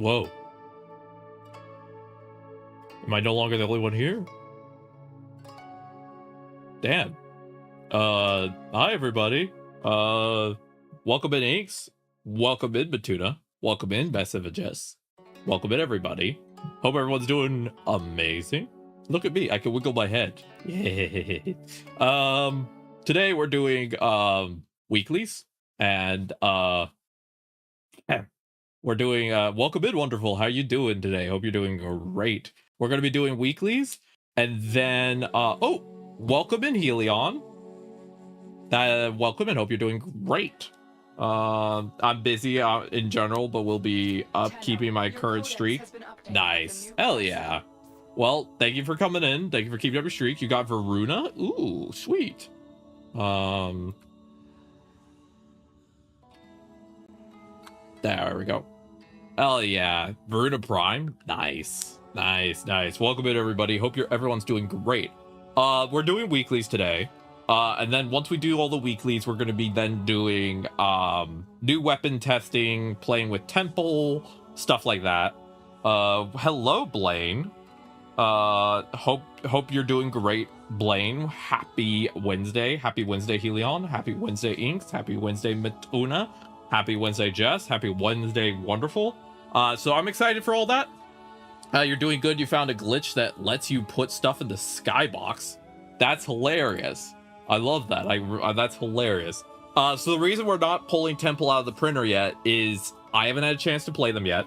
Whoa. Am I no longer the only one here? Damn. Hi everybody. Welcome in Inks. Welcome in Matuna. Welcome in Jess. Welcome in everybody. Hope everyone's doing amazing. Look at me, I can wiggle my head. Yeah. Today we're doing weeklies and we're doing welcome in wonderful. How you doing today? Hope you're doing great. We're gonna be doing weeklies and then oh, welcome in Helion. Welcome and hope you're doing great. I'm busy in general, but we'll be keeping my current streak. Nice. Hell yeah. Well, thank you for coming in. Thank you for keeping up your streak. You got Varuna. Ooh, sweet. There we go. Hell yeah. Varuna Prime. Nice. Nice. Welcome in everybody. Hope everyone's doing great. We're doing weeklies today. And then once we do all the weeklies, we're going to be then doing new weapon testing, playing with Temple, stuff like that. Hello, Blaine. Hope you're doing great, Blaine. Happy Wednesday. Happy Wednesday, Helion. Happy Wednesday, Inks. Happy Wednesday, Matuna. Happy Wednesday, Jess. Happy Wednesday, wonderful. So I'm excited for all that. You're doing good. You found a glitch that lets you put stuff in the skybox. That's hilarious. I love that. That's hilarious. So the reason we're not pulling Temple out of the printer yet is I haven't had a chance to play them yet,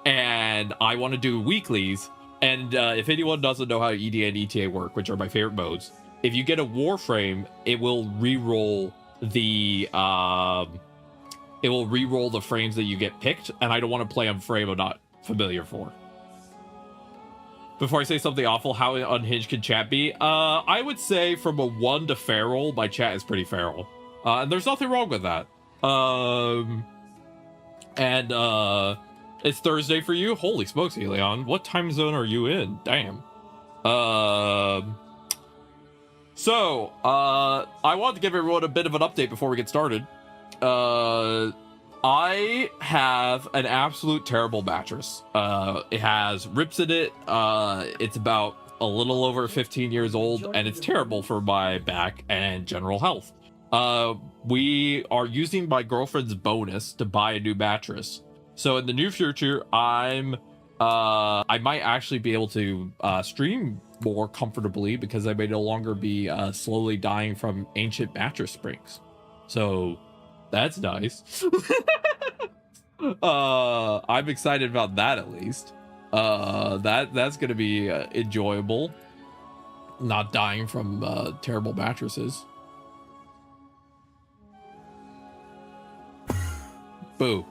and I want to do weeklies. And if anyone doesn't know how EDA and ETA work, which are my favorite modes, if you get a Warframe, it will re-roll the frames that you get picked, and I don't want to play on frame I'm not familiar for. Before I say something awful, how unhinged can chat be? I would say from a 1 to feral, my chat is pretty feral. And there's nothing wrong with that. It's Thursday for you? Holy smokes, Helion. What time zone are you in? Damn. I wanted to give everyone a bit of an update before we get started. I have an absolute terrible mattress. It has rips in it. It's about a little over 15 years old, and it's terrible for my back and general health. We are using my girlfriend's bonus to buy a new mattress. So in the near future, I might actually be able to stream more comfortably because I may no longer be slowly dying from ancient mattress springs. So that's nice. I'm excited about that at least. That's gonna be enjoyable. Not dying from terrible mattresses. Boo.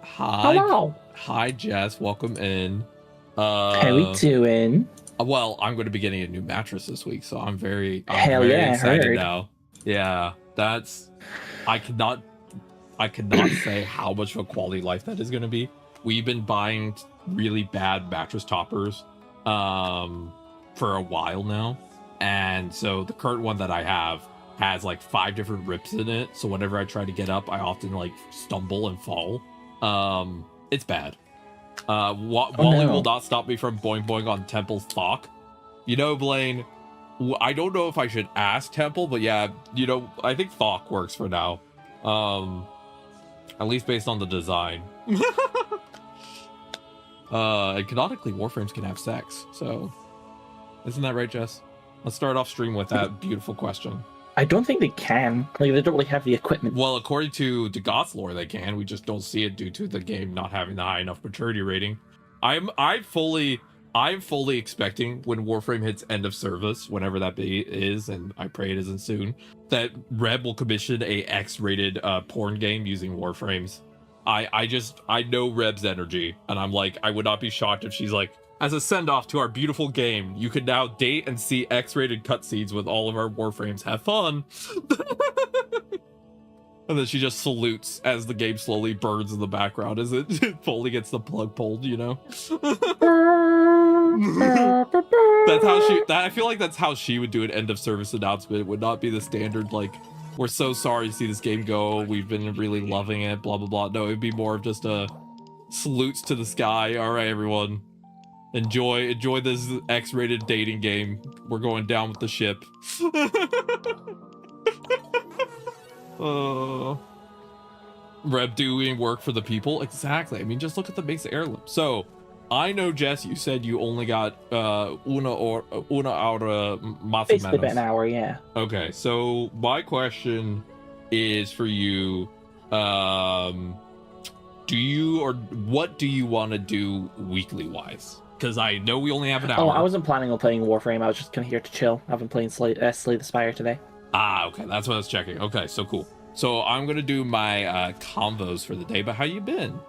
Hi. Hello. Hi, Jess. Welcome in. How we doing? Well, I'm going to be getting a new mattress this week, so I'm very excited now. Yeah, that's. I cannot say how much of a quality life that is going to be. We've been buying really bad mattress toppers for a while now, and so the current one that I have has like 5 different rips in it, so whenever I try to get up, I often like stumble and fall. It's bad. Wally will not stop me from boing boing on Temple's talk. You know, Blaine, I don't know if I should ask Temple, but yeah, you know, I think Thok works for now. At least based on the design. And canonically, Warframes can have sex, so isn't that right, Jess? Let's start off stream with that beautiful question. I don't think they can. Like, they don't really have the equipment. Well, according to Goth's lore, they can. We just don't see it due to the game not having the high enough maturity rating. I'm fully expecting when Warframe hits end of service, whenever that is, and I pray it isn't soon, that Reb will commission a X-rated porn game using Warframes. I know Reb's energy, and I'm like, I would not be shocked if she's like, as a send-off to our beautiful game, you can now date and see X-rated cutscenes with all of our Warframes. Have fun! And then she just salutes as the game slowly burns in the background as it fully gets the plug pulled, you know? That's how I feel like that's how she would do an end of service announcement. It would not be the standard, like, we're so sorry to see this game go. We've been really loving it, blah, blah, blah. No, it'd be more of just a salutes to the sky. All right, everyone. Enjoy this X-rated dating game. We're going down with the ship. Reb doing work for the people. Exactly. I mean, just look at the base heirloom. So, I know, Jess, you said you only got una hora más Basically about an hour, yeah. Okay, so my question is for you. What do you want to do weekly wise? Because I know we only have an hour. Oh, I wasn't planning on playing Warframe. I was just kind of here to chill. I've been playing Slay the Spire today. Ah, okay. That's what I was checking. Okay, so cool. So I'm going to do my combos for the day, but how you been?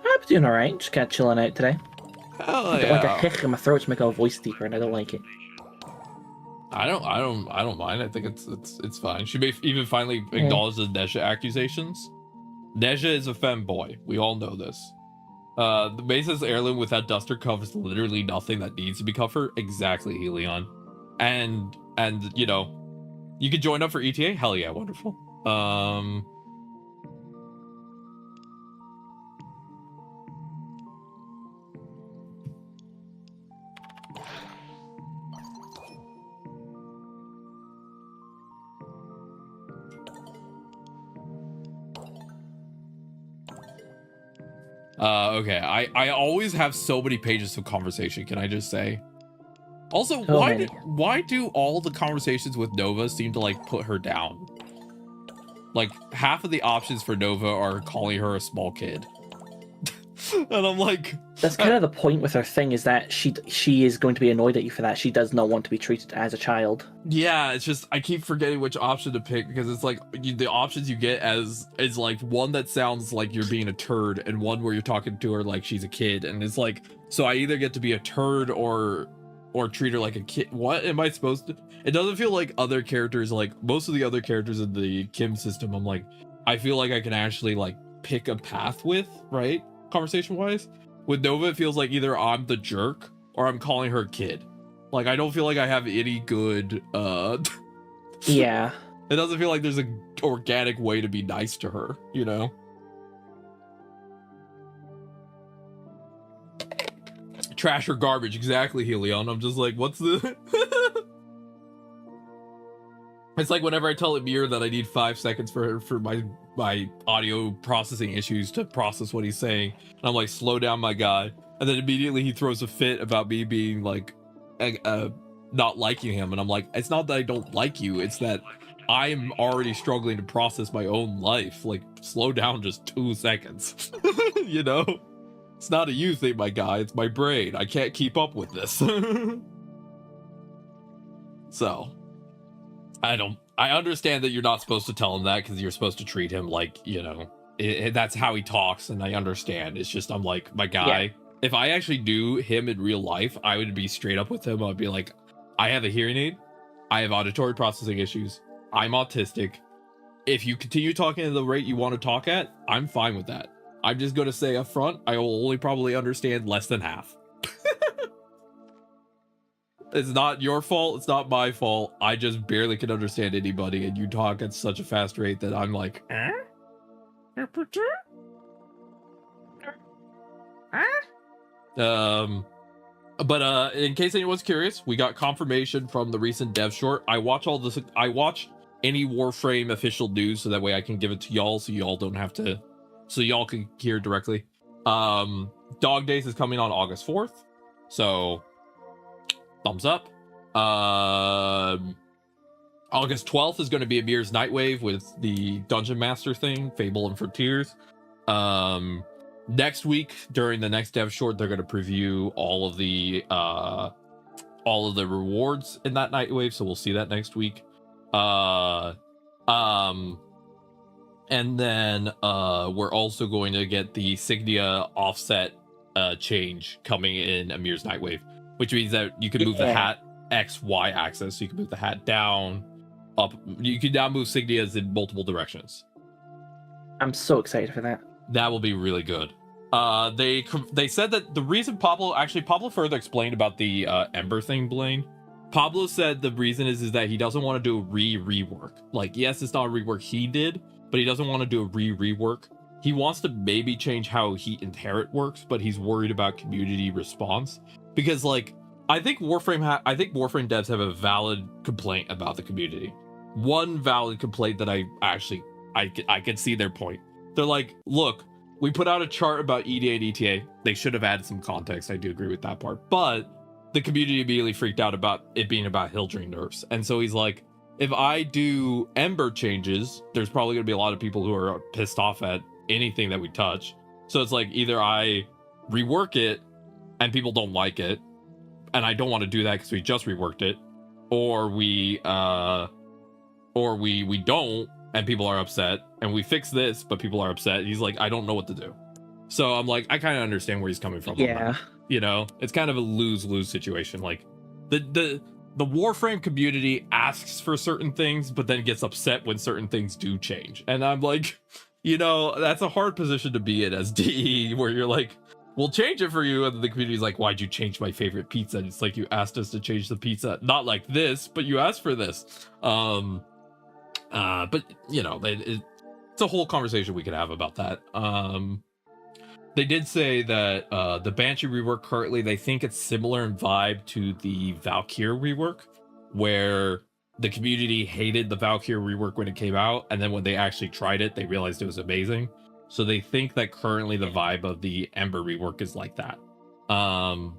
I'm doing all right. Just kind of chilling out today. Hell yeah. Like a hic in my throat to make a voice deeper, and I don't like it. I don't mind. I think it's fine. She may even finally acknowledge the Nesha accusations. Nesha is a femboy. We all know this. The base's heirloom without duster covers literally nothing that needs to be covered. Exactly, Helion. And you know, you could join up for ETA. Hell yeah, wonderful. Okay, I always have so many pages of conversation, can I just say? Also, why do all the conversations with Nova seem to like put her down? Like half of the options for Nova are calling her a small kid. And I'm like, that's kind of the point with her thing, is that she is going to be annoyed at you for that. She does not want to be treated as a child. Yeah, it's just I keep forgetting which option to pick, because it's like the options you get is like one that sounds like you're being a turd and one where you're talking to her like she's a kid, and it's like, so I either get to be a turd or treat her like a kid. What am I supposed to? It doesn't feel like other characters, like most of the other characters in the Kim system, I'm like, I feel like I can actually like pick a path with, right? Conversation wise. With Nova, it feels like either I'm the jerk or I'm calling her a kid. Like I don't feel like I have any good yeah. It doesn't feel like there's an organic way to be nice to her, you know? Trash or garbage, exactly, Helion. I'm just like, what's the It's like whenever I tell Amir that I need 5 seconds for my audio processing issues to process what he's saying, and I'm like, slow down, my guy. And then immediately he throws a fit about me being like not liking him, and I'm like, it's not that I don't like you, it's that I'm already struggling to process my own life. Like, slow down just 2 seconds. You know, it's not a you thing, my guy, it's my brain. I can't keep up with this. So I understand that you're not supposed to tell him that, because you're supposed to treat him like, you know, that's how he talks, and I understand. It's just, I'm like, my guy, yeah. If I actually knew him in real life, I would be straight up with him. I'd be like, I have a hearing aid, I have auditory processing issues, I'm autistic. If you continue talking at the rate you want to talk at, I'm fine with that. I'm just going to say up front, I will only probably understand less than half. It's not your fault, it's not my fault. I just barely can understand anybody, and you talk at such a fast rate that I'm like, But in case anyone's curious, we got confirmation from the recent dev short. I watch any Warframe official news, so that way I can give it to y'all, so y'all don't have to, so y'all can hear directly. Dog Days is coming on August 4th, so thumbs up. August 12th is going to be Amir's Nightwave with the Dungeon Master thing, Fable and Frontiers. Next week, during the next dev short, they're going to preview all of the rewards in that Nightwave, so we'll see that next week. And then we're also going to get the Signia offset change coming in Amir's Nightwave, which means that you can move the hat X-Y axis, so you can move the hat down, up. You can now move Signias in multiple directions. I'm so excited for that. That will be really good. They said that the reason Pablo further explained about the Ember thing, Blaine, Pablo said the reason is that he doesn't want to do a rework. Like, yes, it's not a rework he did, but he doesn't want to do a rework. He wants to maybe change how Heat Inherit works, but he's worried about community response because, like, I think Warframe devs have a valid complaint about the community. One valid complaint that I can see their point. They're like, look, we put out a chart about EDA and ETA. They should have added some context. I do agree with that part, but the community immediately freaked out about it being about Hildring nerfs. And so he's like, if I do Ember changes, there's probably going to be a lot of people who are pissed off at anything that we touch. So it's like, either I rework it and people don't like it, and I don't want to do that because we just reworked it, or we don't and people are upset, and we fix this but people are upset. He's like, I don't know what to do. So I'm like, I kind of understand where he's coming from. Yeah. You know, it's kind of a lose-lose situation. Like, the Warframe community asks for certain things, but then gets upset when certain things do change. And I'm like, you know, that's a hard position to be in as DE, where you're like, we'll change it for you. And the community's like, why'd you change my favorite pizza? And it's like, you asked us to change the pizza. Not like this, but you asked for this. But, you know, it's a whole conversation we could have about that. They did say that the Banshee rework currently, they think it's similar in vibe to the Valkyrie rework, where the community hated the Valkyrie rework when it came out, and then when they actually tried it, they realized it was amazing. So they think that currently the vibe of the Ember rework is like that. And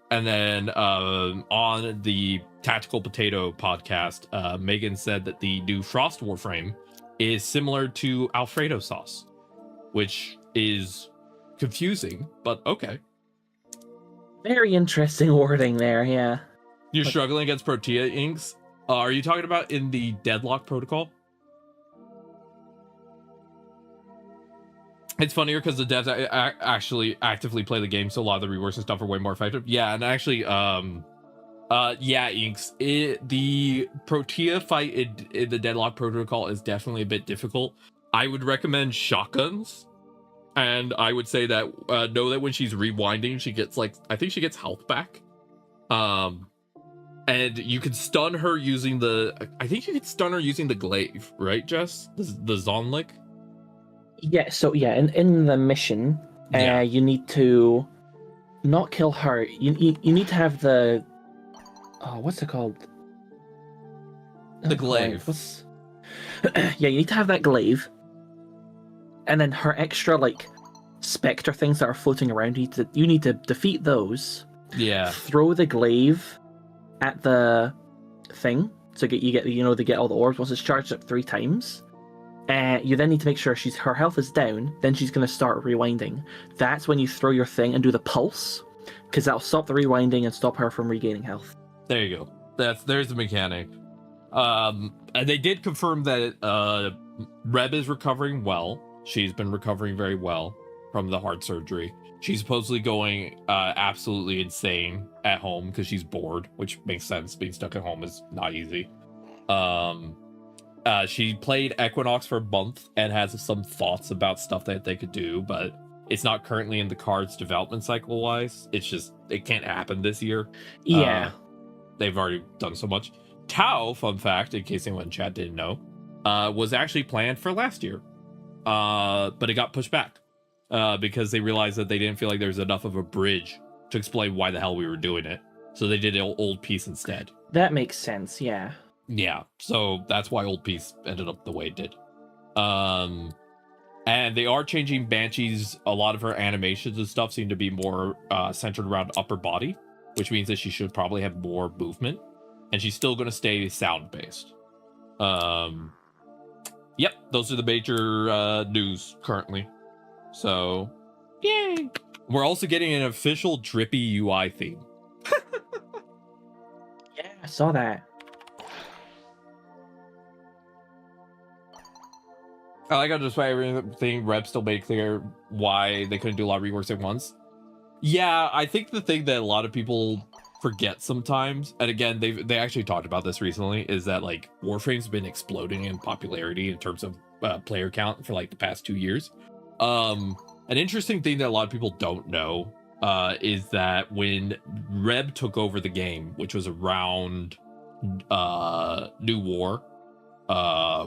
then on the Tactical Potato podcast, Megan said that the new Frost Warframe is similar to Alfredo sauce, which is confusing, but okay. Very interesting wording there, yeah. You're struggling against Protea inks? Are you talking about in the Deadlock protocol? It's funnier because the devs actually actively play the game, so a lot of the reworks and stuff are way more effective. Yeah, and actually, yeah, inks. The Protea fight in the Deadlock protocol is definitely a bit difficult. I would recommend shotguns. And I would say that know that when she's rewinding, she gets I think she gets health back. And you can stun her using I think you can stun her using the glaive, right, Jess? The Zonlik? Yeah, so yeah, in the mission, Yeah. You need to not kill her. You need to have the what's it called? The glaive. Yeah, you need to have that glaive. And then her extra specter things that are floating around, you need to defeat those. Yeah. Throw the glaive at the thing, so you get all the orbs once it's charged up 3 times. You then need to make sure her health is down. Then she's going to start rewinding. That's when you throw your thing and do the pulse, because that'll stop the rewinding and stop her from regaining health. There you go. There's the mechanic. And they did confirm that Reb is recovering well. She's been recovering very well from the heart surgery. She's supposedly going absolutely insane at home because she's bored, which makes sense. Being stuck at home is not easy. She played Equinox for a month and has some thoughts about stuff that they could do, but it's not currently in the cards development cycle wise. It's just, it can't happen this year. Yeah. They've already done so much. Tau, fun fact, in case anyone in chat didn't know, was actually planned for last year. But it got pushed back because they realized that they didn't feel like there was enough of a bridge to explain why the hell we were doing it. So they did an Old Piece instead. That makes sense, yeah. Yeah, so that's why Old Piece ended up the way it did. And they are changing Banshee's, a lot of her animations and stuff seem to be more centered around upper body, which means that she should probably have more movement. And she's still going to stay sound-based. Yep, those are the major news currently. So, yay! We're also getting an official Drippy UI theme. Yeah, I saw that. I like how despite everything, Reb still made clear why they couldn't do a lot of reworks at once. Yeah, I think the thing that a lot of people forget sometimes, and again, they actually talked about this recently, is that Warframe's been exploding in popularity in terms of player count for the past 2 years. An interesting thing that a lot of people don't know is that when Reb took over the game, which was around New War,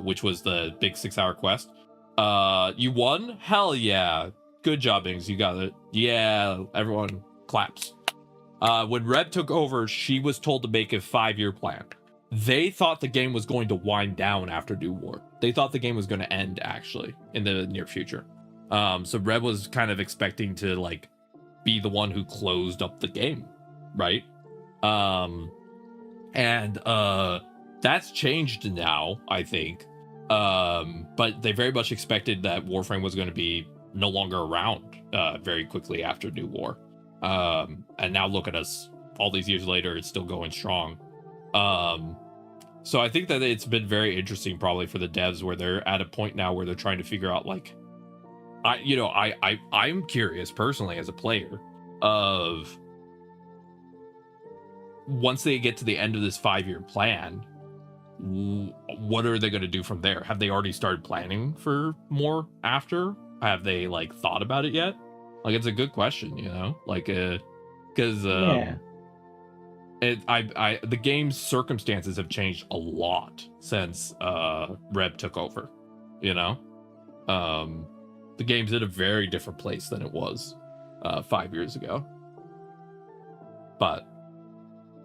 which was the big 6-hour quest, you won? Hell yeah. Good job, Ings. You got it. Yeah, everyone claps. When Reb took over, she was told to make a 5-year plan. They thought the game was going to wind down after New War. They thought the game was going to end, actually, in the near future. So Reb was kind of expecting to, like, be the one who closed up the game, right? And that's changed now, I think. But they very much expected that Warframe was going to be no longer around very quickly after New War. And now look at us. All these years later, it's still going strong. So I think that it's been very interesting probably for the devs where they're at a point now where they're trying to figure out, like, I'm curious personally as a player of once they get to the end of this 5-year plan, what are they going to do from there? Have they already started planning for more after? Have they, like, thought about it yet? Like, it's a good question, you know, like, because Yeah. the game's circumstances have changed a lot since Reb took over, you know. The game's in a very different place than it was 5 years ago. But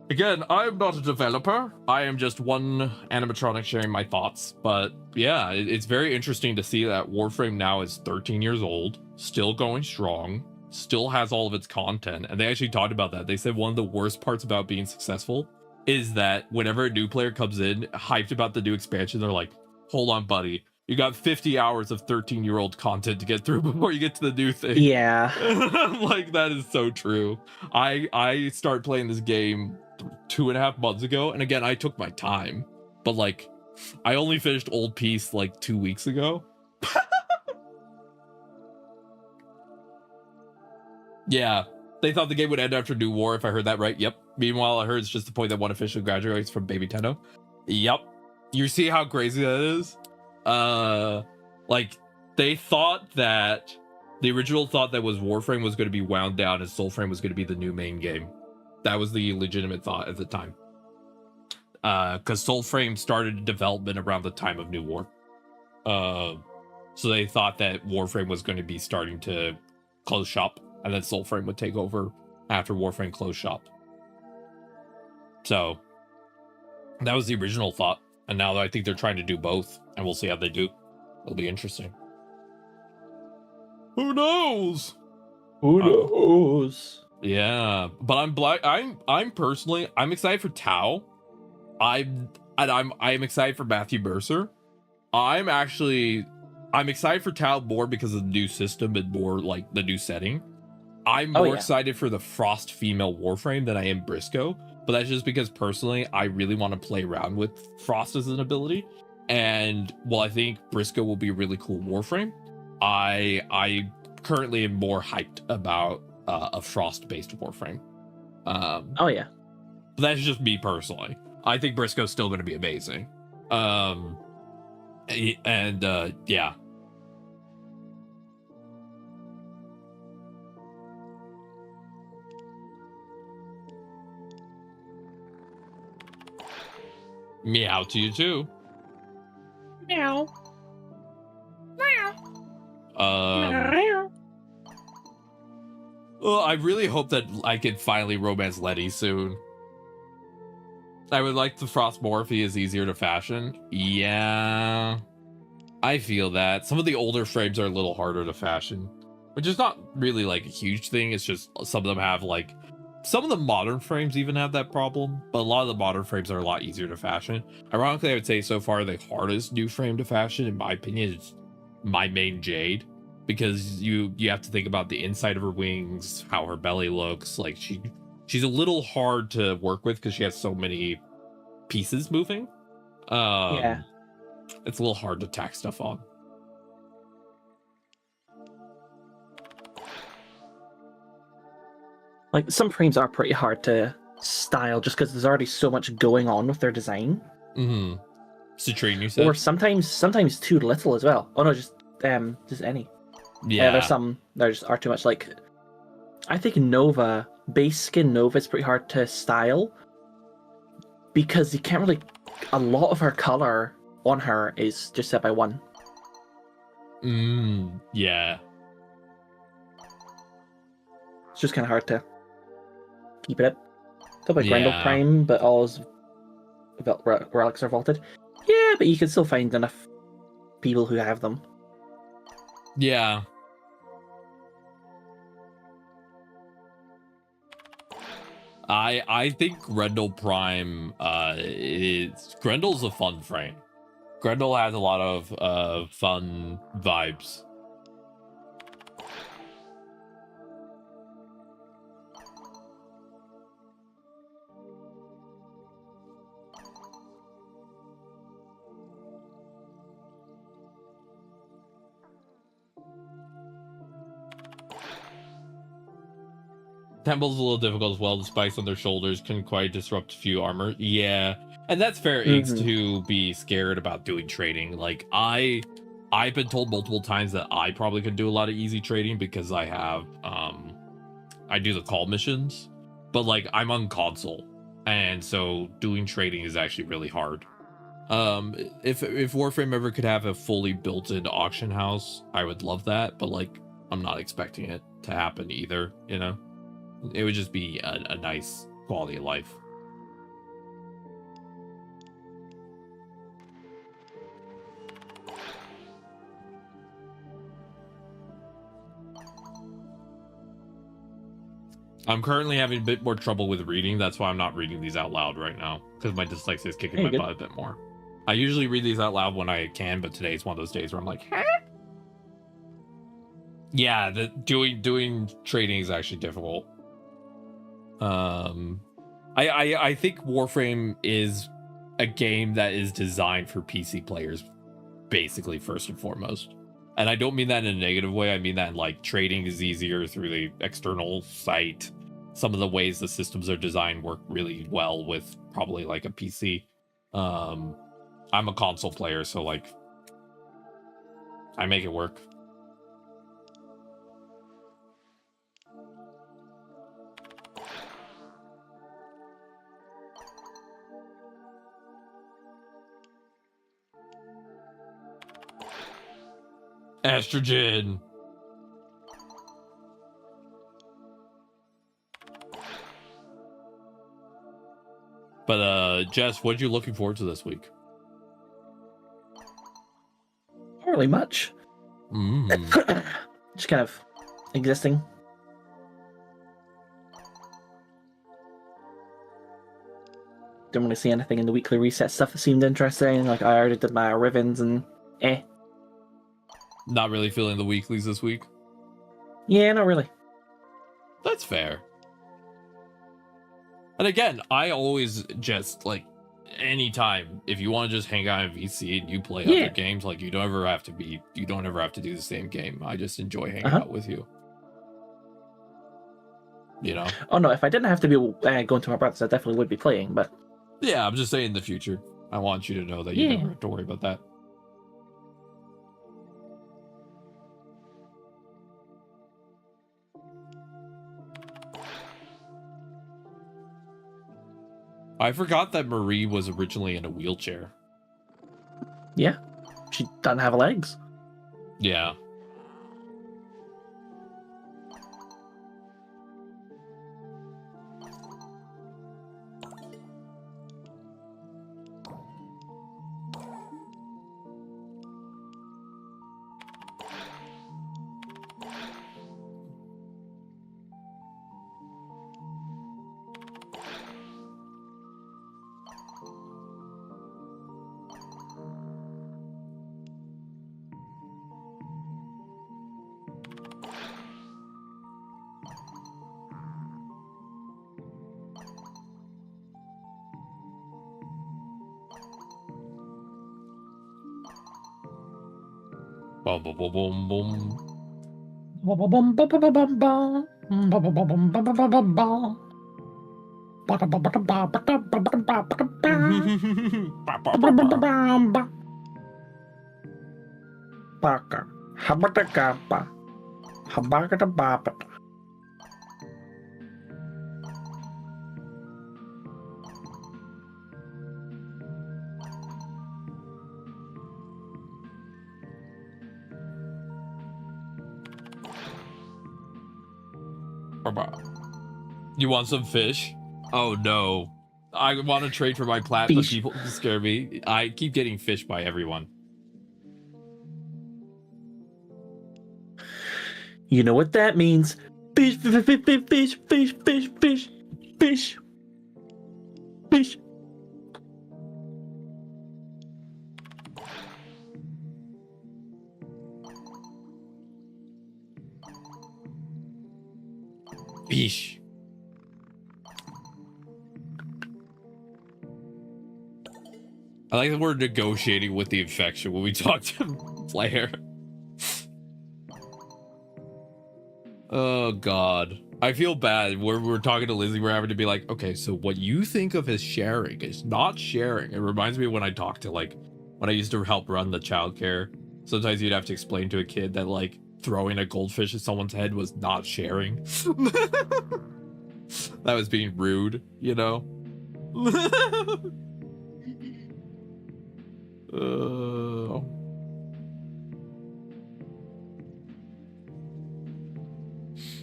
again, I'm not a developer. I am just one animatronic sharing my thoughts. But yeah, it's very interesting to see that Warframe now is 13 years old, still going strong, still has all of its content. And they actually talked about that. They said one of the worst parts about being successful is that whenever a new player comes in, hyped about the new expansion, they're like, hold on, buddy. You got 50 hours of 13-year-old content to get through before you get to the new thing. Yeah. Like, that is so true. I started playing this game 2.5 months ago, and again, I took my time, but like, I only finished Old Peace like 2 weeks ago. Yeah, they thought the game would end after New War, if I heard that right. Yep. Meanwhile, I heard it's just the point that one officially graduates from Baby Tenno. Yep. You see how crazy that is? Like, they thought that the original thought that was Warframe was going to be wound down and Soulframe was going to be the new main game. That was the legitimate thought at the time. Because Soulframe started development around the time of New War. So they thought that Warframe was going to be starting to close shop, and then Soulframe would take over after Warframe closed shop. So that was the original thought. And now I think they're trying to do both, and we'll see how they do. It'll be interesting. Who knows? Who knows? Yeah, but I'm personally excited for Tao. I'm excited for Matthew Mercer. I'm excited for Tao more because of the new system and more like the new setting. I'm more excited for the Frost female Warframe than I am Briscoe. But that's just because personally, I really want to play around with Frost as an ability. And while I think Briscoe will be a really cool Warframe, I currently am more hyped about a Frost-based Warframe. But that's just me personally. I think Briscoe's still going to be amazing. Yeah. Meow to you too. Meow. Well, I really hope that I can finally romance Letty soon. I would like the Frost Morphe is easier to fashion. Yeah, I feel that. Some of the older frames are a little harder to fashion, which is not really like a huge thing. It's just some of them have like, some of the modern frames even have that problem, but a lot of the modern frames are a lot easier to fashion. Ironically, I would say so far the hardest new frame to fashion, in my opinion, is my main Jade, because you have to think about the inside of her wings, how her belly looks. Like she's a little hard to work with because she has so many pieces moving. It's a little hard to tack stuff on. Like, some frames are pretty hard to style just because there's already so much going on with their design. Mm-hmm. Citrine, you said? Or sometimes too little as well. Oh no, just any. Yeah. There's some there just are too much, like, I think Nova, base skin Nova is pretty hard to style because you can't really. A lot of her color on her is just set by 1. Yeah. It's just kind of hard to keep it up. Still like Grendel Yeah. Prime, but all his relics are vaulted. Yeah, but you can still find enough people who have them. Yeah. I think Grendel Prime Grendel's a fun frame. Grendel has a lot of fun vibes. Temple's a little difficult as well. The spikes on their shoulders can quite disrupt a few armor. Yeah, and that's fair. Inks to be scared about doing trading. Like I've been told multiple times that I probably could do a lot of easy trading because I have I do the call missions, but like I'm on console, and so doing trading is actually really hard. If Warframe ever could have a fully built-in auction house, I would love that, but like I'm not expecting it to happen either, you know. It would just be a nice quality of life. I'm currently having a bit more trouble with reading. That's why I'm not reading these out loud right now, because my dyslexia is kicking my butt a bit more. I usually read these out loud when I can, but today's one of those days where I'm like, huh? Yeah, doing trading is actually difficult. I think Warframe is a game that is designed for PC players, basically, first and foremost. And I don't mean that in a negative way. I mean that like trading is easier through the external site. Some of the ways the systems are designed work really well with probably like a PC. I'm a console player, so like I make it work. Estrogen. But Jess, what are you looking forward to this week? Not really much. Just kind of existing. Didn't really see anything in the weekly reset stuff that seemed interesting. Like I already did my ribbons and Not really feeling the weeklies this week? Yeah, not really. That's fair. And again, I always just like anytime if you want to just hang out in VC and you play other games, like you don't ever have to do the same game. I just enjoy hanging out with you. You know? Oh no, if I didn't have to be going to my brother's, I definitely would be playing, but yeah, I'm just saying in the future. I want you to know that you never have to worry about that. I forgot that Marie was originally in a wheelchair. Yeah, she doesn't have legs. Yeah. Boom, boom, boom, boom, boom. You want some fish? Oh no. I want to trade for my plat, but Fish. people scare me. I keep getting fished by everyone. You know what that means. Fish, fish, fish, fish, fish, fish, fish, fish, fish. Fish. I like that we're negotiating with the infection when we talk to Flair. Oh god. I feel bad where we're talking to Lizzie, we're having to be like, okay, so what you think of as sharing is not sharing. It reminds me of when I talked to, like, when I used to help run the childcare. Sometimes you'd have to explain to a kid that, like, throwing a goldfish at someone's head was not sharing. That was being rude, you know?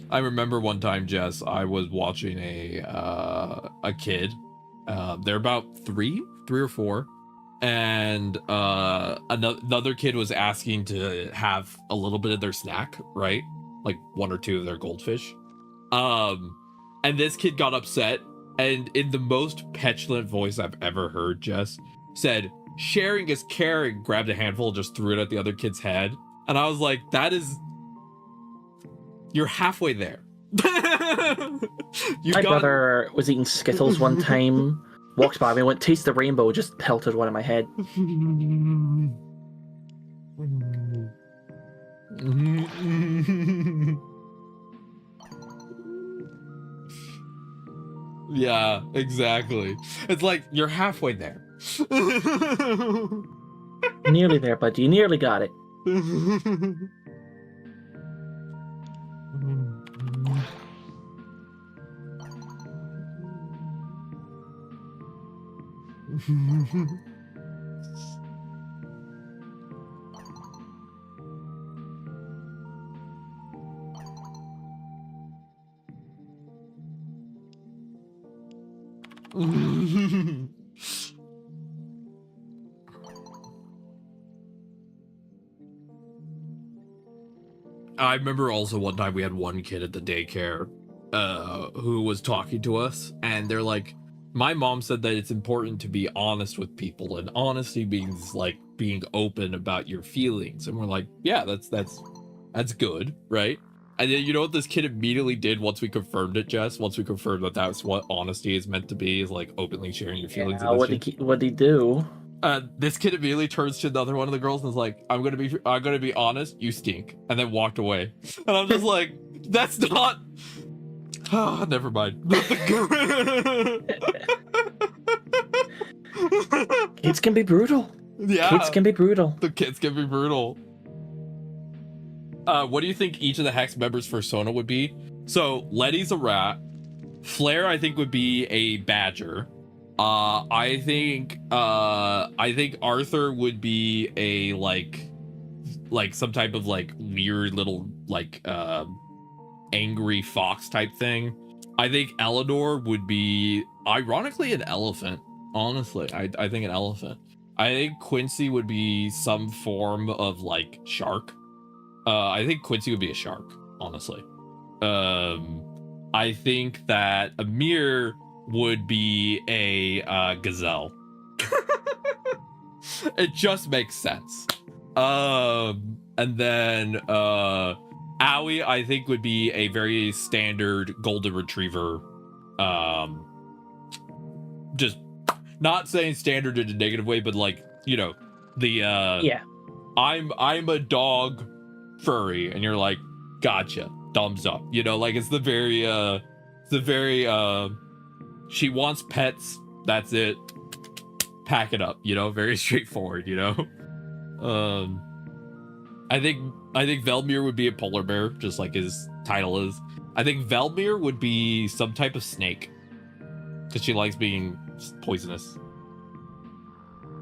I remember one time, Jess, I was watching a kid. They're about three or four, and another kid was asking to have a little bit of their snack, right? Like one or two of their goldfish. And this kid got upset, and in the most petulant voice I've ever heard, Jess said, "Sharing is caring," grabbed a handful, just threw it at the other kid's head. And I was like, that is, you're halfway there. My brother was eating Skittles one time, walked by me, went, "Taste the rainbow," just pelted one in my head. Yeah, exactly. It's like, you're halfway there. Nearly there, bud. You nearly got it. I remember also one time we had one kid at the daycare who was talking to us, and they're like, my mom said that it's important to be honest with people, and honesty means like being open about your feelings. And we're like, yeah, that's good, right? And then you know what this kid immediately did once we confirmed it, Jess? Once we confirmed that that's what honesty is meant to be, is like openly sharing your feelings. Yeah, what'd he do? This kid immediately turns to another one of the girls and is like, I'm gonna be honest, you stink," and then walked away. And I'm just like, that's not. Oh, never mind. Kids can be brutal. Yeah, kids can be brutal. The kids can be brutal. What do you think each of the Hex members' persona would be? So Letty's a rat. Flair, I think, would be a badger. I think Arthur would be a like some type of like weird little like angry fox type thing. I think Eleanor would be ironically an elephant. Honestly, I think an elephant. I think Quincy would be some form of like shark. I think Quincy would be a shark, honestly. I think that Amir would be a gazelle. It just makes sense. And then Owie, I think, would be a very standard golden retriever. Just not saying standard in a negative way, but like, you know, the yeah. I'm a dog furry, and you're like, gotcha, thumbs up. You know, like it's the very she wants pets, that's it. Pack it up, you know, very straightforward, you know. I think Velmir would be a polar bear, just like his title is. I think Velmir would be some type of snake, because she likes being poisonous.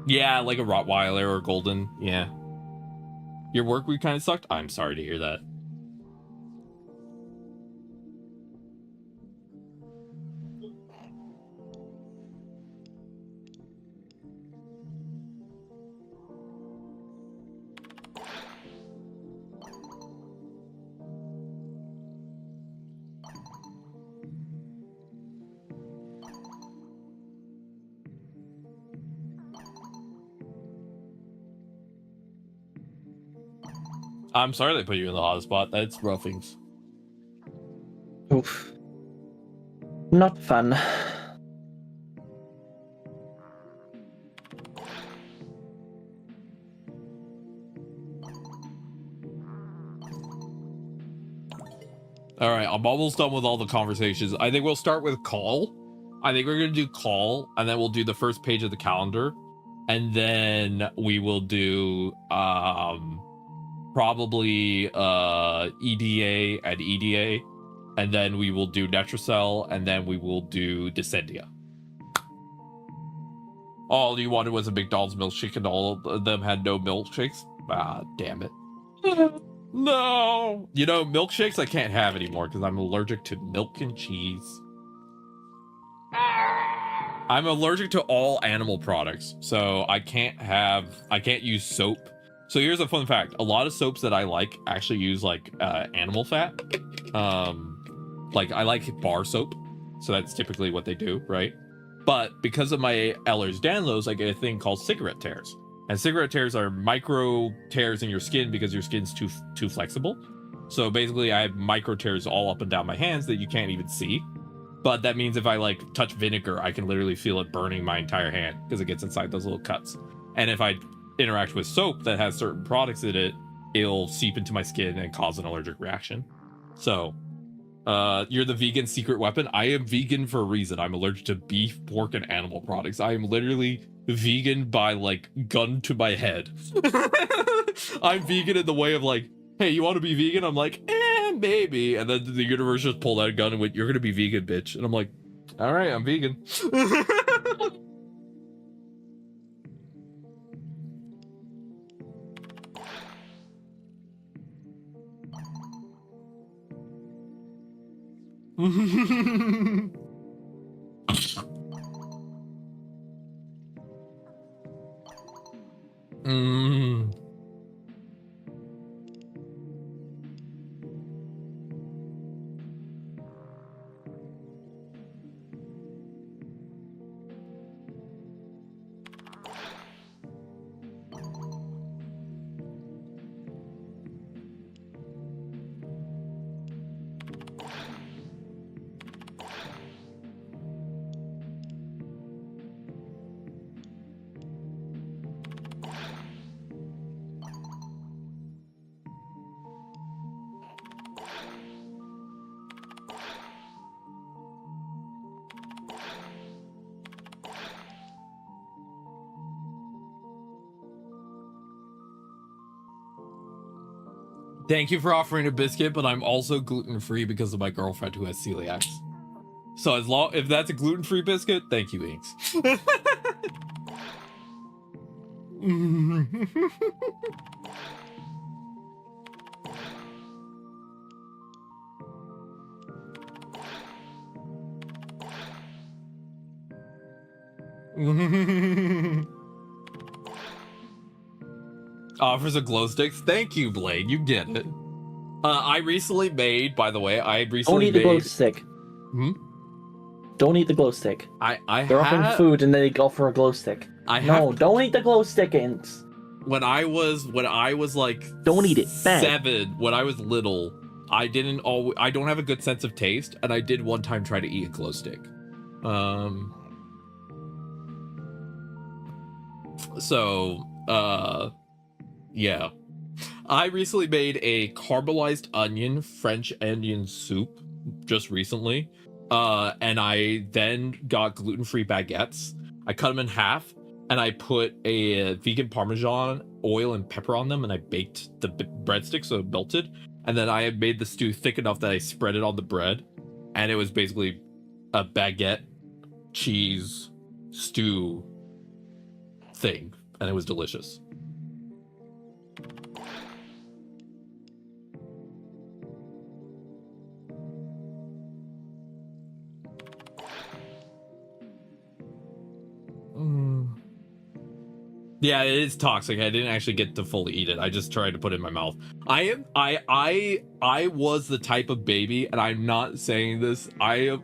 Yeah, like a Rottweiler or Golden. Yeah. Your work week kind of sucked? I'm sorry to hear that. I'm sorry they put you in the hottest spot. That's roughings. Oof. Not fun. All right, I'm almost done with all the conversations. I think we'll start with call. I think we're gonna do call, and then we'll do the first page of the calendar, and then we will do probably EDA and EDA, and then we will do Netracell, and then we will do Descendia. All you wanted was a McDonald's milkshake, and all of them had no milkshakes. Ah, damn it. No. You know, milkshakes I can't have anymore because I'm allergic to milk and cheese. I'm allergic to all animal products, so I can't use soap. So here's a fun fact. A lot of soaps that I like actually use like animal fat. Like I like bar soap. So that's typically what they do, right? But because of my Ehlers-Danlos, I get a thing called cigarette tears. And cigarette tears are micro tears in your skin because your skin's too flexible. So basically I have micro tears all up and down my hands that you can't even see. But that means if I like touch vinegar, I can literally feel it burning my entire hand because it gets inside those little cuts. And if I interact with soap that has certain products in it, it'll seep into my skin and cause an allergic reaction. So you're the vegan secret weapon. I am vegan for a reason. I'm allergic to beef, pork, and animal products. I am literally vegan by like gun to my head. I'm vegan in the way of like, hey, you want to be vegan? I'm like, maybe. And then the universe just pulled out a gun and went, you're gonna be vegan, bitch. And I'm like, all right, I'm vegan. Thank you for offering a biscuit, but I'm also gluten-free because of my girlfriend who has celiacs. So if that's a gluten-free biscuit, thank you, Inks. Offers a glow sticks. Thank you, Blade. You get it. I recently made, by the way, Don't eat the glow stick. Hmm? Don't eat the glow stick. They're offering food and then they go for a glow stick. Don't eat the glow stick, Inks. When I was like, don't eat it. Bad. 7, when I was little, I don't have a good sense of taste, and I did one time try to eat a glow stick. Yeah. I recently made a caramelized onion French onion soup just recently. And I then got gluten-free baguettes. I cut them in half and I put a vegan Parmesan oil and pepper on them, and I baked the breadsticks so it melted. And then I had made the stew thick enough that I spread it on the bread, and it was basically a baguette cheese stew thing, and it was delicious. Yeah, it is toxic. I didn't actually get to fully eat it. I just tried to put it in my mouth. I was the type of baby, and I'm not saying this. I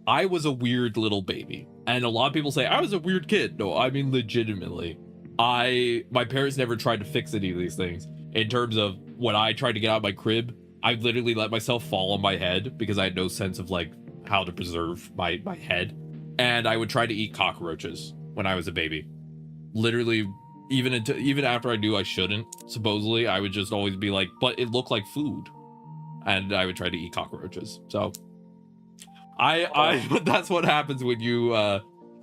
was a weird little baby, and a lot of people say I was a weird kid. No, I mean legitimately. My parents never tried to fix any of these things in terms of when I tried to get out of my crib, I literally let myself fall on my head because I had no sense of like how to preserve my head, and I would try to eat cockroaches when I was a baby. Literally, even after I knew I shouldn't, supposedly, I would just always be like, but it looked like food, and I would try to eat cockroaches. So I that's what happens when you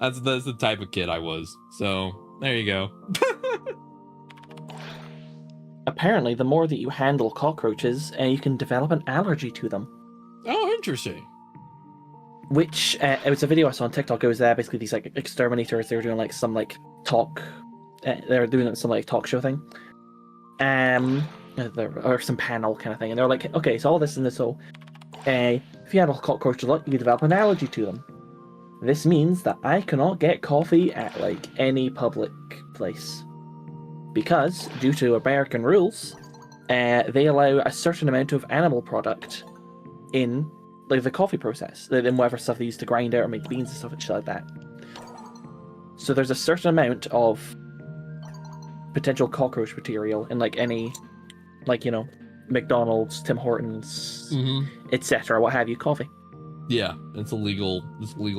that's the type of kid I was. So there you go. Apparently, the more that you handle cockroaches, you can develop an allergy to them. Oh, interesting. Which it was a video I saw on TikTok. It was basically these like exterminators. They were doing like some like talk. They were doing some like talk show thing, or some panel kind of thing. And they were like, okay, so all this and this. So, if you handle cockroaches a lot, you develop an allergy to them. This means that I cannot get coffee at like any public place because, due to American rules, they allow a certain amount of animal product in like the coffee process, in whatever stuff they use to grind out or make beans and stuff and shit like that. So there's a certain amount of potential cockroach material in like any, like, you know, McDonald's, Tim Hortons, etc., what have you, coffee. Yeah, it's a legal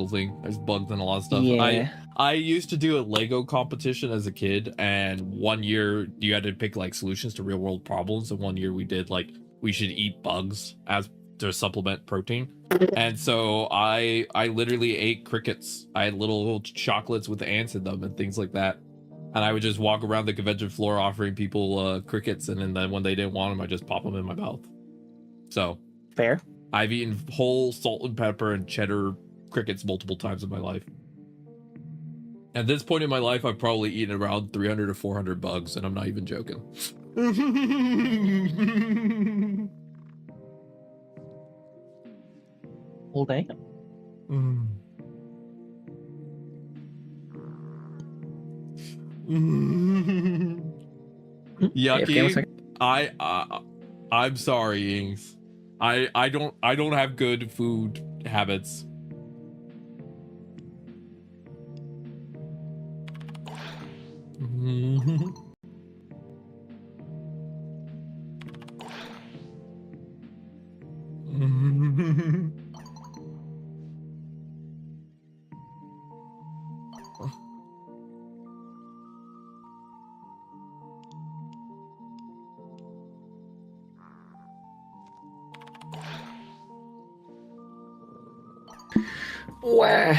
thing. There's bugs and a lot of stuff. Yeah. I used to do a Lego competition as a kid, and one year you had to pick like solutions to real world problems, and one year we did like we should eat bugs as to supplement protein. And so I literally ate crickets. I had little chocolates with ants in them and things like that. And I would just walk around the convention floor offering people crickets, and then when they didn't want them, I just pop them in my mouth. So Fair. I've eaten whole salt and pepper and cheddar crickets multiple times in my life. At this point in my life, I've probably eaten around 300 to 400 bugs, and I'm not even joking. Whole day. Yucky. I'm sorry, Ings. I don't have good food habits.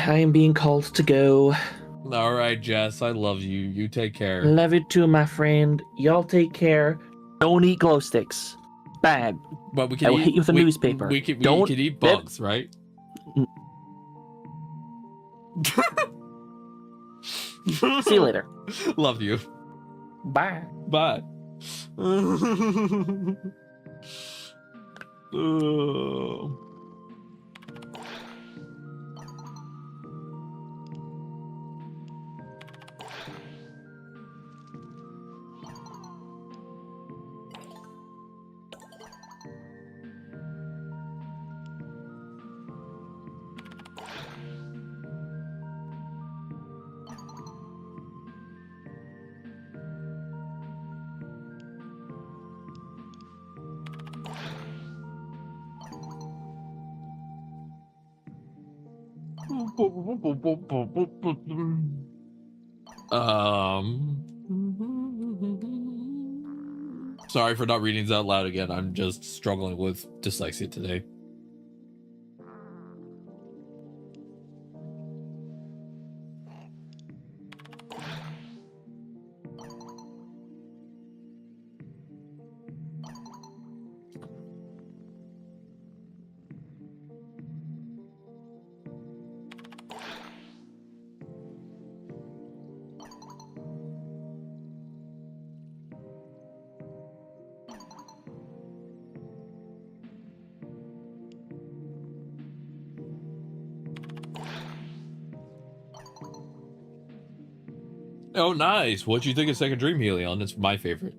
I am being called to go. All right, Jess, I love you. You take care. Love you too, my friend. Y'all take care. Don't eat glow sticks. Bad. But we can I will hit you with a newspaper. We can eat bugs, right? See you later. Love you. Bye. Bye. Sorry for not reading these out loud again. I'm just struggling with dyslexia today. Oh, nice. What'd you think of Second Dream, Helion? It's my favorite.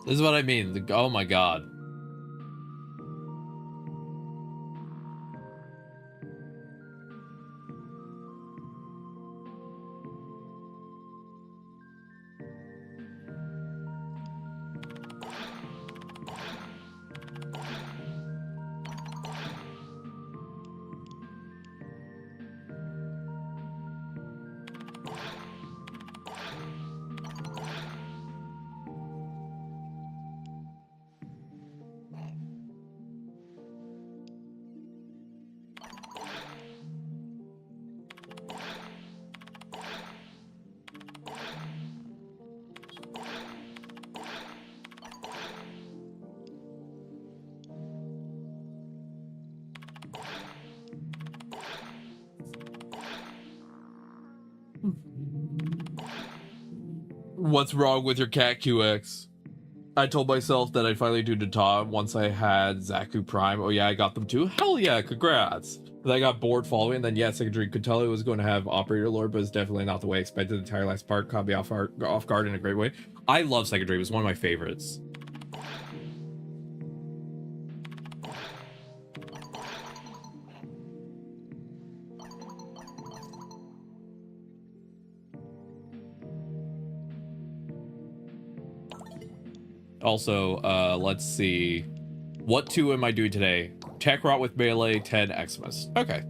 This is what I mean. Oh my god. What's wrong with your cat, QX? I told myself that I'd finally do Data once I had Zaku Prime. Oh yeah, I got them too. Hell yeah, congrats. But I got bored following, and then yeah, Secondary could tell it was going to have Operator Lord, but it's definitely not the way I expected. The entire last part caught me off guard in a great way. I love Secondary. It was one of my favorites. Also, let's see. What 2 am I doing today? Tech Rot with Melee, 10 Xmas. Okay.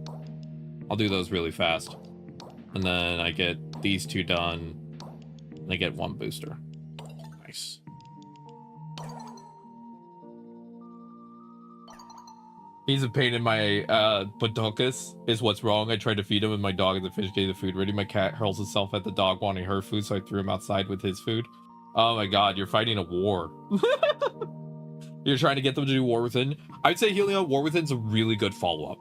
I'll do those really fast. And then I get these 2 done. And I get 1 booster. Nice. He's a pain in my buttocus is what's wrong. I tried to feed him and my dog and the fish gave the food ready. My cat hurls itself at the dog wanting her food, so I threw him outside with his food. Oh my god, you're fighting a war. You're trying to get them to do War Within. I'd say Helion War Within's a really good follow-up.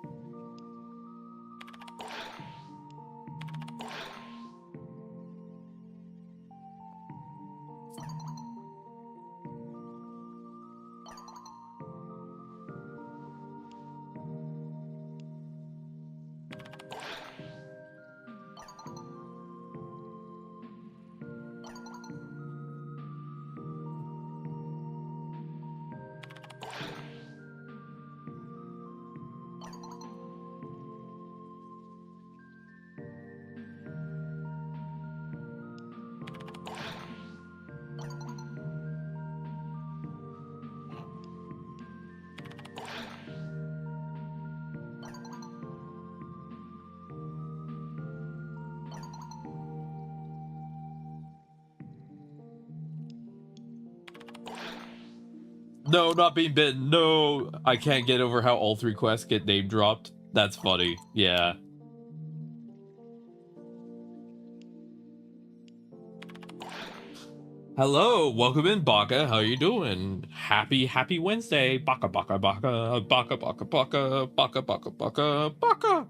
No, not being bitten. No, I can't get over how all 3 quests get name dropped. That's funny. Yeah. Hello, welcome in, Baka. How you doing? Happy Wednesday. Baka, baka, baka, baka, baka, baka, baka, baka, baka, baka.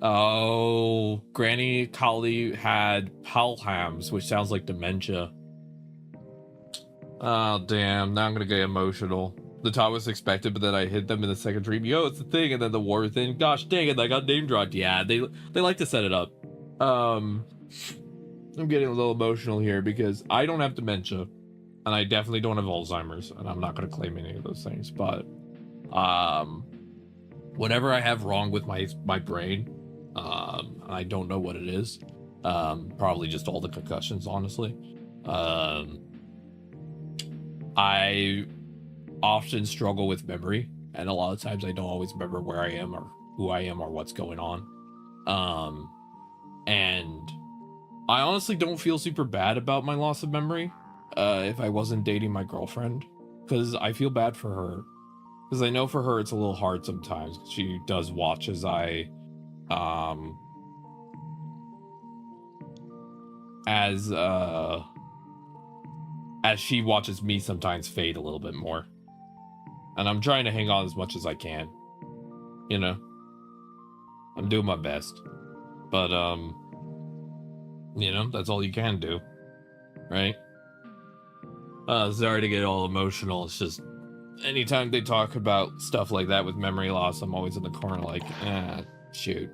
Oh, Granny Kali had palhams, which sounds like dementia. Oh, damn. Now I'm gonna get emotional. The top was expected, but then I hit them in the second dream. Yo, it's the thing, and then the war thing. Gosh dang it, I got name dropped. Yeah, they like to set it up. I'm getting a little emotional here because I don't have dementia, and I definitely don't have Alzheimer's, and I'm not gonna claim any of those things. But whatever I have wrong with my brain, I don't know what it is. Probably just all the concussions, honestly. I often struggle with memory, and a lot of times I don't always remember where I am or who I am or what's going on. And I honestly don't feel super bad about my loss of memory if I wasn't dating my girlfriend, because I feel bad for her, because I know for her it's a little hard sometimes. She does watch as as she watches me sometimes fade a little bit more. And I'm trying to hang on as much as I can. You know? I'm doing my best. But, you know, that's all you can do. Right? Sorry to get all emotional. It's just, anytime they talk about stuff like that with memory loss, I'm always in the corner like, shoot.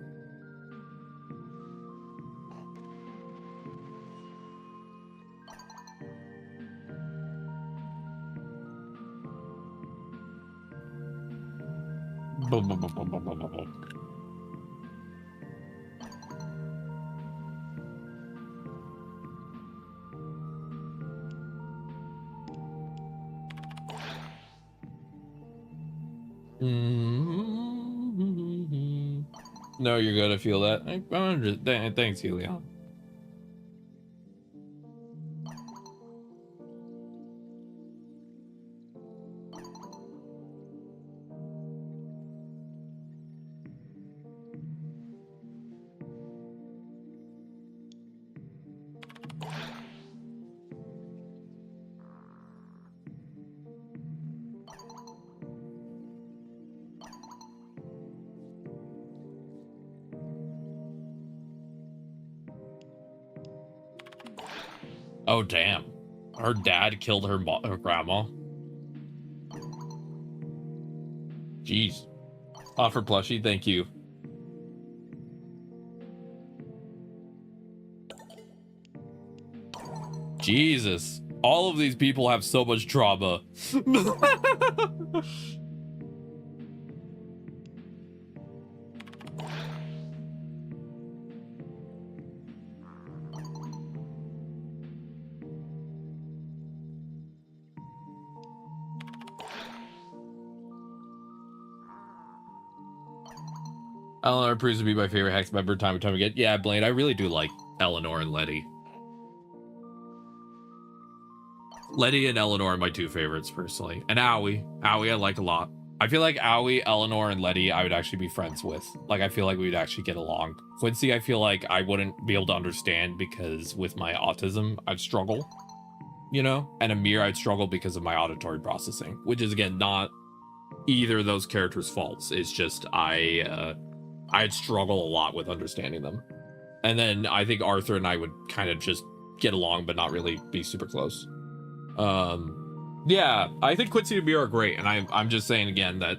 No, you're good. I feel that. Thanks, Helion. Oh, damn. Her dad killed her grandma. Jeez. Offer plushie, thank you. Jesus. All of these people have so much trauma. Eleanor proves to be my favorite Hex member time and time again. Yeah, Blaine, I really do like Eleanor and Letty. Letty and Eleanor are my two favorites, personally. And Owie. Owie I like a lot. I feel like Owie, Eleanor, and Letty I would actually be friends with. Like, I feel like we'd actually get along. Quincy, I feel like I wouldn't be able to understand because with my autism, I'd struggle. You know? And Amir, I'd struggle because of my auditory processing. Which is, again, not either of those characters' faults. It's just I'd struggle a lot with understanding them. And then I think Arthur and I would kind of just get along, but not really be super close. Yeah, I think Quincy and Amir are great. And I'm just saying again that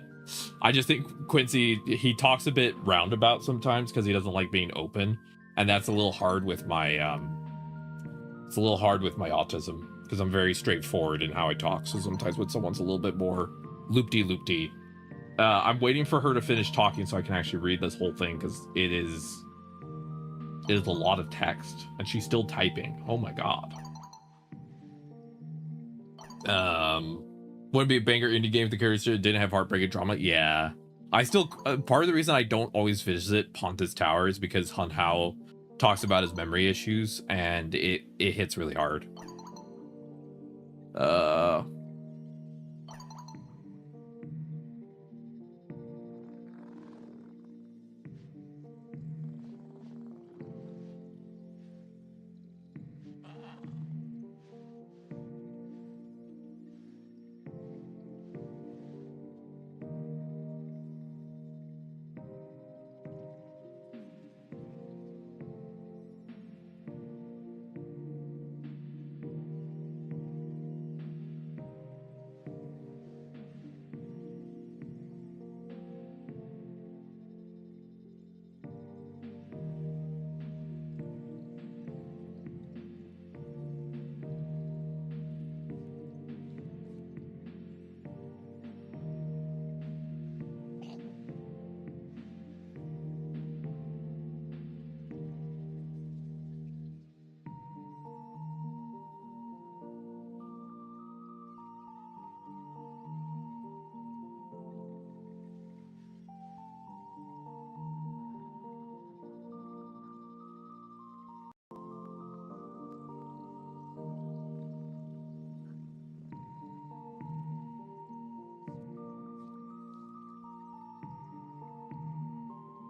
I just think Quincy, he talks a bit roundabout sometimes because he doesn't like being open. And that's a little hard with my, it's a little hard with my autism because I'm very straightforward in how I talk. So sometimes when someone's a little bit more loop-de-loop-de, I'm waiting for her to finish talking so I can actually read this whole thing because it is a lot of text and she's still typing. Oh my god. Would it be a banger indie game if the character didn't have heartbreaking drama? Yeah. I still part of the reason I don't always visit Pontus Tower is because Hun Hao talks about his memory issues and it hits really hard.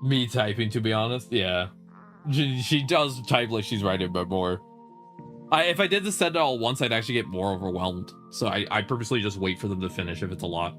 Me typing, to be honest. Yeah. She does type like she's writing, but more. If I did the set all once, I'd actually get more overwhelmed. So I purposely just wait for them to finish if it's a lot.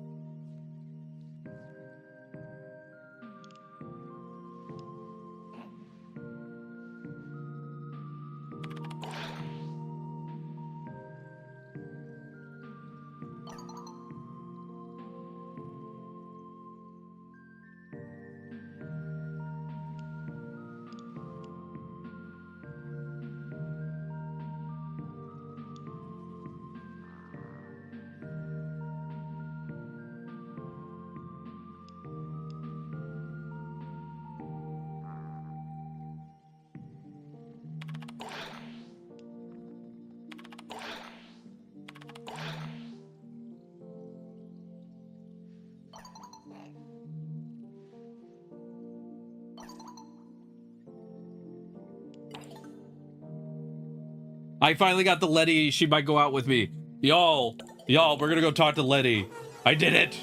I finally got the Letty. She might go out with me. Y'all, we're gonna go talk to Letty. I did it.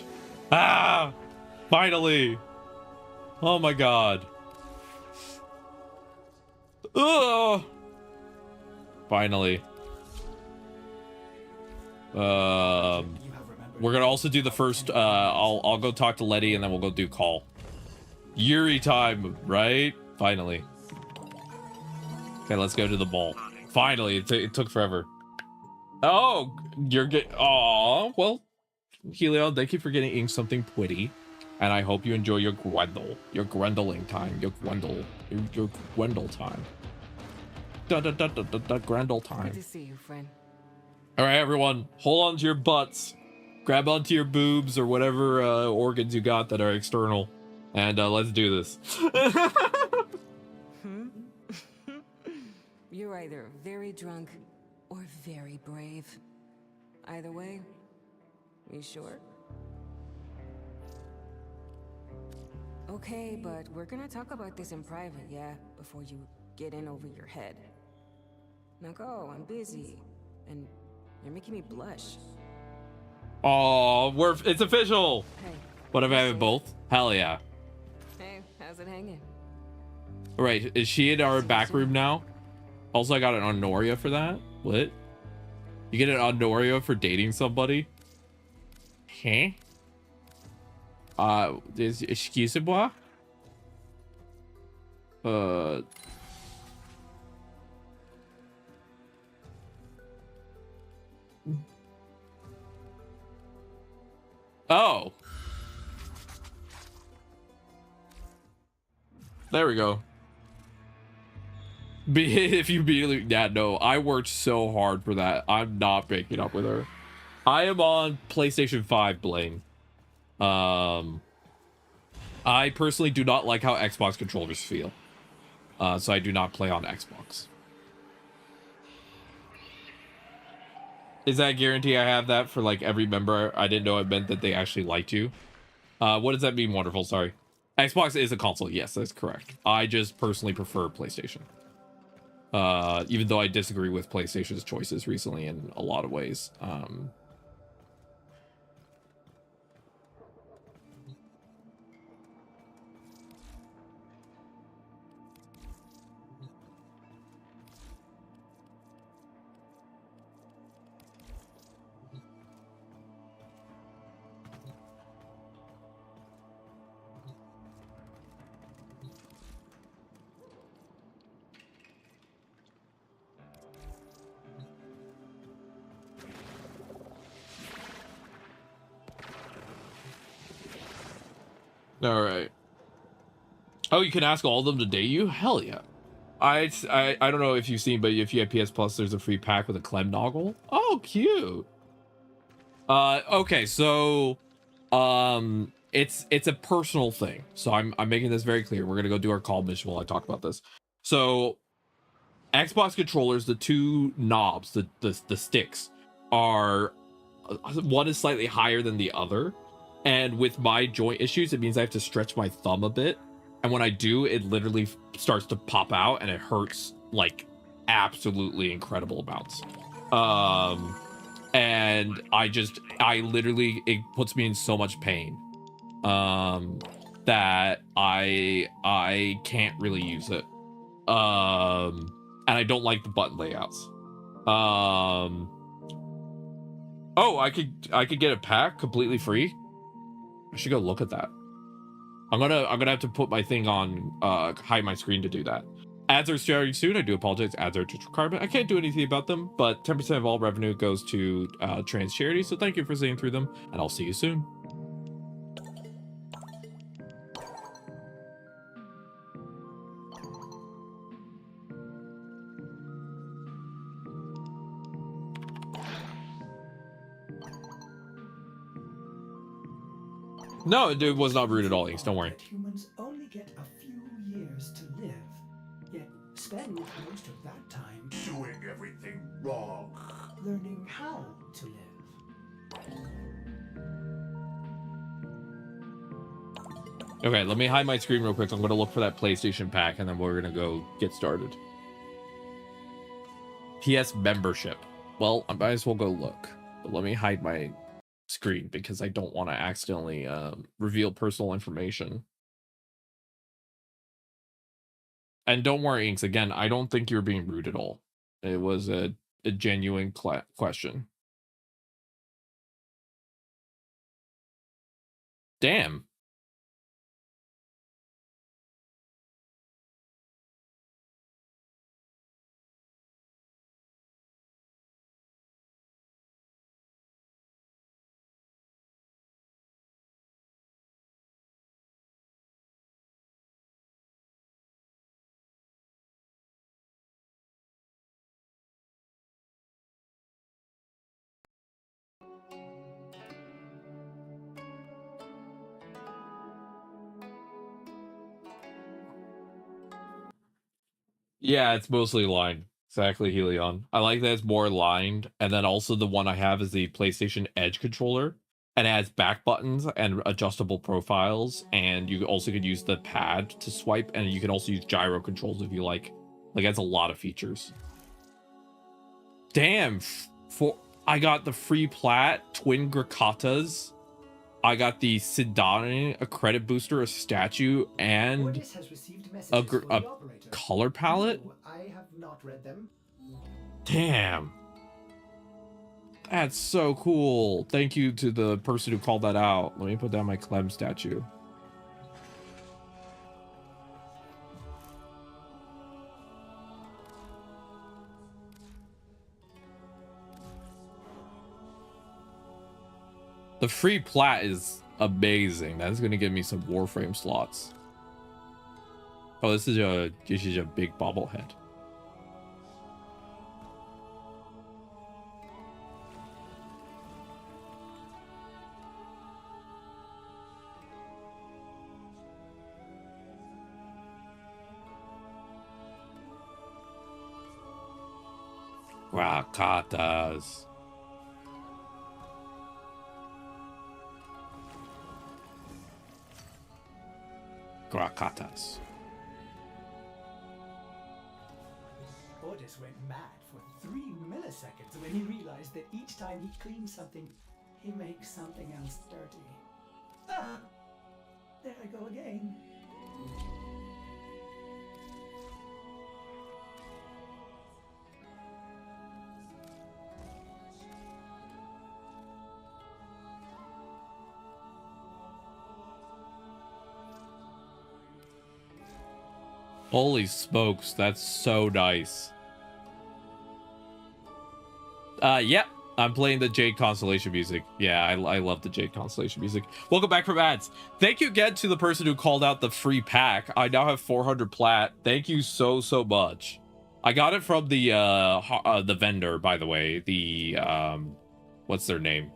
Ah, finally. Oh my god. Ugh. Finally. We're gonna also do the first. I'll go talk to Letty and then we'll go do call. Yuri time, right? Finally. Okay, let's go to the ball. Finally, it took forever. Oh, you're good. Aw, well, Helion, thank you for getting inked something pretty, and I hope you enjoy your Gwendoling time, your Gwendol time. Grendel time. Good to see you, friend. All right, everyone, hold on to your butts, grab onto your boobs or whatever organs you got that are external, and let's do this. You're either very drunk or very brave. Either way, you sure? Okay, but we're gonna talk about this in private, yeah? Before you get in over your head. Now go, I'm busy. And you're making me blush. Oh, it's official. Hey. What if I have it both? Hell yeah. Hey, how's it hanging? All right, is she in our back room now? Also, I got an Honoria for that. What? You get an Honoria for dating somebody? Huh? Excusez-moi? Oh. There we go. If you immediately, yeah, no, I worked so hard for that. I'm not breaking up with her. I am on PlayStation 5, Blaine. I personally do not like how Xbox controllers feel. So I do not play on Xbox. Is that a guarantee I have that for like every member? I didn't know it meant that they actually liked you. What does that mean? Wonderful, sorry. Xbox is a console. Yes, that's correct. I just personally prefer PlayStation. Even though I disagree with PlayStation's choices recently in a lot of ways. All right. Oh, you can ask all of them to date you? Hell yeah. I don't know if you've seen, but if you have PS Plus, there's a free pack with a Clem Noggle. Oh, cute. Okay, so it's a personal thing. So I'm making this very clear. We're gonna go do our call mission while I talk about this. So Xbox controllers, the two knobs, the sticks are one is slightly higher than the other. And with my joint issues, it means I have to stretch my thumb a bit. And when I do, it literally starts to pop out and it hurts like absolutely incredible amounts. And I literally, it puts me in so much pain that I can't really use it. And I don't like the button layouts. Oh, I could get a pack completely free. I should go look at that. I'm gonna have to put my thing on hide my screen to do that. Ads are starting soon. I do apologize. Ads are just requirement. I can't do anything about them, but 10% of all revenue goes to trans charities. So thank you for seeing through them, and I'll see you soon. No, it was not rude at all, Inks. Don't worry. Humans only get a few years to live, yet spend most of that time doing everything wrong. learning how to live. Okay, let me hide my screen real quick. I'm going to look for that PlayStation pack, and then we're going to go get started. He has membership. Well, I might as well go look. But let me hide my screen because I don't want to accidentally reveal personal information. And don't worry, Inks. Again, I don't think you're being rude at all. It was a genuine question. Damn. Yeah, it's mostly lined. Exactly, Helion. I like that it's more lined. And then also the one I have is the PlayStation Edge controller. And it has back buttons and adjustable profiles. And you also could use the pad to swipe. And you can also use gyro controls if you like. Like, it has a lot of features. Damn. I got the free plat, twin Grakatas. I got the Sidani, a credit booster, a statue, and a color palette. I have not read them. Damn. That's so cool. Thank you to the person who called that out. Let me put down my Clem statue. The free plat is amazing. That's going to give me some Warframe slots. Oh, this is a big bobblehead. Grakatas. Grakatas. Otis went mad for 3 milliseconds when he realized that each time he cleans something, he makes something else dirty. Ah! There I go again. Holy smokes, that's so nice. Yep, I'm playing the Jade Constellation music. Yeah, I love the Jade Constellation music. Welcome back from ads. Thank you again to the person who called out the free pack. I now have 400 plat. Thank you so much. I got it from the vendor, by the way. The what's their name?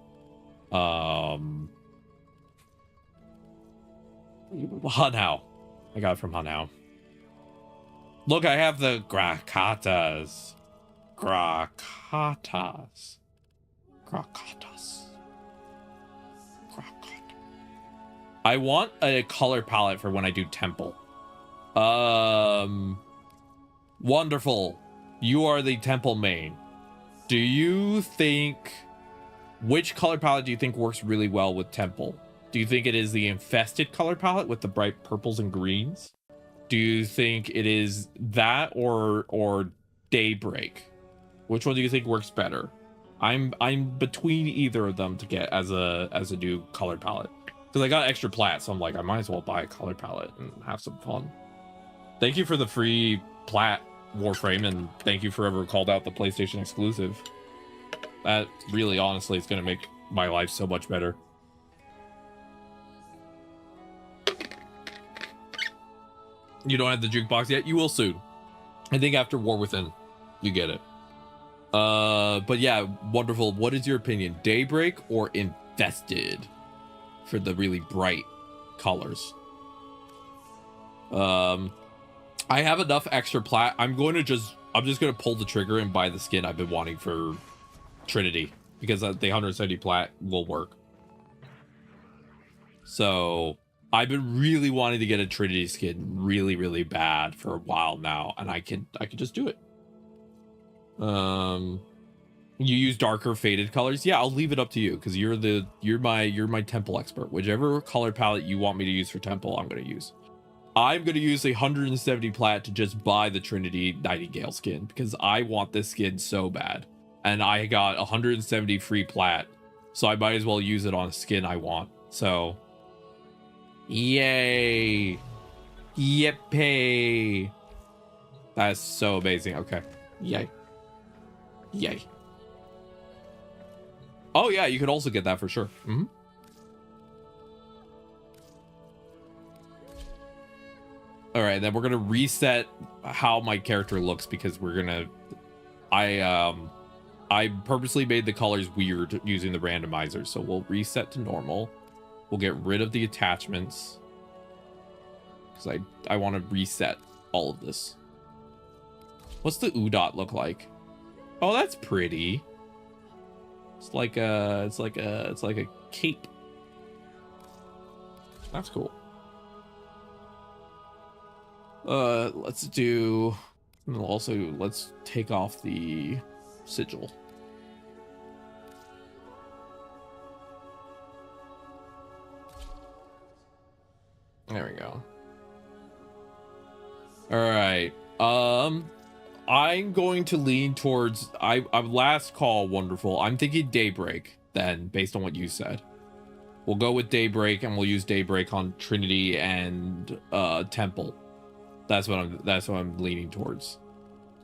Hunhow. I got it from Hunhow. Look, I have the Grakatas. Grakatas. I want a color palette for when I do temple. Wonderful. You are the temple main. Do you think... Which color palette do you think works really well with temple? Do you think it is the infested color palette with the bright purples and greens? Do you think it is that or Daybreak? Which one do you think works better? I'm between either of them to get as a new color palette. Because I got extra plat, so I'm like, I might as well buy a color palette and have some fun. Thank you for the free plat, Warframe, and thank you for whoever called out the PlayStation exclusive. That really, honestly, is going to make my life so much better. You don't have the jukebox yet? You will soon. I think after War Within, you get it. But yeah, wonderful. What is your opinion? Daybreak or Infested for the really bright colors? I have enough extra plat. I'm just gonna pull the trigger and buy the skin I've been wanting for Trinity, because the 170 plat will work. So I've been really wanting to get a Trinity skin really bad for a while now, and I could just do it. You use darker faded colors. Yeah, I'll leave it up to you because you're my temple expert. Whichever color palette you want me to use for temple, I'm gonna use. I'm gonna use 170 plat to just buy the Trinity Nightingale skin because I want this skin so bad, and I got 170 free plat, so I might as well use it on a skin I want. So, yay, yippee! That's so amazing. Okay, yay, yay. Oh yeah, you could also get that for sure. Mm-hmm. All right, then we're gonna reset how my character looks because we're gonna. I purposely made the colors weird using the randomizer, so we'll reset to normal. We'll get rid of the attachments because I want to reset all of this. What's the dot look like? Oh, that's pretty. It's like a cape. That's cool. Let's do, and also let's take off the sigil. There we go. All right. I'm going to lean towards I'm last call. Wonderful. I'm thinking Daybreak then, based on what you said. We'll go with Daybreak, and we'll use Daybreak on Trinity and Temple. That's what I'm leaning towards.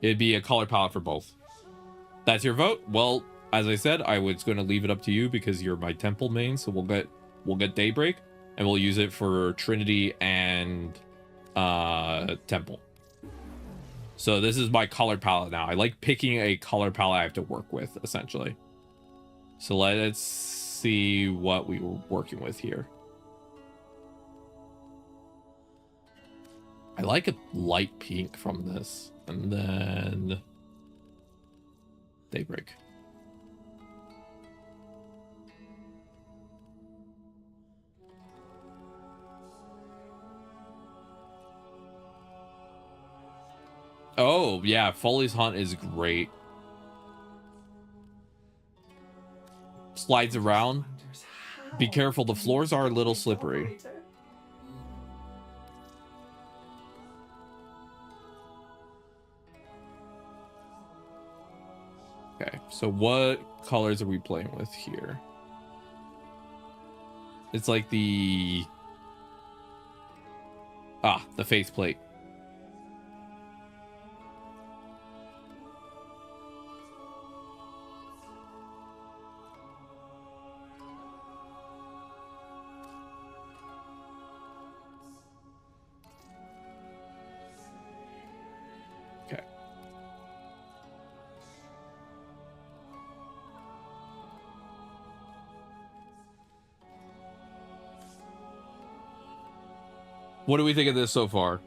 It'd be a color palette for both. That's your vote. Well, as I said, I was going to leave it up to you because you're my Temple main. So we'll get Daybreak, and we'll use it for Trinity and Temple. So this is my color palette now. I like picking a color palette I have to work with, essentially. So let's see what we were working with here. I like a light pink from this. And then Daybreak. Oh, yeah, Foley's Hunt is great. Slides around. Be careful, the floors are a little slippery. Okay, so what colors are we playing with here? It's like the faceplate. Okay. What do we think of this so far?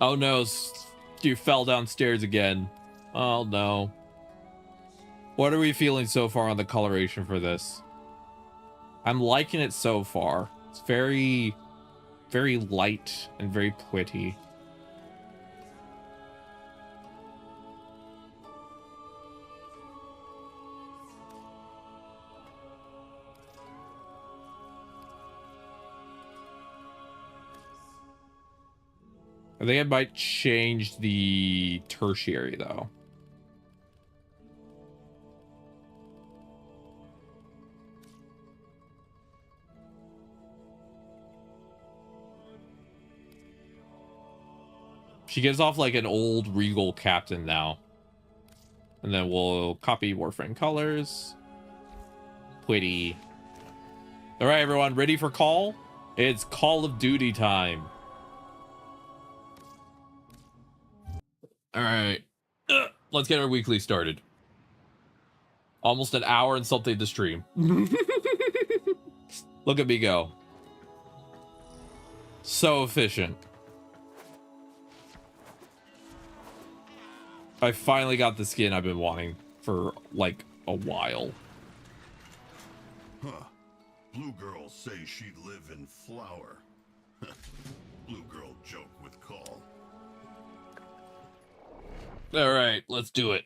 Oh no, you fell downstairs again. Oh no. What are we feeling so far on the coloration for this? I'm liking it so far. It's very, very light and very pretty. I think I might change the tertiary though. She gives off like an old regal captain now. And then we'll copy Warframe colors. Pretty. All right, everyone, ready for call? It's Call of Duty time. All right, let's get our weekly started. Almost an hour and something to stream. Look at me go. So efficient. I finally got the skin I've been wanting for like a while. Huh. Blue girls say she'd live in flower. Blue girl joke with call. All right, let's do it.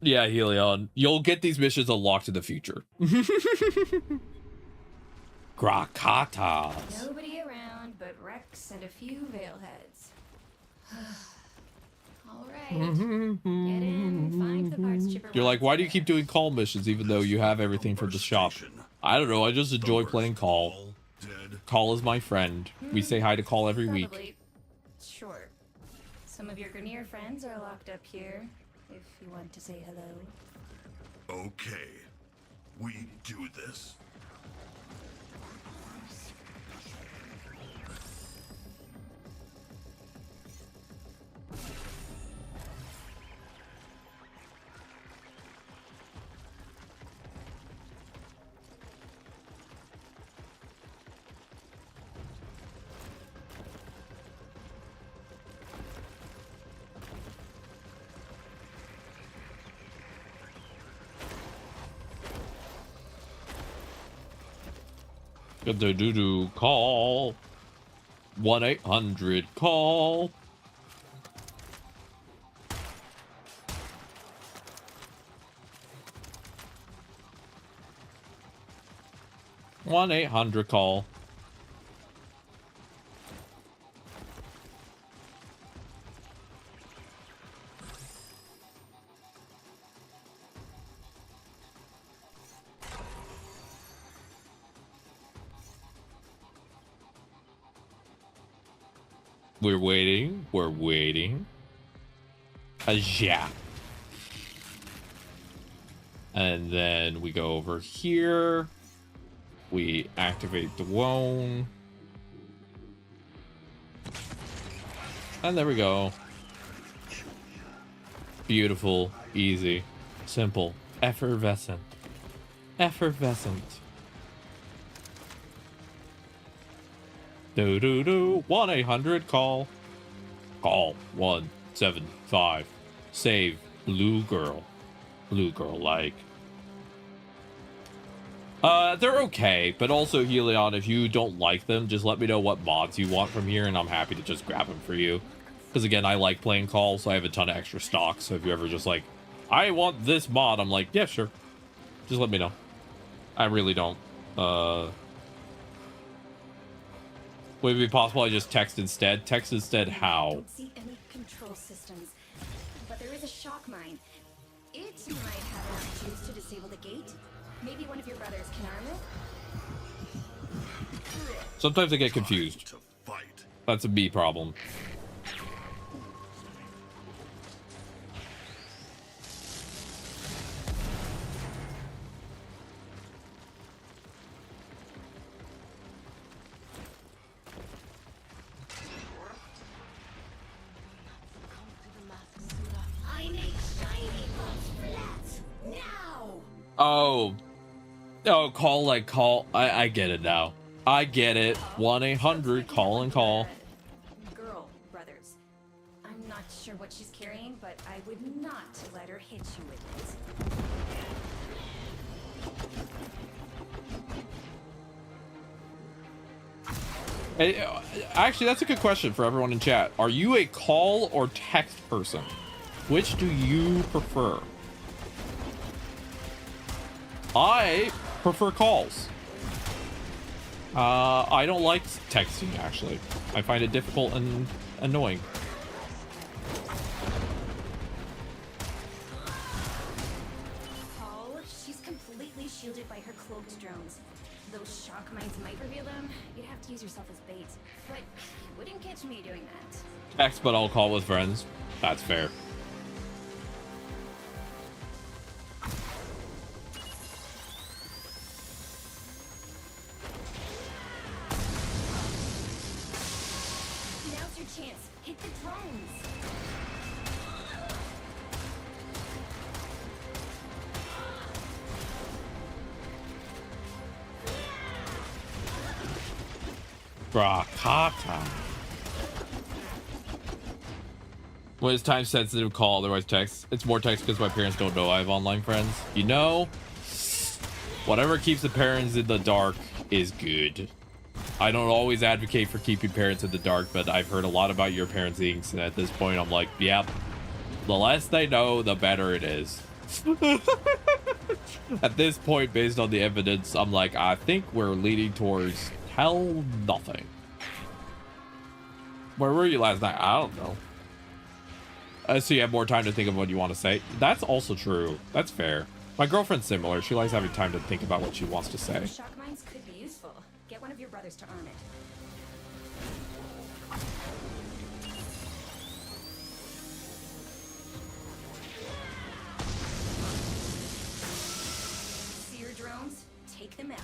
Yeah, Helion, you'll get these missions unlocked in the future. Grakatas. Nobody around but Rex and a few Veilheads. All right. Get in, find the parts chipper. You're like, why do you keep doing call missions even though you have everything from the shop? I don't know, I just enjoy playing call. Call is my friend. We say hi to Call every week. Probably. Sure. Some of your Grenier friends are locked up here, if you want to say hello. Okay, we do this. Get the doo-doo call. 1-800 call. One 800 call. We're waiting. We're waiting. Yeah. And then we go over here. We activate the Wone. And there we go. Beautiful, easy, simple, effervescent. Effervescent. Do do do. 1-800 call. Call 175. Save Blue Girl. Blue Girl like. They're okay, but also Helion, if you don't like them, just let me know what mods you want from here, and I'm happy to just grab them for you. Because again, I like playing Call, so I have a ton of extra stock. So if you ever just like, I want this mod, I'm like, yeah, sure. Just let me know. I really don't. Would it be possible I just text instead? Text instead how? I don't see any control systems, but there is a shock mine. It might have enough juice to disable the gate. Maybe one of your brothers can arm it? Sometimes I get confused. To fight. That's a me problem. I make shiny ones flat now. Oh, call like call. I get it now. I get it. 1-800 call and call. Girl brothers. I'm not sure what she's carrying, but I would not let her hit you with it. Hey, actually, that's a good question for everyone in chat. Are you a call or text person? Which do you prefer? I prefer calls. I don't like texting, actually. I find it difficult and annoying. Paul, she's completely shielded by her cloaked drones. Those shock mines might reveal them. You'd have to use yourself as bait. But you wouldn't catch me doing that. Text, but I'll call with friends. That's fair. Now's your chance. Hit the drones. Brakata. When it's time sensitive, call, otherwise text. It's more text because my parents don't know I have online friends. You know, whatever keeps the parents in the dark is good. I don't always advocate for keeping parents in the dark, but I've heard a lot about your parenting, and at this point I'm like, yep, The less they know, the better it is. At this point, based on the evidence, I'm like, I think we're leading towards hell nothing. Where were you last night? I don't know. So you have more time to think of what you want to say. That's also true. That's fair. My girlfriend's similar. She likes having time to think about what she wants to say. Those shock mines could be useful. Get one of your brothers to arm it. Seer drones, take them out.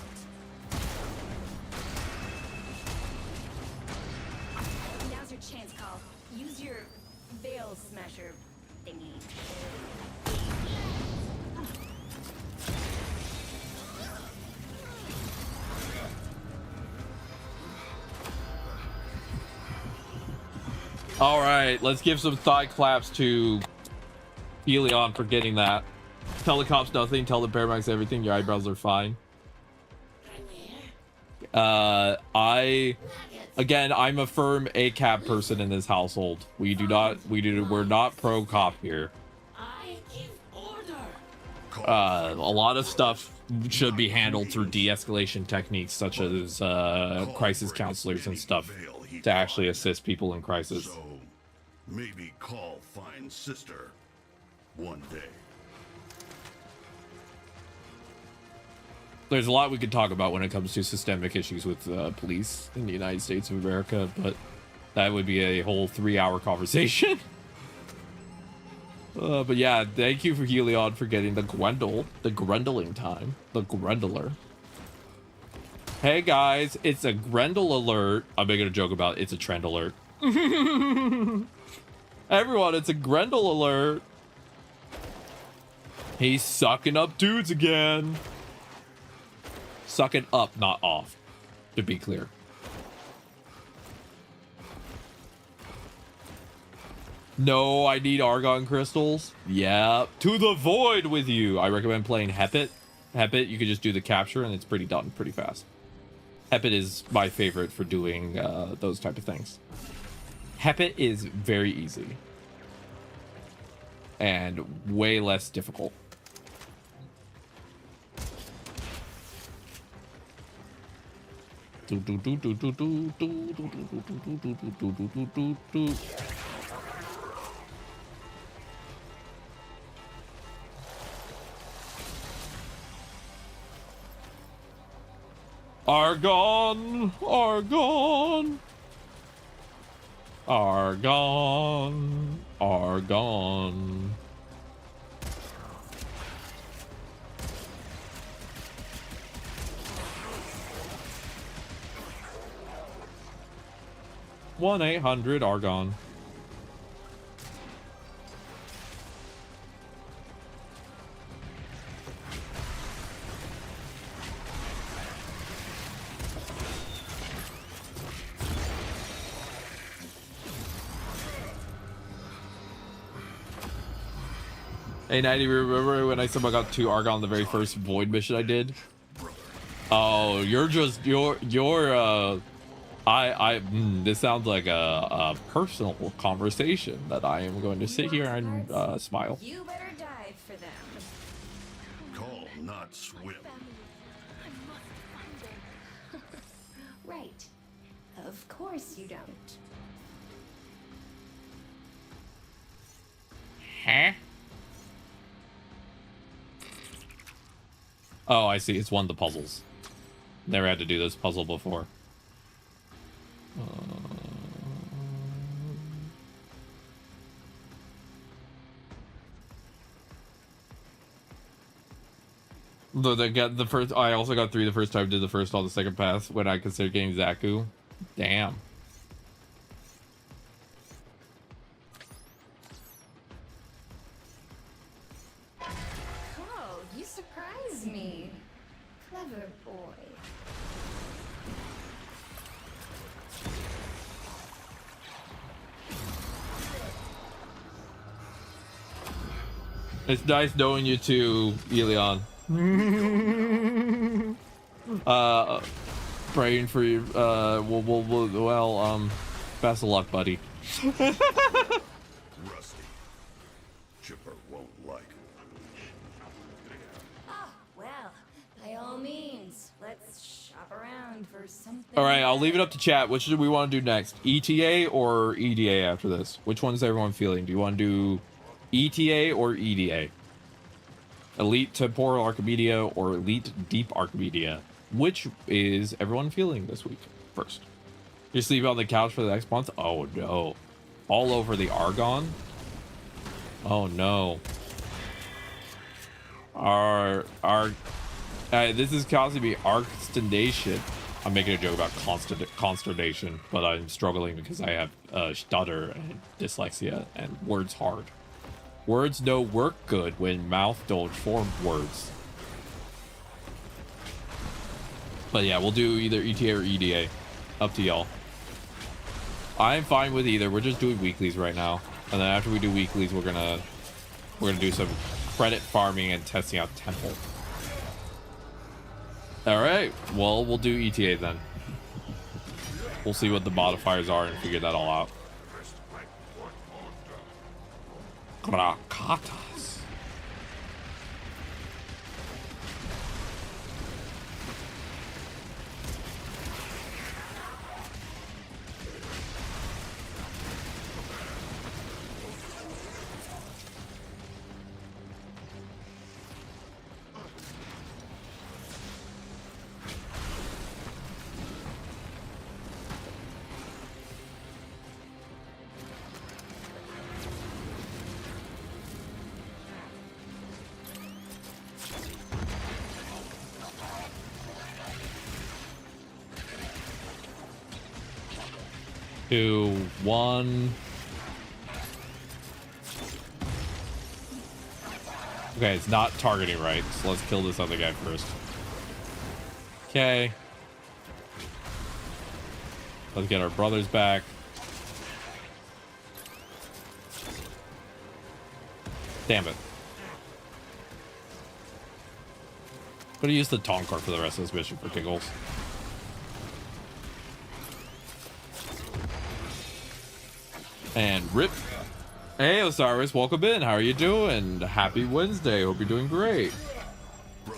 Now's your chance, Call. Use your veil smasher thingy. All right, let's give some thigh claps to Helion for getting that. Tell the cops nothing. Tell the Bearmax everything. Your eyebrows are fine. I'm a firm ACAB person in this household. We're not pro cop here. A lot of stuff should be handled through de-escalation techniques such as crisis counselors and stuff to actually assist people in crisis. So maybe call find sister one day. There's a lot we could talk about when it comes to systemic issues with police in the United States of America, but that would be a whole 3-hour conversation. But yeah, thank you for Helion for getting the Grundling time, the Grundler. Hey guys, it's a Grendel alert. I'm making a joke about it's a trend alert. Everyone, it's a Grendel alert. He's sucking up dudes again. Sucking up, not off, to be clear. No, I need argon crystals. Yeah, to the void with you. I recommend playing Hepit. Hepit, you can just do the capture and it's pretty done pretty fast. Hepit is my favorite for doing those type of things. Hepit is very easy and way less difficult. Argon, argon, argon, argon. One 800 argon. Hey, 90, remember when I said I got 2 Argon the very first Void mission I did? Oh, this sounds like a personal conversation that I am going to sit here and smile. You better dive for them. Call, not swim. Right. Of course you don't. Huh? Oh, I see. It's one of the puzzles. Never had to do this puzzle before. Though they got the first. I also got 3 the first time. Did the first on the second pass when I considered getting Zaku. Damn. Oh, you surprise me. Clever boy. It's nice knowing you too, Elion. Praying for you. Best of luck, buddy. Rusty. mind for something. All right, I'll leave it up to chat. Which do we want to do next? ETA or EDA after this? Which one's everyone feeling? Do you want to do ETA or EDA? Elite Temporal Archimedia or Elite Deep Archimedia? Which is everyone feeling this week first? You're sleeping on the couch for the next month? Oh no. All over the Argon? Oh no. This is causing me arcsternation. I'm making a joke about consternation, but I'm struggling because I have stutter and dyslexia and words hard. Words don't work good when mouth don't form words. But yeah, we'll do either ETA or EDA. Up to y'all. I'm fine with either. We're just doing weeklies right now. And then after we do weeklies, we're gonna do some credit farming and testing out Temple. Alright, well, we'll do ETA then. We'll see what the modifiers are and figure that all out. Krakatas. Two, one. Okay, it's not targeting right, so let's kill this other guy first. Okay. Let's get our brothers back. Damn it. I'm gonna use the taunt card for the rest of this mission for giggles. And rip. Hey Osiris, welcome in. How are you doing? Happy Wednesday. Hope you're doing great.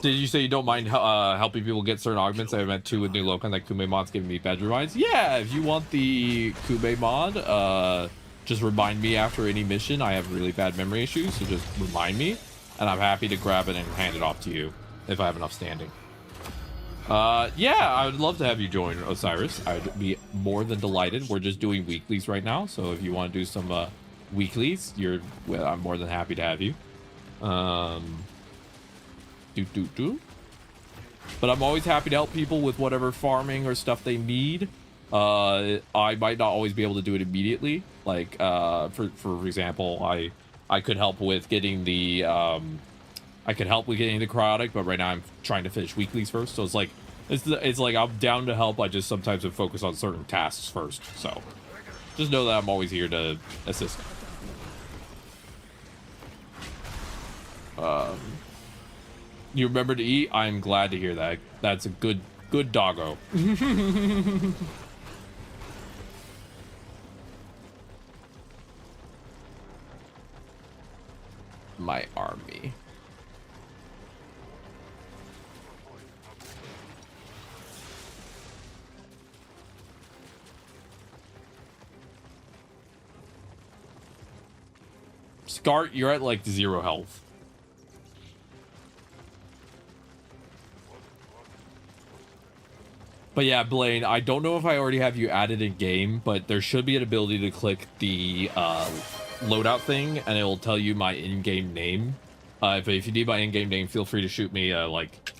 Did you say you don't mind helping people get certain augments? I meant 2 with new Lokan, like Kume mod's giving me bad reminds. Yeah, if you want the Kume mod, just remind me after any mission. I have really bad memory issues, so just remind me, and I'm happy to grab it and hand it off to you if I have enough standing. Yeah, I would love to have you join, Osiris. I'd be more than delighted. We're just doing weeklies right now, so if you want to do some weeklies, I'm more than happy to have you. But I'm always happy to help people with whatever farming or stuff they need. I might not always be able to do it immediately. Like, for example, I could help with getting the cryotic, but right now I'm trying to finish weeklies first. So it's like I'm down to help. I just sometimes would focus on certain tasks first. So just know that I'm always here to assist. You remember to eat? I'm glad to hear that. That's a good doggo. My army. Scart, you're at like 0 health. But yeah, Blaine, I don't know if I already have you added in game, but there should be an ability to click the loadout thing, and it will tell you my in-game name. If you need my in-game name, feel free to shoot me like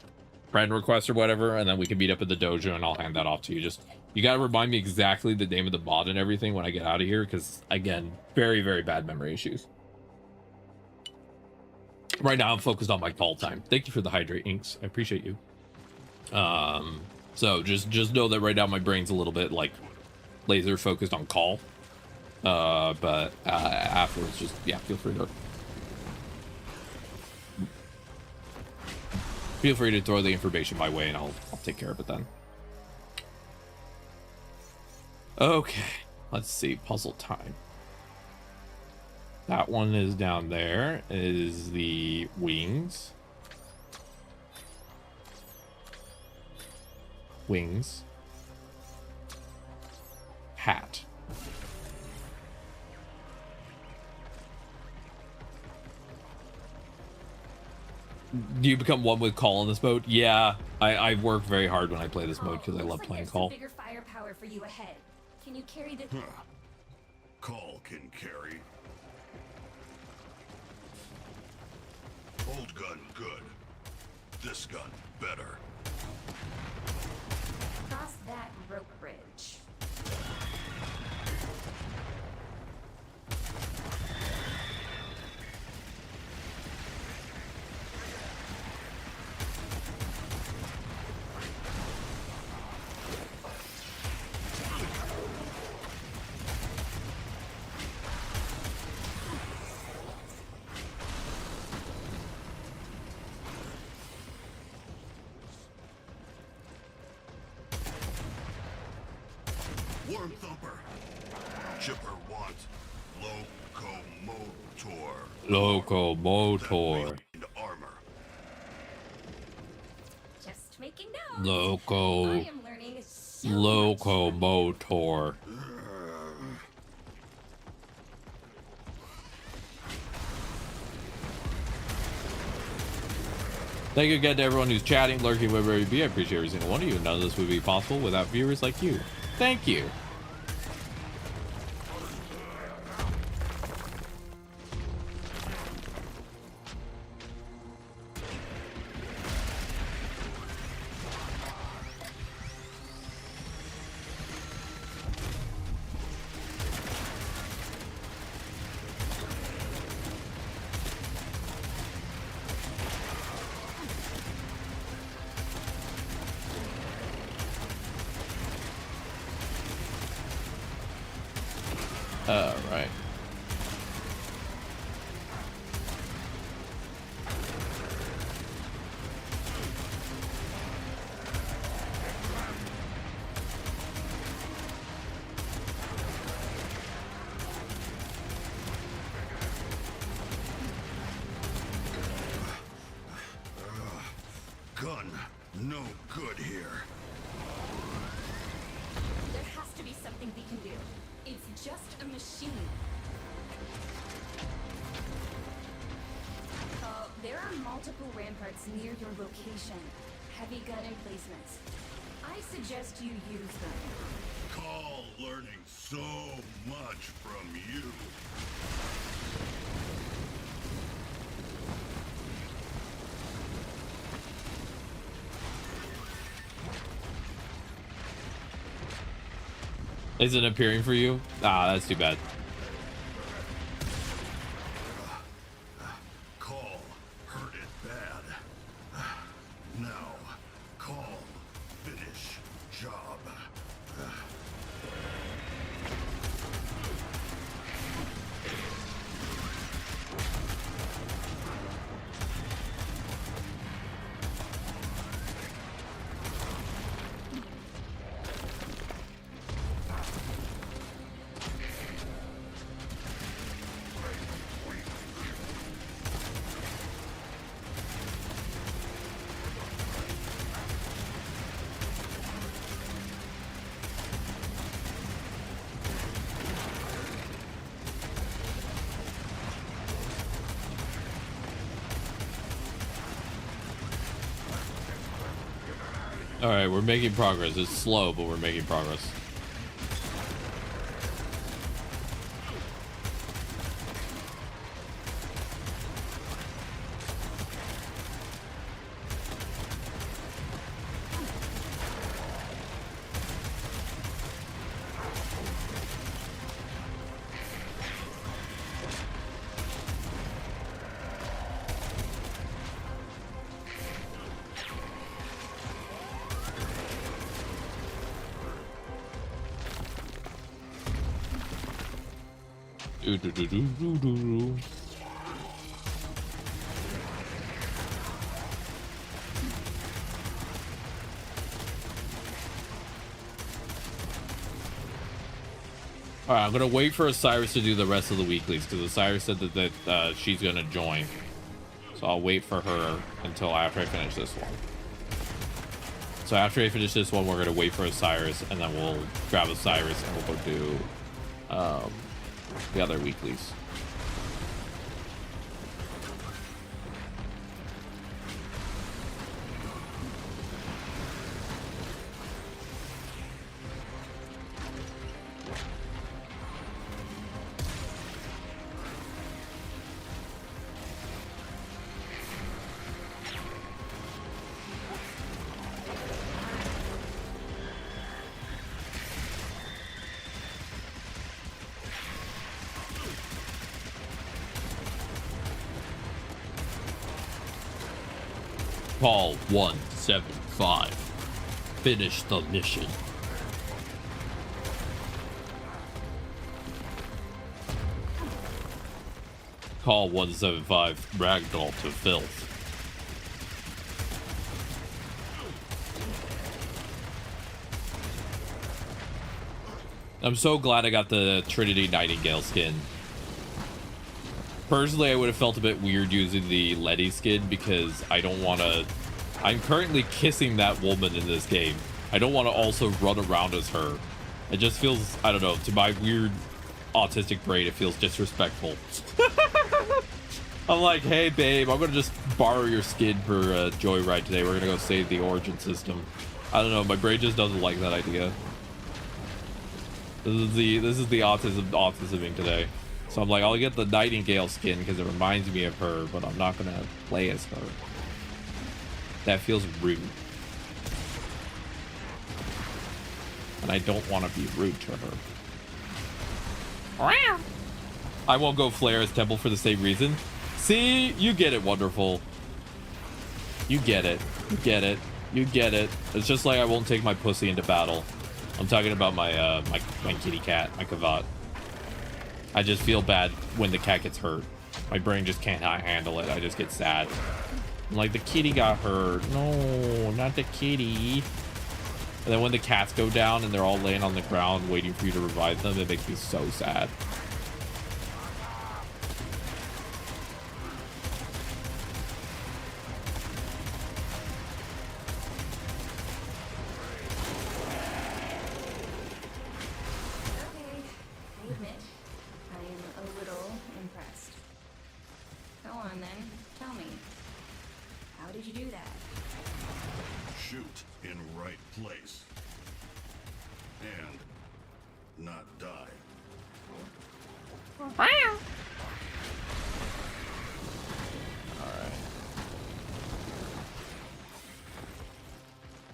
friend request or whatever, and then we can meet up at the dojo, and I'll hand that off to you. Just you gotta remind me exactly the name of the mod and everything when I get out of here, because again, very, very bad memory issues. Right now, I'm focused on my call time. Thank you for the hydrate, Inks. I appreciate you. So just know that right now my brain's a little bit like laser focused on call. But afterwards, just yeah, feel free to throw the information my way, and I'll take care of it then. Okay, let's see. Puzzle time. That one is down there. Is the wings. hat. Do you become one with Call in this mode? Yeah, I work very hard when I play this mode because I love playing Call. Bigger firepower for you ahead. Can you carry the? Call can carry. Old gun good. This gun better. Cross that rope bridge. Worm thumper. Chipper want locomotor. Locomotor. Armor. Just making notes. Loco. I am learning so Locomotor. Thank you again to everyone who's chatting, lurking, wherever you be. I appreciate every single one of you. None of this would be possible without viewers like you. Thank you. Right. Gun no good here. There has to be something we can do. It's just a machine. There are multiple ramparts near your location. Heavy gun emplacements. I suggest you use them. Call learning so much from you. Isn't appearing for you? Ah, that's too bad. Call hurt it bad. Now, call finish job. All right, we're making progress. It's slow, but we're making progress. Do-do-do-do-do-do. All right, I'm gonna wait for Osiris to do the rest of the weeklies because Osiris said that she's gonna join, so I'll wait for her until after I finish this one. So after I finish this one, we're gonna wait for Osiris, and then we'll grab Osiris and we'll go do the other weeklies. Call 175. Finish the mission. Call 175. Ragdoll to filth. I'm so glad I got the Trinity Nightingale skin. Personally, I would have felt a bit weird using the Letty skin because I don't want to... I'm currently kissing that woman in this game. I don't want to also run around as her. It just feels, I don't know, to my weird autistic brain, it feels disrespectful. I'm like, hey babe, I'm going to just borrow your skin for a joyride today. We're going to go save the origin system. I don't know, my brain just doesn't like that idea. This is the autisming today. So I'm like, I'll get the Nightingale skin because it reminds me of her, but I'm not gonna play as her. That feels rude. And I don't want to be rude to her. I won't go Flare's temple for the same reason. See, you get it, wonderful. You get it. You get it. You get it. It's just like I won't take my pussy into battle. I'm talking about my my kitty cat, my Kavat. I just feel bad when the cat gets hurt. My brain just can't handle it. I just get sad. I'm like, the kitty got hurt. No, not the kitty. And then when the cats go down and they're all laying on the ground waiting for you to revive them, it makes me so sad.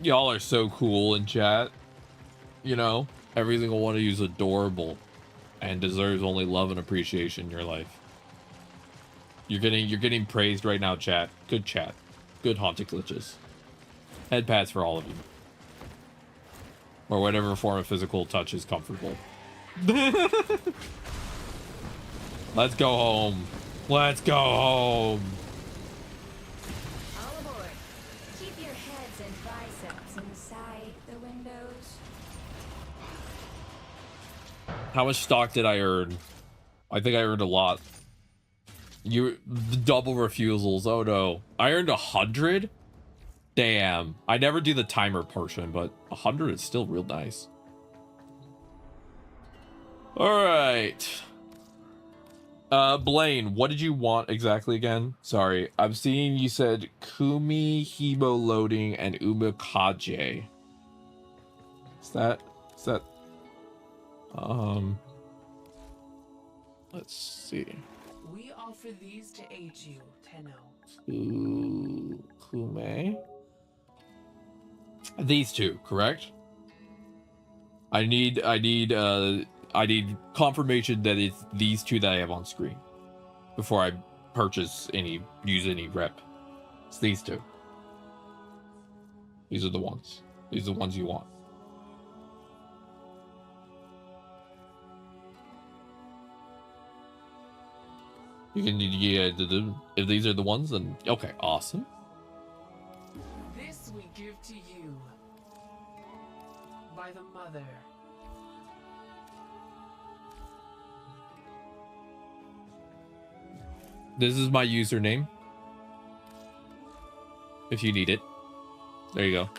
Y'all are so cool in chat. You know, every single one of you is adorable and deserves only love and appreciation in your life. You're getting praised right now, chat. Good chat. Good haunted glitches. Head pats for all of you. Or whatever form of physical touch is comfortable. Let's go home. Let's go home. All aboard. Keep your heads and biceps inside the windows. How much stock did I earn? I think I earned a lot. You double refusals. Oh no. I earned 100? Damn. I never do the timer portion, but 100 is still real nice. All right. Blaine, what did you want exactly again? Sorry, I'm seeing you said Kumi, Hebo loading, and Umakaje. Is that, let's see. We offer these to aid you, Tenno. Kume? These two, correct? I need confirmation that it's these two that I have on screen before I use any rep. It's these two. These are the ones. These are the ones you want. You can, yeah, if these are the ones, then okay, awesome. This we give to you by the mother. This is my username. If you need it. There you go.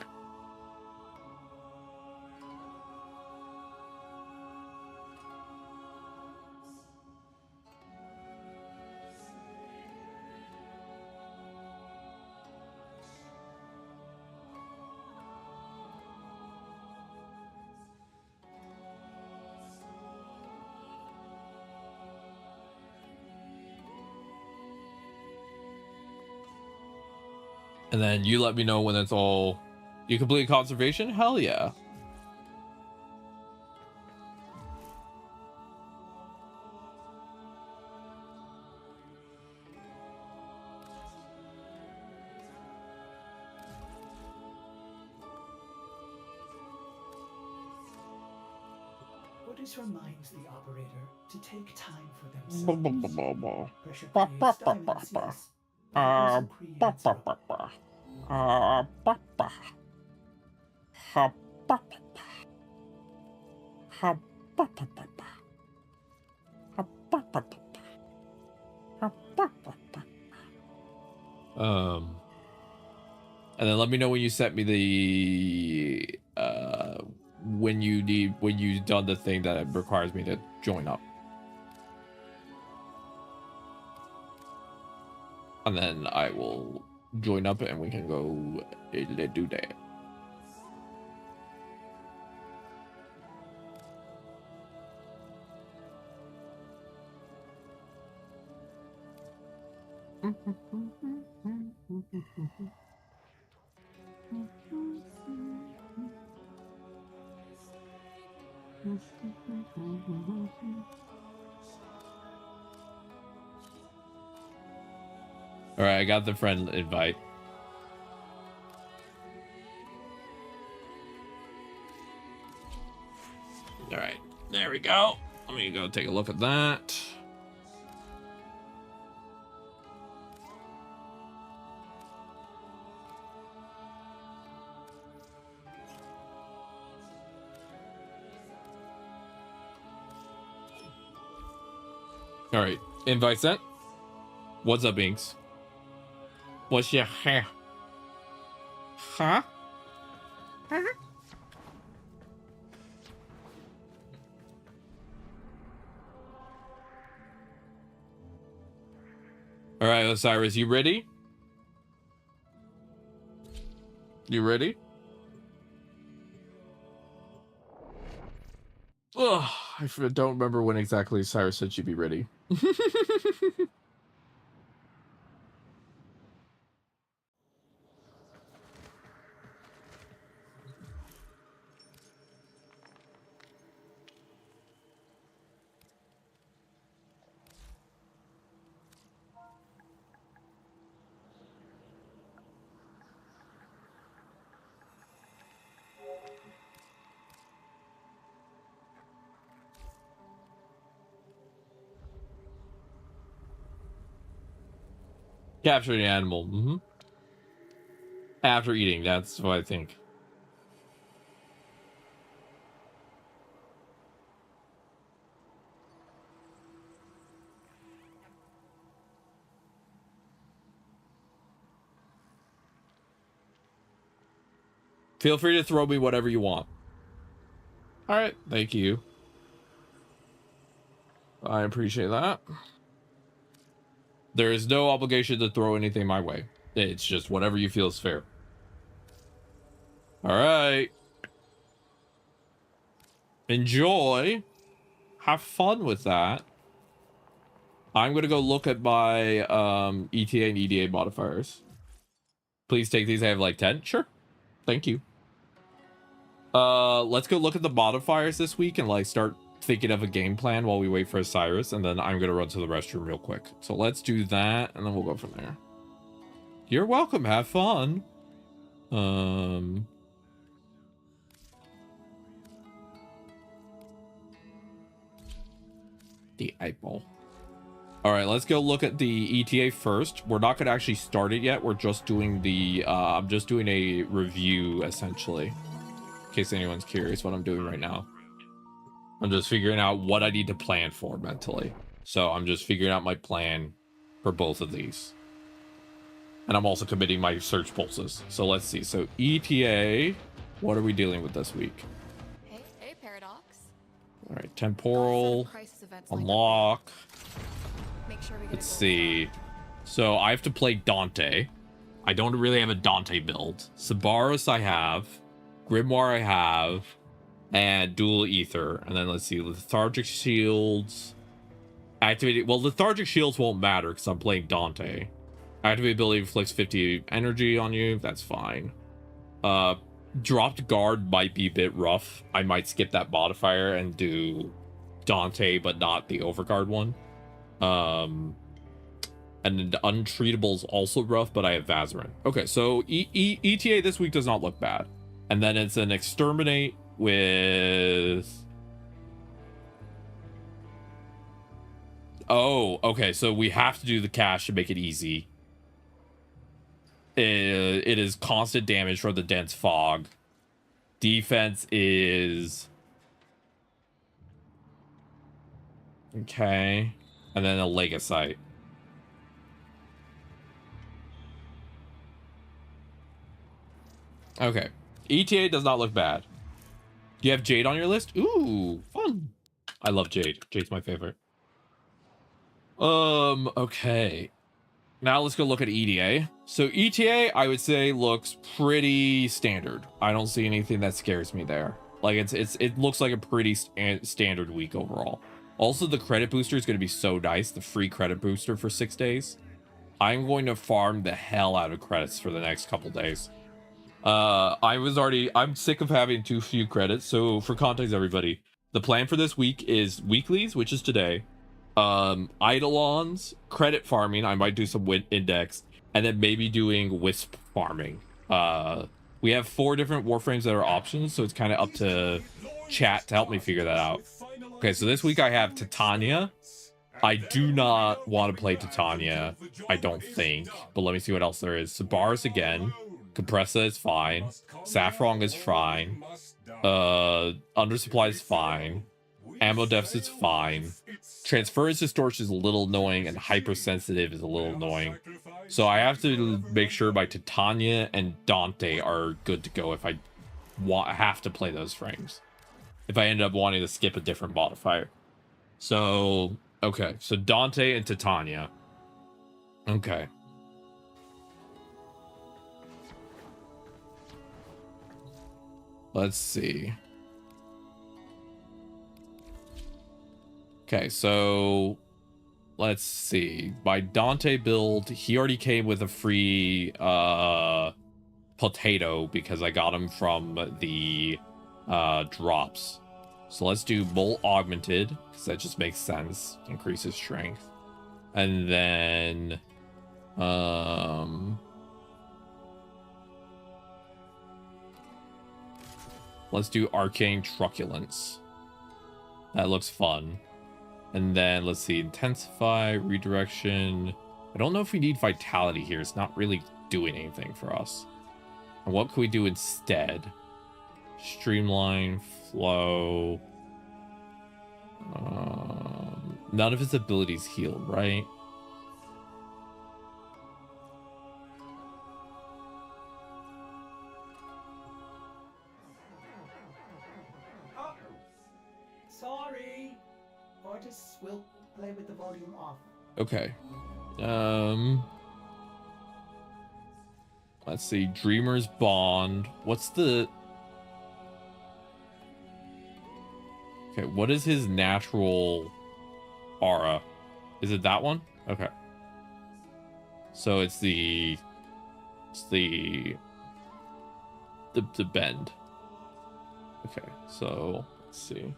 And then you let me know when it's all... You complete conservation? Hell yeah. This reminds the operator to take time for themselves. Pressure creates diamonds, yes, but it also creates And then let me know when you sent me the when you've done the thing that requires me to join up. And then I will join up and we can go do that. All right, I got the friend invite. All right, there we go. Let me go take a look at that. All right, invite sent. What's up, Inks? What's your hair? Huh? Huh? All right, Osiris, you ready? You ready? Oh, I don't remember when exactly Cyrus said she'd be ready. Capture the animal. Mm-hmm. After eating, that's what I think. Feel free to throw me whatever you want. All right, thank you. I appreciate that. There is no obligation to throw anything my way. It's just whatever you feel is fair. All right. Enjoy. Have fun with that. I'm going to go look at my ETA and EDA modifiers. Please take these. I have like 10. Sure. Thank you. Let's go look at the modifiers this week and like start thinking of a game plan while we wait for Osiris, and then I'm gonna run to the restroom real quick. So let's do that, and then we'll go from there. You're welcome. Have fun. The eyeball. All right, let's go look at the ETA first. We're not gonna actually start it yet. We're just doing the I'm just doing a review essentially, in case anyone's curious what I'm doing right now. I'm just figuring out what I need to plan for mentally. So I'm just figuring out my plan for both of these. And I'm also committing my search pulses. So let's see. So ETA, what are we dealing with this week? Hey, Paradox. All right, temporal, unlock. Let's see. So I have to play Dante. I don't really have a Dante build. Sabaros I have. Grimoire I have. And dual ether. And then let's see, lethargic shields activated. Well, lethargic shields won't matter because I'm playing Dante. Activate ability inflicts 50 energy on you. That's fine. Dropped guard might be a bit rough. I might skip that modifier and do Dante, but not the overguard one. And then the untreatable is also rough, but I have Vazarin. Okay, so ETA this week does not look bad. And then it's an exterminate with... Oh, okay, so we have to do the cash to make it easy. It is constant damage from the dense fog. Defense is... Okay. And then a Legacite. Okay. ETA does not look bad. Do you have Jade on your list? Ooh, fun. I love Jade. Jade's my favorite. Okay. Now let's go look at EDA. So ETA, I would say, looks pretty standard. I don't see anything that scares me there. Like it looks like a pretty standard week overall. Also, the credit booster is going to be so nice. The free credit booster for 6 days. I'm going to farm the hell out of credits for the next couple days. I'm sick of having too few credits. So for context, everybody, the plan for this week is weeklies, which is today. Eidolons, credit farming. I might do some win index, and then maybe doing wisp farming. We have 4 different warframes that are options, so it's kind of up to chat to help me figure that out. Okay, so this week I have Titania. I do not want to play Titania, I don't think, but let me see what else there is. Sabaris again. Compressa is fine. Saffron is fine. Undersupply is fine. Ammo deficit's fine. Transference distortion is a little annoying, and hypersensitive is a little annoying. So I have to make sure my Titania and Dante are good to go if I have to play those frames. If I end up wanting to skip a different modifier. So, okay. So Dante and Titania. Okay. Let's see. Okay, so let's see. My Dante build, he already came with a free potato because I got him from the drops. So let's do Bolt Augmented, because that just makes sense. Increases strength. And then let's do Arcane Truculence. That looks fun. And then let's see, Intensify, Redirection. I don't know if we need Vitality here. It's not really doing anything for us. And what can we do instead? Streamline, Flow. None of his abilities heal, right? Oh, sorry. Artists will play with the volume off. Okay. Let's see. Dreamer's Bond. What's the... Okay, what is his natural aura? Is it that one? Okay. So it's the bend. Okay, so let's see.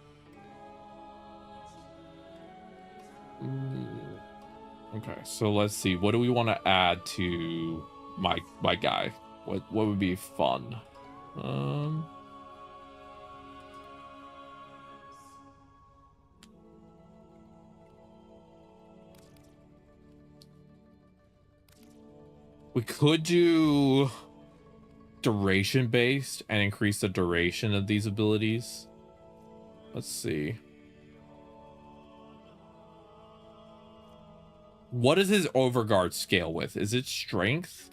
Okay, so let's see. What do we want to add to my guy? What would be fun? We could do duration based and increase the duration of these abilities. Let's see. What is his overguard scale with? Is it strength?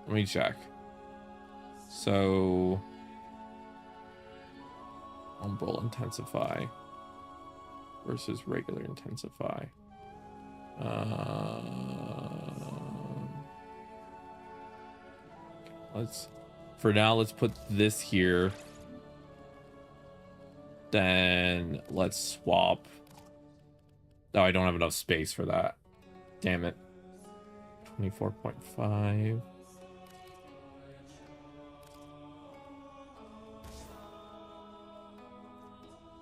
Let me check. So Umbral Intensify versus regular Intensify. For now, let's put this here. Then let's swap. Oh, I don't have enough space for that. Damn it. 24.5.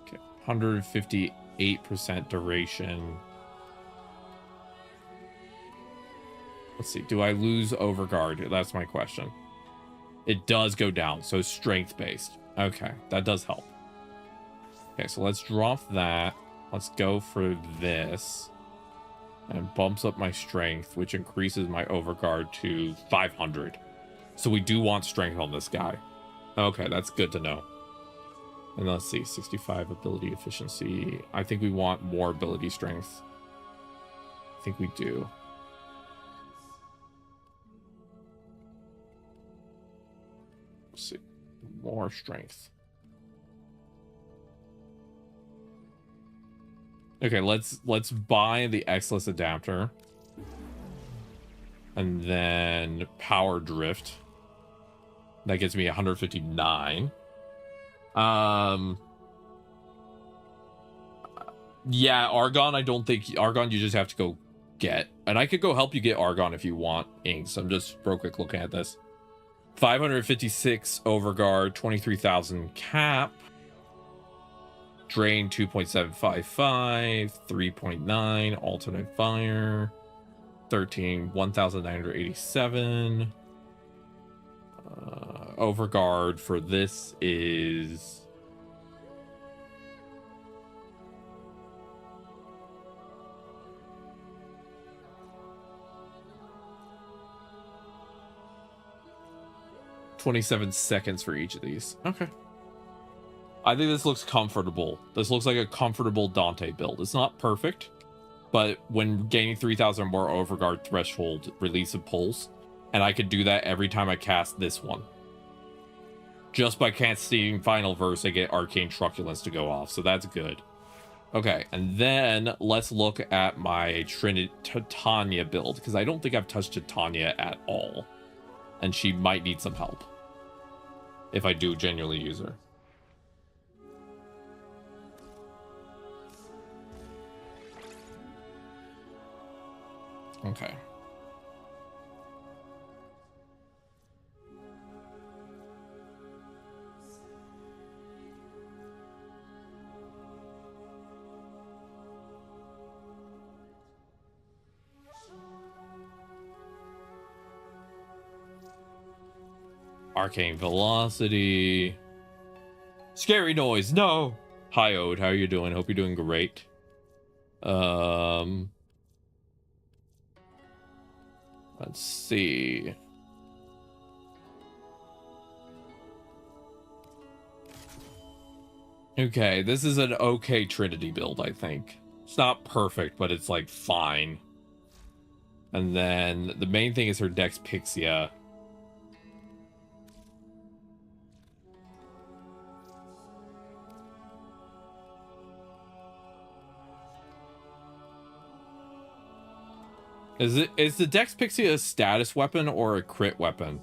Okay, 158% duration. Let's see, do I lose overguard? That's my question. It does go down, so strength based. Okay, that does help. Okay, so let's drop that. Let's go for this. And bumps up my strength, which increases my overguard to 500. So we do want strength on this guy. Okay, that's good to know. And let's see, 65 ability efficiency. I think we want more ability strength. I think we do. Let's see, more strength. Okay, let's buy the X-less adapter. And then power drift. That gets me 159. Yeah, Argon, I don't think Argon you just have to go get. And I could go help you get Argon if you want inks. I'm just real quick looking at this. 556 overguard, 23,000 cap. Drain 2.755, 3.9, alternate fire, 13, 1,987. Overguard for this is $27 seconds for each of these. Okay. I think this looks comfortable. This looks like a comfortable Dante build. It's not perfect, but when gaining 3,000 more overguard threshold, release a pulse, and I could do that every time I cast this one. Just by casting Final Verse, I get Arcane Truculence to go off, so that's good. Okay, and then let's look at my Titania build, because I don't think I've touched Titania at all. And she might need some help. If I do genuinely use her. Okay. Arcane Velocity. Scary noise, no! Hi, Ode, how are you doing? Hope you're doing great. Let's see. Okay, this is an okay Trinity build, I think. It's not perfect, but it's like fine. And then the main thing is her Dex Pixia. Is the Dex Pixia a status weapon or a crit weapon?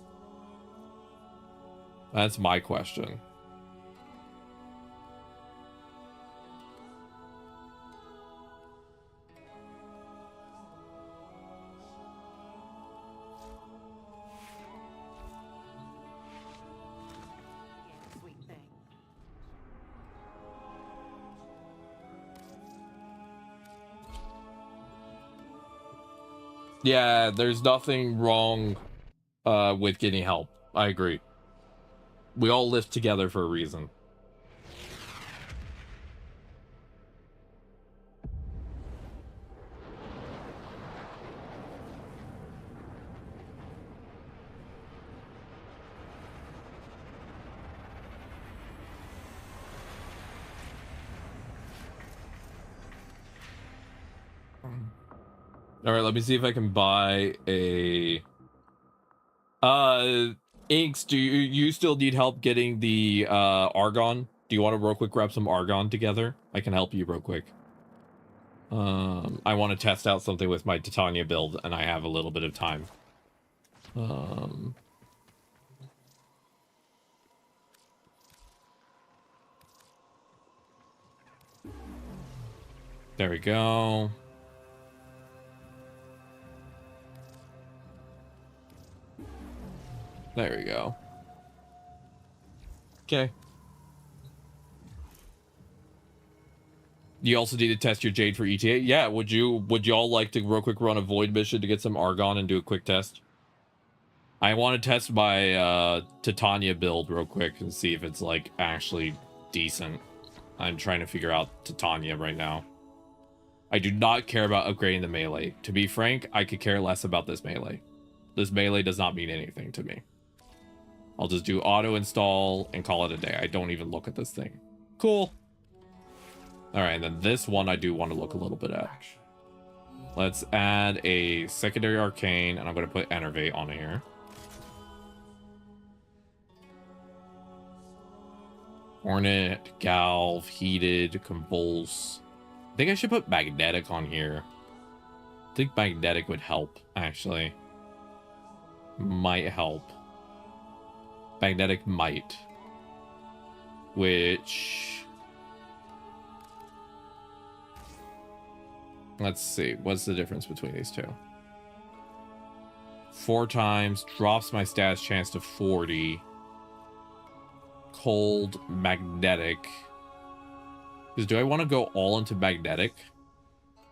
That's my question. Yeah, there's nothing wrong with getting help. I agree. We all live together for a reason. All right, let me see if I can buy a Inks, do you still need help getting the Argon? Do you want to real quick grab some Argon together? I can help you real quick. I want to test out something with my Titania build, and I have a little bit of time. There we go. There we go. Okay. You also need to test your Jade for ETA. Yeah, would y'all like to real quick run a void mission to get some Argon and do a quick test? I want to test my Titania build real quick and see if it's like actually decent. I'm trying to figure out Titania right now. I do not care about upgrading the melee. To be frank, I could care less about this melee. This melee does not mean anything to me. I'll just do auto install and call it a day. I don't even look at this thing. Cool. All right, and then this one I do want to look a little bit at. Let's add a secondary arcane, and I'm going to put Enervate on here. Hornet, Galv, Heated, Convulse. I think I should put Magnetic on here. I think Magnetic would help, actually. Might help. Magnetic might. Which... let's see. What's the difference between these two? 4 times. Drops my status chance to 40. Cold, magnetic. Because do I want to go all into magnetic?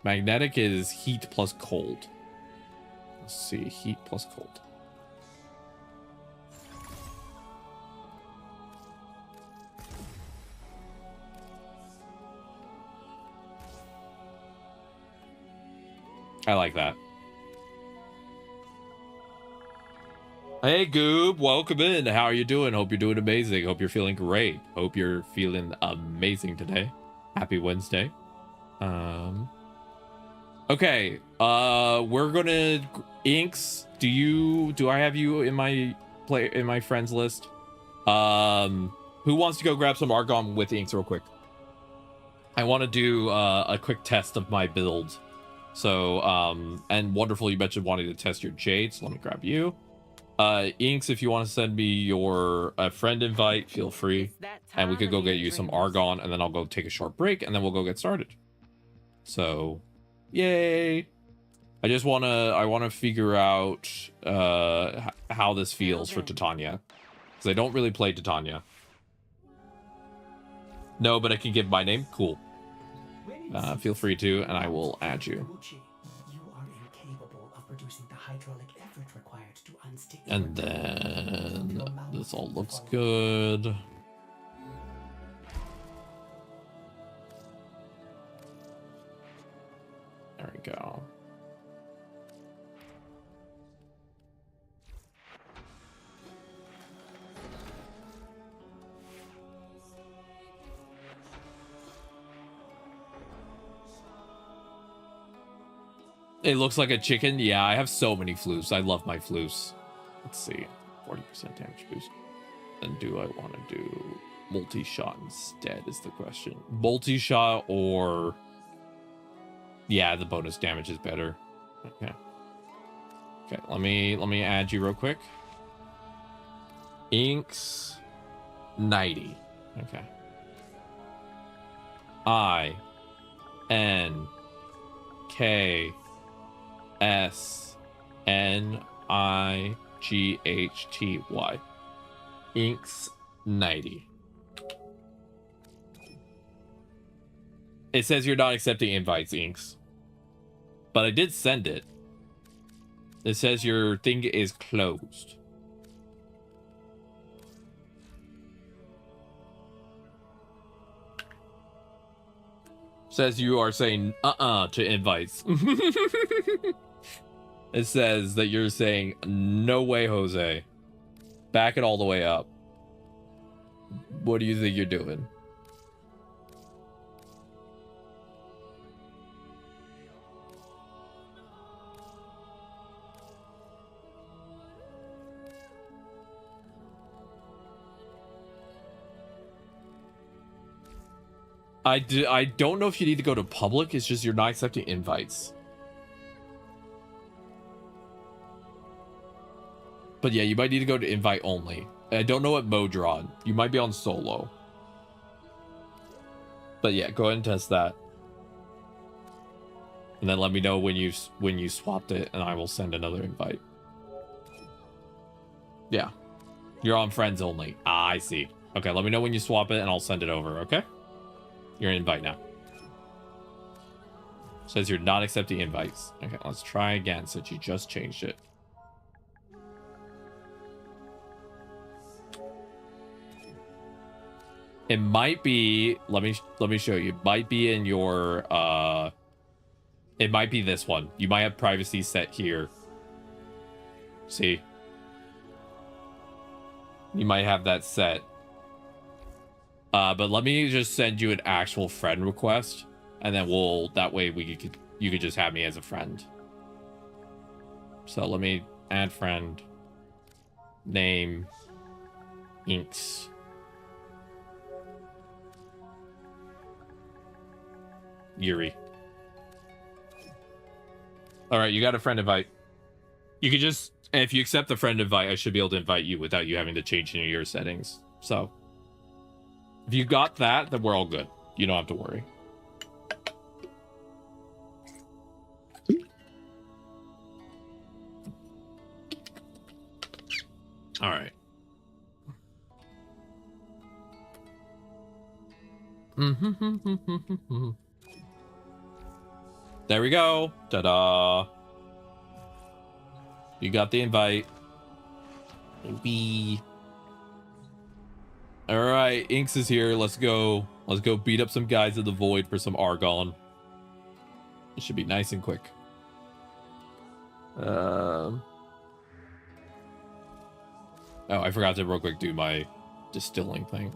Magnetic is heat plus cold. Let's see. Heat plus cold. I like that. Hey, Goob, welcome in. How are you doing? Hope you're doing amazing. Hope you're feeling great. Hope you're feeling amazing today. Happy Wednesday. Okay. We're gonna Inks. Do I have you in my friends list? Who wants to go grab some Argon with Inks real quick? I want to do a quick test of my build. So, and wonderful, you mentioned wanting to test your Jade, so let me grab you. Inks, if you want to send me your friend invite, feel free. And we could go get you some Argon, and then I'll go take a short break, and then we'll go get started. So, yay! I wanna figure out how this feels for Titania. Because I don't really play Titania. No, but I can give my name? Cool. Feel free to, and I will add you. You are incapable of producing the hydraulic effort required to unstick. And then this all looks good. There we go. It looks like a chicken. Yeah, I have so many floofs. I love my floofs. Let's see. 40% damage boost. Then do I want to do multi-shot instead is the question. Multi-shot or... yeah, the bonus damage is better. Okay. Okay, let me add you real quick. Inks 90. Okay. I N K SNIGHTY. Inks 90. It says you're not accepting invites, Inks. But I did send it. It says your thing is closed. Says you are saying to invites. It says that you're saying no way, Jose. Back it all the way up. What do you think you're doing? I don't know if you need to go to public. It's just you're not accepting invites. But yeah, you might need to go to invite only. I don't know what mode you're on. You might be on solo. But yeah, go ahead and test that. And then let me know when you swapped it, and I will send another invite. Yeah. You're on friends only. Ah, I see. Okay, let me know when you swap it and I'll send it over, okay? You're an invite now. Says you're not accepting invites. Okay, let's try again since you just changed it. It might be, let me show you. It might be in your it might be this one. You might have privacy set here. See? You might have that set. But let me just send you an actual friend request, and then that way you could just have me as a friend. So let me add friend, name, inks. Yuri. All right, you got a friend invite. You could just, if you accept the friend invite, I should be able to invite you without you having to change any of your settings. So if you got that, then we're all good. You don't have to worry. All right. There we go. Ta-da. You got the invite. Wee. All right, Inks is here. Let's go. Let's go beat up some guys in the void for some Argon. It should be nice and quick. Oh, I forgot to real quick do my distilling thing.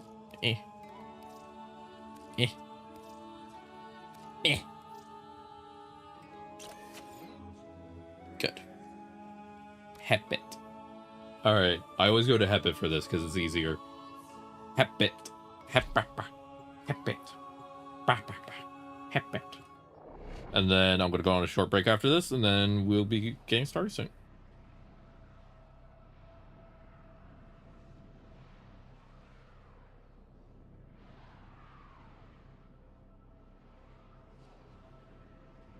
Good. Hepit. All right, I always go to Hepit for this because it's easier. Hepit. Hepit. Hepit. And then I'm going to go on a short break after this, and then we'll be getting started soon.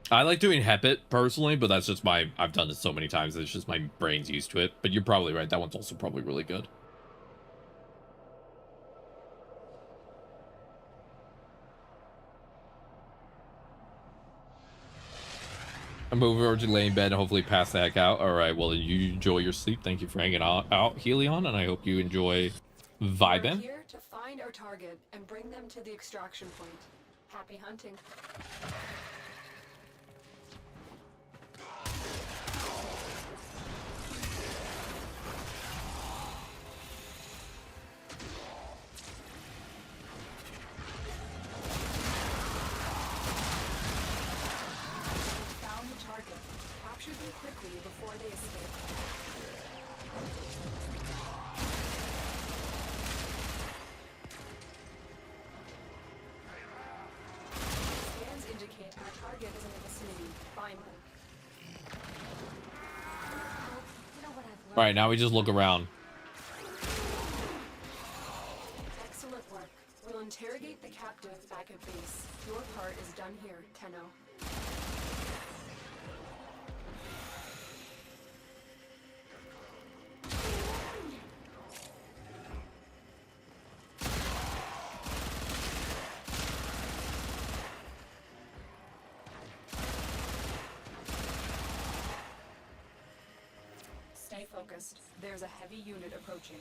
I like doing Hepit personally, but that's just I've done it so many times, it's just my brain's used to it. But you're probably right, that one's also probably really good. I'm over to lay in bed and hopefully pass the heck out. All right, well, you enjoy your sleep. Thank you for hanging out, Helion, and I hope you enjoy vibing. We're here to find our target and bring them to the extraction point. Happy hunting. Quickly before they escape. Scans indicate our target is in the vicinity. Find them. All right, now we just look around. Excellent work. We'll interrogate the captive back at base. Your part is done here, Tenno. Stay focused. There's a heavy unit approaching.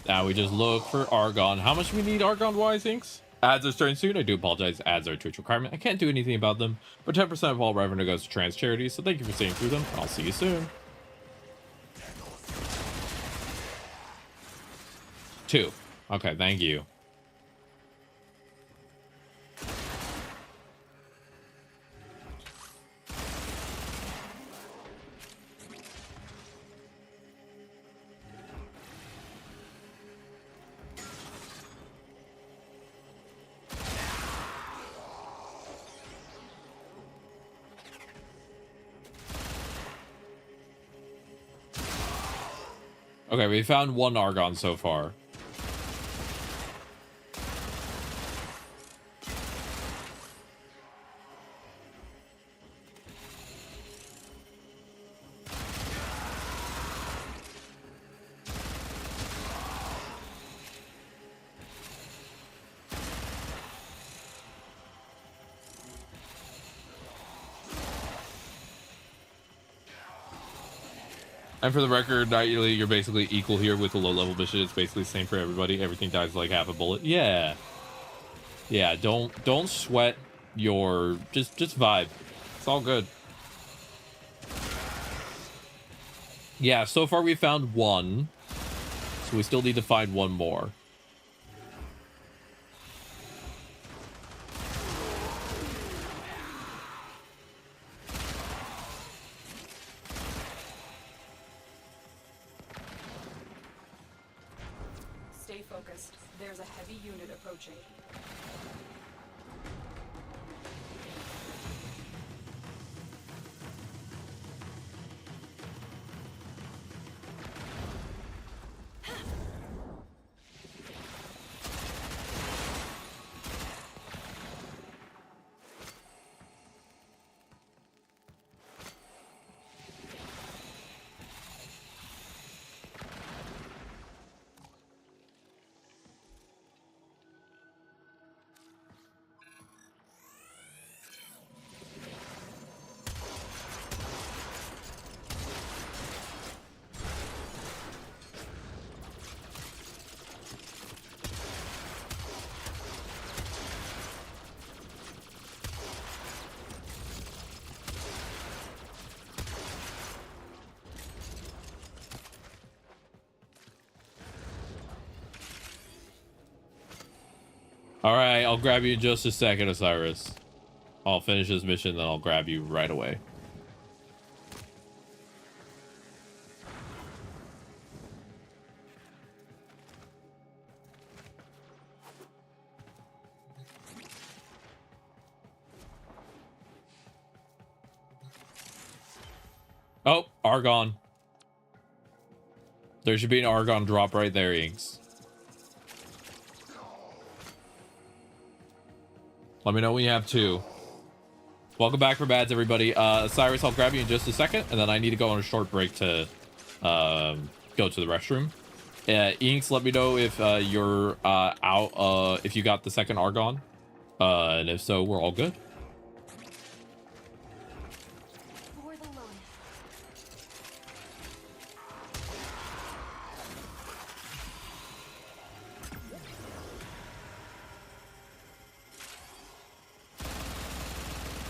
Now we just look for Argon. How much we need Argon-wise, Inks? Ads are starting soon. I do apologize. Ads are a Twitch requirement. I can't do anything about them, but 10% of all revenue goes to trans charities, so thank you for staying through them. I'll see you soon. 2. Okay, thank you. Okay, we found one Argon so far. And for the record, nightly, you're basically equal here with the low-level mission. It's basically the same for everybody. Everything dies like half a bullet. Yeah. Yeah, don't sweat your... Just vibe. It's all good. Yeah, so far we found one. So we still need to find one more. Stay focused. There's a heavy unit approaching. All right, I'll grab you in just a second, Osiris. I'll finish this mission, then I'll grab you right away. Oh, Argon. There should be an Argon drop right there, Inks. Let me know when you have two. Welcome back for Bads, everybody. Cyrus, I'll grab you in just a second, and then I need to go on a short break to go to the restroom. Inks, let me know if you're out, if you got the second Argon. And if so, we're all good.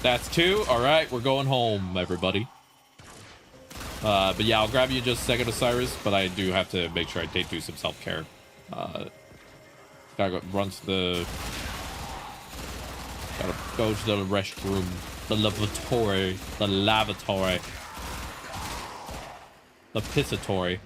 That's two. All right, we're going home, everybody. But yeah, I'll grab you in just a second, Osiris, but I do have to make sure I do some self-care. Gotta go to the restroom, the lavatory, the pissatory.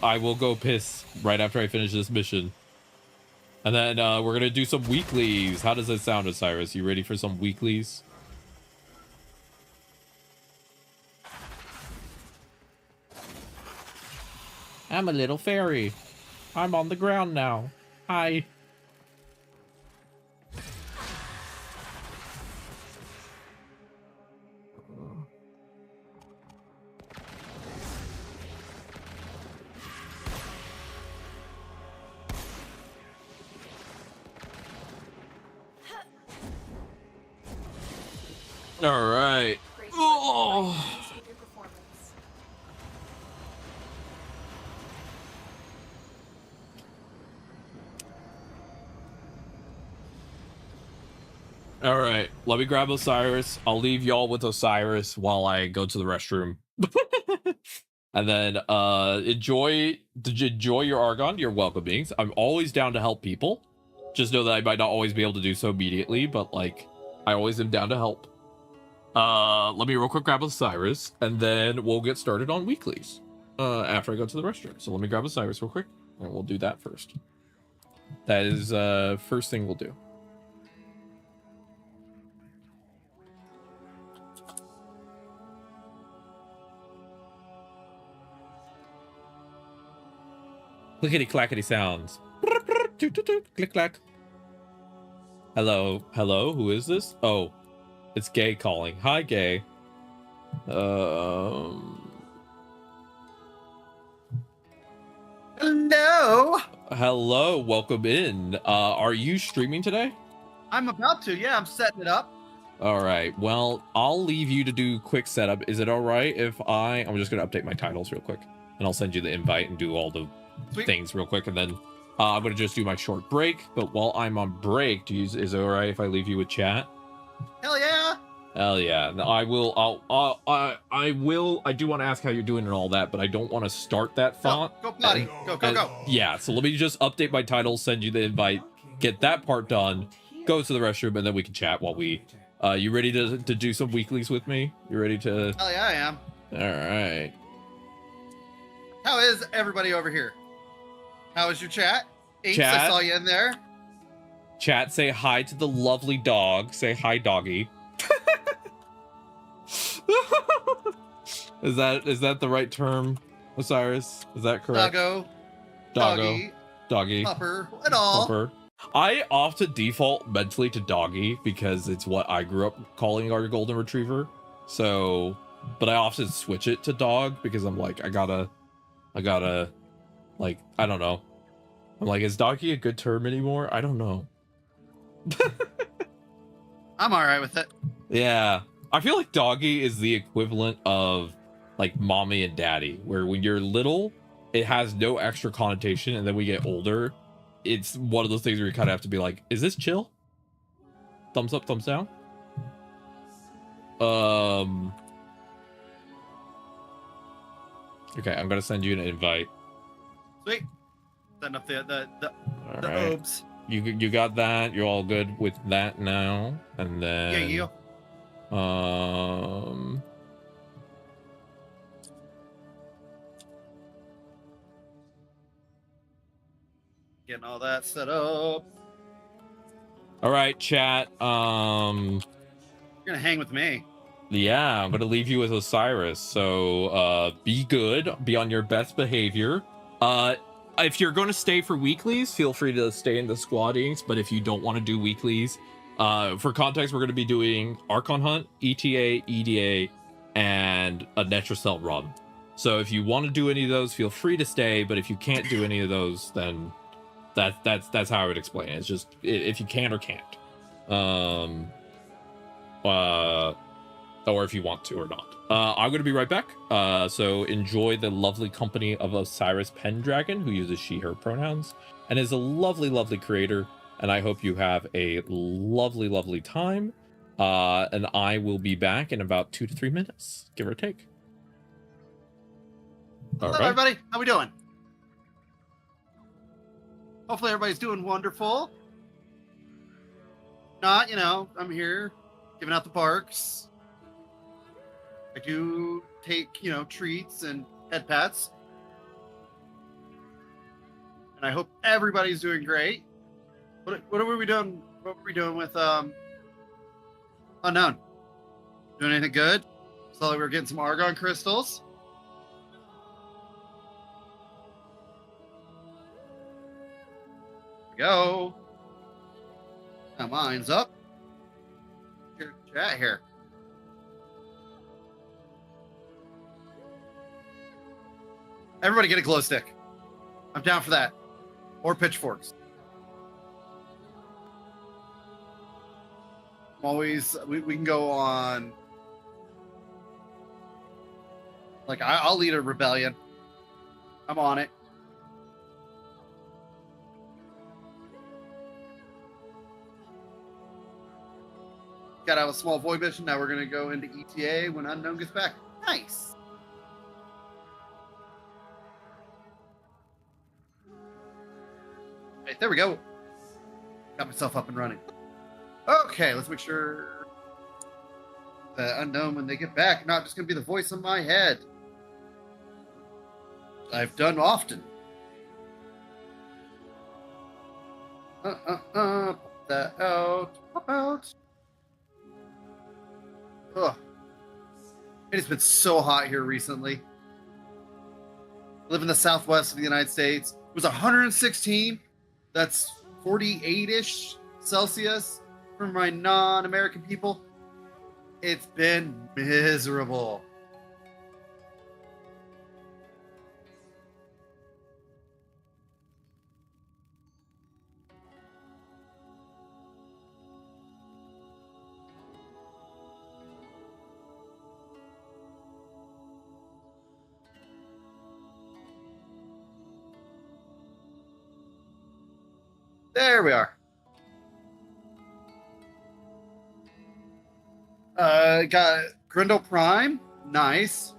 I will go piss right after I finish this mission. And then we're going to do some weeklies. How does that sound, Osiris? You ready for some weeklies? I'm a little fairy. I'm on the ground now. Hi. All right. Oh. All right. Let me grab Osiris. I'll leave y'all with Osiris while I go to the restroom. And then enjoy your Argon. You're welcome, beings. I'm always down to help people. Just know that I might not always be able to do so immediately, but like I always am down to help. Let me real quick grab Osiris, and then we'll get started on weeklies after I go to the restroom. So let me grab Osiris real quick, and we'll do that first. That is first thing we'll do. Clickety clackety sounds. Click clack. Hello, hello. Who is this? Oh, it's Gay calling. Hi, Gay. Hello. Hello. Welcome in. Are you streaming today? I'm about to. Yeah, I'm setting it up. All right. Well, I'll leave you to do quick setup. Is it all right if I'm just going to update my titles real quick, and I'll send you the invite and do all the things real quick, and then I'm going to just do my short break. But while I'm on break, is it all right if I leave you with chat? Hell yeah. Hell yeah. No, I will. I will. I do want to ask how you're doing and all that, but I don't want to start that thought. Go potty. Go. Yeah. So let me just update my title, send you the invite, get that part done, go to the restroom, and then we can chat while we. You ready to do some weeklies with me? You ready to? Hell yeah, I am. All right. How is everybody over here? How is your chat? Apes, Chat? I saw you in there. Chat, say hi to the lovely dog. Say hi, doggy. Is that the right term, Osiris? Is that correct? Doggo. Doggy. Pupper. And all. Pupper. I often default mentally to doggy because it's what I grew up calling our golden retriever. So, but I often switch it to dog because I'm like, I gotta, like, I don't know. I'm like, is doggy a good term anymore? I don't know. I'm all right with it. Yeah. I feel like doggy is the equivalent of like mommy and daddy, where when you're little, it has no extra connotation. And then we get older, it's one of those things where you kind of have to be like, is this chill? Thumbs up, thumbs down. Okay, I'm gonna send you an invite. Sweet. Setting up the All the right. obes. You got that. You're all good with that now. And then Yeah. Getting all that set up. all right, chat. You're gonna hang with me. Yeah, I'm gonna leave you with Osiris. So be good, be on your best behavior. If you're gonna stay for weeklies, feel free to stay in the squaddings. But if you don't want to do weeklies, for context, we're gonna be doing Archon Hunt, ETA, EDA, and a Netracell run. So if you want to do any of those, feel free to stay. But if you can't do any of those, then that's how I would explain it. It's just if you can or can't. Or if you want to or not. I'm going to be right back. So enjoy the lovely company of Osiris Pendragon, who uses she, her pronouns, and is a lovely, lovely creator. And I hope you have a lovely, lovely time. And I will be back in about 2 to 3 minutes, give or take. Hello, everybody. How we doing? Hopefully everybody's doing wonderful. Not, I'm here giving out the barks. I do take, treats and head pats. And I hope everybody's doing great. What were we doing? What were we doing with Unknown? Doing anything good? Saw that we were getting some argon crystals. There we go. Now mine's up. Here, chat here. Everybody get a glow stick. I'm down for that. Or pitchforks. Always, we can go on. Like, I'll lead a rebellion. I'm on it. Got out a small void mission. Now we're going to go into ETA when Unknown gets back. Nice. Right, there we go. Got myself up and running. Okay, let's make sure the Unknown, when they get back, not just going to be the voice in my head. I've done often. Pop that out. Pop out. Ugh. It has been so hot here recently. I live in the southwest of the United States. It was 116. That's 48-ish Celsius for my non-American people. It's been miserable. There we are. Got Grindel Prime. Nice.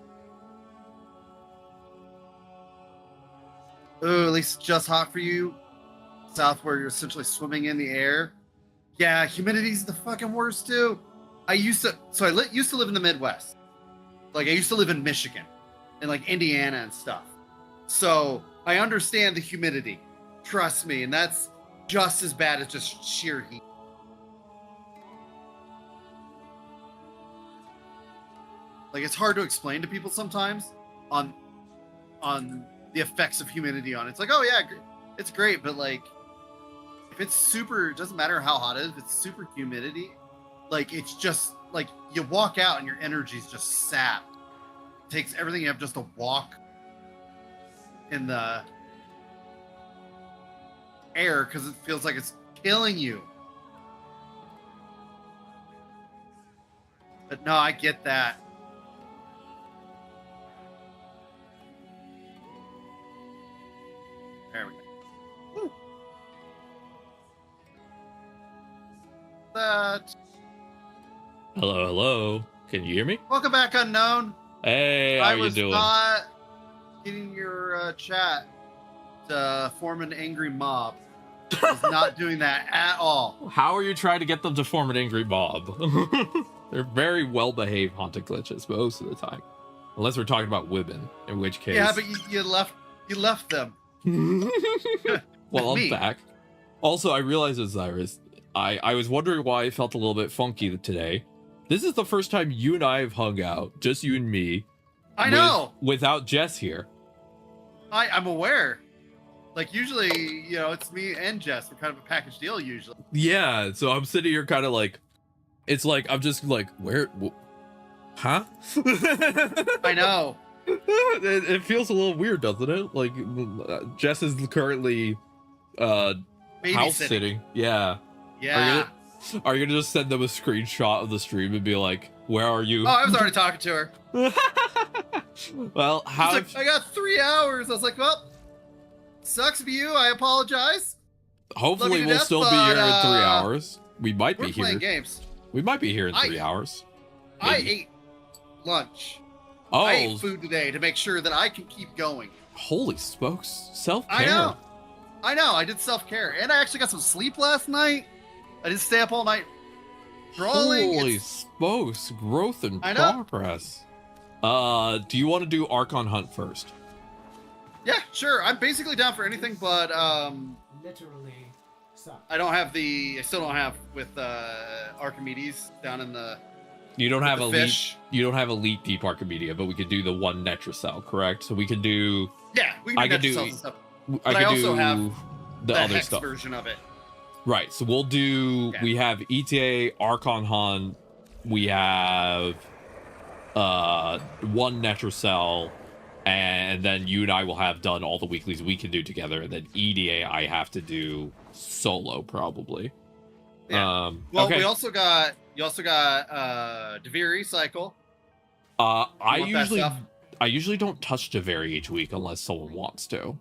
Ooh, at least just hot for you. South, where you're essentially swimming in the air. Yeah, humidity's the fucking worst too. Used to live in the Midwest. Like, I used to live in Michigan and like Indiana and stuff. So I understand the humidity. Trust me, and that's just as bad as just sheer heat. Like, it's hard to explain to people sometimes on the effects of humidity on it. It's like, oh yeah, it's great, but like, if it's super, it doesn't matter how hot it is, if it's super humidity, like, it's just like you walk out and your energy's just sapped. It takes everything you have just to walk in the air because it feels like it's killing you. But no, I get that. There we go. Woo. That. Hello, hello. Can you hear me? Welcome back, Unknown. Hey, how you doing? I was not getting your chat to form an angry mob. I was not doing that at all. How are you trying to get them to form an angry mob? They're very well-behaved haunted glitches most of the time. Unless we're talking about women, in which case... Yeah, but you left them. Well, I'm me. back. Also, I realized, Osiris, I was wondering why it felt a little bit funky today. This is the first time you and I have hung out, just you and me. I know. Without Jess here. I'm aware. Like, usually, it's me and Jess. We're kind of a package deal usually. Yeah, so I'm sitting here kind of like, it's like, I'm just like, huh? I know. It feels a little weird, doesn't it? Like, Jess is currently house sitting. Yeah. Yeah. Are you gonna just send them a screenshot of the stream and be like, where are you? Oh, I was already talking to her. Well, how? Like, I got 3 hours. I was like, well, sucks for you. I apologize. Hopefully, we'll still be here in 3 hours. We might be here. We're playing games. We might be here in 3 hours. I ate lunch. Oh, I ate food today to make sure that I can keep going. Holy smokes, self-care. I know. I did self-care, and I actually got some sleep last night. I didn't stay up all night drawing. Holy smokes, growth and progress. Do you want to do Archon Hunt first? Yeah, sure. I'm basically down for anything, but literally suck. I still don't have with Archimedes down in the. You don't have elite. Fish. You don't have elite deep Archimedia, but we could do the one Netracell, correct? So we could do. Yeah, we can do Netracell and stuff. But I also have the other Hex stuff version of it. Right. So we'll do. Yeah. We have ETA, Archon Hunt. We have one Netracell, and then you and I will have done all the weeklies we can do together. And then EDA, I have to do solo probably. Yeah. Well, okay. You also got Deviri cycle. I usually don't touch Deviri each week unless someone wants to.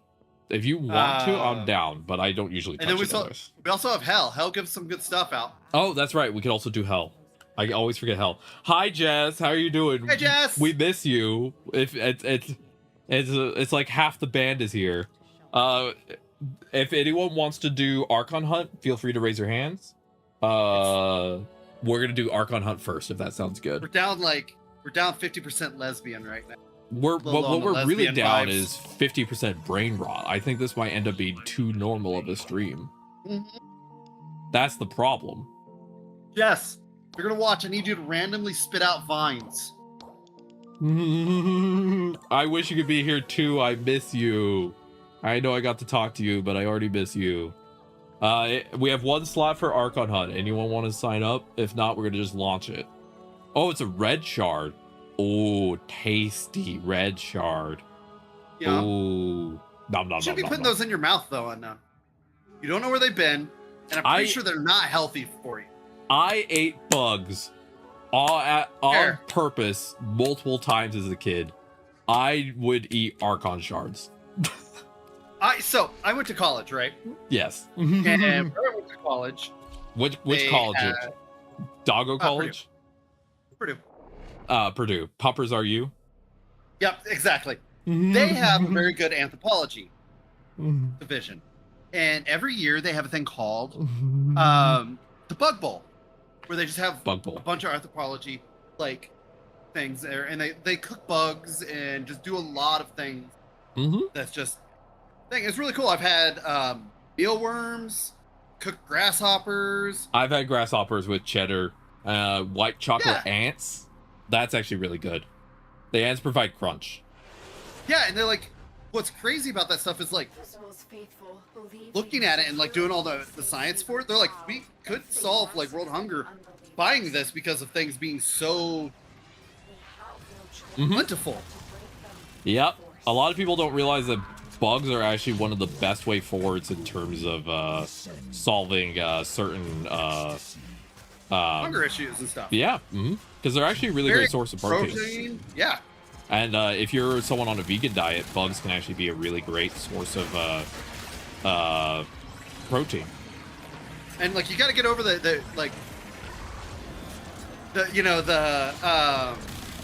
If you want to, I'm down, but I don't usually touch it. And then we also have Hell. Hell gives some good stuff out. Oh, that's right. We could also do Hell. I always forget Hell. Hi, Jess. How are you doing? Hey, Jess. We miss you. If it's like half the band is here. If anyone wants to do Archon Hunt, feel free to raise your hands. We're gonna do Archon Hunt first, if that sounds good. We're down 50% lesbian right now. What we're really down is 50% brain rot. I think this might end up being too normal of a stream. Mm-hmm. That's the problem. Yes, you're gonna watch. I need you to randomly spit out vines. I wish you could be here too. I miss you. I know I got to talk to you, but I already miss you. We have one slot for Archon Hunt. Anyone want to sign up? If not, we're gonna just launch it. Oh, it's a red shard. Oh, tasty red shard. Yeah. Ooh. Nom, nom, You should nom, be nom, putting nom. those in your mouth though, unknown. You don't know where they've been, and I'm pretty sure they're not healthy for you. I ate bugs on purpose multiple times as a kid. I would eat Archon shards. I went to college, right? Yes. And where I went to college. Which they college? had- Doggo College? Purdue. Purdue. Poppers are you? Yep, exactly. They have a very good anthropology division. And every year they have a thing called the Bug Bowl, where they just have Bug Bowl. a bunch of anthropology like things there, and they cook bugs and just do a lot of things. That's just it's really cool. I've had mealworms, cooked grasshoppers. I've had grasshoppers with cheddar, white chocolate ants. That's actually really good. The ants provide crunch. Yeah, and they're like, what's crazy about that stuff is like looking at it and like doing all the science for it. They're like, we could solve like world hunger buying this because of things being so plentiful. Yep. A lot of people don't realize that bugs are actually one of the best way forwards in terms of solving certain hunger issues and stuff. Yeah, because they're actually a really great source of protein. Yeah. And if you're someone on a vegan diet, bugs can actually be a really great source of protein. And like you got to get over the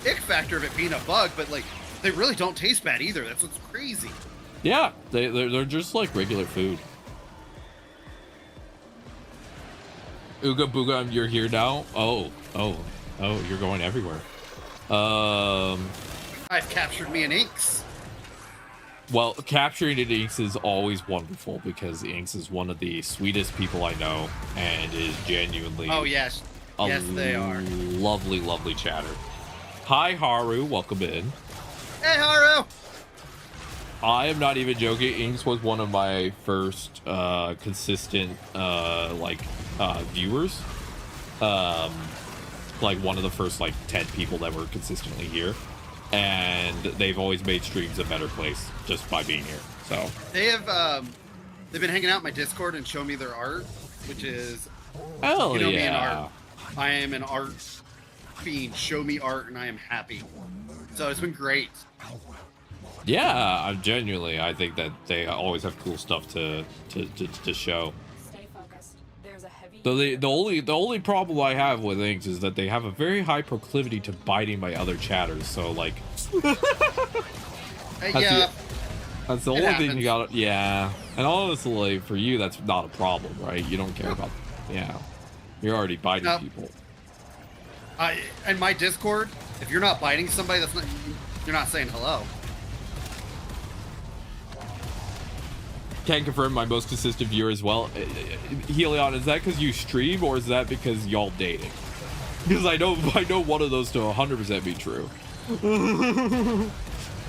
ick factor of it being a bug, but like they really don't taste bad either. That's what's crazy. Yeah, they're just like regular food. Ooga Booga, you're here now. Oh, you're going everywhere. I've captured me an Inks. Well, capturing an Inks is always wonderful because Inks is one of the sweetest people I know and is genuinely Yes, they are lovely, lovely chatter. Hi Haru, welcome in. Hey Haru. I am not even joking. Inks was one of my first consistent viewers. Like one of the first 10 people that were consistently here, and they've always made streams a better place just by being here. So they've been hanging out in my Discord and showing me their art, which is me in art. I am an art fiend. Show me art and I am happy. So it's been great. Yeah, I think that they always have cool stuff to show. Stay focused. There's a heavy. So the only problem I have with Inks is that they have a very high proclivity to biting my other chatters. So that's the only thing you got. Yeah, and honestly, for you, that's not a problem, right? You don't care about. Yeah, you're already biting people. In my Discord, if you're not biting somebody, you're not saying hello. Can confirm my most consistent viewer as well. Helion, is that because you stream or is that because y'all dating? Because I know one of those to 100% be true.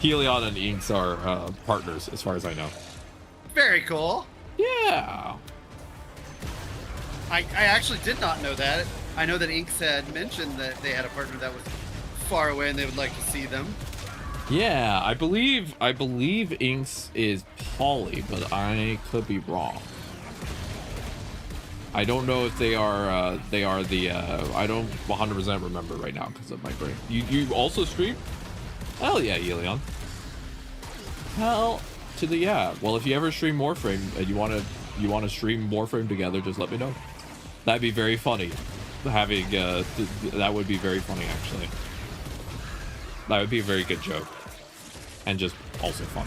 Helion and Inks are partners, as far as I know. Very cool. Yeah. I actually did not know that. I know that Inks had mentioned that they had a partner that was far away and they would like to see them. Yeah, I believe Inks is poly, but I could be wrong. I don't know if they are the I don't 100% remember right now because of my brain. You also stream? Hell yeah, Helion. Hell to the yeah. Well, if you ever stream Warframe and you want to stream Warframe together, just let me know. That'd be very funny. Having that would be very funny actually. That would be a very good joke. And just also fun.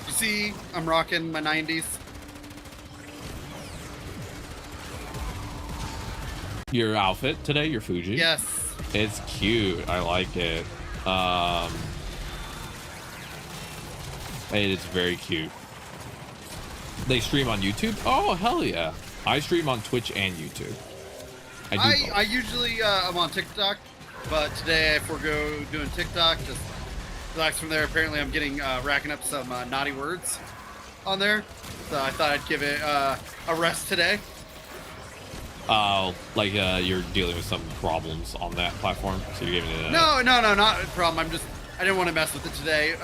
You see, I'm rocking my 90s. Your outfit today, your Fuji? Yes. It's cute. I like it. It's very cute. They stream on YouTube? Oh, hell yeah. I stream on Twitch and YouTube. I usually I'm on TikTok, but today I forego doing TikTok. Just relax from there. Apparently, I'm getting racking up some naughty words on there, so I thought I'd give it a rest today. Like you're dealing with some problems on that platform, so you're giving it a... No, not a problem. I didn't want to mess with it today.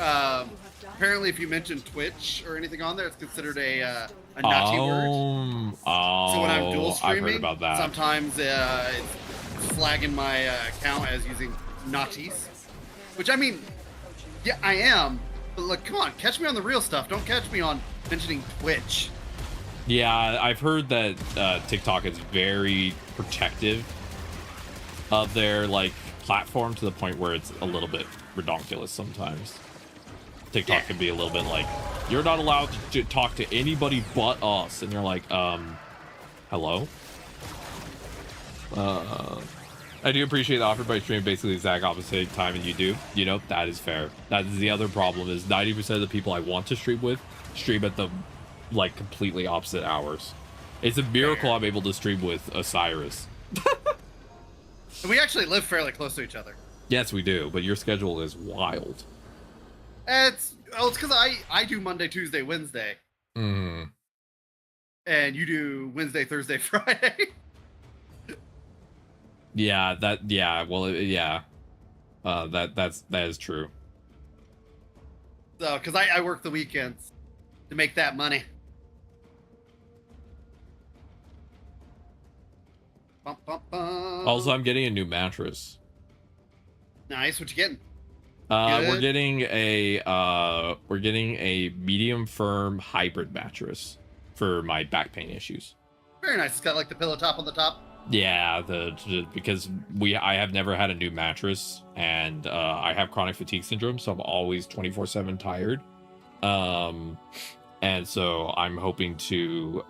Apparently, if you mention Twitch or anything on there, it's considered a naughty word. So when I'm dual streaming, I've heard about that. Sometimes it's flagging my account as using naughties, which I mean, yeah, I am. But look, come on, catch me on the real stuff. Don't catch me on mentioning Twitch. Yeah, I've heard that TikTok is very protective of their like platform to the point where it's a little bit redonkulous sometimes. TikTok can be a little bit like, you're not allowed to talk to anybody but us, and you're like, hello? I do appreciate the offer by streaming basically the exact opposite time and you do. You know, that is fair. That is the other problem, is 90% of the people I want to stream with stream at the like completely opposite hours. It's a miracle I'm able to stream with Osiris. And we actually live fairly close to each other. Yes, we do, but your schedule is wild. It's because I do Monday, Tuesday, Wednesday. Mm. And you do Wednesday, Thursday, Friday. Yeah, that is true. So, because I work the weekends to make that money. Bum, bum, bum. Also, I'm getting a new mattress. Nice. What you getting? We're getting a medium firm hybrid mattress for my back pain issues. Very nice. It's got like the pillow top on the top. Yeah, because I have never had a new mattress, and I have chronic fatigue syndrome, so I'm always 24/7 tired. And so I'm hoping to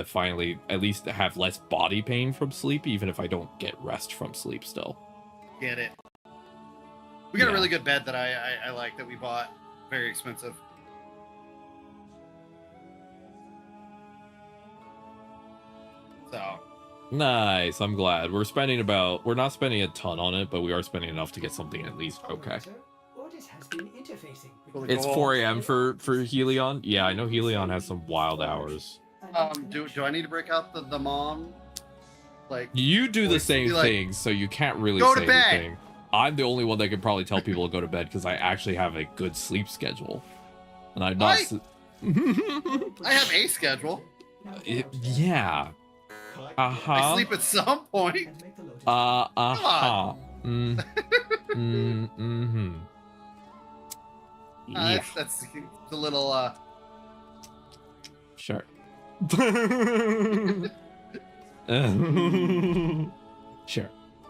finally at least have less body pain from sleep, even if I don't get rest from sleep still. Get it. We got a really good bed that I like that we bought. Very expensive. So nice. I'm glad. We're not spending a ton on it, but we are spending enough to get something at least okay. It's 4 a.m. for Helion. Yeah, I know Helion has some wild hours. Do I need to break out the mom? Like, you do the same thing, so you can't really go say to bed. anything. I'm the only one that can probably tell people to go to bed because I actually have a good sleep schedule, and I'm not. I have a schedule. Yeah. I sleep at some point. Yeah. That's the little. Sure.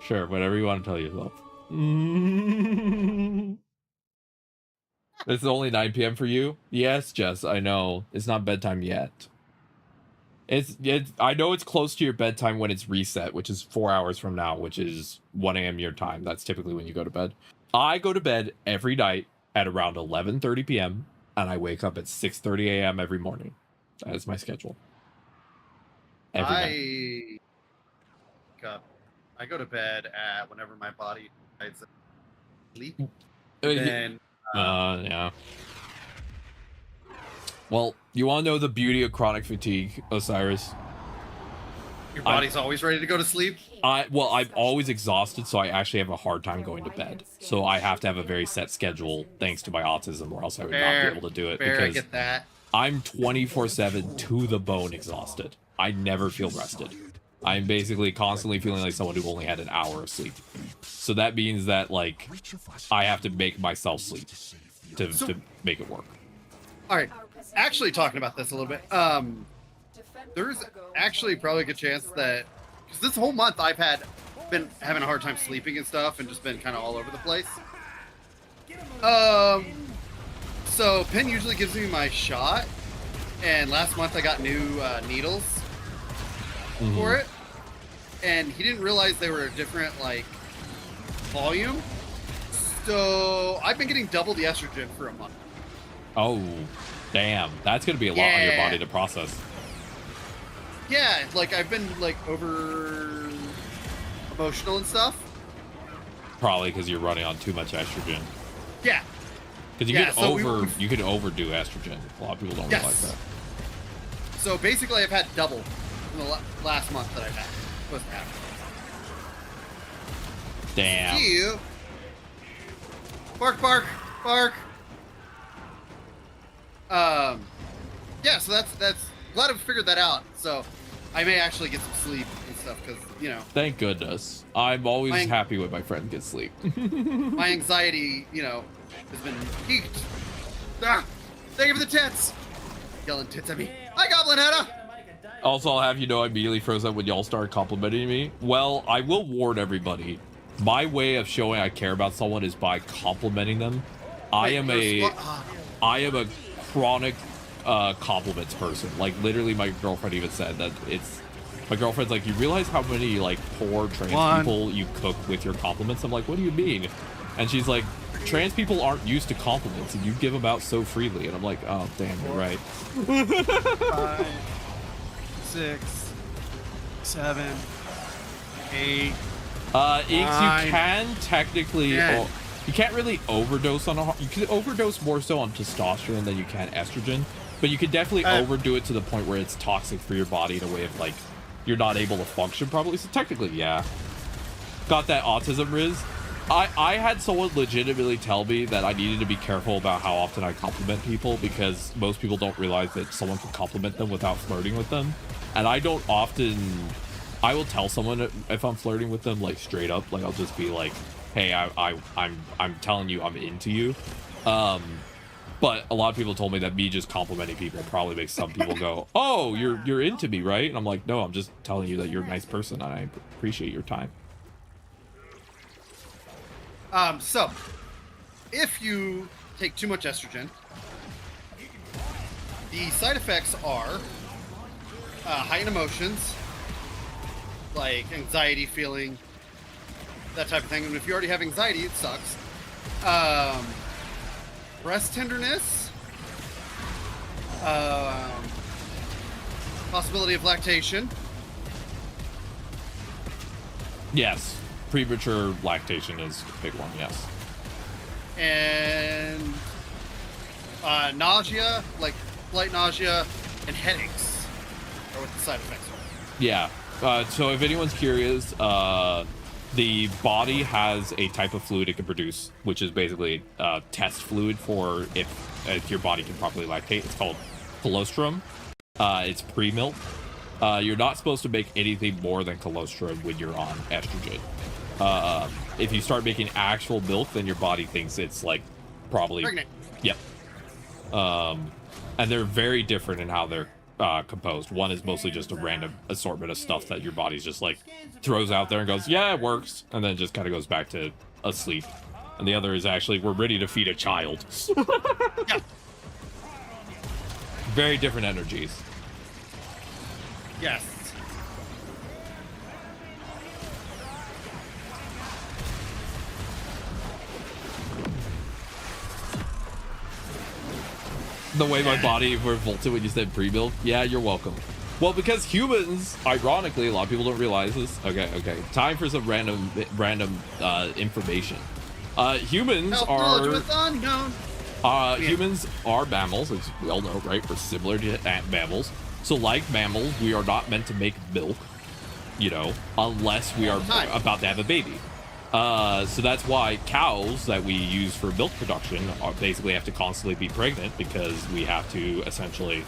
Sure. Whatever you want to tell yourself. It's only 9 p.m. for you? Yes, Jess, I know. It's not bedtime yet. I know it's close to your bedtime when it's reset, which is 4 hours from now, which is 1 a.m. your time. That's typically when you go to bed. I go to bed every night at around 11:30 p.m. and I wake up at 6:30 a.m. every morning. That is my schedule. I go to bed at whenever my body decides to sleep. Then, yeah. Well, you want to know the beauty of chronic fatigue, Osiris? Your body's always ready to go to sleep? I'm always exhausted, so I actually have a hard time going to bed. So I have to have a very set schedule, thanks to my autism, or else I would not be able to do it. I Because get that. I'm 24/7 to the bone exhausted. I never feel rested. I'm basically constantly feeling like someone who only had an hour of sleep. So that means that, like, I have to make myself sleep to make it work. All right. Actually, talking about this a little bit, there's actually probably a good chance that, because this whole month I've been having a hard time sleeping and stuff, and just been kind of all over the place. So Penn usually gives me my shot, and last month I got new needles for it, and he didn't realize they were a different like volume. So I've been getting double the estrogen for a month. Oh, damn. That's going to be a lot on your body to process. Yeah, like I've been like over emotional and stuff. Probably because you're running on too much estrogen. Yeah. Because you Yeah, could so you could overdo estrogen. A lot of people don't realize that. So basically, I've had double in the last month that I've had. Supposed to have. Damn. See you. Bark, bark, bark. Yeah, so that's glad I've figured that out. So I may actually get some sleep and stuff because, you know. Thank goodness. I'm always happy when my friend gets sleep. My anxiety, you know, has been peaked. Ah, thank you for the tits. Yelling tits at me. Hi, Goblin Hedda. Also, I'll have you know I immediately froze up when y'all started complimenting me. Well, I will warn everybody. My way of showing I care about someone is by complimenting them. I am a chronic compliments person. Like, literally, my girlfriend even said that my girlfriend's like, you realize how many like poor trans people you cook with your compliments? I'm like, what do you mean? And she's like, trans people aren't used to compliments and you give them out so freely. And I'm like, oh damn, you're right. 5, 6, 7, 8. Inks, you can technically, you can't really overdose on you can overdose more so on testosterone than you can estrogen, but you can definitely overdo it to the point where it's toxic for your body in a way of like, you're not able to function properly. So technically, yeah. Got that autism, Riz. I had someone legitimately tell me that I needed to be careful about how often I compliment people because most people don't realize that someone can compliment them without flirting with them. And I don't often, I will tell someone if I'm flirting with them, like straight up, like I'll just be like, hey, I'm telling you I'm into you. But a lot of people told me that me just complimenting people probably makes some people go, oh, you're into me, right? And I'm like, no, I'm just telling you that you're a nice person and I appreciate your time. So, if you take too much estrogen, the side effects are heightened emotions, like anxiety feeling, that type of thing. And if you already have anxiety, it sucks. Breast tenderness, possibility of lactation. Yes. Premature lactation is a big one, yes. And nausea, like light nausea, and headaches are what the side effects are. Yeah. So if anyone's curious, the body has a type of fluid it can produce, which is basically test fluid for if your body can properly lactate. It's called colostrum. It's pre-milk. You're not supposed to make anything more than colostrum when you're on estrogen. If you start making actual milk, then your body thinks it's like probably pregnant. Yep. And they're very different in how they're composed. One is mostly just a random assortment of stuff that your body's just like throws out there and goes, yeah, it works, and then just kind of goes back to asleep. And the other is actually, we're ready to feed a child. Yeah. Very different energies. Yes. The way my body revolted when you said pre-milk. Yeah, you're welcome. Well, because humans, ironically, a lot of people don't realize this. Okay. Time for some random information. Humans are mammals, as we all know, right? We're similar to mammals. So like mammals, we are not meant to make milk, you know, unless we are about to have a baby. So that's why cows that we use for milk production basically have to constantly be pregnant, because we have to essentially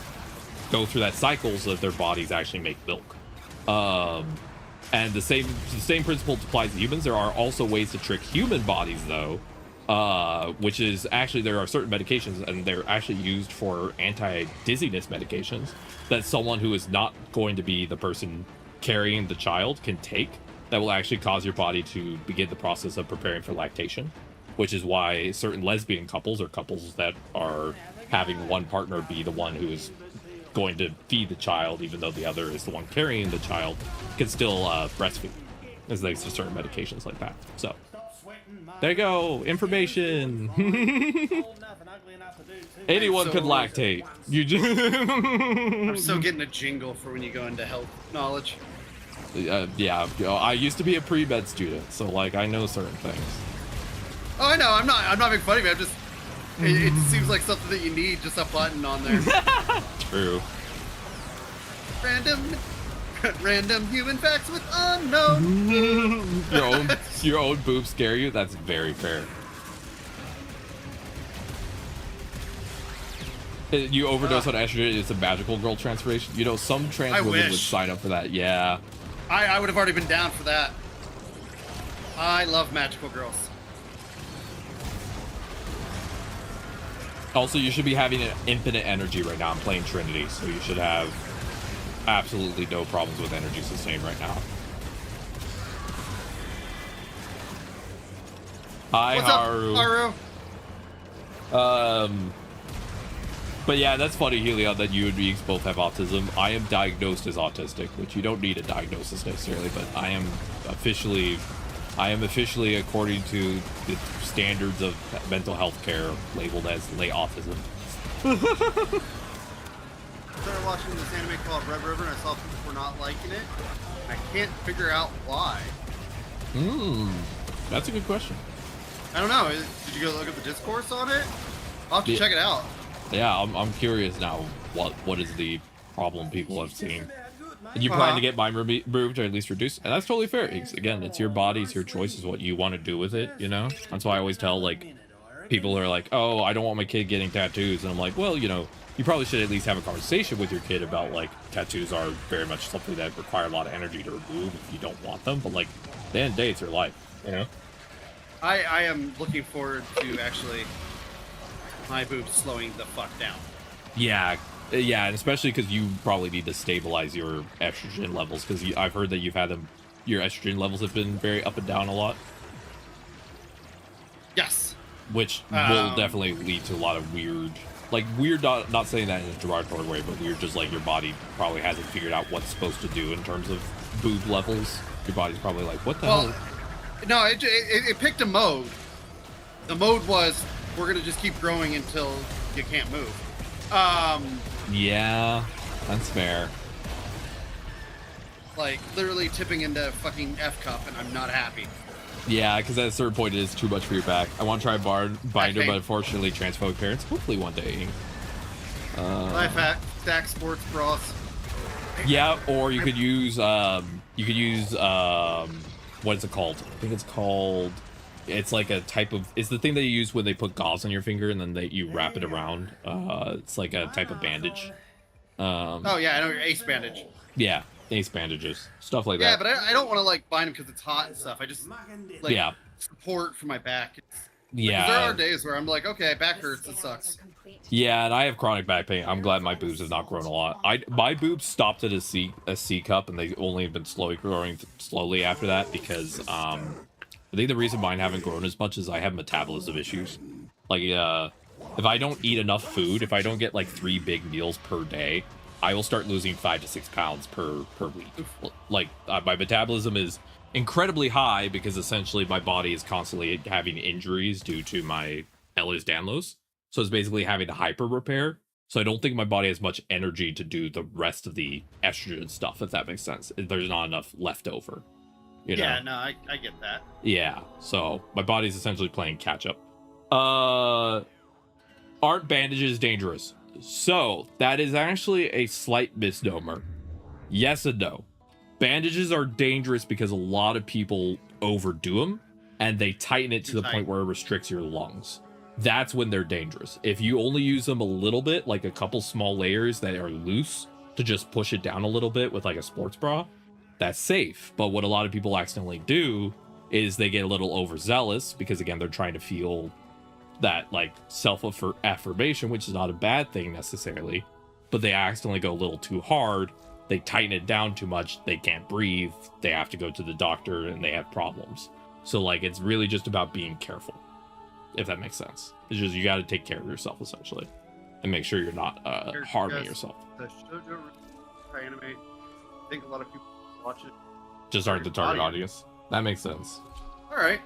go through that cycle so that their bodies actually make milk. And the same principle applies to humans. There are also ways to trick human bodies, though, which is actually, there are certain medications, and they're actually used for anti-dizziness medications that someone who is not going to be the person carrying the child can take, that will actually cause your body to begin the process of preparing for lactation, which is why certain lesbian couples or couples that are having one partner be the one who is going to feed the child, even though the other is the one carrying the child, can still breastfeed, as thanks to certain medications like that. So there you go, information. Anyone could lactate. You just I'm still getting a jingle for when you go into health knowledge. Yeah, I used to be a pre-med student, so like I know certain things. Oh, I know. I'm not making fun of you. I'm just. It seems like something that you need, just a button on there. True. Random human facts with unknown. your own boobs scare you? That's very fair. You overdose on estrogen, it's a magical girl transformation. You know, some trans women would sign up for that. Yeah. I would have already been down for that. I love magical girls. Also, you should be having an infinite energy right now. I'm playing Trinity, so you should have absolutely no problems with energy sustain right now. Hi, What's Haru. up, Haru? But yeah, that's funny, Helion, that you and Meeks both have autism. I am diagnosed as autistic, which you don't need a diagnosis necessarily, but I am officially, according to the standards of mental health care, labeled as lay autism. I started watching this anime called Red River, and I saw people were not liking it. I can't figure out why. That's a good question. I don't know. Did you go look at the discourse on it? I'll have to check it out. Yeah, I'm curious now. What is the problem people have seen? And you plan to get mine removed or at least reduced, and that's totally fair. Again, it's your body, it's your choice, is what you want to do with it. You know, that's why I always tell like people who are like, "Oh, I don't want my kid getting tattoos," and I'm like, "Well, you know, you probably should at least have a conversation with your kid about like tattoos are very much something that require a lot of energy to remove if you don't want them. But like, at the end of the day, it's your life. You know." I am looking forward to actually my boobs slowing the fuck down. Yeah, and especially because you probably need to stabilize your estrogen levels, because I've heard that you've had them, your estrogen levels have been very up and down a lot. Yes. Which will definitely lead to a lot of weird, not saying that in a derogatory way, but weird, just like your body probably hasn't figured out what's supposed to do in terms of boob levels. Your body's probably like, what the hell? No, it picked a mode. The mode was, we're gonna just keep growing until you can't move. Yeah, that's fair. Like literally tipping into fucking F cup, and I'm not happy. Yeah, because at a certain point it is too much for your back. I want to try binder, but unfortunately, transphobic parents. Hopefully one day. Life hack, stack sports bras. Yeah, or you could use what is it called? I think it's called. It's like a type of. It's the thing that you use when they put gauze on your finger and then you wrap it around. It's like a type of bandage. Oh yeah, I know, ace bandage. Yeah, ace bandages, stuff like that. Yeah, but I don't want to like bind them because it's hot and stuff. I just like support for my back. Yeah, there are days where I'm like, okay, back hurts, it sucks. Yeah, and I have chronic back pain. I'm glad my boobs have not grown a lot. My boobs stopped at a C cup, and they've only been slowly growing after that because I think the reason mine haven't grown as much is I have metabolism issues. Like, if I don't eat enough food, if I don't get like 3 big meals per day, I will start losing 5 to 6 pounds per week. Like, my metabolism is incredibly high because essentially my body is constantly having injuries due to my Ehlers-Danlos. So it's basically having to hyper repair. So I don't think my body has much energy to do the rest of the estrogen stuff, if that makes sense. There's not enough left over. You know? Yeah, no, I get that. Yeah, so my body's essentially playing catch up. Aren't bandages dangerous? So that is actually a slight misnomer. Yes and no. Bandages are dangerous because a lot of people overdo them and they tighten it to the point where it restricts your lungs. That's when they're dangerous. If you only use them a little bit, like a couple small layers that are loose to just push it down a little bit with like a sports bra, that's safe. But what a lot of people accidentally do is they get a little overzealous because again, they're trying to feel that like self-affirmation, which is not a bad thing necessarily, but they accidentally go a little too hard. They tighten it down too much. They can't breathe. They have to go to the doctor and they have problems. So like, it's really just about being careful, if that makes sense. It's just, you got to take care of yourself essentially and make sure you're not harming yourself. The shoujo anime, I think a lot of people watch it. Just aren't the target audience. That makes sense. All right.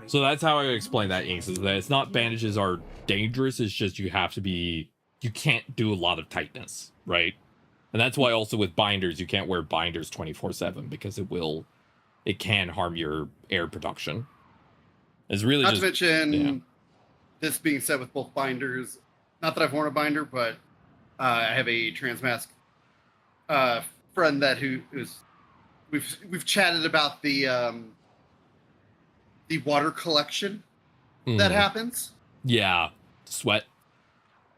So that's how I explain that, Inks, is that it's not bandages are dangerous. It's just you can't do a lot of tightness, right? And that's why also with binders, you can't wear binders 24/7 because it can harm your air production. It's really Not just to mention, yeah. this being said with both binders, not that I've worn a binder, but I have a transmask friend that who's we've chatted about the water collection that happens. Yeah, sweat.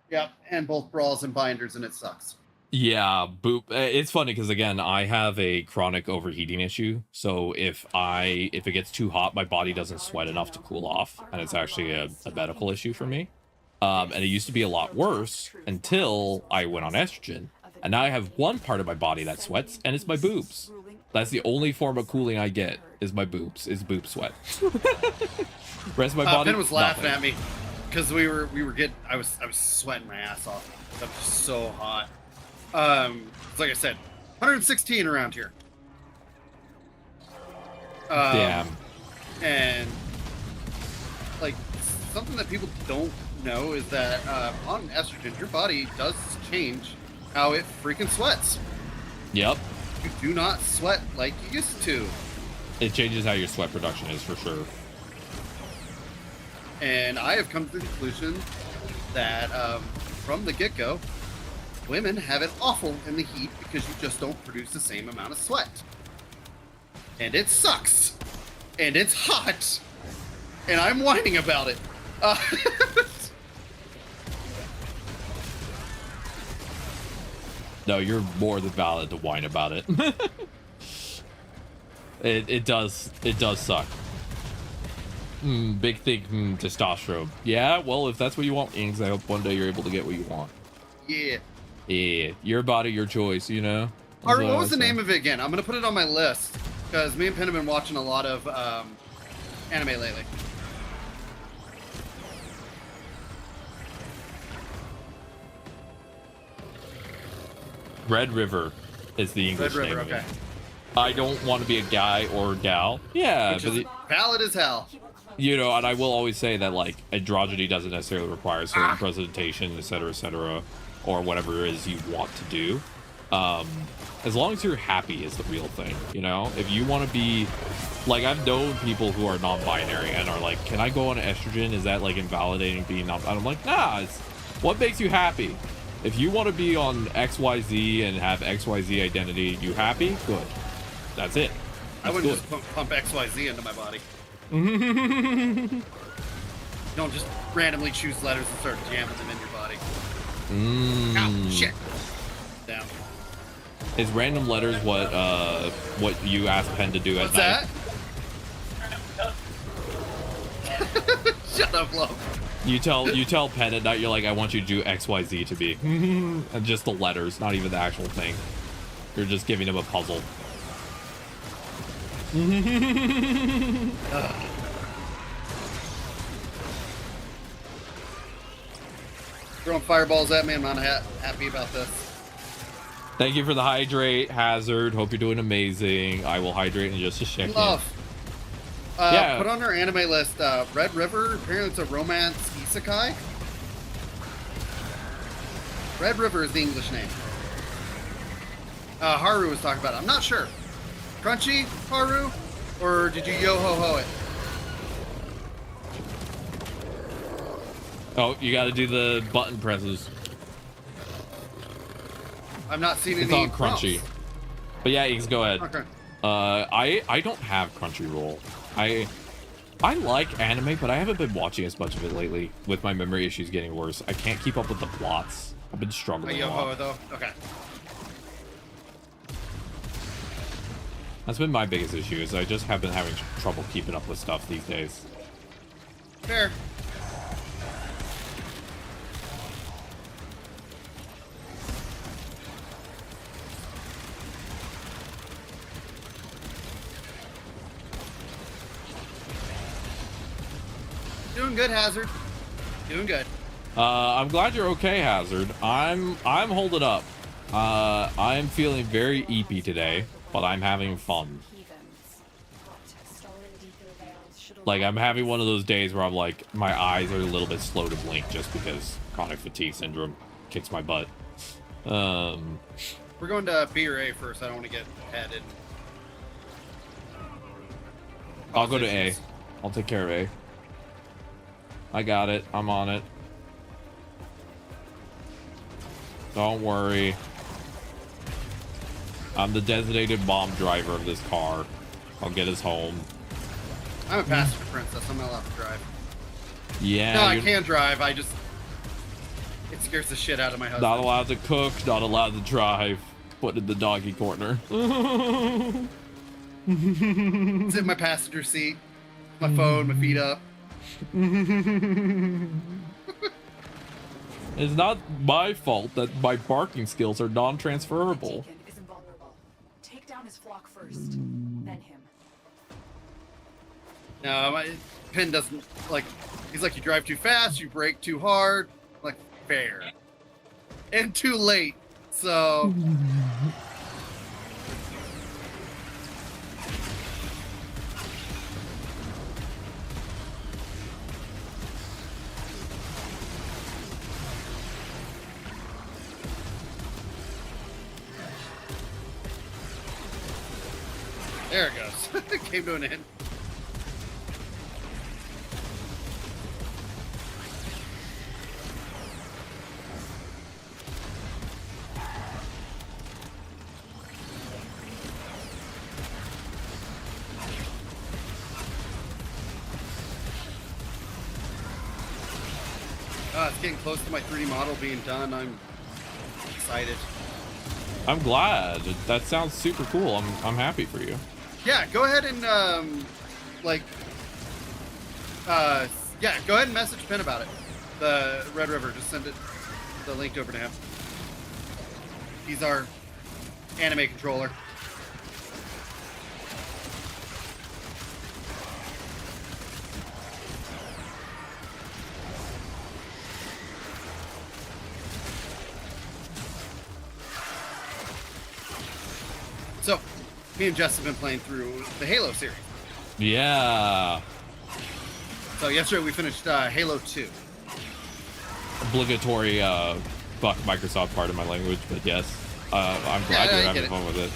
Yep, and both brawls and binders, and it sucks. Yeah, boop. It's funny because again, I have a chronic overheating issue. So if it gets too hot, my body doesn't sweat enough to cool off, and it's actually a medical issue for me. And it used to be a lot worse until I went on estrogen, and now I have one part of my body that sweats, and it's my boobs. That's the only form of cooling I get is my boobs, is boob sweat. Rest of my body. Penn was laughing at me because we were getting. I was sweating my ass off. It was so hot. Like I said, 116 around here. Damn. And like something that people don't know is that on estrogen, your body does change how it freaking sweats. Yep. You do not sweat like you used to. It changes how your sweat production is for sure. And I have come to the conclusion that from the get-go, women have it awful in the heat because you just don't produce the same amount of sweat. And it sucks. And it's hot. And I'm whining about it. No, you're more than valid to whine about it. It does suck. Big thing, testosterone. Yeah, well, if that's what you want, Ings, I hope one day you're able to get what you want. Yeah. Yeah, your body, your choice, you know? Alright, what was the name of it again? I'm going to put it on my list, because me and Penn have been watching a lot of anime lately. Red River is the English Red River, name of okay. it. I don't want to be a guy or a gal. Yeah, Which but is valid as hell. you know, and I will always say that, like, androgyny doesn't necessarily require certain presentation, etc., or whatever it is you want to do. As long as you're happy is the real thing, you know? If you want to be, like, I've known people who are non-binary and are like, can I go on estrogen? Is that, like, invalidating being non? And I'm like, nah, it's what makes you happy. If you want to be on XYZ and have XYZ identity, you happy? Good. That's it. I That's wouldn't good. just pump XYZ into my body. Don't just randomly choose letters and start jamming them in your body. Ow, shit. Down. Is random letters what you asked Penn to do What's at night? that? Shut up, love. You tell Penn at night, you're like, I want you to do XYZ to be. And just the letters, not even the actual thing. You're just giving him a puzzle. Throwing fireballs at me, I'm not happy about this. Thank you for the hydrate, Hazard. Hope you're doing amazing. I will hydrate in just a second. Love. Yeah. Put on our anime list, Red River, apparently it's a romance isekai. Red River is the English name. Haru was talking about it. I'm not sure. Crunchy, Haru? Or did you yo-ho-ho it? Oh, you gotta do the button presses. I'm not seeing It's any on Crunchy. But yeah, Iggs, go ahead. Okay. I don't have Crunchyroll. I like anime, but I haven't been watching as much of it lately with my memory issues getting worse. I can't keep up with the plots. I've been struggling a Yo-ho lot. though? Okay. That's been my biggest issue, is I just have been having trouble keeping up with stuff these days. Fair. Doing good, Hazard. Doing good. I'm glad you're okay, Hazard. I'm holding up. I'm feeling very eepy today, but I'm having fun. Like, I'm having one of those days where I'm like, my eyes are a little bit slow to blink just because chronic fatigue syndrome kicks my butt. We're going to B or A first. I don't want to get headed. I'll go to A. I'll take care of A. I got it. I'm on it. Don't worry. I'm the designated bomb driver of this car. I'll get us home. I'm a passenger princess. I'm not allowed to drive. Yeah. No, I can drive. I just... It scares the shit out of my husband. Not allowed to cook, not allowed to drive. Put in the doggy corner. Sit in my passenger seat. My phone, my feet up. It's not my fault that my barking skills are non-transferable. Is invulnerable. Take down his flock first, then him. No, my Pin doesn't like. He's like, you drive too fast, you brake too hard. Like, fair. And too late. So. There it goes. It came to an end. It's getting close to my 3D model being done. I'm excited. I'm glad. That sounds super cool. I'm happy for you. Yeah, go ahead and yeah, go ahead and message Pin about it. The Red River, just send the link over to him. He's our anime controller. So, me and Jess have been playing through the Halo series. Yeah. So yesterday we finished Halo 2. Obligatory fuck Microsoft part of my language, but yes. I'm glad you're having fun with it.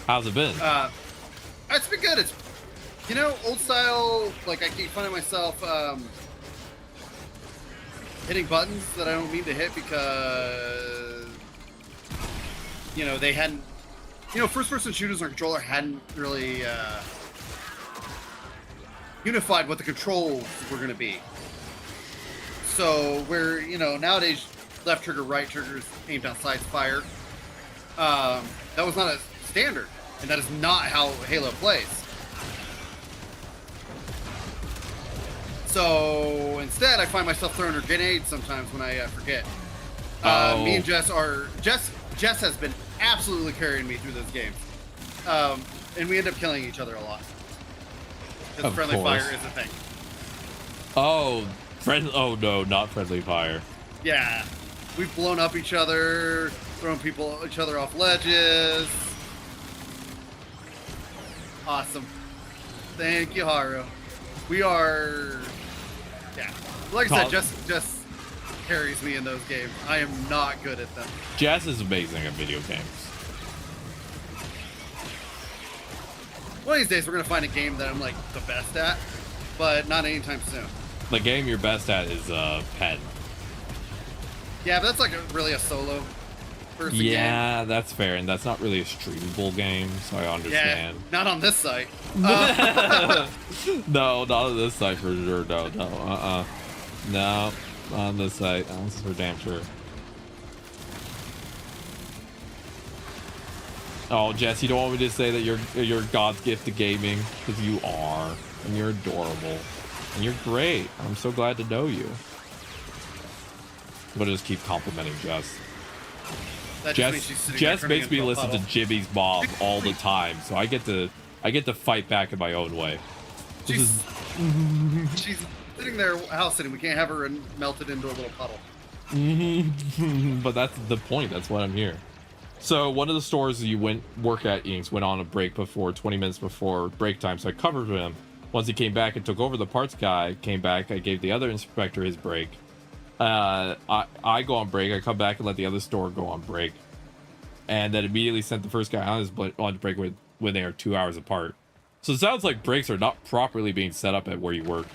How's it been? It's been good. It's, you know, old style, like I keep finding myself hitting buttons that I don't mean to hit because, you know, they hadn't, you know, first-person shooters on controller hadn't really unified what the controls were going to be. So where, you know, nowadays left trigger, right triggers, aim down sights, fire. That was not a standard, and that is not how Halo plays. So instead, I find myself throwing her grenades sometimes when I forget. Me and Jess are Jess has been absolutely carrying me through those games, and we end up killing each other a lot. Because friendly fire is a thing. Oh, oh no, not friendly fire. Yeah, we've blown up each other, thrown each other off ledges. Awesome. Thank you, Haru. We are, yeah. Like I said, Jess carries me in those games. I am not good at them. Jess is amazing at video games. One of these days, we're gonna find a game that I'm like the best at, but not anytime soon. The game you're best at is Pen. Yeah, but that's like really a solo person game. Yeah, that's fair, and that's not really a streamable game, so I understand. Yeah, not on this site. No, not on this site for sure. No, no, not on this site. That's for damn sure. Oh, Jess, you don't want me to say that you're God's gift to gaming, because you are, and you're adorable, and you're great. I'm so glad to know you. I'm gonna just keep complimenting Jess. Jess makes me listen to Jimmy's mom all the time, so I get to fight back in my own way. She's sitting there house sitting. We can't have her melted into a little puddle. But that's the point. That's why I'm here. So one of the stores you work at, Inks, went on a break 20 minutes before break time, so I covered him. Once he came back and took over, the parts guy came back. I gave the other inspector his break. I go on break. I come back and let the other store go on break, and then immediately sent the first guy on his lunch break when they are 2 hours apart. So it sounds like breaks are not properly being set up at where you work.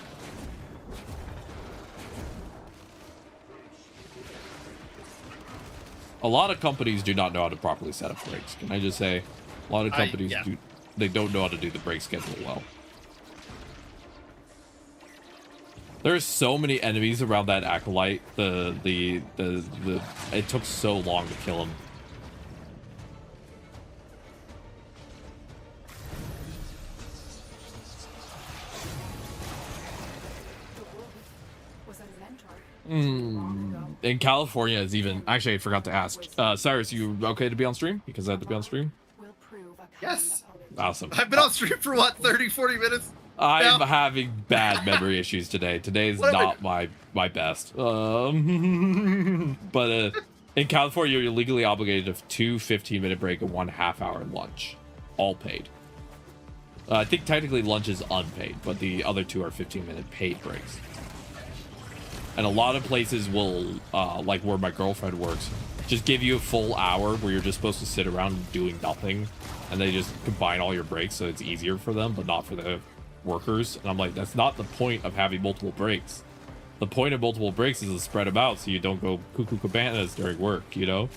A lot of companies do not know how to properly set up brakes. Can I just say, a lot of companies they don't know how to do the brake schedule well. There's so many enemies around that acolyte. It took so long to kill him. In California is even actually I forgot to ask. Cyrus, you okay to be on stream? Because I have to be on stream. Yes. Awesome. I've been on stream for what, 30, 40 minutes? I'm having bad memory issues today. Today is not my best. But in California, you're legally obligated to 2 15-minute break and 1 half-hour lunch, all paid. I think technically lunch is unpaid, but the other 2 are 15-minute paid breaks. And a lot of places will, like where my girlfriend works, just give you a full hour where you're just supposed to sit around doing nothing, and they just combine all your breaks so it's easier for them, but not for the workers. And I'm like, that's not the point of having multiple breaks. The point of multiple breaks is to spread them out so you don't go cuckoo cabanas during work, you know?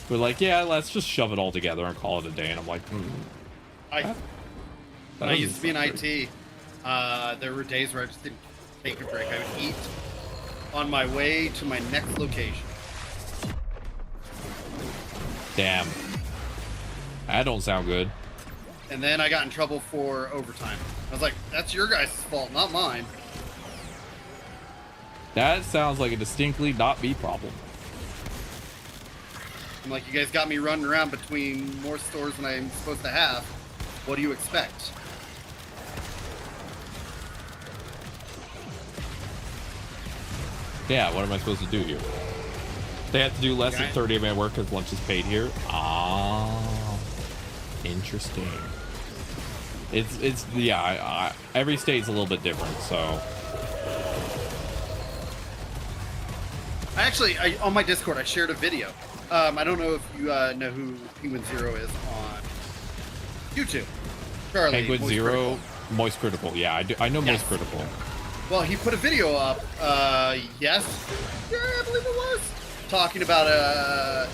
But like, yeah, let's just shove it all together and call it a day. And I'm like, I used to be in IT. There were days where I just didn't take a break. I would eat on my way to my next location. Damn. That don't sound good. And then I got in trouble for overtime. I was like, that's your guys' fault, not mine. That sounds like a distinctly not me problem. I'm like, you guys got me running around between more stores than I'm supposed to have. What do you expect? Yeah, what am I supposed to do here? They have to do less than 30-minute work because lunch is paid here. Ah, interesting. It's yeah. Every state's a little bit different, so. I on my Discord I shared a video. I don't know if you know who Penguin Zero is on YouTube. Charlie. Penguin Zero, Moist Critical. Yeah, I know Moist Critical. Well, he put a video up. Yes, yeah, I believe it was. Talking about a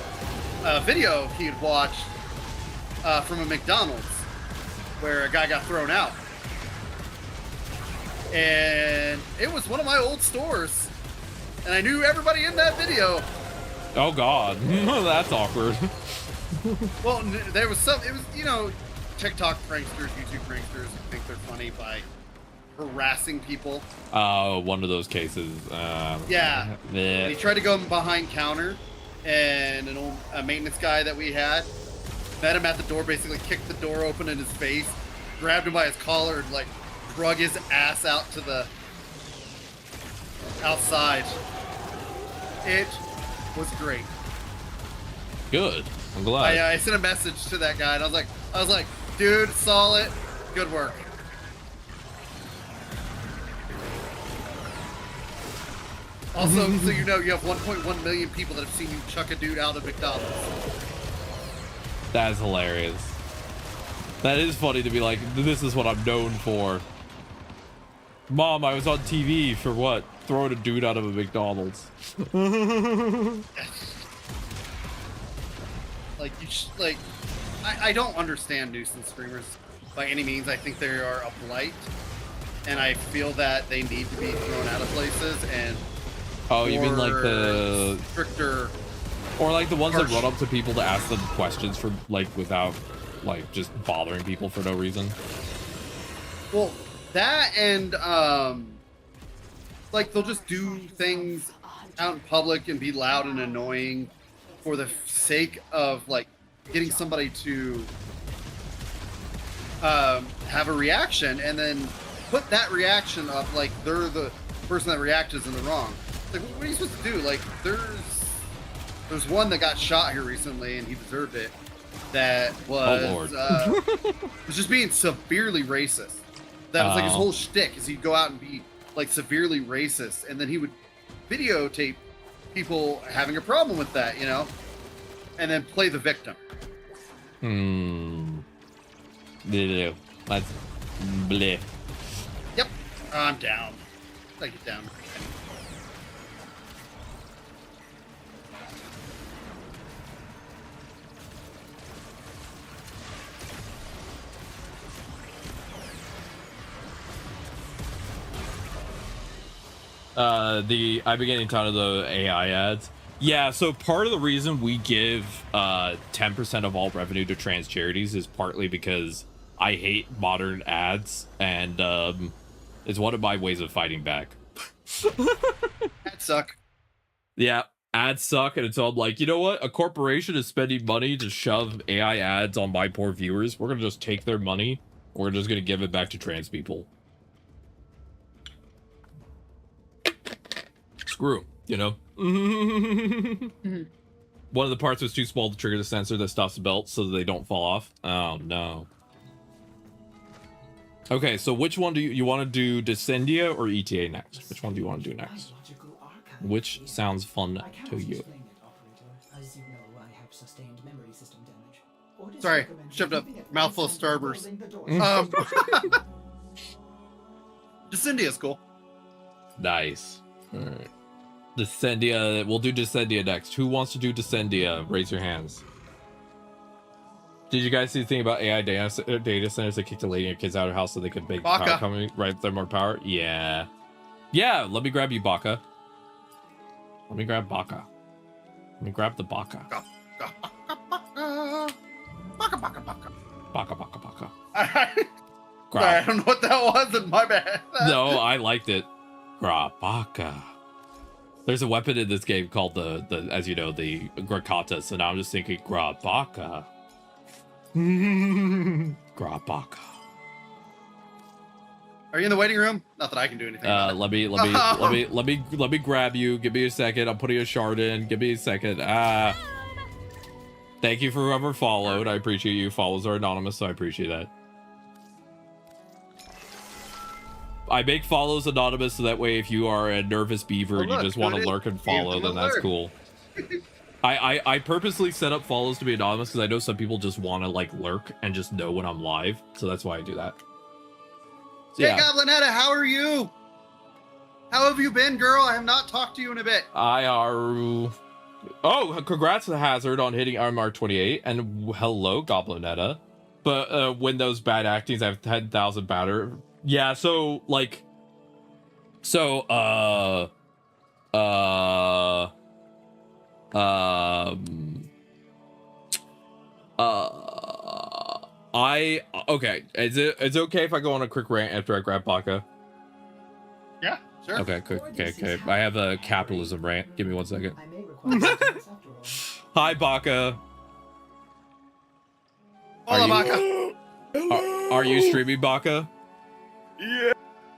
video he had watched from a McDonald's where a guy got thrown out. And it was one of my old stores. And I knew everybody in that video. Oh, God. That's awkward. Well, there was some, it was, you know, TikTok pranksters, YouTube pranksters who think they're funny by harassing people. Oh, one of those cases. Yeah. He tried to go behind counter, and a maintenance guy that we had met him at the door, basically kicked the door open in his face, grabbed him by his collar, and like drug his ass out to the outside. It was great. Good. I'm glad. I sent a message to that guy, and I was like, dude, saw it. Good work. Also, so you know, you have 1.1 million people that have seen you chuck a dude out of McDonald's. That is hilarious. That is funny to be like, this is what I'm known for. Mom, I was on TV for what? Throwing a dude out of a McDonald's. I don't understand nuisance streamers by any means. I think they are a blight, and I feel that they need to be thrown out of places and. Oh, you mean like the stricter, or like the ones that run up to people to ask them questions for like without like just bothering people for no reason? Well, that and like they'll just do things out in public and be loud and annoying for the sake of like getting somebody to have a reaction, and then put that reaction up like they're the person that reacted is in the wrong. Like, what are you supposed to do? Like, there's one that got shot here recently, and he deserved it. That was was just being severely racist. That was like his whole shtick, is he'd go out and be like severely racist, and then he would videotape people having a problem with that, you know, and then play the victim. That's bleh. Yep, I'm down. I get down. I've been getting a ton of the AI ads. Yeah, so part of the reason we give 10% of all revenue to trans charities is partly because I hate modern ads, and it's one of my ways of fighting back. Ads suck. Yeah, ads suck, and so I'm like, you know what? A corporation is spending money to shove AI ads on my poor viewers. We're gonna just take their money. We're just gonna give it back to trans people. Screw, you know? One of the parts was too small to trigger the sensor that stops the belt so that they don't fall off. Oh, no. Okay, so which one do you want to do, Descendia or ETA next? Which one do you want to do next? Which sounds fun to you? As you know, I have sustained memory system damage. Orders Sorry, recommend shoved up keeping at mouthful of least until Starburst. closing the door. Descendia is cool. Nice. All right. Descendia, we'll do Descendia next. Who wants to do Descendia? Raise your hands. Did you guys see the thing about AI data centers that kicked the lady and kids out of her house so they could make Baka. power coming, right? There more power? Yeah. Yeah, let me grab you, Baka. Let me grab Baka. Let me grab the Baka. Baka, baka, baka. Baka, baka, baka. Sorry, I don't know what that was, and my bad. No, I liked it. Grabaka. There's a weapon in this game called the as you know, the Grakata, so now I'm just thinking Grabaka. Grabaka. Are you in the waiting room? Not that I can do anything. about it. Let me grab you. Give me a second. I'm putting a shard in. Give me a second. Thank you for whoever followed. I appreciate you. Follows are anonymous, so I appreciate that. I make follows anonymous so that way if you are a nervous beaver and you just want to lurk and follow, then that's cool. I purposely set up follows to be anonymous because I know some people just want to like lurk and just know when I'm live, so that's why I do that. So, Hey, Goblinetta, how are you? How have you been, girl? I have not talked to you in a bit. Oh, congrats to Hazard on hitting RMR 28, and hello, Goblinetta. But when those bad actings, I have 10,000 batter. Yeah, so like, okay. Is it okay if I go on a quick rant after I grab Baka? Yeah, sure. Okay, okay. I have a capitalism rant. Give me 1 second. I may require assistance after all. Hi, Baka. Hola, Baka. Are you streaming, Baka? Yeah.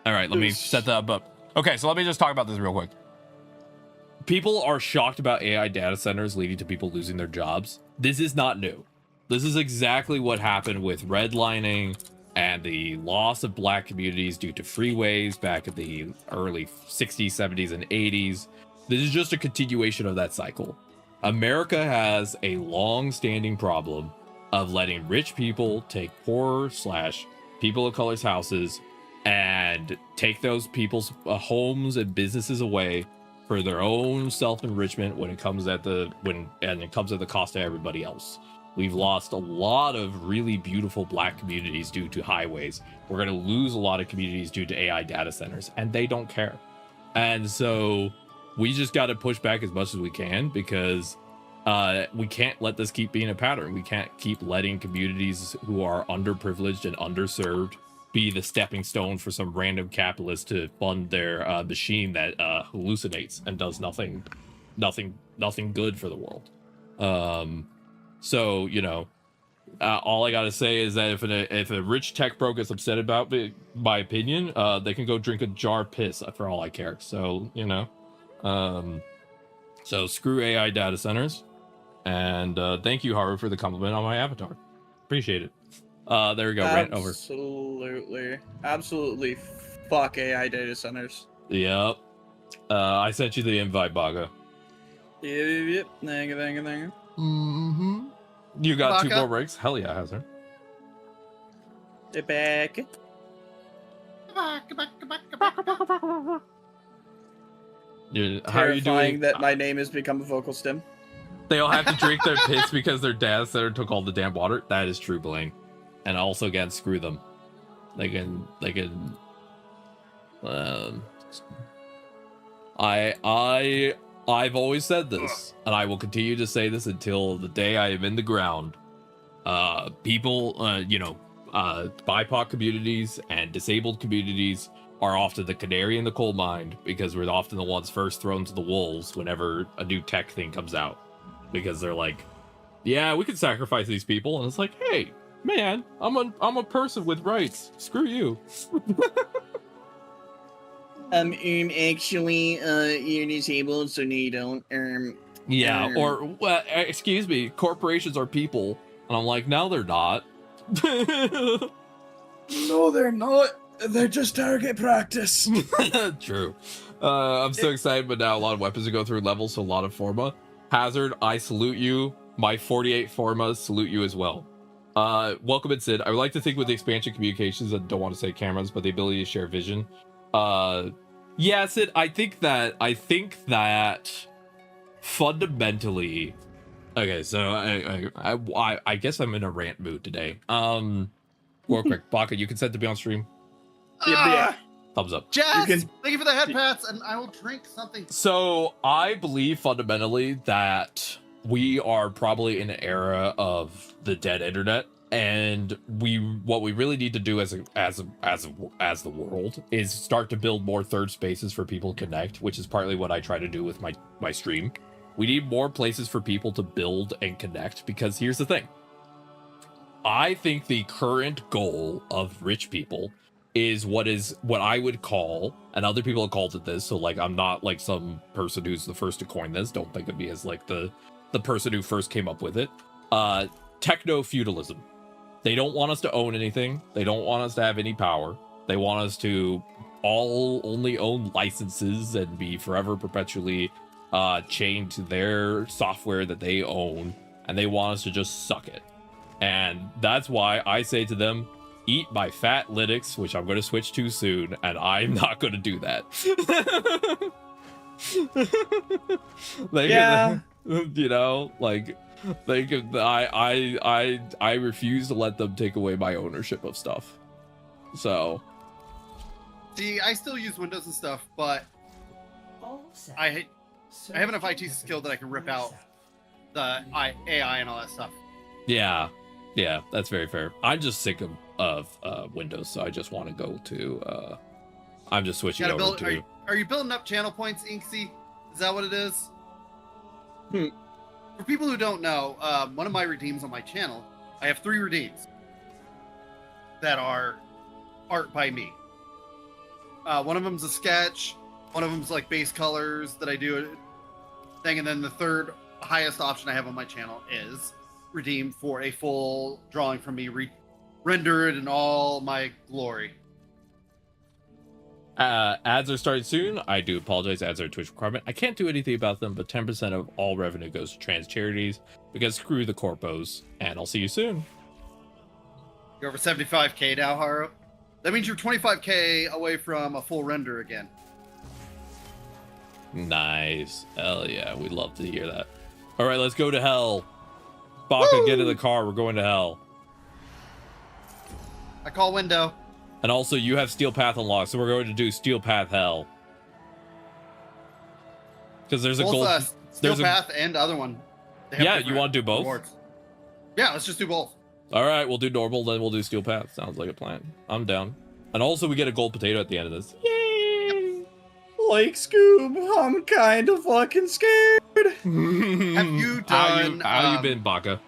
All right, let me set that up. Okay, so let me just talk about this real quick. People are shocked about AI data centers leading to people losing their jobs. This is not new. This is exactly what happened with redlining and the loss of black communities due to freeways back in the early 60s, 70s, and 80s. This is just a continuation of that cycle. America has a long-standing problem of letting rich people take poor / people of color's houses and take those people's homes and businesses away for their own self-enrichment when it comes at the cost of everybody else. We've lost a lot of really beautiful black communities due to highways. We're going to lose a lot of communities due to AI data centers, and they don't care. And so we just got to push back as much as we can, because we can't let this keep being a pattern. We can't keep letting communities who are underprivileged and underserved be the stepping stone for some random capitalist to fund their machine that hallucinates and does nothing good for the world. So, you know, all I gotta say is that if a rich tech bro gets upset about my opinion, they can go drink a jar of piss for all I care. So, you know, so screw AI data centers. And thank you, Haru, for the compliment on my avatar. Appreciate it. There we go. Rant over. Absolutely. Fuck AI data centers. Yep. I sent you the invite, Baga. Yep. Thank you. Mm-hmm. You got Baka? 2 more breaks? Hell yeah, Hazard. They're back. How are you doing? That my name has become a vocal stem. They all have to drink their piss because their dad center took all the damn water. That is true, Blaine. And also, again, screw them. They can I've always said this, and I will continue to say this until the day I am in the ground. People, BIPOC communities and disabled communities are often the canary in the coal mine, because we're often the ones first thrown to the wolves whenever a new tech thing comes out, because they're like, yeah, we can sacrifice these people, and it's like, hey, man, I'm a person with rights. Screw you. Actually, you're disabled, so no, you don't. Yeah, or excuse me, corporations are people, and I'm like, no, they're not. No, they're not. They're just target practice. True. I'm so excited, but now a lot of weapons to go through levels, so a lot of forma. Hazard, I salute you. My 48 formas salute you as well. Welcome in, Sid. I would like to think with the expansion communications, I don't want to say cameras, but the ability to share vision. Yeah, Sid, I think that fundamentally. Okay, so I guess I'm in a rant mood today. Real quick, Baka, you consent to be on stream? Yeah. Thumbs up. Jess, thank you for the head pats, and I will drink something. So I believe fundamentally that we are probably in an era of the dead internet, and what we really need to do as the world is start to build more third spaces for people to connect, which is partly what I try to do with my stream. We need more places for people to build and connect, because here's the thing. I think the current goal of rich people is what I would call, and other people have called it this, so like I'm not like some person who's the first to coin this, don't think of me as like the person who first came up with it. Techno-feudalism. They don't want us to own anything. They don't want us to have any power. They want us to only own licenses and be forever perpetually chained to their software that they own, and they want us to just suck it. And that's why I say to them, eat my fat Linux, which I'm going to switch to soon, and I'm not going to do that. You know, like they could. I refuse to let them take away my ownership of stuff. So, see, I still use Windows and stuff, but I have enough IT skill that I can rip out the AI and all that stuff. Yeah, that's very fair. I'm just sick of Windows, so I just want to go to. I'm just switching over to. Are you building up channel points, Inksy? Is that what it is? For people who don't know, one of my redeems on my channel, I have 3 redeems that are art by me. One of them's a sketch, one of them's like base colors that I do a thing, and then the third highest option I have on my channel is redeem for a full drawing from me, rendered in all my glory. Ads are starting soon. I do apologize. Ads are a Twitch requirement. I can't do anything about them, but 10% of all revenue goes to trans charities, because screw the corpos, and I'll see you soon. You're over 75k now, Haro. That means you're 25k away from a full render again. Nice. Hell yeah, we'd love to hear that. All right, let's go to hell. Baka, get in the car. We're going to hell. I call window. And also, you have Steel Path unlocked, so we're going to do Steel Path Hell. Because there's a gold. Steel Path and the other one. Yeah, you want to do both? Rewards. Yeah, let's just do both. All right, we'll do normal, then we'll do Steel Path. Sounds like a plan. I'm down. And also, we get a gold potato at the end of this. Yay! Like Scoob, I'm kind of fucking scared. Have you done? How you been, Baka?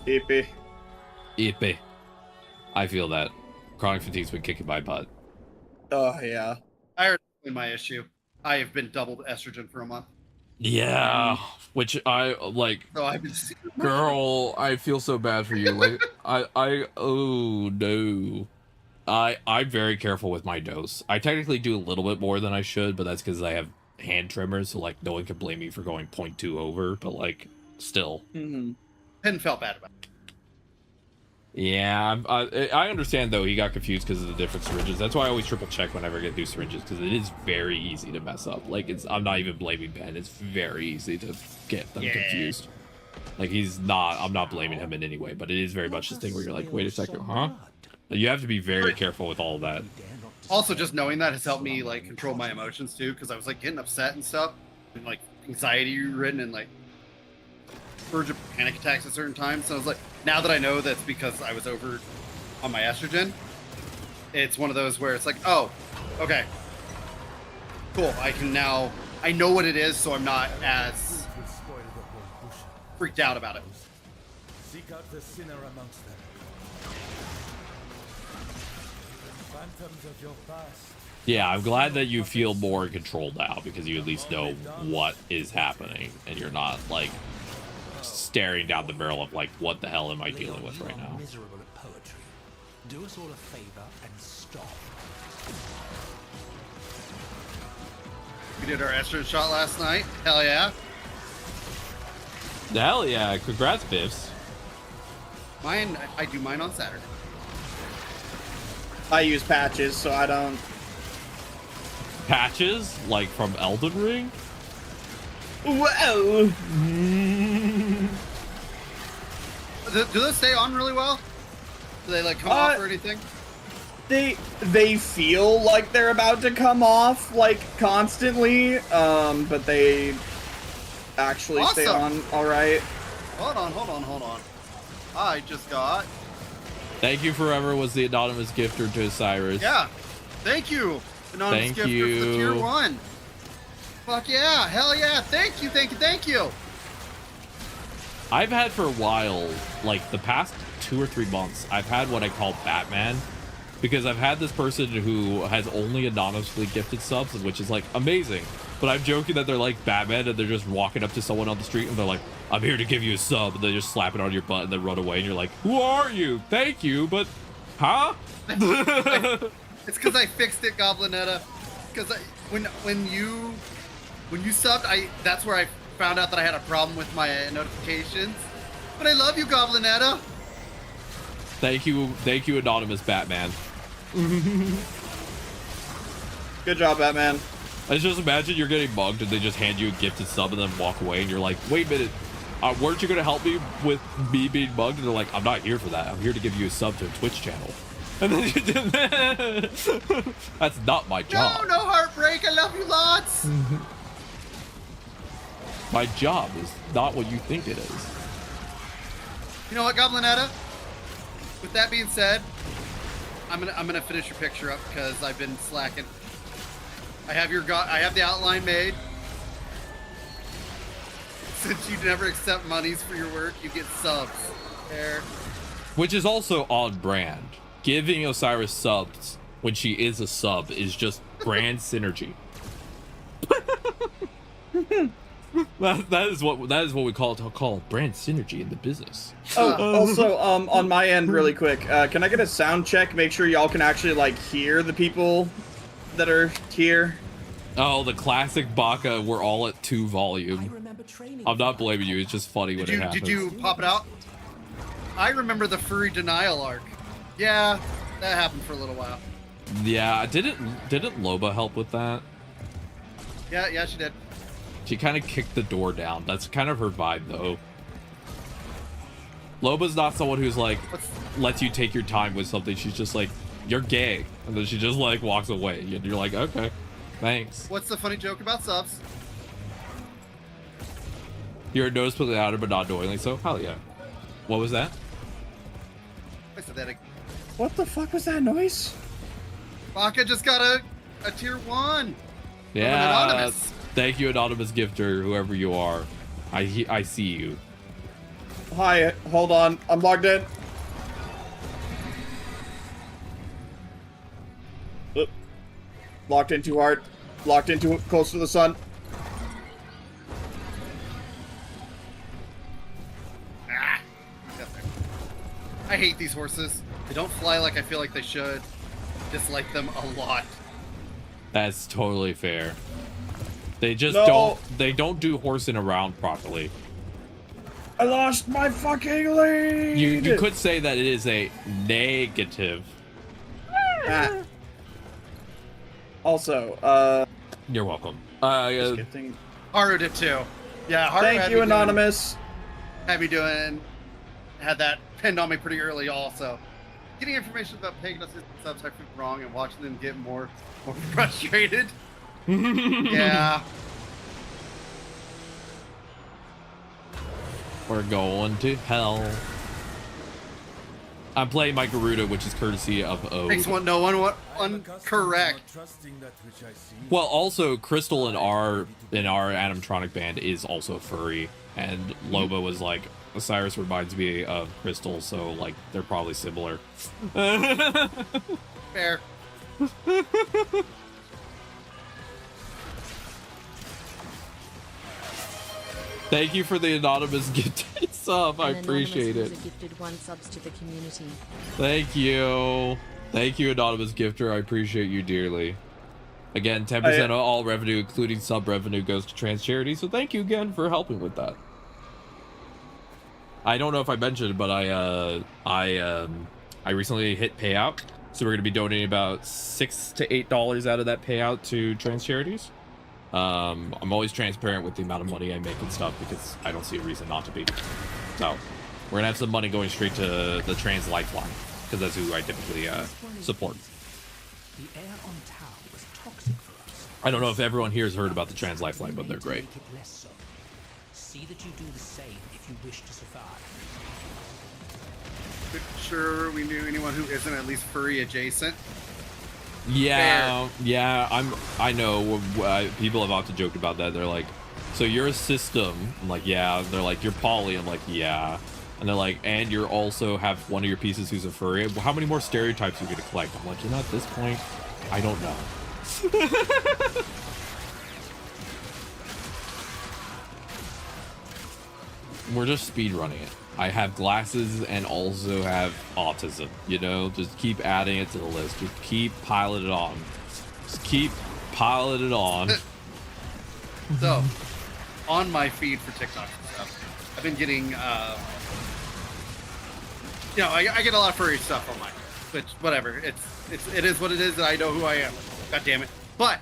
Ippy. I feel that. Chronic fatigue's been kicking my butt. Oh, yeah. I already explained my issue. I have been doubled estrogen for a month. Yeah, which I like. So I've been. Girl, I feel so bad for you. Like, oh no. I'm very careful with my dose. I technically do a little bit more than I should, but that's because I have hand tremors, so like no one can blame me for going 0.2 over. But like, still. Penn felt bad about it. Yeah, I understand though. He got confused because of the different syringes. That's why I always triple check whenever I get new syringes, because it is very easy to mess up. Like, I'm not even blaming Ben. It's very easy to get them confused. Like, I'm not blaming him in any way, but it is very much this thing where you're like, wait a second, huh? You have to be very careful with all of that. Also, just knowing that has helped me like control my emotions too, because I was like getting upset and stuff, and like anxiety ridden and like verge of panic attacks at certain times. So I was like, now that I know that's because I was over on my estrogen, it's one of those where it's like, oh, okay, cool. I know what it is, so I'm not as freaked out about it. Seek out the sinner amongst them. Phantoms of your past. Yeah, I'm glad that you feel more in control now because you at least know what is happening and you're not like staring down the barrel of like, what the hell am I dealing with right now? Miserable at poetry. Do us all a favor and stop. We did our estrogen shot last night. Hell yeah. Hell yeah, congrats, Biffs. Mine, I do mine on Saturday. I use patches, so I don't. Patches? Like from Elden Ring? Whoa! Do those stay on really well? Do they like come off or anything? They feel like they're about to come off like constantly, but they actually stay on all right. Hold on. I just got. Thank you forever was the anonymous gifter to Cyrus. Yeah, thank you, anonymous Thank gifter you. for the tier 1. Fuck yeah, hell yeah, thank you. I've had for a while, like the past 2 or 3 months, I've had what I call Batman. Because I've had this person who has only anonymously gifted subs, which is like amazing. But I'm joking that they're like Batman and they're just walking up to someone on the street and they're like, I'm here to give you a sub. And they just slap it on your butt and then run away. And you're like, who are you? Thank you. But, huh? It's because I fixed it, Goblinetta. Because when you subbed, that's where I found out that I had a problem with my notifications. But I love you, Goblinetta. Thank you, anonymous Batman. Good job, Batman. I just imagine you're getting mugged and they just hand you a gifted sub and then walk away and you're like, wait a minute, weren't you going to help me with me being mugged? And they're like, I'm not here for that. I'm here to give you a sub to a Twitch channel. And then you did that. That's not my job. No heartbreak. I love you lots. My job is not what you think it is. You know what, Goblinetta? With that being said, I'm gonna finish your picture up because I've been slacking. I have the outline made. Since you never accept monies for your work, you get subs. There. Which is also on brand. Giving Osiris subs when she is a sub is just brand synergy. that is what we call brand synergy in the business. Also, on my end, really quick, can I get a sound check? Make sure y'all can actually like hear the people that are here. Oh, the classic Baka. We're all at 2 volume. I'm not blaming you. It's just funny when it happens. Did you pop it out? I remember the furry denial arc. Yeah, that happened for a little while. Yeah, didn't Loba help with that? Yeah, she did. She kind of kicked the door down. That's kind of her vibe, though. Loba's not someone who's like, lets you take your time with something. She's just like, you're gay. And then she just like walks away. And you're like, okay, thanks. What's the funny joke about subs? You're noticeably louder, but not knowingly so. Hell yeah. What was that? I said that again. What the fuck was that noise? Baka just got a tier 1. Yeah. Thank you, anonymous gifter, whoever you are. I see you. Hi, hold on. I'm logged in. Locked in too hard. Locked in too close to the sun. I hate these horses. They don't fly like I feel like they should. Dislike them a lot. That's totally fair. They just don't do horsing around properly. I lost my fucking lead. You could say that it is a negative. Also, you're welcome. Haru did too. Yeah, Haru thank you, anonymous. Had that pinned on me pretty early also. getting information about Pagan subs I feel wrong and watching them get more frustrated. Yeah. We're going to hell. I'm playing my Garuda, which is courtesy of Ode. Thanks, no one correct. Well, also Crystal in our animatronic band is also furry, and Loba was like, Osiris reminds me of Crystal, so like they're probably similar. Fair. Thank you for the anonymous gifted sub. I appreciate it. Gifted 1 subs to the community. Thank you. Thank you, anonymous gifter. I appreciate you dearly. Again, 10% of all revenue, including sub revenue, goes to trans charities. So thank you again for helping with that. I don't know if I mentioned it, but I recently hit payout, so we're going to be donating about $6 to $8 out of that payout to trans charities. I'm always transparent with the amount of money I make and stuff because I don't see a reason not to be. So we're gonna have some money going straight to the trans lifeline because that's who I typically support. The air on Tau was toxic for us. I don't know if everyone here has heard about the trans lifeline, but they're great. See that you do the same if you wish to survive. Sure, we knew anyone who isn't at least furry adjacent. Yeah, fair. Yeah, I know. People have often joked about that. They're like, so you're a system. I'm like, yeah. They're like, you're poly. I'm like, yeah. And they're like, and you're also have one of your pieces who's a furry. How many more stereotypes are you going to collect? I'm like, you know, at this point, I don't know. We're just speed running it. I have glasses and also have autism, you know, just keep adding it to the list. Just keep piling it on. Just keep piling it on. So, on my feed for TikTok and stuff, I've been getting, you know, I get a lot of furry stuff on mine, which, whatever, it is what it is, and I know who I am. God damn it. But,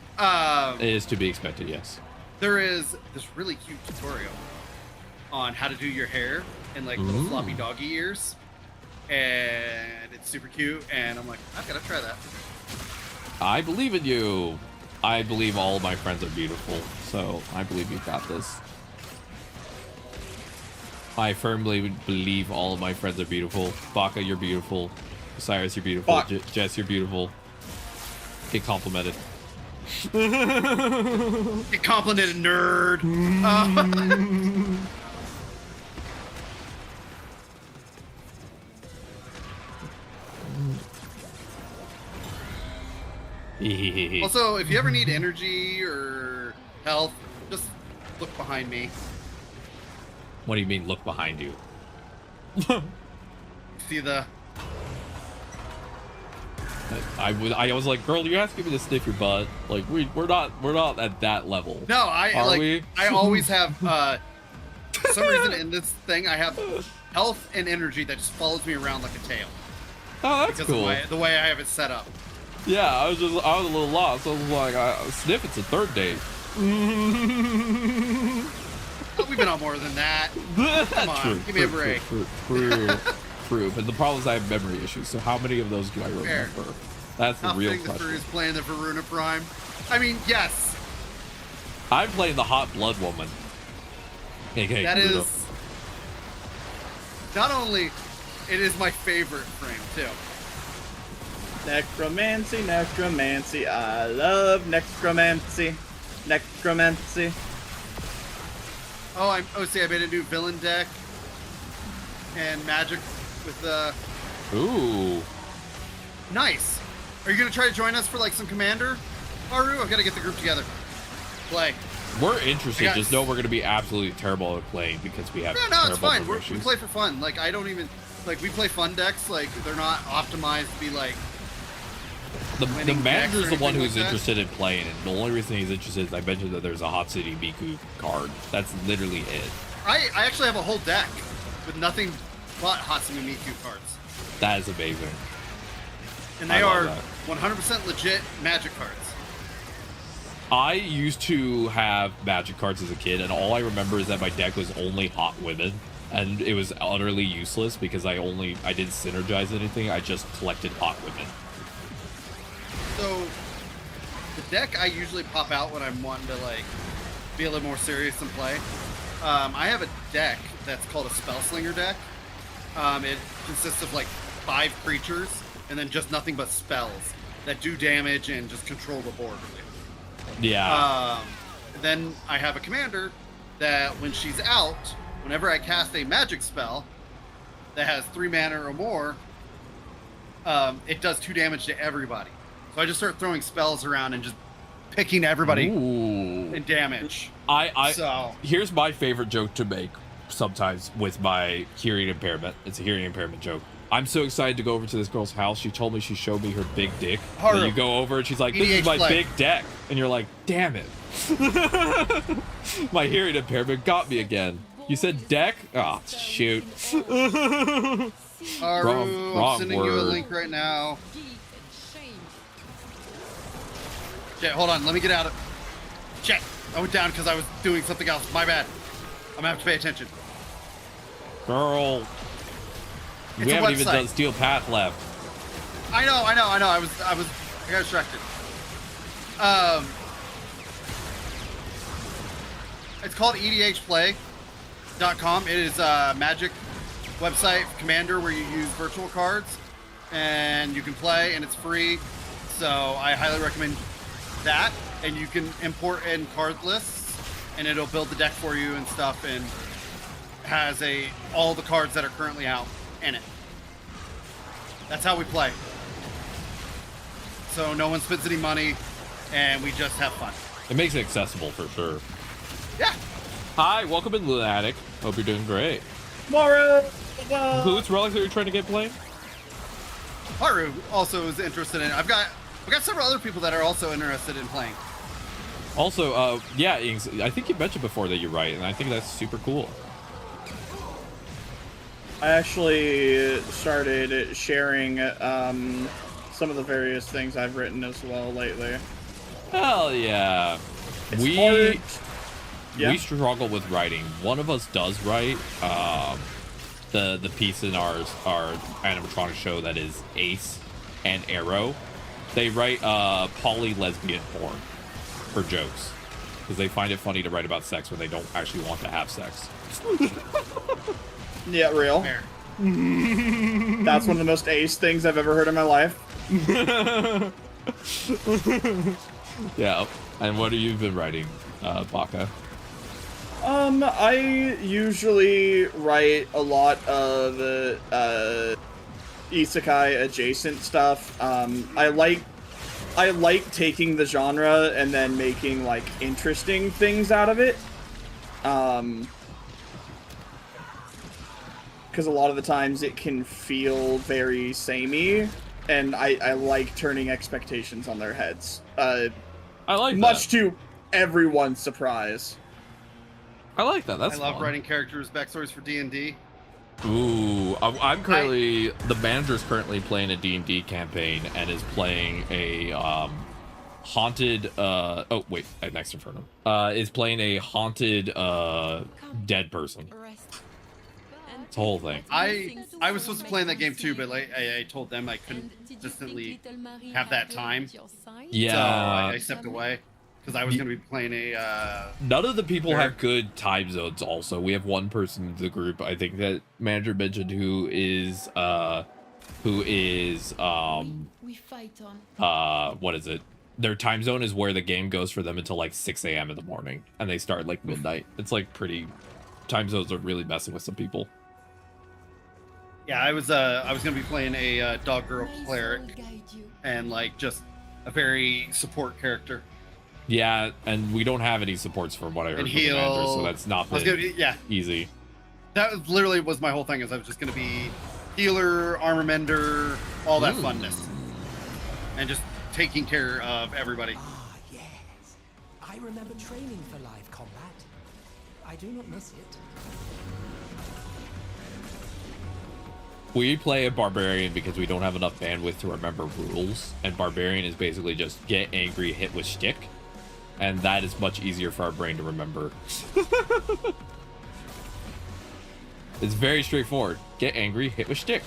it is to be expected, yes. There is this really cute tutorial on how to do your hair in like little floppy doggy ears, and it's super cute, and I'm like, I've got to try that. I believe in you. I believe all of my friends are beautiful, so I believe you've got this. I firmly believe all of my friends are beautiful. Baka, you're beautiful. Cyrus, you're beautiful. Jess, you're beautiful. Get complimented. Get complimented, nerd. Also, if you ever need energy or health, just look behind me. What do you mean, look behind you? See the... I was like, girl, you're asking me to sniff your butt. Like, we're not at that level. No, Are we? I always have, for some reason in this thing, I have health and energy that just follows me around like a tail. Oh, that's cool. Of the way I have it set up. Yeah, I was a little lost. I was like, sniff, it's a third date. Oh, we've been on more than that. Come on, True, give me a break. True. But the problem is I have memory issues. So how many of those do I remember? Fair. That's the real question. question. Is playing the Varuna Prime. I mean, yes. I'm playing the Hot Blood Woman. Okay, that is not only it is my favorite frame too. Necromancy, I love necromancy. See, I made a new villain deck and magic with the. Ooh. Nice. Are you gonna try to join us for like some commander, Haru? I've got to get the group together. Play. We're interested. Just know we're gonna be absolutely terrible at playing because we have. No, it's fine. We issues. play for fun. Like I don't even like we play fun decks. Like they're not optimized to be like. The manager's the one who's like interested in playing, and the only reason he's interested is I mentioned that there's a Hatsune Miku card. That's literally it. I actually have a whole deck with nothing but Hatsune Miku cards. That is amazing. And they are 100% legit magic cards. I used to have magic cards as a kid, and all I remember is that my deck was only hot women. and it was utterly useless because I didn't synergize anything. I just collected hot women. So the deck I usually pop out when I'm wanting to like be a little more serious and play. I have a deck that's called a Spellslinger deck. It consists of like 5 creatures and then just nothing but spells that do damage and just control the board. Yeah. Then I have a commander that when she's out, whenever I cast a magic spell that has 3 mana or more, it does 2 damage to everybody. So I just start throwing spells around and just picking everybody in damage. Here's my favorite joke to make sometimes with my hearing impairment. It's a hearing impairment joke. I'm so excited to go over to this girl's house. She told me she showed me her big dick. And you go over and she's like, this is my big deck. And you're like, damn it. My hearing impairment got me again. You said deck? Oh, shoot. Haru, wrong I'm sending word. you a link right now. Okay, hold on. Let me get out of... Shit. I went down because I was doing something else. My bad. I'm gonna have to pay attention. Girl. It's We a haven't even website. done Steel Path left. I know. I got distracted. It's called edhplay.com. It is a magic website commander where you use virtual cards and you can play and it's free. So I highly recommend that. And you can import in card lists and it'll build the deck for you and stuff, and has all the cards that are currently out in it. That's how we play. So no one spends any money and we just have fun. It makes it accessible for sure. Yeah. Hi, welcome in Lunatic. Hope you're doing great. Mara! Who's Relic that you're trying to get playing? Haru also is interested in it. I've got several other people that are also interested in playing. Also, yeah, Inks, I think you mentioned before that you write, and I think that's super cool. I actually started sharing some of the various things I've written as well lately. Hell yeah. It's hard. We struggle with writing. One of us does write. The piece in our animatronic show that is Ace and Arrow, they write poly lesbian porn for jokes because they find it funny to write about sex when they don't actually want to have sex. Yeah, real. That's one of the most Ace things I've ever heard in my life. Yeah. And what have you been writing, Baka? I usually write a lot of isekai adjacent stuff. I like taking the genre and then making like interesting things out of it. Because a lot of the times it can feel very samey, and I like turning expectations on their heads. I like much to everyone's surprise. I like that. That's I love fun. writing characters' backstories for D&D. Ooh, I'm currently the manager's currently playing a D&D campaign and is playing a haunted oh wait, next in front of him. Is playing a haunted dead person. It's a whole thing. I was supposed to play in that game too, but like I told them I couldn't consistently have that time. Yeah. So I stepped away because I was going to be playing a. None of the people have good time zones. Also, we have one person in the group, I think that manager mentioned, who is We fight on. what is it? Their time zone is where the game goes for them until like 6 a.m. in the morning, and they start like midnight. It's like pretty. Time zones are really messing with some people. Yeah, I was going to be playing a dog girl cleric, and like just a very support character. Yeah, and we don't have any supports from what I heard And from the heal. manager, so that's not easy. That was literally was my whole thing. Is I was just going to be healer, armor mender, all that funness, and just taking care of everybody. Ah, yes. I remember training for live combat. I do not miss it. We play a barbarian because we don't have enough bandwidth to remember rules, and barbarian is basically just get angry, hit with shtick, and that is much easier for our brain to remember. It's very straightforward. Get angry, hit with stick.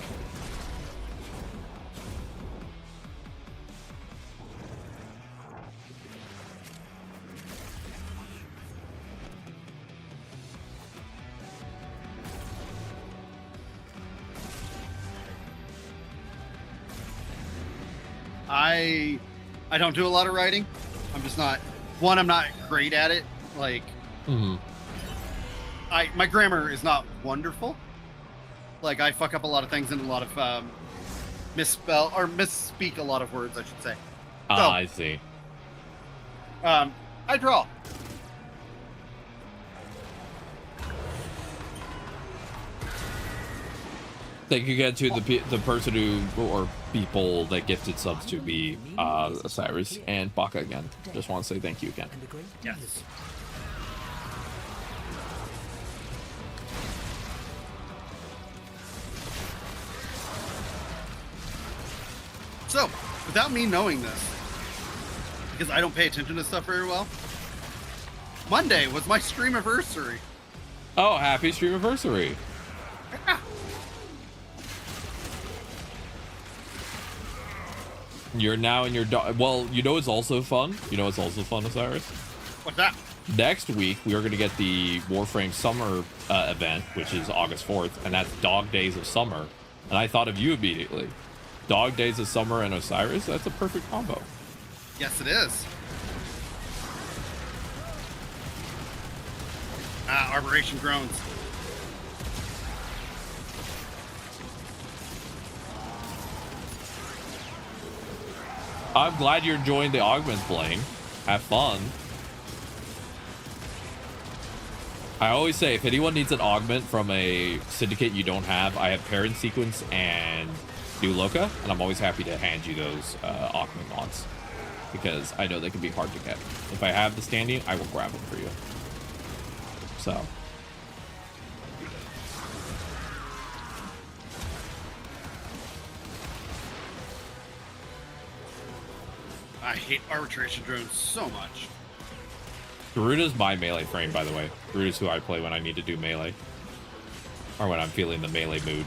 I don't do a lot of writing. I'm just not. One, I'm not great at it. Like, my grammar is not wonderful. Like, I fuck up a lot of things and a lot of misspell or misspeak a lot of words, I should say. I see. I draw. Thank you again to the person who, or people that gifted subs to me, Osiris and Baka again. Just want to say thank you again. Yes. So, without me knowing this, because I don't pay attention to stuff very well, Monday was my streamiversary. Oh, happy streamiversary. Yeah. You're now in your well, you know it's also fun. You know it's also fun, Osiris. What's that? Next week we are going to get the Warframe summer event, which is August 4th, and that's Dog Days of Summer. And I thought of you immediately. Dog Days of Summer and Osiris, that's a perfect combo. Yes, it is. Arboration groans. I'm glad you're enjoying the augments, Blaine. Have fun. I always say, if anyone needs an augment from a syndicate you don't have, I have Parent Sequence and New Loca, and I'm always happy to hand you those augment mods, because I know they can be hard to get. If I have the standing, I will grab them for you. So. I hate arbitration drones so much. Garuda's my melee frame, by the way. Garuda's who I play when I need to do melee. Or when I'm feeling the melee mood.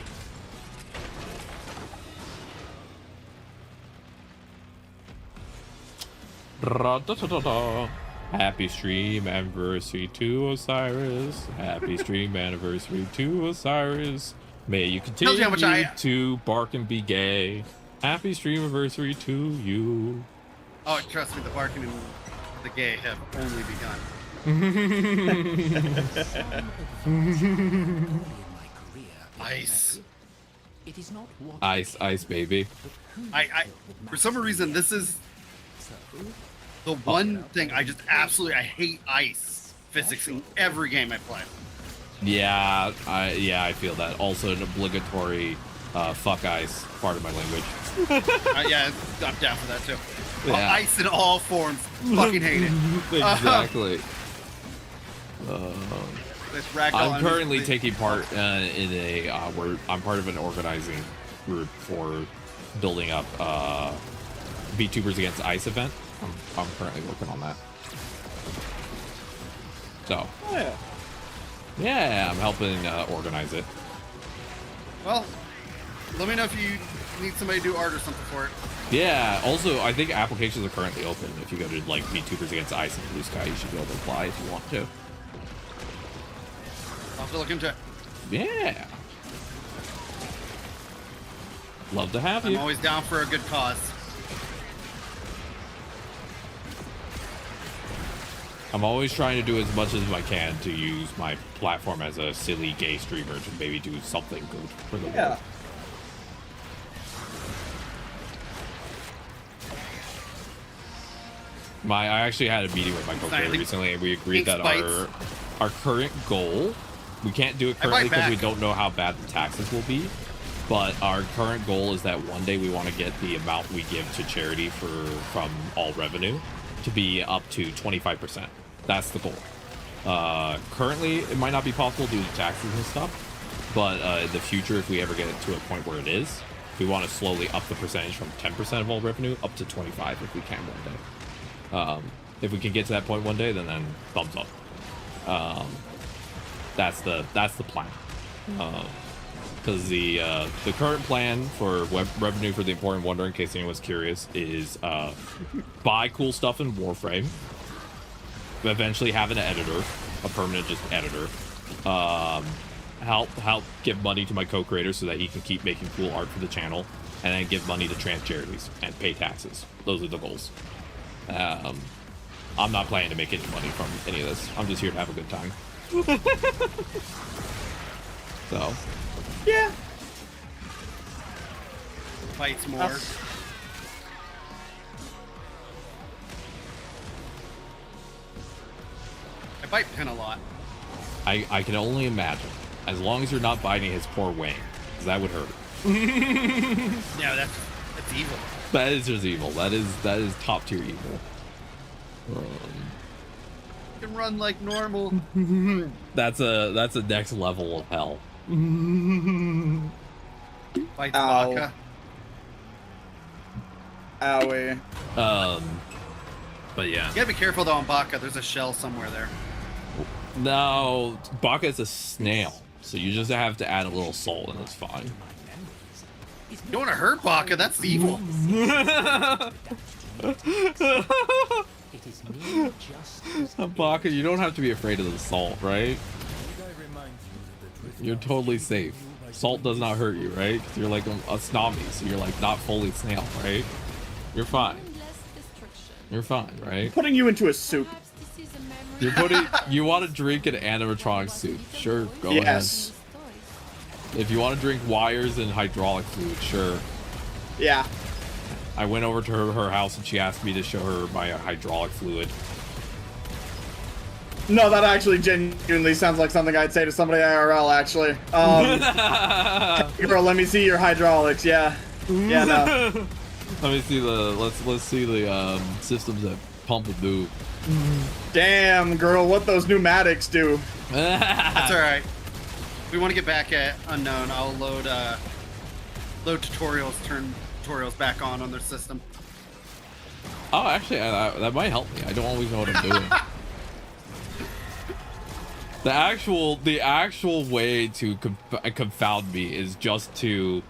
Happy stream anniversary to Osiris. Happy stream anniversary to Osiris. May you continue to bark and be gay. Happy stream anniversary to you. Oh, trust me, the barking and the gay have only begun. Ice. Ice, baby. I for some reason, this is the one thing I just absolutely, I hate ice physics in every game I play. Yeah, I feel that. Also an obligatory fuck ice part of my language. Yeah, I'm down for that too. Yeah. Ice in all forms. Fucking hate it. Exactly. I'm currently the taking part in a I'm part of an organizing group for building up VTubers Against Ice event. I'm currently working on that. So yeah, I'm helping organize it. Well, let me know if you need somebody to do art or something for it. Yeah, also, I think applications are currently open. If you go to, like, VTubers Against Ice and Blue Sky, you should be able to apply if you want to. I'll have to look into it. Yeah. Love to have you. I'm always down for a good cause. I'm always trying to do as much as I can to use my platform as a silly gay streamer to maybe do something good for the world. I actually had a meeting with my co-creator recently, and we agreed that our current goal, we can't do it currently because we don't know how bad the taxes will be, but our current goal is that one day we want to get the amount we give to charity from all revenue to be up to 25%. That's the goal. Currently, it might not be possible due to taxes and stuff, but in the future, if we ever get it to a point where it is, we want to slowly up the percentage from 10% of all revenue up to 25 if we can one day. If we can get to that point one day, then thumbs up. That's the plan. Because the current plan for revenue for the Important Wonder, in case anyone's curious, is buy cool stuff in Warframe, eventually have an editor, a permanent just editor, help give money to my co-creator so that he can keep making cool art for the channel, and then give money to trans charities and pay taxes. Those are the goals. I'm not planning to make any money from any of this. I'm just here to have a good time. So, yeah. Fights more. I bite Pin a lot. I can only imagine. As long as you're not biting his poor wing, because that would hurt. Yeah, that's evil. That is just evil. That is top tier evil. You can run like normal. That's a next level of hell. Bites Baka. Owie. But yeah. You gotta be careful though on Baka. There's a shell somewhere there. No, Baka is a snail, so you just have to add a little salt and it's fine. You don't want to hurt Baka. That's evil. Baka, you don't have to be afraid of the salt, right? You're totally safe. Salt does not hurt you, right? 'Cause you're like a snobby, so you're like not fully snail, right? You're fine. You're fine, right? Putting you into a soup. You want to drink an animatronic soup? Sure, go ahead. If you want to drink wires and hydraulic fluid, sure. Yeah. I went over to her house and she asked me to show her my hydraulic fluid. No, that actually genuinely sounds like something I'd say to somebody IRL, actually. Girl, let me see your hydraulics. Yeah. Yeah, no. Let me see let's see the systems that pump and move. Damn, girl, what those pneumatics do. That's all right. We want to get back at Unknown. I'll load tutorials, turn tutorials back on their system. Oh, actually, that might help me. I don't always know what I'm doing. The actual way to confound me is just to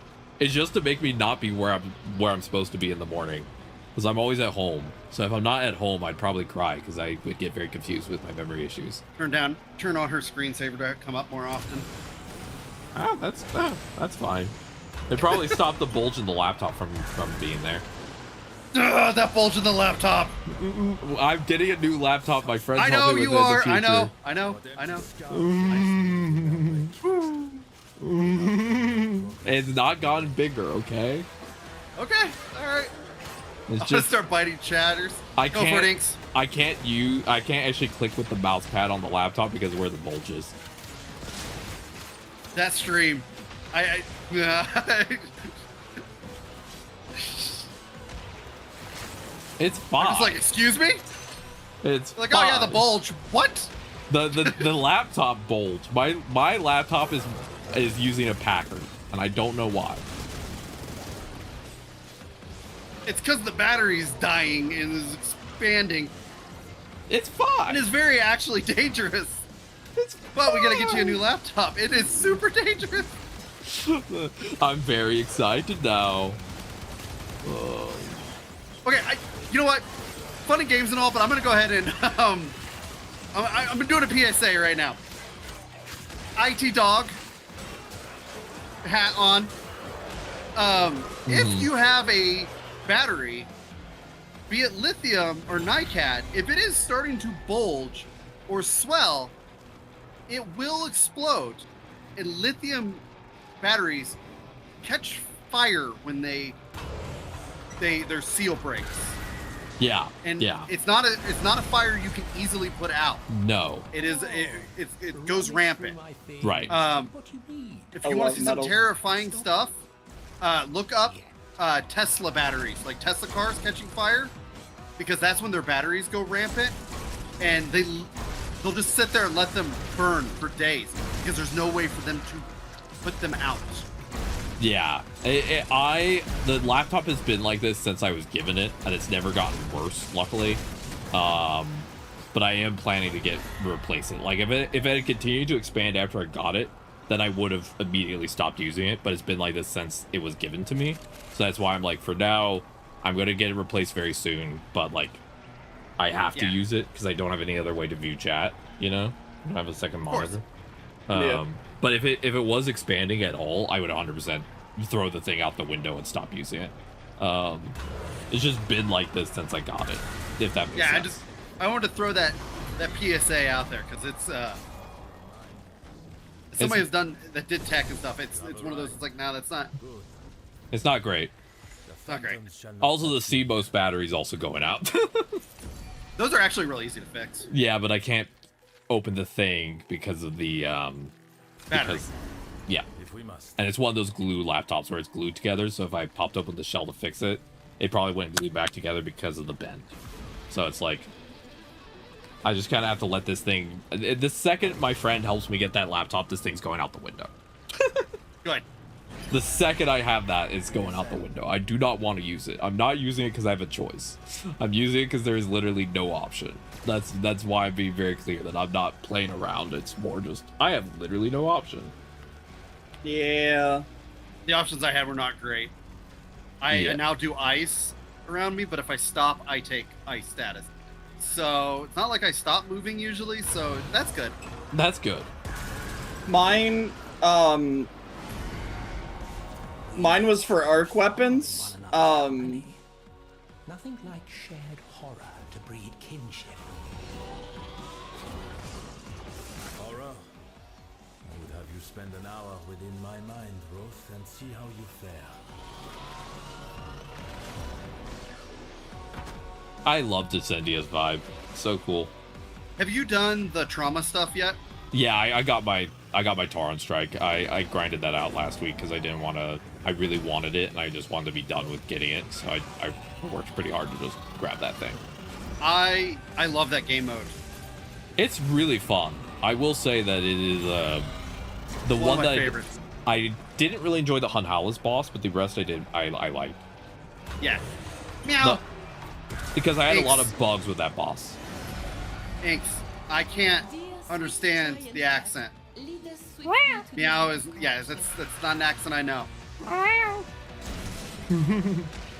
make me not be where I'm supposed to be in the morning, because I'm always at home. So if I'm not at home, I'd probably cry because I would get very confused with my memory issues. Turn on her screensaver to come up more often. Ah, that's fine. It probably stopped the bulge in the laptop from being there. That bulge in the laptop. I'm getting a new laptop. My friend. I know you are. I know. It's not gotten bigger, okay? Okay, all right. It's I'm just gonna start biting chatters. Go for it, Inks. I can't actually click with the mouse pad on the laptop because of where the bulge is. That stream. It's fine. I'm just like, excuse me? It's like, fine. oh yeah, the bulge. What? The laptop bulge. My laptop is using a Packard, and I don't know why. It's because the battery's dying and is expanding. It's fine. It is very actually dangerous. But we gotta get you a new laptop. It is super dangerous. I'm very excited now. Okay, you know what? Fun and games and all, but I'm gonna go ahead and I'm doing a PSA right now. IT dog hat on. If you have a battery, be it lithium or NiCad, if it is starting to bulge or swell, it will explode. And lithium batteries catch fire when their seal breaks. Yeah. And yeah. it's not a fire you can easily put out. No. It goes rampant. Right. If you want to see some terrifying stuff, look up Tesla batteries, like Tesla cars catching fire, because that's when their batteries go rampant, and they'll just sit there and let them burn for days because there's no way for them to put them out. Yeah, the laptop has been like this since I was given it, and it's never gotten worse, luckily. But I am planning to replace it. Like if it had continued to expand after I got it, then I would have immediately stopped using it, but it's been like this since it was given to me. So that's why I'm like, for now, I'm going to get it replaced very soon, but like, I have to use it because I don't have any other way to view chat, you know? I don't have a second monitor. But if it was expanding at all, I would 100% throw the thing out the window and stop using it. It's just been like this since I got it, if that makes sense. I wanted to throw that PSA out there because it's somebody that did tech and stuff. It's one of those. It's like, no, that's not. It's not great. It's not great. Also, the CMOS battery's also going out. Those are actually really easy to fix. Yeah, but I can't open the thing because of the battery. Yeah, and it's one of those glue laptops where it's glued together. So if I popped open the shell to fix it, it probably wouldn't glue back together because of the bend. So it's like, I just kind of have to let this thing. The second my friend helps me get that laptop, this thing's going out the window. Good. The second I have that, it's going out the window. I do not want to use it. I'm not using it because I have a choice. I'm using it because there is literally no option. That's why I'm being very clear that I'm not playing around. It's more just, I have literally no option. Yeah. The options I had were not great. I now do ice around me, but if I stop, I take ice status. So it's not like I stop moving usually, so that's good. That's good. Mine was for arc weapons. Nothing like shared horror to breed kinship. Horror? I would have you spend an hour within my mind, Roth, and see how you fare. I love Descendia's vibe. So cool. Have you done the trauma stuff yet? Yeah, I got my Tauron strike. I grinded that out last week because I didn't want to. I really wanted it, and I just wanted to be done with getting it. So I worked pretty hard to just grab that thing. I love that game mode. It's really fun. I will say that it is the one of my that favorites. I didn't really enjoy the Hunhalis boss, but the rest I did. I liked. Yeah. Meow. Because I had a lot of bugs with that boss. Inks, I can't understand the accent. Meow is, yeah, that's not an accent I know. I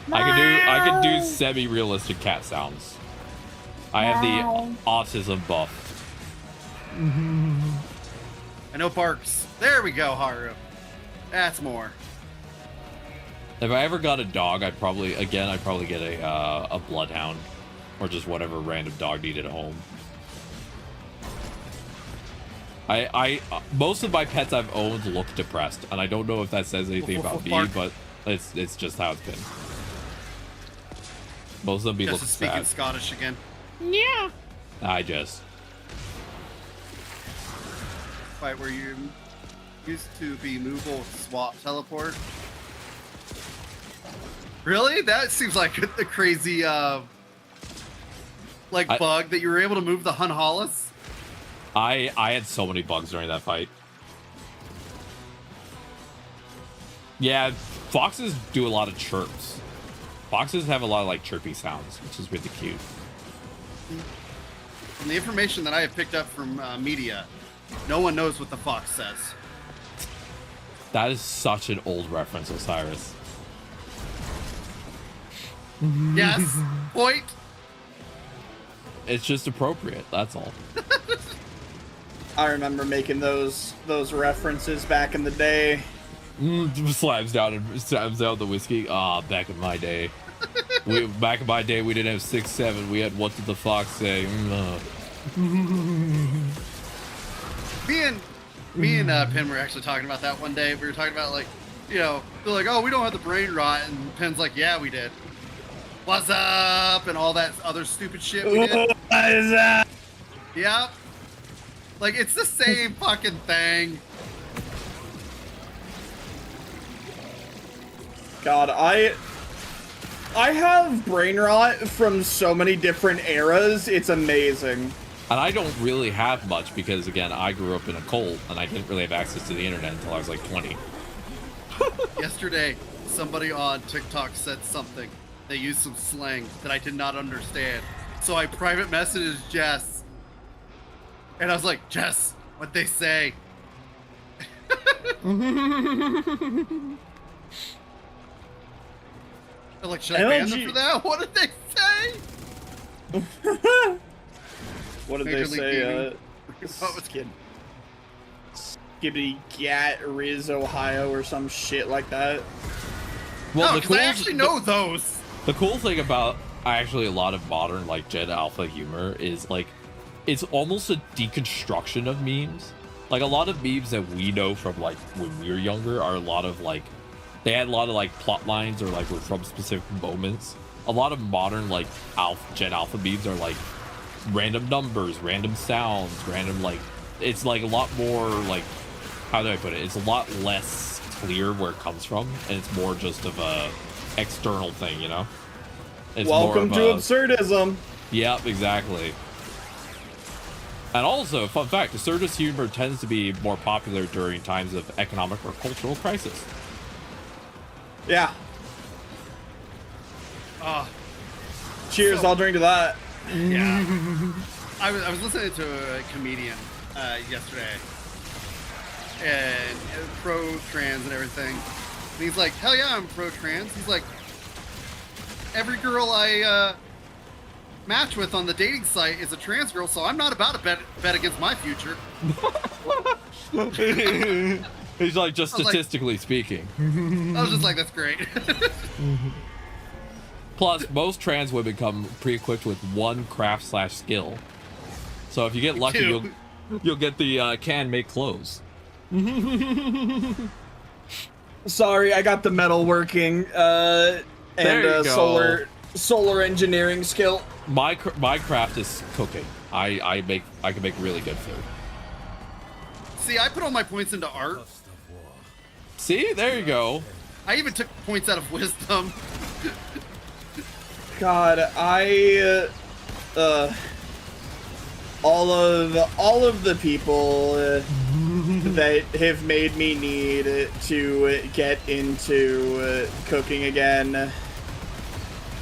can do semi-realistic cat sounds. I have the autism buff. I know barks. There we go, Haru. That's more. If I ever got a dog, I'd probably get a bloodhound, or just whatever random dog needed at home. Most of my pets I've owned look depressed, and I don't know if that says anything about me, but it's just how it's been. Most of them look sad. Speaking Scottish again. Yeah. I just. Fight where you used to be movable, swap, teleport. Really? That seems like a crazy bug that you were able to move the Hunhalis. I had so many bugs during that fight. Yeah, foxes do a lot of chirps. Foxes have a lot of like chirpy sounds, which is really cute. From the information that I have picked up from media, no one knows what the fox says. That is such an old reference, Osiris. Yes, point. It's just appropriate, that's all. I remember making those references back in the day. Slams down the whiskey. Back in my day. Back in my day, we didn't have 6-7. We had what did the fox say? Me and Penn were actually talking about that one day. We were talking about they're like, oh, we don't have the brain rot, and Penn's like, yeah, we did. What's up? And all that other stupid shit we did. What is that? Yep. Like, it's the same fucking thing. God, I have brain rot from so many different eras. It's amazing. And I don't really have much because, again, I grew up in a cult and I didn't really have access to the internet until I was like 20. Yesterday, somebody on TikTok said something. They used some slang that I did not understand. So I private messaged Jess. And I was like, Jess, what'd they say? Like, should I ban them for that? What did they say? What did Major they League say? What was Skibbity Gat Riz Ohio or some shit like that. Well, no, because I actually know those. The cool thing about actually a lot of modern like Gen Alpha humor is like it's almost a deconstruction of memes. Like a lot of memes that we know from like when we were younger are a lot of like they had a lot of like plot lines or like were from specific moments. A lot of modern like Gen Alpha memes are like random numbers, random sounds, random like it's like a lot more like how do I put it? It's a lot less clear where it comes from, and it's more just of a external thing, you know? It's Welcome more to of absurdism. Yep, exactly. And also, fun fact, absurdist humor tends to be more popular during times of economic or cultural crisis. Yeah. Cheers, So- I'll drink to that. Yeah. I was listening to a comedian yesterday, and pro-trans and everything. And he's like, hell yeah, I'm pro-trans. He's like, every girl I match with on the dating site is a trans girl, so I'm not about to bet against my future. He's like, just I was like- statistically speaking. I was just like, that's great. Plus, most trans women come pre-equipped with one craft/skill. So if you get lucky, you'll get the can make clothes. Sorry, I got the metal working and There you go. solar engineering skill. My craft is cooking. I can make really good food. See, I put all my points into art. See, there you go. I even took points out of wisdom. God, all of the people that have made me need to get into cooking again.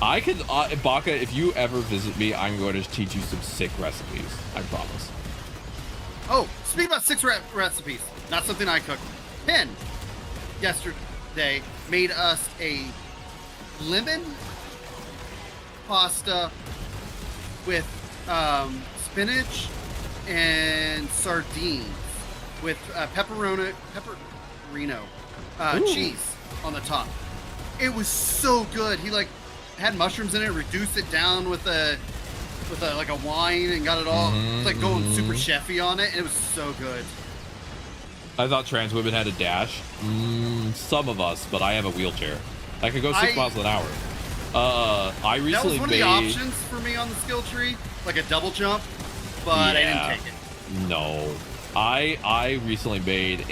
I can, Baka, if you ever visit me, I'm going to teach you some sick recipes. I promise. Oh, speaking about 6 recipes, not something I cooked. Penn, yesterday, made us a lemon pasta with spinach and sardines with pepperino cheese on the top. It was so good. He like had mushrooms in it, reduced it down with a like a wine and got it all like going super chefy on it. And it was so good. I thought trans women had a dash. Some of us, but I have a wheelchair. I could go 6 miles an hour. I recently that was one made... of the options for me on the skill tree, like a double jump, but I didn't take it. No. I recently made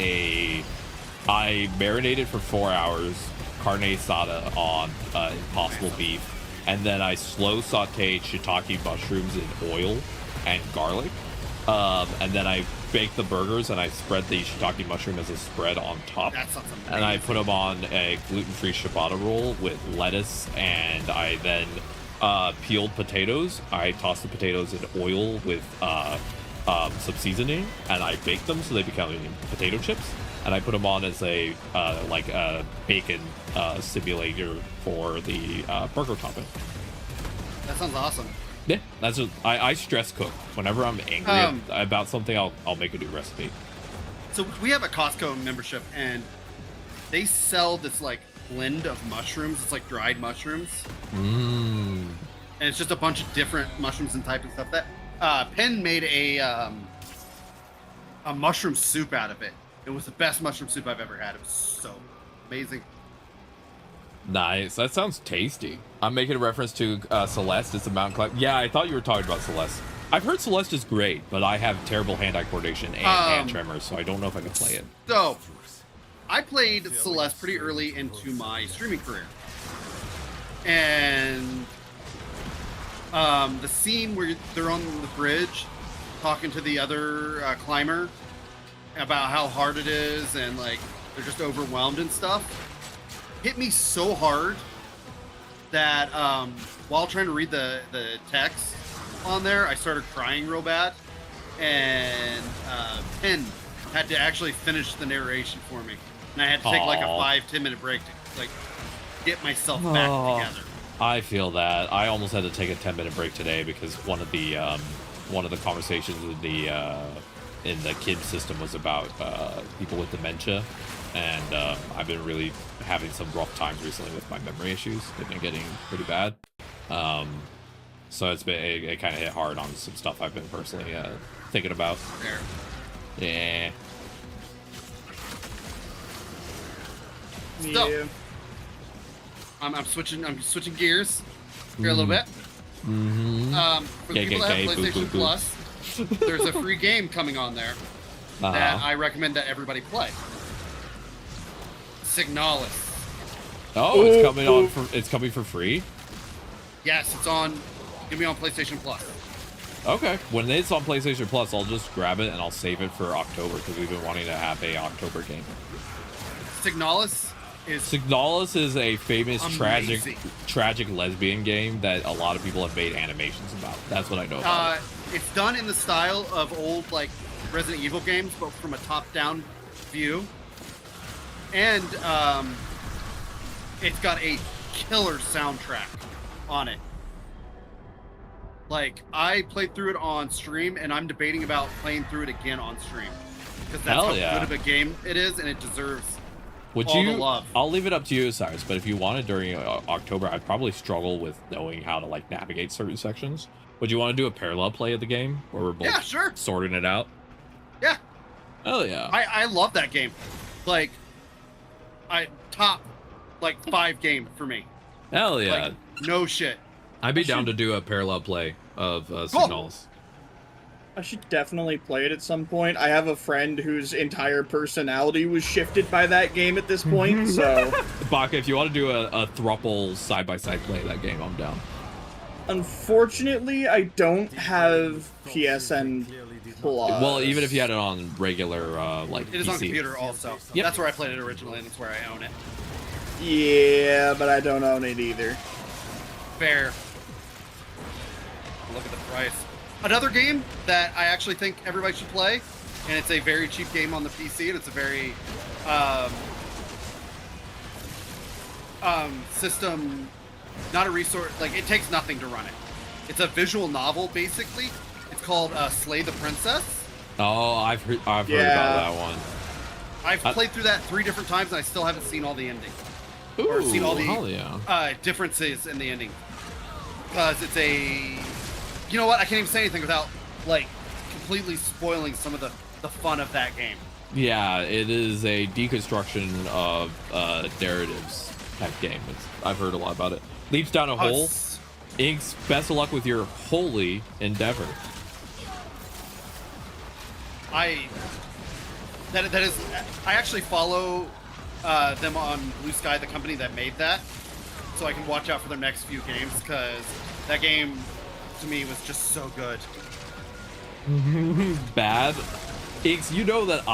I marinated for 4 hours carne asada on Impossible beef, and then I slow sauteed shiitake mushrooms in oil and garlic, and then I baked the burgers and I spread the shiitake mushroom as a spread on top. That sounds amazing. And I put them on a gluten-free ciabatta roll with lettuce, and I then peeled potatoes. I tossed the potatoes in oil with some seasoning, and I baked them so they become potato chips. And I put them on as a bacon simulator for the burger topping. That sounds awesome. Yeah, that's just, I stress cook. Whenever I'm angry about something, I'll make a new recipe. So we have a Costco membership, and they sell this like blend of mushrooms. It's like dried mushrooms, and it's just a bunch of different mushrooms and types and stuff. That Penn made a mushroom soup out of it. It was the best mushroom soup I've ever had. It was so amazing. Nice. That sounds tasty. I'm making a reference to Celeste. It's a mountain climb. Yeah, I thought you were talking about Celeste. I've heard Celeste is great, but I have terrible hand-eye coordination and hand tremors, so I don't know if I can play it. So, I played Celeste pretty early into my streaming career. And the scene where they're on the bridge talking to the other climber about how hard it is and like they're just overwhelmed and stuff hit me so hard that while trying to read the text on there, I started crying real bad. And Penn had to actually finish the narration for me, and I had to take like a 5-10 minute break to like get myself back together. I feel that. I almost had to take a 10-minute break today because one of the conversations in the kids system was about people with dementia, and I've been really having some rough times recently with my memory issues. They've been getting pretty bad. So it kind of hit hard on some stuff I've been personally thinking about. Fair. Yeah. Still, Yeah. I'm switching gears here a little bit. Mm-hmm. For the people that have PlayStation Plus, there's a free game coming on there that I recommend that everybody play. Signalis. Oh, it's coming on it's coming for free? Yes, it's gonna be on PlayStation Plus. Okay. When it's on PlayStation Plus, I'll just grab it and I'll save it for October because we've been wanting to have a October game. Signalis is a famous amazing. tragic lesbian game that a lot of people have made animations about. That's what I know about it. It's done in the style of old like Resident Evil games, but from a top-down view. And it's got a killer soundtrack on it. Like, I played through it on stream, and I'm debating about playing through it again on stream. Because that's how good of a game it is, and it deserves all the love. I'll leave it up to you, Cyrus, but if you want it during October, I'd probably struggle with knowing how to, like, navigate certain sections. Would you want to do a parallel play of the game, where we're both sorting it out? Yeah. Oh, yeah. I love that game. Like, top, like, 5 game for me. Hell yeah. Like, no shit. I'd be down to do a parallel play of Signalis. I should definitely play it at some point. I have a friend whose entire personality was shifted by that game at this point, so... Baka, if you want to do a thruple side-by-side play of that game, I'm down. Unfortunately, I don't have PSN Plus. Well, even if you had it on regular, like, It is PC. on computer also. Yep. That's where I played it originally, and that's where I own it. Yeah, but I don't own it either. Fair. Look at the price. Another game that I actually think everybody should play, and it's a very cheap game on the PC, and it's a very system, not a resource, like it takes nothing to run it. It's a visual novel, basically. It's called Slay the Princess. Oh, I've heard about that one. I've played through that 3 different times, and I still haven't seen all the ending. Ooh, or seen all the hell yeah. differences in the ending. Because it's a... You know what? I can't even say anything without, like, completely spoiling some of the fun of that game. Yeah, it is a deconstruction of narratives type game. I've heard a lot about it. Leaps down a hole. Inks, best of luck with your holy endeavor. I actually follow them on Blue Sky, the company that made that, so I can watch out for their next few games, because that game to me was just so good. Bad. Inks, you know that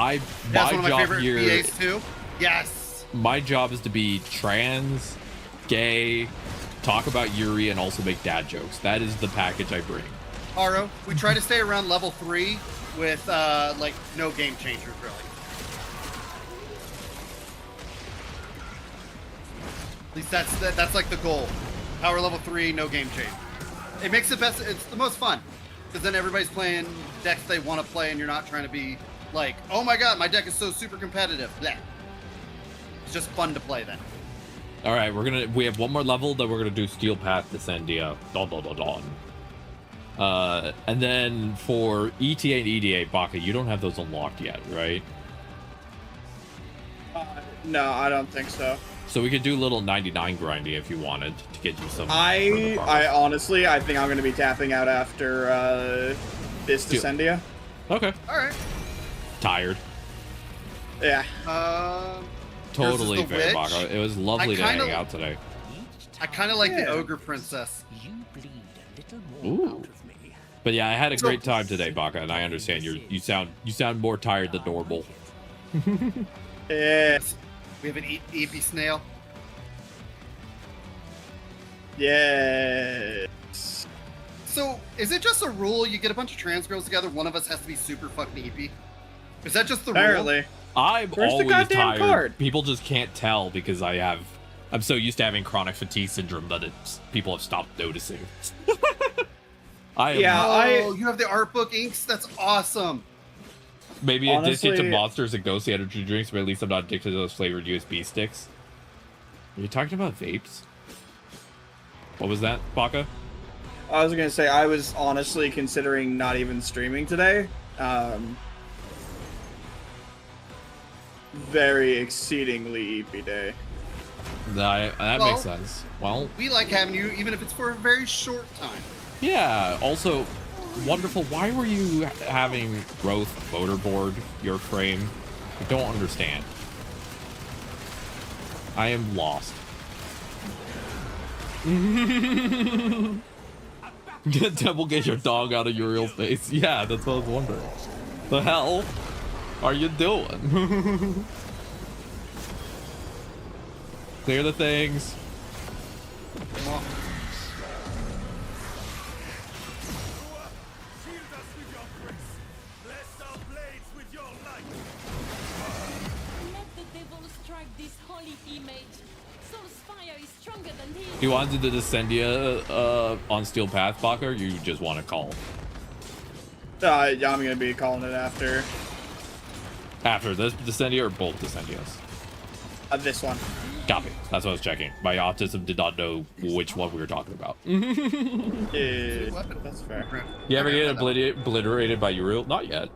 That's one of my favorite VAs too. Yes. My job is to be trans, gay, talk about Yuri, and also make dad jokes. That is the package I bring. Aro, we try to stay around level 3 with like no game changers really. At least that's like the goal. Power level 3, no game change. It makes it best. It's the most fun because then everybody's playing decks they want to play, and you're not trying to be like, oh my god, my deck is so super competitive. Blech. It's just fun to play then. All right, we have one more level that we're gonna do Steel Path Descendia. And then for ETA and EDA, Baka, you don't have those unlocked yet, right? No, I don't think so. So we could do a little 99 grinding if you wanted to get you some. I honestly, I think I'm going to be tapping out after this Descendia. Okay. All right. Tired. Yeah. Totally fair, Baka. It was lovely to hang out today. I kind of like the Ogre Princess. You bleed a little more Ooh. out of me. But yeah, I had a great time today, Baka, and I understand you sound more tired than normal. Yes. We have an EP snail. Yes. So, is it just a rule you get a bunch of trans girls together, one of us has to be super fucking EP? Is that just the rule? Apparently. I'm Where's the always goddamn tired. card? People just can't tell because I'm so used to having chronic fatigue syndrome that people have stopped noticing. You have the art book inks? That's awesome. Maybe addicted Honestly- to monsters and ghostly energy drinks, but at least I'm not addicted to those flavored USB sticks. Are you talking about vapes? What was that, Baka? I was gonna say I was honestly considering not even streaming today. Very exceedingly EP day. That makes sense. Well, We like having you, even if it's for a very short time. yeah. Also, wonderful. Why were you having growth motorboard your frame? I don't understand. I am lost. Temple, get your dog out of Uriel's face. Yeah, that's what I was wondering. The hell are you doing? Clear the things. Let the devil strike this holy image. Soul's fire is stronger than his. You want to do the Descendia on Steel Path, Baka, or you just want to call? I'm gonna be calling it after. After this Descendia or both Descendias? This one. Copy. That's what I was checking. My autism did not know which one we were talking about. Yeah, that's fair. You ever get obliterated by Uriel? Not yet.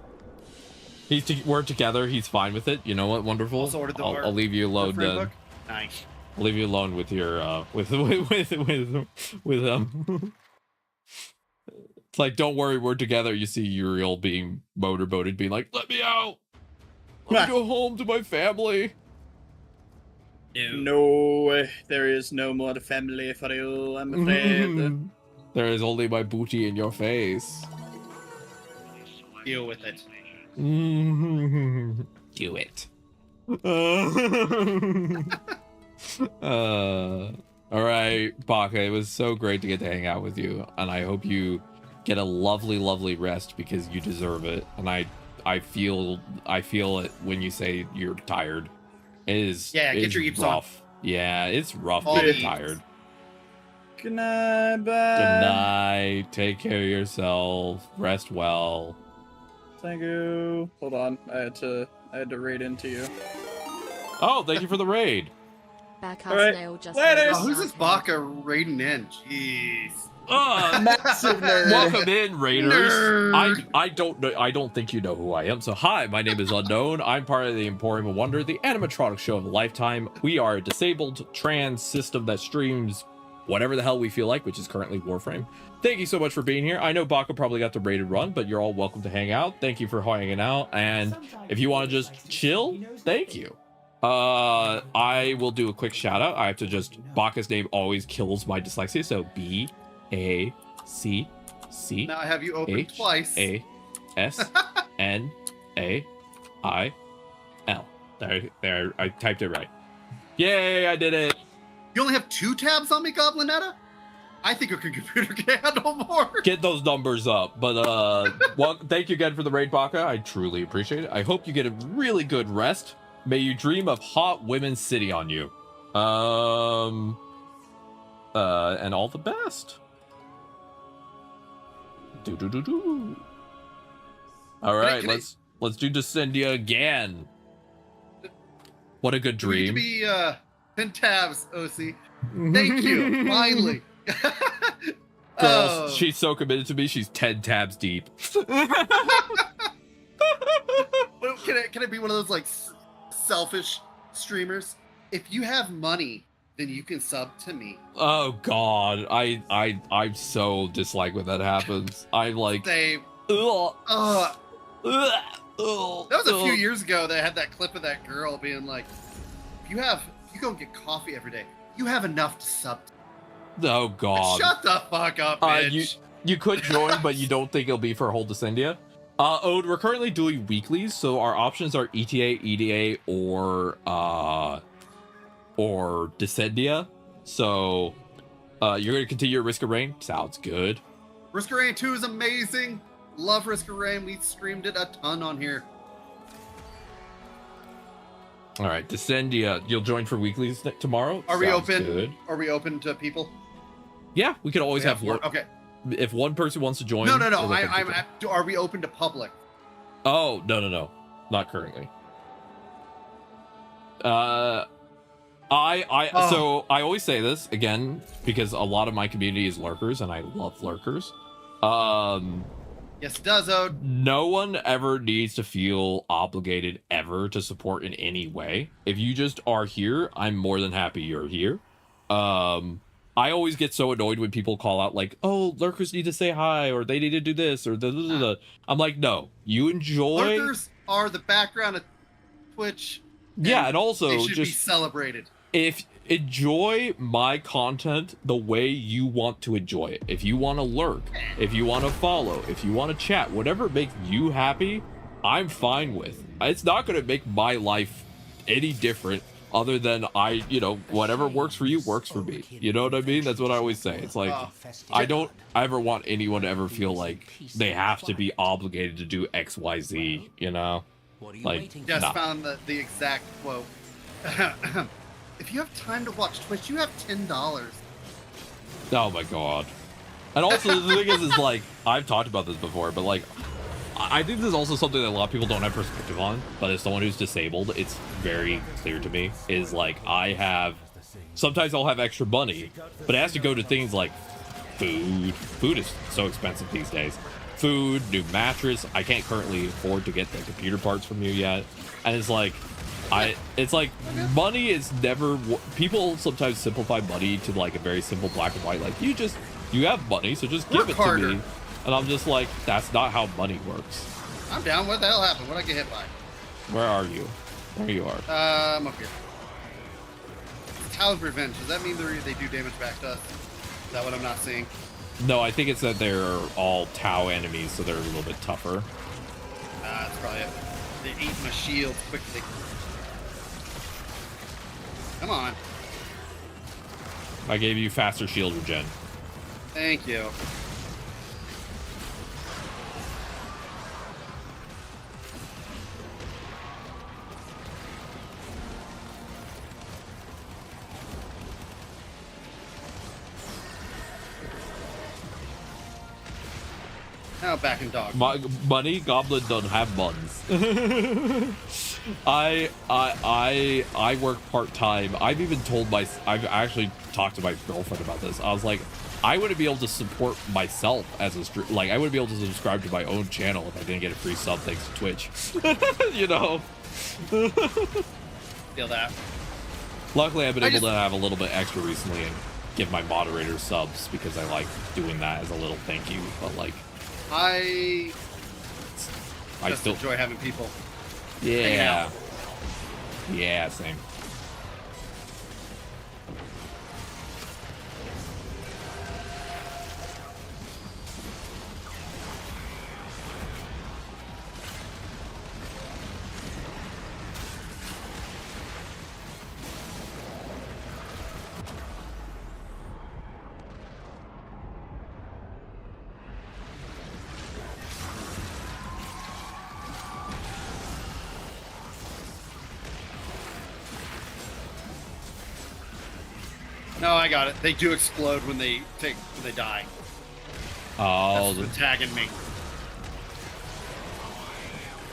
We're together. He's fine with it. You know what? Wonderful. Also ordered the I'll leave you alone Warframe then. book? Nice. I'll leave you alone with your with It's like, don't worry, we're together. You see Uriel being motorboated, being like, "Let me out. Let me go home to my family." No, there is no more family for you, I'm afraid. There is only my booty in your face. Deal with it. Do it. All right, Baka, it was so great to get to hang out with you, and I hope you get a lovely rest because you deserve it. And I feel it when you say you're tired. It is Yeah, get it's your eeps rough. Yeah, it's rough All being the tired. Good night, bye. Good night. Take care of yourself. Rest well. Thank you. Hold on, I had to raid into you. Oh, thank you for the raid. Backhouse All right. nail just Later. Oh, who's this Baka raiding in? Jeez. Massive nerd. Welcome in, Raiders. Nerd. I don't think you know who I am. So hi, my name is Unknown. I'm part of the Emporium of Wonder, the animatronic show of a lifetime. We are a disabled trans system that streams whatever the hell we feel like, which is currently Warframe. Thank you so much for being here. I know Baka probably got the rated run, but you're all welcome to hang out. Thank you for hanging out. And if you want to just chill, thank you. I will do a quick shout out. I have to just, Baka's name always kills my dyslexia, so B-A-C-C Now I have you open twice. A-S-N-A-I-L. There, I typed it right. Yay, I did it. You only have 2 tabs on me, Goblinetta? I think your computer can handle more. Get those numbers up. But well, thank you again for the raid, Baka. I truly appreciate it. I hope you get a really good rest. May you dream of hot women's city on you. And all the best. Do. All right, let's do Descendia again. What a good dream. We need to be 10 tabs, OC. Thank you. Finally. Girl, she's so committed to me. She's 10 tabs deep. Can it be one of those like selfish streamers? If you have money, then you can sub to me. Oh God, I so dislike when that happens. I'm like, Same. Ugh. That Ugh. was a few years ago. They had that clip of that girl being like, "If you go get coffee every day, you have enough to sub." Oh God. Shut the fuck up, bitch. You could join, but you don't think it'll be for a whole Descendia. Ode, we're currently doing weeklies, so our options are ETA, EDA, or Descendia. So you're gonna continue your Risk of Rain. Sounds good. Risk of Rain 2 is amazing. Love Risk of Rain. We streamed it a ton on here. All right, Descendia, you'll join for weeklies tomorrow. Are we Sounds open? Good. Are we open to people? Yeah, we could always have one. Okay. If one person wants to join. No. we're welcome to. Are we open to public? Oh, no. Not currently. So I always say this again because a lot of my community is lurkers and I love lurkers. Yes, it does, Ode. No one ever needs to feel obligated ever to support in any way. If you just are here, I'm more than happy you're here. I always get so annoyed when people call out like, "Oh, lurkers need to say hi," or "They need to do this," or the. I'm like, no, you enjoy. Lurkers are the background of Twitch. Yeah, and also they should just be celebrated. If enjoy my content the way you want to enjoy it. If you want to lurk, if you want to follow, if you want to chat, whatever makes you happy, I'm fine with. It's not going to make my life any different other than whatever works for you works for me. You know what I mean? That's what I always say. It's like, I don't ever want anyone to ever feel like they have to be obligated to do X, Y, Z, Like, Jess nah. found the exact quote. If you have time to watch Twitch, you have $10. Oh my god. And also the thing is like, I've talked about this before, but like, I think this is also something that a lot of people don't have perspective on, but as someone who's disabled, it's very clear to me, is like, sometimes I'll have extra money, but it has to go to things like food. Food is so expensive these days. Food, new mattress. I can't currently afford to get the computer parts from you yet. And it's like, money is never, people sometimes simplify money to like a very simple black and white, like, you have money, so just give it to me. And I'm just like, that's not how money works. I'm down. What the hell happened? What did I get hit by? Where are you? There you are. I'm up here. How's revenge? Does that mean they do damage back to us? Is that what I'm not seeing? No, I think it's that they're all Tau enemies, so they're a little bit tougher. That's probably it. They eat my shield quickly. Come on. I gave you faster shield regen. Thank you. Now back in dog. Money Goblin don't have buns. I work part-time. I've actually talked to my girlfriend about this. I was like, I wouldn't be able to support myself as a I wouldn't be able to subscribe to my own channel if I didn't get a free sub thanks to Twitch. Feel that. Luckily, I've been able to have a little bit extra recently and give my moderators subs because I like doing that as a little thank you. But like, I still enjoy having people. Yeah. Yeah, same. No, I got it. They do explode when they die. Oh, that's what's tagging me.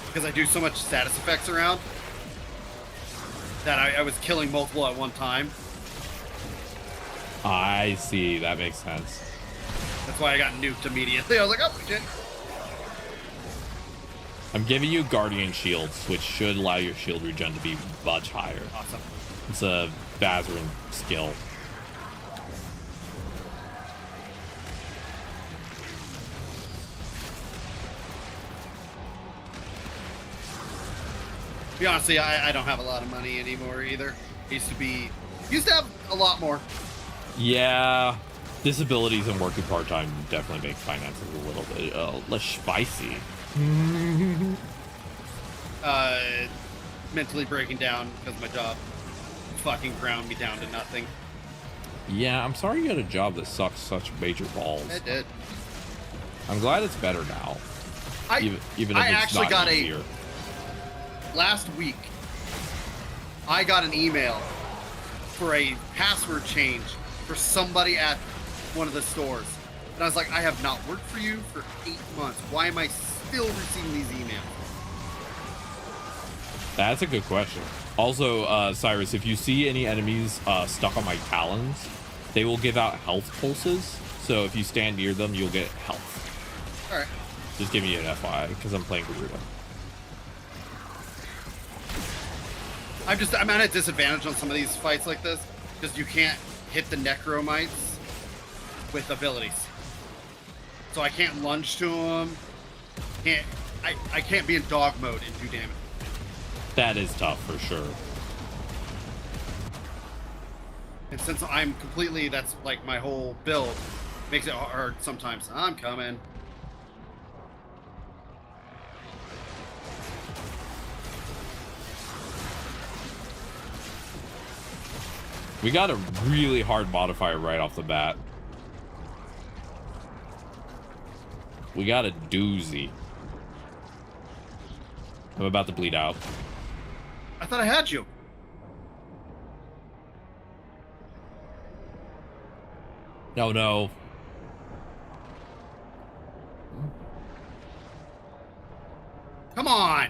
Because I do so much status effects around that I was killing multiple at one time. I see. That makes sense. That's why I got nuked immediately. I was like, oh, shit. I'm giving you Guardian Shields, which should allow your shield regen to be much higher. Awesome. It's a Vazarin skill. To be honest, I don't have a lot of money anymore either. Used to have a lot more. Yeah, disabilities and working part-time definitely make finances a little bit less spicy. Mentally breaking down because my job fucking ground me down to nothing. Yeah, I'm sorry you had a job that sucks such major balls. It did. I'm glad it's better now. Even if it's actually not got easier. last week, I got an email for a password change for somebody at one of the stores. And I was like, I have not worked for you for 8 months. Why am I still receiving these emails? That's a good question. Also, Cyrus, if you see any enemies stuck on my talons, they will give out health pulses. So if you stand near them, you'll get health. All right. Just giving you an FYI because I'm playing Garuda. I'm at a disadvantage on some of these fights like this because you can't hit the necromites with abilities. So I can't lunge to them. I can't be in dog mode and do damage. That is tough for sure. And since I'm completely, that's like my whole build, makes it hard sometimes. I'm coming. We got a really hard modifier right off the bat. We got a doozy. I'm about to bleed out. I thought I had you. No, no. Come on.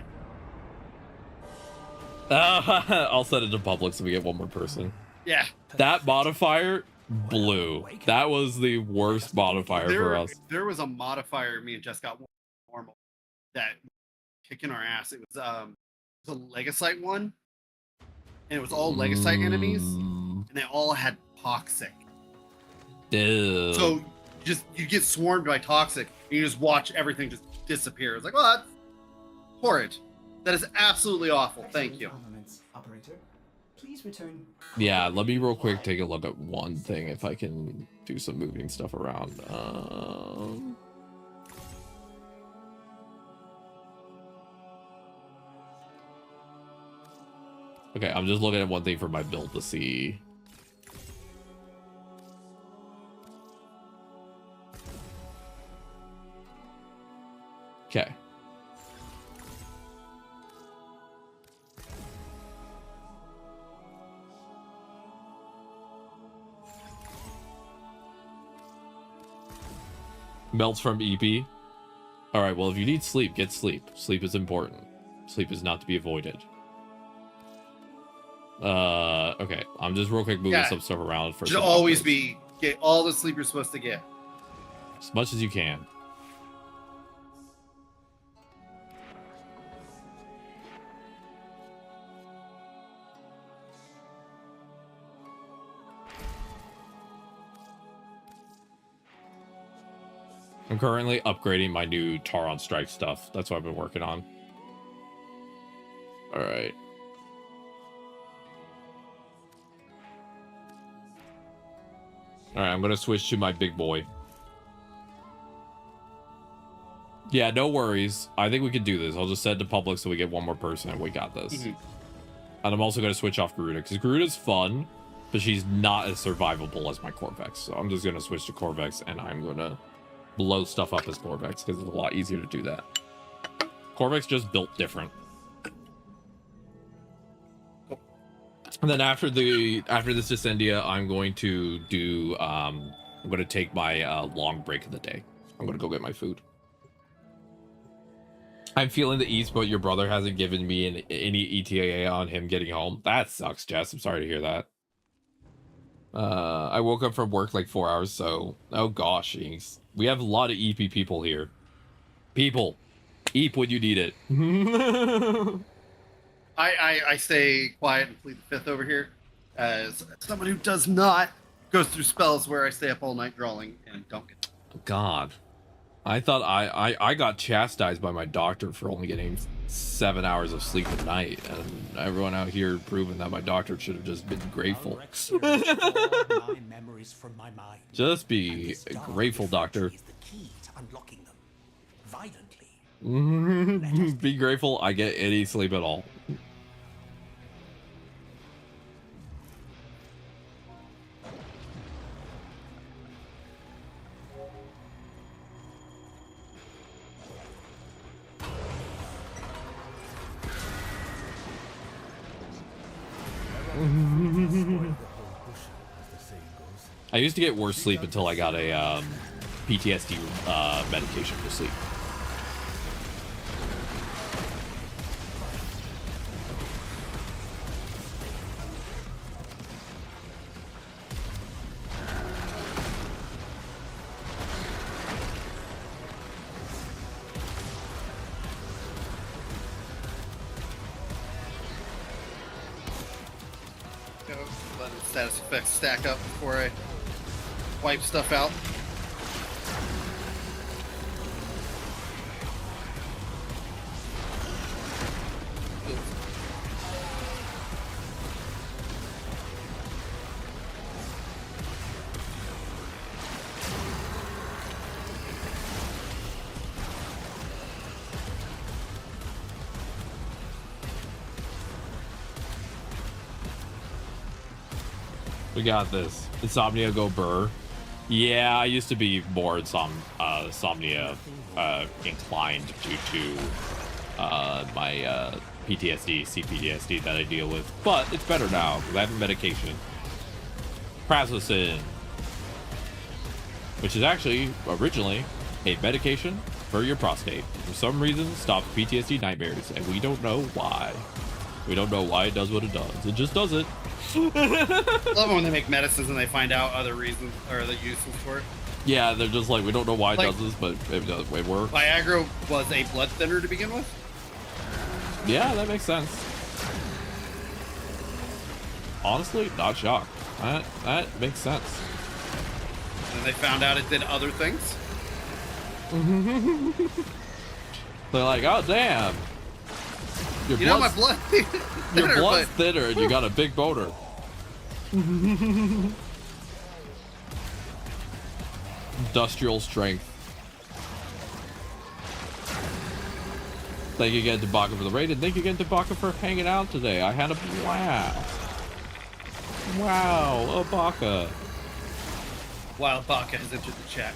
I'll set it to public so we get one more person. Yeah. That modifier blew. That was the worst modifier for us. There was a modifier me and Jess got normal that kicking our ass. It was a Legasite one. And it was all Legasite enemies. And they all had toxic. Ew. So you get swarmed by toxic and you just watch everything just disappear. It's like, well, that's horrid. That is absolutely awful. Thank you. Operator, please return. Yeah, let me real quick take a look at one thing if I can do some moving stuff around. Okay, I'm just looking at one thing for my build to see. Okay. Melts from EP. All right, well, if you need sleep, get sleep. Sleep is important. Sleep is not to be avoided. Okay, I'm just real quick moving some stuff around for. Should always get all the sleep you're supposed to get. As much as you can. I'm currently upgrading my new Taron Strike stuff. That's what I've been working on. All right. All right, I'm going to switch to my big boy. Yeah, no worries. I think we can do this. I'll just set it to public so we get one more person and we got this. And I'm also going to switch off Garuda because Garuda's fun, but she's not as survivable as my Corvex. So I'm just going to switch to Corvex and I'm going to blow stuff up as Corvex because it's a lot easier to do that. Corvex just built different. And then after this Descendia, I'm going to do I'm going to take my long break of the day. I'm going to go get my food. I'm feeling the east, but your brother hasn't given me any ETA on him getting home. That sucks, Jess. I'm sorry to hear that. I woke up from work like 4 hours, so oh gosh, we have a lot of EP people here. People, eep when you need it. I stay quiet and plead the fifth over here as someone who does not go through spells where I stay up all night drawing and don't get. God, I thought I got chastised by my doctor for only getting 7 hours of sleep a night, and everyone out here proving that my doctor should have just been grateful. Just be grateful, doctor. Be grateful I get any sleep at all. I used to get worse sleep until I got a PTSD medication for sleep. Let the status effects stack up before I wipe stuff out. We got this. Insomnia go burr. Yeah, I used to be more insomnia inclined due to my PTSD, CPTSD that I deal with. But it's better now because I have a medication. Prazosin. Which is actually originally a medication for your prostate. For some reason, stops PTSD nightmares, and we don't know why. We don't know why it does what it does. It just does it. Love it when they make medicines and they find out other reasons or the uses for it. Yeah, they're just like, we don't know why it does this, but it works. Viagra was a blood thinner to begin with. Yeah, that makes sense. Honestly, not shocked. That makes sense. And they found out it did other things. They're like, oh damn. My blood. Your blood's thinner and you got a big boner. Industrial strength. Thank you again to Baka for the raid, and thank you again to Baka for hanging out today. I had a blast. Wow, a Baka. Wild Baka has entered the chat.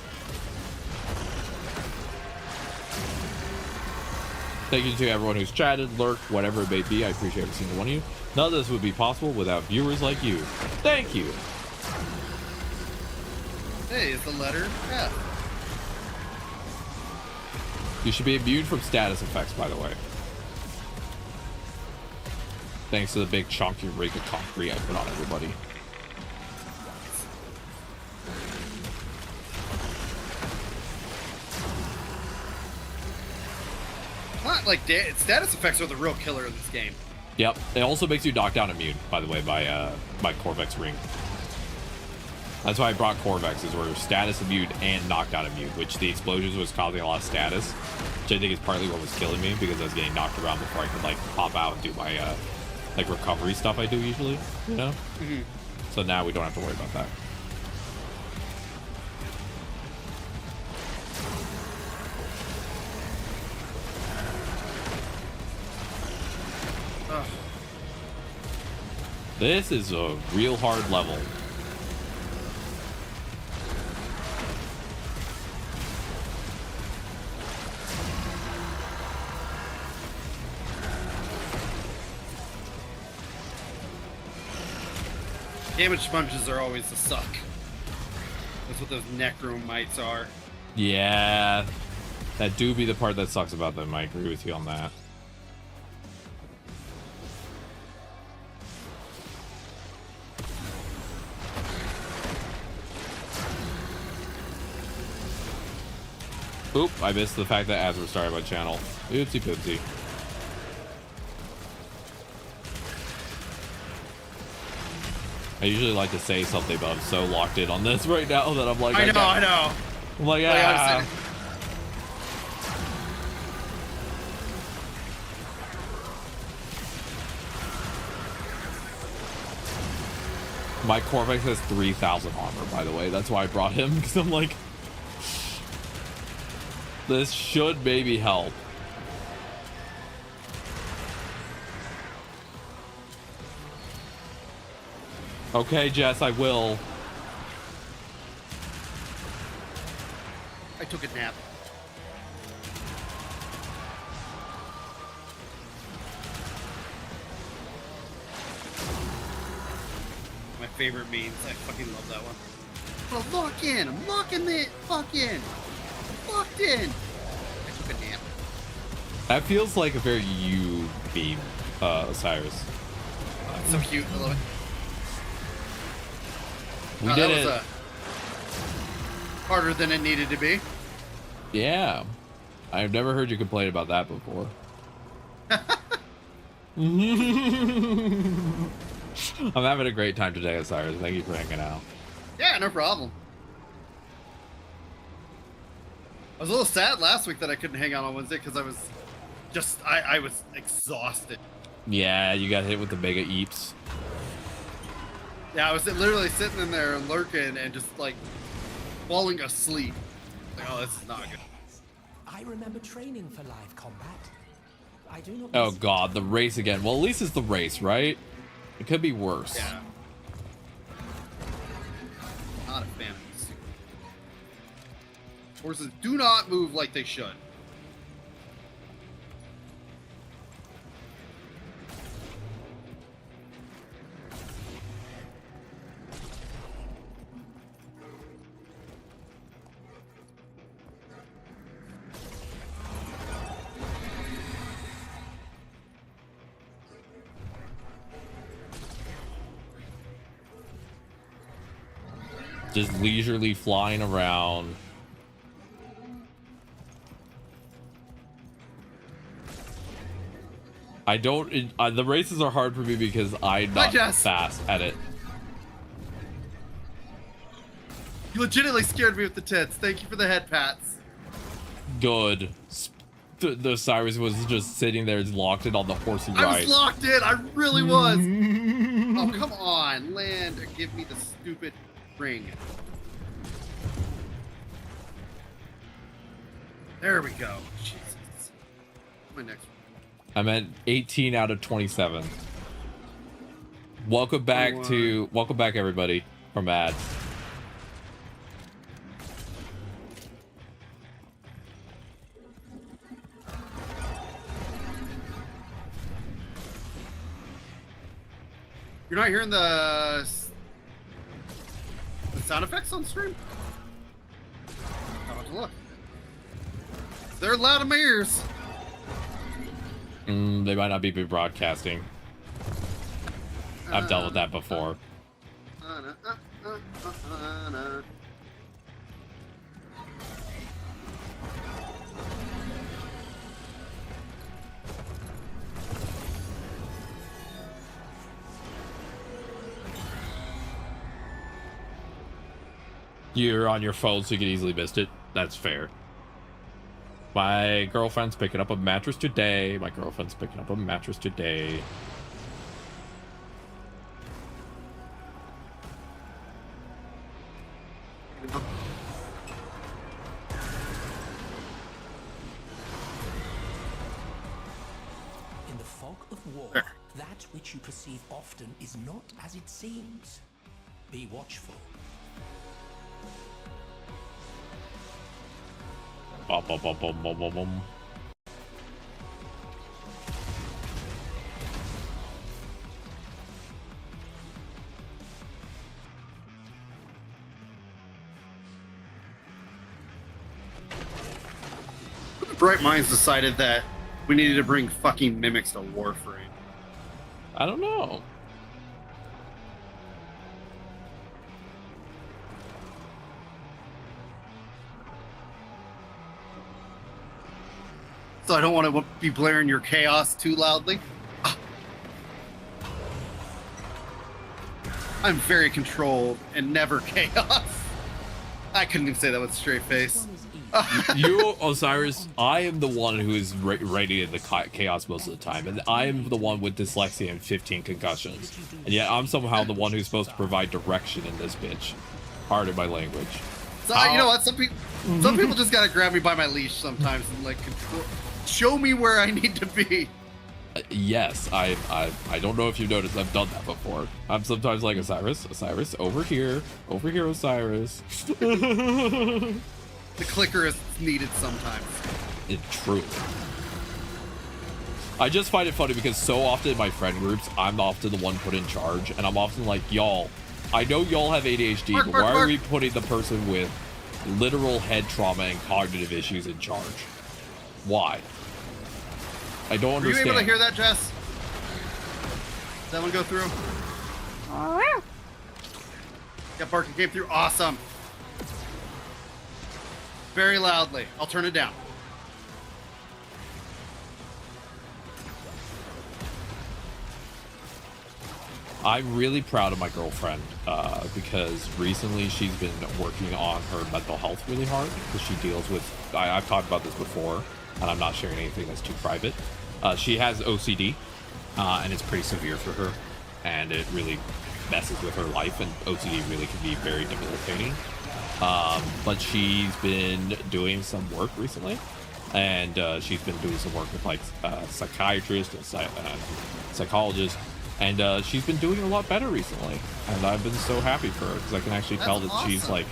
Thank you to everyone who's chatted, lurked, whatever it may be. I appreciate every single one of you. None of this would be possible without viewers like you. Thank you. Hey, it's the letter F. You should be immune from status effects, by the way. Thanks to the big chunky rig of concrete I put on everybody. Not like status effects are the real killer in this game. Yep. It also makes you knockdown immune, by the way, by Corvex ring. That's why I brought Corvex, is where status immune and knockdown immune, which the explosions was causing a lot of status, which I think is partly what was killing me, because I was getting knocked around before I could like pop out and do my like recovery stuff I do usually, you know? Mm-hmm. So now we don't have to worry about that. Ugh. This is a real hard level. Damage sponges are always a suck. That's what those necro mites are. Yeah, that do be the part that sucks about them. I agree with you on that. Oop, I missed the fact that ads were started my channel. Oopsie poopsie. I usually like to say something, but I'm so locked in on this right now that I'm like, I know. I'm like, ah. My Corvex has 3,000 armor, by the way. That's why I brought him, because I'm like, this should maybe help. Okay, Jess, I will. I took a nap. My favorite memes. I fucking love that one. I'm gonna lock in. I'm locking the fuck in. Locked in. I took a nap. That feels like a very you beam, Cyrus. So cute. I love it. We did that it. was harder than it needed to be. Yeah. I've never heard you complain about that before. I'm having a great time today, Cyrus. Thank you for hanging out. Yeah, no problem. I was a little sad last week that I couldn't hang out on Wednesday because I was just, I was exhausted. Yeah, you got hit with the mega eeps. Yeah, I was literally sitting in there and lurking and just like falling asleep. Like, oh, this is not good. I remember training for live combat. I do not. Oh god, the race again. Well, at least it's the race, right? It could be worse. Yeah. Not a fan of this. Horses do not move like they should. Just leisurely flying around. I don't. The races are hard for me because I'm not fast at it. You legitimately scared me with the tits. Thank you for the head pats. Good. The Cyrus was just sitting there, locked in on the horsey ride. I was locked in. I really was. Oh, come on. Land or give me the stupid ring. There we go. Jesus. My next one. I'm at 18 out of 27. Welcome back welcome back everybody from ads. You're not hearing the sound effects on stream? How about to look? They're loud in my ears. They might not be broadcasting. I've dealt with that before. You're on your phone, so you can easily miss it. That's fair. My girlfriend's picking up a mattress today. My girlfriend's picking up a mattress today. In the fog of war, that which you perceive often is not as it seems. Be watchful. Bum, bum, bum, bum, bum, bum, bum. Bright Minds decided that we needed to bring fucking mimics to Warframe. I don't know. So I don't want to be blaring your chaos too loudly. I'm very controlled and never chaos. I couldn't even say that with a straight face. You, Osiris, I am the one who is radiating the chaos most of the time, and I am the one with dyslexia and 15 concussions, and yet I'm somehow the one who's supposed to provide direction in this bitch. Pardon my language. So you know what? Some people just gotta grab me by my leash sometimes and like show me where I need to be. Yes, I don't know if you've noticed, I've done that before. I'm sometimes like, Osiris, over here, Osiris. The clicker is needed sometimes. True. I just find it funny because so often in my friend groups, I'm often the one put in charge, and I'm often like, y'all, I know y'all have ADHD, but why are we putting the person with literal head trauma and cognitive issues in charge? Why? I don't understand. Were you able to hear that, Jess? Did that one go through? Yeah, Barker came through. Awesome. Very loudly. I'll turn it down. I'm really proud of my girlfriend because recently she's been working on her mental health really hard because she deals with, I've talked about this before and I'm not sharing anything that's too private. She has OCD and it's pretty severe for her and it really messes with her life, and OCD really can be very debilitating. But she's been doing some work recently and she's been doing some work with like psychiatrists and psychologists. And she's been doing a lot better recently, and I've been so happy for her because I can actually tell that awesome.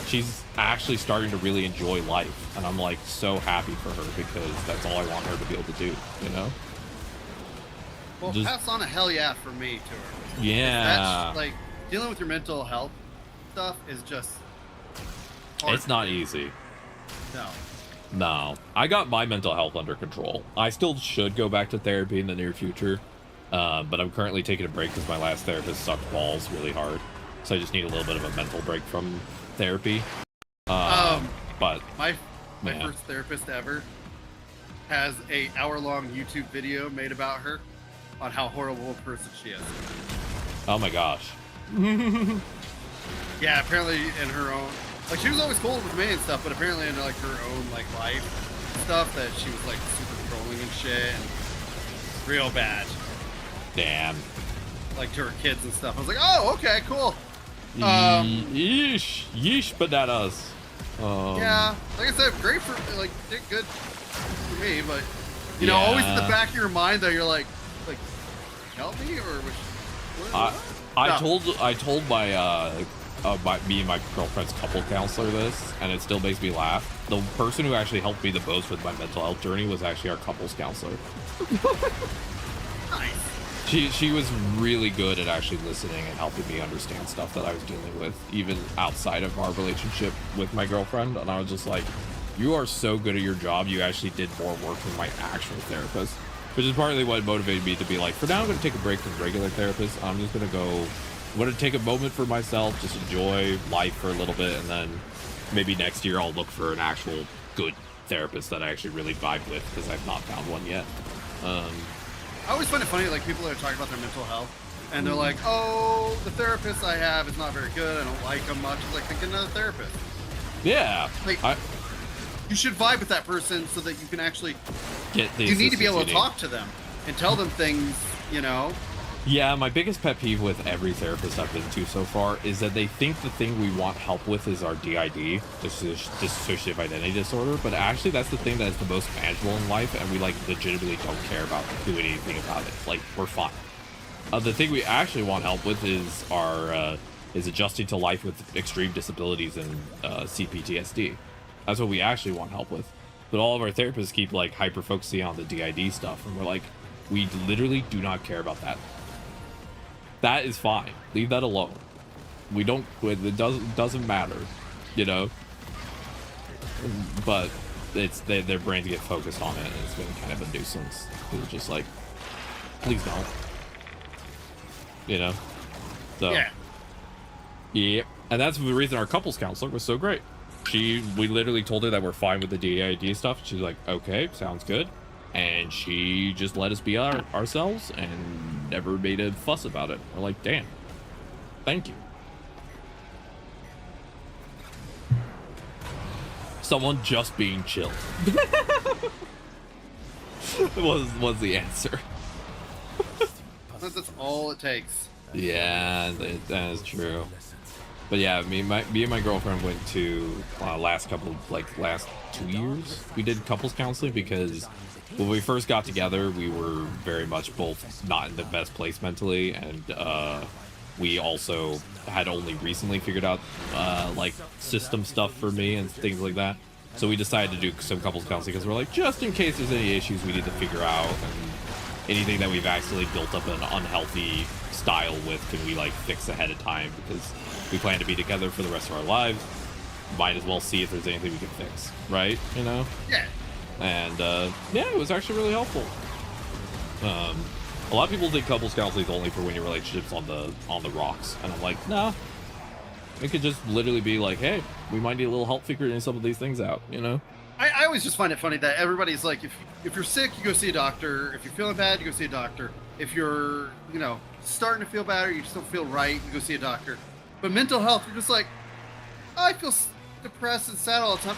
she's actually starting to really enjoy life, and I'm like so happy for her because that's all I want her to be able to do, you know. Well, pass on a hell yeah for me to her. Yeah. That's, like, dealing with your mental health stuff is just hard. It's not easy. No. I got my mental health under control. I still should go back to therapy in the near future. But I'm currently taking a break because my last therapist sucked balls really hard. So I just need a little bit of a mental break from therapy. But my first therapist ever has a hour-long YouTube video made about her on how horrible a person she is. Oh my gosh. Yeah, apparently in her own, like, she was always cool with me and stuff, but apparently in like her own like life stuff that she was like super trolling and shit and real bad. Damn. Like to her kids and stuff. I was like, oh, okay, cool. Yeesh bananas. Yeah, like I said, great for, like, did good for me, but you know, always in the back of your mind though, you're like, help me or I told my me and my girlfriend's couple counselor this, and it still makes me laugh. The person who actually helped me the most with my mental health journey was actually our couples counselor. Nice. She was really good at actually listening and helping me understand stuff that I was dealing with, even outside of our relationship with my girlfriend. And I was just like, you are so good at your job, you actually did more work than my actual therapist. Which is partly what motivated me to be like, for now I'm going to take a break from regular therapists. I'm just going to take a moment for myself, just enjoy life for a little bit, and then maybe next year I'll look for an actual good therapist that I actually really vibe with, because I've not found one yet. I always find it funny, like, people that are talking about their mental health, and they're like, oh, the therapist I have is not very good, I don't like him much. It's like, think another therapist. Yeah. Like, you should vibe with that person so that you can actually get the you need to be able to talk to them and tell them things, you know. Yeah, my biggest pet peeve with every therapist I've been to so far is that they think the thing we want help with is our DID, dissociative identity disorder, but actually that's the thing that is the most manageable in life, and we like legitimately don't care about doing anything about it. Like, we're fine. The thing we actually want help with is our is adjusting to life with extreme disabilities and CPTSD. That's what we actually want help with. But all of our therapists keep like hyper focusing on the DID stuff, and we're like, we literally do not care about that. That is fine. Leave that alone. We don't. It doesn't matter, you know. But it's their brains get focused on it, and it's been kind of a nuisance. It's just like, please don't. You know. So. Yeah. Yep. And that's the reason our couples counselor was so great. We literally told her that we're fine with the DID stuff. She's like, okay, sounds good. And she just let us be ourselves and never made a fuss about it. We're like, damn, thank you. Someone just being chill was the answer. That's all it takes. Yeah, that is true. But yeah, me and my girlfriend went to last 2 years. We did couples counseling because when we first got together, we were very much both not in the best place mentally, and we also had only recently figured out like system stuff for me and things like that. So we decided to do some couples counseling because we're like, just in case there's any issues we need to figure out, and anything that we've actually built up an unhealthy style with, can we like fix ahead of time, because we plan to be together for the rest of our lives. Might as well see if there's anything we can fix, right? You know? Yeah. And yeah, it was actually really helpful. A lot of people think couples counseling is only for when your relationship's on the rocks, and I'm like, nah. It could just literally be like, hey, we might need a little help figuring some of these things out, you know? I always just find it funny that everybody's like, if you're sick, you go see a doctor. If you're feeling bad, you go see a doctor. If you're, you know, starting to feel bad or you just don't feel right, you go see a doctor. But mental health, you're just like, oh, I feel depressed and sad all the time.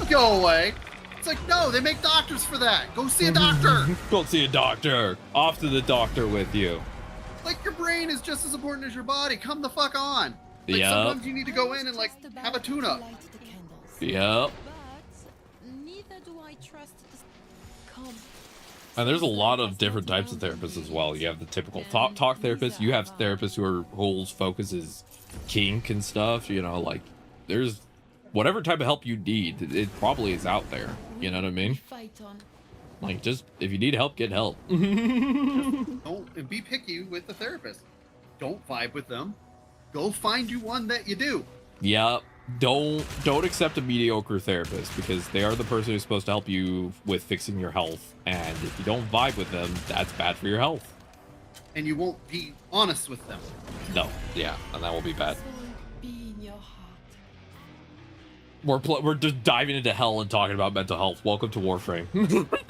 Go away. It's like, no, they make doctors for that. Go see a doctor. Go see a doctor. Off to the doctor with you. Like, your brain is just as important as your body. Come the fuck on. Like, yep. Sometimes you need to go in and, like, have a tune-up. Yep. And there's a lot of different types of therapists as well. You have the typical talk therapist. You have therapists whose whole focus is kink and stuff. You know, like, there's whatever type of help you need, it probably is out there. You know what I mean? Like, just, if you need help, get help. Don't be picky with the therapist. Don't vibe with them. Go find you one that you do. Yep. Don't accept a mediocre therapist, because they are the person who's supposed to help you with fixing your health, and if you don't vibe with them, that's bad for your health. And you won't be honest with them. No, yeah, and that will be bad. We're just diving into hell and talking about mental health. Welcome to Warframe.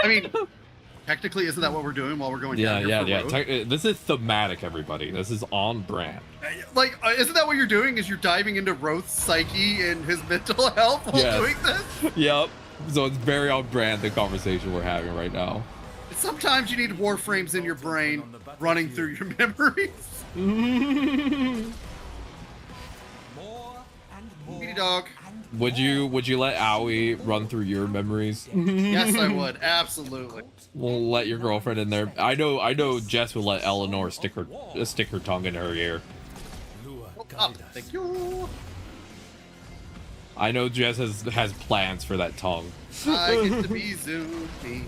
I mean, technically, isn't that what we're doing while we're going down here for road? This is thematic, everybody. This is on brand. Like, isn't that what you're doing? Is you're diving into Roth's psyche and his mental health while doing this? Yep. So it's very on brand, the conversation we're having right now. Sometimes you need Warframes in your brain running through your memories. Kitty dog. Would you let Owie run through your memories? Yes, I would. Absolutely. We'll let your girlfriend in there. I know Jess would let Eleanor stick her tongue in her ear. Thank you. I know Jess has plans for that tongue. I get to be Zoomy.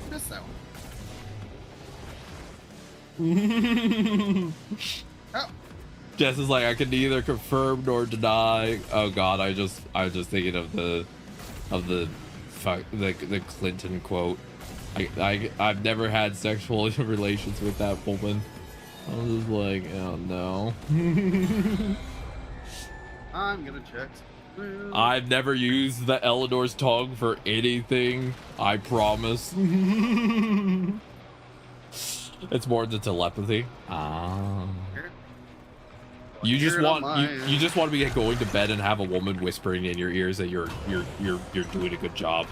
Missed that one. Oh. Jess is like, I can neither confirm nor deny. Oh god, I just thinking of the Clinton quote. I've never had sexual relations with that woman. I'm just like, oh no. I'm gonna check. I've never used the Eleanor's tongue for anything. I promise. It's more the telepathy. You just want to be going to bed and have a woman whispering in your ears that you're doing a good job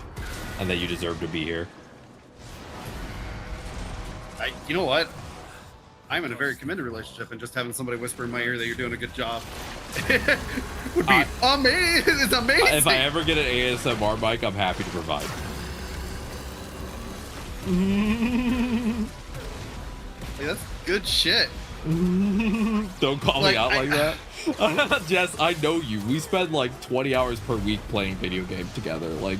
and that you deserve to be here. You know what? I'm in a very committed relationship, and just having somebody whisper in my ear that you're doing a good job would be amazing. It's amazing. If I ever get an ASMR mic, I'm happy to provide. Hey, that's good shit. Don't call me out like that. Jess, I know you. We spend like 20 hours per week playing video games together. Like,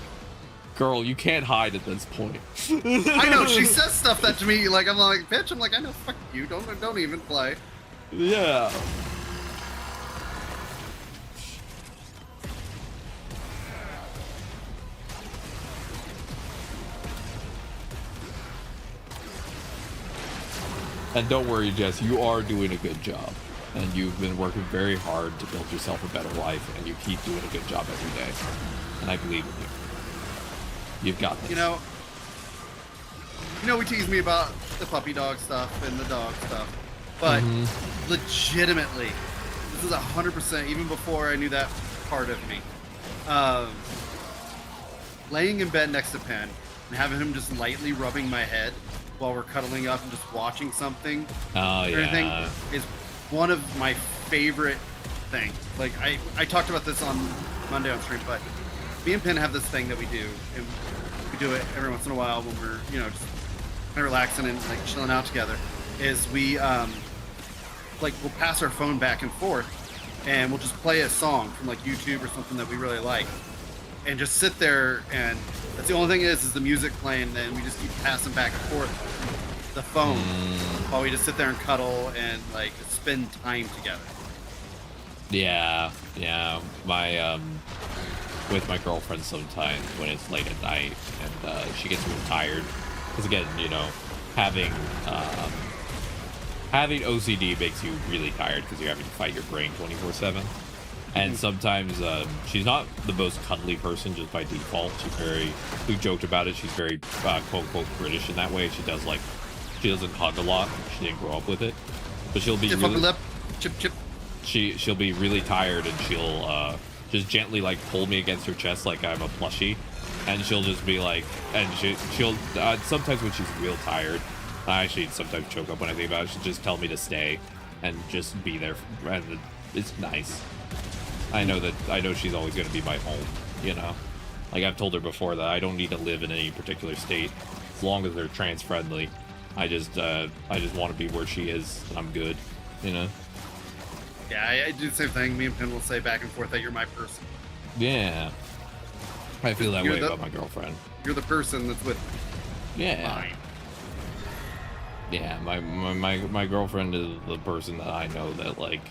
girl, you can't hide at this point. I know, she says stuff that to me, like, I'm like, bitch, I'm like, I know, fuck you, don't even play. Yeah. And don't worry, Jess, you are doing a good job. And you've been working very hard to build yourself a better life, and you keep doing a good job every day. And I believe in you. You've got this. You know, we tease me about the puppy dog stuff and the dog stuff, but legitimately, this is 100%, even before I knew that part of me. Laying in bed next to Penn and having him just lightly rubbing my head while we're cuddling up and just watching something is one of my favorite things. Like, I talked about this on Monday on stream, but me and Penn have this thing that we do, and we do it every once in a while when we're, you know, just kind of relaxing and like chilling out together, is we like we'll pass our phone back and forth and we'll just play a song from like YouTube or something that we really like, and just sit there, and that's the only thing is the music playing, and we just keep passing back and forth the phone while we just sit there and cuddle and like spend time together. Yeah, my with my girlfriend sometimes when it's late at night and she gets really tired, because again, you know, having OCD makes you really tired because you're having to fight your brain 24/7. And sometimes she's not the most cuddly person just by default. She's very, we joked about it, she's very quote unquote British in that way. She doesn't hug a lot. She didn't grow up with it, but she'll be really, lip. Chip. she'll be really tired, and she'll just gently like pull me against her chest like I'm a plushie, and she'll just be like, and she'll sometimes when she's real tired, I actually sometimes choke up when I think about it, she'll just tell me to stay and just be there, and it's nice. I know she's always going to be my home, you know. Like I've told her before that I don't need to live in any particular state as long as they're trans friendly. I just want to be where she is, and I'm good, you know. Yeah, I do the same thing. Me and Pin will say back and forth that you're my person. Yeah, I feel that way about my girlfriend. You're the person that's with. Yeah. Mine. Yeah, my girlfriend is the person that I know that, like,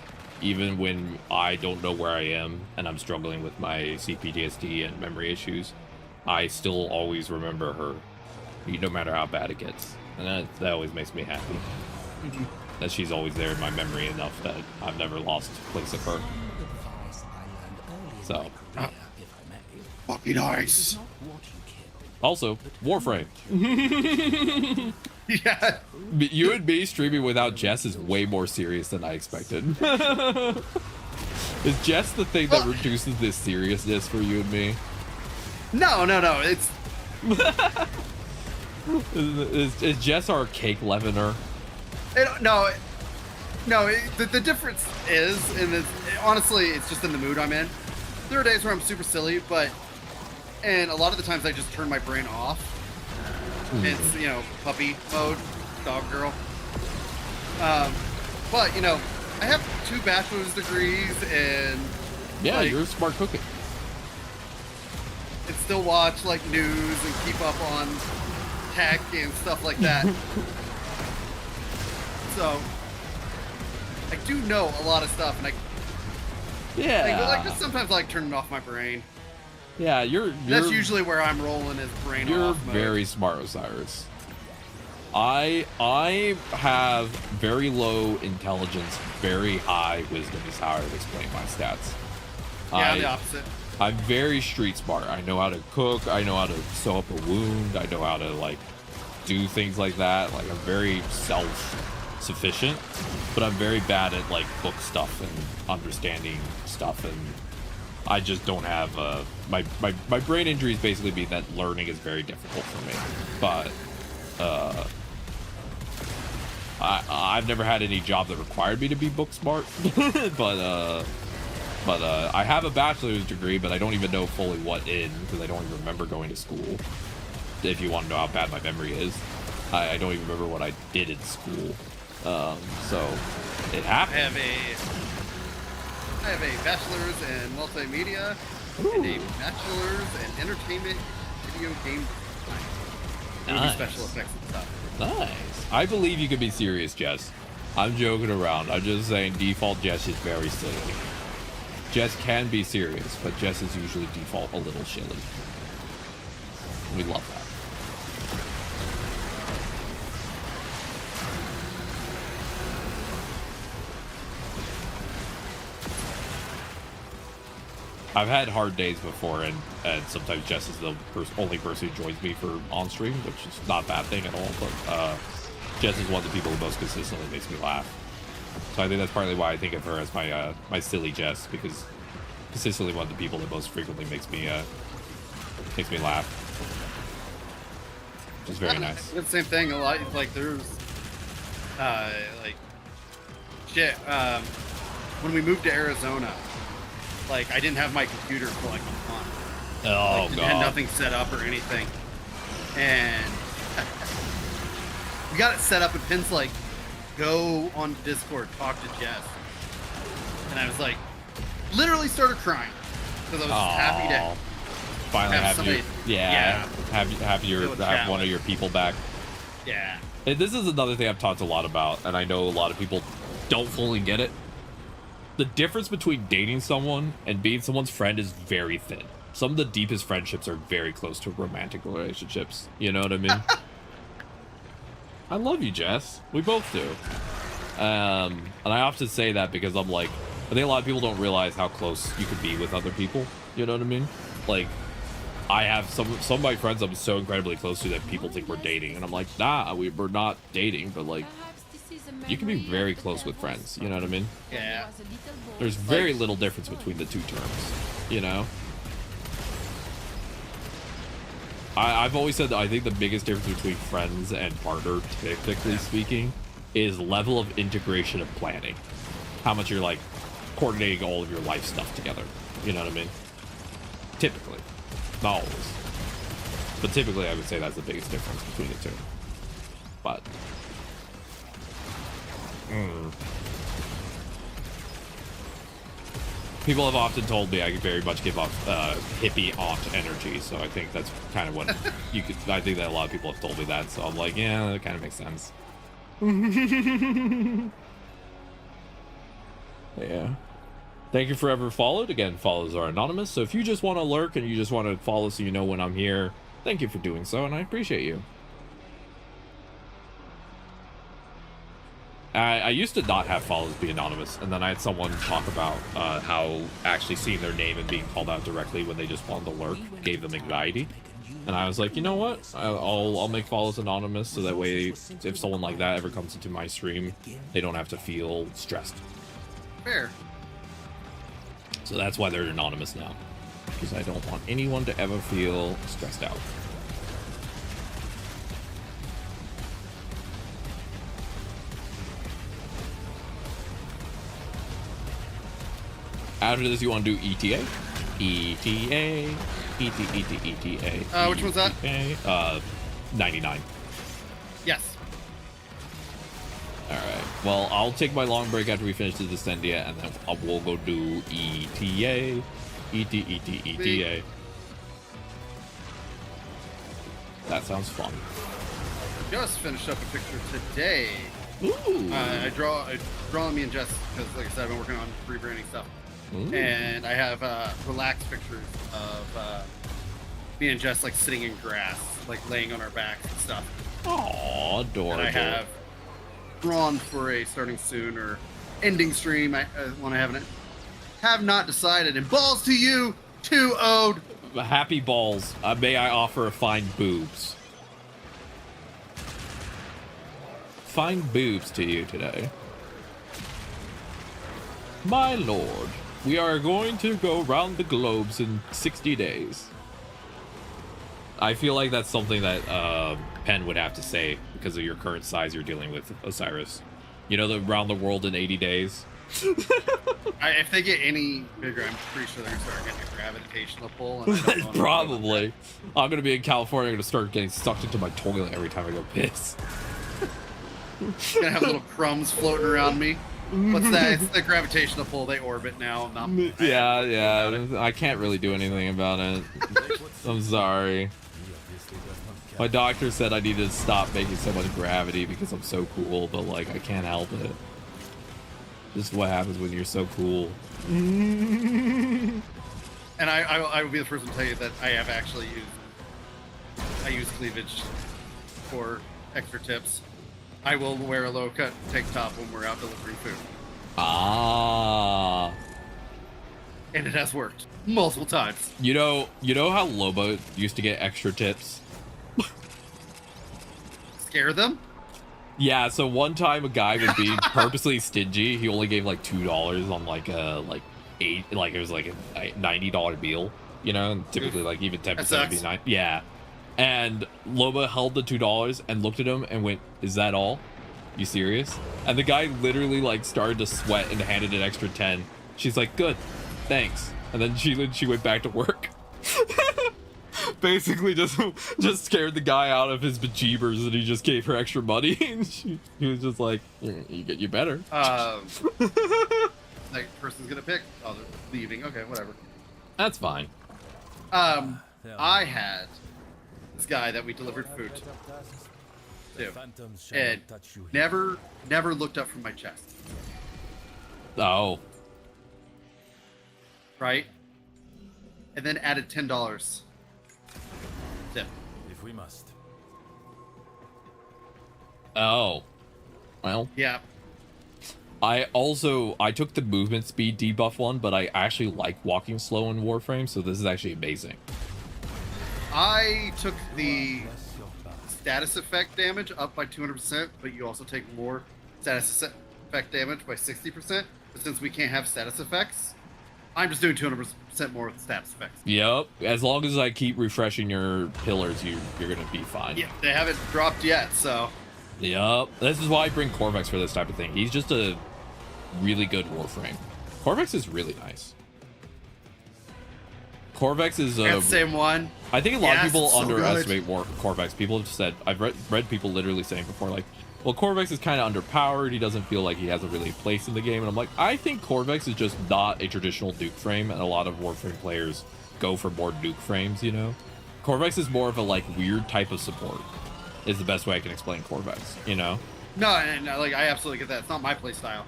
even when I don't know where I am and I'm struggling with my CPTSD and memory issues, I still always remember her, no matter how bad it gets. And that always makes me happy. That she's always there in my memory enough that I've never lost place of her. So, fucking nice. Also, Warframe. Yeah. You and me streaming without Jess is way more serious than I expected. Is Jess the thing that reduces this seriousness for you and me? No. It's is Jess our cake leavener? The difference is, honestly, it's just in the mood I'm in. There are days where I'm super silly, and a lot of the times I just turn my brain off. It's, you know, puppy mode, dog girl. But, you know, I have 2 bachelor's degrees, and yeah, you're a smart cookie. And still watch like news and keep up on tech and stuff like that. So I do know a lot of stuff, and just sometimes I like turning off my brain. Yeah, that's usually where I'm rolling, is brain off. You're mode. very smart, Osiris. I have very low intelligence, very high wisdom is how I would explain my stats. Yeah, I'm the opposite. I'm very street smart. I know how to cook, I know how to sew up a wound, I know how to like do things like that. Like I'm very self-sufficient, but I'm very bad at like book stuff and understanding stuff, and I just don't have my brain injuries basically mean that learning is very difficult for me. But I've never had any job that required me to be book smart. but I have a bachelor's degree, but I don't even know fully what in, because I don't even remember going to school. If you want to know how bad my memory is, I don't even remember what I did in school. So it happened. I have a bachelor's in multimedia and a bachelor's in entertainment video game design. Nice. Special effects and stuff. Nice. I believe you could be serious, Jess. I'm joking around. I'm just saying default Jess is very silly. Jess can be serious, but Jess is usually default a little silly. We love that. I've had hard days before, and sometimes Jess is the only person who joins me for on stream, which is not a bad thing at all. But Jess is one of the people who most consistently makes me laugh. So I think that's partly why I think of her as my my silly Jess, because consistently one of the people that most frequently makes me laugh, which is very nice. It's the same thing. A lot like there's like shit. When we moved to Arizona, like I didn't have my computer for like a month. Oh like, god. Had nothing set up or anything, and we got it set up. And Pin's like, "Go on Discord, talk to Jess," and I was like, literally started crying because I was just happy finally have somebody, have one of your people back. Yeah. And this is another thing I've talked a lot about, and I know a lot of people don't fully get it. The difference between dating someone and being someone's friend is very thin. Some of the deepest friendships are very close to romantic relationships. You know what I mean? I love you, Jess. We both do. And I often say that because I'm like, I think a lot of people don't realize how close you could be with other people. You know what I mean? Like, I have some of my friends I'm so incredibly close to that people think we're dating, and I'm like, nah, we're not dating, but like, you can be very close with friends. You know what I mean? Yeah. There's very little difference between the two terms. You know? I've always said that I think the biggest difference between friends and partner, typically speaking, is level of integration of planning. How much you're like coordinating all of your life stuff together. You know what I mean? Typically. Not always. But typically I would say that's the biggest difference between the two. But people have often told me I very much give off hippie aunt energy, so I think that's kind of what you could. I think that a lot of people have told me that, so I'm like, yeah, that kind of makes sense. Yeah. Thank you for ever followed. Again, follows are anonymous, so if you just want to lurk and you just want to follow so you know when I'm here, thank you for doing so, and I appreciate you. I used to not have follows be anonymous, and then I had someone talk about how actually seeing their name and being called out directly when they just wanted to lurk gave them anxiety. And I was like, you know what? I'll make follows anonymous so that way if someone like that ever comes into my stream, they don't have to feel stressed. Fair. So that's why they're anonymous now, because I don't want anyone to ever feel stressed out. After this, you want to do ETA? ETA. ETA. Which one's that? 99. Yes. Alright. Well, I'll take my long break after we finish the Descendia, and then we'll go do ETA. ETA. That sounds fun. Just finished up a picture today. Ooh. I draw me and Jess because, like I said, I've been working on rebranding stuff. Ooh. And I have relaxed pictures of me and Jess like sitting in grass, like laying on our backs and stuff. Aww, adorable. And I have drawn for a starting soon or ending stream. I want to have not decided. And balls to you, too owed. Happy balls. May I offer a fine boobs? Fine boobs to you today. My lord. We are going to go round the globes in 60 days. I feel like that's something that Penn would have to say because of your current size you're dealing with, Osiris. You know, the round the world in 80 days? If they get any bigger, I'm pretty sure they're going to start getting a gravitational pull. And I don't know Probably. I'm going to be in California. I'm going to start getting sucked into my toilet every time I go piss. Going to have little crumbs floating around me. What's that? It's the gravitational pull. They orbit now. Yeah. I can't really do anything about it. I'm sorry. My doctor said I needed to stop making so much gravity because I'm so cool, but like I can't help it. This is what happens when you're so cool. And I will be the first to tell you that I have actually used cleavage for extra tips. I will wear a low-cut tank top when we're out delivering food. Ah. And it has worked multiple times. You know how Loba used to get extra tips? Scare them? Yeah, so one time a guy was being purposely stingy. He only gave like $2 on like a it was like a $90 bill, you know, and typically like even 10% would be 9. Yeah. And Loba held the $2 and looked at him and went, "Is that all? You serious?" And the guy literally like started to sweat and handed an extra 10. She's like, "Good, thanks." And then she went back to work. Basically just scared the guy out of his bejeebers, and he just gave her extra money. And he was just like, you better. That person's gonna pick. Oh, they're leaving. Okay, whatever. That's fine. I had this guy that we delivered food to, and never looked up from my chest. Oh. Right? And then added $10 tip. If we must. Oh. Well. Yeah. I took the movement speed debuff one, but I actually like walking slow in Warframe, so this is actually amazing. I took the status effect damage up by 200%, but you also take more status effect damage by 60%. But since we can't have status effects, I'm just doing 200% more with status effects. Yep. As long as I keep refreshing your pillars, you're gonna be fine. Yeah, they haven't dropped yet, so. Yep. This is why I bring Corvex for this type of thing. He's just a really good Warframe. Corvex is really nice. Corvex is same one. I think a lot of people so underestimate Corvex. People have said, I've read people literally saying before, like, well, Corvex is kind of underpowered. He doesn't feel like he has a really place in the game. And I'm like, I think Corvex is just not a traditional Duke frame, and a lot of Warframe players go for more Duke frames, you know? Corvex is more of a, like, weird type of support, is the best way I can explain Corvex, you know? No, like, I absolutely get that. It's not my playstyle.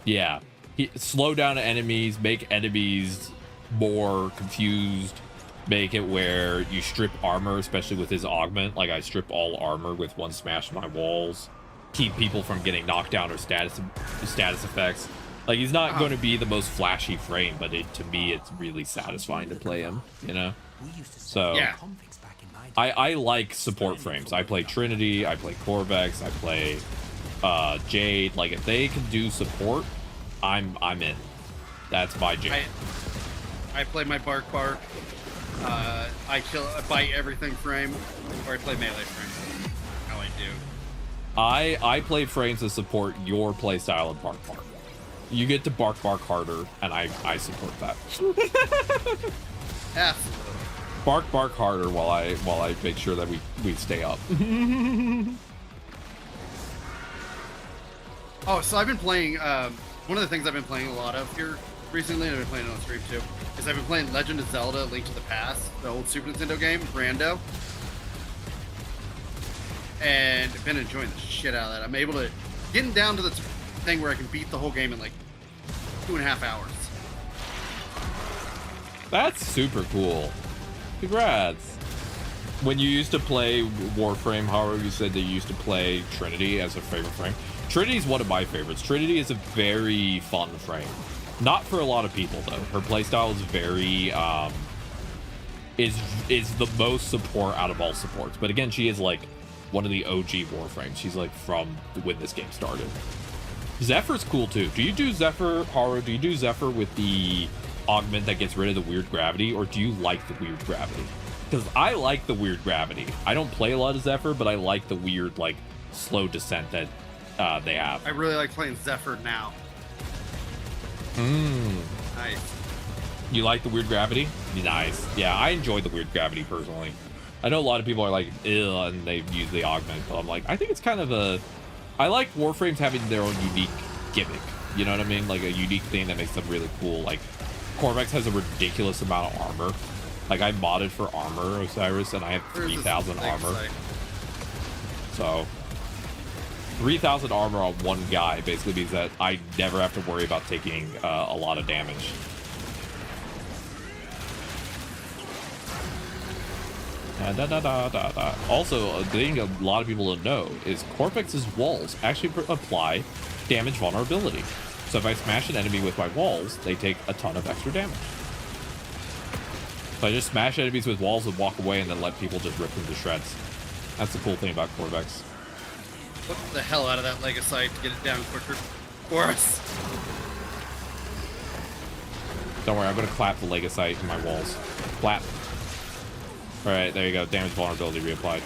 Yeah. Slow down enemies, make enemies more confused, make it where you strip armor, especially with his augment. Like, I strip all armor with one smash of my walls. Keep people from getting knocked down or status effects. Like, he's not going to be the most flashy frame, but to me, it's really satisfying to play him, you know? So, yeah. I like support frames. I play Trinity, I play Corvex, I play Jade. Like, if they can do support, I'm in. That's my jam. I play my Bark. I bite everything frame, or I play melee frame. How I do. I play frames to support your playstyle of Bark. You get to bark harder, and I support that. Absolutely. Bark harder while I make sure that we stay up. Oh, so I've been playing. One of the things I've been playing a lot of here recently, and I've been playing it on stream too, is I've been playing Legend of Zelda: Link to the Past, the old Super Nintendo game, Brando. And I've been enjoying the shit out of that. I'm able to getting down to the thing where I can beat the whole game in like 2.5 hours. That's super cool. Congrats. When you used to play Warframe, however, you said that you used to play Trinity as a favorite frame. Trinity is one of my favorites. Trinity is a very fun frame. Not for a lot of people though. Her playstyle is very is the most support out of all supports. But again, she is like one of the OG Warframes. She's like from when this game started. Zephyr's cool too. Do you do Zephyr, Haru? Do you do Zephyr with the augment that gets rid of the weird gravity, or do you like the weird gravity? Because I like the weird gravity. I don't play a lot of Zephyr, but I like the weird, like, slow descent that they have. I really like playing Zephyr now. Nice. You like the weird gravity? Nice. Yeah, I enjoy the weird gravity personally. I know a lot of people are like, ew, and they use the augment, but I'm like, I think it's kind of a... I like Warframes having their own unique gimmick. You know what I mean? Like a unique thing that makes them really cool. Like, Corvex has a ridiculous amount of armor. Like, I modded for armor, Osiris, and I have 3,000 armor. So, 3,000 armor on one guy basically means that I never have to worry about taking a lot of damage. Also, a thing a lot of people don't know is Corvex's walls actually apply damage vulnerability. So if I smash an enemy with my walls, they take a ton of extra damage. So I just smash enemies with walls and walk away and then let people just rip them to shreds. That's the cool thing about Corvex. Whip the hell out of that Legasite to get it down quicker for us. Don't worry, I'm going to clap the Legasite in my walls. Clap. Alright, there you go. Damage vulnerability reapplied.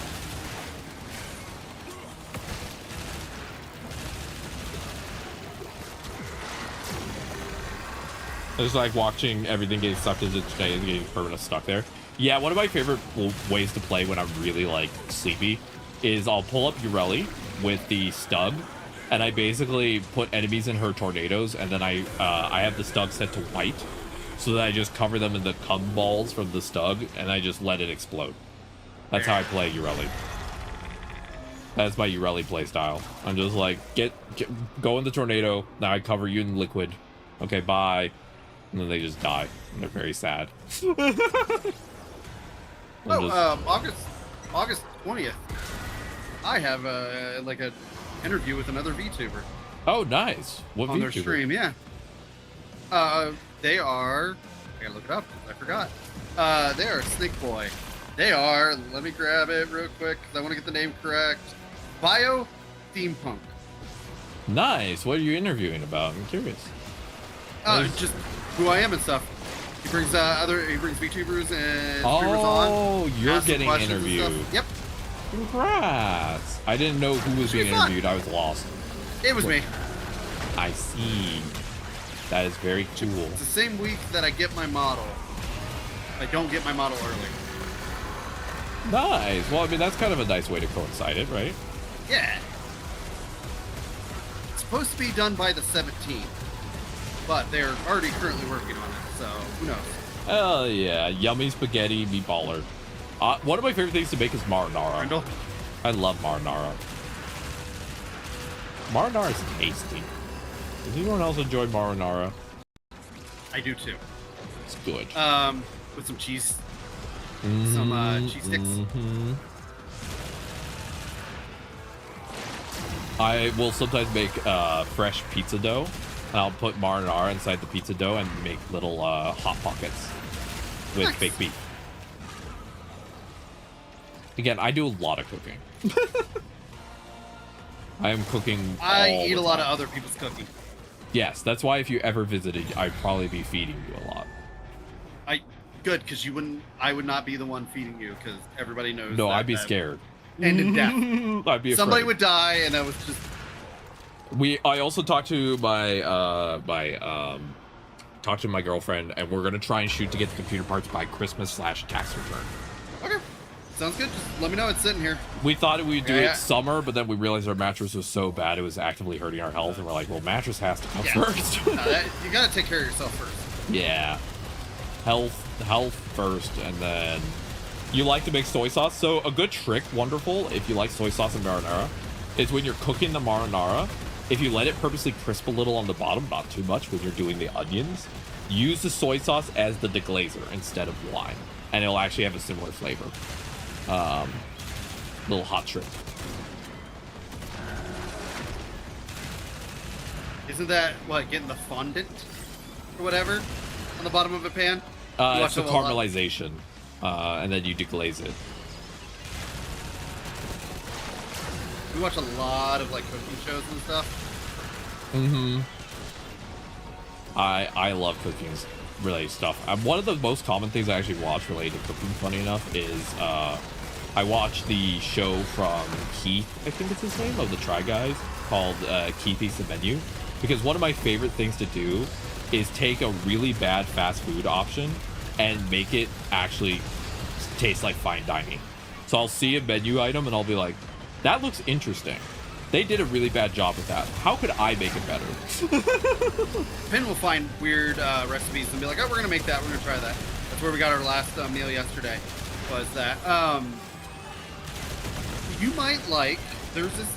I just like watching everything getting sucked into today and getting permanent stuck there. Yeah, one of my favorite ways to play when I'm really like sleepy is I'll pull up Ureli with the stub, and I basically put enemies in her tornadoes, and then I have the stub set to white. so that I just cover them in the cum balls from the stug, and I just let it explode. That's how I play Urelli. That's my Urelli play style. I'm just like, go in the tornado. Now I cover you in liquid. Okay, bye. And then they just die. And they're very sad. August 20th. I have like a interview with another VTuber. Oh, nice. What on VTuber? Their stream? Yeah. They are. I gotta look it up. I forgot. They are Snake Boy. They are. Let me grab it real quick because I want to get the name correct. Bio Steampunk. Nice. What are you interviewing about? I'm curious. Just who I am and stuff. He brings VTubers and streamers on. Oh, you're getting interviewed. Yep. Congrats. I didn't know who was being interviewed. I was lost. It was me. I see. That is very cool. It's the same week that I get my model. I don't get my model early. Nice. Well, I mean, that's kind of a nice way to coincide it, right? Yeah. It's supposed to be done by the 17th, but they're already currently working on it, so who knows? Oh, yeah. Yummy spaghetti meatballer. One of my favorite things to make is marinara. Randall? I love marinara. Marinara is tasty. Does anyone else enjoy marinara? I do too. It's good. With some cheese. Mm-hmm, Some cheese sticks. Mm-hmm. I will sometimes make fresh pizza dough, and I'll put marinara inside the pizza dough and make little hot pockets with fake beef. Again, I do a lot of cooking. I am cooking. I eat a lot of other people's cooking. Yes, that's why if you ever visited, I'd probably be feeding you a lot. Good, because you wouldn't. I would not be the one feeding you, because everybody knows. No, I'd be scared. And in death. I'd be afraid. Somebody would die, and that was just. I also talked to my talked to my girlfriend, and we're gonna try and shoot to get the computer parts by Christmas/tax return. Okay, sounds good. Just let me know. It's sitting here. We thought we'd do it summer, but then we realized our mattress was so bad it was actively hurting our health, and we're like, well, mattress has to come first. No, you gotta take care of yourself first. Yeah, health first, and then you like to make soy sauce. So a good trick, wonderful, if you like soy sauce and marinara, is when you're cooking the marinara, if you let it purposely crisp a little on the bottom, not too much when you're doing the onions, use the soy sauce as the deglazer instead of wine, and it'll actually have a similar flavor. Little hot trick. Isn't that what, getting the fondant or whatever on the bottom of a pan? It's the caramelization, and then you deglaze it. We watch a lot of like cooking shows and stuff. Mm-hmm. I love cooking related stuff. One of the most common things I actually watch related to cooking, funny enough, is I watch the show from Keith, I think it's his name, of the Try Guys, called Keith Eats the Menu. Because one of my favorite things to do is take a really bad fast food option and make it actually taste like fine dining. So I'll see a menu item and I'll be like, that looks interesting. They did a really bad job with that. How could I make it better? Finn will find weird recipes and be like, oh, we're going to make that. We're going to try that. That's where we got our last meal yesterday, was that. You might like, there's this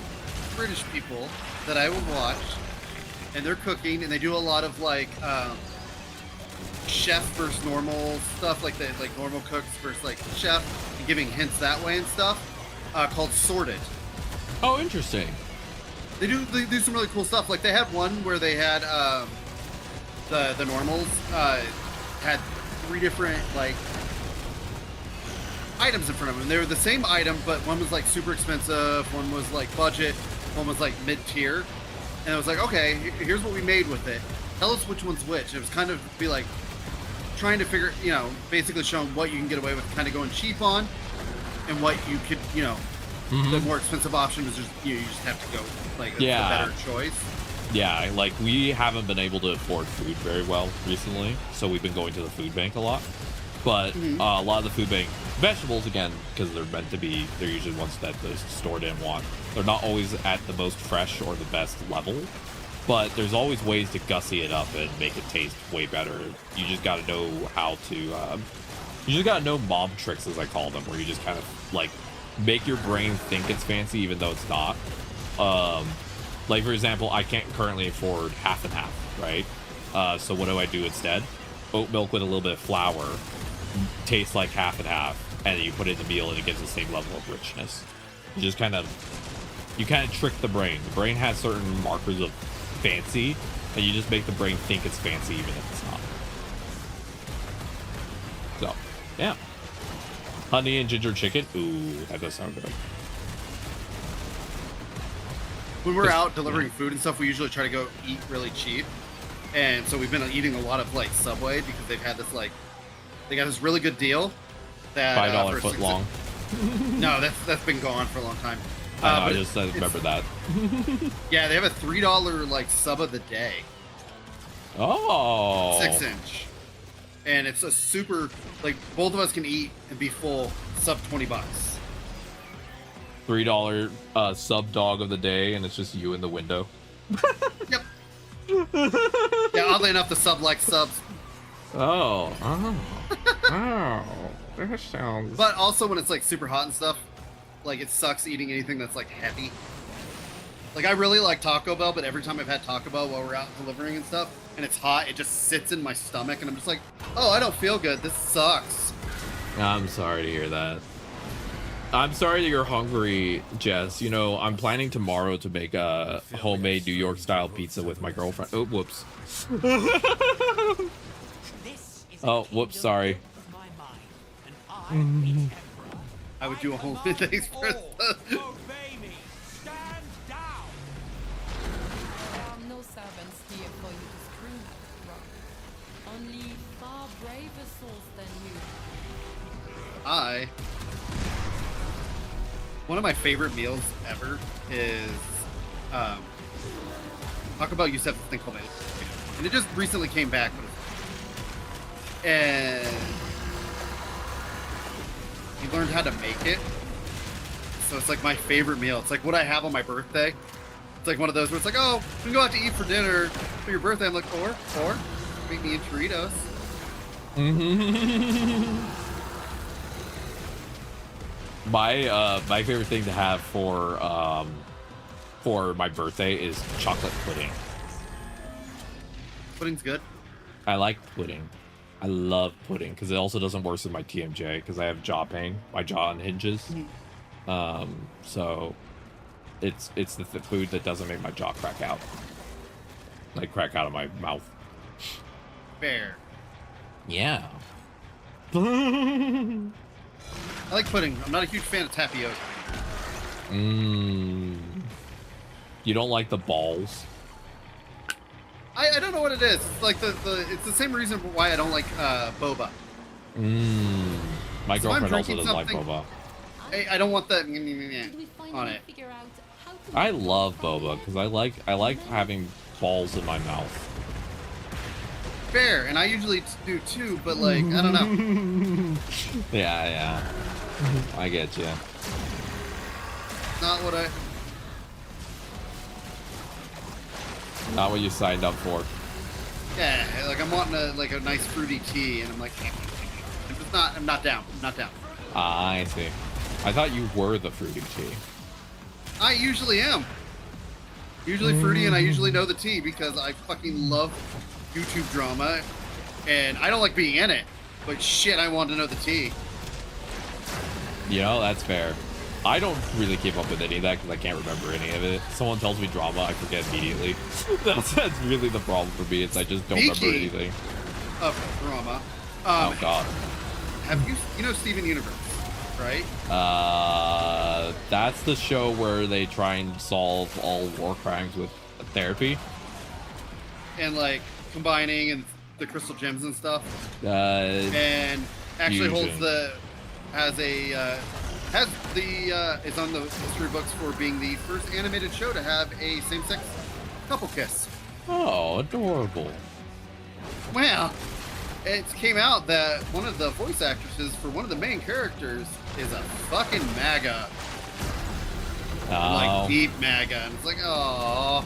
British people that I will watch, and they're cooking, and they do a lot of like chef versus normal stuff, like that, like normal cooks versus like chef, and giving hints that way and stuff, called Sorted. Oh, interesting. They do some really cool stuff. Like they had one where they had the normals had 3 different like items in front of them. They were the same item, but one was like super expensive, one was like budget, one was like mid-tier. And it was like, okay, here's what we made with it. Tell us which one's which. It was kind of be like trying to figure, basically showing what you can get away with, kind of going cheap on, and what you could, the more expensive option was just you just have to go like the better choice. Yeah, like we haven't been able to afford food very well recently, so we've been going to the food bank a lot. But a lot of the food bank vegetables, again, because they're meant to be, they're usually ones that the store didn't want. They're not always at the most fresh or the best level. but there's always ways to gussy it up and make it taste way better. You just got to know how to, you just got to know mom tricks, as I call them, where you just kind of like make your brain think it's fancy even though it's not. Like for example, I can't currently afford half and half, right? So what do I do instead? Oat milk with a little bit of flour tastes like half and half, and then you put it in the meal and it gives the same level of richness. You just kind of trick the brain. The brain has certain markers of fancy, and you just make the brain think it's fancy even if it's not. So, yeah. Honey and ginger chicken. Ooh, that does sound good. When we're out delivering food and stuff, we usually try to go eat really cheap. And so we've been eating a lot of like Subway because they've had this like, they got this really good deal that $5 foot long. No, that's been gone for a long time. I just remember that. Yeah, they have a $3 like sub of the day. Oh. 6-inch. And it's a super, like, both of us can eat and be full, sub $20. $3 sub dog of the day, and it's just you in the window. Yep. Yeah, oddly enough, the sub likes subs. Oh. That sounds. But also when it's like super hot and stuff, like it sucks eating anything that's like heavy. Like I really like Taco Bell, but every time I've had Taco Bell while we're out delivering and stuff, and it's hot, it just sits in my stomach, and I'm just like, oh, I don't feel good. This sucks. I'm sorry to hear that. I'm sorry that you're hungry, Jess. You know, I'm planning tomorrow to make a homemade New York style pizza with my girlfriend. Oh, whoops. Oh, whoops, sorry. I would do a whole thing for No servants here for you to scream at, Rob. Only far braver souls than you. One of my favorite meals ever is Taco Bell used to have this thing called it, and it just recently came back, and he learned how to make it. So it's like my favorite meal. It's like what I have on my birthday. It's like one of those where it's like, oh, we can go out to eat for dinner for your birthday. I'm like, or make me a Doritos. My favorite thing to have for my birthday is chocolate pudding. Pudding's good. I like pudding. I love pudding because it also doesn't worsen my TMJ because I have jaw pain. My jaw unhinges. So it's the food that doesn't make my jaw crack out. Like crack out of my mouth. Fair. Yeah. I like pudding. I'm not a huge fan of tapioca. You don't like the balls? I don't know what it is. It's like it's the same reason why I don't like boba. My girlfriend also doesn't like boba. I don't want that on it. I love boba because I like having balls in my mouth. Fair, and I usually do too, but like I don't know. Yeah. I get you. Not what I. Not what you signed up for. Yeah, like I'm wanting a nice fruity tea, and I'm like, I'm not down. I'm not down. Ah, I see. I thought you were the fruity tea. I usually am. Usually fruity, and I usually know the tea because I fucking love YouTube drama, and I don't like being in it, but shit, I want to know the tea. You know, that's fair. I don't really keep up with any of that because I can't remember any of it. Someone tells me drama, I forget immediately. That's really the problem for me. It's I just don't remember anything. Of drama. Oh god. Have you know Steven Universe, right? That's the show where they try and solve all war crimes with therapy. And like combining and the crystal gems and stuff. And actually fusion. Is on the history books for being the first animated show to have a same-sex couple kiss. Oh, adorable. Well, it came out that one of the voice actresses for one of the main characters is a fucking MAGA. Oh. Like deep MAGA. And it's like, oh.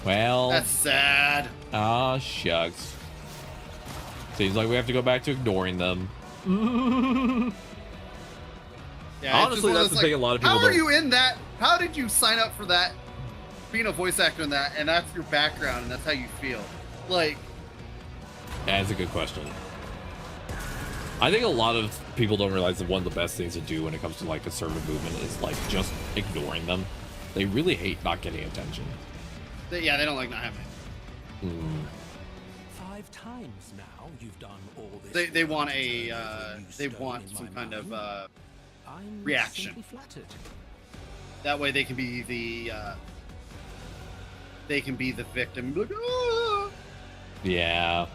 Well, That's sad. Ah, shucks. Seems like we have to go back to ignoring them. Yeah, honestly, that's the thing. A lot of people. How are you in that? How did you sign up for that? Being a voice actor in that, and that's your background, and that's how you feel. Like, that's a good question. I think a lot of people don't realize that one of the best things to do when it comes to like conservative movement is like just ignoring them. They really hate not getting attention. Yeah, they don't like not having it. 5 times now you've done all this. They want a they want some kind of reaction. That way they can be the victim. Like, ah! Yeah.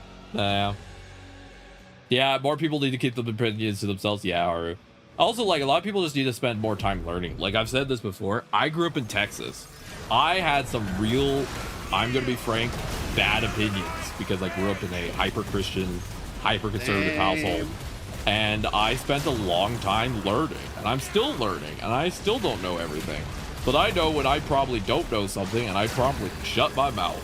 Yeah, more people need to keep the opinions to themselves. Yeah, or also like a lot of people just need to spend more time learning. Like I've said this before, I grew up in Texas. I had some real, I'm gonna be frank, bad opinions because I grew up in a hyper-Christian, hyper-conservative household. And I spent a long time learning, and I'm still learning, and I still don't know everything. But I know when I probably don't know something, and I probably shut my mouth.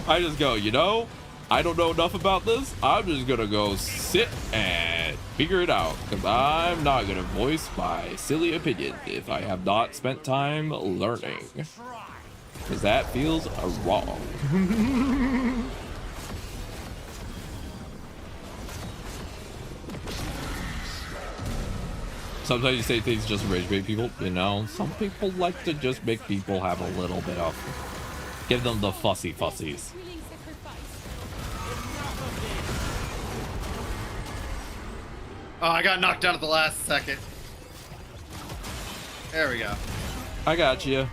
I just go, you know, I don't know enough about this. I'm just gonna go sit and figure it out, because I'm not gonna voice my silly opinion if I have not spent time learning, because that feels wrong. Sometimes you say things just to rage bait people, you know. Some people like to just make people have a little bit of, give them the fussies. Oh, I got knocked down at the last second. There we go. I got you.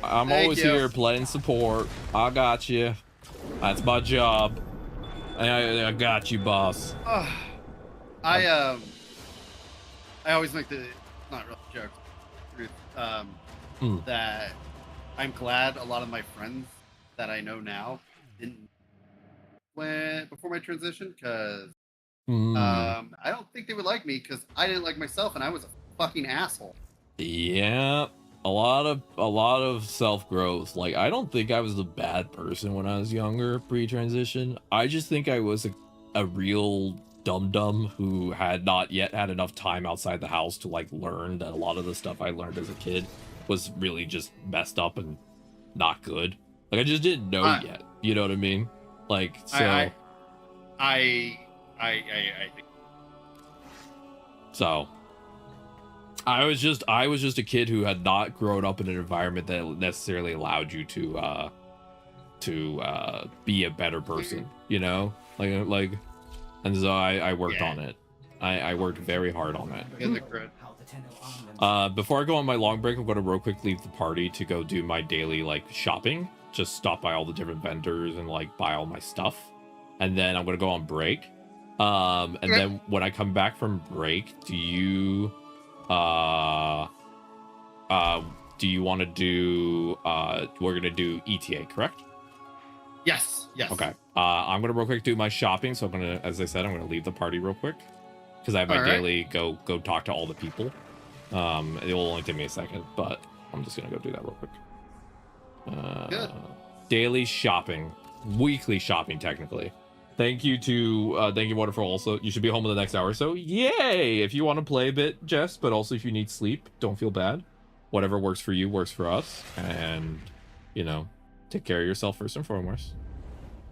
I'm always here playing support. I got you. That's my job. I got you, boss. I always make the not real joke. That I'm glad a lot of my friends that I know now didn't before my transition, because I don't think they would like me because I didn't like myself and I was a fucking asshole. Yeah, a lot of self-growth. Like, I don't think I was a bad person when I was younger, pre-transition. I just think I was a real dum-dum who had not yet had enough time outside the house to like learn that a lot of the stuff I learned as a kid was really just messed up and not good. Like, I just didn't know yet. You know what I mean? Like, so so I was just a kid who had not grown up in an environment that necessarily allowed you to be a better person, you know? Like and so I worked on it. I worked very hard on it. Before I go on my long break, I'm going to real quick leave the party to go do my daily like shopping. Just stop by all the different vendors and like buy all my stuff. And then I'm going to go on break. And then when I come back from break, do you want to do we're going to do ETA, correct? Yes. Okay. I'm gonna real quick do my shopping. So I'm gonna, as I said, I'm gonna leave the party real quick because I have my daily go talk to all the people. It will only take me a second, but I'm just gonna go do that real quick. Good. Daily shopping, weekly shopping, technically. Thank you, wonderful. Also, you should be home in the next hour or so. Yay! If you want to play a bit, Jess, but also if you need sleep, don't feel bad. Whatever works for you works for us, and you know, take care of yourself first and foremost.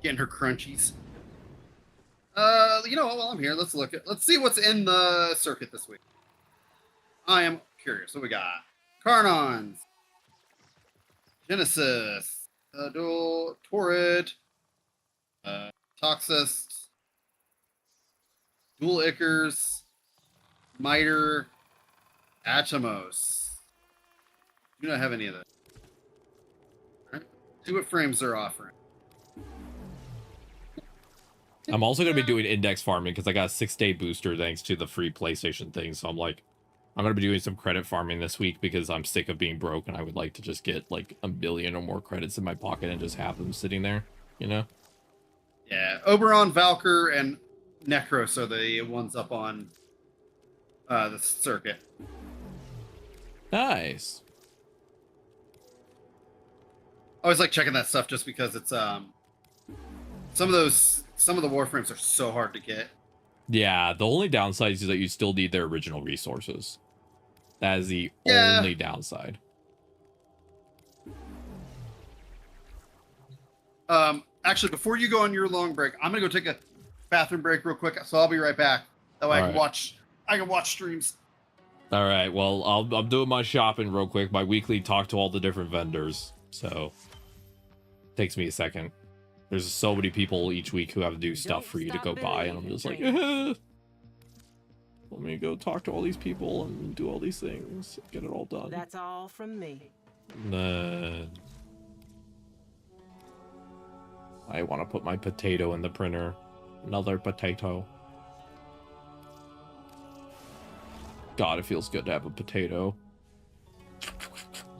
Getting her crunchies. You know what? While I'm here, let's see what's in the circuit this week. I am curious. What we got? Carnons, Genesis, Dual Torrid, Toxist, Dual Ickers, Miter, Atomos. Do not have any of that. All right. See what frames they're offering. I'm also going to be doing index farming because I got a 6-day booster thanks to the free PlayStation thing. So I'm like, I'm going to be doing some credit farming this week because I'm sick of being broke and I would like to just get like 1 billion or more credits in my pocket and just have them sitting there, you know? Yeah, Oberon, Valkyr, and Necros are the ones up on the circuit. Nice. I always like checking that stuff just because it's some of the Warframes are so hard to get. Yeah, the only downside is that you still need their original resources. That is the only downside. Actually, before you go on your long break, I'm gonna go take a bathroom break real quick, so I'll be right back. That way I can watch streams. All right, well, I'm doing my shopping real quick. My weekly talk to all the different vendors, so takes me a second. There's so many people each week who have to do stuff for you to go buy, and I'm just like, let me go talk to all these people and do all these things, get it all done. That's all from me. Then I want to put my potato in the printer. Another potato. God, it feels good to have a potato.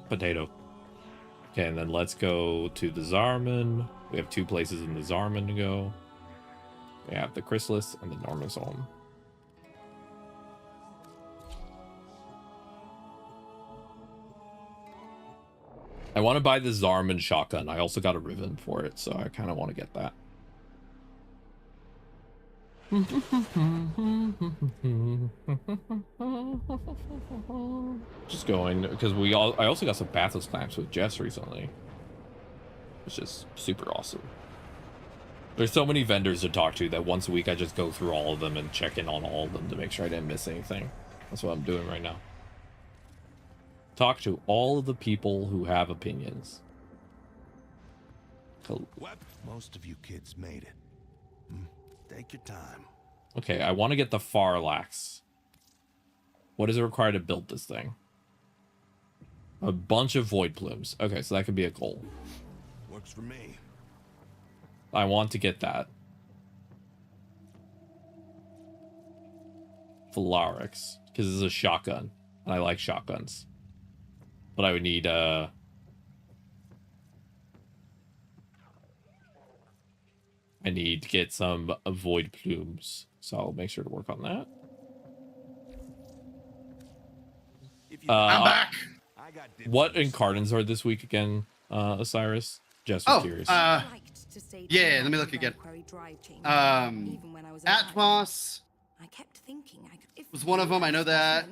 Potato. Okay, and then let's go to the Zarman. We have 2 places in the Zarman to go. We have the Chrysalis and the Norma's Home. I want to buy the Zarman shotgun. I also got a ribbon for it, so I kind of want to get that. Just going because I also got some bathos clamps with Jess recently, which is super awesome. There's so many vendors to talk to that once a week I just go through all of them and check in on all of them to make sure I didn't miss anything. That's what I'm doing right now. Talk to all of the people who have opinions. What? Most of you kids made it. Take your time. Okay, I want to get the Farlax. What is it required to build this thing? A bunch of void plumes. Okay, so that could be a goal. Works for me. I want to get that. Falarix, because it's a shotgun, and I like shotguns. But I would need I need to get some void plumes, so I'll make sure to work on that. I'm back. What incarnates are this week again, Osiris? Just was curious. Yeah, let me look again. Atmos was one of them. I know that.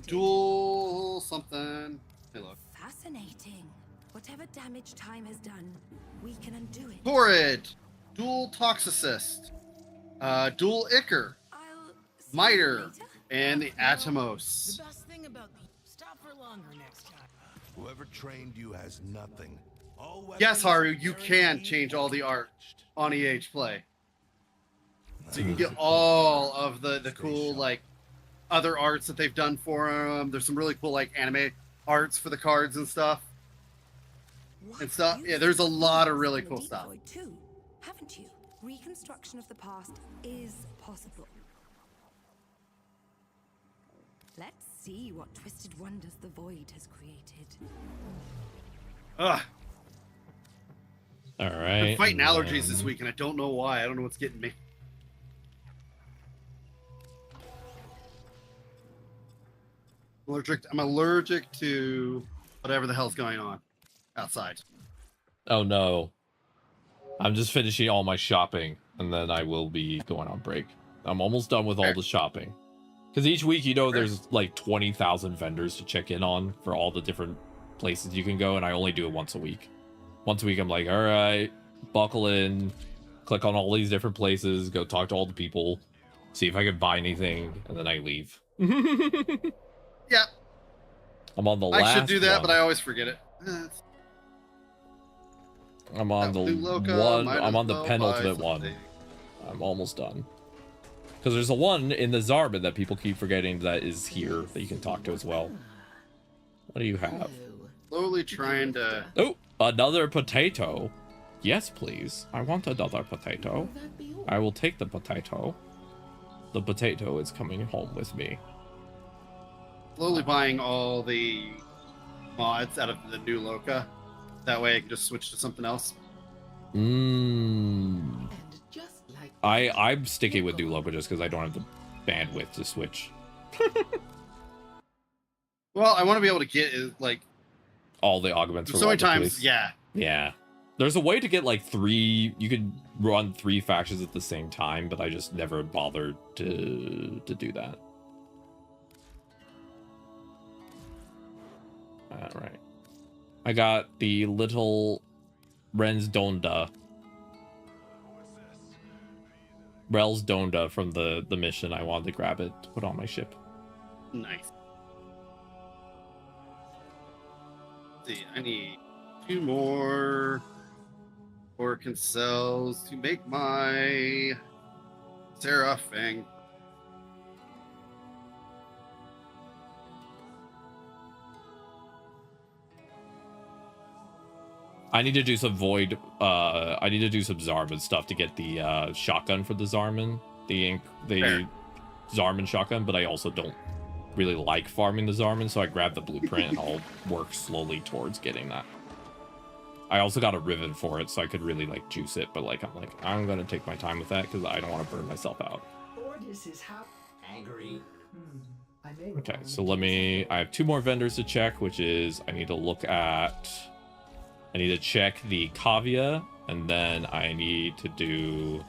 Dual something. Hey, look. Fascinating. Whatever damage time has done, we can undo it. Torrid, dual Toxicist, dual Ichor, Miter, and the Atomos. The best thing about the stop for longer next time. Whoever trained you has nothing. Yes, Haru, you can change all the art on EH Play. So you can get all of the cool, like, other arts that they've done for them. There's some really cool, like, anime arts for the cards and stuff. And stuff. Yeah, there's a lot of really cool stuff. Too, haven't you? Reconstruction of the past is possible. Let's see what twisted wonders the void has created. Ugh. All right. I'm fighting allergies this week, and I don't know why. I don't know what's getting me. I'm allergic to whatever the hell's going on outside. Oh no. I'm just finishing all my shopping, and then I will be going on break. I'm almost done with all the shopping. Because each week, you know, there's like 20,000 vendors to check in on for all the different places you can go, and I only do it once a week. Once a week, I'm like, all right, buckle in, click on all these different places, go talk to all the people, see if I can buy anything, and then I leave. Yeah. I'm on the last I should do that, one. but I always forget it. I'm on the one. I'm on the penultimate one. I'm almost done. Because there's a one in the Zarban that people keep forgetting that is here that you can talk to as well. What do you have? Slowly trying to... Oh, another potato. Yes, please. I want another potato. I will take the potato. The potato is coming home with me. Slowly buying all the mods out of the new Loka. That way I can just switch to something else. I'm sticking with new Loka just because I don't have the bandwidth to switch. Well, I want to be able to get like all the augments for So many Water times, Police. yeah. Yeah. There's a way to get like 3. You could run 3 factions at the same time, but I just never bothered to do that. All right. I got the little Rels Donda from the mission. I wanted to grab it to put on my ship. Nice. Let's see, I need 2 more Orcan cells to make my Seraphing. I need to do some Void. I need to do some Zarman stuff to get the shotgun for the Zarman, the Zarman shotgun. But I also don't really like farming the Zarman, so I grabbed the blueprint and I'll work slowly towards getting that. I also got a Riven for it, so I could really like juice it. But like I'm gonna take my time with that because I don't want to burn myself out. Angry. Okay, so I have 2 more vendors to check, which is I need to check the Kavia, and then I need to do,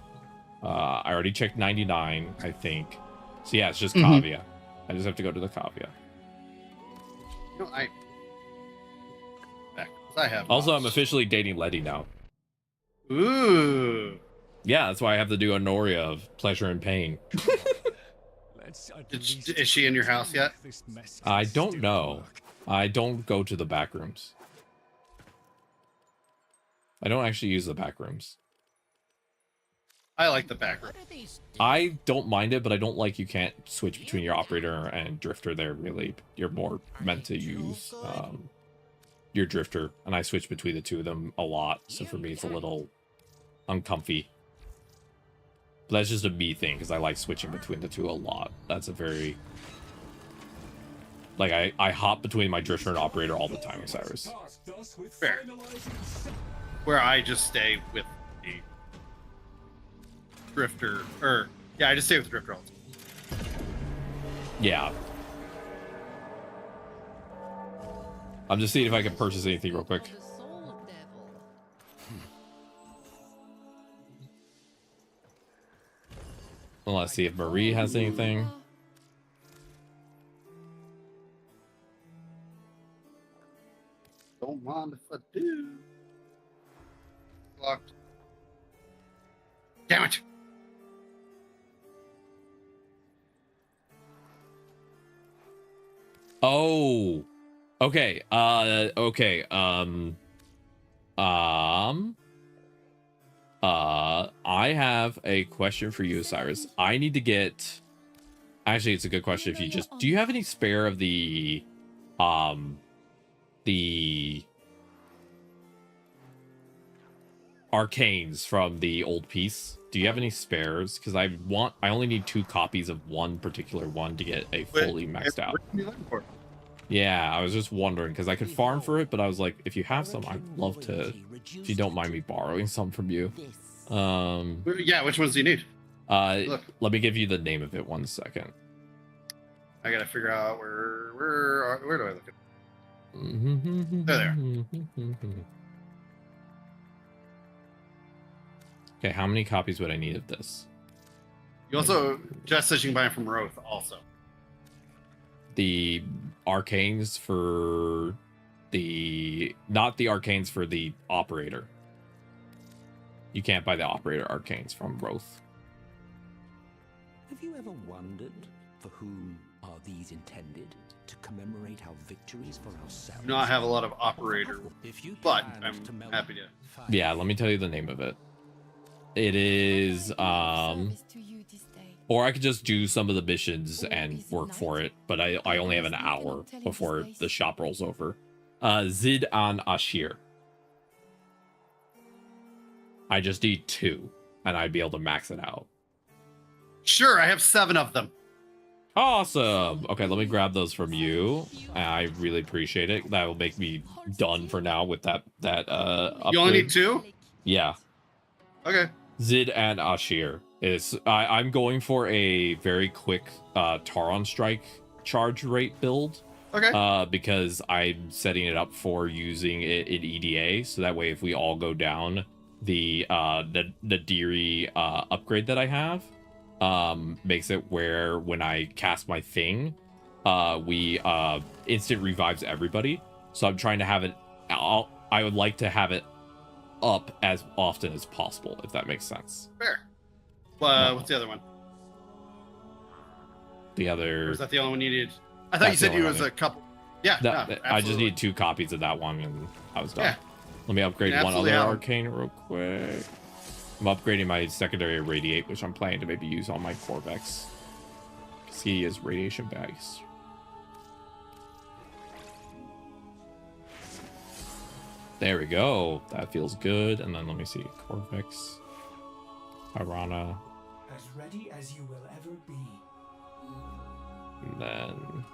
I already checked 99, I think. So yeah, it's just Kavia. I just have to go to the Kavia. You know, I have. Also, I'm officially dating Letty now. Ooh. Yeah, that's why I have to do a Noria of pleasure and pain. Is she in your house yet? I don't know. I don't go to the back rooms. I don't actually use the back rooms. I like the back room. I don't mind it, but I don't like you can't switch between your operator and drifter there, really. You're more meant to use your drifter, and I switch between the 2 of them a lot, so for me it's a little uncomfy. But that's just a me thing, because I like switching between the 2 a lot. That's a very... Like, I hop between my drifter and operator all the time, Cyrus. Fair. Where I just stay with the drifter, I just stay with the drifter all the time. Yeah. I'm just seeing if I can purchase anything real quick. Well, let's see if Marie has anything. Don't mind if I do. Locked. Damn it! Oh. Okay. Okay. I have a question for you, Cyrus. I need to get... Actually, it's a good question if you just... Do you have any spare of the arcanes from the old piece? Do you have any spares? Because I only need 2 copies of one particular one to get a fully maxed out. Yeah, I was just wondering because I could farm for it, but I was like, if you have some, I'd love to. If you don't mind me borrowing some from you. Yeah, which ones do you need? Look. Let me give you the name of it. 1 second. I gotta figure out where do I look at? There. Okay, how many copies would I need of this? You also, Jess says you can buy them from Roth also. The arcanes for not the arcanes for the operator. You can't buy the operator arcanes from Roth. Have you ever wondered for whom are these intended? To commemorate our victories for ourselves? I do not have a lot of operator, but I'm happy to. Yeah, let me tell you the name of it. It is or I could just do some of the missions and work for it, but I only have an hour before the shop rolls over. Zid an Ashir. I just need 2, and I'd be able to max it out. Sure, I have 7 of them. Awesome. Okay, let me grab those from you. I really appreciate it. That will make me done for now with that upgrade. You only need 2? Yeah. Okay. Zid and Ashir. I'm going for a very quick Taron Strike charge rate build. Okay. Because I'm setting it up for using it in EDA, so that way if we all go down, the Deary upgrade that I have makes it where when I cast my thing, we instant revives everybody. So I'm trying to have it. I would like to have it up as often as possible, if that makes sense. Fair. What's the other one? The other. Or is that the only one you needed? I thought you said you was a couple. Yeah. I just need 2 copies of that one, and I was done. Yeah. Let me upgrade one absolutely other have 'em. arcane real quick. I'm upgrading my secondary radiate, which I'm planning to maybe use on my Corvex. Because he is radiation bags. There we go. That feels good. And then let me see. Corvex. Piranha. As ready as you will ever be. And then...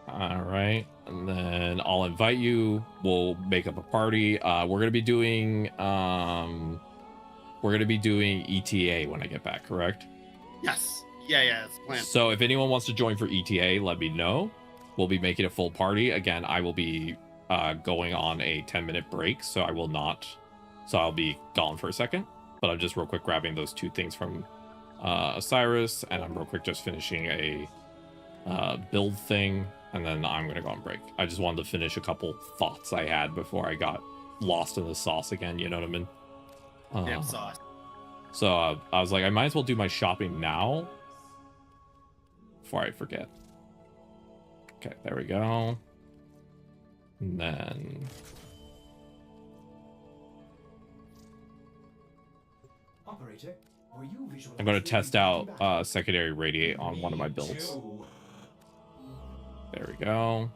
all right, and then I'll invite you. We'll make up a party. We're gonna be doing ETA when I get back, correct? Yes. Yeah, it's planned. So if anyone wants to join for ETA, let me know. We'll be making a full party. Again, I will be going on a 10-minute break, so I will not. So I'll be gone for a second. But I'm just real quick grabbing those 2 things from Osiris, and I'm real quick just finishing a build thing. And then I'm going to go on break. I just wanted to finish a couple thoughts I had before I got lost in the sauce again. You know what I mean? Damn sauce. So I was like, I might as well do my shopping now before I forget. Okay, there we go. And then... Operator, were you I'm going to test out secondary radiate on one of my builds. There we go.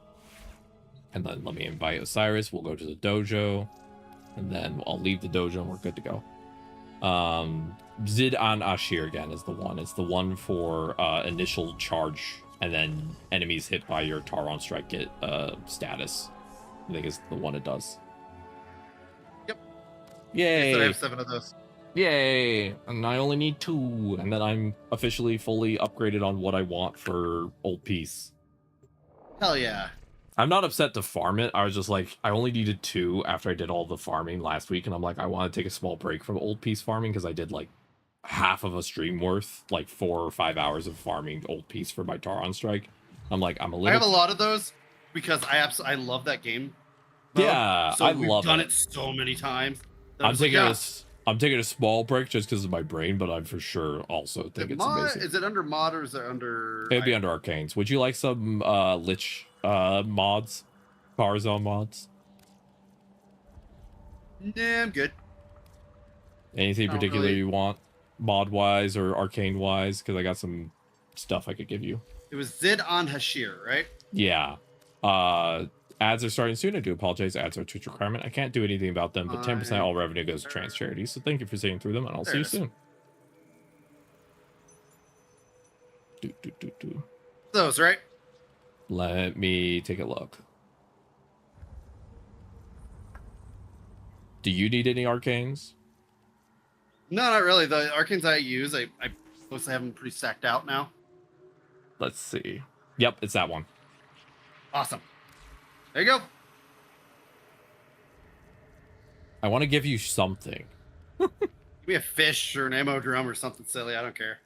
And then let me invite Osiris. We'll go to the dojo. And then I'll leave the dojo and we're good to go. Zid an Ashir again is the one. It's the one for initial charge. And then enemies hit by your Taron strike get status. I think it's the one it does. Yep. Yay. I have 7 of those. Yay. And I only need 2. And then I'm officially fully upgraded on what I want for Old Peace. Hell yeah. I'm not upset to farm it. I was just like, I only needed 2 after I did all the farming last week. And I'm like, I want to take a small break from Old Peace farming because I did like half of a stream worth, like 4 or 5 hours of farming Old Peace for my Taron strike. I'm like, I'm a little... I have a lot of those because I love that game mode. Yeah, so I we've love done it. it so many times. I'm taking a small break just because of my brain, but I for sure also think it's amazing. Is it under mod or is it under... It'd be under Arcanes. Would you like some Lich mods? Tarzan mods? Nah, I'm good. Anything particular you want? Mod-wise or Arcane-wise? Because I got some stuff I could give you. It was Zid on Hashir, right? Yeah. Ads are starting soon. I do apologize. Ads are a Twitch requirement. I can't do anything about them, but 10% all revenue goes to trans charities. So thank you for sitting through them, and I'll see you soon. Those, right? Let me take a look. Do you need any arcanes? No, not really. The arcanes I use, I mostly have them pretty stacked out now. Let's see. Yep, it's that one. Awesome. There you go. I want to give you something. Give me a fish or an ammo drum or something silly. I don't care.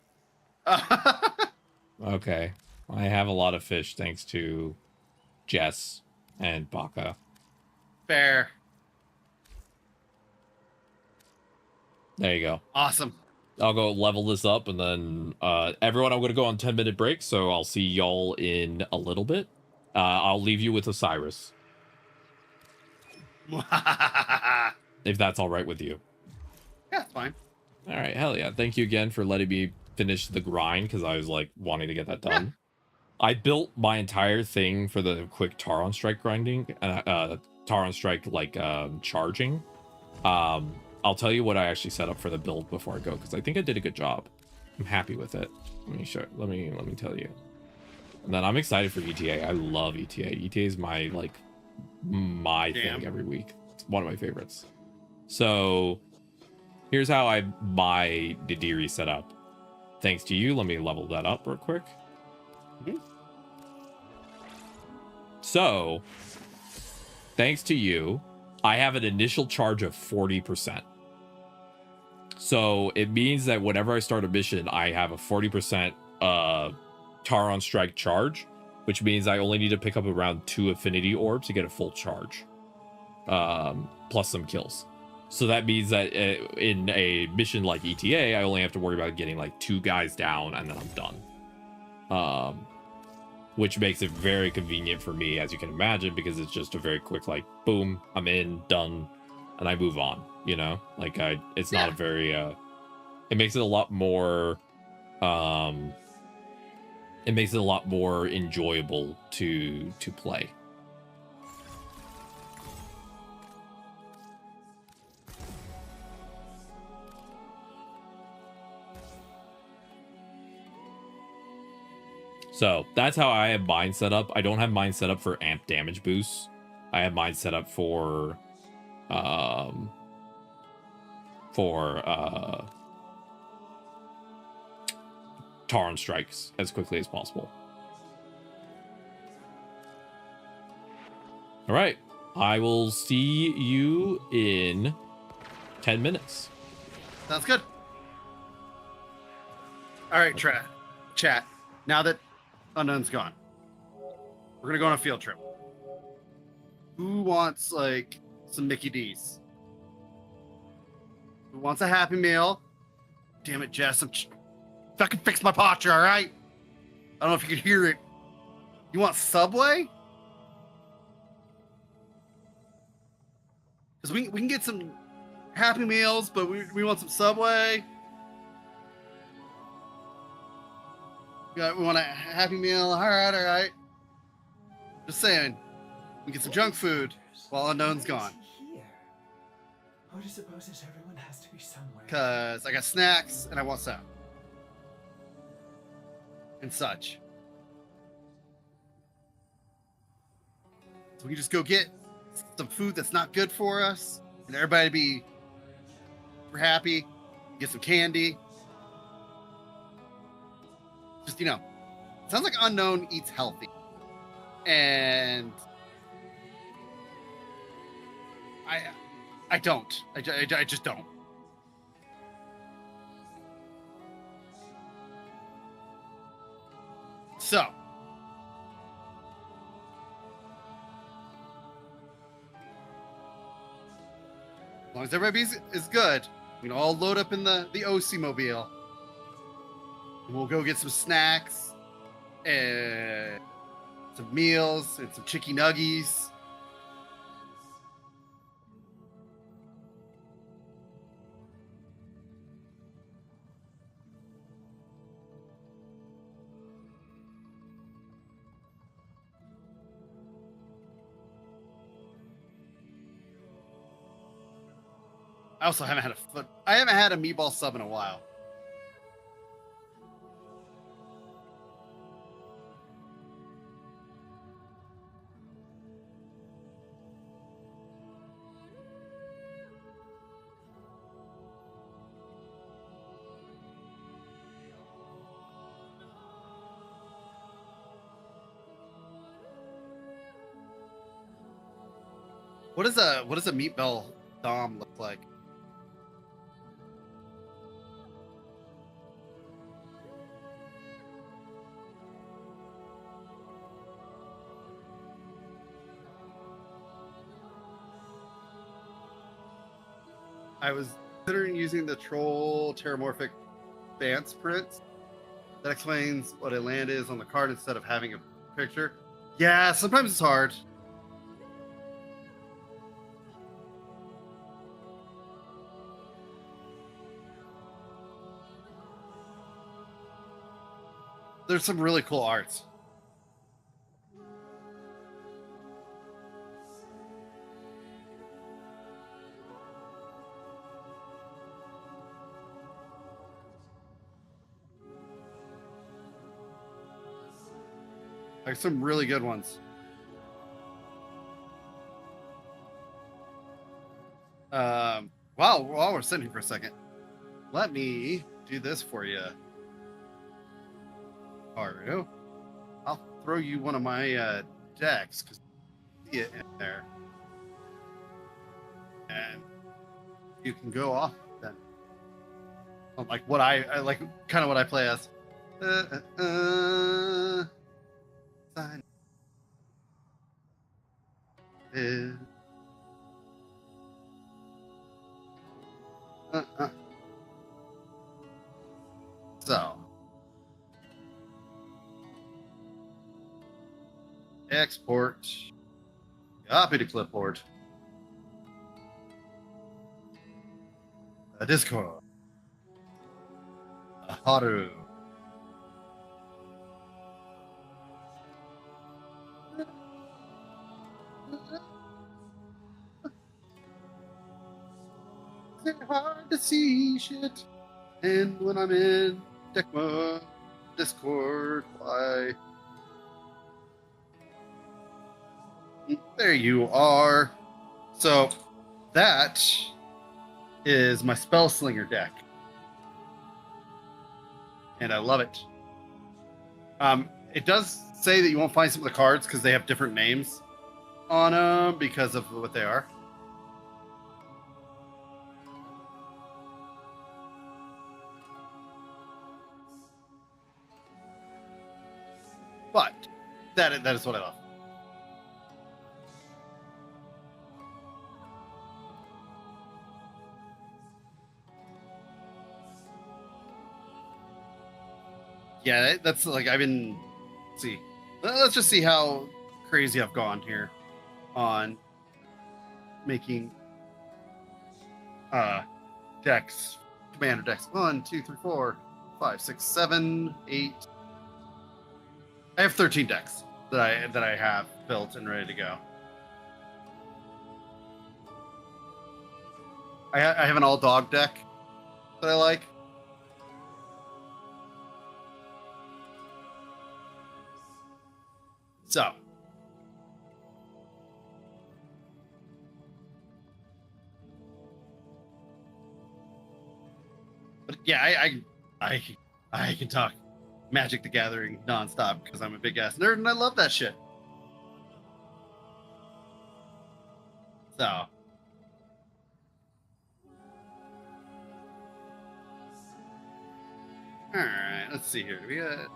Okay. I have a lot of fish thanks to Jess and Baka. Fair. There you go. Awesome. I'll go level this up, and then everyone, I'm going to go on 10-minute break, so I'll see y'all in a little bit. I'll leave you with Osiris. If that's all right with you. Yeah, it's fine. All right, hell yeah. Thank you again for letting me finish the grind, because I was, like, wanting to get that done. Yeah. I built my entire thing for the quick Taron strike grinding, Taron strike, like, charging. I'll tell you what I actually set up for the build before I go, because I think I did a good job. I'm happy with it. Let me show. Let me tell you. And then I'm excited for ETA. I love ETA. ETA is my thing every week. It's one of my favorites. So here's how my Didiri set up. Thanks to you, let me level that up real quick. So, thanks to you, I have an initial charge of 40%. So it means that whenever I start a mission, I have a 40% Taron Strike charge, which means I only need to pick up around 2 affinity orbs to get a full charge, plus some kills. So that means that in a mission like ETA, I only have to worry about getting like 2 guys down and then I'm done. Which makes it very convenient for me, as you can imagine, because it's just a very quick, like, boom, I'm in, done, and I move on, you know? Like, it's not a very, it makes it a lot more, it makes it a lot more enjoyable to play. So that's how I have mine set up. I don't have mine set up for amp damage boosts. I have mine set up for Taron strikes as quickly as possible. All right, I will see you in 10 minutes. Sounds good. All right, chat. Now that Unknown's gone, we're gonna go on a field trip. Who wants like some Mickey D's? Who wants a Happy Meal? Damn it, Jess, I'm fucking fix my posture, all right? I don't know if you can hear it. You want Subway? Because we can get some Happy Meals, but we want some Subway. We want a Happy Meal. All right. Just saying. We get some junk food while Unknown's gone. What is supposes everyone has to be somewhere? Because I got snacks and I want some. And such. So we can just go get some food that's not good for us. And everybody be super happy. Get some candy. Just, you know, sounds like Unknown eats healthy. And I don't. I just don't. So, as long as everybody is good, we can all load up in the OC mobile. We'll go get some snacks and some meals and some chicky nuggies. I also haven't had a meatball sub in a while. What does a meatball dom look like? I was considering using the Troll Terramorphic Dance print. That explains what a land is on the card instead of having a picture. Yeah, sometimes it's hard. There's some really cool arts. Like some really good ones. Wow, while we're sitting here for a second, let me do this for you. Haru. I'll throw you one of my decks because you see it in there. And you can go off then. Like what I like, kind of what I play as. Sign. So, export, copy to clipboard, Discord, Haru. It's hard to see shit, and when I'm in deck mode, Discord, why? There you are. So that is my Spellslinger deck, and I love it. It does say that you won't find some of the cards because they have different names on them because of what they are. But that is what I love. Yeah, that's like I've been. Let's see, let's just see how crazy I've gone here on making decks, commander decks. 1, 2, 3, 4, 5, 6, 7, 8. I have 13 decks that I have built and ready to go. I have an all dog deck that I like. So, but yeah, I can talk Magic the Gathering nonstop because I'm a big ass nerd and I love that shit. So, all right, let's see here. We got.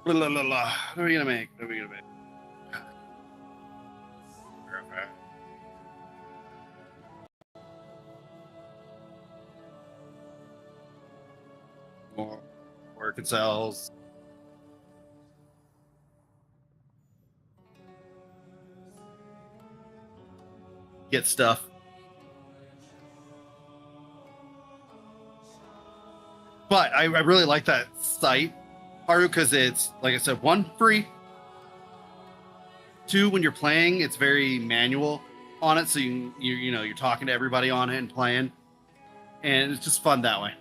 Blah, blah, blah, blah. What are we gonna make? What are we gonna make? Okay. More work and sells. Get stuff. But I really like that site, Haru, because it's, like I said, 1, free. 2, when you're playing, it's very manual on it, so you know you're talking to everybody on it and playing, and it's just fun that way.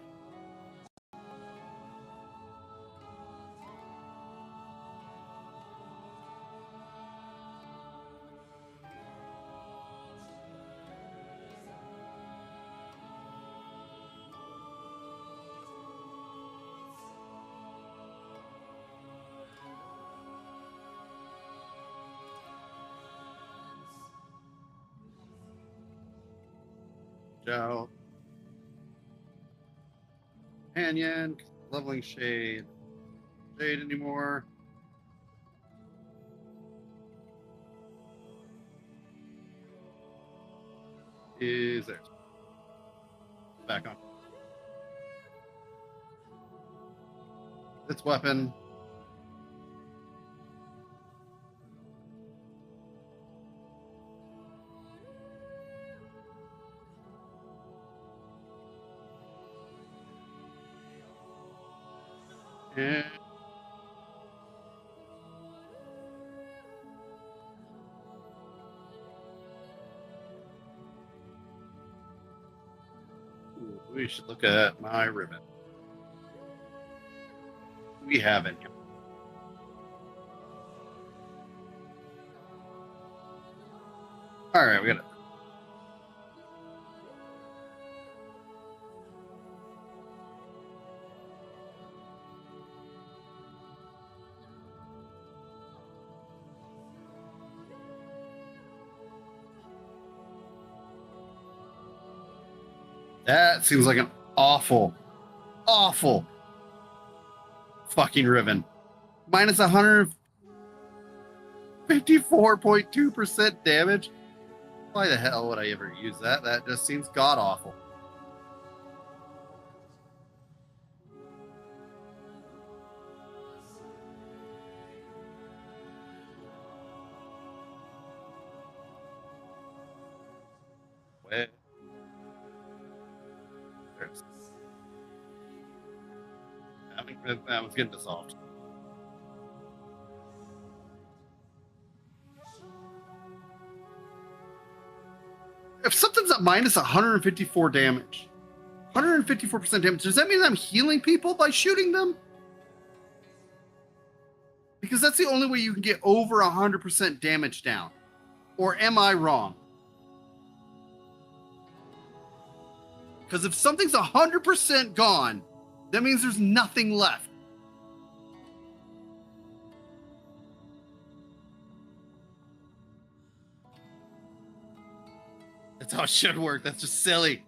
Joe. Companion, leveling shade. Shade anymore. Is there. Back on. Its weapon. And we should look at my ribbon. We have it. All right, we got it. That seems like an awful fucking Riven. Minus 154.2% damage. Why the hell would I ever use that? That just seems god awful. Where? That was getting dissolved. If something's at minus 154 damage, 154% damage, does that mean I'm healing people by shooting them? Because that's the only way you can get over 100% damage down. Or am I wrong? Because if something's 100% gone, that means there's nothing left. That's how it should work. That's just silly.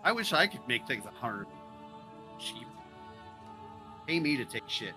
I wish I could make things 100 cheap. Pay me to take shit.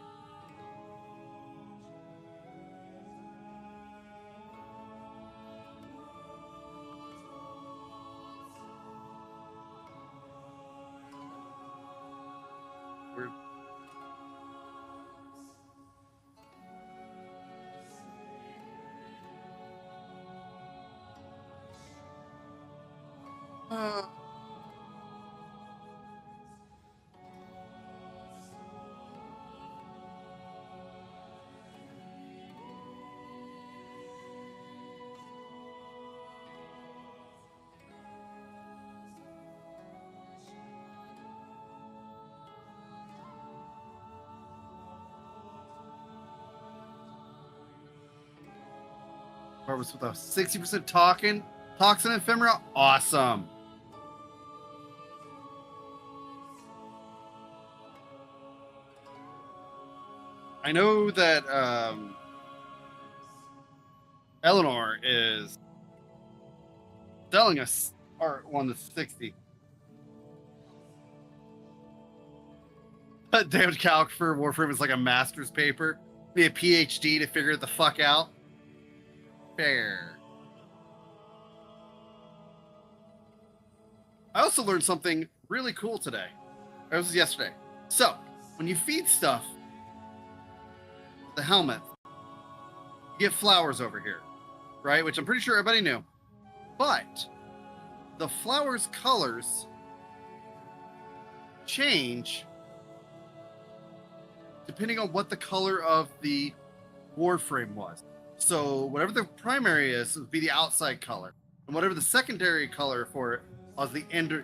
Was with a 60% toxin ephemera. Awesome. I know that Eleanor is selling us one that's 60. That damage calc for Warframe is like a master's paper. Be a PhD to figure it the fuck out. Fair. I also learned something really cool today. That was yesterday. So, when you feed stuff, the helmet, you get flowers over here, right? Which I'm pretty sure everybody knew. But the flowers' colors change depending on what the color of the Warframe was. So whatever the primary is, would be the outside color. And whatever the secondary color for it was the end.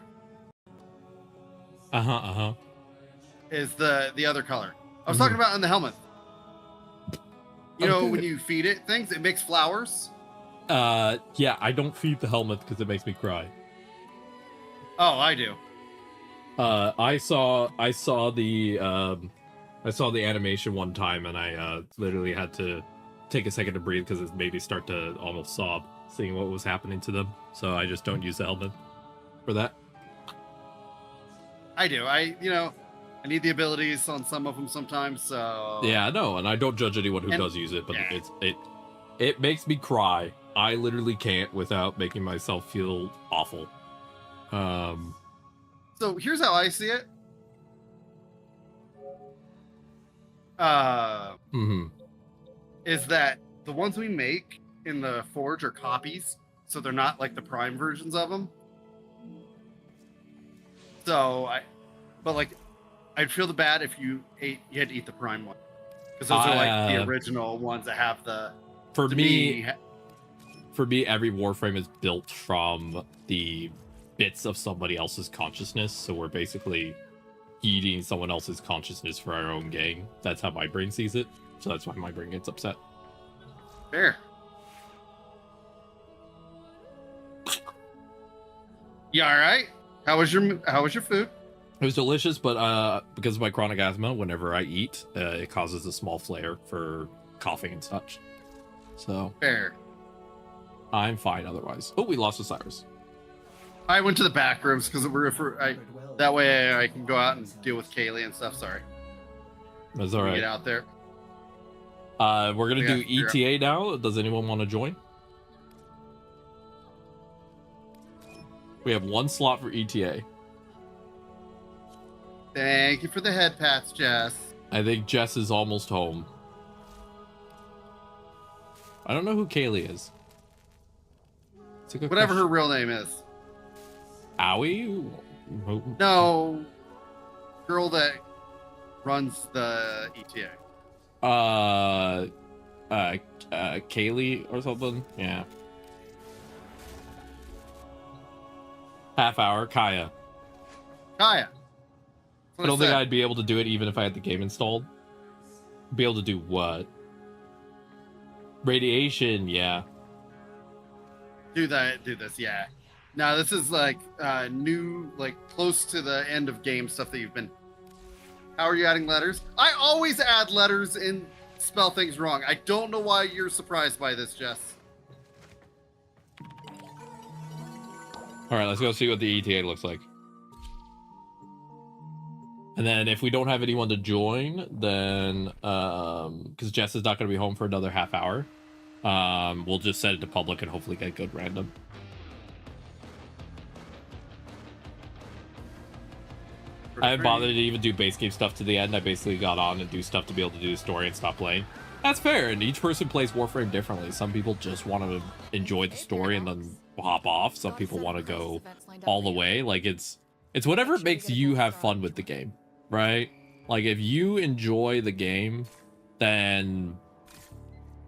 Is the other color. I was talking about in the helmet. You know, when you feed it things, it makes flowers. Yeah, I don't feed the helmet because it makes me cry. Oh, I do. I saw the animation one time, and I literally had to take a second to breathe because it made me start to almost sob seeing what was happening to them. So I just don't use the helmet for that. I do. I need the abilities on some of them sometimes. So yeah, no, and I don't judge anyone who does use it, but it makes me cry. I literally can't without making myself feel awful. So here's how I see it. Is that the ones we make in the Forge are copies, so they're not like the Prime versions of them. So I'd feel the bad if you had to eat the Prime one, because those are like the original ones that have the. For me, every Warframe is built from the bits of somebody else's consciousness, so we're basically eating someone else's consciousness for our own gain. That's how my brain sees it. So that's why my brain gets upset. Fair. You all right? How was your food? It was delicious, but because of my chronic asthma, whenever I eat, it causes a small flare for coughing and such. So fair. I'm fine otherwise. Oh, we lost Osiris. I went to the back rooms because that way I can go out and deal with Kaylee and stuff. Sorry. That's all right. Get out there. We're gonna do ETA now. Does anyone want to join? We have one slot for ETA. Thank you for the head pats, Jess. I think Jess is almost home. I don't know who Kaylee is. It's a good Whatever question. her real name is. Owie? No. Girl that runs the ETA. Kaylee or something? Yeah. Half hour, Kaya. Kaya. I don't think I'd be able to do it even if I had the game installed. Be able to do what? Radiation, yeah. Do this, yeah. Now this is like new, like close to the end of game stuff that you've been. How are you adding letters? I always add letters and spell things wrong. I don't know why you're surprised by this, Jess. All right, let's go see what the ETA looks like. And then if we don't have anyone to join, then because Jess is not going to be home for another half hour, we'll just set it to public and hopefully get good random. I haven't bothered to even do base game stuff to the end. I basically got on and do stuff to be able to do the story and stop playing. That's fair, and each person plays Warframe differently. Some people just want to enjoy the story and then hop off. Some people want to go all the way. Like it's whatever makes you have fun with the game, right? Like if you enjoy the game, then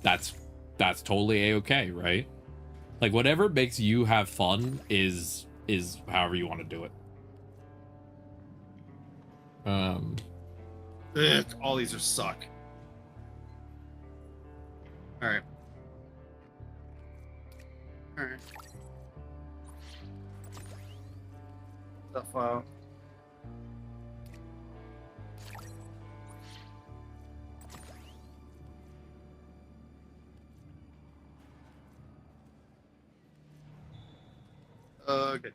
that's totally a-okay, right? Like whatever makes you have fun is however you want to do it. All these are suck. All right. Stuff out. Okay.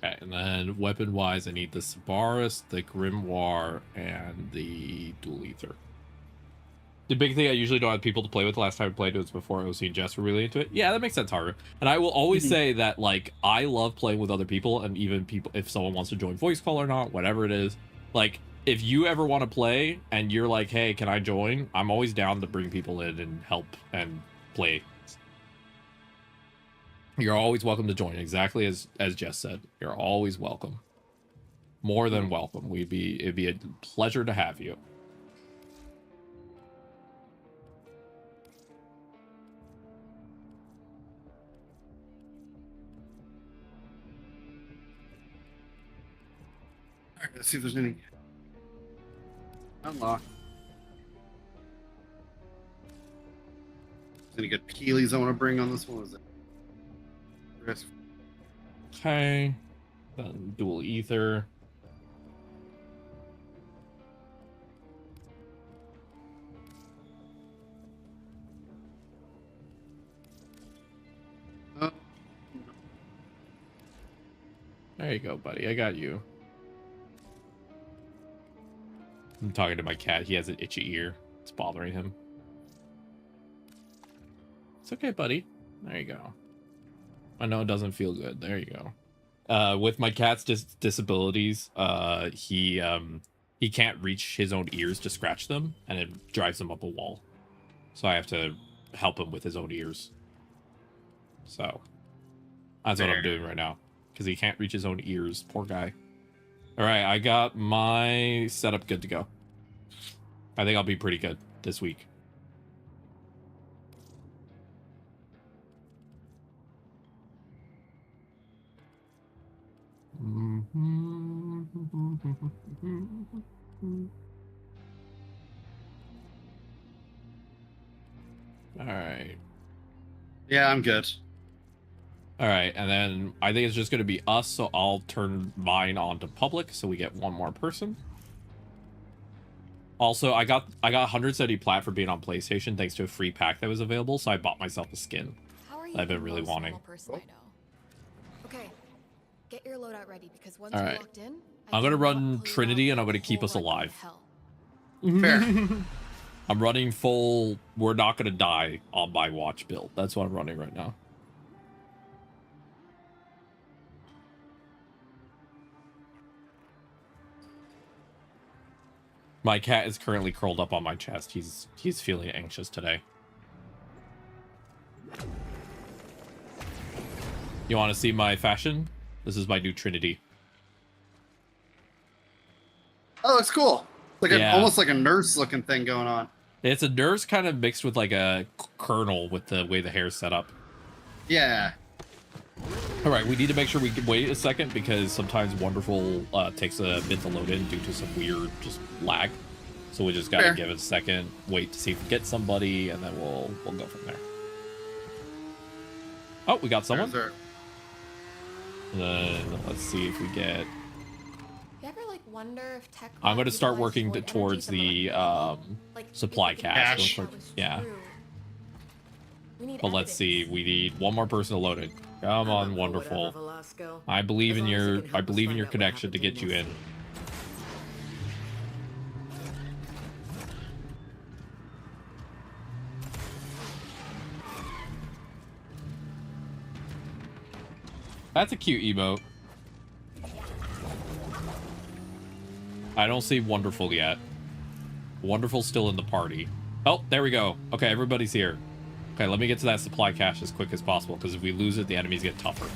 Okay, and then weapon-wise, I need the Sabaris, the Grimoire, and the Dual Ether. The big thing I usually don't have people to play with. The last time I played it was before OC and Jess were really into it. Yeah, that makes sense, Haru. And I will always say that, like, I love playing with other people, and even people, if someone wants to join voice call or not, whatever it is, like, if you ever want to play and you're like, hey, can I join? I'm always down to bring people in and help and play. You're always welcome to join, exactly as Jess said. You're always welcome. More than welcome. It'd be a pleasure to have you. All right, let's see if there's any unlock. Any good peelies I want to bring on this one? Is it? Okay. Then Dual Ether. There you go, buddy. I got you. I'm talking to my cat. He has an itchy ear. It's bothering him. It's okay, buddy. There you go. I know it doesn't feel good. There you go. With my cat's disabilities, he can't reach his own ears to scratch them, and it drives him up a wall. So I have to help him with his own ears. So that's what I'm doing right now, because he can't reach his own ears. Poor guy. All right, I got my setup good to go. I think I'll be pretty good this week. All right. Yeah, I'm good. All right, and then I think it's just going to be us, so I'll turn mine on to public, so we get one more person. Also, I got 170 plat for being on PlayStation thanks to a free pack that was available, so I bought myself a skin that I've been really wanting. Okay, get your loadout ready because once All we're right, locked in, I'm going to run Trinity, and I'm going to keep us alive. Fair. I'm running full, we're not going to die on my watch build. That's what I'm running right now. My cat is currently curled up on my chest. He's feeling anxious today. You want to see my fashion? This is my new Trinity. Oh, looks cool. Like Yeah. almost like a nurse looking thing going on. It's a nurse kind of mixed with like a colonel with the way the hair's set up. Yeah. All right, we need to make sure we can wait a second because sometimes Wonderful takes a bit to load in due to some weird just lag. So we just gotta give it a second, wait to see if we get somebody, and then we'll go from there. Oh, we got someone. And then let's see if we get. You ever like wonder if tech? I'm gonna start working towards the supply cache. Yeah. But let's see. We need one more person to load it. Come on, Wonderful. I believe in your connection to get you in. That's a cute emote. I don't see Wonderful yet. Wonderful's still in the party. Oh, there we go. Okay, everybody's here. Okay, let me get to that supply cache as quick as possible, because if we lose it, the enemies get tougher.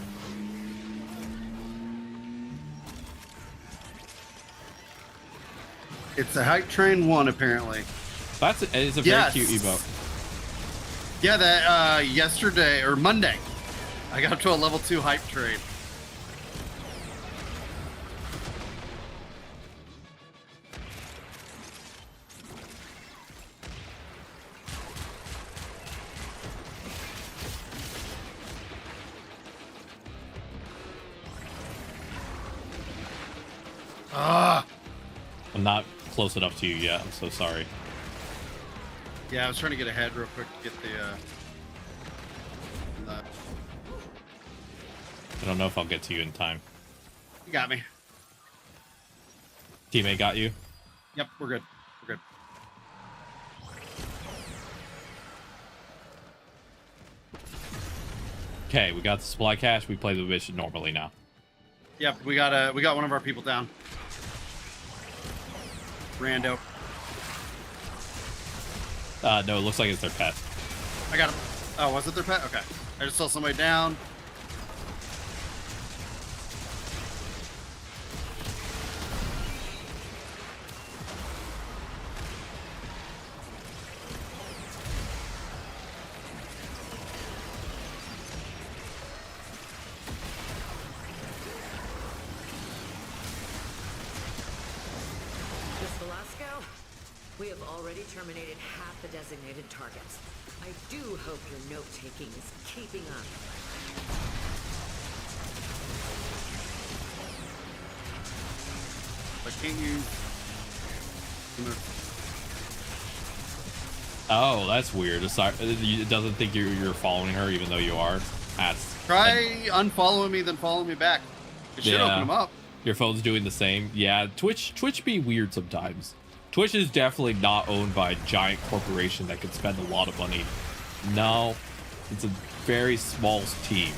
It's a hype train 1, apparently. It's a very cute emote. Yeah, that yesterday or Monday, I got up to a level 2 hype train. I'm not close enough to you yet. I'm so sorry. Yeah, I was trying to get ahead real quick to get the I don't know if I'll get to you in time. You got me. Teammate got you? Yep, we're good. We're good. Okay, we got the supply cache. We play the mission normally now. Yep, we got one of our people down. Rando. No, it looks like it's their pet. I got him. Oh, was it their pet? Okay. I just saw somebody down. We have already terminated half the designated targets. I do hope your note-taking is keeping up. But can't you... Oh, that's weird. It doesn't think you're following her, even though you are. Try unfollowing me, then follow me back. It should open them up. Your phone's doing the same. Yeah, Twitch be weird sometimes. Twitch is definitely not owned by a giant corporation that could spend a lot of money. No, it's a very small team.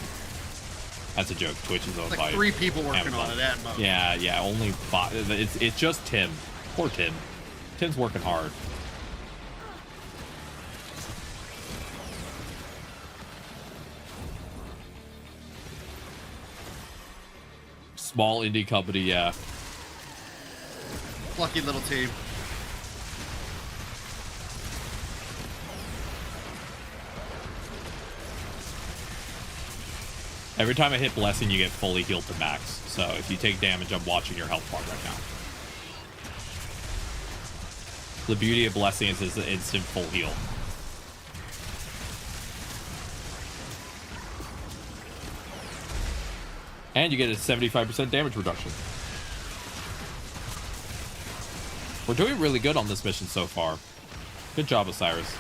That's a joke. Twitch is owned like by 3 people working Amazon. on it at most. Yeah, only 5. It's just Tim. Poor Tim. Tim's working hard. Small indie company, yeah. Lucky little team. Every time I hit Blessing, you get fully healed to max. So if you take damage, I'm watching your health bar right now. The beauty of Blessing is it's an instant full heal. And you get a 75% damage reduction. We're doing really good on this mission so far. Good job, Osiris.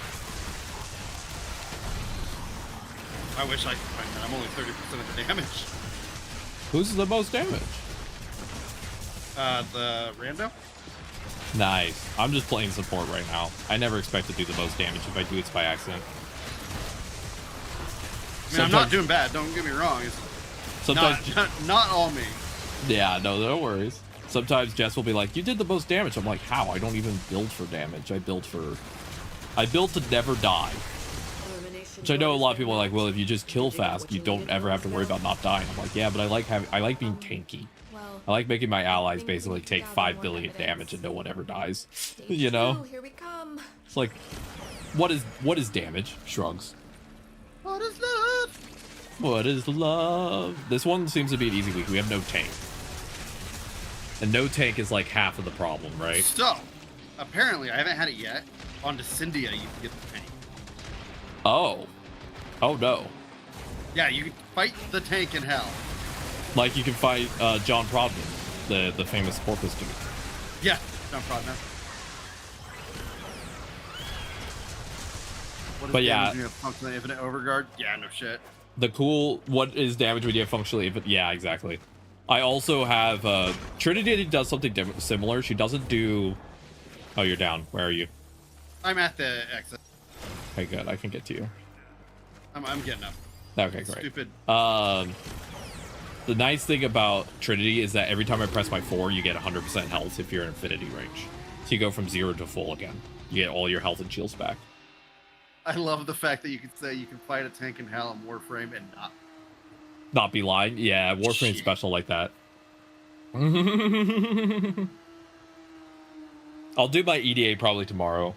I wish I could find that. I'm only 30% of the damage. Who's the most damage? The rando? Nice. I'm just playing support right now. I never expect to do the most damage. If I do, it's by accident. I mean, I'm not doing bad. Don't get me wrong. It's sometimes not all me. Yeah, no worries. Sometimes Jess will be like, "You did the most damage." I'm like, "How? I don't even build for damage. I build to never die." Which I know a lot of people are like, "Well, if you just kill fast, you don't ever have to worry about not dying." I'm like, "Yeah, but I like being tanky. I like making my allies basically take 5 billion damage and no one ever dies." You know? Here we come. It's like, what is damage? Shrugs. What is love? What is love? This one seems to be an easy week. We have no tank. And no tank is like half of the problem, right? So, apparently, I haven't had it yet. On Descendia, you can get the tank. Oh no. Yeah, you can fight the tank in hell. Like you can fight John Prodman, the famous porpoise dude. Yeah, John Prodman. What is But yeah, damage when you have functionally infinite overguard? Yeah, no shit. What is damage when you have functionally infinite? Yeah, exactly. I also have Trinity does something similar. She doesn't do. Oh, you're down. Where are you? I'm at the exit. Okay, good. I can get to you. I'm getting up. Okay, great. Stupid. The nice thing about Trinity is that every time I press my 4, you get 100% health if you're in infinity range. So you go from 0 to full again. You get all your health and shields back. I love the fact that you can say you can fight a tank in hell in Warframe and not be lying. Yeah, Warframe's special like that. I'll do my EDA probably tomorrow.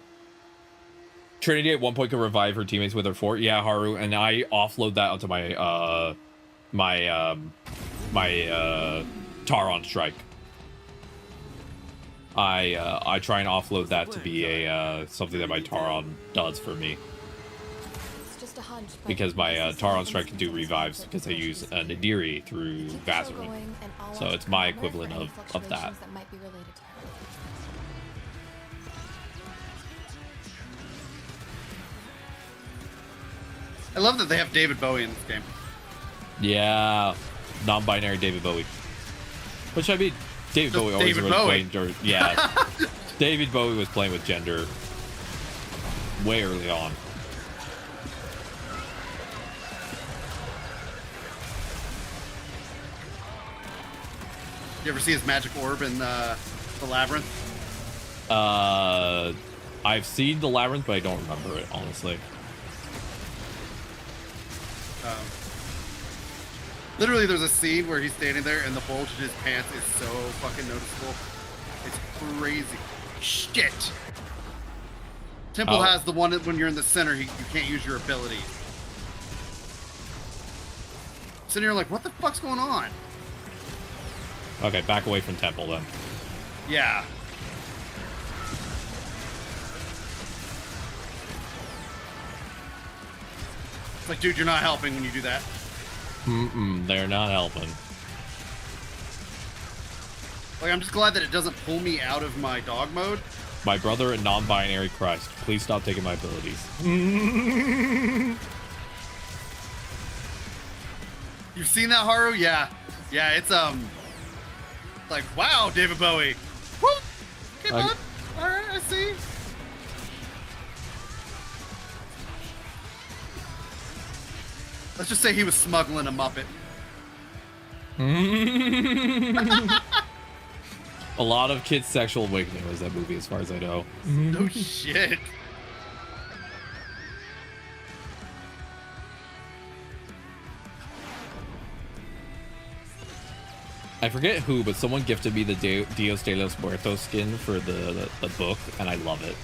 Trinity at one point can revive her teammates with her fort. Yeah, Haru, and I offload that onto my Taron strike. I try and offload that to be a something that my Taron does for me. It's just a hunch, Because my Taron strike can do revives because I use a Nadiri through Vazarin. So it's my equivalent of that. might be related to her. I love that they have David Bowie in this game. Yeah, non-binary David Bowie. Which I mean, David Bowie always David was Bowie. playing. Yeah, David Bowie was playing with gender way early on. You ever see his magic orb in the labyrinth? I've seen the labyrinth, but I don't remember it honestly. Literally, there's a scene where he's standing there and the bulge in his pants is so fucking noticeable. It's crazy. Shit. Temple has the one that when you're in the center, you can't use your ability. Sitting here like, what the fuck's going on? Okay, back away from Temple then. Yeah. It's like, dude, you're not helping when you do that. They're not helping. Like, I'm just glad that it doesn't pull me out of my dog mode. My brother and non-binary Christ, please stop taking my abilities. You've seen that, Haru? Yeah. Yeah, it's, like, wow, David Bowie. Woo! Okay, bud. Alright, I see. Let's just say he was smuggling a Muppet. A lot of kids' sexual awakening was that movie, as far as I know. No shit. I forget who, but someone gifted me the Dios de los Muertos skin for the book, and I love it.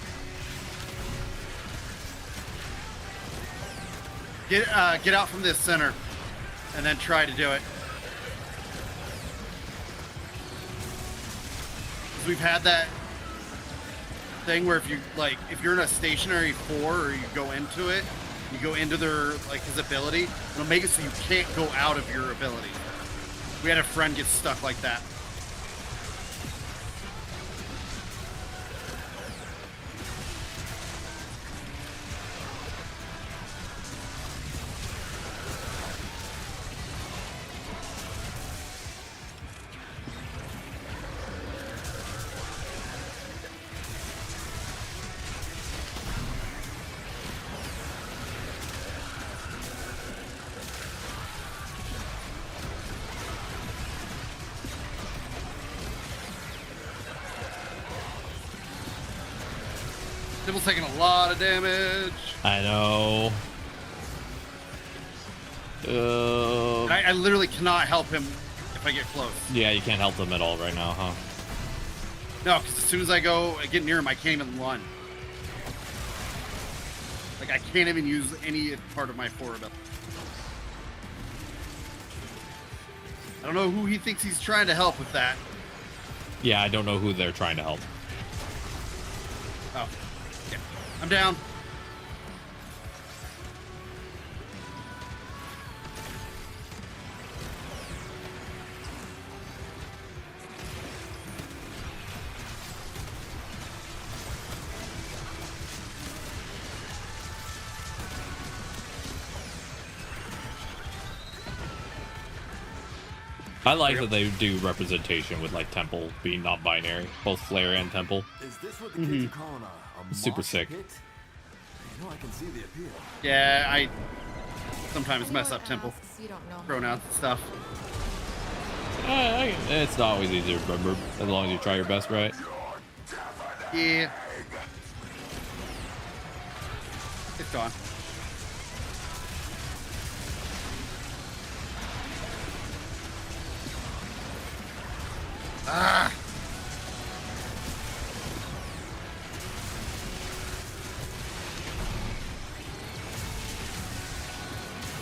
Get out from this center. and then try to do it. We've had that thing where if you're in a stationary 4 or you go into it, you go into their his ability, it'll make it so you can't go out of your ability. We had a friend get stuck like that. Nibble's taking a lot of damage. I know. I literally cannot help him if I get close. Yeah, you can't help them at all right now, huh? No, because as soon as I get near him, I can't even run. I can't even use any part of my 4 ability. I don't know who he thinks he's trying to help with that. Yeah, I don't know who they're trying to help. Oh. Yeah. I'm down. I like that they do representation with temple being non-binary, both flare and temple. Is this what the kids are calling a Super mosh sick. pit? You know, I can see the appeal. Yeah, I sometimes mess up temple You don't know. pronouns and stuff. It's not always easy to remember, as long as you try your best, right? Yeah. It's gone. Ah!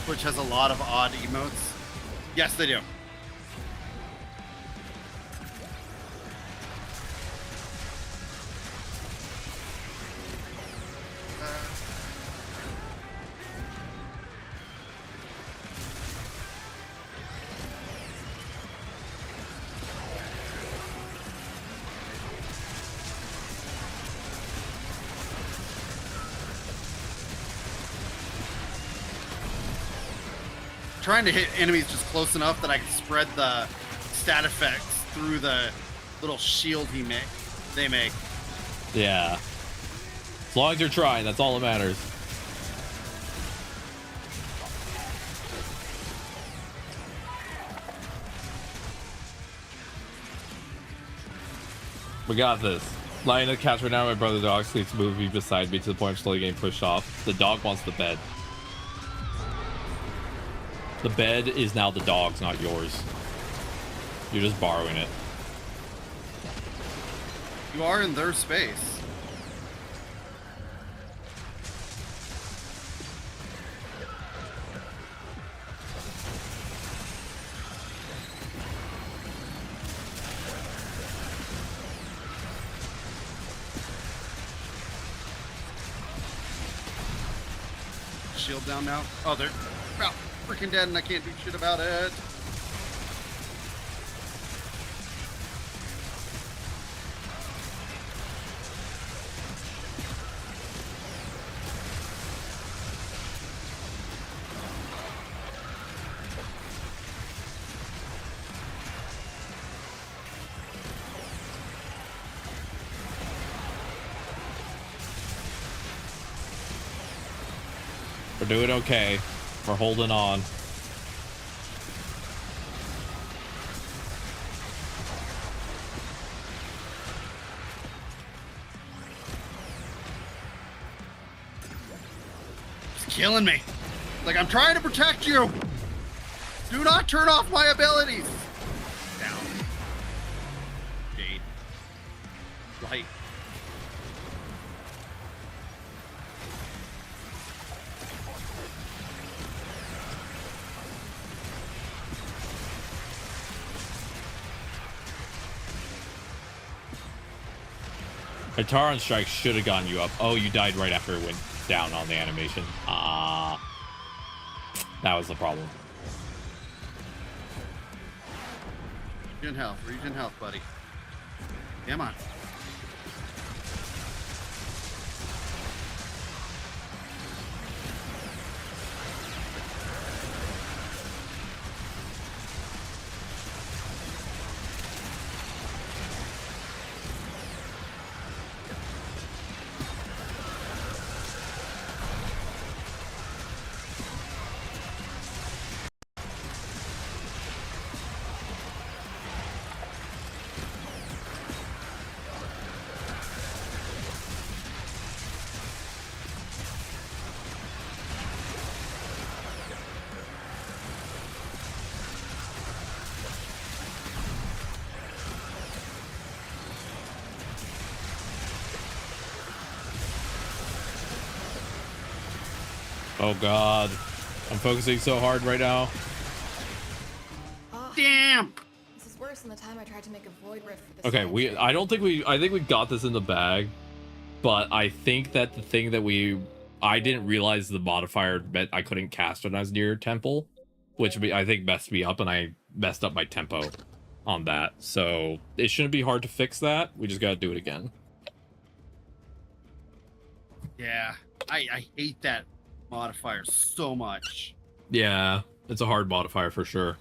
Twitch has a lot of odd emotes. Yes, they do. Trying to hit enemies just close enough that I can spread the stat effects through the little shield they make. Yeah. As long as you're trying, that's all that matters. We got this. Lying in the couch right now, my brother's dog sleeps moving beside me to the point I'm slowly getting pushed off. The dog wants the bed. The bed is now the dog's, not yours. You're just borrowing it. You are in their space. Shield down now. Oh, they're about freaking dead and I can't do shit about it. We're doing okay. We're holding on. It's killing me. Like, I'm trying to protect you. Do not turn off my abilities. Down. Jade. Light. A Taron strike should have gotten you up. Oh, you died right after it went down on the animation. That was the problem. Regen health, buddy. Come on. Oh god. I'm focusing so hard right now. Damn! This is worse than the time I tried to make a void rift for this. Okay, I think we got this in the bag, but I think that the thing that I didn't realize the modifier meant I couldn't cast when I was near temple, which I think messed me up, and I messed up my tempo on that. So it shouldn't be hard to fix that. We just gotta do it again. Yeah, I hate that modifier so much. Yeah, it's a hard modifier for sure.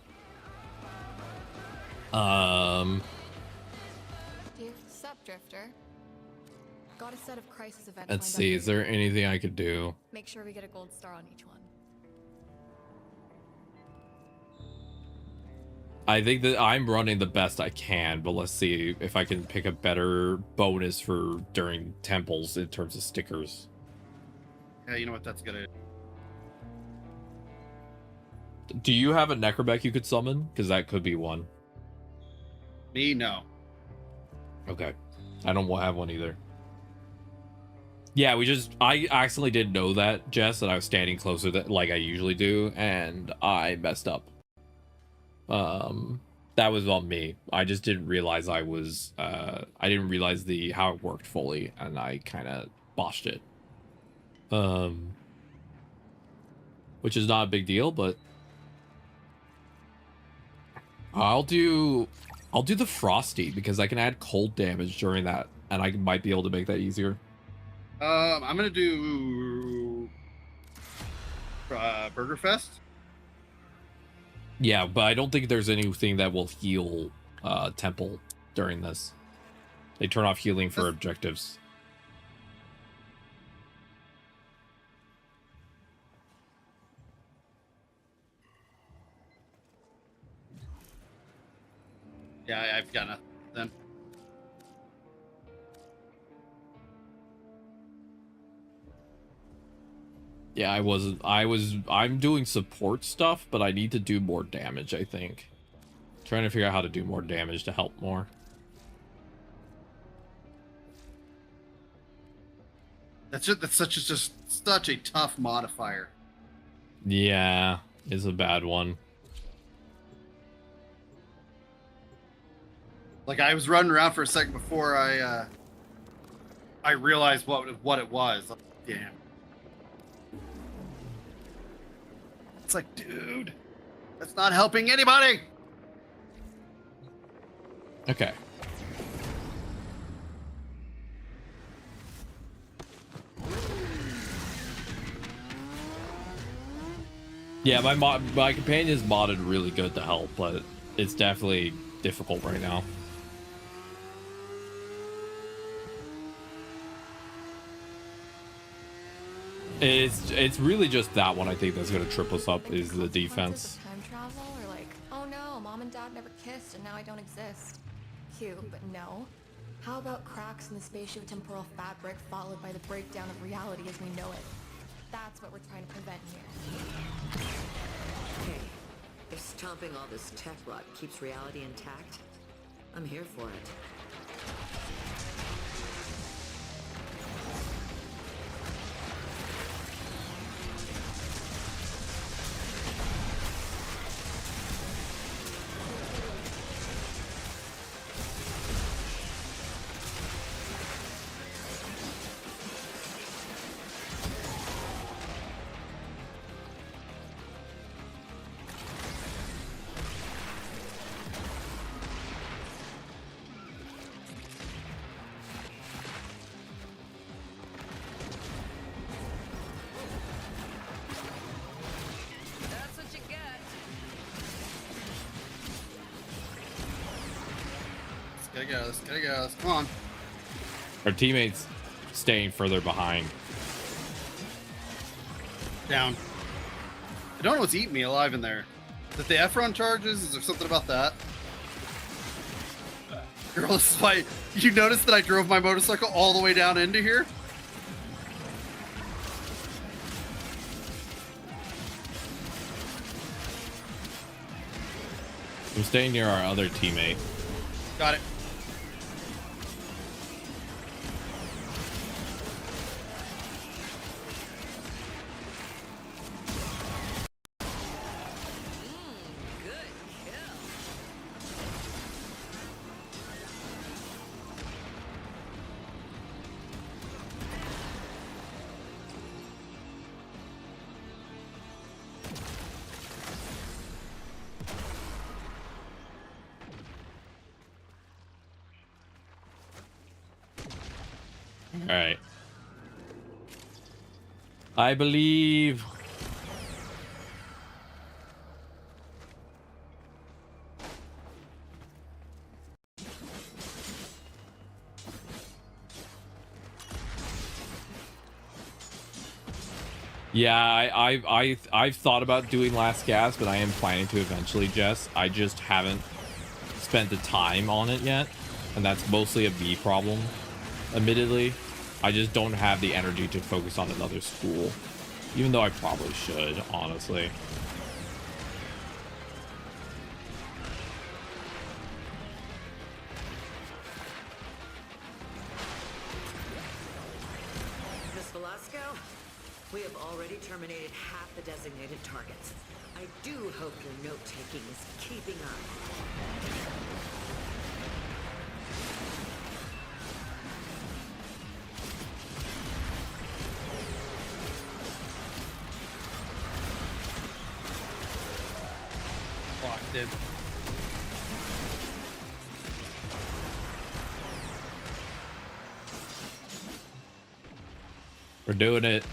Dear Sup Drifter. Got a set of crisis events. Let's see, is there anything I could do? Make sure we get a gold star on each one. I think that I'm running the best I can, but let's see if I can pick a better bonus for during temples in terms of stickers. Yeah, you know what? That's gonna. Do you have a Necrobec you could summon? Because that could be one. Me, no. Okay. I don't have one either. Yeah, I accidentally didn't know that, Jess, that I was standing closer like I usually do, and I messed up. That was on me. I just didn't realize I didn't realize how it worked fully, and I kind of botched it. Which is not a big deal, but I'll do the Frosty because I can add cold damage during that, and I might be able to make that easier. I'm gonna do Burger Fest. Yeah, but I don't think there's anything that will heal Temple during this. They turn off healing for objectives. Yeah, I've got nothing then. Yeah, I'm doing support stuff, but I need to do more damage, I think. Trying to figure out how to do more damage to help more. That's such a tough modifier. Yeah, it's a bad one. Like I was running around for a second before I realized what it was. Like, damn. It's like, dude, that's not helping anybody. Okay. Yeah, my companion is modded really good to help, but it's definitely difficult right now. It's really just that one I think that's gonna trip us up is the defense. Time travel, or like, oh no, mom and dad never kissed and now I don't exist. Cute, but no. How about cracks in the spatial temporal fabric followed by the breakdown of reality as we know it? That's what we're trying to prevent here. Hey, if stomping all this tech rot keeps reality intact, I'm here for it. Gotta go. Come on. Our teammates staying further behind. Down. I don't know what's eating me alive in there. Is it the Efron charges? Is there something about that? Girl, this is why you noticed that I drove my motorcycle all the way down into here? I'm staying near our other teammate. Got it. All right. I believe. Yeah, I've thought about doing last gas, but I am planning to eventually, Jess. I just haven't spent the time on it yet, and that's mostly a me problem. Admittedly, I just don't have the energy to focus on another school, even though I probably should, honestly. Miss Velasco, we have already terminated half the designated targets. I do hope your note-taking is keeping up. Locked in. We're doing it.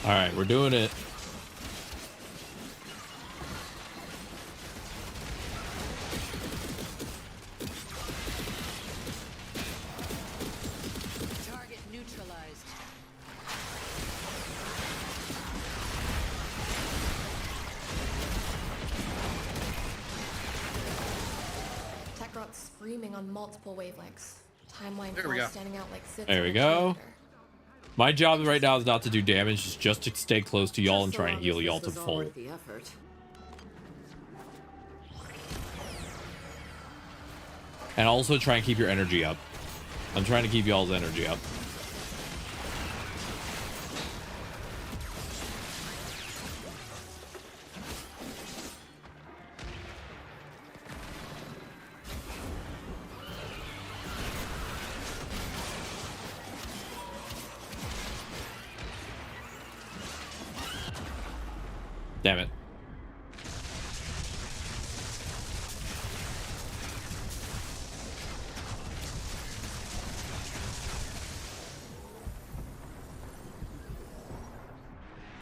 All right, we're doing it. Target neutralized. Tech rot's screaming on multiple wavelengths. Timeline There we go. standing out like sits There we in a go. cheerleader. My job right now is not to do damage, it's just to stay close to y'all and try and heal y'all to This was all full. worth the effort. And also try and keep your energy up. I'm trying to keep y'all's energy up. Damn it.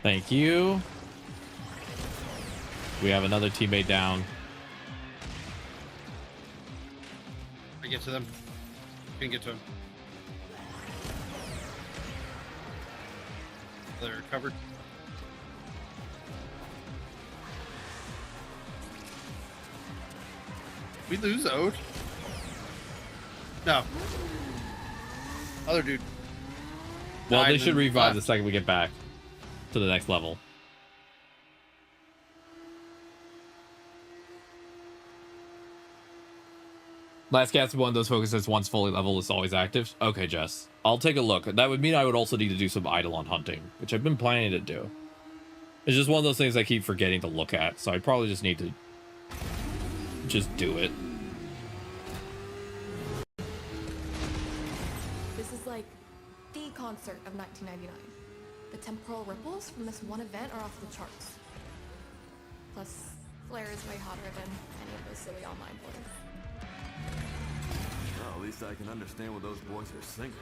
Thank you. We have another teammate down. I get to them. Can get to him. They're covered. We lose Ode? No. Other dude. Well, they died should and revive the left. second we get back to the next level. Last cast is one of those focuses once fully leveled is always active. Okay, Jess. I'll take a look. That would mean I would also need to do some Eidolon hunting, which I've been planning to do. It's just one of those things I keep forgetting to look at, so I probably just need to just do it. This is like the concert of 1999. The temporal ripples from this one event are off the charts. Plus, Flair is way hotter than any of those silly online boys. Well, at least I can understand what those boys are singing.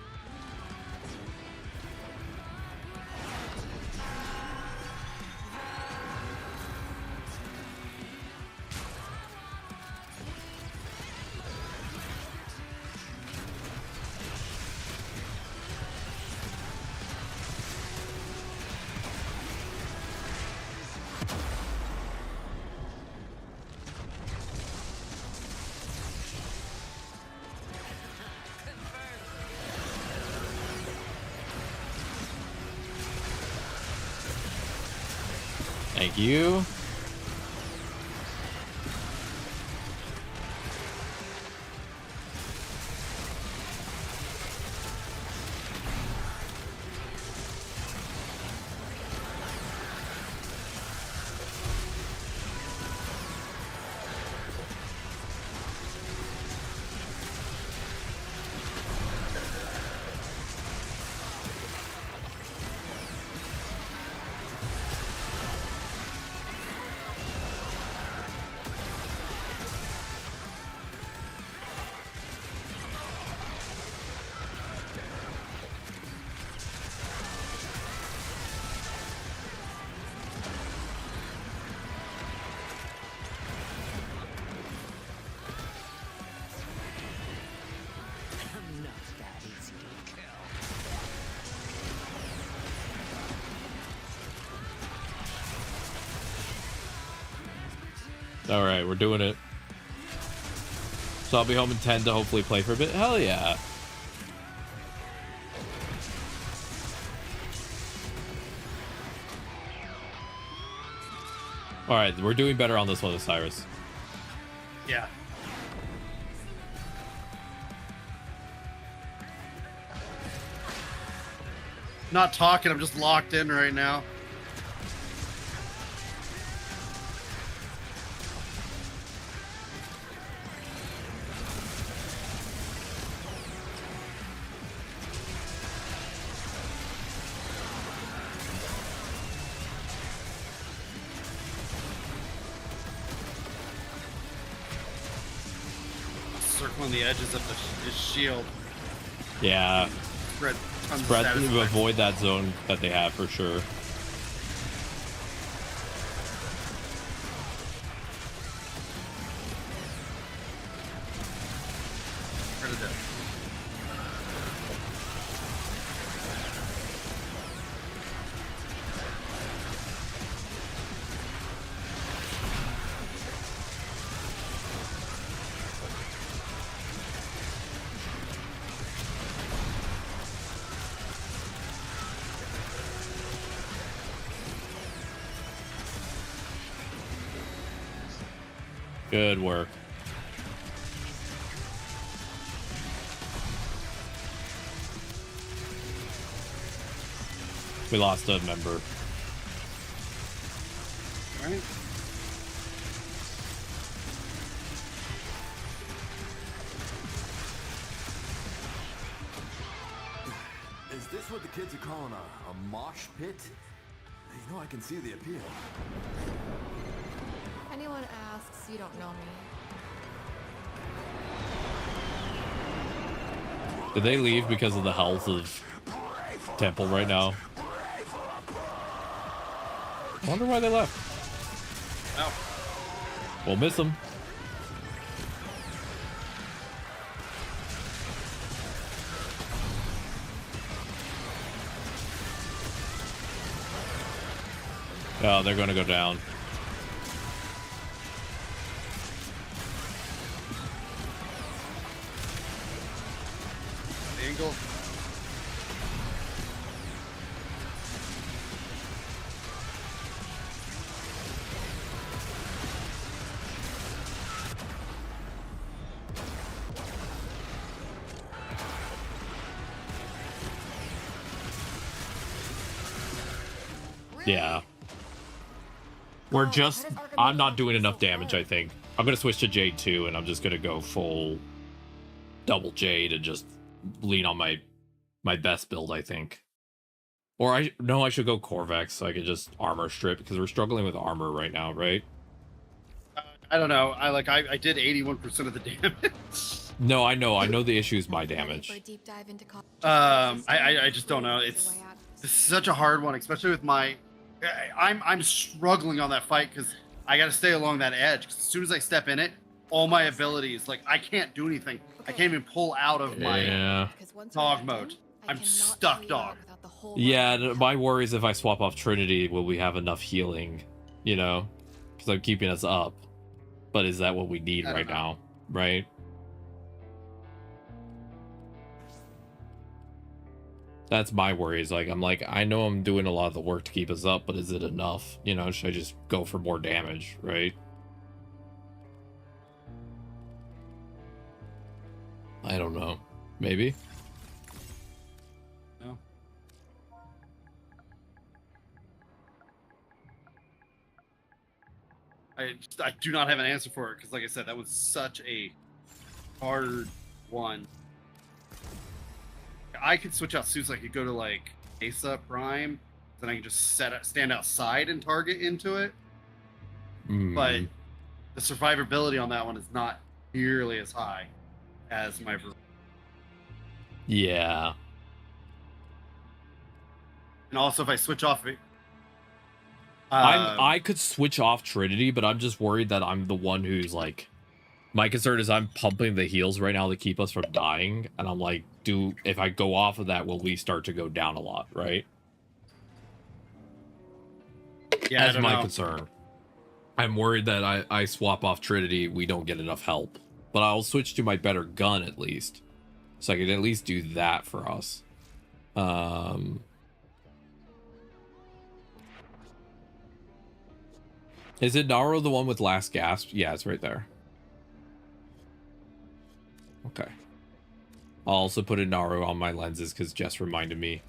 Thank you. All right, we're doing it. So I'll be home in 10 to hopefully play for a bit. Hell yeah. All right, we're doing better on this one, Cyrus. Yeah. Not talking, I'm just locked in right now. Circling the edges of his shield. Yeah. Spread tons Spread of to satisfaction. avoid that zone that they have for sure. Rid of it. Good work. We lost a member. All right. Is this what the kids are calling a mosh pit? You know, I can see the appeal. If anyone asks, you don't know me. Did they leave because of the health of Temple right now? I wonder why they left. No. We'll miss them. Oh, they're going to go down. Yeah. We're just... I'm not doing enough damage, I think. I'm going to switch to Jade too, and I'm just going to go full double Jade and just lean on my best build, I think. Or I should go Corvex so I can just armor strip, because we're struggling with armor right now, right? I don't know. I did 81% of the damage. No, I know the issue is my damage. I just don't know. It's such a hard one, especially with my... I'm struggling on that fight because I got to stay along that edge. 'Cause as soon as I step in it, all my abilities, like, I can't do anything. I can't even pull out of my dog mode. I'm stuck dog. Yeah, my worry is if I swap off Trinity, will we have enough healing? You know? Because I'm keeping us up. But is that what we need right now? Right? That's my worries. I'm like, I know I'm doing a lot of the work to keep us up, but is it enough? You know, should I just go for more damage, right? I don't know. Maybe? No. I do not have an answer for it, because like I said, that was such a hard one. I could switch out suits. I could go to like Mesa Prime, then I can just stand outside and target into it. But the survivability on that one is not nearly as high as my. Yeah. And also, if I switch off it, I could switch off Trinity, but I'm just worried that I'm the one who's like. My concern is I'm pumping the heals right now to keep us from dying, and I'm like, if I go off of that, will we start to go down a lot, right? Yeah, that's my concern. I'm worried that I swap off Trinity, we don't get enough help. But I'll switch to my better gun at least, so I can at least do that for us. Is it Naro the one with last gasp? Yeah, it's right there. Okay. I'll also put a Naru on my lenses because Jess reminded me.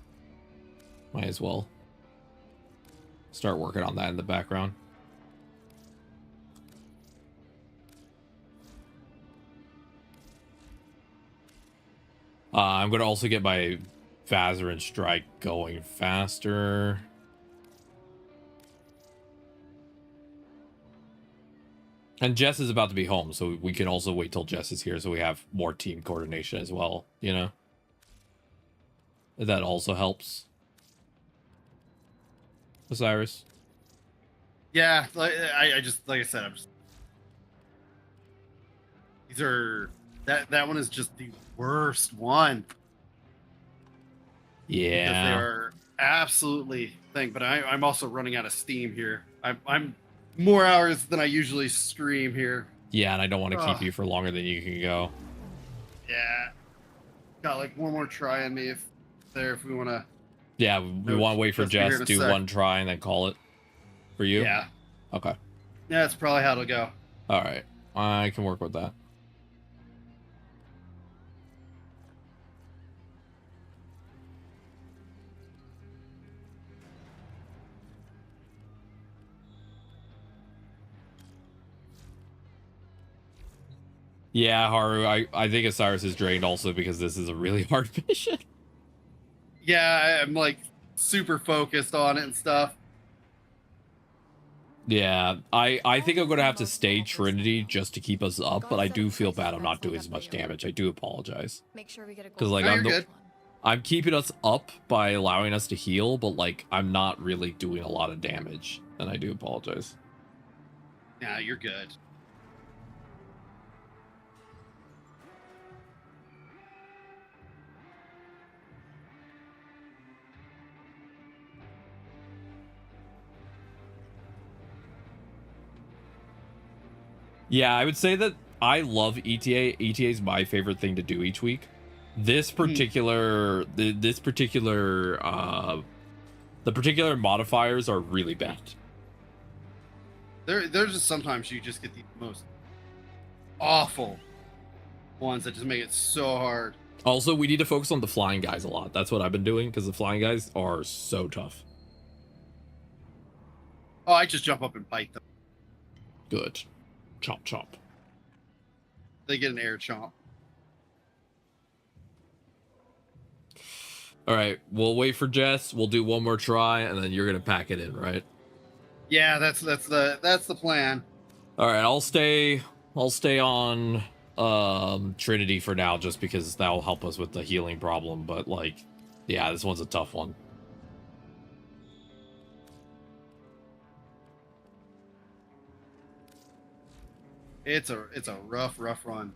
Might as well start working on that in the background. I'm going to also get my Vazarin Strike going faster. And Jess is about to be home, so we can also wait till Jess is here so we have more team coordination as well, you know? That also helps. Osiris? Yeah, I just, like I said, I'm just... These are... That one is just the worst one. Yeah. Because they are absolutely thing, but I'm also running out of steam here. I'm more hours than I usually stream here. Yeah, and I don't want to keep you for longer than you can go. Yeah. Got like one more try on me if we want to. Yeah, we want to wait for Jess to do one try and then call it for you? Yeah. Okay. Yeah, that's probably how it'll go. All right. I can work with that. Yeah, Haru, I think Osiris is drained also because this is a really hard mission. Yeah, I'm like super focused on it and stuff. Yeah, I think I'm going to have to stay Trinity just to keep us up, but I do feel bad I'm not doing as much damage. I do apologize. Make sure we get a because like I'm keeping us up by allowing us to heal, but like I'm not really doing a lot of damage, and I do apologize. Yeah, you're good. Yeah, I would say that I love ETA. ETA is my favorite thing to do each week. This particular, the particular modifiers are really bad. There's just sometimes you just get the most awful ones that just make it so hard. Also, we need to focus on the flying guys a lot. That's what I've been doing because the flying guys are so tough. Oh, I just jump up and bite them. Good. Chomp chomp. They get an air chomp. All right, we'll wait for Jess. We'll do one more try, and then you're gonna pack it in, right? Yeah, that's the plan. All right, I'll stay on Trinity for now, just because that'll help us with the healing problem. But like, yeah, this one's a tough one. It's a rough run.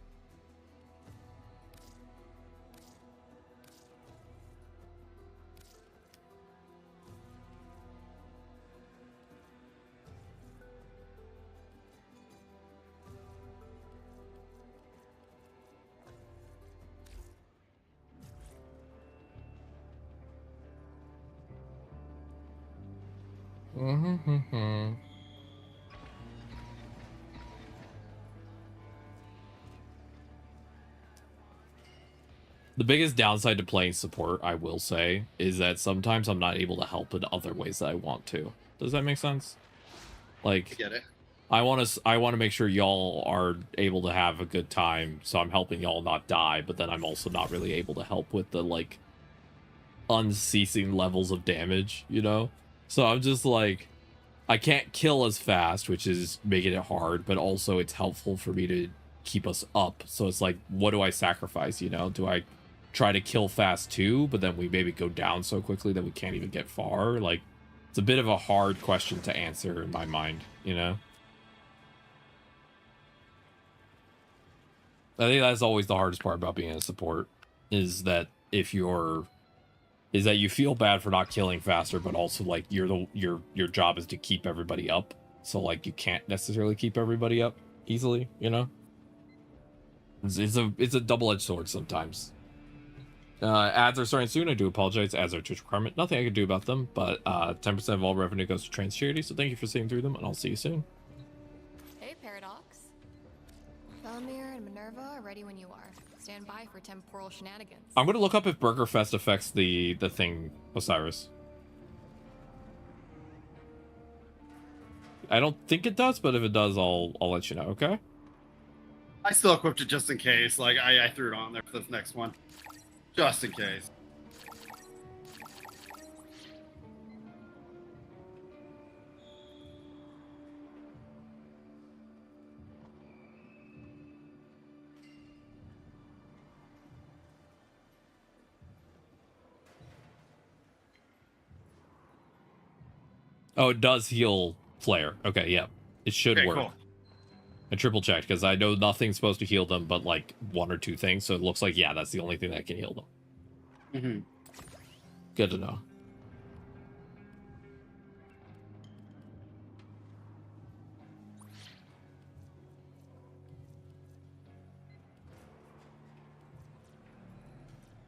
Mm-hmm. The biggest downside to playing support, I will say, is that sometimes I'm not able to help in other ways that I want to. Does that make sense? Like, I get it. I want to make sure y'all are able to have a good time, so I'm helping y'all not die, but then I'm also not really able to help with the, like, unceasing levels of damage, you know? So I'm just like, I can't kill as fast, which is making it hard, but also it's helpful for me to keep us up. So it's like, what do I sacrifice, you know? Do I try to kill fast too, but then we maybe go down so quickly that we can't even get far? Like, it's a bit of a hard question to answer in my mind, you know? I think that's always the hardest part about being a support, is that you feel bad for not killing faster, but also like your job is to keep everybody up. So like you can't necessarily keep everybody up easily, you know? It's a double-edged sword sometimes. Ads are starting soon. I do apologize. Ads are a Twitch requirement. Nothing I can do about them, but 10% of all revenue goes to trans charity, so thank you for seeing through them, and I'll see you soon. Hey, Paradox. Felomir and Minerva are ready when you are. Stand by for temporal shenanigans. I'm gonna look up if Burgerfest affects the thing, Osiris. I don't think it does, but if it does, I'll let you know, okay? I still equipped it just in case. Like, I threw it on there for this next one. Just in case. Oh, it does heal Flare. Okay, yeah. It should work. Cool. I triple checked because I know nothing's supposed to heal them but like one or two things, so it looks like, yeah, that's the only thing that can heal them. Mm-hmm. Good to know.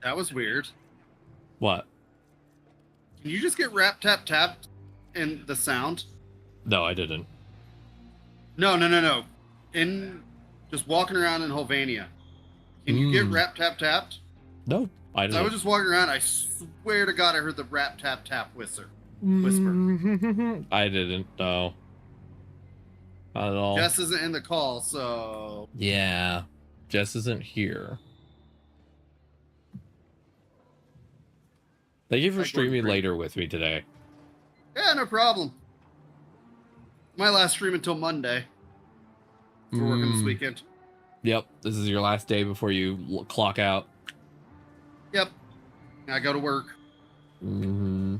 That was weird. What? Can you just get rap tap tapped in the sound? No, I didn't. No. In just walking around in Helvania. Can you get rap tap tapped? No, I didn't. I was just walking around. I swear to God, I heard the rap tap tap whisper. I didn't know. Not at all. Jess isn't in the call, so yeah, Jess isn't here. Thank you for streaming later with me today. Yeah, no problem. My last stream until Monday. We're working this weekend. Yep, this is your last day before you clock out. Yep. I go to work. Mm-hmm.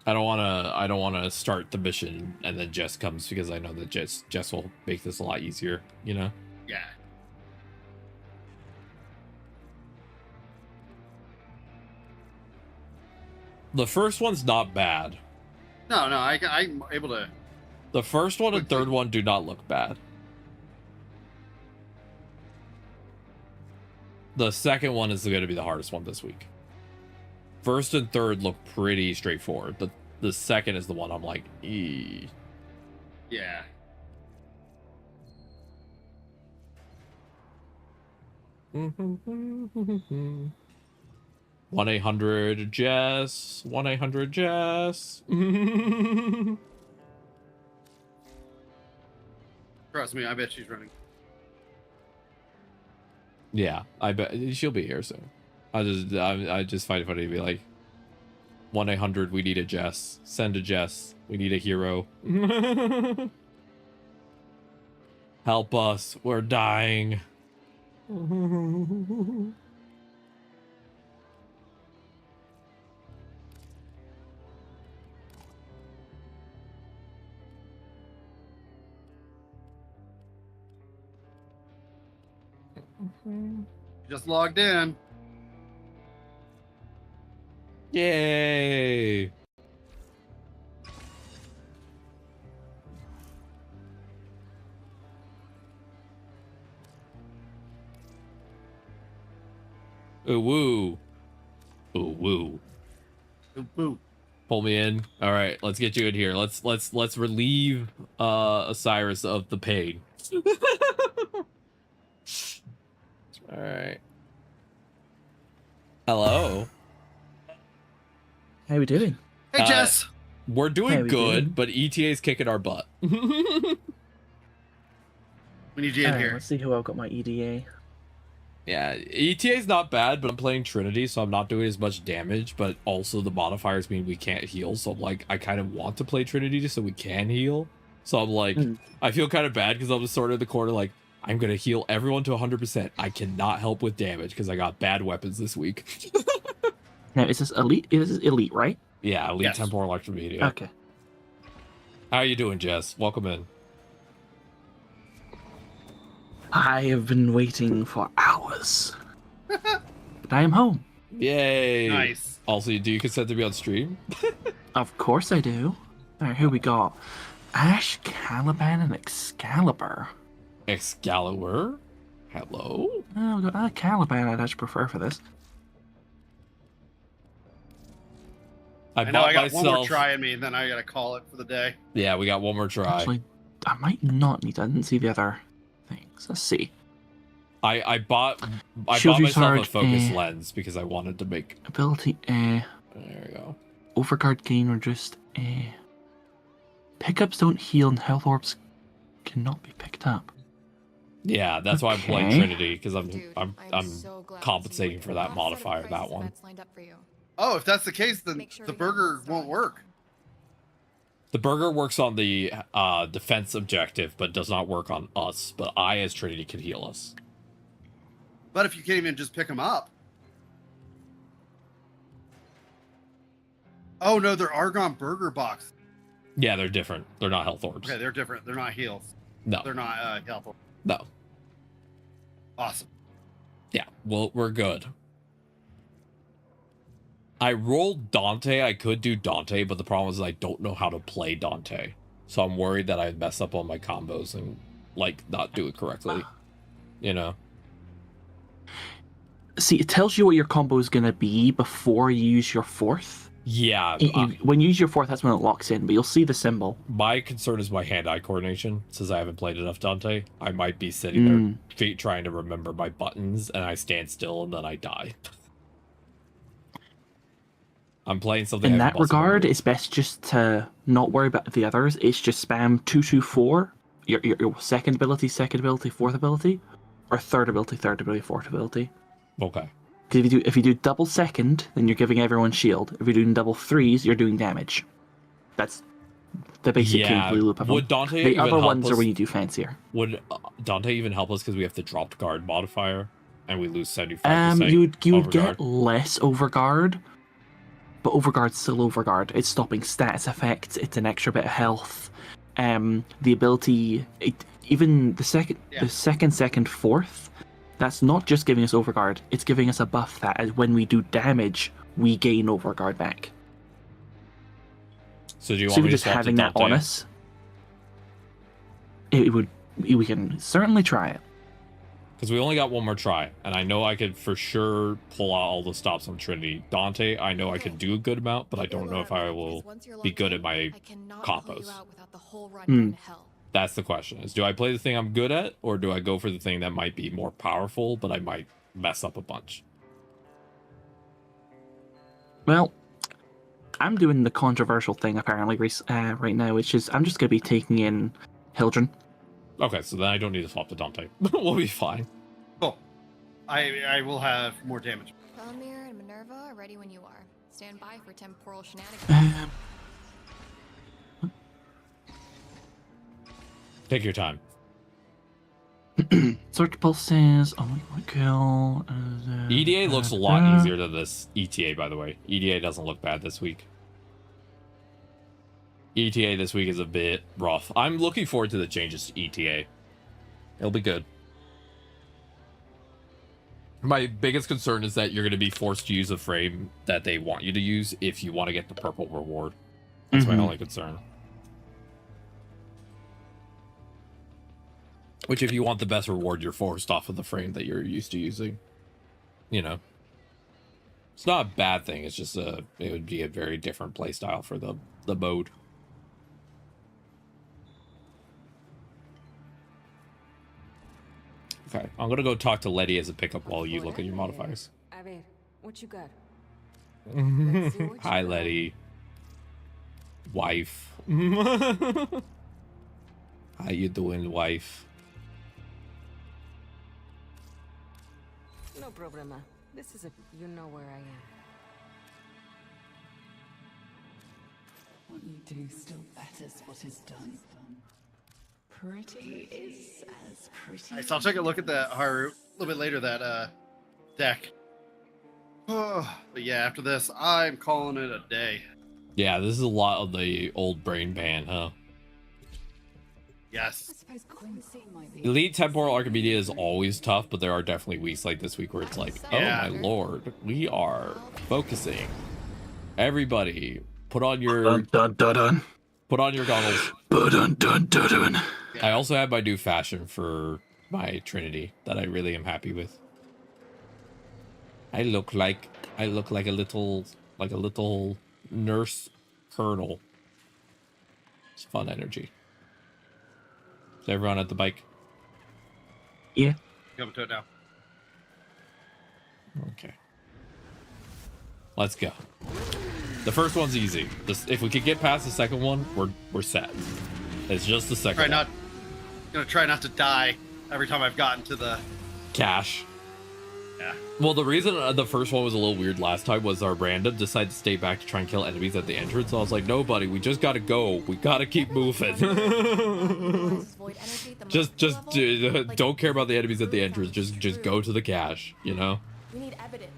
I don't wanna start the mission and then Jess comes, because I know that Jess will make this a lot easier, you know? Yeah. The first one's not bad. No, I'm able to. The first one and third one do not look bad. The second one is going to be the hardest one this week. First and third look pretty straightforward. The second is the one I'm like, eee. Yeah. 1-800-Jess. 1-800-Jess. Trust me, I bet she's running. Yeah, I bet she'll be here soon. I just find it funny to be like, 1-800, we need a Jess. Send a Jess. We need a hero. Help us. We're dying. Just logged in. Yay. Ooh woo. Ooh woo. Ooh woo. Pull me in. All right, let's get you in here. Let's relieve Osiris of the pain. All right. Hello. How we doing? Hey, Jess. We're doing How we good, doing? but ETA's kicking our butt. We need you in here. Let's see who I've got my EDA. Yeah, ETA's not bad, but I'm playing Trinity, so I'm not doing as much damage, but also the modifiers mean we can't heal, so I'm like, I kind of want to play Trinity just so we can heal. So I'm like, I feel kind of bad because I'm just sort of in the corner like, I'm going to heal everyone to 100%. I cannot help with damage because I got bad weapons this week. Now, is this elite? This is elite, right? Yeah, elite Yes. temporal electromedia. Okay. How you doing, Jess? Welcome in. I have been waiting for hours. But I am home. Yay. Nice. Also, do you consent to be on stream? Of course I do. Alright, who we got? Ash, Caliban, and Excalibur. Excalibur? Hello? Oh, we got Caliban I'd actually prefer for this. I know I got one more try in me, and then I gotta call it for the day. Yeah, we got one more try. Actually, I might not need. I didn't see the other things. Let's see. I bought Shield myself a recharge, focus lens because I wanted to make. Ability. There we go. Overguard gain reduced. Pickups don't heal, and health orbs cannot be picked up. Yeah, that's why I'm playing Okay. Trinity because I'm compensating for that modifier. That one. Oh, if that's the case, then the burger won't work. The burger works on the defense objective, but does not work on us. But I, as Trinity, can heal us. But if you can't even just pick them up. Oh no, they're Argon burger box. Yeah, they're different. They're not health orbs. Okay, they're different. They're not heals. No. They're not health orbs. No. Awesome. Yeah, well, we're good. I rolled Dante. I could do Dante, but the problem is I don't know how to play Dante. So I'm worried that I mess up on my combos and, like, not do it correctly. You know? See, it tells you what your combo is going to be before you use your fourth. Yeah. When you use your fourth, that's when it locks in, but you'll see the symbol. My concern is my hand-eye coordination. Since I haven't played enough Dante, I might be sitting there trying to remember my buttons, and I stand still, and then I die. I'm playing something. In that regard, it's best just to not worry about the others. It's just spam 224, your second ability, fourth ability, or third ability, fourth ability. Okay. Because if you do double second, then you're giving everyone shield. If you're doing double threes, you're doing damage. That's the basic gameplay loop of them. Would Dante the even other help ones us? are when you do fancier. Would Dante even help us because we have the dropped guard modifier and we lose 75%? You would overguard? get less overguard, but overguard's still overguard. It's stopping stats effects. It's an extra bit of health. The ability, even the second, fourth. That's not just giving us overguard. It's giving us a buff that as when we do damage, we gain overguard back. So do you want me to just swap to having that Dante? on us, we can certainly try it. Because we only got one more try, and I know I could for sure pull out all the stops on Trinity. Dante, I know I can do a good amount, but I don't know if I will be good at my combos. That's the question, is do I play the thing I'm good at, or do I go for the thing that might be more powerful, but I might mess up a bunch? Well, I'm doing the controversial thing apparently right now, which is I'm just going to be taking in Hildren. Okay, so then I don't need to swap to Dante. We'll be fine. Cool. I will have more damage. Felomir and Minerva are ready when you are. Stand by for temporal shenanigans. Take your time. Search pulses. Oh my kill. EDA looks a lot easier than this ETA, by the way. EDA doesn't look bad this week. ETA this week is a bit rough. I'm looking forward to the changes to ETA. It'll be good. My biggest concern is that you're going to be forced to use a frame that they want you to use if you want to get the purple reward. That's my only concern. Which, if you want the best reward, you're forced off of the frame that you're used to using. You know. It's not a bad thing. It's just it would be a very different playstyle for the mode. Okay, I'm gonna go talk to Letty as a pickup while you look at your modifiers. A ver, what you got? Hi, Letty. Wife. How you doing, wife? No problema. This is you know where I am. What you do still betters what is done. Pretty is as pretty. Alright, so I'll take a look at that Haru a little bit later, that deck. But yeah, after this, I'm calling it a day. Yeah, this is a lot of the old brain pan, huh? Yes. Elite Temporal Archimedia is always tough, but there are definitely weeks like this week where it's like, oh my lord, we are focusing. Everybody, put on your put on your goggles. I also have my new fashion for my Trinity that I really am happy with. I look like a little nurse colonel. It's fun energy. Is everyone at the bike? Yeah. Coming to it now. Okay. Let's go. The first one's easy. If we could get past the second one, we're set. It's just the second one. Gonna try not to die every time I've gotten to the cash. Yeah. Well, the reason the first one was a little weird last time was our random decided to stay back to try and kill enemies at the entrance. So I was like, no, buddy, we just gotta go. We gotta keep moving. just don't care about the enemies at the entrance. Just go to the cache, you know? We need evidence.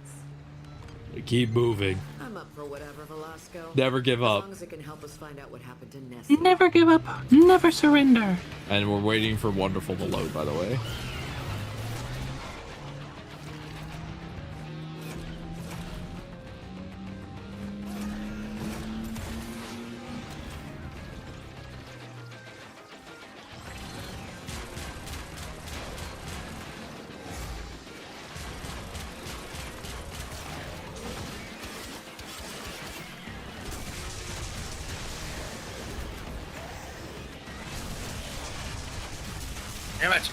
Keep moving. I'm up for whatever, Velasco. Never give up. As long as it can help us find out what happened to Ness. Never give up. Never surrender. And we're waiting for Wonderful to load, by the way. Damn it.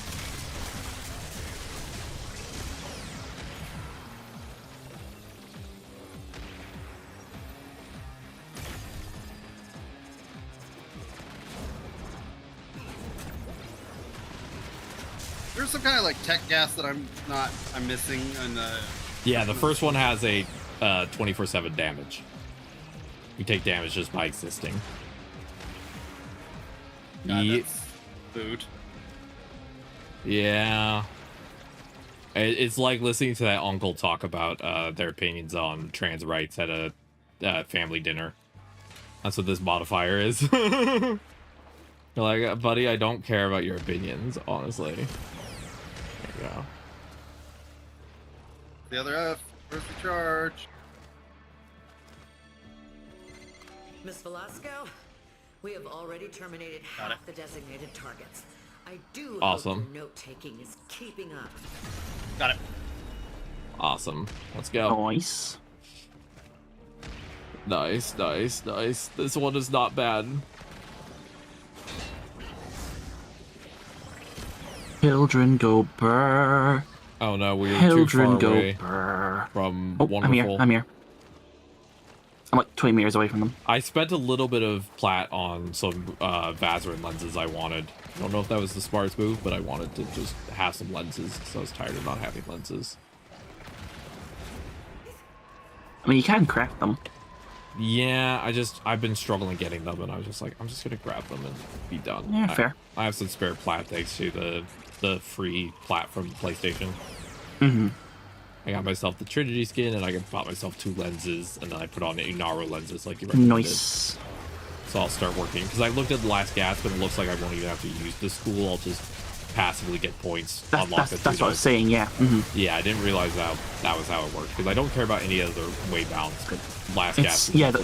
There's some kind of like tech gas that I'm missing in the. Yeah, the first one has a 24/7 damage. You take damage just by existing. Food. Yeah. It's like listening to that uncle talk about their opinions on trans rights at a family dinner. That's what this modifier is. You're like, buddy, I don't care about your opinions, honestly. There you go. The other F. Where's the charge? Miss Velasco, we have already terminated half the designated targets. I do Awesome. hope your note-taking is keeping up. Got it. Awesome. Let's go. Nice. Nice, nice, nice. This one is not bad. Children go brr. Oh no, we're Children too far go away brr. from Oh, Wonderful. I'm here. I'm like 20 meters away from them. I spent a little bit of plat on some Vazarin lenses I wanted. I don't know if that was the smartest move, but I wanted to just have some lenses, so I was tired of not having lenses. I mean, you can craft them. Yeah, I've been struggling getting them, and I was just like, I'm just gonna grab them and be done. Yeah, fair. I have some spare plat thanks to the free plat from PlayStation. Mm-hmm. I got myself the Trinity skin, and I bought myself 2 lenses, and then I put on the Inaro lenses like you recommended. Nice. So I'll start working, because I looked at the last gasp, and it looks like I won't even have to use the school. I'll just passively get points. That's what I was saying, yeah. Mm-hmm. Yeah, I didn't realize that was how it worked, because I don't care about any other way bounds. Last gasp. Yeah, to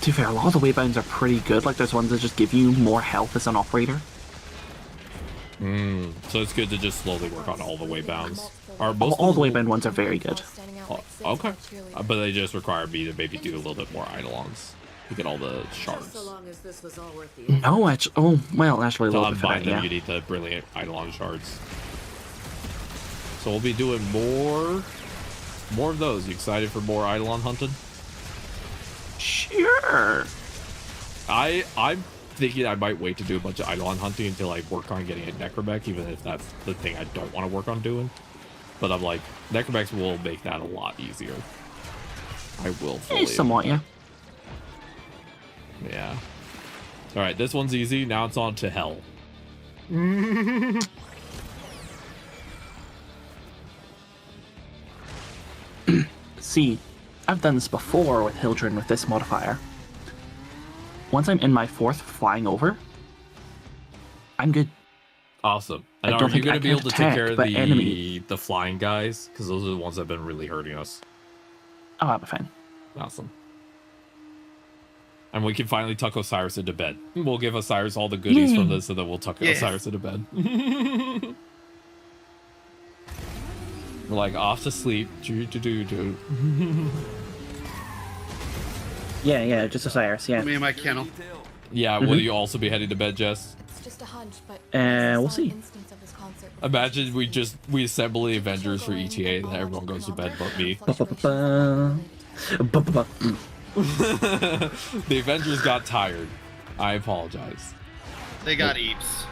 be fair, a lot of the waybounds are pretty good. Like, there's ones that just give you more health as an operator. So it's good to just slowly work on all the waybounds. All the waybound ones are very good. Okay. But they just require me to maybe do a little bit more Eidolons to get all the shards. No, actually, actually a To little bit for unbind that, them, yeah. you need the brilliant Eidolon shards. So we'll be doing more of those. You excited for more Eidolon hunting? Sure. I'm thinking I might wait to do a bunch of Eidolon hunting until I work on getting a Necromech, even if that's the thing I don't want to work on doing. But I'm like, Necromechs will make that a lot easier. I will fully. Somewhat, yeah. Yeah. All right, this one's easy. Now it's on to hell. See, I've done this before with Hildren with this modifier. Once I'm in my 4th flying over, I'm good. Awesome. And are you going to be able to take care of the flying guys? Because those are the ones that have been really hurting us. Oh, I'll be fine. Awesome. And we can finally tuck Osiris into bed. We'll give Osiris all the goodies from this, and then we'll tuck Osiris into bed. We're like off to sleep. Yeah, just Osiris, yeah. Me and my kennel. Yeah, will you also be heading to bed, Jess? It's just a hunch, but we'll see. Imagine we assemble the Avengers for ETA, and everyone goes to bed but me. The Avengers got tired. I apologize. They got eeps.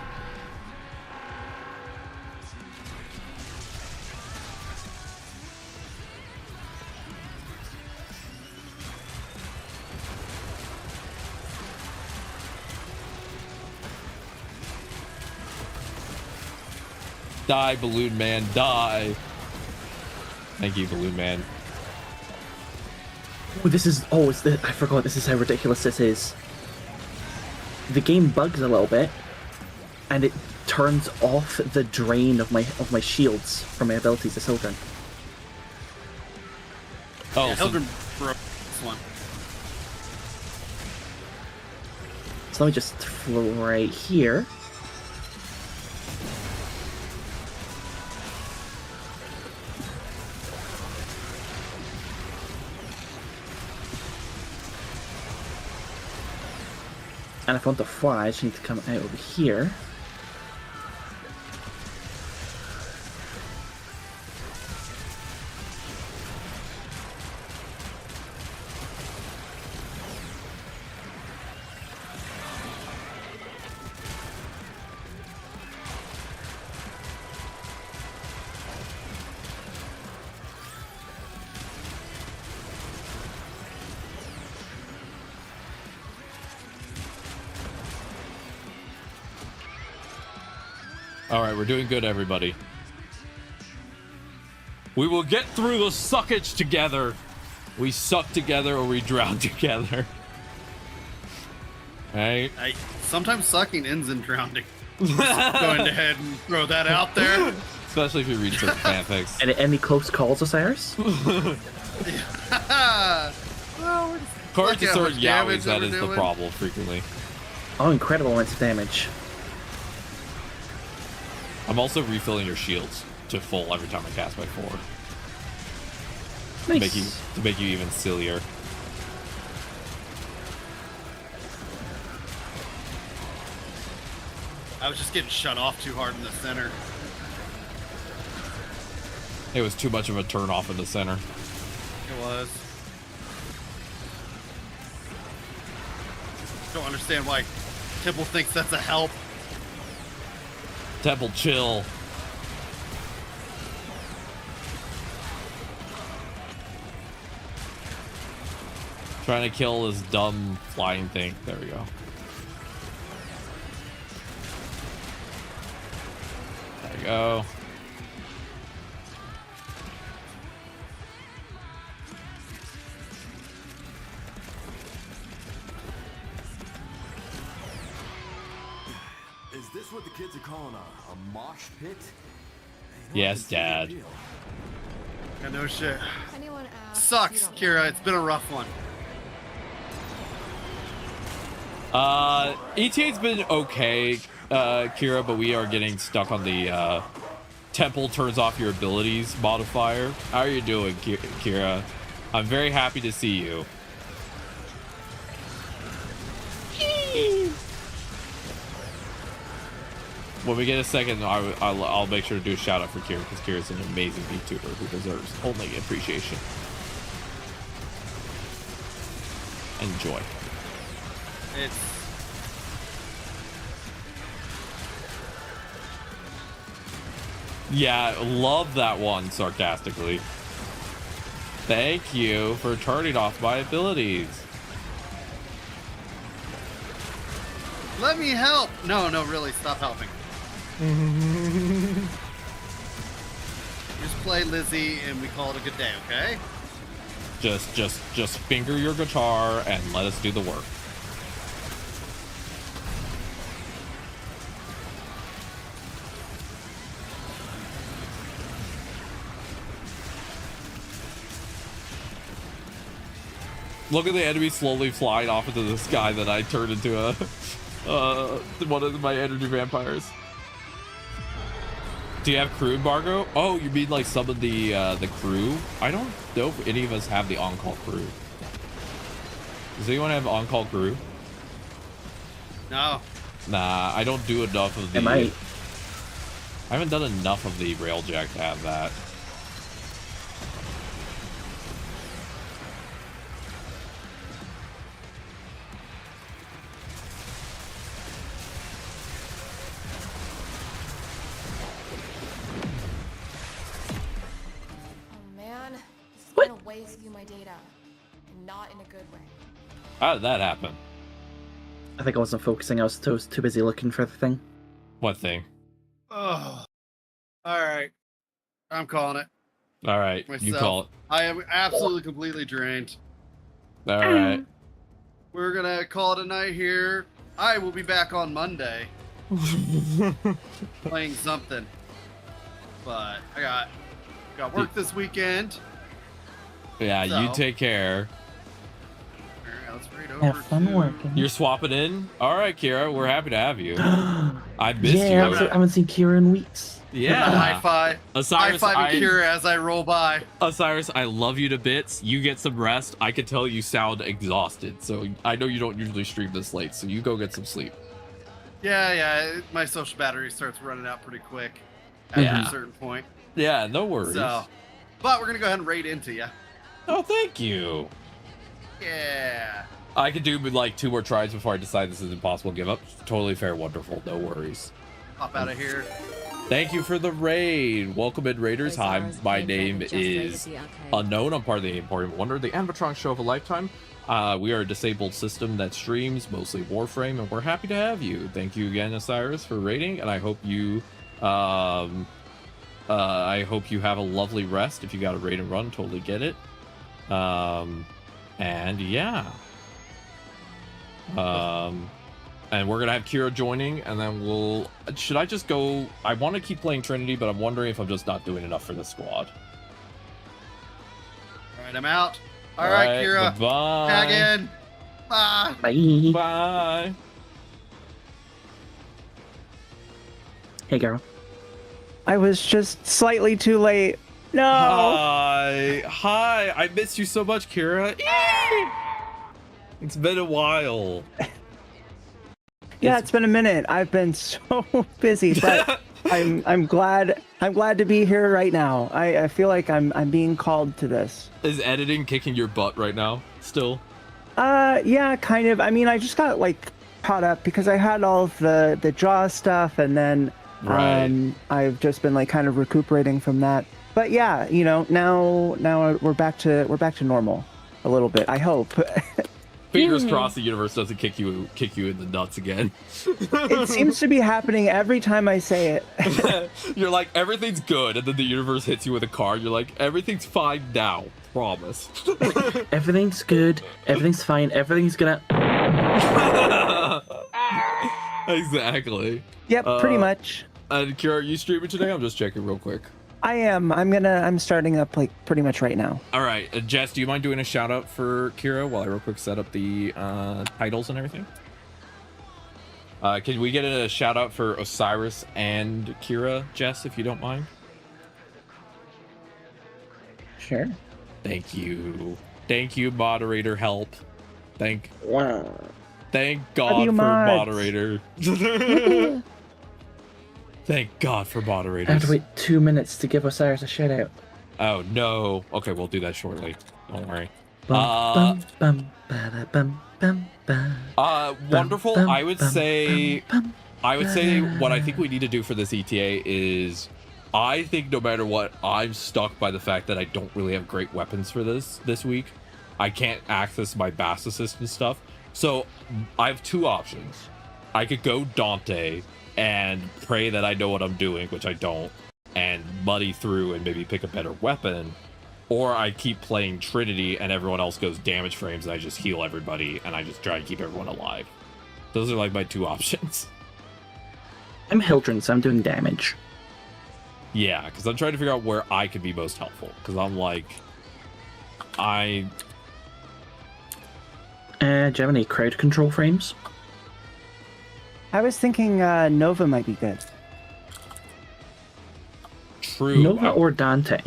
Die, Balloon Man, die. Thank you, Balloon Man. I forgot this is how ridiculous this is. The game bugs a little bit, and it turns off the drain of my shields from my abilities as Hildren. Oh, yeah, Hildren broke this one. So let me just flow right here. And if I want to fly, I just need to come out over here. All right, we're doing good, everybody. We will get through the suckage together. We suck together or we drown together. Right? Sometimes sucking ends in drowning. Just going ahead and throw that out there. Especially if you read certain fanfics. Any close calls, Osiris? Cards to certain yaois, that is the problem frequently. Oh, incredible amounts of damage. I'm also refilling your shields to full every time I cast my 4. Nice. To make you even sillier. I was just getting shut off too hard in the center. It was too much of a turn off in the center. It was. Don't understand why Temple thinks that's a help. Temple, chill. Trying to kill this dumb flying thing. There we go. There we go. Is this what the kids are calling a mosh pit? Yes, Dad. Yeah, no shit. Anyone ask, Sucks, Kira. It's been a rough one. ETA's been okay, Kira, but we are getting stuck on the Temple turns off your abilities modifier. How are you doing, Kira? I'm very happy to see you. When we get a second, I'll make sure to do a shout out for Kira, because Kira's an amazing VTuber who deserves only appreciation and joy. Yeah, love that one, sarcastically. Thank you for turning off my abilities. Let me help. No, really, stop helping. Just play Lizzie and we call it a good day, okay? Just finger your guitar and let us do the work. Look at the enemy slowly flying off into the sky that I turned into a one of my energy vampires. Do you have crew embargo? Oh, you mean like some of the crew? I don't know if any of us have the on-call crew. Does anyone have on-call crew? No. Nah, I don't do enough of the. I might. I haven't done enough of the railjack to have that. Waste you my data, and not in a good way. How did that happen? I think I wasn't focusing. I was too busy looking for the thing. What thing? Oh. All right. I'm calling it. All right, Myself. you call it. I am absolutely completely drained. All right. We're gonna call it a night here. I will be back on Monday. Playing something. But I got work this weekend. Yeah, so, you take care. Alright, let's read over. Have fun working. You're swapping in? All right, Kira, we're happy to have you. I missed you. Yeah, I haven't seen Kira in weeks. Yeah. High five. Osiris, High five Kira as I roll by. Osiris, I love you to bits. You get some rest. I can tell you sound exhausted, so I know you don't usually stream this late, so you go get some sleep. Yeah. My social battery starts running out pretty quick at a certain point. Yeah, no worries. So, but we're gonna go ahead and raid into you. Oh, thank you. Yeah. I could do like 2 more tries before I decide this is impossible. Give up. Totally fair, wonderful. No worries. Hop out of here. Thank you for the raid. Welcome in, Raiders. Hi, my name is Unknown. I'm part of the Emporium Wonder, the animatronic show of a lifetime. We are a disabled system that streams mostly Warframe, and we're happy to have you. Thank you again, Osiris, for raiding, and I hope you have a lovely rest. If you got a raid and run, totally get it. And yeah. And we're gonna have Kira joining, and then should I just go? I want to keep playing Trinity, but I'm wondering if I'm just not doing enough for the squad. All right, I'm out. All right, Kira. Bye. Tag in. Bye. Bye. Bye. Hey, girl. I was just slightly too late. No. Hi. I missed you so much, Kira. It's been a while. Yeah, it's been a minute. I've been so busy, but I'm glad to be here right now. I feel like I'm being called to this. Is editing kicking your butt right now? Still? Yeah, kind of. I mean, I just got like caught up because I had all of the jaw stuff, and then I've just been like kind of recuperating from that. But yeah, you know, now we're back to normal a little bit. I hope. Fingers crossed the universe doesn't kick you in the nuts again. It seems to be happening every time I say it. You're like, everything's good, and then the universe hits you with a card. You're like, everything's fine now. Promise. Everything's good. Everything's fine. Everything's gonna. Exactly. Yep, pretty much. And Kira, are you streaming today? I'm just checking real quick. I am. I'm starting up like pretty much right now. All right, Jess, do you mind doing a shout out for Kira while I real quick set up the titles and everything? Can we get a shout out for Osiris and Kira, Jess, if you don't mind? Sure. Thank you, moderator help. Thank God for moderator. Thank God for moderators. I have to wait 2 minutes to give Osiris a shout out. Oh no. Okay, we'll do that shortly. Don't worry. Wonderful. I would say what I think we need to do for this ETA is, I think no matter what, I'm stuck by the fact that I don't really have great weapons for this week. I can't access my Bass Assist and stuff. So I have two options. I could go Dante and pray that I know what I'm doing, which I don't, and muddy through and maybe pick a better weapon. Or I keep playing Trinity and everyone else goes damage frames and I just heal everybody and I just try and keep everyone alive. Those are like my two options. I'm Hildren, so I'm doing damage. Yeah, because I'm trying to figure out where I could be most helpful. Because I'm like, do you have any crowd control frames? I was thinking Nova might be good. True. Nova or Dante?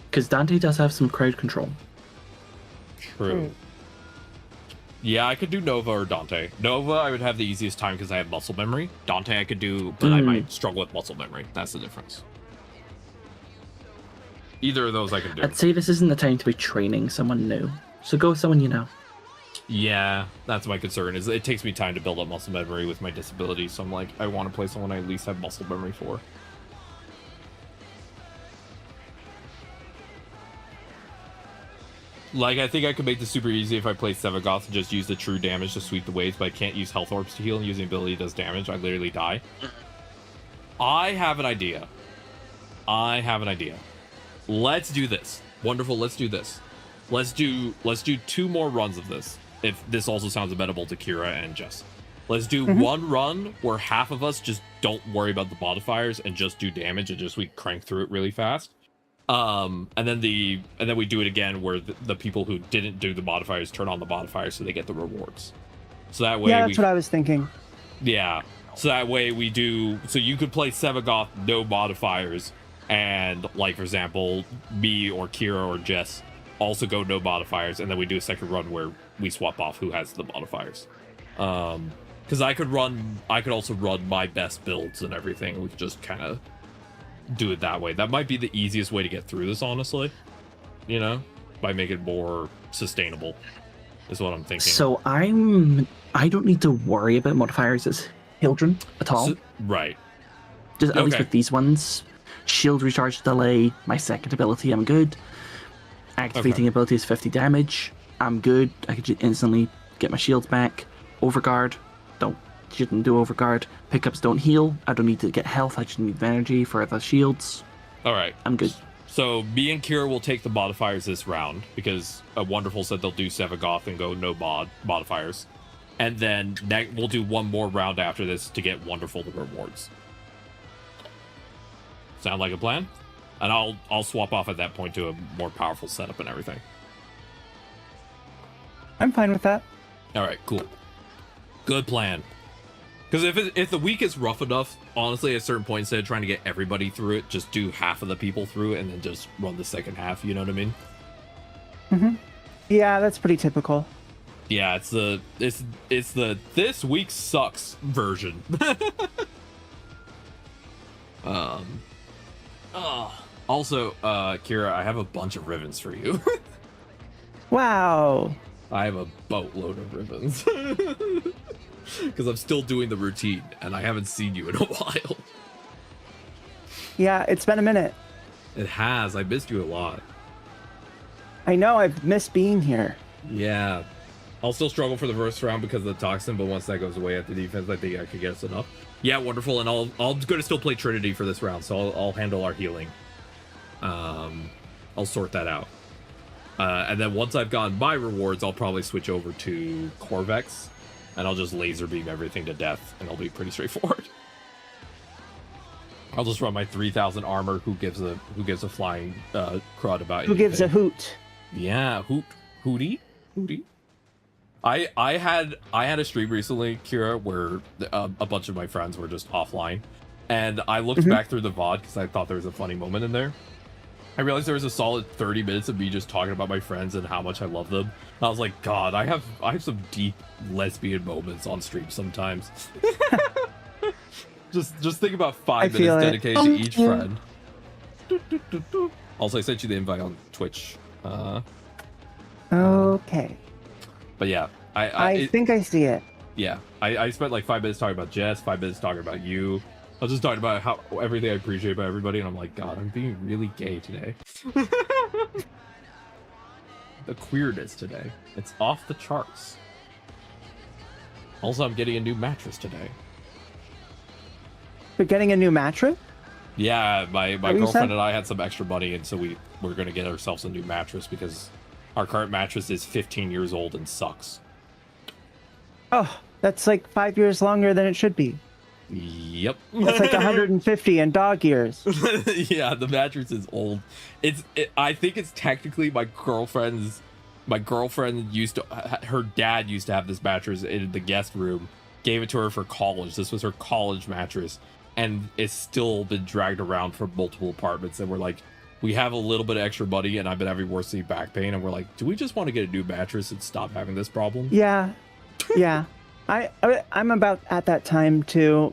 Because Dante does have some crowd control. True. Yeah, I could do Nova or Dante. Nova, I would have the easiest time because I have muscle memory. Dante, I could do, but I might struggle with muscle memory. That's the difference. Either of those I can do. I'd say this isn't the time to be training someone new. So go with someone you know. Yeah, that's my concern. Is it takes me time to build up muscle memory with my disability. So I'm like, I want to play someone I at least have muscle memory for. Like, I think I could make this super easy if I play Sevagoth and just use the true damage to sweep the waves, but I can't use health orbs to heal, and using ability does damage. I literally die. I have an idea. Let's do this. Wonderful, let's do this. Let's do 2 more runs of this. If this also sounds amenable to Kira and Jess. Let's do one run where half of us just don't worry about the modifiers and just do damage and just we crank through it really fast. And then we do it again where the people who didn't do the modifiers turn on the modifiers so they get the rewards. So that way that's what I was thinking. Yeah. So that way we do, so you could play Sevagoth no modifiers, and like for example, me or Kira or Jess also go no modifiers, and then we do a second run where we swap off who has the modifiers. Because I could also run my best builds and everything. We could just kind of do it that way. That might be the easiest way to get through this, honestly. You know, by making it more sustainable, is what I'm thinking. So I don't need to worry about modifiers as Hildren at all. Right. Just at least with these ones. Shield recharge delay, my second ability, I'm good. Activating ability is 50 damage. I'm good. I could just instantly get my shields back. Overguard, shouldn't do overguard. Pickups don't heal. I don't need to get health. I just need energy for the shields. All right. I'm good. So me and Kira will take the modifiers this round because Wonderful said they'll do Sevagoth and go no modifiers. And then we'll do one more round after this to get Wonderful the rewards. Sound like a plan? And I'll swap off at that point to a more powerful setup and everything. I'm fine with that. All right, cool. Good plan. Because if the week is rough enough, honestly, at a certain point, instead of trying to get everybody through it, just do half of the people through it and then just run the second half. You know what I mean? Yeah, that's pretty typical. Yeah, it's the this week sucks version. Also, Kira, I have a bunch of ribbons for you. Wow. I have a boatload of ribbons. Because I'm still doing the routine, and I haven't seen you in a while. Yeah, it's been a minute. It has. I missed you a lot. I know, I've missed being here. Yeah. I'll still struggle for the first round because of the toxin, but once that goes away at the defense, I think I could get us enough. Yeah, wonderful, and I'm going to still play Trinity for this round, so I'll handle our healing. I'll sort that out. And then once I've gotten my rewards, I'll probably switch over to Corvex, and I'll just laser beam everything to death, and it'll be pretty straightforward. I'll just run my 3,000 armor. Who gives a flying crud about Who gives a hoot? Yeah, hootie. I had a stream recently, Kira, where a bunch of my friends were just offline, and I looked back through the VOD because I thought there was a funny moment in there. I realized there was a solid 30 minutes of me just talking about my friends and how much I love them. And I was like, God, I have some deep lesbian moments on stream sometimes. just think about 5 minutes dedicated to each friend. Also, I sent you the invite on Twitch. Okay. But yeah, I think I see it. Yeah, I spent like 5 minutes talking about Jess, 5 minutes talking about you. I was just talking about how everything I appreciate about everybody, and I'm like, God, I'm being really gay today. The queerness today, it's off the charts. Also, I'm getting a new mattress today. You're getting a new mattress? Yeah, my girlfriend and I had some extra money, and so we're gonna get ourselves a new mattress because our current mattress is 15 years old and sucks. Oh, that's like 5 years longer than it should be. Yep. That's like 150 in dog years. Yeah, the mattress is old. I think it's technically my girlfriend used to, her dad used to have this mattress in the guest room, gave it to her for college. This was her college mattress, and it's still been dragged around from multiple apartments. And we're like, we have a little bit of extra money, and I've been having worse back pain, and we're like, do we just want to get a new mattress and stop having this problem? Yeah. I'm about at that time too.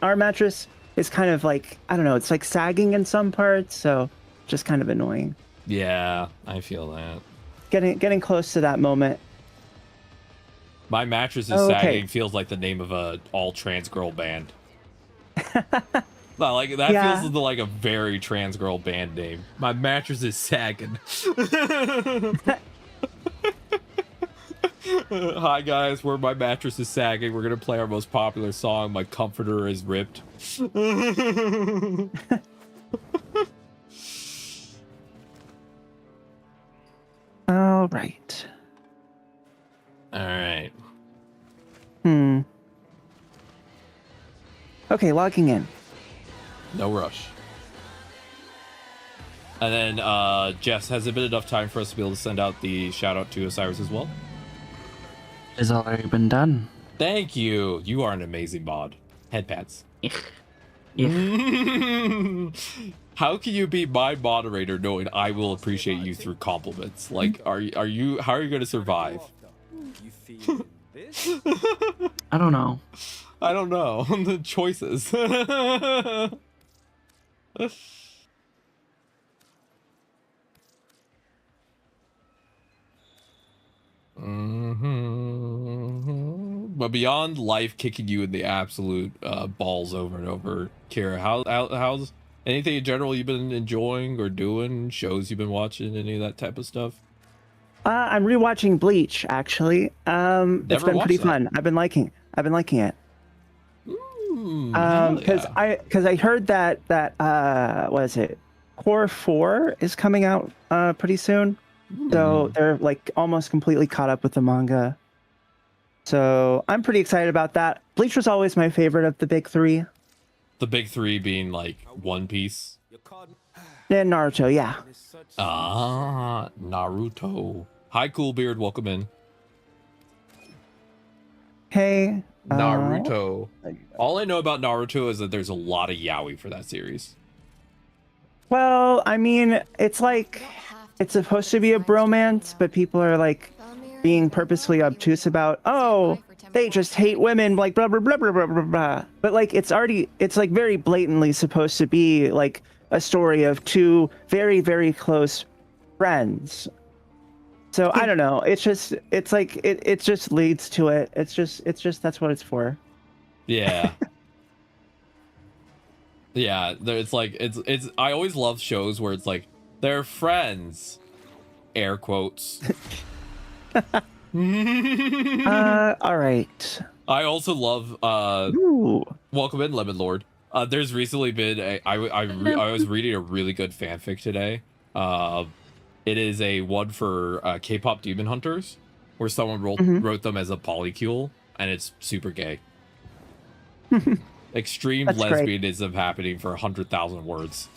Our mattress is kind of like, I don't know, it's like sagging in some parts, so just kind of annoying. Yeah, I feel that. Getting close to that moment. My mattress is sagging feels like the name of a all trans girl band. No, like that feels like a very trans girl band name. My mattress is sagging. Hi guys, where my mattress is sagging. We're gonna play our most popular song, My Comforter is Ripped. All right. Okay, logging in. No rush. And then Jess, has it been enough time for us to be able to send out the shout out to Osiris as well? It's already been done. Thank you. You are an amazing mod. Headpats. How can you be my moderator knowing I will appreciate you through compliments? Like, how are you going to survive? I don't know. The choices. But beyond life kicking you in the absolute balls over and over, Kira, how's anything in general you've been enjoying or doing? Shows you've been watching? Any of that type of stuff? I'm rewatching Bleach actually. It's been pretty fun. I've been liking it. Because I heard that what is it? Core 4 is coming out pretty soon. So they're like almost completely caught up with the manga. So I'm pretty excited about that. Bleach was always my favorite of the big three. The big three being like One Piece. And Naruto, yeah. Ah, Naruto. Hi, Coolbeard. Welcome in. Hey. Naruto. All I know about Naruto is that there's a lot of yaoi for that series. Well, I mean, it's like it's supposed to be a bromance, but people are like being purposely obtuse about, oh, they just hate women, like blah blah blah blah blah blah blah. But like it's like very blatantly supposed to be like a story of two very, very close friends. So I don't know. It's like it just leads to it. It's just that's what it's for. Yeah. Yeah, it's like it's I always love shows where it's like they're friends, air quotes. All right. I also love welcome in, Lemon Lord. There's recently been I was reading a really good fanfic today. It is a one for K-pop Demon Hunters, where someone wrote them as a polycule, and it's super gay. Extreme That's great. lesbianism happening for 100,000 words.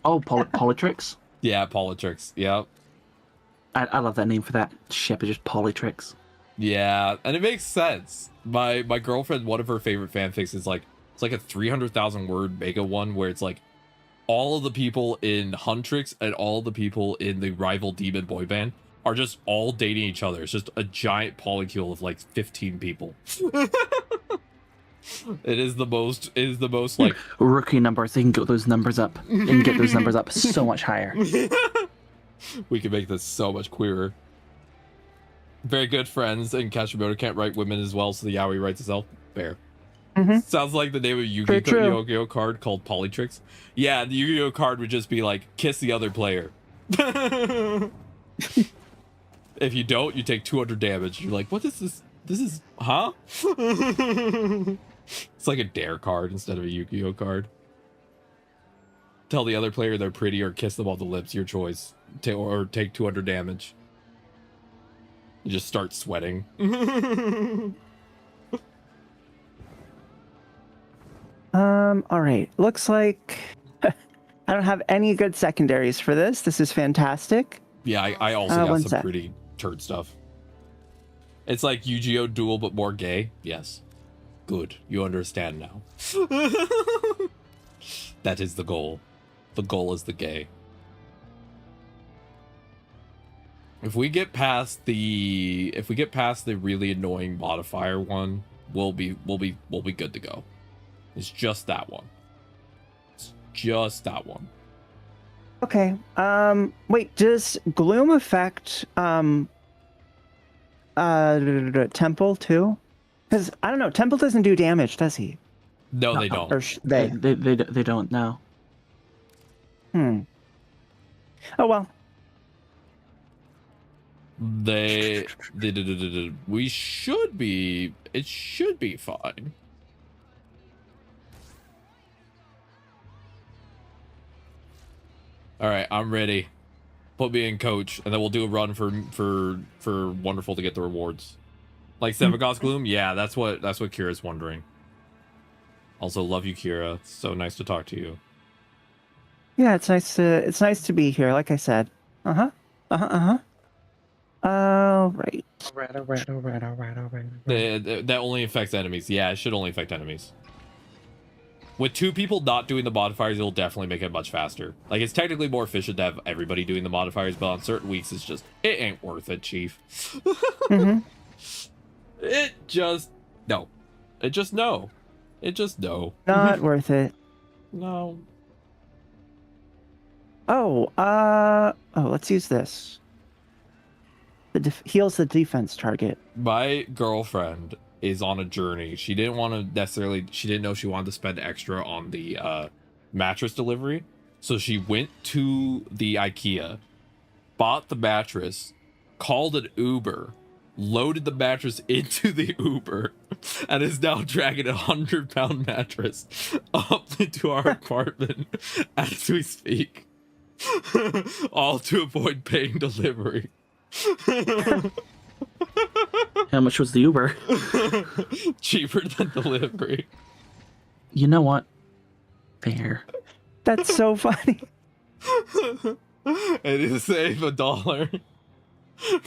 Oh, Polytrix? Yeah, Polytrix. Yep. I love that name for that ship. It's just Polytrix. Yeah, and it makes sense. My girlfriend, one of her favorite fanfics is like, it's like a 300,000 word mega one where it's like all of the people in Huntrix and all the people in the rival demon boy band are just all dating each other. It's just a giant polycule of like 15 people. It is the most like rookie numbers. They can get those numbers up. They can get those numbers up so much higher. We can make this so much queerer. Very good friends, and Kashimoto can't write women as well, so the yaoi writes itself. Fair. Sounds like the name of a Yu-Gi-Oh card called Polytrix. Yeah, the Yu-Gi-Oh card would just be like, kiss the other player. If you don't, you take 200 damage. You're like, what is this? This is, huh? It's like a dare card instead of a Yu-Gi-Oh card. Tell the other player they're pretty or kiss them on the lips, your choice. Or take 200 damage. You just start sweating. All right. Looks like I don't have any good secondaries for this. This is fantastic. Yeah, I also got some sec. pretty turd stuff. It's like Yu-Gi-Oh! Duel, but more gay. Yes. Good. You understand now. That is the goal. The goal is the gay. If we get past the really annoying modifier one, we'll be good to go. It's just that one. It's just that one. Okay. Wait, does Gloom affect Temple too? Because I don't know, Temple doesn't do damage, does he? No, they don't. Or They don't know. Oh well. We should be. It should be fine. All right, I'm ready. Put me in, coach, and then we'll do a run for Wonderful to get the rewards. Like Sevagoth's Gloom, yeah, that's what Kira's wondering. Also, love you, Kira. It's so nice to talk to you. Yeah, it's nice to be here. Like I said. All right. All right. That only affects enemies. Yeah, it should only affect enemies. With 2 people not doing the modifiers, it'll definitely make it much faster. Like, it's technically more efficient to have everybody doing the modifiers, but on certain weeks, it's just, it ain't worth it, Chief. It just no. Not worth it. No. Let's use this. Heals the defense target. My girlfriend is on a journey. She didn't know she wanted to spend extra on the mattress delivery. So she went to the IKEA, bought the mattress, called an Uber, loaded the mattress into the Uber, and is now dragging a 100-pound mattress up into our apartment as we speak. All to avoid paying delivery. How much was the Uber? Cheaper than delivery. You know what? Fair. That's so funny. It is save $1.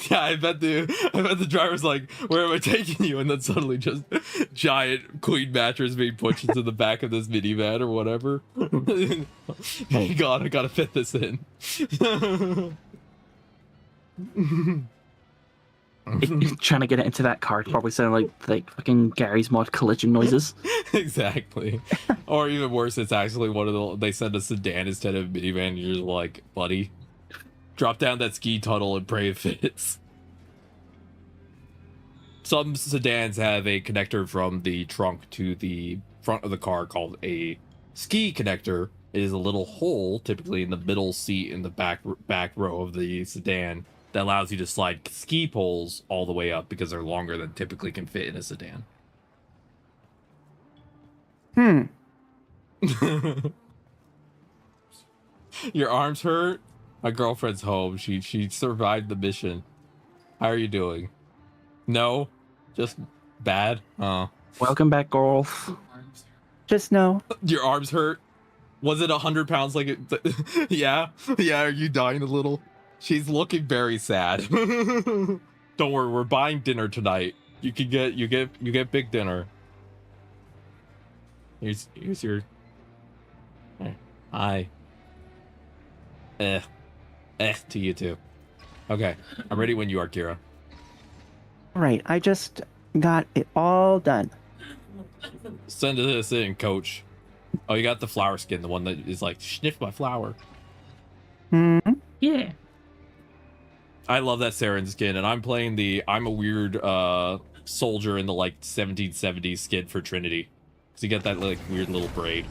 Yeah, I bet the driver's like, where am I taking you? And then suddenly just giant queen mattress being pushed into the back of this minivan or whatever. Hang on, I gotta fit this in. Trying to get it into that car probably sounded like fucking Gary's Mod collision noises. Exactly. Or even worse, it's actually one of they send a sedan instead of a minivan. And you're just like, buddy, Drop down that ski tunnel and pray it fits. Some sedans have a connector from the trunk to the front of the car called a ski connector. It is a little hole, typically in the middle seat in the back row of the sedan, that allows you to slide ski poles all the way up because they're longer than typically can fit in a sedan. Your arms hurt? My girlfriend's home. She survived the mission. How are you doing? No? Just bad? Oh. Welcome back, girl. Just no. Your arms hurt? Was it 100 pounds like it? Yeah? Yeah, are you dying a little? She's looking very sad. Don't worry, we're buying dinner tonight. You get big dinner. Here's your... Hi. To you too. Okay, I'm ready when you are, Kira. Right, I just got it all done. Send this in, coach. Oh, you got the flower skin, the one that is like, sniff my flower. Yeah. I love that Saren skin, and I'm playing I'm a weird soldier in the like 1770s skin for Trinity. Because you get that like weird little braid.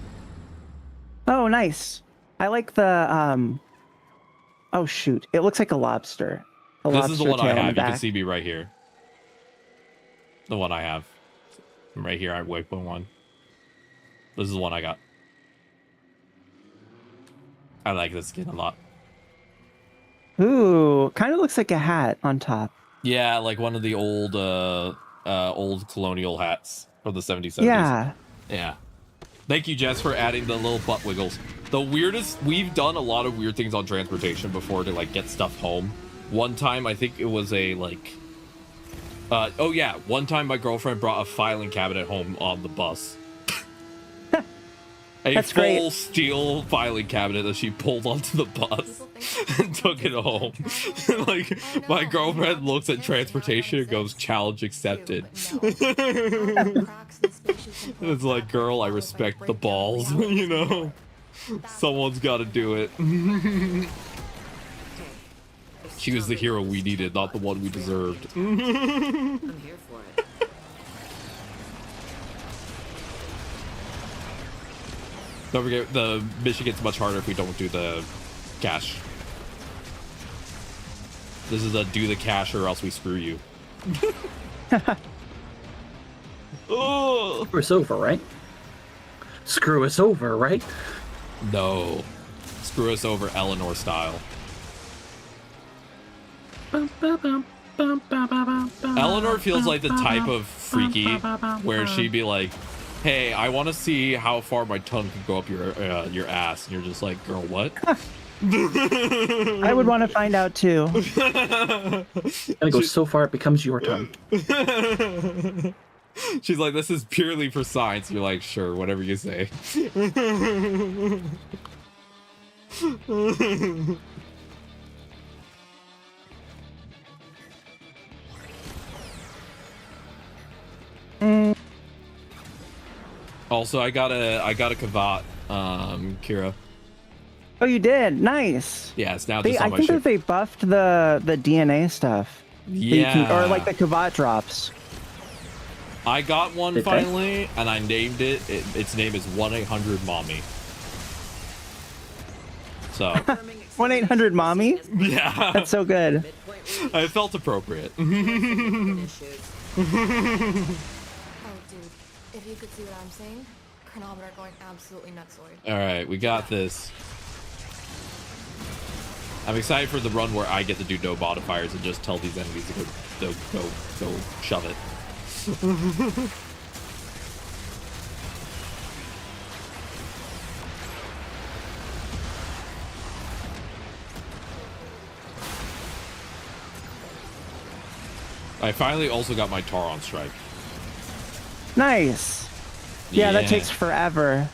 Oh, nice. I like the oh shoot, it looks like a lobster. This is the one I tail in have. the You can back. see me right here. The one I have. I'm right here at waypoint 1. This is the one I got. I like this skin a lot. Ooh, kind of looks like a hat on top. Yeah, like one of the old colonial hats from the 70s. Yeah. Yeah. Thank you, Jess, for adding the little butt wiggles. The weirdest, we've done a lot of weird things on transportation before to like get stuff home. One time, I think it was a like, oh yeah, one time my girlfriend brought a filing cabinet home on the bus. That's full great. steel filing cabinet that she pulled onto the bus and took it home. Like, my girlfriend looks at transportation and goes, challenge accepted. It's like, girl, I respect the balls, you know? Someone's got to do it. She was the hero we needed, not the one we deserved. I'm here for it. Don't forget, the mission gets much harder if we don't do the cash. This is a do the cash or else we screw you. Oh. Screw us over, right? Screw us over, right? No. Screw us over Eleanor style. Eleanor feels like the type of freaky where she'd be like, hey, I want to see how far my tongue can go up your ass. And you're just like, girl, what? I would want to find out too. It goes so far it becomes your tongue. She's like, this is purely for science. You're like, sure, whatever you say. Also, I got a Kavat, Kira. Oh, you did? Nice. Yeah, it's now just I on my think ship. that they buffed the DNA stuff. Yeah. Or like the Kavat drops. I got one Did they? finally, and I named it. Its name is 1-800-MOMMY. So. 1-800-MOMMY? Yeah. That's so good. I felt appropriate. Oh, dude, if you could see what I'm seeing, chronometer going absolutely nutsoid. All right, we got this. I'm excited for the run where I get to do no modifiers and just tell these enemies to go shove it. I finally also got my Taron strike. Nice. Yeah, that takes forever.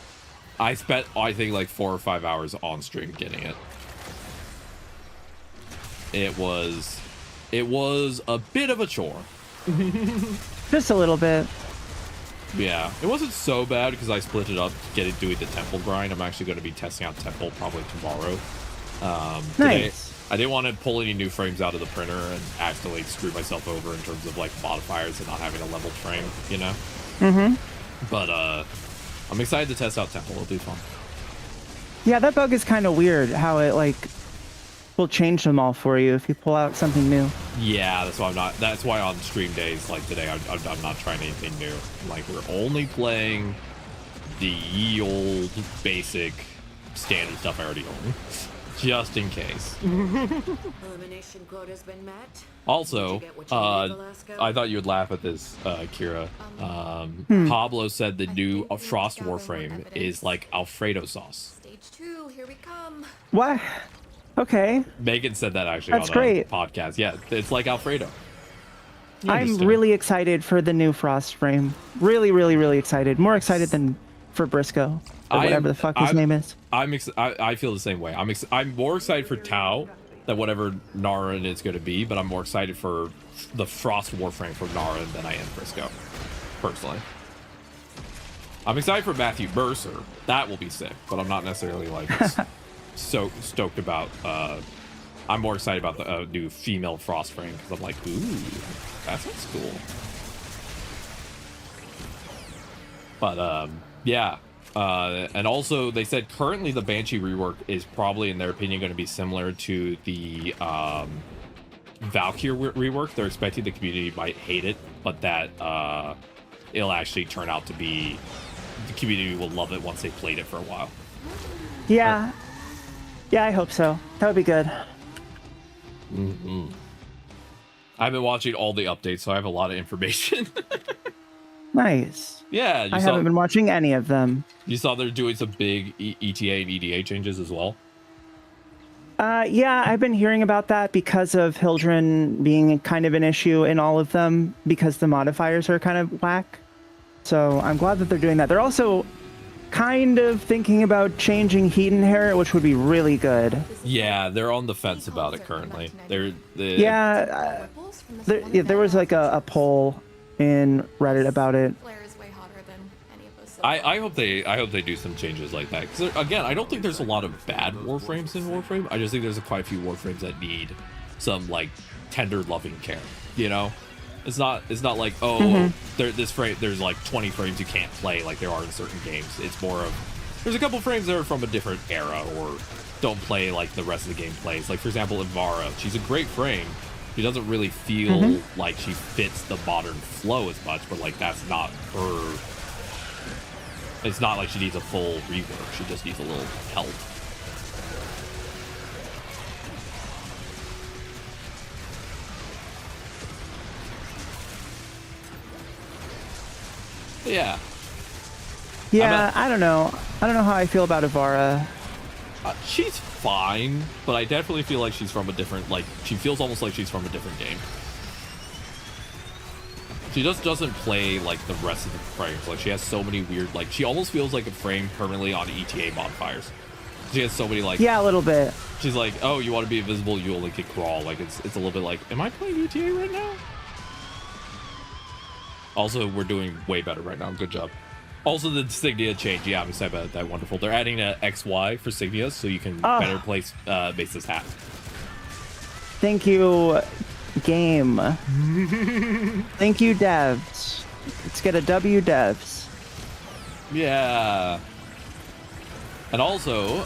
I spent, I think, like 4 or 5 hours on stream getting it. It was a bit of a chore. Just a little bit. Yeah, it wasn't so bad because I split it up doing the temple grind. I'm actually going to be testing out temple probably tomorrow. Today, Nice. I didn't want to pull any new frames out of the printer and accidentally screw myself over in terms of like modifiers and not having a leveled frame, you know. Mm-hmm. But I'm excited to test out Temple. It'll be fun. Yeah, that bug is kind of weird. How it like will change them all for you if you pull out something new. Yeah, that's why I'm not. That's why on stream days like today, I'm not trying anything new. Like we're only playing the ye old basic standard stuff I already own, just in case. Elimination quota's been met. Also, I thought you would laugh at this, Kira. Pablo said the new Frost Warframe is like Alfredo sauce. Stage 2, here we come. What? Okay. Megan said that actually That's on great. a podcast. Yeah, it's like Alfredo. You I'm understand. really excited for the new Frost frame. Really, really, really excited. More excited than for Briscoe or whatever the fuck his name is. I feel the same way. I'm more excited for Tau than whatever Naren is going to be, but I'm more excited for the Frost Warframe for Naren than I am Briscoe, personally. I'm excited for Matthew Mercer. That will be sick, but I'm not necessarily like so stoked about. I'm more excited about the new female Frost frame because I'm like, ooh, that sounds cool. But yeah. And also, they said currently the Banshee rework is probably, in their opinion, going to be similar to the Valkyrie rework. They're expecting the community might hate it, but that it'll actually turn out to be, the community will love it once they played it for a while. Yeah. Yeah, I hope so. That would be good. Mm-hmm. I've been watching all the updates, so I have a lot of information. Nice. Yeah, I haven't been watching any of them. You saw they're doing some big ETA and EDA changes as well. Yeah, I've been hearing about that because of Hildren being kind of an issue in all of them because the modifiers are kind of whack. So I'm glad that they're doing that. They're also kind of thinking about changing heat inherit, which would be really good. Yeah, they're on the fence about it currently. There was like a poll in Reddit about it. I hope they do some changes like that, because again, I don't think there's a lot of bad Warframes in Warframe. I just think there's quite a few Warframes that need some like tender loving care, you know. It's not like, oh, there's like 20 frames you can't play like there are in certain games. It's more of, there's a couple frames that are from a different era or don't play like the rest of the game plays. Like for example, Ivara, she's a great frame. She doesn't really feel like she fits the modern flow as much, but like that's not her. It's not like she needs a full rework. She just needs a little help. Yeah. Yeah, I don't know. I don't know how I feel about Ivara. She's fine, but I definitely feel like she's from a different, like, she feels almost like she's from a different game. She just doesn't play like the rest of the frames. Like she has so many weird, like she almost feels like a frame permanently on ETA modifiers. She has so many like, yeah, a little bit. She's like, oh, you want to be invisible, you only can crawl. Like it's a little bit like, am I playing ETA right now? Also, we're doing way better right now. Good job. Also, the Signia change. Yeah, I'm excited about that. Wonderful. They're adding a XY for Signias, so you can better place baseless hat. Thank you, game. Thank you, devs. Let's get a W, devs. Yeah. And also,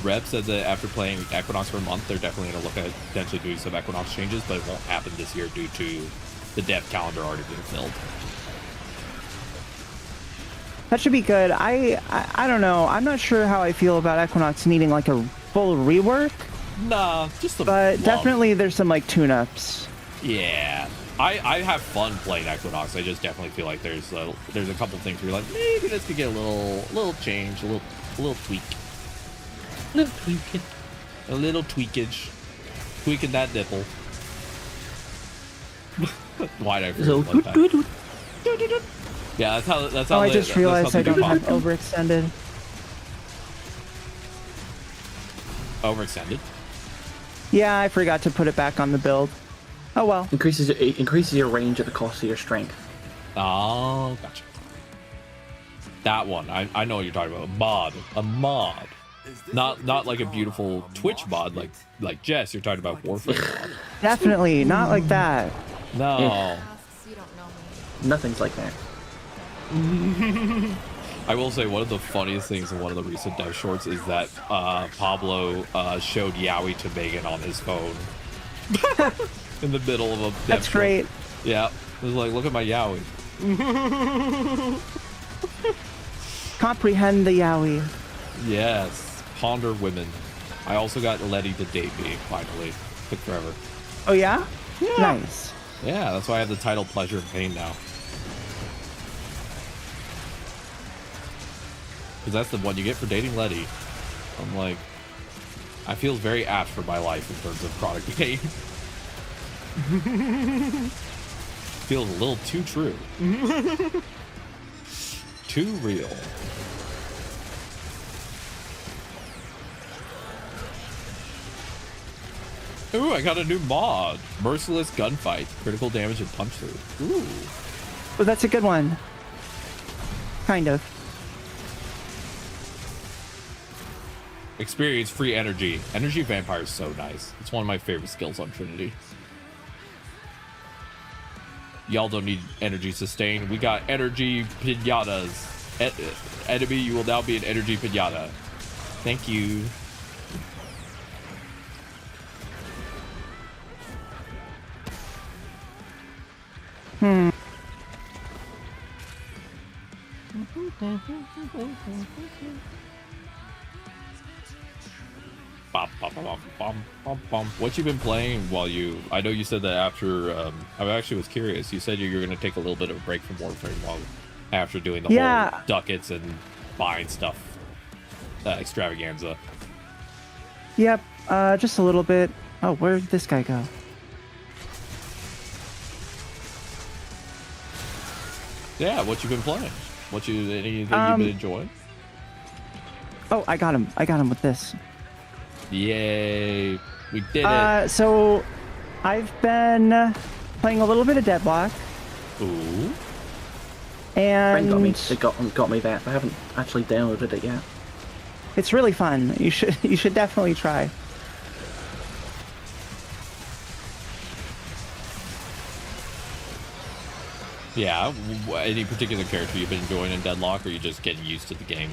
Reb said that after playing Equinox for a month, they're definitely going to look at potentially doing some Equinox changes, but it won't happen this year due to the dev calendar already being filled. That should be good. I don't know. I'm not sure how I feel about Equinox needing like a full rework. Nah, just a but definitely there's some like tune-ups. Yeah, I have fun playing Equinox. I just definitely feel like there's a couple things where you're like, maybe this could get a little change, a little tweak, a little tweakage, tweaking that nipple. Why'd I forget like that? Yeah, that's how. Oh, I just realized I don't have overextended. Overextended? Yeah, I forgot to put it back on the build. Oh well. Increases your range at the cost of your strength. Oh, gotcha. That one, I know what you're talking about. A mod. Not like a beautiful Twitch mod like Jess. You're talking about Warframe mod. Definitely not like that. No. Yeah. Nothing's like that. I will say one of the funniest things in one of the recent dev shorts is that Pablo showed Yaoi to Megan on his phone in the middle of a dev That's short. great. Yeah, it was like, look at my Yaoi. Comprehend the yaoi. Yes, ponder women. I also got Letty to date me finally. Took forever. Oh yeah? Yeah. Nice. Yeah, that's why I have the title Pleasure and Pain now. Because that's the one you get for dating Letty. I'm like, I feel very apt for my life in terms of product pain. Feels a little too true. Too real. Ooh, I got a new mod. Merciless gunfight. Critical damage and punch through. Ooh. Well, that's a good one. Kind of. Experience free energy. Energy vampire is so nice. It's one of my favorite skills on Trinity. Y'all don't need energy sustain. We got energy pinatas. Enemy, you will now be an energy pinata. Thank you. What you been playing while you... I know you said that after... I actually was curious. You said you were going to take a little bit of a break from Warframe while after doing the whole ducats and buying stuff extravaganza. Yep, just a little bit. Oh, where did this guy go? Yeah, what you been playing? Anything you've been enjoying? Oh, I got him. I got him with this. Yay. We did it. So I've been playing a little bit of Deadlock. Ooh. And Friend got me that. I haven't actually downloaded it yet. It's really fun. You should definitely try. Yeah, any particular character you've been enjoying in Deadlock, or are you just getting used to the game?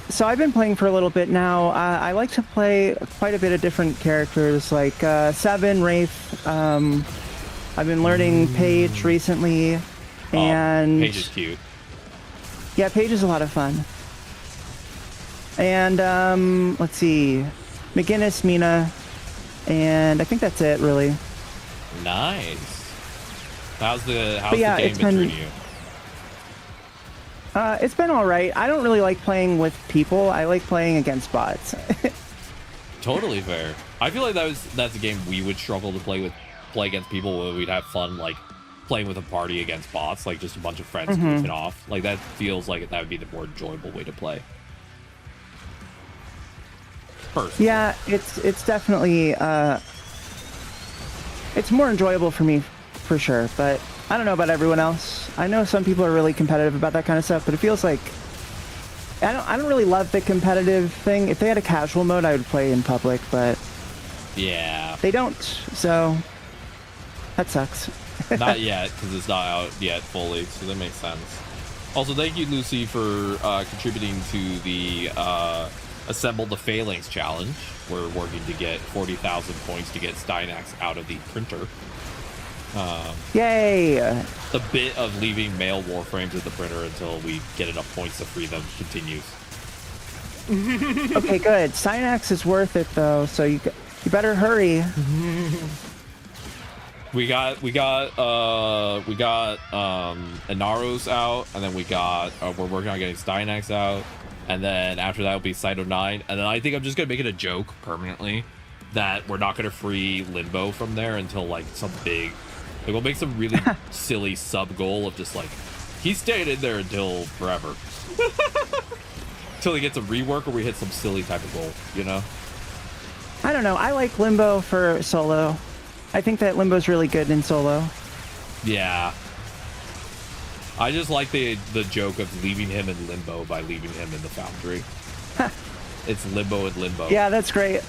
So I've been playing for a little bit now. I like to play quite a bit of different characters, like Seven, Wraith. I've been learning Paige recently, and Paige is cute. Yeah, Paige is a lot of fun. And let's see, McGinnis, Mina, and I think that's it, really. Nice. How's the game been treating you? It's been all right. I don't really like playing with people. I like playing against bots. Totally fair. I feel like that's a game we would struggle to play against people where we'd have fun, like playing with a party against bots, like just a bunch of friends goofing off. Like that feels like that would be the more enjoyable way to play. Personally. Yeah, it's definitely it's more enjoyable for me, for sure. But I don't know about everyone else. I know some people are really competitive about that kind of stuff, but it feels like I don't really love the competitive thing. If they had a casual mode, I would play in public, but yeah, they don't. So that sucks. Not yet, because it's not out yet fully, so that makes sense. Also, thank you, Lucy, for contributing to the Assemble the Phalanx challenge. We're working to get 40,000 points to get Stynax out of the printer. Yay! The bit of leaving male Warframes at the printer until we get enough points to free them continues. Okay, good. Stynax is worth it, though, so you better hurry. We got Inaros out, and then we're working on getting Stynax out, and then after that will be Cyto 9, and then I think I'm just gonna make it a joke permanently that we're not gonna free Limbo from there until like some big, like we'll make some really silly sub goal of just like he's staying in there until forever, until he gets a rework or we hit some silly type of goal, you know? I don't know. I like Limbo for solo. I think that Limbo's really good in solo. Yeah. I just like the joke of leaving him in Limbo by leaving him in the Foundry. It's limbo and limbo. Yeah, that's great.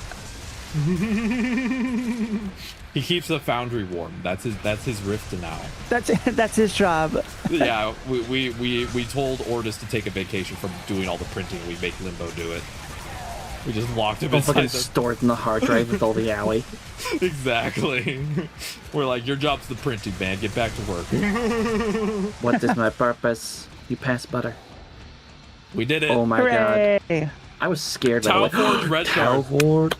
He keeps the foundry warm. That's his rift now. That's his job. Yeah, we told Ordis to take a vacation from doing all the printing. We make Limbo do it. We just locked him inside. Fucking stored in the hard drive with all the yaoi. Exactly. We're like, your job's the printing, man. Get back to work. What is my purpose? You pass butter. We did it. Oh my Hooray. god. I was scared. Talforge Red Shard. Talforge.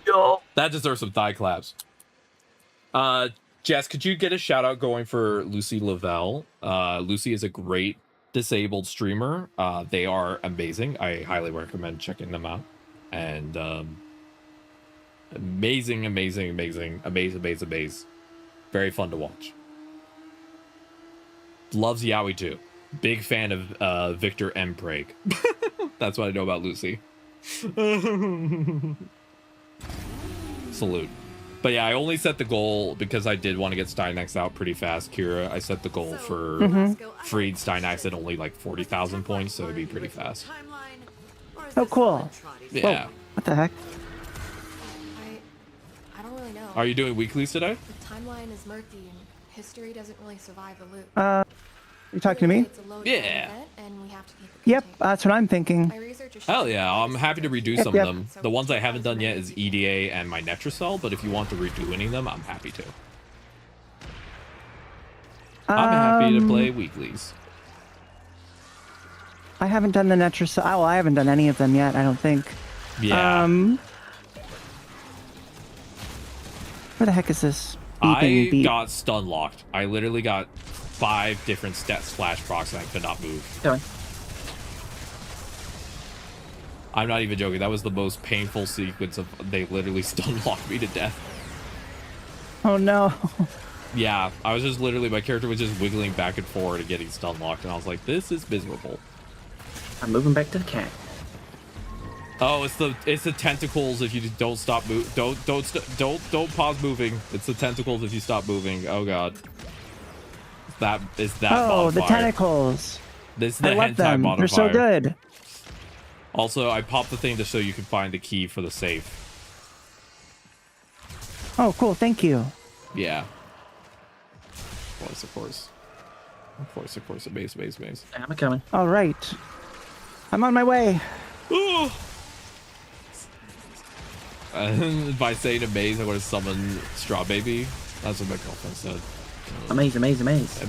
Yo. That deserves some thigh claps. Jess, could you get a shout out going for Lucy Lavelle? Lucy is a great disabled streamer. They are amazing. I highly recommend checking them out. And amazing. Very fun to watch. Loves Yaoi too. Big fan of Victor M. Prague. That's what I know about Lucy. Salute. But yeah, I only set the goal because I did want to get Stynax out pretty fast, Kira. I set the goal for freed Stynax at only like 40,000 points, so it'd be pretty fast. Oh, cool. Yeah. Whoa, what the heck? I don't really know. Are you doing weeklies today? The timeline is murky and history doesn't really survive a loop. You talking to me? Yeah. And we have to keep it Yep, that's what I'm thinking. Hell yeah, I'm happy to redo some of them. The ones I haven't done yet is EDA and my Netracell, but if you want to redo any of them, I'm happy to. I'm happy to play weeklies. I haven't done the Netracell. Oh, I haven't done any of them yet, I don't think. Yeah. Where the heck is this? I got stun locked. I literally got 5 different splash procs and I could not move. Going. I'm not even joking. That was the most painful sequence of they literally stun locked me to death. Oh no. Yeah, I was just literally, my character was just wiggling back and forward and getting stun locked, and I was like, this is miserable. I'm moving back to the cat. Oh, it's the tentacles if you don't stop don't pause moving. It's the tentacles if you stop moving. Oh god. That is that Oh, the modifier. tentacles. This is the I love hentai them. modifier. They're so good. Also, I popped the thing to show you can find the key for the safe. Oh, cool. Thank you. Yeah. Of course. A base. I'm coming. All right. I'm on my way. By saying amaze, I want to summon Straw Baby. That's what my girlfriend said. Amaze. Amaze.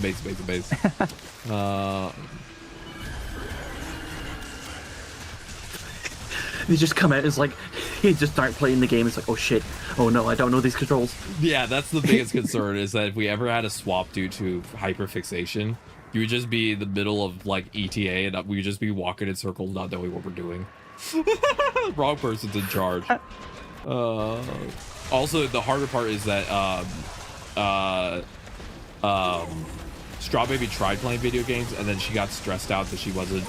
They just come out. It's like he just start playing the game. It's like, oh shit. Oh no, I don't know these controls. Yeah, that's the biggest concern is that if we ever had a swap due to hyperfixation, you would just be in the middle of like ETA and we would just be walking in circles, not knowing what we're doing. Wrong person's in charge. Also, the harder part is that Straw Baby tried playing video games and then she got stressed out that she wasn't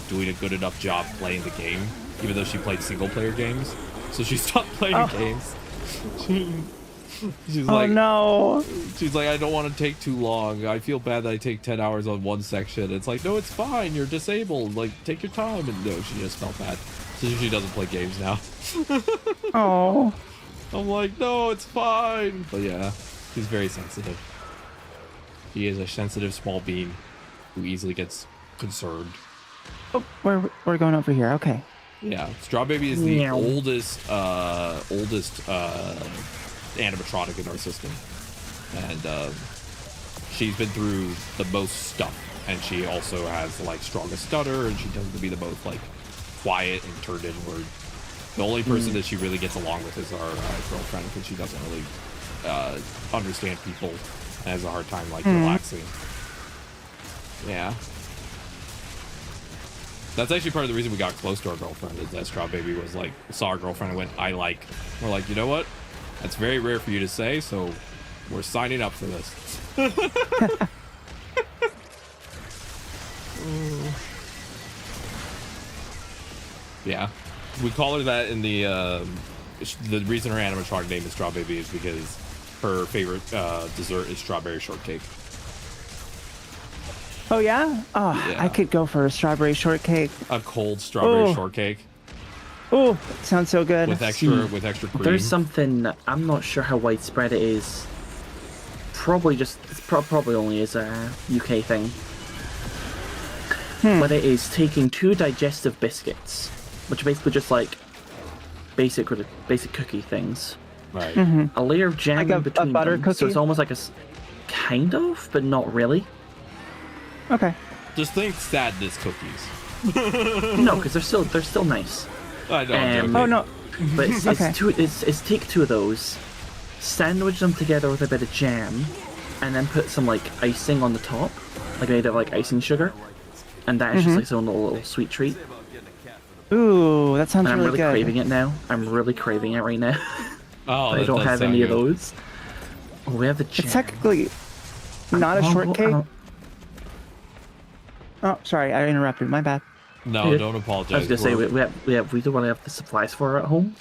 doing a good enough job playing the game, even though she played single player games. So she stopped playing games. She's like, no. She's like, I don't want to take too long. I feel bad that I take 10 hours on one section. It's like, no, it's fine. You're disabled. Like, take your time. And no, she just felt bad. So she doesn't play games now. Oh. I'm like, no, it's fine. But yeah, she's very sensitive. He is a sensitive small being who easily gets concerned. Oh, we're going over here. Okay. Yeah, Straw Baby is the oldest animatronic in our system, and she's been through the most stuff, and she also has like strongest stutter, and she tends to be the most like quiet and turned inward. The only person that she really gets along with is our girlfriend, because she doesn't really understand people and has a hard time like relaxing. Yeah. That's actually part of the reason we got close to our girlfriend, is that Straw Baby was like, saw our girlfriend and went, I like. We're like, you know what? That's very rare for you to say, so we're signing up for this. Yeah. We call her that in the reason her animatronic name is Straw Baby is because her favorite dessert is strawberry shortcake. Oh yeah? Oh, Yeah. I could go for a strawberry shortcake. A cold strawberry shortcake. Oh, sounds so good. with extra cream. There's something, I'm not sure how widespread it is. Probably probably only is a UK thing. But it is taking 2 digestive biscuits, which are basically just like basic cookie things. Right. A layer of jam Like in a between butter them, cookie? so it's almost like kind of, but not really. Okay. Just think sadness cookies. No, because they're still nice. I know. I'm joking. Oh no. But it's, Okay. it's take 2 of those, sandwich them together with a bit of jam, and then put some like icing on the top, like made of like icing sugar, and that is just like its own little sweet treat. Ooh, that sounds And I'm really really good. craving it now. I'm really craving it right now. Oh, I that don't does have sound any of good. those. Oh, we have the jam. It's technically not a shortcake. Oh, sorry, I interrupted. My bad. No, don't apologize. I was gonna say we don't really have the supplies for it at home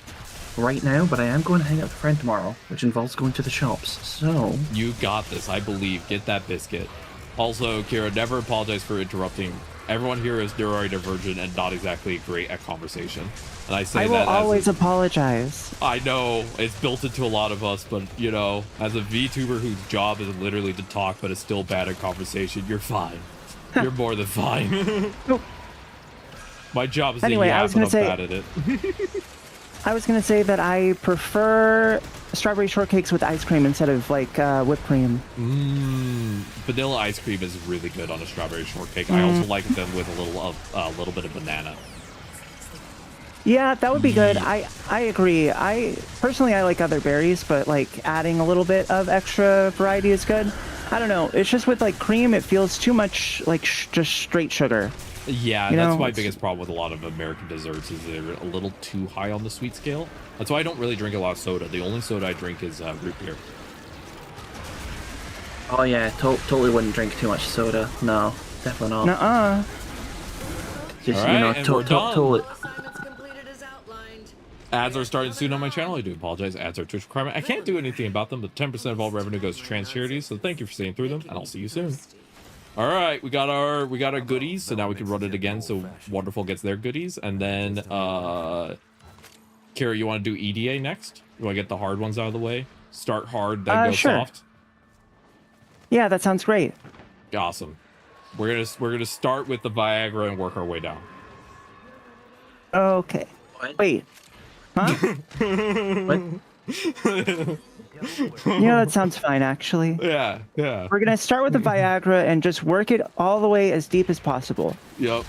right now, but I am going to hang out with a friend tomorrow, which involves going to the shops. So You got this, I believe. Get that biscuit. Also, Kira, never apologize for interrupting. Everyone here is neurodivergent and not exactly great at conversation. And I say I will that always apologize. I know it's built into a lot of us, but you know, as a VTuber whose job is literally to talk but is still bad at conversation, you're fine. You're more than fine. My job is Anyway, to I yap was and gonna I'm say- bad at it. I was gonna say that I prefer strawberry shortcakes with ice cream instead of like whipped cream. Vanilla ice cream is really good on a strawberry shortcake. I also like them with a little bit of banana. Yeah, that would be good. I agree. I personally like other berries, but like adding a little bit of extra variety is good. I don't know. It's just with like cream, it feels too much like just straight sugar. Yeah, You that's know, my it's- biggest problem with a lot of American desserts is they're a little too high on the sweet scale. That's why I don't really drink a lot of soda. The only soda I drink is root beer. oh yeah, totally wouldn't drink too much soda. No, definitely not. Nuh-uh. Just All right, and we're done. totally. Ads are starting soon on my channel. I do apologize. Ads are Twitch requirement. I can't do anything about them, but 10% of all revenue goes to trans charities. So thank you for seeing through them, and I'll see you soon. All right, we got our goodies, so now we can run it again. So Wonderful gets their goodies, and then Kira, you want to do EDA next? You want to get the hard ones out of the way? Start hard, then go sure. soft. Yeah, that sounds great. Awesome. We're gonna start with the Viagra and work our way down. Okay. Wait. Huh? Yeah, that sounds fine, actually. Yeah, yeah. We're gonna start with the Viagra and just work it all the way as deep as possible. Yep.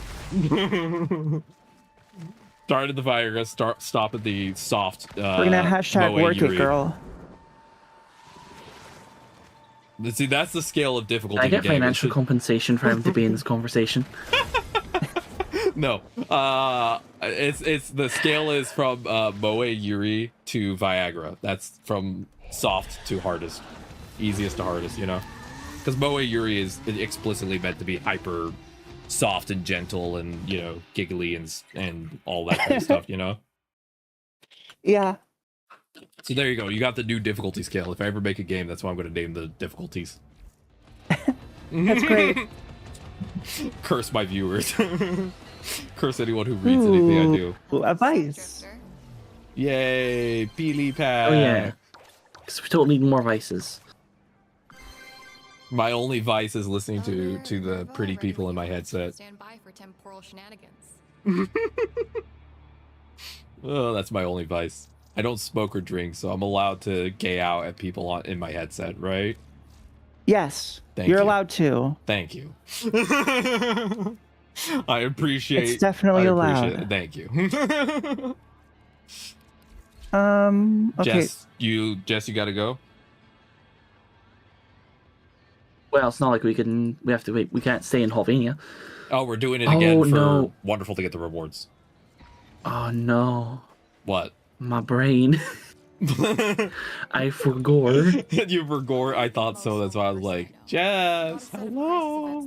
Start at the Viagra, stop at the soft. We're gonna hashtag Moe work Yuri. it, girl. See, that's the scale of difficulty. I get of the game. financial compensation for having to be in this conversation. No, it's the scale is from Moe Yuri to Viagra. That's from soft to hardest, easiest to hardest. You know, because Moe Yuri is explicitly meant to be hyper soft and gentle and giggly and all that kind of stuff. You know. Yeah. So there you go. You got the new difficulty scale. If I ever make a game, that's what I'm going to name the difficulties. That's great. Curse my viewers. Curse anyone who reads anything I do. Ooh, a vice. Yay, Peely Pad. Oh yeah, because we don't need more vices. My only vice is listening to the pretty people in my headset. Stand by for temporal shenanigans. Oh, that's my only vice. I don't smoke or drink, so I'm allowed to gay out at people in my headset, right? Yes, Thank you're you. allowed to. Thank you. I appreciate. It's definitely allowed. Thank you. Okay. Jess, you gotta go. Well, it's not like we have to wait. We can't stay in Holvania. Oh, we're doing it again for no. Wonderful to get the rewards. Oh no. What? My brain. I forgot. You forgot? I thought so. That's why I was like, Jess, hello.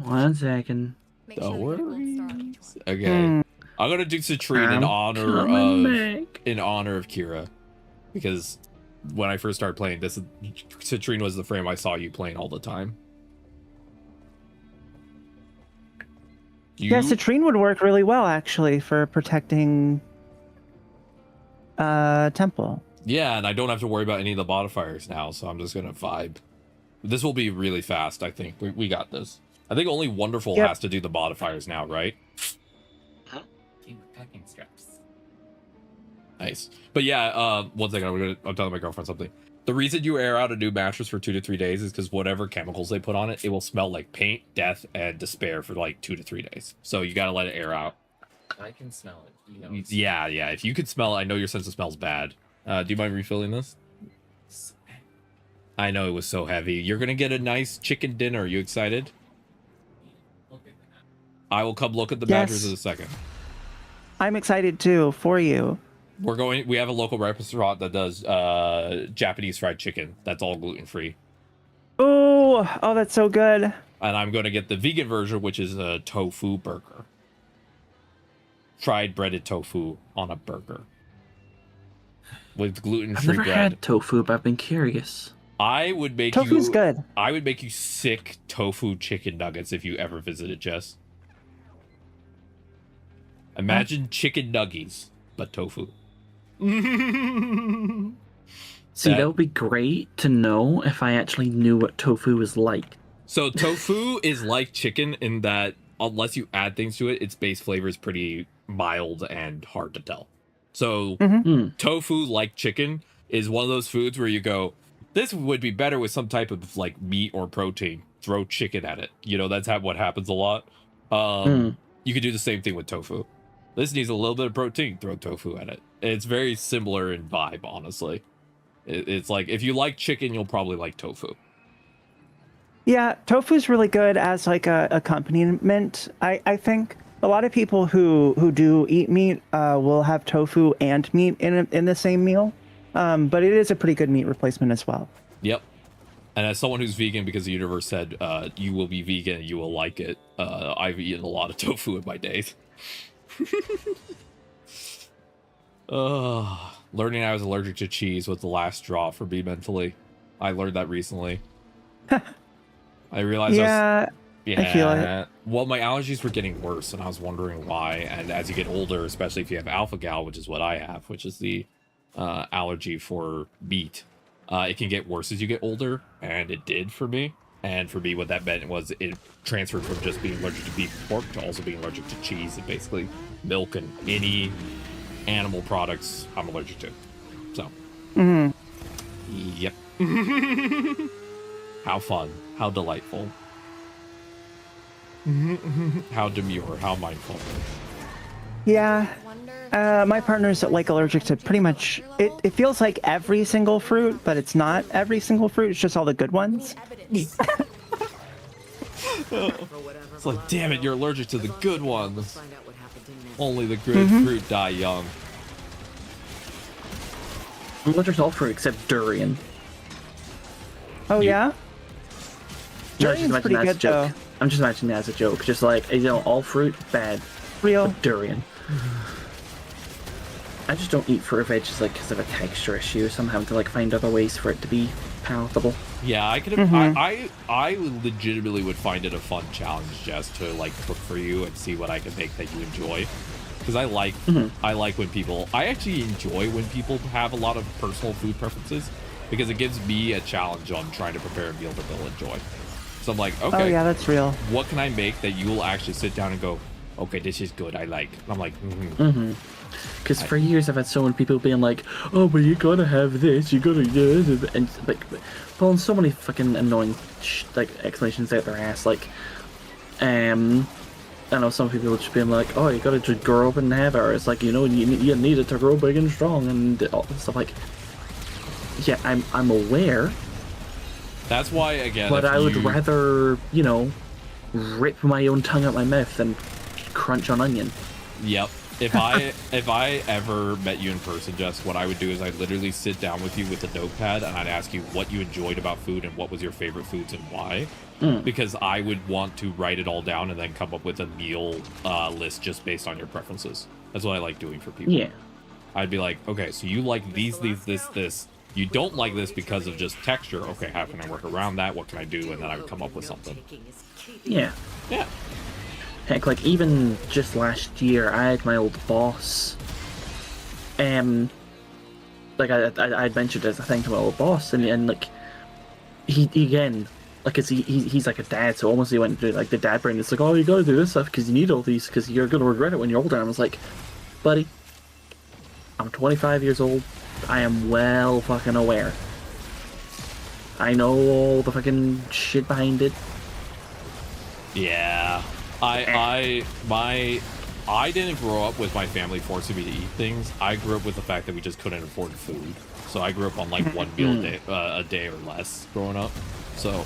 1 second. Don't worry. Okay. I'm gonna do Citrine in honor of Kira, because when I first started playing, Citrine was the frame I saw you playing all the time. Yeah, citrine would work really well actually for protecting temple. Yeah, and I don't have to worry about any of the modifiers now, so I'm just gonna vibe. This will be really fast, I think. We got this. I think only Wonderful has to do the modifiers now, right? Packing straps. Nice. But yeah, one second, I'm telling my girlfriend something. The reason you air out a new mattress for 2 to 3 days is because whatever chemicals they put on it, it will smell like paint, death, and despair for like 2 to 3 days. So you gotta let it air out. I can smell it. You know. Yeah. If you could smell it, I know your sense of smell is bad. Do you mind refilling this? I know it was so heavy. You're gonna get a nice chicken dinner. Are you excited? I will come look at the mattress in a second. I'm excited too for you. We have a local restaurant that does Japanese fried chicken. That's all gluten-free. Oh, that's so good. And I'm going to get the vegan version, which is a tofu burger. Fried breaded tofu on a burger. With gluten-free bread. I've never had tofu, but I've been curious. I would make Tofu's good. I would make you sick tofu chicken nuggets if you ever visited, Jess. Imagine chicken nuggies, but tofu. See, that would be great to know if I actually knew what tofu was like. So tofu is like chicken in that unless you add things to it, its base flavor is pretty mild and hard to tell. So tofu, like chicken, is one of those foods where you go, this would be better with some type of like meat or protein. Throw chicken at it. You know, that's what happens a lot. You could do the same thing with tofu. This needs a little bit of protein. Throw tofu at it. It's very similar in vibe, honestly. It's like, if you like chicken, you'll probably like tofu. Yeah, tofu's really good as like a accompaniment. I think a lot of people who do eat meat will have tofu and meat in the same meal. But it is a pretty good meat replacement as well. Yep. And as someone who's vegan, because the universe said you will be vegan, you will like it, I've eaten a lot of tofu in my days. Learning I was allergic to cheese was the last straw for me mentally. I learned that recently. I realized I feel it. Well, my allergies were getting worse, and I was wondering why. And as you get older, especially if you have alpha gal, which is what I have, which is the allergy for meat, it can get worse as you get older, and it did for me. And for me, what that meant was it transferred from just being allergic to beef and pork to also being allergic to cheese and basically milk and any animal products I'm allergic to. So, yep. How fun. How delightful. How demure. How mindful. Yeah. My partner's like allergic to pretty much, it feels like every single fruit, but it's not every single fruit. It's just all the good ones. It's like, damn it, you're allergic to the good ones. Only the good fruit die young. I'm allergic to all fruit except durian. Oh, yeah? Durian's pretty good, though. I'm just imagining that as a joke. Just like, you know, all fruit, bad. Real. But durian. I just don't eat fruit or veg just like because of a texture issue, so I'm having to like find other ways for it to be palatable. Yeah, I could. I legitimately would find it a fun challenge, Jess, to like cook for you and see what I can make that you enjoy. Because I like when people. I actually enjoy when people have a lot of personal food preferences because it gives me a challenge on trying to prepare a meal that they'll enjoy. So I'm like, okay, oh yeah, that's real. What can I make that you will actually sit down and go, okay, this is good. I like. And I'm like, Because for years I've had so many people being like, oh, but you gotta have this, you gotta do this, and like pulling so many fucking annoying like explanations out their ass. Like, I know some people just being like, oh, you gotta just grow up and have it. Or it's like, you know, you need it to grow big and strong and all this stuff. Like, yeah, I'm aware. That's why, again, but I would rather, you know, rip my own tongue out my mouth than crunch on onion. Yep. If I ever met you in person, Jess, what I would do is I'd literally sit down with you with a notepad and I'd ask you what you enjoyed about food and what was your favorite foods and why. Because I would want to write it all down and then come up with a meal list just based on your preferences. That's what I like doing for people. Yeah. I'd be like, okay, so you like these, this. You don't like this because of just texture. Okay, how can I work around that? What can I do? And then I would come up with something. Yeah. Yeah. Heck, like, even just last year, I had my old boss like I'd mentioned as a thing to my old boss, and like he again, like he's like a dad, so almost he went to like the dad brain. It's like, oh, you gotta do this stuff because you need all these because you're gonna regret it when you're older. And I was like, buddy, I'm 25 years old. I am well fucking aware. I know all the fucking shit behind it. Yeah, I didn't grow up with my family forcing me to eat things. I grew up with the fact that we just couldn't afford food. So I grew up on like one meal a day or less growing up. So,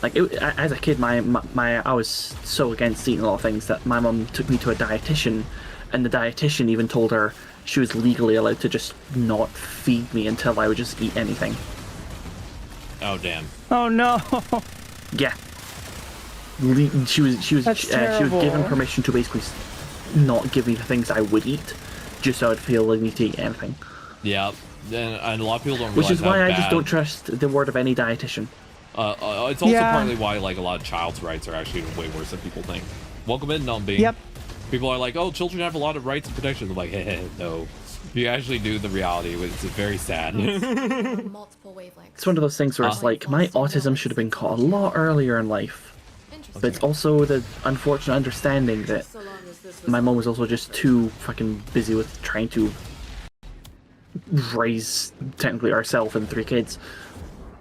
like as a kid, my I was so against eating a lot of things that my mum took me to a dietitian, and the dietitian even told her she was legally allowed to just not feed me until I would just eat anything. Oh damn. Oh no. Yeah. She was given permission to basically not give me the things I would eat, just so I'd feel the need to eat anything. Yeah, and a lot of people don't realize Which is why I just bad- don't trust the word of any dietitian. It's also partly why like a lot of child's rights are actually way worse than people think. Welcome in, Numbing. Yep. People are like, oh, children have a lot of rights and protections. I'm like, hey, no. If you actually do the reality, it's very sad. It's one of those things where it's like, my autism should have been caught a lot earlier in life. But it's also the unfortunate understanding that my mom was also just too fucking busy with trying to raise, technically, ourselves and 3 kids.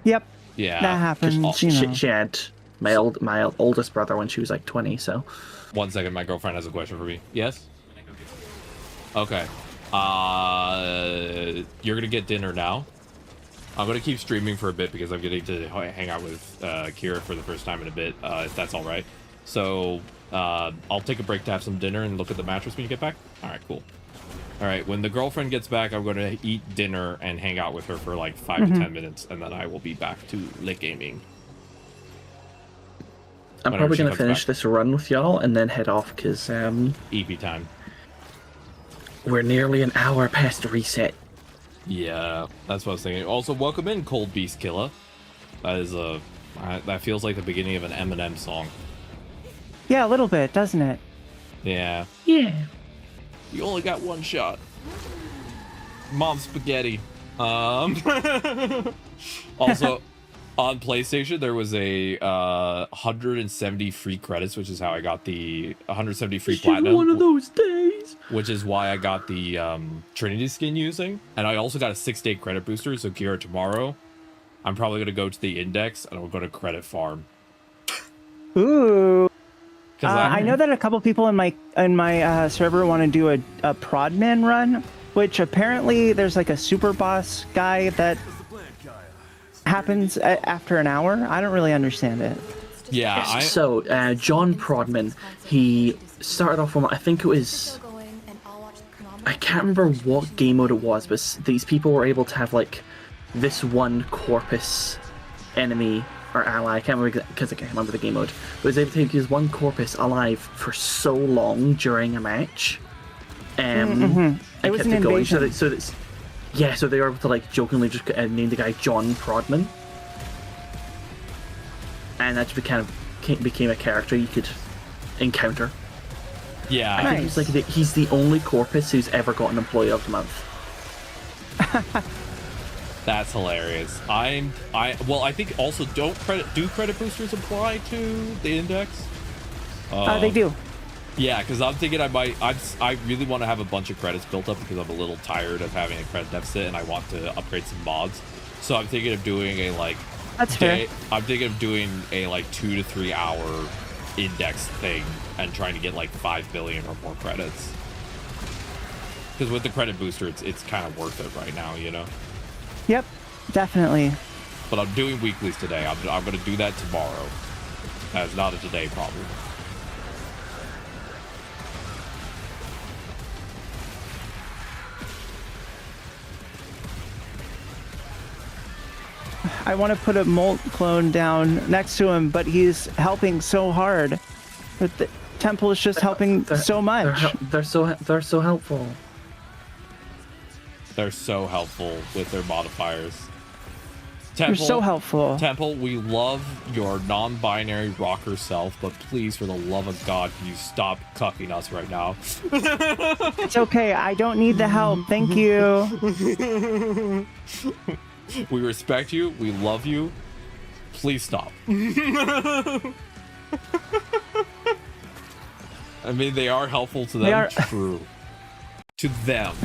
Yep. Yeah. That happens, She had my oldest brother when she was like 20, so... 1 second, my girlfriend has a question for me. Yes? Okay. You're gonna get dinner now. I'm gonna keep streaming for a bit because I'm getting to hang out with Kira for the first time in a bit, if that's all right. So I'll take a break to have some dinner and look at the mattress when you get back. All right, cool. All right, when the girlfriend gets back, I'm gonna eat dinner and hang out with her for like 5 to 10 minutes, and then I will be back to lit gaming. I'm Whenever probably she gonna comes finish back. this run with y'all and then head off because EP time. we're nearly an hour past the reset. Yeah, that's what I was thinking. Also, welcome in, Cold Beast Killer. That is that feels like the beginning of an Eminem song. Yeah, a little bit, doesn't it? Yeah. Yeah. You only got one shot. Mom spaghetti. Also, on PlayStation, there was a 170 free credits, which is how I got the 170 free platinum. One of those days. Which is why I got the Trinity skin using. And I also got a 6-day credit booster. So, Kira, tomorrow, I'm probably going to go to the Index and I'm going to credit farm. Ooh. I I know that a couple people in my server want to do a Prodman run, which apparently there's like a super boss guy that happens after an hour. I don't really understand it. Yeah. So John Prodman, he started off on, I think it was, I can't remember what game mode it was, but these people were able to have like this one corpus enemy or ally. I can't remember because I can't remember the game mode. But was able to keep his one corpus alive for so long during a match. It was kept an it going. invasion. So they were able to like jokingly just name the guy John Prodman, and that just kind of became a character you could encounter. Yeah, I think he's like he's the only corpus who's ever got an Employee of the Month. That's hilarious. I think also do credit boosters apply to the Index? They do. Yeah, because I'm thinking I really want to have a bunch of credits built up because I'm a little tired of having a credit deficit and I want to upgrade some mods. So I'm thinking of doing a like That's fair. I'm thinking of doing a like 2 to 3 hour Index thing and trying to get like 5 billion or more credits. Because with the credit booster, it's kind of worth it right now, you know. Yep, definitely. But I'm doing weeklies today. I'm going to do that tomorrow. That's not a today problem. I want to put a Molt clone down next to him, but he's helping so hard. But the temple is just helping so much. They're so helpful. They're so helpful with their modifiers. Temple, You're so helpful. Temple, we love your non-binary rocker self, but please, for the love of God, can you stop cucking us right now? It's okay. I don't need the help. Thank you. We respect you. We love you. Please stop. I mean, they are helpful to them. True. To them.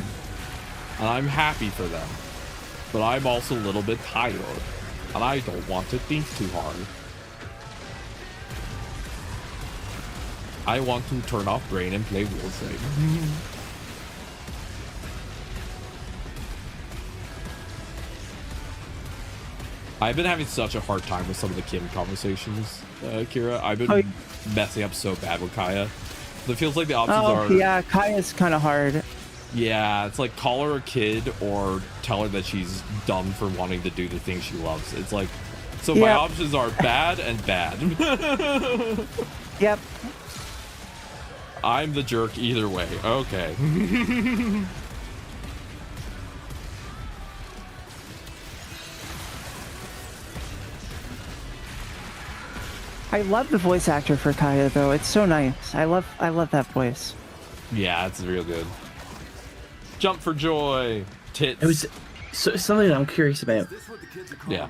And I'm happy for them. But I'm also a little bit tired. And I don't want to think too hard. I want to turn off brain and play Warframe. I've been having such a hard time with some of the Kim conversations, Kira. I've been messing up so bad with Kaya. It feels like the options are... yeah, Kaya's kind of hard. Yeah, it's like call her a kid or tell her that she's dumb for wanting to do the things she loves. It's like, so my options are bad and bad. Yep. I'm the jerk either way. Okay. I love the voice actor for Kaya though. It's so nice. I love that voice. Yeah, it's real good. Jump for joy. Tits. It was something that I'm curious about. Yeah.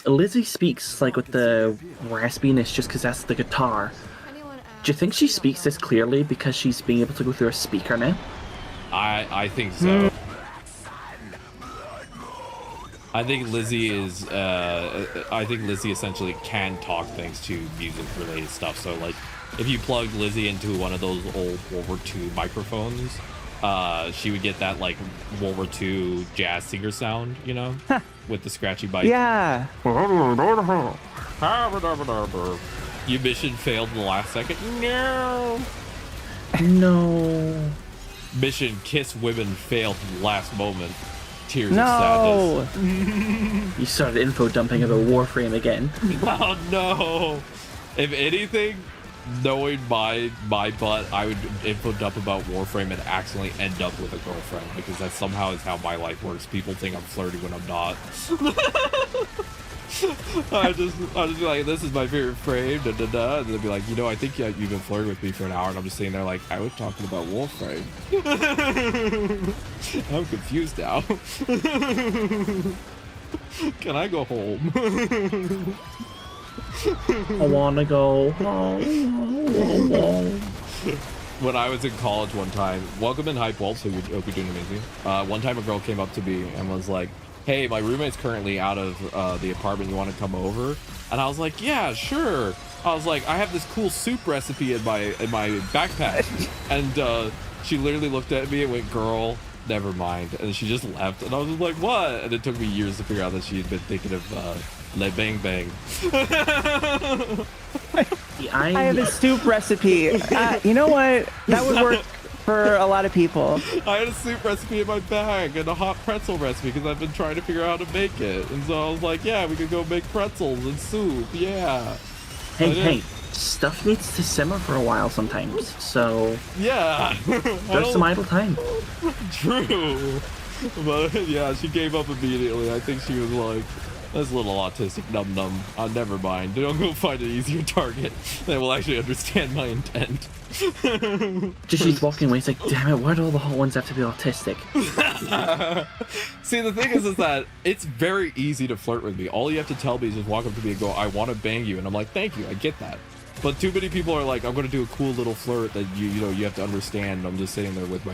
Lizzie speaks like with the raspiness just because that's the guitar. Do you think she speaks this clearly because she's being able to go through a speaker now? I think so. I think Lizzie is. I think Lizzie essentially can talk thanks to music-related stuff. So, like, if you plug Lizzie into one of those old World War II microphones, she would get that like World War II jazz singer sound, you know, with the scratchy bite. Yeah. You mission failed in the last second. No. No. Mission kiss women failed in the last moment. Tears of No. sadness. You started info dumping about Warframe again. Oh no! If anything, knowing my butt, I would info dump about Warframe and accidentally end up with a girlfriend because that somehow is how my life works. People think I'm flirting when I'm not. I just be like, this is my favorite frame, da da da, and they'll be like, you know, I think you've been flirting with me for an hour, and I'm just sitting there like, I was talking about Warframe. I'm confused now. Can I go home? I wanna go home. When I was in college one time, welcome in Hype Wall, so you hope you're doing amazing. One time a girl came up to me and was like, hey, my roommate's currently out of the apartment, you want to come over? And I was like, yeah, sure. I was like, I have this cool soup recipe in my backpack. And she literally looked at me and went, girl, never mind. And she just left. And I was just like, what? And it took me years to figure out that she had been thinking of Le Bang Bang. I have a soup recipe. You know what? That would work for a lot of people. I had a soup recipe in my bag and a hot pretzel recipe because I've been trying to figure out how to make it. And so I was like, yeah, we could go make pretzels and soup. Yeah. Hey, stuff needs to simmer for a while sometimes. So yeah, there's some idle time. True. But yeah, she gave up immediately. I think she was like, that's a little autistic num-num. Never mind. Don't go find an easier target that will actually understand my intent. Just she's walking away. It's like, damn it, why do all the hot ones have to be autistic? See, the thing is that it's very easy to flirt with me. All you have to tell me is just walk up to me and go, I want to bang you. And I'm like, thank you, I get that. But too many people are like, I'm going to do a cool little flirt that you know, you have to understand. I'm just sitting there with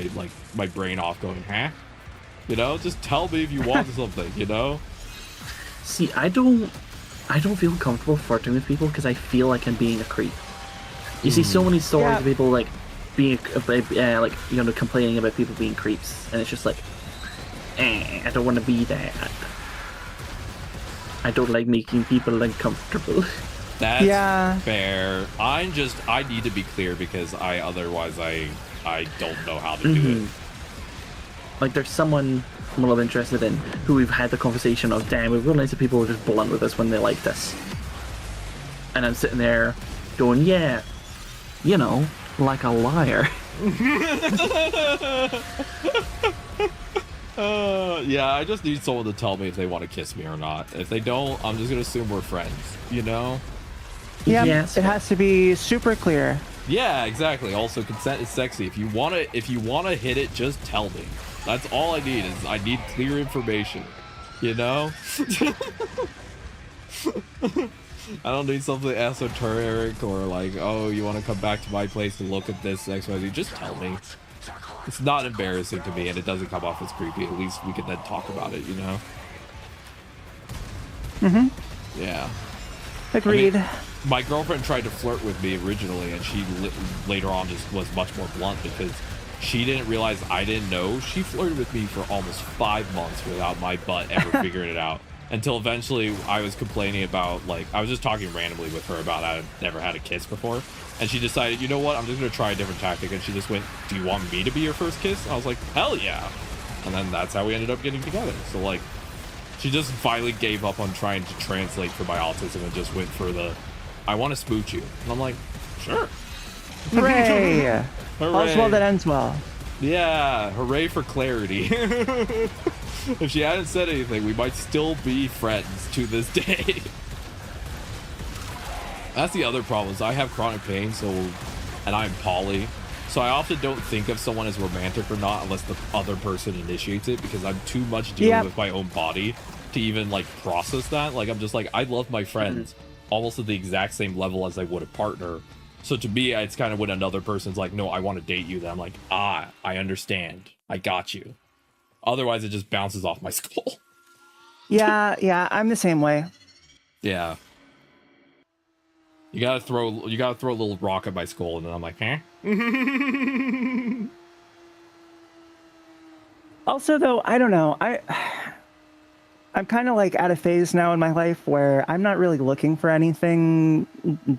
my brain off going, huh? You know, just tell me if you want something, you know? See, I don't feel comfortable flirting with people because I feel like I'm being a creep. You see so many stories of people like being like, you know, complaining about people being creeps, and it's just like, I don't want to be that. I don't like making people uncomfortable. That's fair. I need to be clear because otherwise I don't know how to do it. Like there's someone I'm a little interested in who we've had the conversation of, damn, we've realized that people are just blunt with us when they like this. And I'm sitting there going, yeah, you know, like a liar. Yeah, I just need someone to tell me if they want to kiss me or not. If they don't, I'm just gonna assume we're friends, you know? Yeah, it has to be super clear. Yeah, exactly. Also, consent is sexy. If you wanna hit it, just tell me. That's all I need. Is I need clear information. You know? I don't need something esoteric or like, oh, you want to come back to my place to look at this XYZ. Just tell me. It's not embarrassing to me, and it doesn't come off as creepy. At least we can then talk about it, you know? Yeah. Agreed. I mean, my girlfriend tried to flirt with me originally, and she later on just was much more blunt because she didn't realize I didn't know. She flirted with me for almost 5 months without my butt ever figuring it out. Until eventually I was complaining about, like, I was just talking randomly with her about I'd never had a kiss before. And she decided, you know what, I'm just going to try a different tactic. And she just went, do you want me to be your first kiss? I was like, hell yeah. And then that's how we ended up getting together. So, like, she just finally gave up on trying to translate for my autism and just went for the, I want to smooch you. And I'm like, sure. Hooray! All's well that ends well. Yeah, hooray for clarity. If she hadn't said anything, we might still be friends to this day. That's the other problem is I have chronic pain, and I'm poly, so I often don't think of someone as romantic or not unless the other person initiates it because I'm too much dealing with my own body to even like process that. Like I'm just like, I love my friends almost at the exact same level as I would a partner. So to me, it's kind of when another person's like, no, I want to date you. Then I'm like, I understand. I got you. Otherwise, it just bounces off my skull. Yeah, I'm the same way. Yeah. You gotta throw a little rock at my skull, and then I'm like, huh? Also, though, I don't know. I'm kind of like at a phase now in my life where I'm not really looking for anything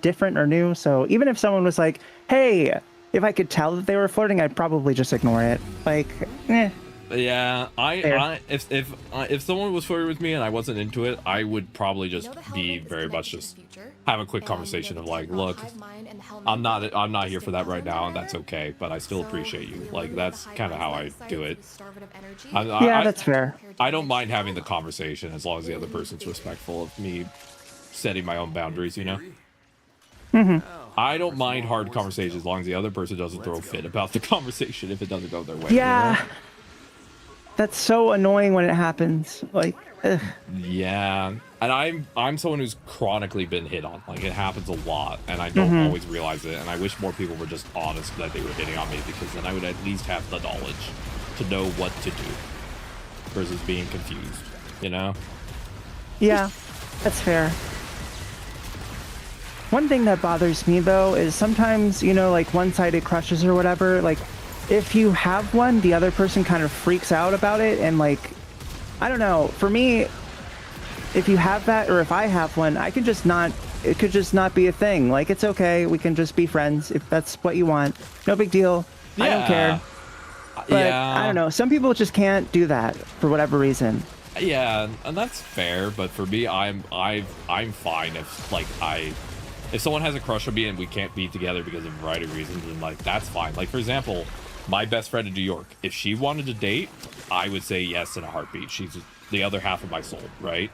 different or new. So even if someone was like, hey, if I could tell that they were flirting, I'd probably just ignore it. Like, Yeah, if someone was flirting with me and I wasn't into it, I would probably just be very much just have a quick conversation of like, look, I'm not here for that right now, and that's okay, but I still appreciate you. Like that's kind of how I do it. That's fair. I don't mind having the conversation as long as the other person's respectful of me setting my own boundaries, you know? I don't mind hard conversations as long as the other person doesn't throw a fit about the conversation if it doesn't go their way. Yeah. You know? That's so annoying when it happens. Like, ugh. Yeah, and I'm someone who's chronically been hit on. Like it happens a lot, and I don't always realize it. And I wish more people were just honest that they were hitting on me, because then I would at least have the knowledge to know what to do versus being confused. You know? Yeah, that's fair. One thing that bothers me though is sometimes, you know, like one-sided crushes or whatever, like if you have one, the other person kind of freaks out about it, and like, I don't know, for me, if you have that, or if I have one, I can just not, it could just not be a thing. Like, it's okay, we can just be friends if that's what you want. No big deal. I don't care. But I don't know, some people just can't do that for whatever reason. Yeah, and that's fair, but for me, I'm fine if like if someone has a crush on me and we can't be together because of a variety of reasons, then like that's fine. Like for example, my best friend in New York, if she wanted to date, I would say yes in a heartbeat. She's the other half of my soul, right?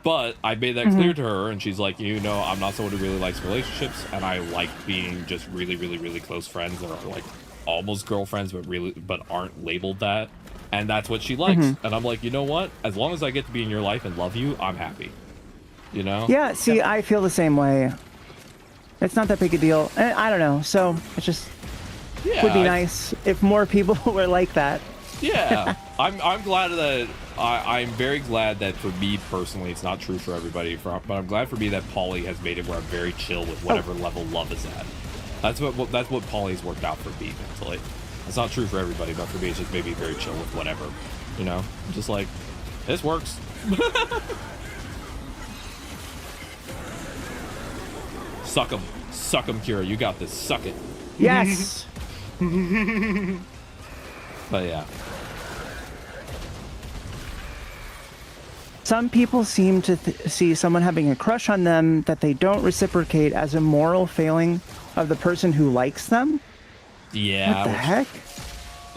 But I made that clear to her, and she's like, you know, I'm not someone who really likes relationships, and I like being just really, really, really close friends that are like almost girlfriends, but aren't labeled that. And that's what she likes. And I'm like, you know what? As long as I get to be in your life and love you, I'm happy. You know? Yeah, see, I feel the same way. It's not that big a deal. I don't know. So it just would be nice if more people were like that. Yeah, I'm glad that I'm very glad that for me personally, it's not true for everybody. But I'm glad for me that Polly has made it where I'm very chill with whatever level love is at. That's what Polly's worked out for me mentally. It's not true for everybody, but for me, it's just made me very chill with whatever. You know, I'm just like, this works. Suck 'em, Kira. You got this. Suck it. Yes. But yeah. Some people seem to see someone having a crush on them that they don't reciprocate as a moral failing of the person who likes them. Yeah. What the heck?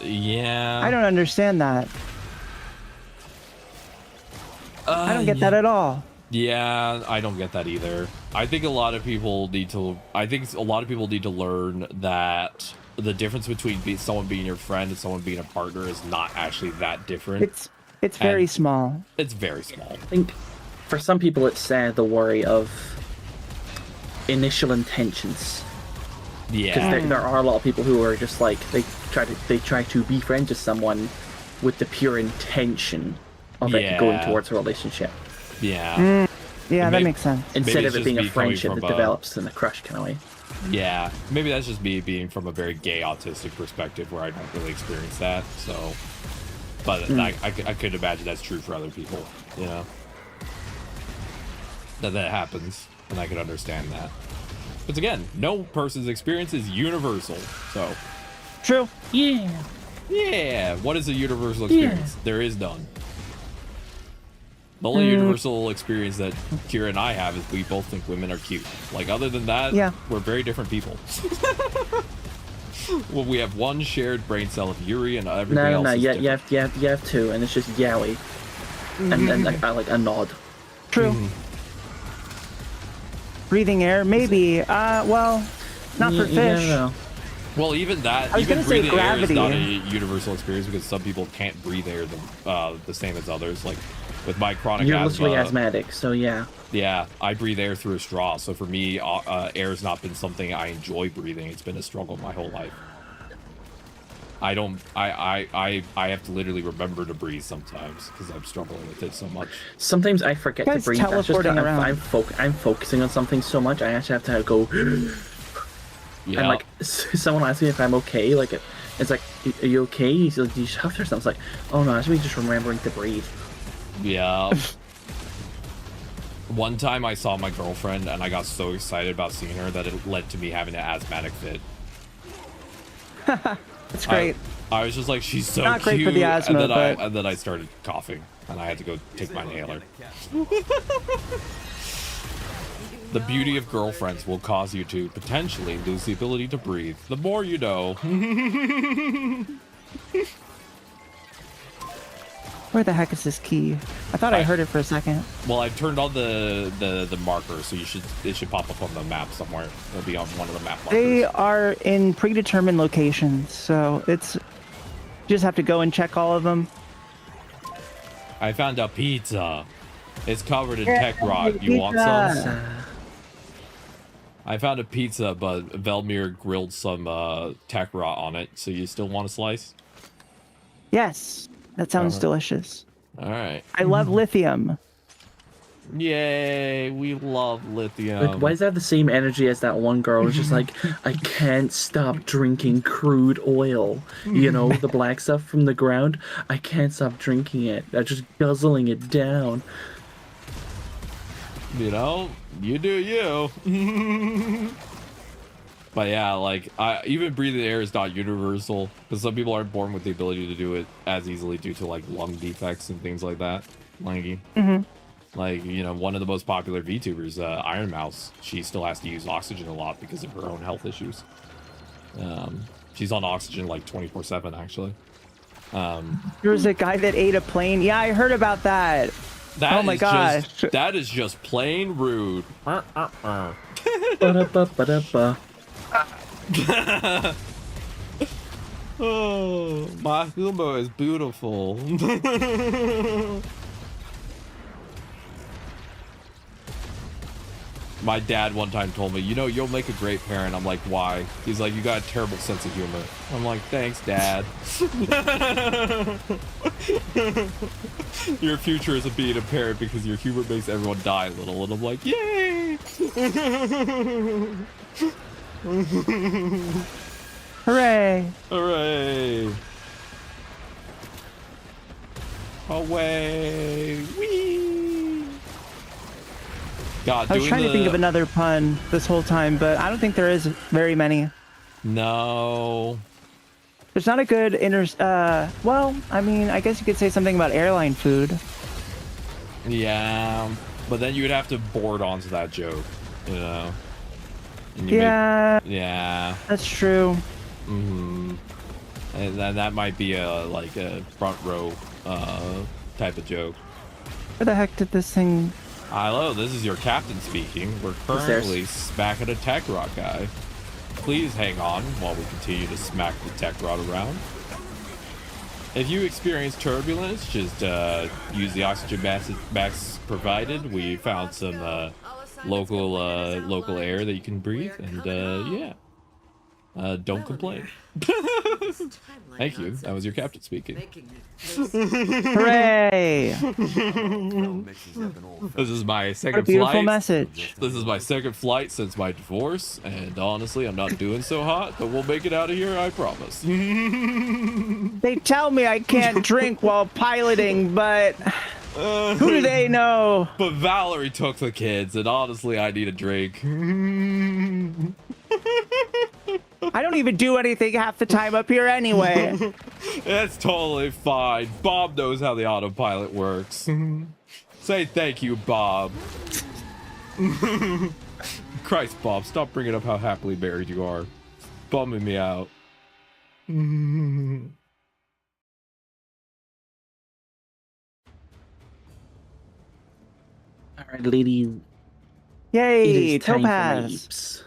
Yeah. I don't understand that. I don't get that at all. Yeah, I don't get that either. I think a lot of people need to learn that the difference between someone being your friend and someone being a partner is not actually that different. It's very small. It's very small. I think for some people it's the worry of initial intentions. Yeah. Because there are a lot of people who are just like they try to befriend just someone with the pure intention of it going towards a relationship. Yeah. Yeah, that makes sense. Instead of it being a friendship that develops in a crush kind of way. Yeah, maybe that's just me being from a very gay autistic perspective where I don't really experience that. So, but I could imagine that's true for other people. You know, that happens, and I could understand that. But again, no person's experience is universal. So, true. Yeah. Yeah. What is a universal experience? Yeah. There is none. The only universal experience that Kira and I have is we both think women are cute. Like, other than that, we're very different people. Well, we have one shared brain cell of Yuri and everything else. No. You have two, and it's just Yowie, and then like a nod. True. Breathing air, maybe. Well, not for fish. No. Well, even that, I was even gonna say breathing air is gravity. not a universal experience because some people can't breathe air the same as others. Like with my chronic You're asthma, literally asthmatic, so yeah. Yeah, I breathe air through a straw. So for me, air has not been something I enjoy breathing. It's been a struggle my whole life. I have to literally remember to breathe sometimes because I'm struggling with it so much. Sometimes I forget to breathe. That's just teleporting around. I'm focusing on something so much. I actually have to go. Yeah. And like someone asks me if I'm okay. Like it's like, are you okay? He's like, do you huffed or something? It's like, oh no, I should be just remembering to breathe. Yeah. One time I saw my girlfriend and I got so excited about seeing her that it led to me having an asthmatic fit. That's great. I was just like, she's so Not cute. great for the asthma, and then I started coughing and I had to go take my inhaler. The beauty of girlfriends will cause you to potentially lose the ability to breathe. The more you know. Where the heck is this key? I thought I heard it for a second. Well, I've turned on the marker, so it should pop up on the map somewhere. It'll be on one of the map markers. They are in predetermined locations, so you just have to go and check all of them. I found a pizza. It's covered in tech rot. You want some? I found a pizza, but Velmir grilled some tech rot on it. So you still want a slice? Yes, that sounds delicious. All right. I love lithium. Yay, we love lithium. Like, why does that have the same energy as that one girl? It's just like, I can't stop drinking crude oil. You know, the black stuff from the ground. I can't stop drinking it. I'm just guzzling it down. You know, you do you. But yeah, like, even breathing air is not universal because some people aren't born with the ability to do it as easily due to like lung defects and things like that. Langy. Like, you know, one of the most popular VTubers, Iron Mouse, she still has to use oxygen a lot because of her own health issues. She's on oxygen like 24/7 actually. There was a guy that ate a plane. Yeah, I heard about that. Oh my gosh. That is just plain rude. Ba-da-ba-ba-da-ba. Oh, my humor is beautiful. My dad one time told me, you know, you'll make a great parent. I'm like, why? He's like, you got a terrible sense of humor. I'm like, thanks, Dad. Your future is being a parent because your humor makes everyone die a little. And I'm like, yay! Hooray! Hooray! Away! Whee! God, I was trying to think of another pun this whole time, but I don't think there is very many. No. There's not a good well, I mean, I guess you could say something about airline food. Yeah, but then you would have to board onto that joke, you know? Yeah. Yeah. That's true. And then that might be like a front row type of joke. Where the heck did this thing... Hello, this is your captain speaking. We're currently smacking a tech rod guy. Please hang on while we continue to smack the tech rod around. If you experience turbulence, just use the oxygen masks provided. We found some local air that you can breathe, and yeah. Don't complain. Thank you. That was your captain speaking. Hooray! This is my second What a beautiful flight. message. This is my second flight since my divorce, and honestly, I'm not doing so hot, but we'll make it out of here, I promise. They tell me I can't drink while piloting, but who do they know? But Valerie took the kids, and honestly, I need a drink. I don't even do anything half the time up here anyway. That's totally fine. Bob knows how the autopilot works. Say thank you, Bob. Christ, Bob, stop bringing up how happily married you are. It's bumming me out. Alright, ladies. Yay, It is time for my Topaz. eeps.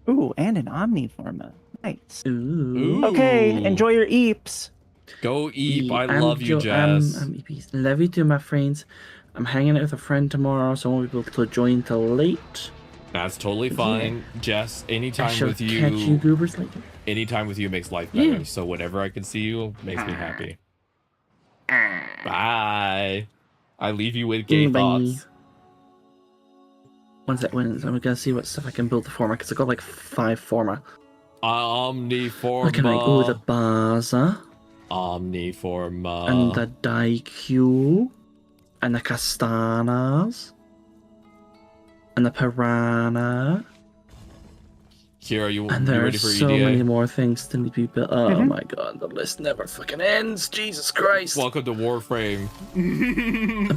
Ooh, and an Omniforma. Nice. Ooh. Okay, enjoy your eeps. Go eep. I I'm love you, Jess. I'm EPs. Love you too, my friends. I'm hanging out with a friend tomorrow, so I won't be able to join till late. That's totally fine, Jess. I Anytime shall with catch you you, goobers later. anytime with you makes life better. Yeah. So whenever I can see you makes me happy. Bye. I leave you with gay Bye. thoughts. Once that wins, I'm gonna see what stuff I can build the forma, because I got like 5 forma. Omniforma. Looking like, oh, the Baza, Omniforma. and the Daikyu, and the Castanas, and the Piranha. Kira, you And you there are ready for so EDA? many more things to be built. Oh my god, the list never fucking ends. Jesus Christ. Welcome to Warframe.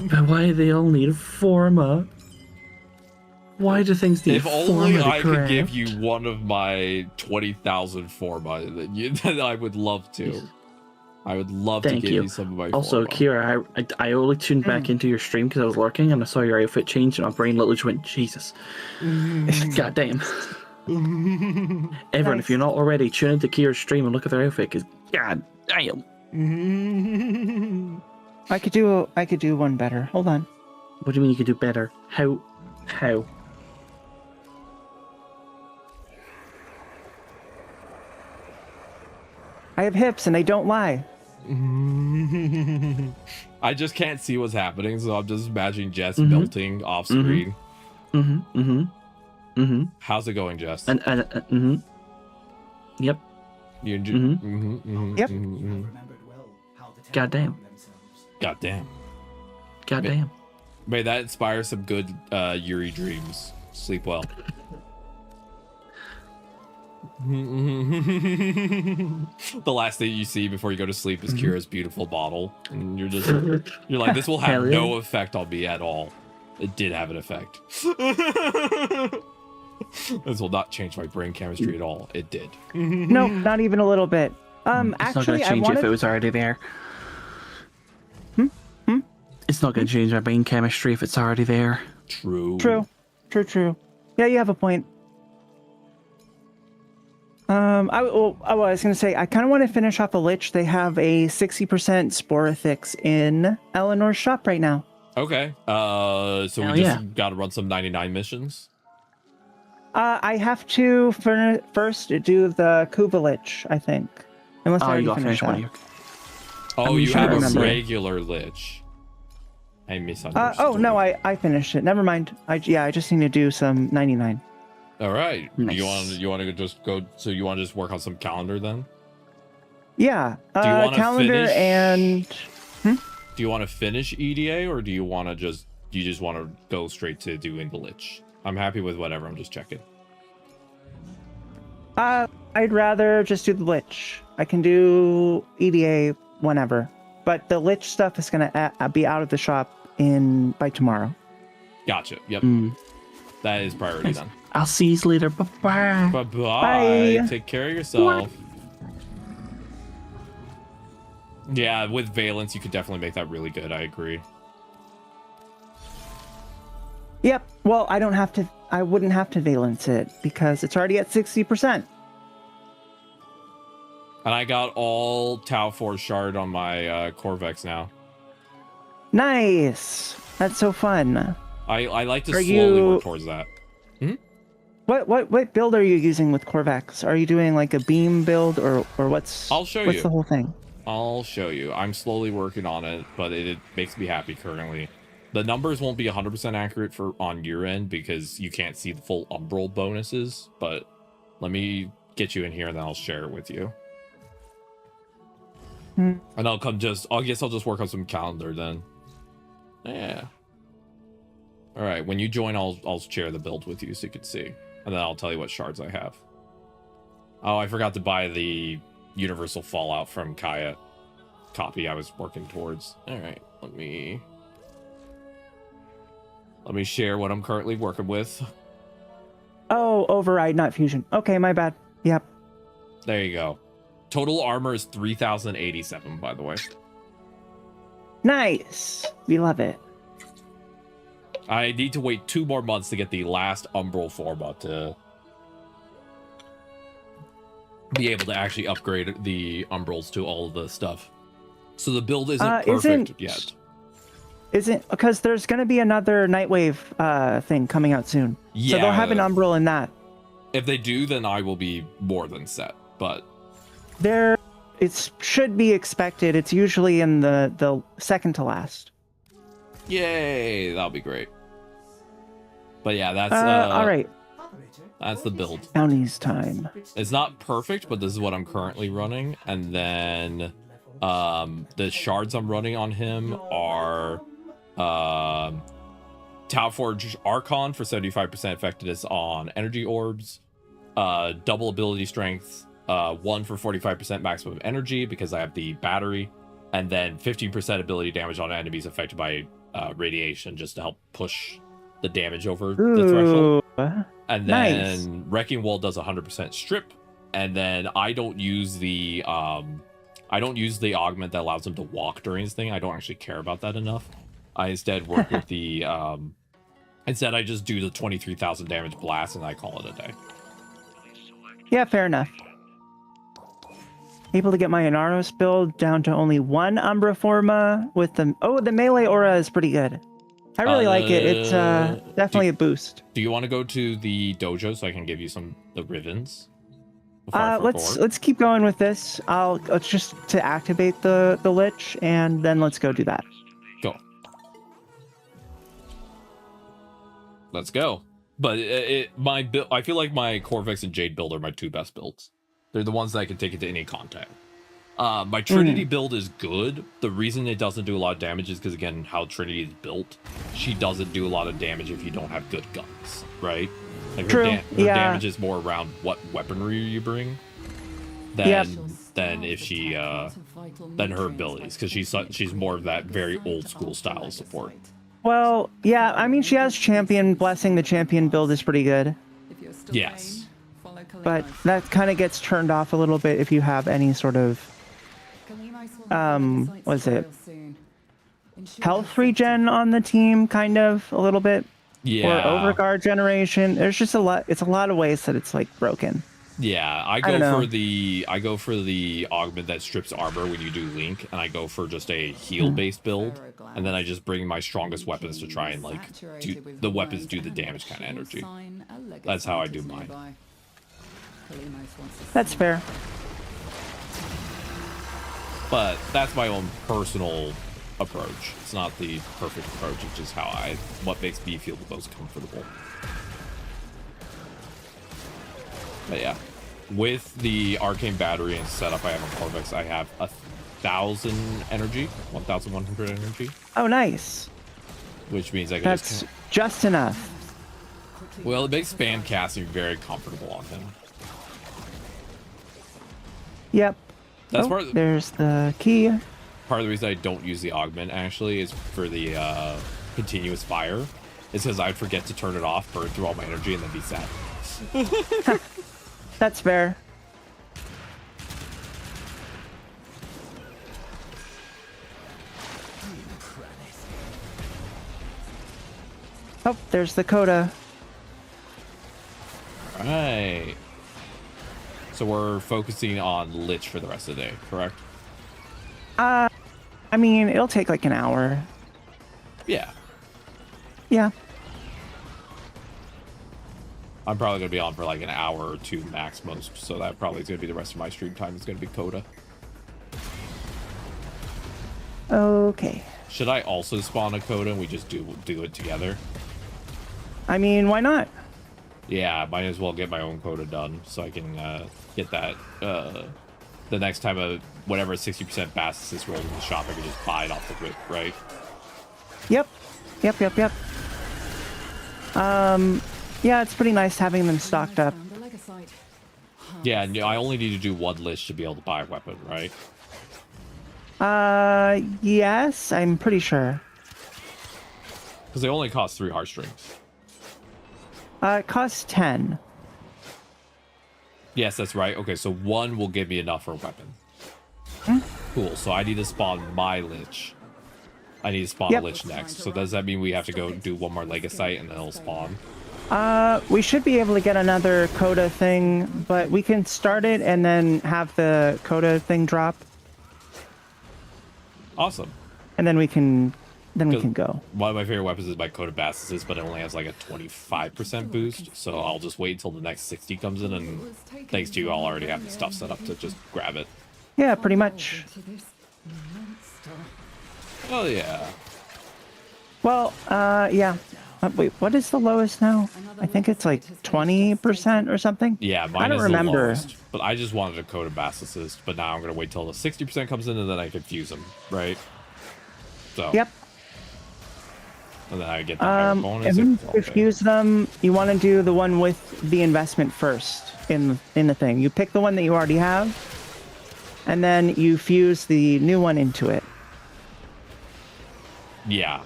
But why do they all need forma? Why do things need If forma only to I could craft? give you one of my 20,000 forma, then I would love to. I would love Thank to give you. you some of my Also, forma. Kira, I only tuned back into your stream because I was lurking and I saw your outfit change and my brain literally just went, Jesus. God damn. Everyone, if you're not already, tune into Kira's stream and look at their outfit because, god damn. I could do one better. Hold on. What do you mean you could do better? How? I have hips and they don't lie. I just can't see what's happening, so I'm just imagining Jess melting off screen. How's it going, Jess? Yep. Yep. God damn. God damn. God damn. May that inspire some good Yuri dreams. Sleep well. The last thing you see before you go to sleep is Kira's beautiful bottle, and you're like, this will have Hell yeah. no effect on me at all. It did have an effect. This will not change my brain chemistry at all. It did. Nope, not even a little bit. It's not Actually, gonna I change wanted... if it was already there. It's not gonna change my brain chemistry if it's already there. True. True. Yeah, you have a point. I was gonna say I kind of want to finish off a Lich. They have a 60% Sporithix in Eleanor's shop right now. Okay. So Hell we just yeah. gotta run some 99 missions. I have to first do the Kuva Lich, I think. Unless I Oh, already you gotta finished finish one that. of your. Oh, I'm you sure have I a remember. regular Lich. I misunderstood. Oh no, I finished it. Never mind. I just need to do some 99. All right. Nice. You want to just go? So you want to just work on some calendar then? Yeah. Do you wanna Calendar finish? and. Do you want to finish EDA or do you want to just want to go straight to doing the Lich? I'm happy with whatever. I'm just checking. I'd rather just do the Lich. I can do EDA whenever, but the Lich stuff is gonna be out of the shop by tomorrow. Gotcha. Yep. That is priority then. I'll see you later. Bye-bye. Bye-bye. Bye. Take care of yourself. Yeah, with Valence, you could definitely make that really good. I agree. Yep. Well, I don't have to. I wouldn't have to valence it because it's already at 60%. And I got all Tau Force shard on my Corvex now. Nice. That's so fun. I like to slowly work towards that. Hmm? What build are you using with Corvex? Are you doing like a beam build or what's? I'll show you. What's the whole thing? I'll show you. I'm slowly working on it, but it makes me happy currently. The numbers won't be 100% accurate on your end because you can't see the full Umbral bonuses, but let me get you in here and then I'll share it with you. And I guess I'll just work on some calendar then. Yeah. All right, when you join, I'll share the build with you so you can see. And then I'll tell you what shards I have. Oh, I forgot to buy the Universal Fallout from Kaya copy I was working towards. All right, let me share what I'm currently working with. Oh, override, not fusion. Okay, my bad. Yep. There you go. Total armor is 3,087, by the way. Nice. We love it. I need to wait 2 more months to get the last Umbral Forma to be able to actually upgrade the Umbrals to all of the stuff. So the build isn't perfect yet. Isn't because there's going to be another Nightwave thing coming out soon. Yeah. So they'll have an Umbral in that. If they do, then I will be more than set. But it should be expected. It's usually in the second to last. Yay, that'll be great. But yeah, that's all right. That's the build. Bounties time. It's not perfect, but this is what I'm currently running. And then the shards I'm running on him are Tau Forge Archon for 75% effectiveness on energy orbs, double ability strength, 1 for 45% maximum energy because I have the battery, and then 15% ability damage on enemies affected by radiation just to help push the damage over the threshold. And then Wrecking Wall does 100% strip, and then I don't use the augment that allows him to walk during his thing. I don't actually care about that enough. I instead work with the instead I just do the 23,000 damage blast and I call it a day. Yeah, fair enough. Able to get my Inaros build down to only 1 Umbra Forma with the the melee aura is pretty good. I really like it. It's definitely a boost. Do you want to go to the dojo so I can give you the ribbons? Let's keep going with this. Let's just to activate the Lich, and then let's go do that. Go. Let's go. But I feel like my Corvex and Jade build are my 2 best builds. They're the ones that I can take into any contact. My Trinity build is good. The reason it doesn't do a lot of damage is because, again, how Trinity is built. She doesn't do a lot of damage if you don't have good guns, right? Like her damage is more around what weaponry you bring than if she than her abilities, because she's more of that very old school style of support. Well, yeah, I mean she has champion blessing. The champion build is pretty good. Yes. But that kind of gets turned off a little bit if you have any sort of was it health regen on the team, kind of a little bit. Yeah. Or overguard generation. There's just a lot. It's a lot of ways that it's like broken. Yeah, I go for the augment that strips armor when you do Link, and I go for just a heal based build, and then I just bring my strongest weapons to try and like do the damage kind of energy. That's how I do mine. That's fair. But that's my own personal approach. It's not the perfect approach. It's just what makes me feel the most comfortable. But yeah, with the arcane battery and setup I have on Corvex, I have 1,000 energy, 1,100 energy. Oh, nice. Which means I can just enough. Well, it makes spam casting very comfortable on him. Yep. That's there's the key. Part of the reason I don't use the augment actually is for the continuous fire. It's because I'd forget to turn it off, burn through all my energy, and then be sad. That's fair. Oh, there's the coda. Right. So we're focusing on Lich for the rest of the day, correct? I mean, it'll take like an hour. Yeah. Yeah. I'm probably going to be on for like an hour or two max most, so that probably is going to be the rest of my stream time. It's going to be coda. Okay. Should I also spawn a coda and we just do it together? I mean, why not? Yeah, might as well get my own coda done so I can get that the next time whatever 60% bass is rolled in the shop, I can just buy it off the rip, right? Yep. Yeah, it's pretty nice having them stocked up. Yeah, and I only need to do one list to be able to buy a weapon, right? Yes, I'm pretty sure. Because they only cost 3 heartstrings. It costs 10. Yes, that's right. Okay, so 1 will give me enough for a weapon. Cool, so I need to spawn my Lich. I need to spawn a Lich next. So does that mean we have to go do one more Legasite and then it'll spawn? We should be able to get another coda thing, but we can start it and then have the coda thing drop. Awesome. And then we can go. One of my favorite weapons is my coda Basilisk, but it only has like a 25% boost. So I'll just wait until the next 60 comes in, and thanks to you, I'll already have the stuff set up to just grab it. Yeah, pretty much. Oh yeah. Well, yeah. Wait, what is the lowest now? I think it's like 20% or something. Yeah, mine I don't is remember. The lowest, but I just wanted a coda Basilisk, but now I'm gonna wait till the 60% comes in, and then I can fuse them, right? So. Yep. And then I get the higher bonus. If you fuse them, you want to do the one with the investment first in the thing. You pick the one that you already have, and then you fuse the new one into it. Yeah.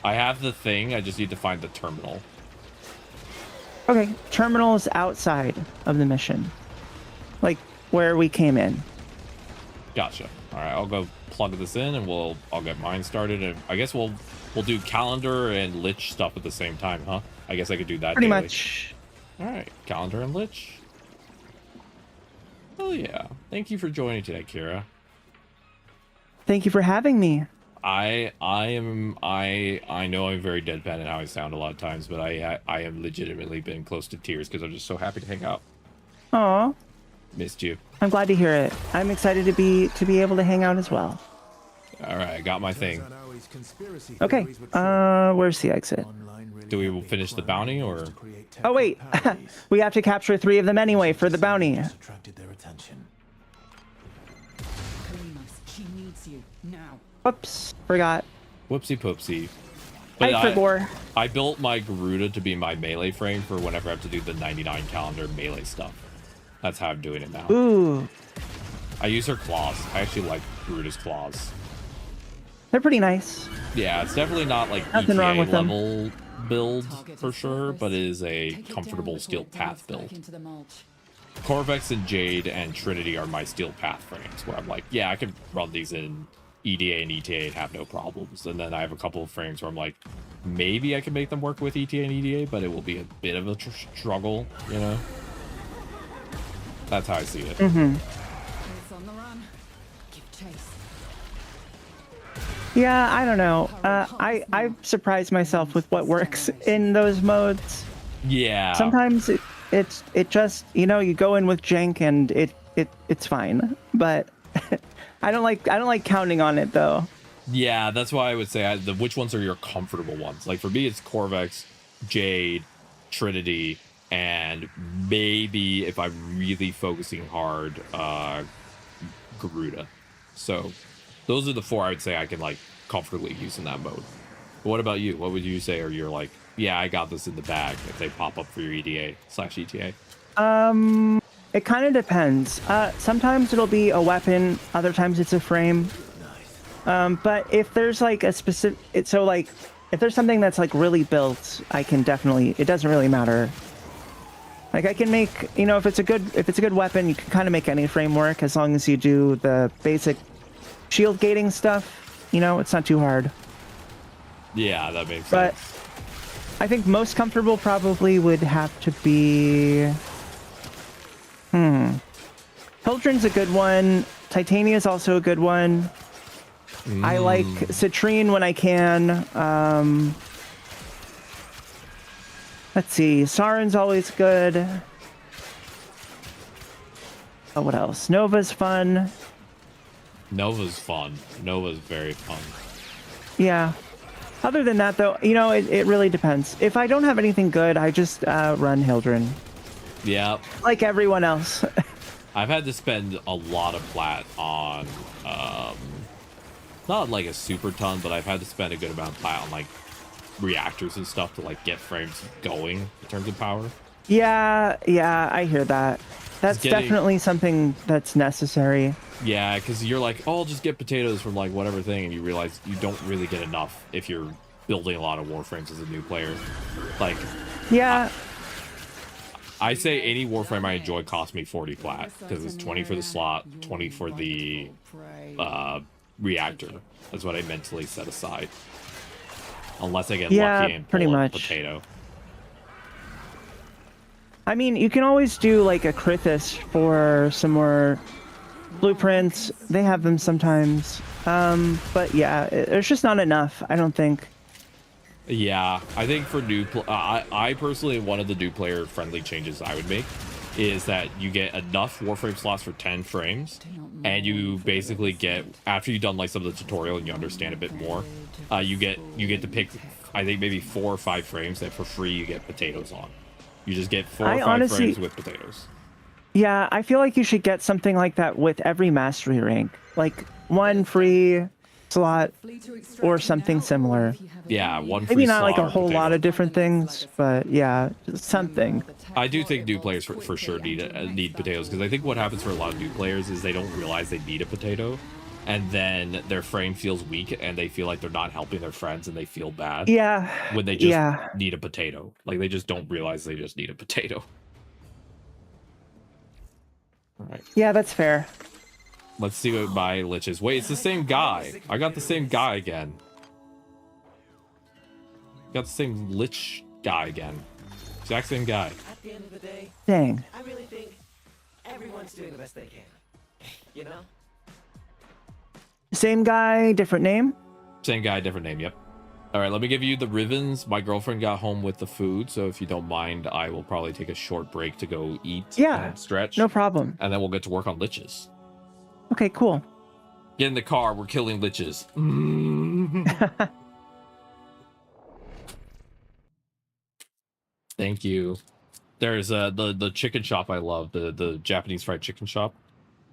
I have the thing. I just need to find the terminal. Okay, terminal is outside of the mission, like where we came in. Gotcha. All right, I'll go plug this in, and I'll get mine started, and I guess we'll do calendar and Lich stuff at the same time, huh? I guess I could do that. Pretty daily. much. All right, calendar and Lich. Oh yeah! Thank you for joining today, Kira. Thank you for having me. I know I'm very deadpan in how I sound a lot of times, but I have legitimately been close to tears because I'm just so happy to hang out. Aw. Missed you. I'm glad to hear it. I'm excited to be able to hang out as well. All right, I got my thing. Okay. Where's the exit? Do we finish the bounty or? Oh wait, we have to capture 3 of them anyway for the bounty. She needs you now. Whoops, forgot. Whoopsie poopsie. I built my Garuda to be my melee frame for whenever I have to do the 99 calendar melee stuff. That's how I'm doing it now. Ooh. I use her claws. I actually like Garuda's claws. They're pretty nice. Yeah, it's definitely not like Nothing wrong with them. level build for sure, but it is a comfortable steel path build. Corvex and Jade and Trinity are my steel path frames where I'm like, yeah, I can run these in EDA and ETA and have no problems. And then I have a couple of frames where I'm like, maybe I can make them work with ETA and EDA, but it will be a bit of a struggle, you know? That's how I see it. Mm-hmm. Yeah, I don't know. I surprise myself with what works in those modes. Yeah. Sometimes it just, you know, you go in with jank and it's fine. But I don't like counting on it though. Yeah, that's why I would say which ones are your comfortable ones. Like for me, it's Corvex, Jade, Trinity, and maybe if I'm really focusing hard, Garuda. So those are the 4 I would say I can like comfortably use in that mode. But what about you? What would you say? Or you're like, yeah, I got this in the bag if they pop up for your EDA/ETA? It kind of depends. Sometimes it'll be a weapon, other times it's a frame. But if there's like a specific, if there's something that's like really built, I can definitely, it doesn't really matter. Like I can make, you know, if it's a good weapon, you can kind of make any framework as long as you do the basic shield gating stuff. It's not too hard. Yeah, that makes But sense. I think most comfortable probably would have to be... Hildren's a good one. Titania's also a good one. I like Citrine when I can. Let's see. Sarin's always good. Oh, what else? Nova's fun. Nova's fun. Nova's very fun. Yeah. Other than that, though, it really depends. If I don't have anything good, I just run Hildren. Yeah. Like everyone else. I've had to spend a lot of plat on, not like a super ton, but I've had to spend a good amount of plat on like reactors and stuff to like get frames going in terms of power. Yeah, I hear that. That's definitely something that's necessary. Yeah, because you're like, oh, I'll just get potatoes from like whatever thing, and you realize you don't really get enough if you're building a lot of Warframes as a new player. Like, yeah. I say any Warframe I enjoy costs me 40 plat, because it's 20 for the slot, 20 for the reactor. That's what I mentally set aside. Unless I get lucky and pull a potato. I mean, you can always do like a Krithis for some more blueprints. They have them sometimes. But yeah, there's just not enough, I don't think. Yeah, I think for new... I personally, one of the new player friendly changes I would make is that you get enough Warframe slots for 10 frames, and you basically get, after you've done like some of the tutorial and you understand a bit more, you get to pick, I think maybe 4 or 5 frames that for free you get potatoes on. You just get 4 or 5 frames with potatoes. Yeah, I feel like you should get something like that with every mastery rank. Like one free slot or something similar. Yeah, one free maybe not slot like a or whole potato. lot of different things, but yeah, something. I do think new players for sure need potatoes, because I think what happens for a lot of new players is they don't realize they need a potato, and then their frame feels weak and they feel like they're not helping their friends and they feel bad. Yeah. When they just need a potato. Like they just don't realize they just need a potato. All right. Yeah, that's fair. Let's see what my lich is. Wait, it's the same guy. I got the same guy again. Got the same lich guy again. Exact same guy. At the end of the day, dang. I really think everyone's doing the best they can. You know? Same guy, different name? Same guy, different name, yep. All right, let me give you the ribbons. My girlfriend got home with the food, so if you don't mind, I will probably take a short break to go eat and stretch. No problem. And then we'll get to work on liches. Okay, cool. Get in the car, we're killing liches. Thank you. There's the chicken shop I love, the Japanese fried chicken shop.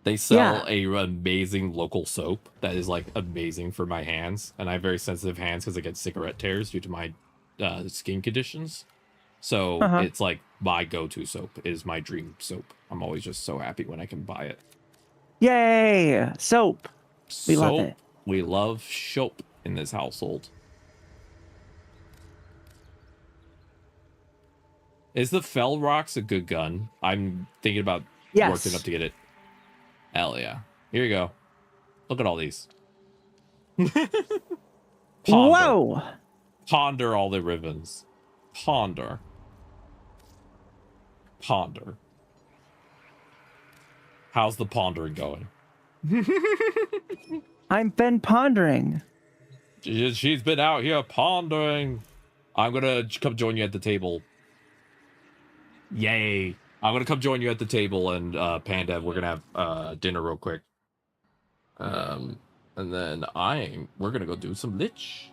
They sell a amazing local soap that is like amazing for my hands, and I have very sensitive hands because I get cigarette tears due to my skin conditions. So it's like my go-to soap is my dream soap. I'm always just so happy when I can buy it. Yay! Soap. We love it. We love soap in this household. Is the Fell Rocks a good gun? I'm thinking about working up to get it. Hell yeah. Here you go. Look at all these. Whoa! Ponder all the ribbons. Ponder. Ponder. How's the pondering going? I've been pondering. She's been out here pondering. I'm gonna come join you at the table. Yay. I'm gonna come join you at the table, and Panda, we're gonna have dinner real quick. And then we're gonna go do some lich.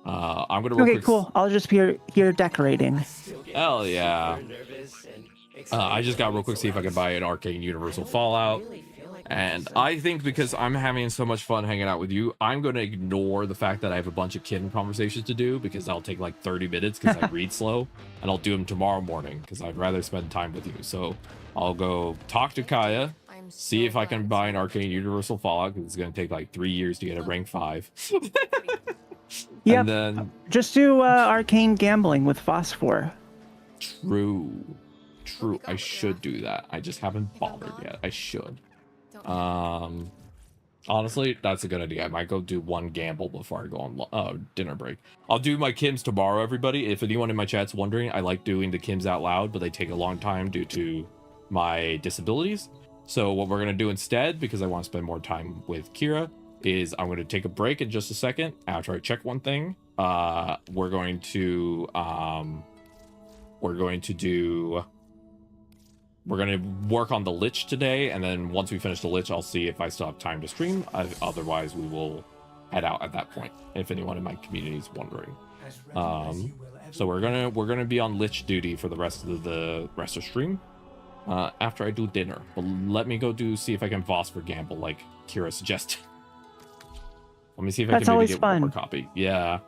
I'm gonna Okay, cool. I'll just be here decorating. Hell yeah. I just got real quick see if I can buy an Arcane Universal Fallout. And I think because I'm having so much fun hanging out with you, I'm going to ignore the fact that I have a bunch of kitten conversations to do, because I'll take like 30 minutes because I read slow, and I'll do them tomorrow morning because I'd rather spend time with you. So I'll go talk to Kaya, see if I can buy an Arcane Universal Fallout, because it's going to take like 3 years to get a rank 5. Yep. And then Just do arcane gambling with phosphor. True. I should do that. I just haven't bothered yet. I should. Honestly, that's a good idea. I might go do one gamble before I go on dinner break. I'll do my Kims tomorrow, everybody. If anyone in my chat's wondering, I like doing the Kims out loud, but they take a long time due to my disabilities. So what we're going to do instead, because I want to spend more time with Kira, is I'm going to take a break in just a second after I check one thing. We're going to work on the Lich today, and then once we finish the Lich, I'll see if I still have time to stream. Otherwise, we will head out at that point, if anyone in my community is wondering. So we're gonna be on Lich duty for the rest of stream after I do dinner. But let me go see if I can Voss for gamble, like Kira suggested. Let me see if I can maybe get one more copy. Yeah,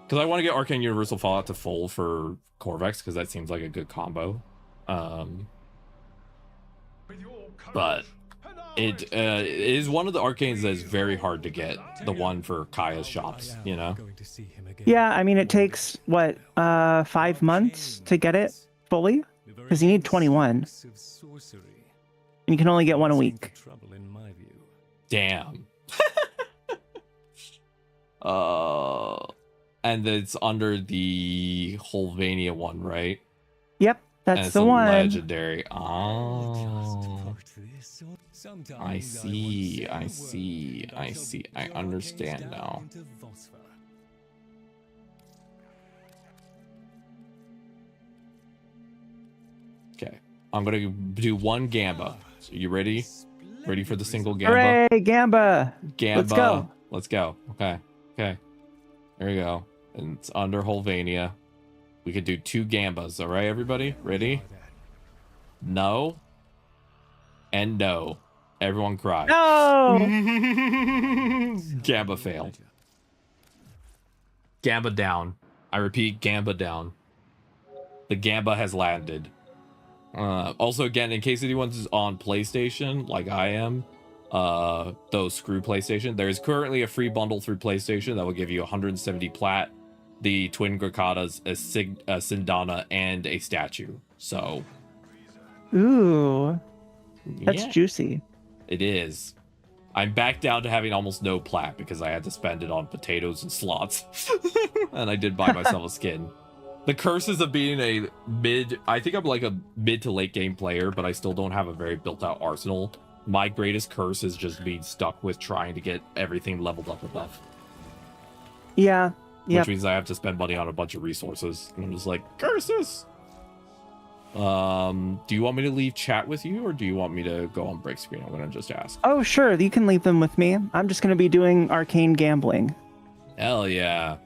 because I want to get Arcane Universal Fallout to full for Corvex, because that seems like a good combo. But it is one of the arcanes that is very hard to get, the one for Kaya's shops, you know? Yeah, I mean, it takes, what, 5 months to get it fully? Because you need 21. And you can only get one a week. Damn. And it's under the Holvania one, right? Yep, that's the one. Legendary. Oh. I see. I understand now. Okay. I'm going to do one Gamba. So you ready? Ready for the single Gamba? Hooray, Gamba! Gamba. Let's go. Okay. There we go. And it's under Holvania. We could do 2 Gambas. All right, everybody? Ready? No. And no. Everyone cry. No! Gamba failed. Gamba down. I repeat, Gamba down. The Gamba has landed. Also, again, in case anyone's on PlayStation, like I am, those screw PlayStation, there is currently a free bundle through PlayStation that will give you 170 plat, the twin Grakatas, a Sindana, and a statue. So, ooh, that's yeah, juicy. It is. I'm back down to having almost no plat because I had to spend it on potatoes and slots, and I did buy myself a skin. The curses of being a I think I'm like a mid to late game player, but I still don't have a very built out arsenal. My greatest curse is just being stuck with trying to get everything leveled up above. Yeah. Which means I have to spend money on a bunch of resources. And I'm just like, curses! Do you want me to leave chat with you, or do you want me to go on break screen? I'm going to just ask. Oh, sure. You can leave them with me. I'm just going to be doing arcane gambling. Hell yeah.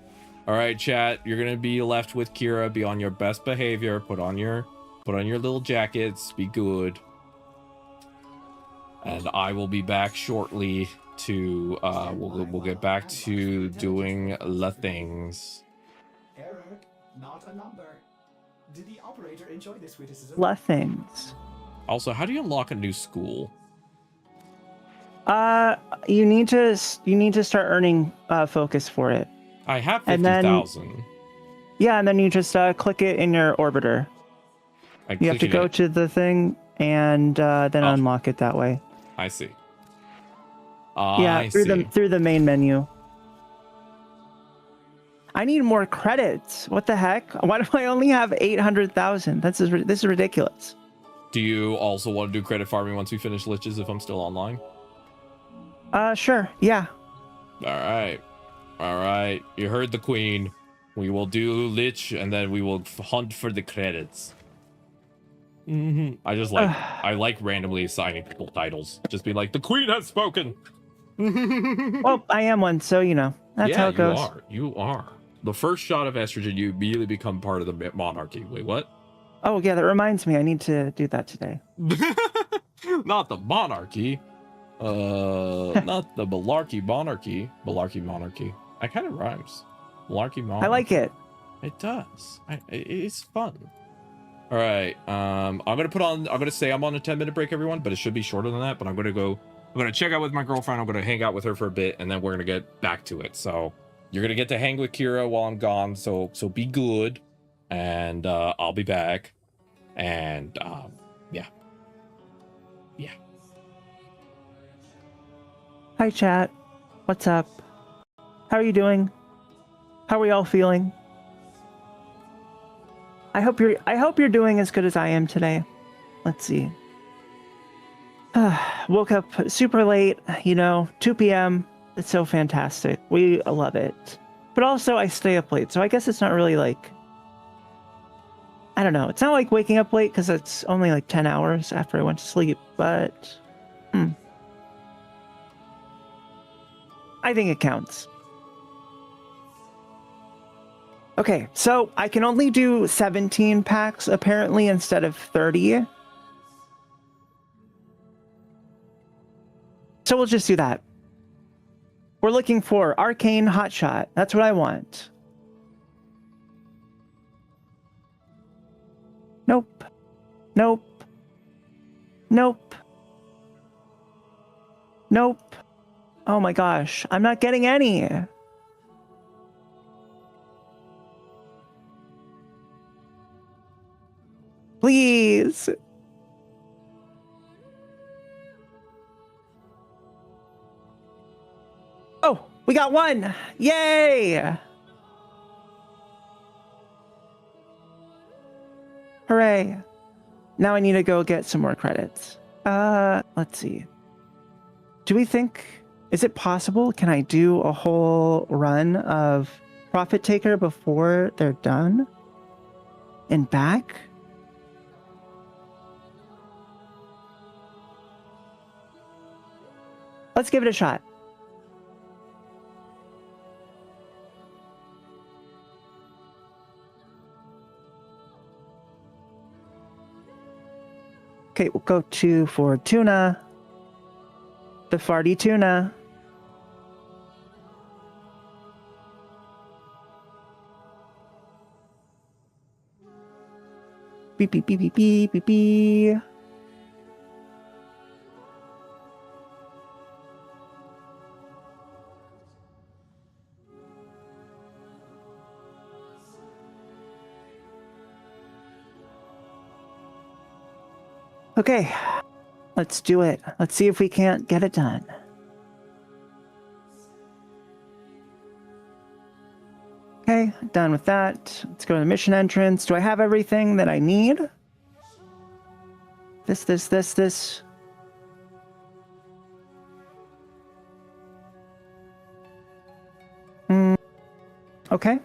All right, chat. You're going to be left with Kira. Be on your best behavior. Put on your little jackets. Be good. And I will be back shortly to we'll get back to doing the things. Error, not a number. Did the operator enjoy this witticism? La things. Also, how do you unlock a new school? You need to start earning focus for it. I have 50,000. Yeah, and then you just click it in your orbiter. You have to go to the thing and then unlock it that way. I see. Yeah, through the main menu. I need more credits. What the heck? Why do I only have 800,000? This is ridiculous. Do you also want to do credit farming once we finish liches if I'm still online? Sure. Yeah. All right. You heard the queen. We will do lich and then we will hunt for the credits. I like randomly assigning people titles. Just be like, the queen has spoken. Well, I am one, so that's how it goes. You are. The first shot of estrogen, you immediately become part of the monarchy. Wait, what? Oh yeah, that reminds me. I need to do that today. Not the monarchy. Not the malarkey monarchy. Malarkey monarchy. That kind of rhymes. Malarkey monarchy. I like it. It does. It's fun. All right. I'm gonna say I'm on a 10-minute break, everyone, but it should be shorter than that. But I'm gonna check out with my girlfriend. I'm gonna hang out with her for a bit, and then we're gonna get back to it. So you're gonna get to hang with Kira while I'm gone. So be good, and I'll be back. And yeah. Hi, chat. What's up? How are you doing? How are we all feeling? I hope you're doing as good as I am today. Let's see. Woke up super late, 2 p.m. It's so fantastic. We love it. But also, I stay up late, so I guess it's not really like... I don't know. It's not like waking up late because it's only like 10 hours after I went to sleep, but... I think it counts. Okay, so I can only do 17 packs, apparently, instead of 30. So we'll just do that. We're looking for Arcane Hotshot. That's what I want. Nope. Nope. Nope. Nope. Oh my gosh, I'm not getting any. Please. Oh, we got one. Yay. Hooray. Now I need to go get some more credits. Let's see. Do we think, is it possible? Can I do a whole run of Profit Taker before they're done? And back? Let's give it a shot. Okay, we'll go to Fortuna. The farty tuna. Beep, beep, beep, beep, beep, beep, beep. Okay, let's do it. Let's see if we can't get it done. Okay, done with that. Let's go to the mission entrance. Do I have everything that I need? This. Okay.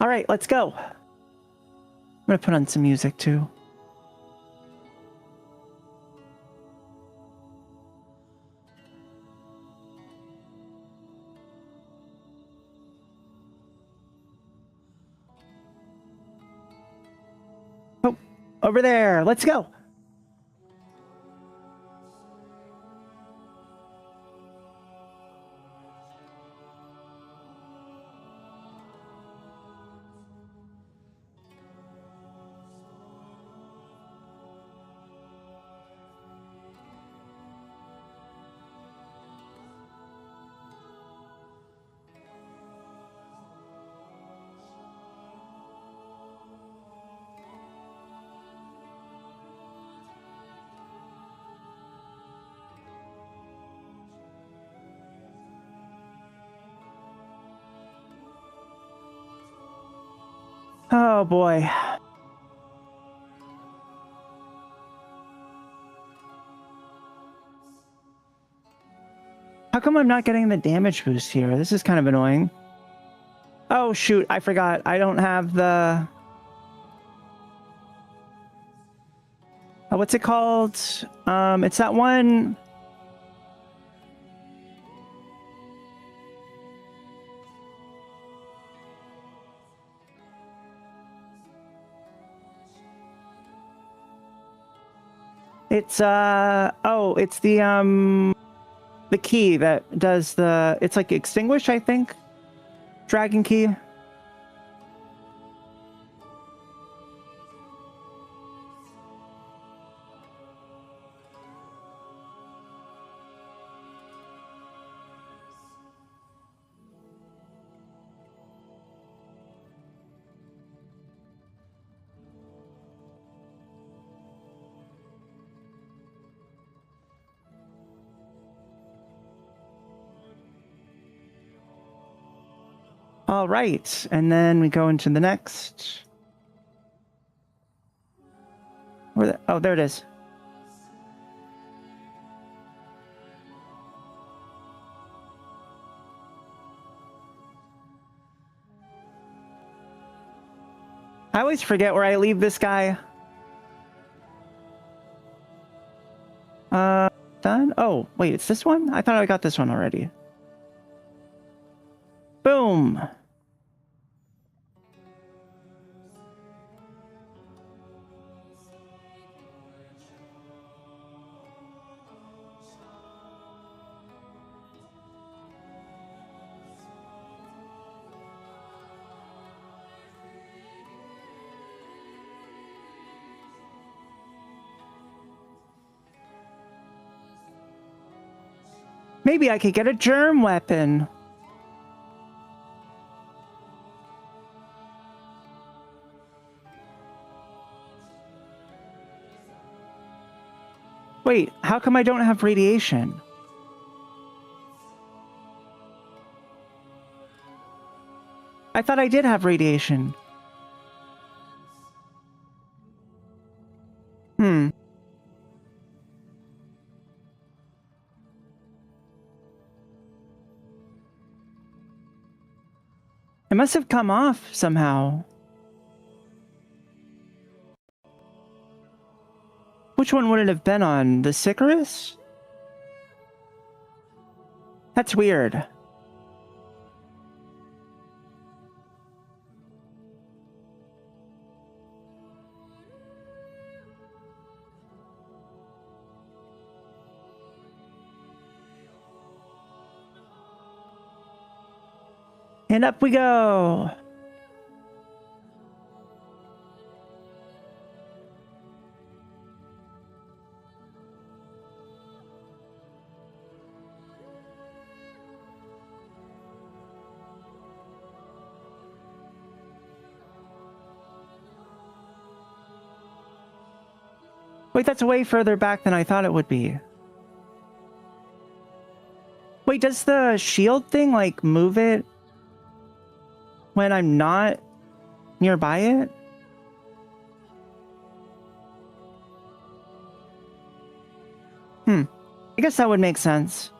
All right, let's go. I'm gonna put on some music too. Oh, over there. Let's go. Oh boy. How come I'm not getting the damage boost here? This is kind of annoying. Oh shoot, I forgot. I don't have the... what's it called? It's that one... It's it's the key that does the, it's like extinguish, I think. Dragon key. All right, and then we go into the next. Oh, there it is. I always forget where I leave this guy. Done? Oh, wait, it's this one? I thought I got this one already. Boom! Maybe I could get a germ weapon. Wait, how come I don't have radiation? I thought I did have radiation. Hmm. It must have come off somehow. Which one would it have been on? The Sicarus? That's weird. And up we go. Wait, that's way further back than I thought it would be. Wait, does the shield thing, like, move it when I'm not nearby it? I guess that would make sense.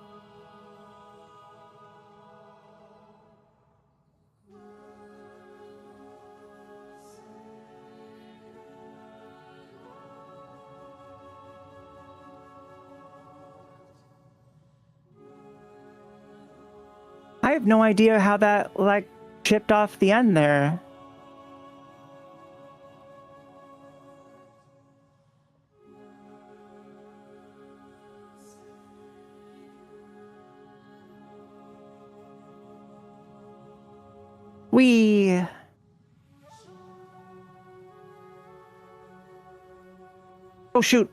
I have no idea how that, like, chipped off the end there. Whee! Oh, shoot.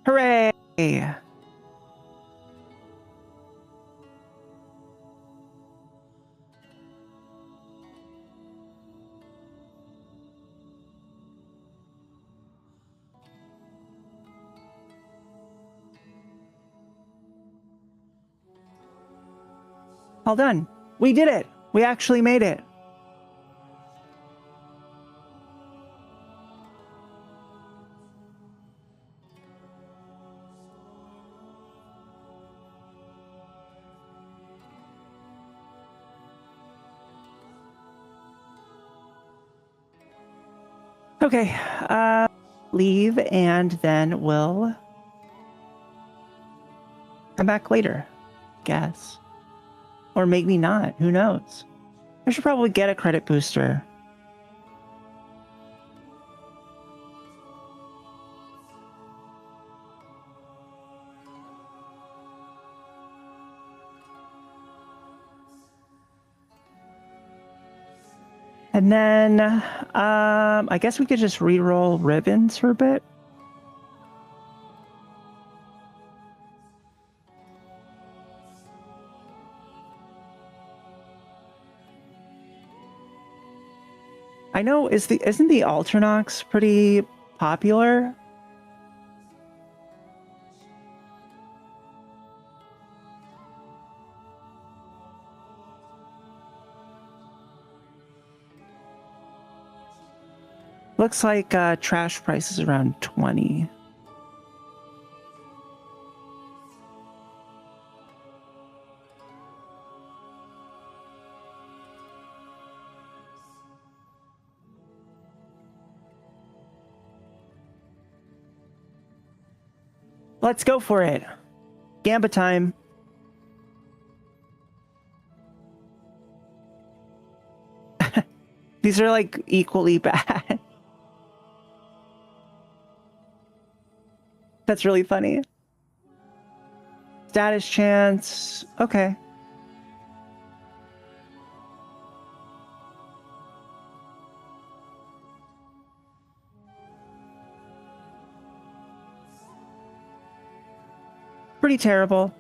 Hooray! All done. We did it. We actually made it. Okay, leave and then we'll come back later, guess. Or maybe not, who knows? I should probably get a credit booster. And then, I guess we could just re-roll ribbons for a bit. I know, isn't the Alternox pretty popular? Looks like trash price is around 20. Let's go for it. Gamba time. These are like equally bad. That's really funny. Status chance. Okay. Pretty terrible.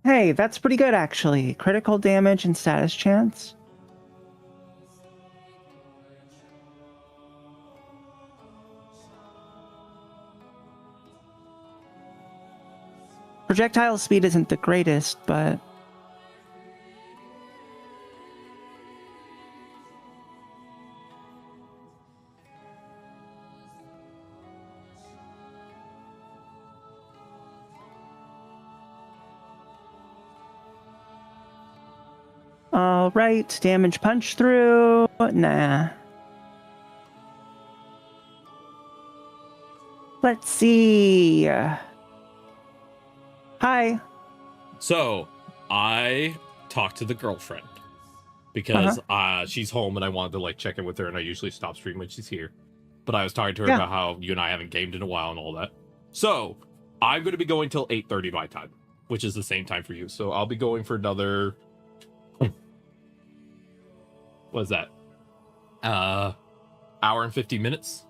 Hey, that's pretty good actually. Critical damage and status chance. Projectile speed isn't the greatest, but all right, damage punch through. Nah. Let's see. Hi. So, I talked to the girlfriend because she's home and I wanted to like check in with her, and I usually stop stream when she's here. But I was talking to her about how you and I haven't gamed in a while and all that. So, I'm going to be going till 8:30 my time, which is the same time for you. So, I'll be going for another what is that? Hour and 50 minutes.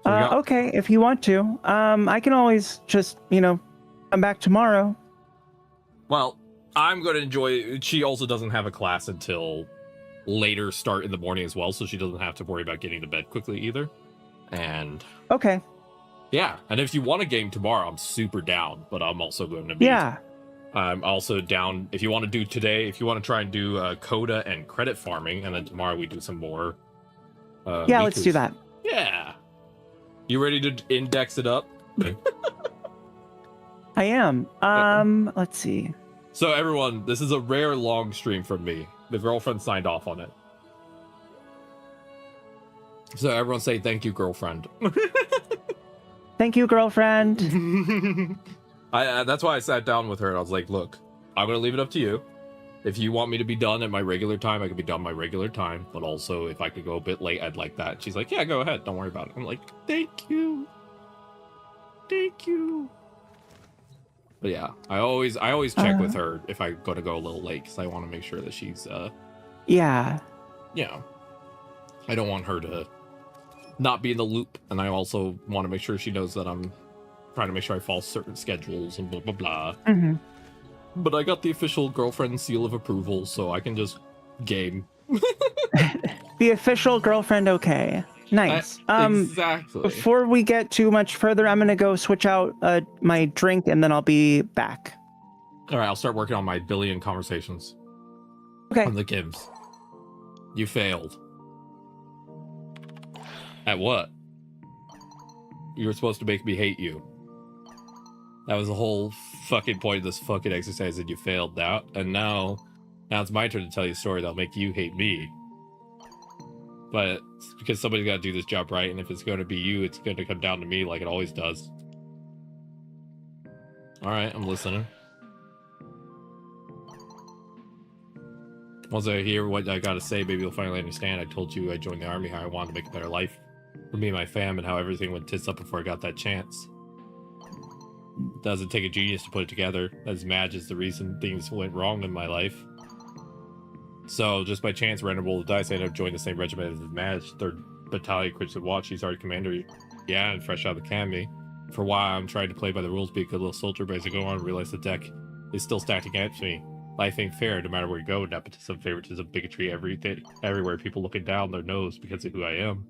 So Okay, if you want to. I can always just, come back tomorrow. Well, I'm going to enjoy it. She also doesn't have a class until later start in the morning as well, so she doesn't have to worry about getting to bed quickly either. And okay. Yeah, and if you want a game tomorrow, I'm super down, but I'm also going to be I'm also down if you want to do today, if you want to try and do coda and credit farming, and then tomorrow we do some more yeah, let's do that. Yeah. You ready to index it up? I am. Let's see. So everyone, this is a rare long stream from me. The girlfriend signed off on it. So everyone say thank you, girlfriend. Thank you, girlfriend. That's why I sat down with her and I was like, look, I'm going to leave it up to you. If you want me to be done at my regular time, I could be done my regular time. But also, if I could go a bit late, I'd like that. She's like, yeah, go ahead. Don't worry about it. I'm like, thank you. Thank you. But yeah, I always check with her if I'm going to go a little late because I want to make sure that she's, yeah. I don't want her to not be in the loop. And I also want to make sure she knows that I'm trying to make sure I follow certain schedules and blah, blah, blah. Mm-hmm. But I got the official girlfriend seal of approval, so I can just game. The official girlfriend okay. Nice. Exactly. Before we get too much further, I'm gonna go switch out my drink and then I'll be back. All right, I'll start working on my billion conversations. Okay. On the Gibbs. You failed. At what? You were supposed to make me hate you. That was the whole fucking point of this fucking exercise, and you failed that. And now it's my turn to tell you a story that'll make you hate me. But it's because somebody's got to do this job right, and if it's going to be you, it's going to come down to me like it always does. All right, I'm listening. Once I hear what I got to say, maybe you'll finally understand. I told you I joined the army, how I wanted to make a better life for me and my fam, and how everything went tits up before I got that chance. Doesn't take a genius to put it together. As Madge is the reason things went wrong in my life. So, just by chance, random roll of dice, I ended up joining the same regiment as Madge, 3rd Battalion Christian Watch. She's already commander. Yeah, and fresh out of the academy. For a while, I'm trying to play by the rules, be a good little soldier, but as I go on, I realize the deck is still stacked against me. Life ain't fair, no matter where you go. Nepotism, favoritism, bigotry, everything, everywhere. People looking down their nose because of who I am.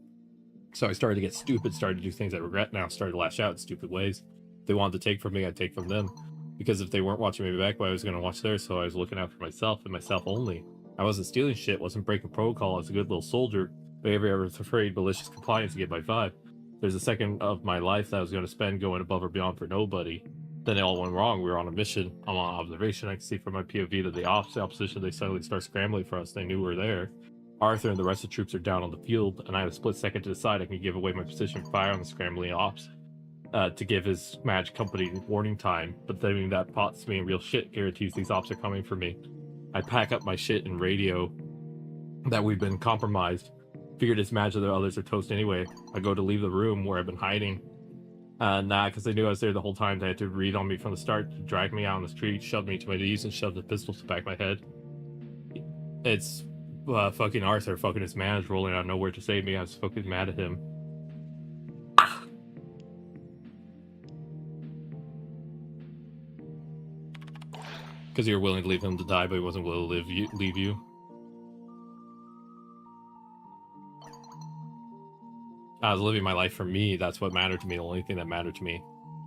So I started to get stupid, started to do things I regret now, started to lash out in stupid ways. If they wanted to take from me, I'd take from them. Because if they weren't watching me back, well, I was going to watch theirs, so I was looking out for myself and myself only. I wasn't stealing shit, wasn't breaking protocol, I was a good little soldier. Behavior I was afraid, malicious compliance to get my vibe. There's a second of my life that I was going to spend going above or beyond for nobody. Then it all went wrong. We were on a mission. I'm on observation. I can see from my POV that the opposition, they suddenly start scrambling for us. They knew we were there. Arthur and the rest of the troops are down on the field, and I had a split second to decide. I can give away my position, fire on the scrambling ops to give his match company warning time. But then that pots me in real shit, guarantees these ops are coming for me. I pack up my shit and radio that we've been compromised. Figured it's magic that others are toast anyway. I go to leave the room where I've been hiding. Because they knew I was there the whole time. They had to read on me from the start, drag me out on the street, shoved me to my knees, and shoved the pistols to the back of my head. It's fucking Arthur, fucking his man is rolling out nowhere to save me. I was fucking mad at him. Because you were willing to leave him to die, but he wasn't willing to leave you. I was living my life for me. That's what mattered to me. The only thing that mattered to me.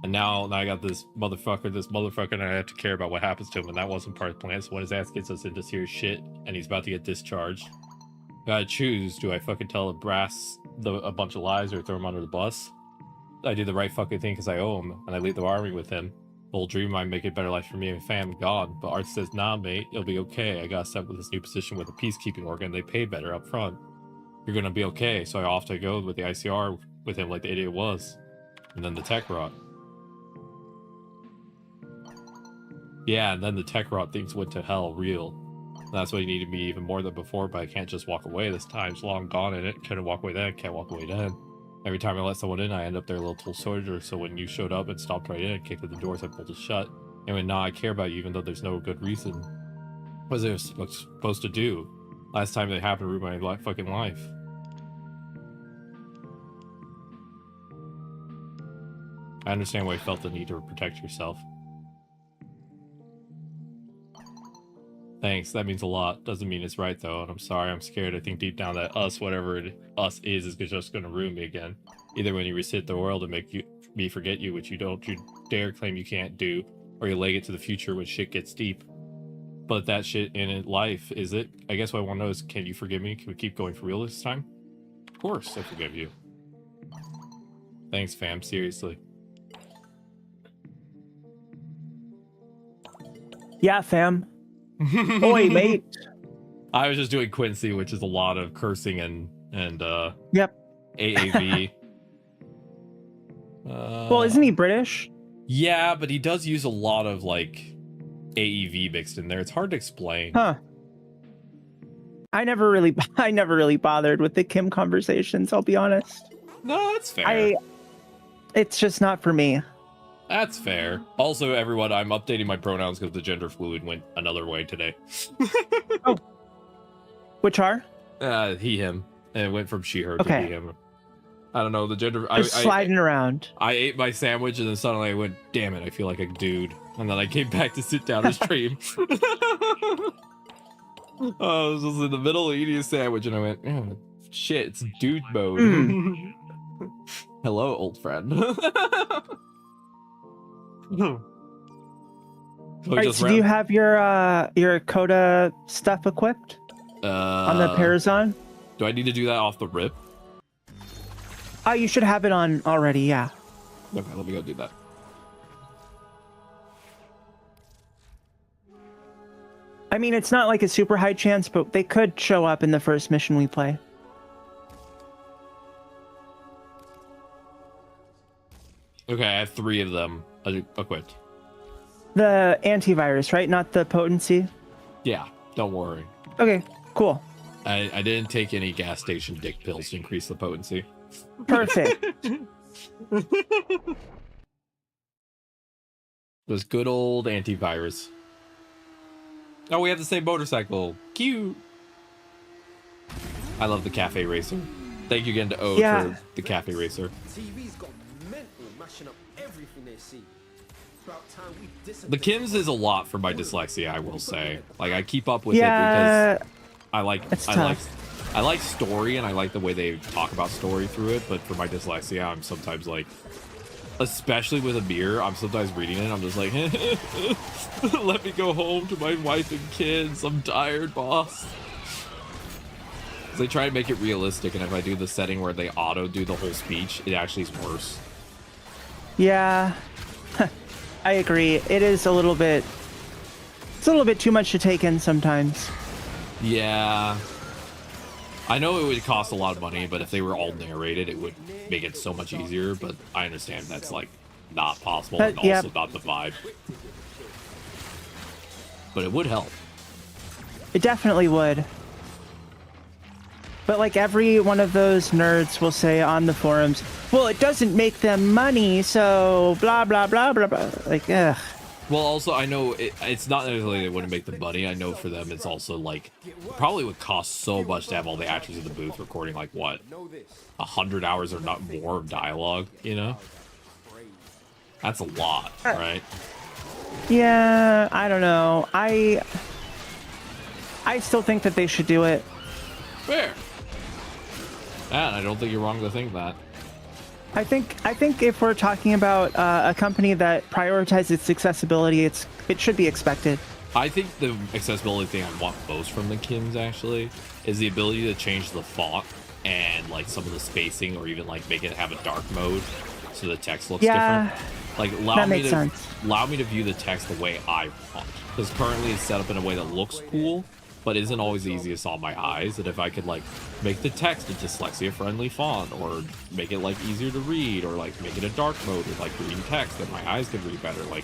And now I got this motherfucker, and I have to care about what happens to him. And that wasn't part of the plan. So when his ass gets us into serious shit, and he's about to get discharged, gotta choose. Do I fucking tell a bunch of lies or throw him under the bus? I do the right fucking thing because I owe him, and I leave the army with him. The whole dream of mine, make a better life for me and fam, gone. But Art says, nah, mate, it'll be okay. I got set with this new position with a peacekeeping organ. They pay better up front. You're gonna be okay. So off I go with the ICR with him like the idiot was. And then the tech rot. Yeah, and then the tech rot things went to hell real. And that's what he needed me even more than before, but I can't just walk away. This time's long gone in it. Couldn't walk away then, can't walk away then. Every time I let someone in, I end up their little tool soldier. So when you showed up and stopped right in and kicked at the doors, I pulled it shut. And when now I care about you, even though there's no good reason. What was I supposed to do? Last time they happened to ruin my fucking life. I understand why you felt the need to protect yourself. Thanks, that means a lot. Doesn't mean it's right though, and I'm sorry, I'm scared. I think deep down that us, whatever us is just gonna ruin me again. Either when you reset the world and make me forget you, which you dare claim you can't do, or you leg it to the future when shit gets deep. But that shit in life, is it? I guess what I want to know is, can you forgive me? Can we keep going for real this time? Of course, I forgive you. Thanks, fam, seriously. Yeah, fam. Oi, mate. I was just doing Quincy, which is a lot of cursing and yep. AAV. Well, isn't he British? Yeah, but he does use a lot of like AEV mixed in there. It's hard to explain. Huh. I never really bothered with the Kim conversations, I'll be honest. No, that's fair. It's just not for me. That's fair. Also, everyone, I'm updating my pronouns because the gender fluid went another way today. Oh. Which are? He, him. And it went from she, her okay. to he, him. I don't know, the gender... Just sliding around. I ate my sandwich and then suddenly I went, damn it, I feel like a dude. And then I came back to sit down and stream. I was just in the middle of eating a sandwich and I went, oh, shit, it's dude mode. Hello, old friend. Alright, so do you have your Coda stuff equipped? On the Parazon? Do I need to do that off the rip? Oh, you should have it on already, yeah. Okay, let me go do that. I mean, it's not like a super high chance, but they could show up in the first mission we play. Okay, I have 3 of them equipped. The antivirus, right? Not the potency? Yeah, don't worry. Okay, cool. I didn't take any gas station dick pills to increase the potency. Perfect. Those good old antivirus. Oh, we have the same motorcycle. Cute. I love the cafe racer. Thank you again to Ode for the cafe racer. TV's got mental, mashing up everything they see. About time we The Kims is a lot for my dyslexia, I will say. Like, I keep up with it because I like story and I like the way they talk about story through it, but for my dyslexia, I'm sometimes like, especially with a beer, I'm sometimes reading it, I'm just like, let me go home to my wife and kids. I'm tired, boss. They try to make it realistic, and if I do the setting where they auto do the whole speech, it actually is worse. Yeah, I agree. It is a little bit. It's a little bit too much to take in sometimes. Yeah. I know it would cost a lot of money, but if they were all narrated, it would make it so much easier. But I understand that's like not possible and also not the vibe. But it would help. It definitely would. But like every one of those nerds will say on the forums, well, it doesn't make them money, so blah, blah, blah, blah, blah. Like, ugh. Well, also, I know it's not necessarily they wouldn't make the money. I know for them, it's also like, probably would cost so much to have all the actors in the booth recording, like, what, 100 hours or not more of dialogue, you know? That's a lot, right? Yeah, I don't know. I still think that they should do it. Fair. And I don't think you're wrong to think that. I think if we're talking about a company that prioritizes accessibility, it should be expected. I think the accessibility thing I want most from the Kims actually is the ability to change the font and like some of the spacing, or even like make it have a dark mode so the text looks different. Like allow me to view the text the way I want, because currently it's set up in a way that looks cool but isn't always the easiest on my eyes. And if I could like make the text a dyslexia friendly font, or make it like easier to read, or like make it a dark mode with like green text that my eyes can read better, like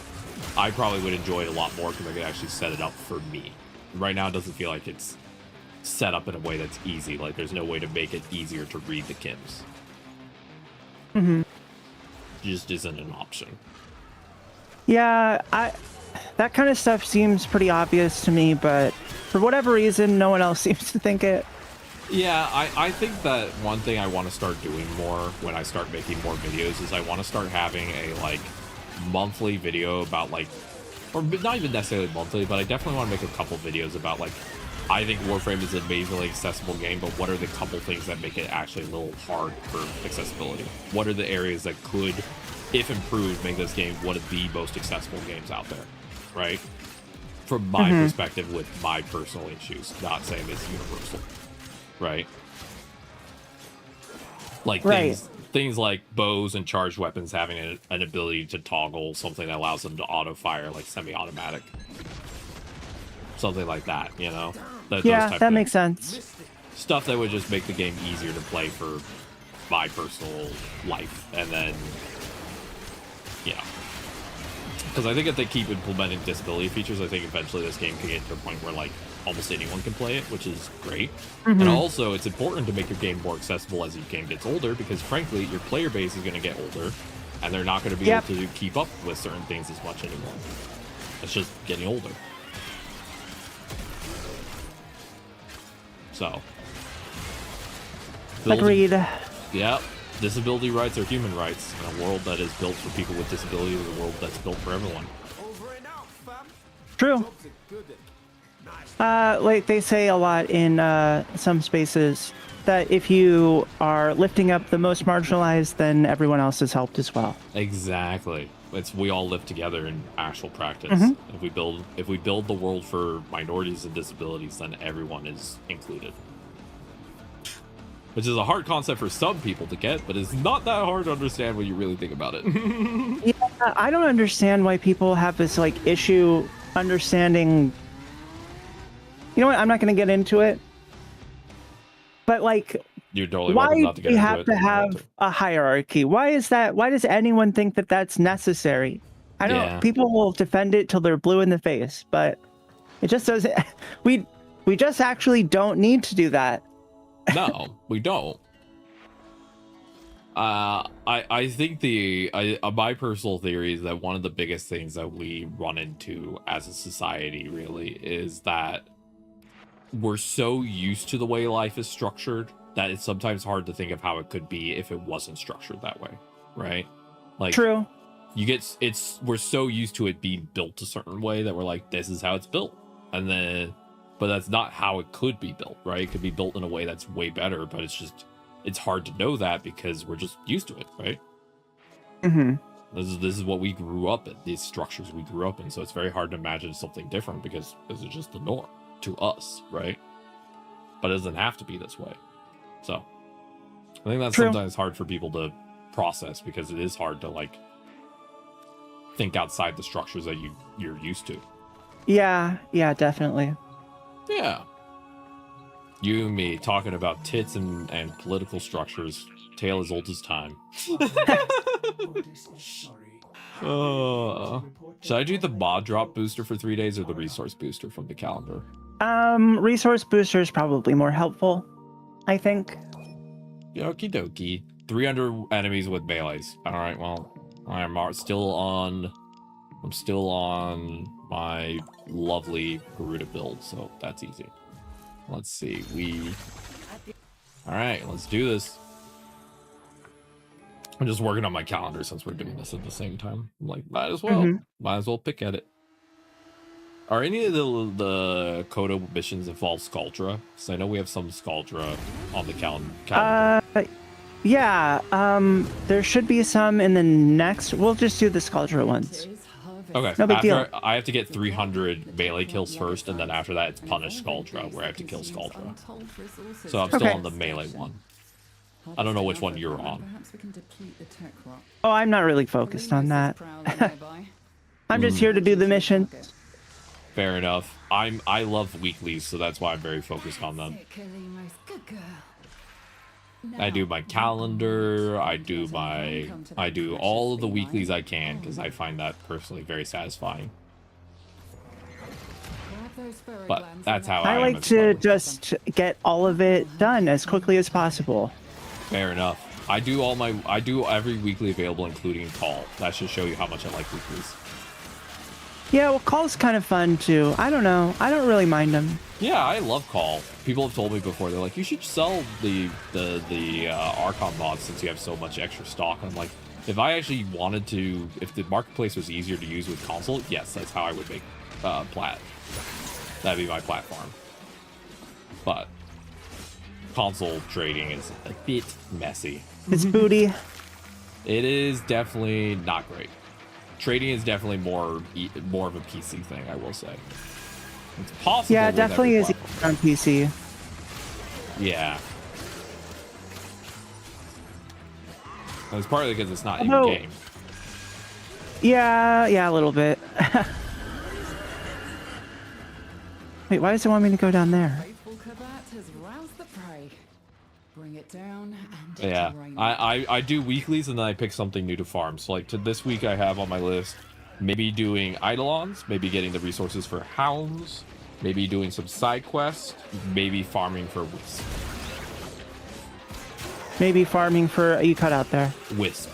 I probably would enjoy it a lot more because I could actually set it up for me. Right now it doesn't feel like it's set up in a way that's easy. Like there's no way to make it easier to read the Kims. Mm-hmm. Just isn't an option. Yeah, that kind of stuff seems pretty obvious to me, but for whatever reason, no one else seems to think it. Yeah, I think that one thing I want to start doing more when I start making more videos is I want to start having a like monthly video about like, or not even necessarily monthly, but I definitely want to make a couple videos about like, I think Warframe is an amazingly accessible game, but what are the couple things that make it actually a little hard for accessibility? What are the areas that could, if improved, make this game one of the most accessible games out there, right? From my perspective with my personal issues, not saying it's universal, right? Like things like bows and charged weapons having an ability to toggle something that allows them to auto fire like semi-automatic. Something like that, you know? Yeah, that makes sense. Stuff that would just make the game easier to play for my personal life. And then, you know, because I think if they keep implementing disability features, I think eventually this game can get to a point where like almost anyone can play it, which is great. And also it's important to make your game more accessible as your game gets older, because frankly your player base is going to get older and they're not going to be able to keep up with certain things as much anymore. It's just getting older. So agreed. Yeah, disability rights are human rights, and a world that is built for people with disabilities is a world that's built for everyone. True. Like they say a lot in some spaces, that if you are lifting up the most marginalized, then everyone else is helped as well. Exactly. We all live together in actual practice. If we build the world for minorities and disabilities, then everyone is included. Which is a hard concept for some people to get, but it's not that hard to understand when you really think about it. Yeah, I don't understand why people have this like issue understanding. You know what? I'm not going to get into it. But like, you're totally why welcome not to get do we into have it. to have a hierarchy? Why is that? Why does anyone think that that's necessary? I don't. Yeah. People will defend it till they're blue in the face, but it just doesn't. We just actually don't need to do that. No, we don't. I think my personal theory is that one of the biggest things that we run into as a society really is that we're so used to the way life is structured that it's sometimes hard to think of how it could be if it wasn't structured that way, right? Like, True. we're so used to it being built a certain way that we're like, this is how it's built. And then, but that's not how it could be built, right? It could be built in a way that's way better, but it's hard to know that because we're just used to it, right? Mm-hmm. This is what we grew up in, these structures we grew up in. So it's very hard to imagine something different because this is just the norm to us, right? But it doesn't have to be this way. So I think that's sometimes hard for people to process because it is hard to like think outside the structures that you're used to. Yeah, definitely. Yeah. You and me talking about tits and political structures, tale as old as time. Should I do the mod drop booster for 3 days or the resource booster from the calendar? Resource booster is probably more helpful, I think. Okie dokie. 300 enemies with melees. All right, well, I'm still on my lovely Garuda build, so that's easy. Let's see. All right, let's do this. I'm just working on my calendar since we're doing this at the same time. I'm like, might as well pick at it. Are any of the Kodo missions involve Skuldra? Because I know we have some Skuldra on the calendar. Yeah, there should be some in the next. We'll just do the Skuldra ones. Okay, no big deal. I have to get 300 melee kills first, and then after that it's Punish Skuldra, where I have to kill Skuldra. So I'm still on the melee one. I don't know which one you're on. Oh, I'm not really focused on that. I'm just here to do the mission. Fair enough. I love weeklies, so that's why I'm very focused on them. I do my calendar, I do all of the weeklies I can because I find that personally very satisfying. But that's how I like to just get all of it done as quickly as possible. Fair enough. I do every weekly available, including call. That should show you how much I like weeklies. Yeah, well, call's kind of fun too. I don't know. I don't really mind them. Yeah, I love call. People have told me before, they're like, you should sell the Archon mods since you have so much extra stock. And I'm like, if I actually wanted to, if the marketplace was easier to use with console, yes, that's how I would make plat. That'd be my platform. But console trading is a bit messy. It's booty. It is definitely not great. Trading is definitely more of a PC thing, I will say. It's possible. Yeah, it definitely is on PC. Yeah. It's partly because it's not in game. Yeah, a little bit. Wait, why does it want me to go down there? Bring it down and yeah, I do weeklies and then I pick something new to farm. So like this week I have on my list maybe doing Eidolons, maybe getting the resources for Hounds, maybe doing some side quests, maybe farming for Wisp. Maybe farming for, you cut out there. Wisp.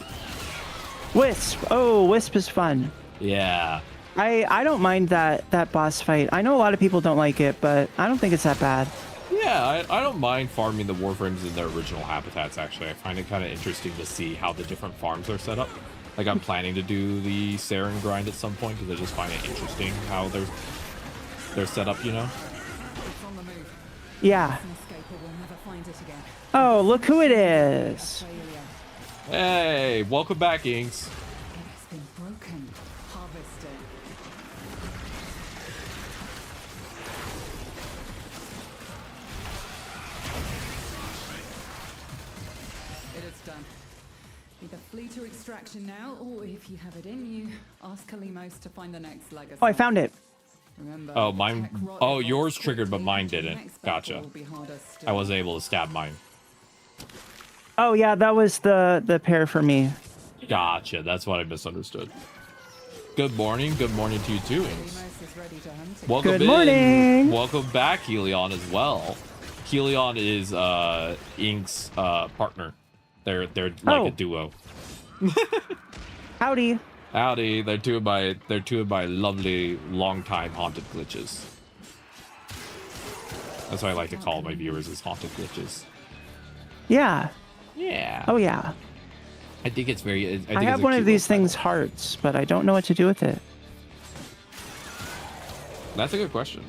Oh, Wisp is fun. Yeah. I don't mind that boss fight. I know a lot of people don't like it, but I don't think it's that bad. Yeah, I don't mind farming the Warframes in their original habitats, actually. I find it kind of interesting to see how the different farms are set up. Like, I'm planning to do the Saren grind at some point, because I just find it interesting how they're set up, you know? Yeah. Oh, look who it is. Hey, welcome back, Inks. Either flee to extraction now, or if you have it in you, ask Kalimos to find the next legacy. Oh, I found it. Remember, oh, mine. Oh, yours triggered, but mine didn't. Gotcha. I wasn't able to stab mine. Oh yeah, that was the pair for me. Gotcha. That's what I misunderstood. Good morning. Good morning to you too, Inks. Welcome Good morning. Welcome back, Helion, as well. Helion is Ink's partner. They're like a duo. Howdy. Howdy. They're two of my lovely longtime haunted glitches. That's what I like to call my viewers, is haunted glitches. Yeah. Yeah. Oh yeah. I think it's very. I, think I it's have a one of cute these little things hearts, but I don't know what to do with it. That's a good question.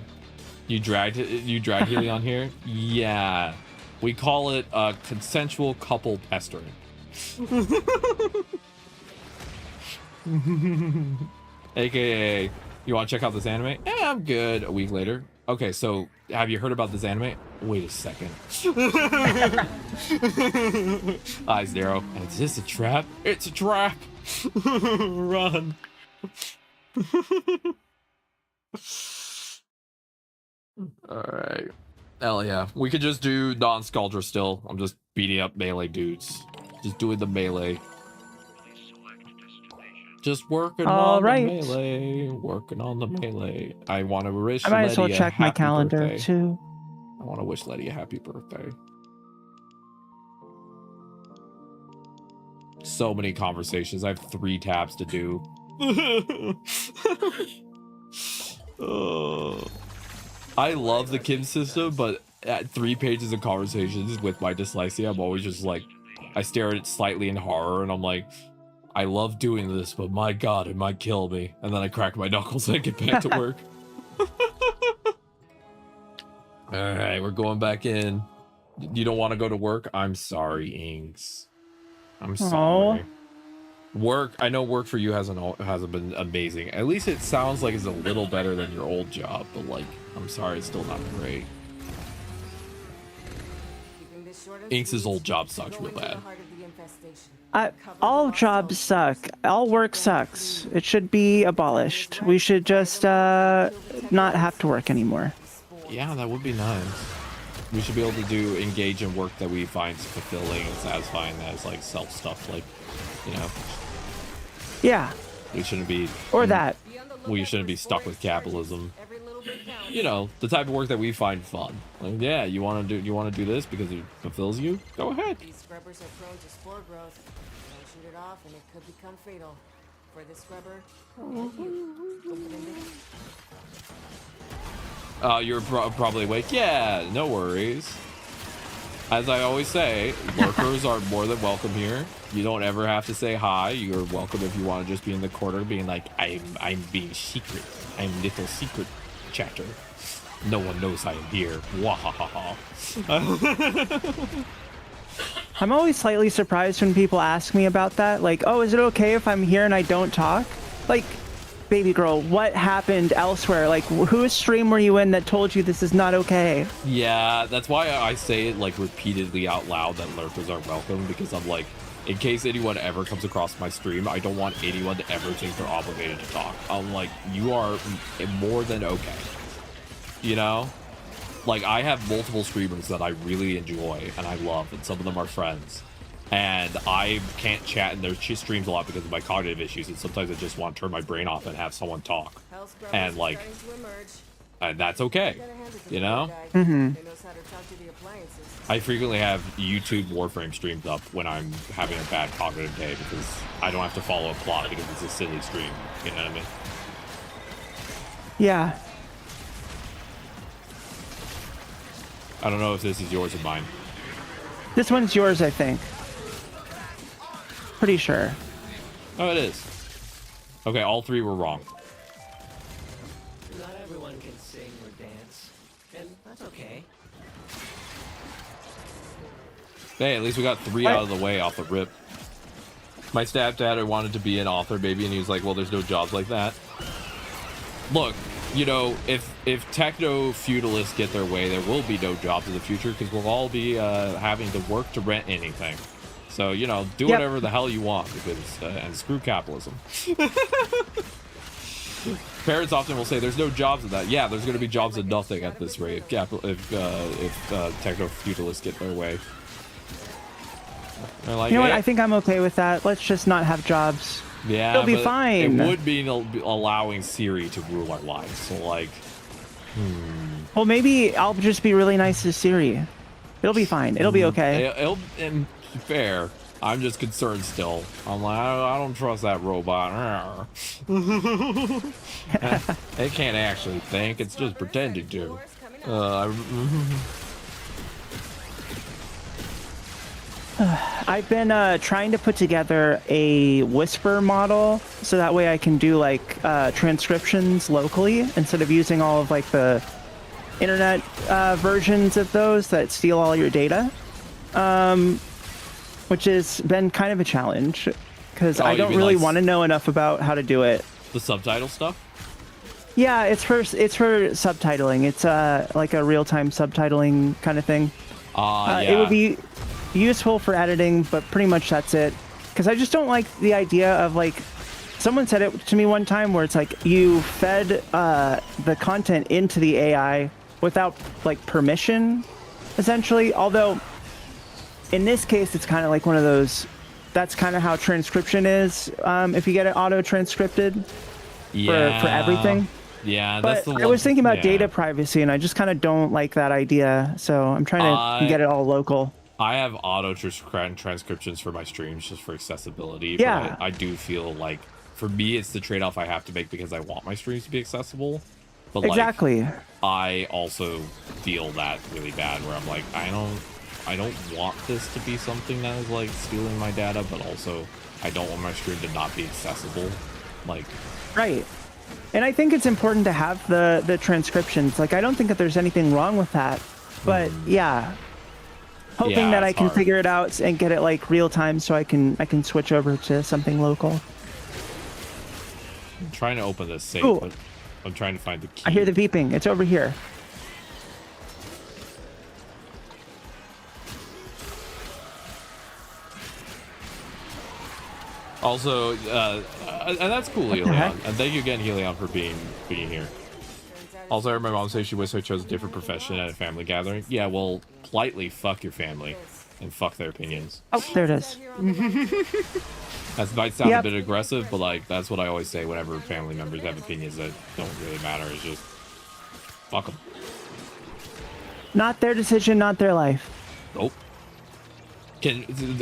You dragged Helion here? Yeah. We call it a consensual couple pestering. AKA, you want to check out this anime? Yeah, I'm good. A week later. Okay, so have you heard about this anime? Wait a second. Eyes narrow. Is this a trap? It's a trap. Run. All right. Hell yeah. We could just do non-Scaldra still. I'm just beating up melee dudes. Just doing the melee. Just working on the melee. Working on the melee. I want to wish I might Letty as well a check my happy calendar birthday. too. I want to wish Letty a happy birthday. So many conversations. I have 3 tabs to do. I love the Kim system, but at 3 pages of conversations with my dyslexia, I'm always just like, I stare at it slightly in horror, and I'm like, I love doing this, but my god, it might kill me. And then I crack my knuckles and get back to work. All right, we're going back in. You don't want to go to work? I'm sorry, Inks. I'm sorry. Work, I know work for you hasn't been amazing. At least it sounds like it's a little better than your old job, but like, I'm sorry, it's still not great. Inks' old job sucks real bad. All jobs suck. All work sucks. It should be abolished. We should just not have to work anymore. Yeah, that would be nice. We should be able to engage in work that we find fulfilling and satisfying, that is like self stuff, like, you know. Yeah. We shouldn't be. Or that. We shouldn't be stuck with capitalism. You know, the type of work that we find fun. Like, yeah, you want to do this because it fulfills you? Go ahead. These scrubbers are prone to spore growth. Don't shoot it off and it could become fatal. For this scrubber, you're probably awake. Yeah, no worries. As I always say, lurkers are more than welcome here. You don't ever have to say hi. You're welcome if you want to just be in the corner being like, I'm being secret. I'm little secret chatter. No one knows I am here. Wahahaha. I'm always slightly surprised when people ask me about that. Like, oh, is it okay if I'm here and I don't talk? Like, baby girl, what happened elsewhere? Like, whose stream were you in that told you this is not okay? Yeah, that's why I say it like repeatedly out loud that lurkers are welcome, because I'm like, in case anyone ever comes across my stream, I don't want anyone to ever think they're obligated to talk. I'm like, you are more than okay. You know? Like, I have multiple streamers that I really enjoy and I love, and some of them are friends. And I can't chat in their streams a lot because of my cognitive issues, and sometimes I just want to turn my brain off and have someone talk. And like, and that's okay, you know? Mm-hmm. I frequently have YouTube Warframe streams up when I'm having a bad cognitive day because I don't have to follow a plot because it's a silly stream, you know what I mean? Yeah. I don't know if this is yours or mine. This one's yours, I think. Pretty sure. Oh, it is. Okay, all 3 were wrong. Not everyone can sing or dance, and that's okay. Hey, at least we got 3 out of the way off the rip. My stepdad wanted to be an author, baby, and he was like, well, there's no jobs like that. Look, you know, if techno-feudalists get their way, there will be no jobs in the future because we'll all be having to work to rent anything. So, you know, do whatever the hell you want because, and screw capitalism. Parents often will say there's no jobs in that. Yeah, there's going to be jobs in nothing at this rate if techno-feudalists get their way. Like, you know what? I think I'm okay with that. Let's just not have jobs. Yeah, it'll be fine. It would be allowing Siri to rule our lives. So, like, well, maybe I'll just be really nice to Siri. It'll be fine. It'll be okay. And fair. I'm just concerned still. I'm like, I don't trust that robot. It can't actually think. It's just pretending to. I've been trying to put together a Whisper model so that way I can do like transcriptions locally instead of using all of like the internet versions of those that steal all your data, which has been kind of a challenge because I don't really want to know enough about how to do it. The subtitle stuff? Yeah, it's for subtitling. It's like a real-time subtitling kind of thing. Yeah. It would be useful for editing, but pretty much that's it. Because I just don't like the idea of like, someone said it to me one time where it's like you fed the content into the AI without like permission, essentially. Although in this case, it's kind of like one of those. That's kind of how transcription is. If you get it auto transcripted for everything. Yeah, but that's the one. I was thinking about data privacy, and I just kind of don't like that idea. So I'm trying to get it all local. I have auto transcriptions for my streams just for accessibility. Yeah. But I do feel like for me, it's the trade-off I have to make because I want my streams to be accessible. But exactly. Like, I also feel that really bad where I'm like, I don't want this to be something that is like stealing my data, but also I don't want my stream to not be accessible. Like, right. And I think it's important to have the transcriptions. Like, I don't think that there's anything wrong with that. But yeah, hoping that I can figure it out and get it like real time so I can switch over to something local. I'm trying to open this safe, but I'm trying to find the key. I hear the beeping. It's over here. Also, and that's cool, Helion. And thank you again, Helion, for being here. Also, I heard my mom say she wished I chose a different profession at a family gathering. Yeah, well, politely fuck your family and fuck their opinions. Oh, there it is. That might sound a bit aggressive, but like that's what I always say whenever family members have opinions that don't really matter. It's just fuck them. Not their decision, not their life. Nope.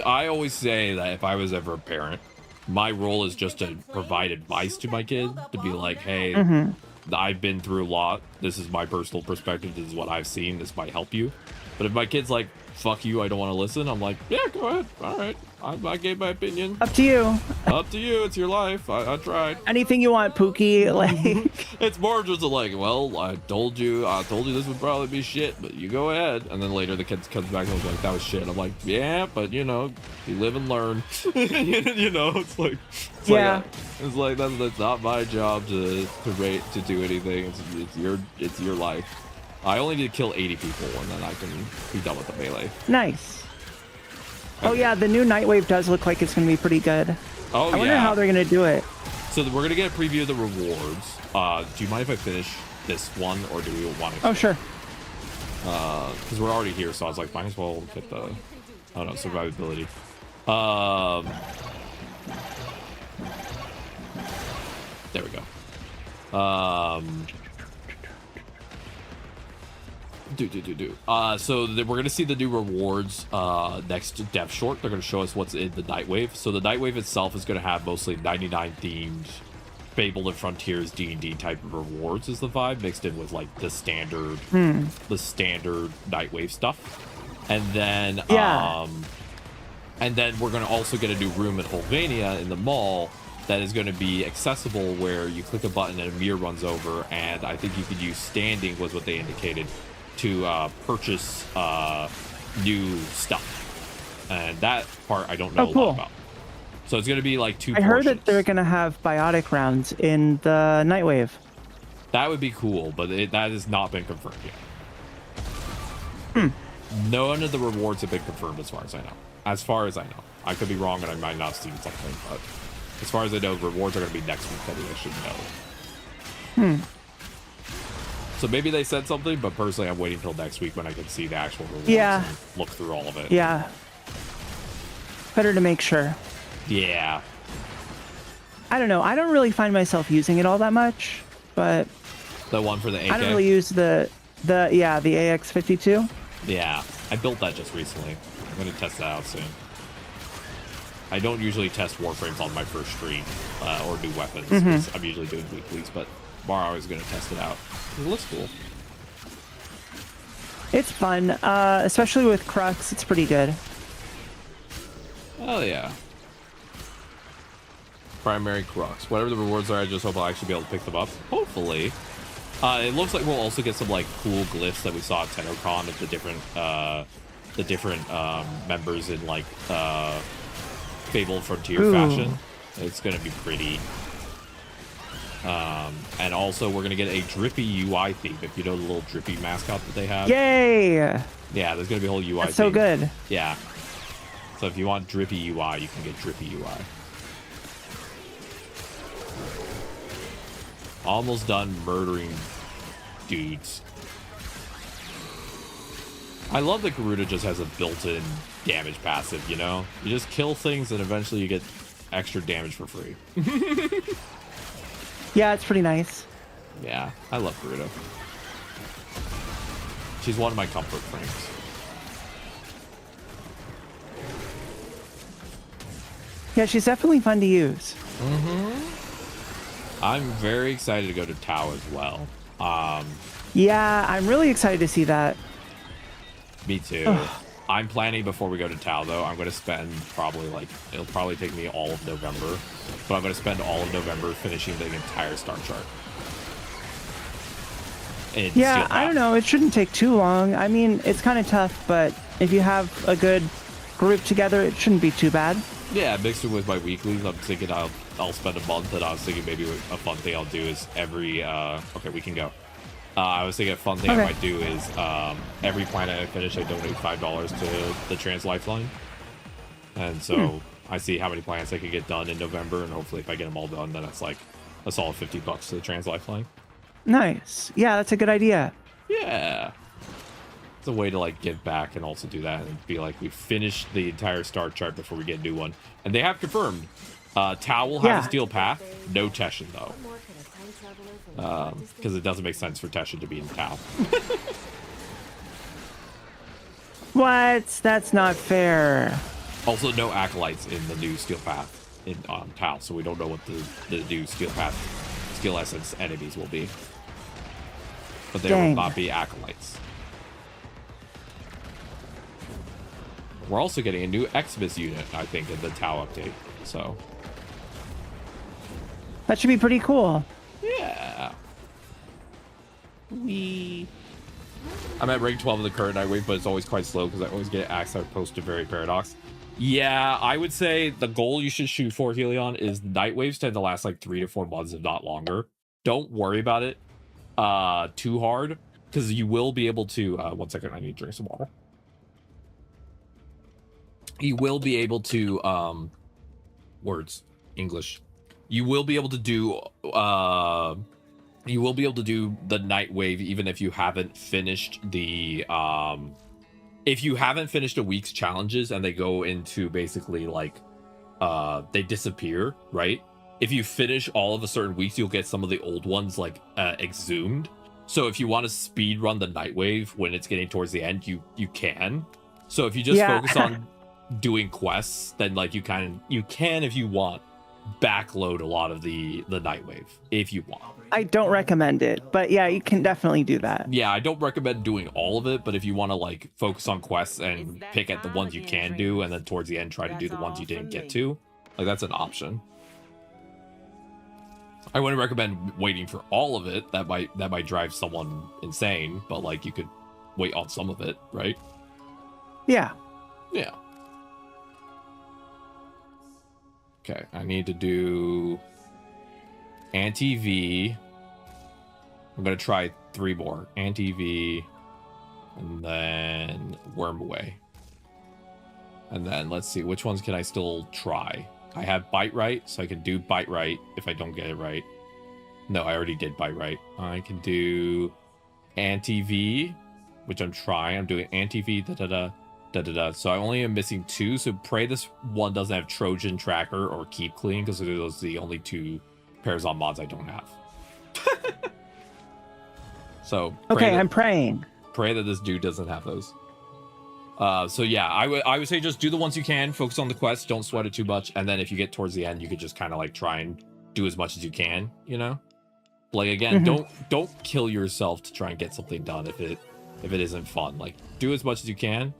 I always say that if I was ever a parent, my role is just to provide advice to my kid, to be like, hey, I've been through a lot. This is my personal perspective. This is what I've seen. This might help you. But if my kid's like, fuck you, I don't want to listen, I'm like, yeah, go ahead. All right. I gave my opinion. Up to you. Up to you. It's your life. I tried. Anything you want, Pookie. Like, it's more just like, well, I told you this would probably be shit, but you go ahead. And then later the kid comes back and was like, that was shit. I'm like, yeah, but you know, you live and learn. You know, it's like that's not my job to do anything. It's your life. I only need to kill 80 people and then I can be done with the melee. Nice. Oh yeah, the new Nightwave does look like it's going to be pretty good. Oh, I wonder how they're going to do it. So we're going to get a preview of the rewards. Do you mind if I finish this one, or do we want to? Oh, sure. Because we're already here, so I was like, might as well get the, I don't know, survivability. There we go. So we're going to see the new rewards next to Dev Short. They're going to show us what's in the Nightwave. So the Nightwave itself is going to have mostly 99 themed Fable and Frontiers D&D type of rewards is the vibe, mixed in with like the standard Nightwave stuff. And then we're going to also get a new room in Holvania in the mall that is going to be accessible, where you click a button and a mirror runs over, and I think you could use standing was what they indicated to purchase new stuff, and that part I don't know a lot about. So it's going to be like two portions. I heard that they're going to have biotic rounds in the Nightwave. That would be cool, but that has not been confirmed yet. None of the rewards have been confirmed as far as I know. I could be wrong and I might not have seen something, but as far as I know, rewards are going to be next week that we should know. So maybe they said something, but personally, I'm waiting till next week when I can see the actual rewards and look through all of it. Yeah. Better to make sure. Yeah. I don't know. I don't really find myself using it all that much, but the one for the AK? I don't really use the AX52. Yeah, I built that just recently. I'm going to test that out soon. I don't usually test Warframes on my first stream or new weapons. I'm usually doing weeklies, but tomorrow I was going to test it out. It looks cool. It's fun, especially with Crux. It's pretty good. Oh yeah. Primary crux. Whatever the rewards are, I just hope I'll actually be able to pick them up. Hopefully. It looks like we'll also get some like cool glyphs that we saw at TennoCon of the different members in like Fable Frontier fashion. It's gonna be pretty. And also we're gonna get a drippy UI theme, if you know the little drippy mascot that they have. Yay! Yeah, there's gonna be a whole UI That's so theme. good. Yeah. So if you want drippy UI, you can get drippy UI. Almost done murdering dudes. I love that Garuda just has a built-in damage passive, you know? You just kill things and eventually you get extra damage for free. Yeah, it's pretty nice. Yeah, I love Garuda. She's one of my comfort frames. Yeah, she's definitely fun to use. I'm very excited to go to Tau as well. Yeah, I'm really excited to see that. Me too. Ugh. I'm planning before we go to Tau though, I'm going to spend probably like, it'll probably take me all of November, but I'm going to spend all of November finishing the entire star chart. Yeah, I don't know. It shouldn't take too long. I mean, it's kind of tough, but if you have a good group together, it shouldn't be too bad. Yeah, mixed it with my weeklies. I'm thinking I'll spend a month, and I was thinking maybe a fun thing I'll do is every okay, we can go. I was thinking a fun thing I might do is every planet I finish, I donate $5 to the Trans Lifeline, and so I see how many planets I can get done in November, and hopefully if I get them all done, then it's like a solid $50 to the Trans Lifeline. Nice. Yeah, that's a good idea. Yeah. It's a way to like give back and also do that and be like, we finished the entire star chart before we get a new one. And they have confirmed Tau will have a steel path, no Teshin though. Because it doesn't make sense for Teshin to be in Tau. What? That's not fair. Also, no acolytes in the new steel path in Tau, so we don't know what the new steel path skill essence enemies will be. But there will not be acolytes. We're also getting a new Xmas unit, I think, in the Tau update. So that should be pretty cool. Yeah. I'm at rank 12 of the current Nightwave, but it's always quite slow because I always get axed out post to very paradox. Yeah, I would say the goal you should shoot for, Helion, is Nightwaves tend to last like 3 to 4 months, if not longer. Don't worry about it too hard, because you will be able to 1 second, I need to drink some water. You will be able to English. You will be able to do the night wave even if you haven't finished the if you haven't finished a week's challenges and they go into basically like they disappear, right? If you finish all of a certain weeks, you'll get some of the old ones like exhumed. So if you want to speed run the night wave when it's getting towards the end, you can. So if you just focus on doing quests, then like you can if you want backload a lot of the night wave if you want. I don't recommend it, but yeah, you can definitely do that. Yeah, I don't recommend doing all of it, but if you want to like focus on quests and pick at the ones you can do and then towards the end try to do the ones you didn't get to, like that's an option. I wouldn't recommend waiting for all of it. That might drive someone insane, but like you could wait on some of it, right? Yeah. Yeah. Okay, I need to do anti-V. I'm going to try 3 more. Anti-V, and then Worm Away. And then let's see, which ones can I still try? I have Bite Right, so I can do Bite Right if I don't get it right. No, I already did Bite Right. I can do Anti-V, which I'm trying. I'm doing Anti-V, So I only am missing 2, so pray this one doesn't have Trojan Tracker or Keep Clean, because those are the only 2 Parazon mods I don't have. So okay, I'm praying. Pray that this dude doesn't have those. So yeah, I would say just do the ones you can, focus on the quest, don't sweat it too much, and then if you get towards the end, you could just kind of like try and do as much as you can, you know? Like again, don't kill yourself to try and get something done if it isn't fun. Like do as much as you can.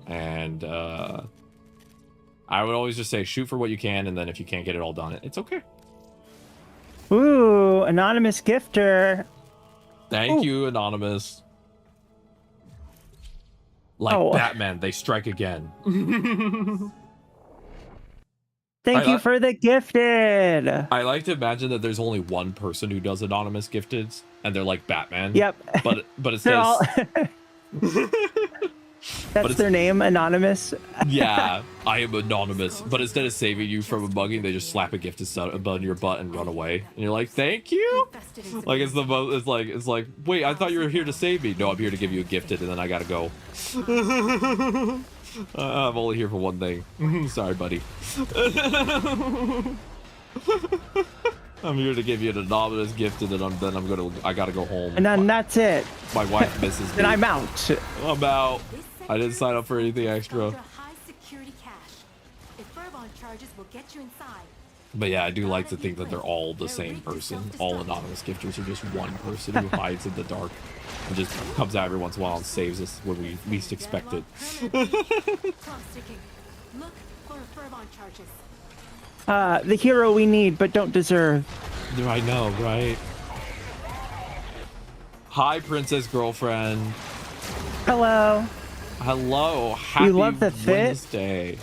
And I I would always just say shoot for what you can, and then if you can't get it all done, it's okay. Ooh, anonymous gifter. Thank you, Anonymous. Like Batman, they strike again. Thank you for the gifted. I like to imagine that there's only one person who does anonymous gifteds, and they're like Batman. Yep. But it's They're all... That's their name, Anonymous. Yeah, I am anonymous. But instead of saving you from a mugging, they just slap a gifted above your butt and run away. And you're like, thank you. Like it's like, wait, I thought you were here to save me. No, I'm here to give you a gifted, and then I gotta go. I'm only here for one thing. Sorry, buddy. I'm here to give you an anonymous gifted, and I gotta go home. And then that's it. My wife misses me. And I'm out. I'm out. I didn't sign up for anything extra. But yeah, I do like to think that they're all the same person. All anonymous gifters are just one person who hides in the dark and just comes out every once in a while and saves us when we least expect it. The hero we need but don't deserve. I know, right? Hi, princess girlfriend. Hello. Hello. Happy You love the fit? Wednesday.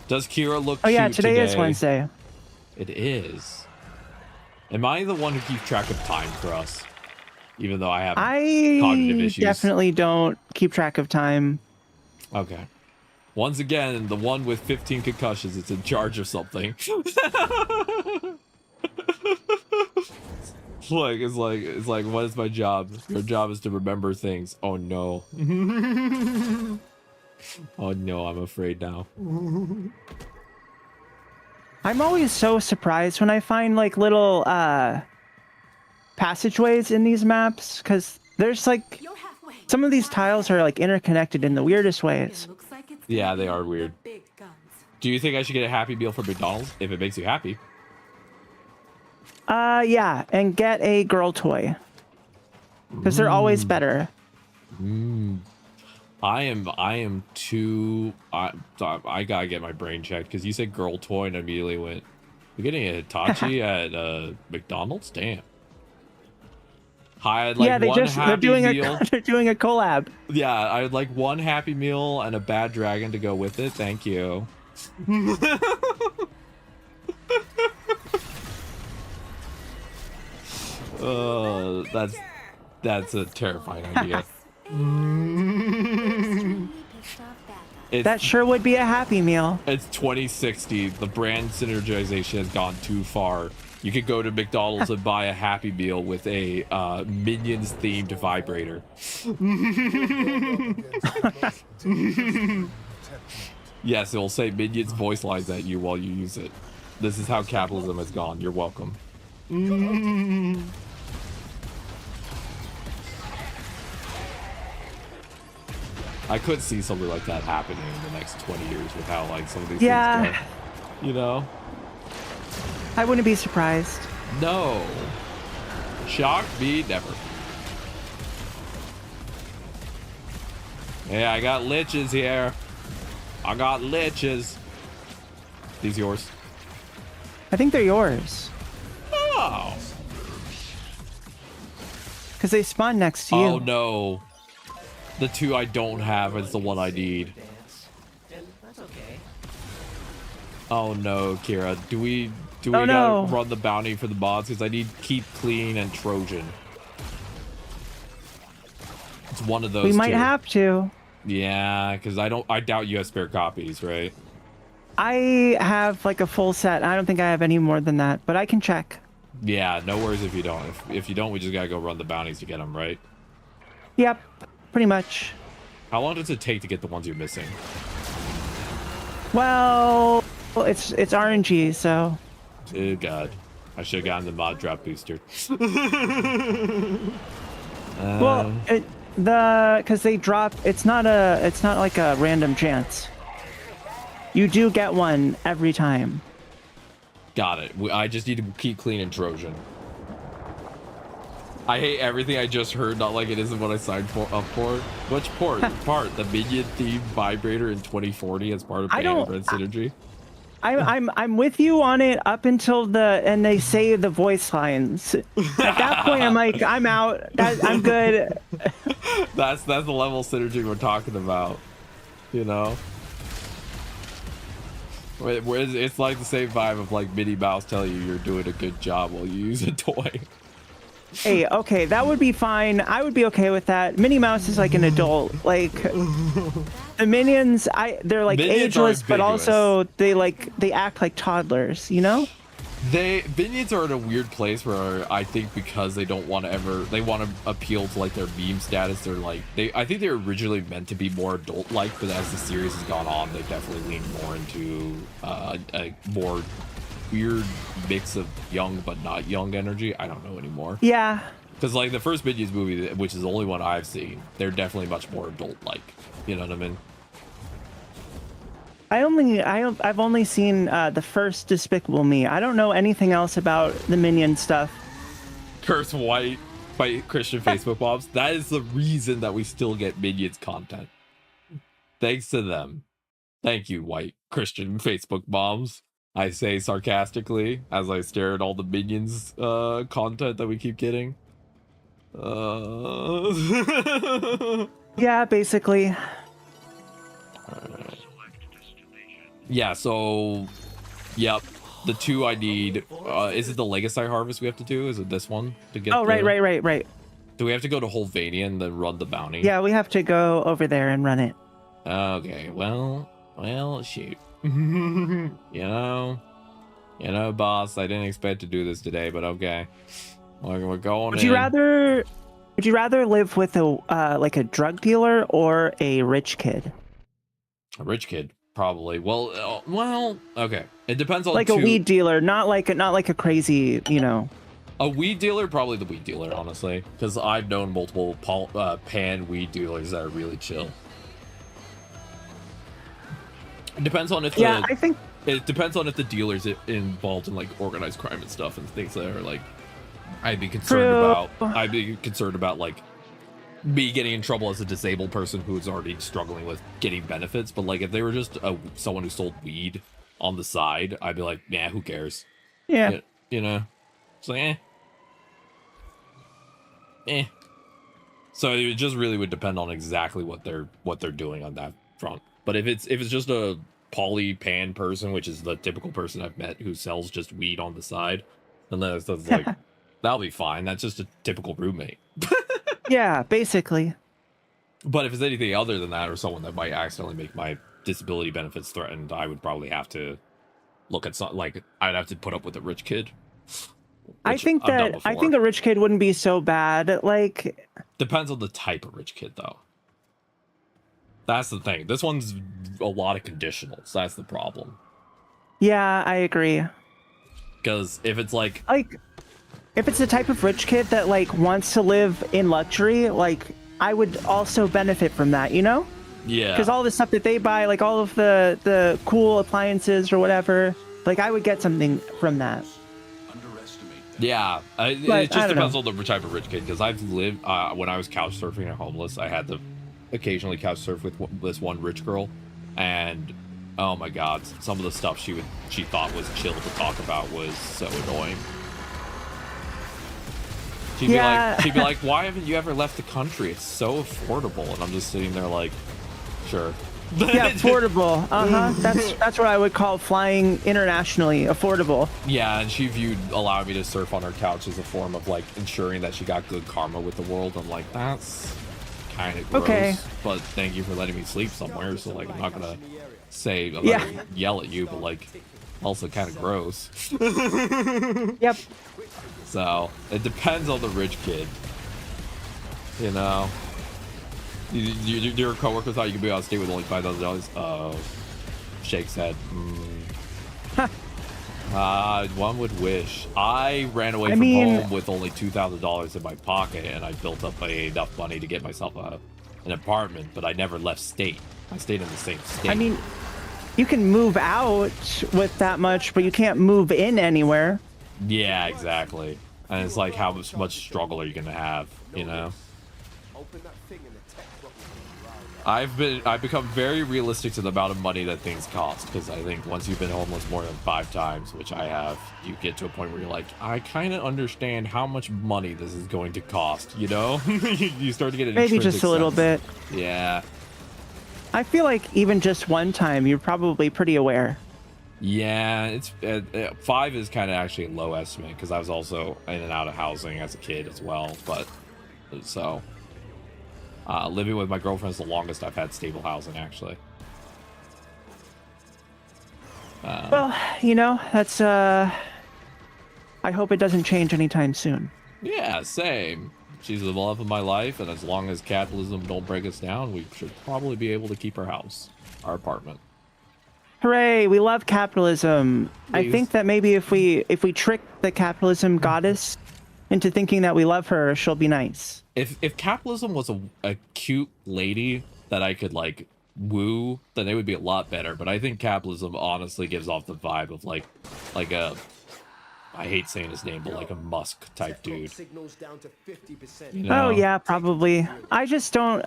Does Kira look Oh yeah, cute today is Wednesday. It is. Am I the one who keeps track of time for us? Even though I have cognitive issues. I definitely don't keep track of time. Okay. Once again, the one with 15 concussions is in charge of something. It's like, what is my job? Your job is to remember things. Oh no. Oh no, I'm afraid now. I'm always so surprised when I find like little passageways in these maps, because there's like some of these tiles are like interconnected in the weirdest ways. Yeah, they are weird. Do you think I should get a Happy Meal from McDonald's if it makes you happy? Yeah, and get a girl toy, because they're always better. I am too. I gotta get my brain checked because you said girl toy and I immediately went, "You're getting a Hitachi at McDonald's? Damn." I'd like they're doing meal. they're doing a collab. Yeah, I'd like one Happy Meal and a bad dragon to go with it. Thank you. That's a terrifying idea. That sure would be a Happy Meal. It's 2060. The brand synergization has gone too far. You could go to McDonald's and buy a Happy Meal with a Minions themed vibrator. Yes, it will say Minions voice lines at you while you use it. This is how capitalism has gone. You're welcome. I could see something like that happening in the next 20 years with how like some of these things go. You know? I wouldn't be surprised. No. Shock me never. Yeah, I got liches here. I got liches. These yours? I think they're yours. Oh. Because they spawn next to you. Oh no. The two I don't have is the one I need. That's okay. Oh no, Kira. Do we gotta run the bounty for the mods? Because I need Keep Clean and Trojan. It's one of those We might two. have to. Yeah, because I doubt you have spare copies, right? I have like a full set. I don't think I have any more than that, but I can check. Yeah, no worries if you don't. If you don't, we just gotta go run the bounties to get them, right? Yep, pretty much. How long does it take to get the ones you're missing? Well, it's RNG, so. Oh god, I should have gotten the mod drop booster. Well, because they drop. It's not like a random chance. You do get one every time. Got it. I just need to keep clean and Trojan. I hate everything I just heard, not like it isn't what I signed up for. Which part? The minion themed vibrator in 2040 as part of Band Red Synergy? I'm with you on it up until and they say the voice lines. At that point, I'm like, I'm out. I'm good. That's the level of synergy we're talking about, you know. It's like the same vibe of like Minnie Mouse telling you you're doing a good job while you use a toy. Hey, okay, that would be fine. I would be okay with that. Minnie Mouse is like an adult. Like the minions, they're like Minions ageless, but also they act like toddlers, you know? Minions are in a weird place where I think because they want to appeal to like their meme status. They're like I think they're originally meant to be more adult-like, but as the series has gone on, they definitely lean more into a more weird mix of young but not young energy. I don't know anymore. Yeah. Because like the first Minions movie, which is the only one I've seen, they're definitely much more adult-like. You know what I mean? I've only seen the first Despicable Me. I don't know anything else about the Minion stuff. Curse White by Christian Facebook mobs. That is the reason that we still get Minions content. Thanks to them. Thank you, white Christian Facebook moms. I say sarcastically as I stare at all the Minions content that we keep getting. Yeah, basically. Yeah, so, yep, the two I need, is it the Legacy Harvest we have to do? Is it this one to get? Oh, right. Do we have to go to Holvania and then run the bounty? Yeah, we have to go over there and run it. Okay, well, shoot. you know, boss, I didn't expect to do this today, but okay. We're going Would you rather live with like a drug dealer or a rich kid? A rich kid. Probably. Well, okay. It depends on like a weed dealer, not like a crazy, you know. A weed dealer, probably the weed dealer, honestly, because I've known multiple pan weed dealers that are really chill. It depends on if it depends on if the dealer's involved in like organized crime and stuff and things that are like I'd be concerned about like me getting in trouble as a disabled person who's already struggling with getting benefits. But like if they were just someone who sold weed on the side, I'd be like, yeah, who cares? Yeah, you know, it's like So it just really would depend on exactly what they're doing on that front. But if it's just a poly pan person, which is the typical person I've met who sells just weed on the side, then that's like that'll be fine. That's just a typical roommate. Yeah, basically. But if it's anything other than that, or someone that might accidentally make my disability benefits threatened, I would probably have to look at something like I'd have to put up with a rich kid. I think a rich kid wouldn't be so bad. Like, depends on the type of rich kid, though. That's the thing. This one's a lot of conditionals. That's the problem. Yeah, I agree. Because if it's like if it's the type of rich kid that like wants to live in luxury, like I would also benefit from that, you know? Yeah. Because all the stuff that they buy, like all of the cool appliances or whatever, like I would get something from that. Yeah, it just depends on the type of rich kid. Because I've lived when I was couch surfing and homeless, I had to occasionally couch surf with this one rich girl, and oh my god, some of the stuff she thought was chill to talk about was so annoying. She'd be like, why haven't you ever left the country? It's so affordable. And I'm just sitting there like, sure. Yeah, affordable. That's what I would call flying internationally. Affordable. Yeah, and she viewed allowing me to surf on her couch as a form of like ensuring that she got good karma with the world. I'm like, that's kind of gross. Okay. But thank you for letting me sleep somewhere. So like, I'm not gonna yell at you, but like, also kind of gross. Yep. So it depends on the rich kid, you know. Your coworker thought you could be on state with only $5,000. Oh, shakes head. One would wish. I ran away from home with only $2,000 in my pocket, and I built up enough money to get myself an apartment. But I never left state. I stayed in the same state. I mean, you can move out with that much, but you can't move in anywhere. Yeah, exactly. And it's like, how much struggle are you gonna have, you know? I've become very realistic to the amount of money that things cost, because I think once you've been homeless more than 5 times, which I have, you get to a point where you're like, I kind of understand how much money this is going to cost, you know? You start to get an Maybe just a little sense. bit. Yeah. I feel like even just one time, you're probably pretty aware. Yeah, it's 5 is kind of actually a low estimate, because I was also in and out of housing as a kid as well, but so living with my girlfriend is the longest I've had stable housing, actually. Well, you know, that's I hope it doesn't change anytime soon. Yeah, same. She's the love of my life, and as long as capitalism don't break us down, we should probably be able to keep our house, our apartment. Hooray, we love capitalism. Please. I think that maybe if we trick the capitalism goddess into thinking that we love her, she'll be nice. If capitalism was a cute lady that I could like woo, then it would be a lot better. But I think capitalism honestly gives off the vibe of like a, I hate saying his name, but like a Musk type dude. You know? Oh yeah, probably. I just don't.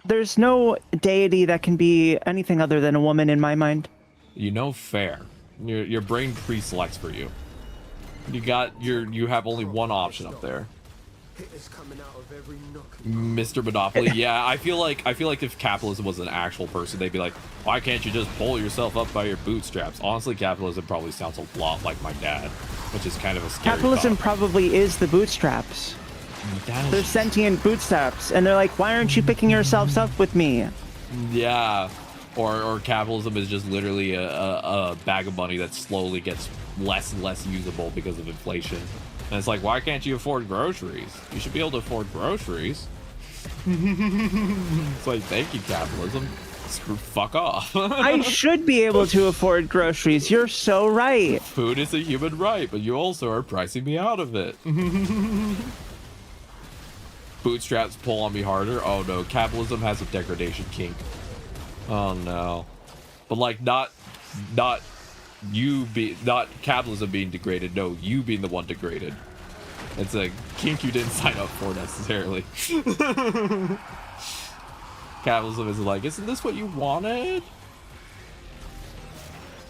There's no deity that can be anything other than a woman in my mind. You know, fair. Your brain pre-selects for you. You have only one option up there. Mr. Monopoly. Yeah, I feel like if capitalism was an actual person, they'd be like, why can't you just pull yourself up by your bootstraps? Honestly, capitalism probably sounds a lot like my dad, which is kind of a scary Capitalism thought. probably is the bootstraps. They're sentient bootstraps, and they're like, why aren't you picking yourselves up with me? Yeah, or capitalism is just literally a bag of money that slowly gets less and less usable because of inflation. And it's like, why can't you afford groceries? You should be able to afford groceries. It's like, thank you, capitalism. Fuck off. I should be able to afford groceries. You're so right. Food is a human right, but you also are pricing me out of it. Bootstraps pull on me harder. Oh no, capitalism has a degradation kink. Oh no. But like, not capitalism being degraded, no, you being the one degraded. It's a kink you didn't sign up for necessarily. Capitalism is like, isn't this what you wanted?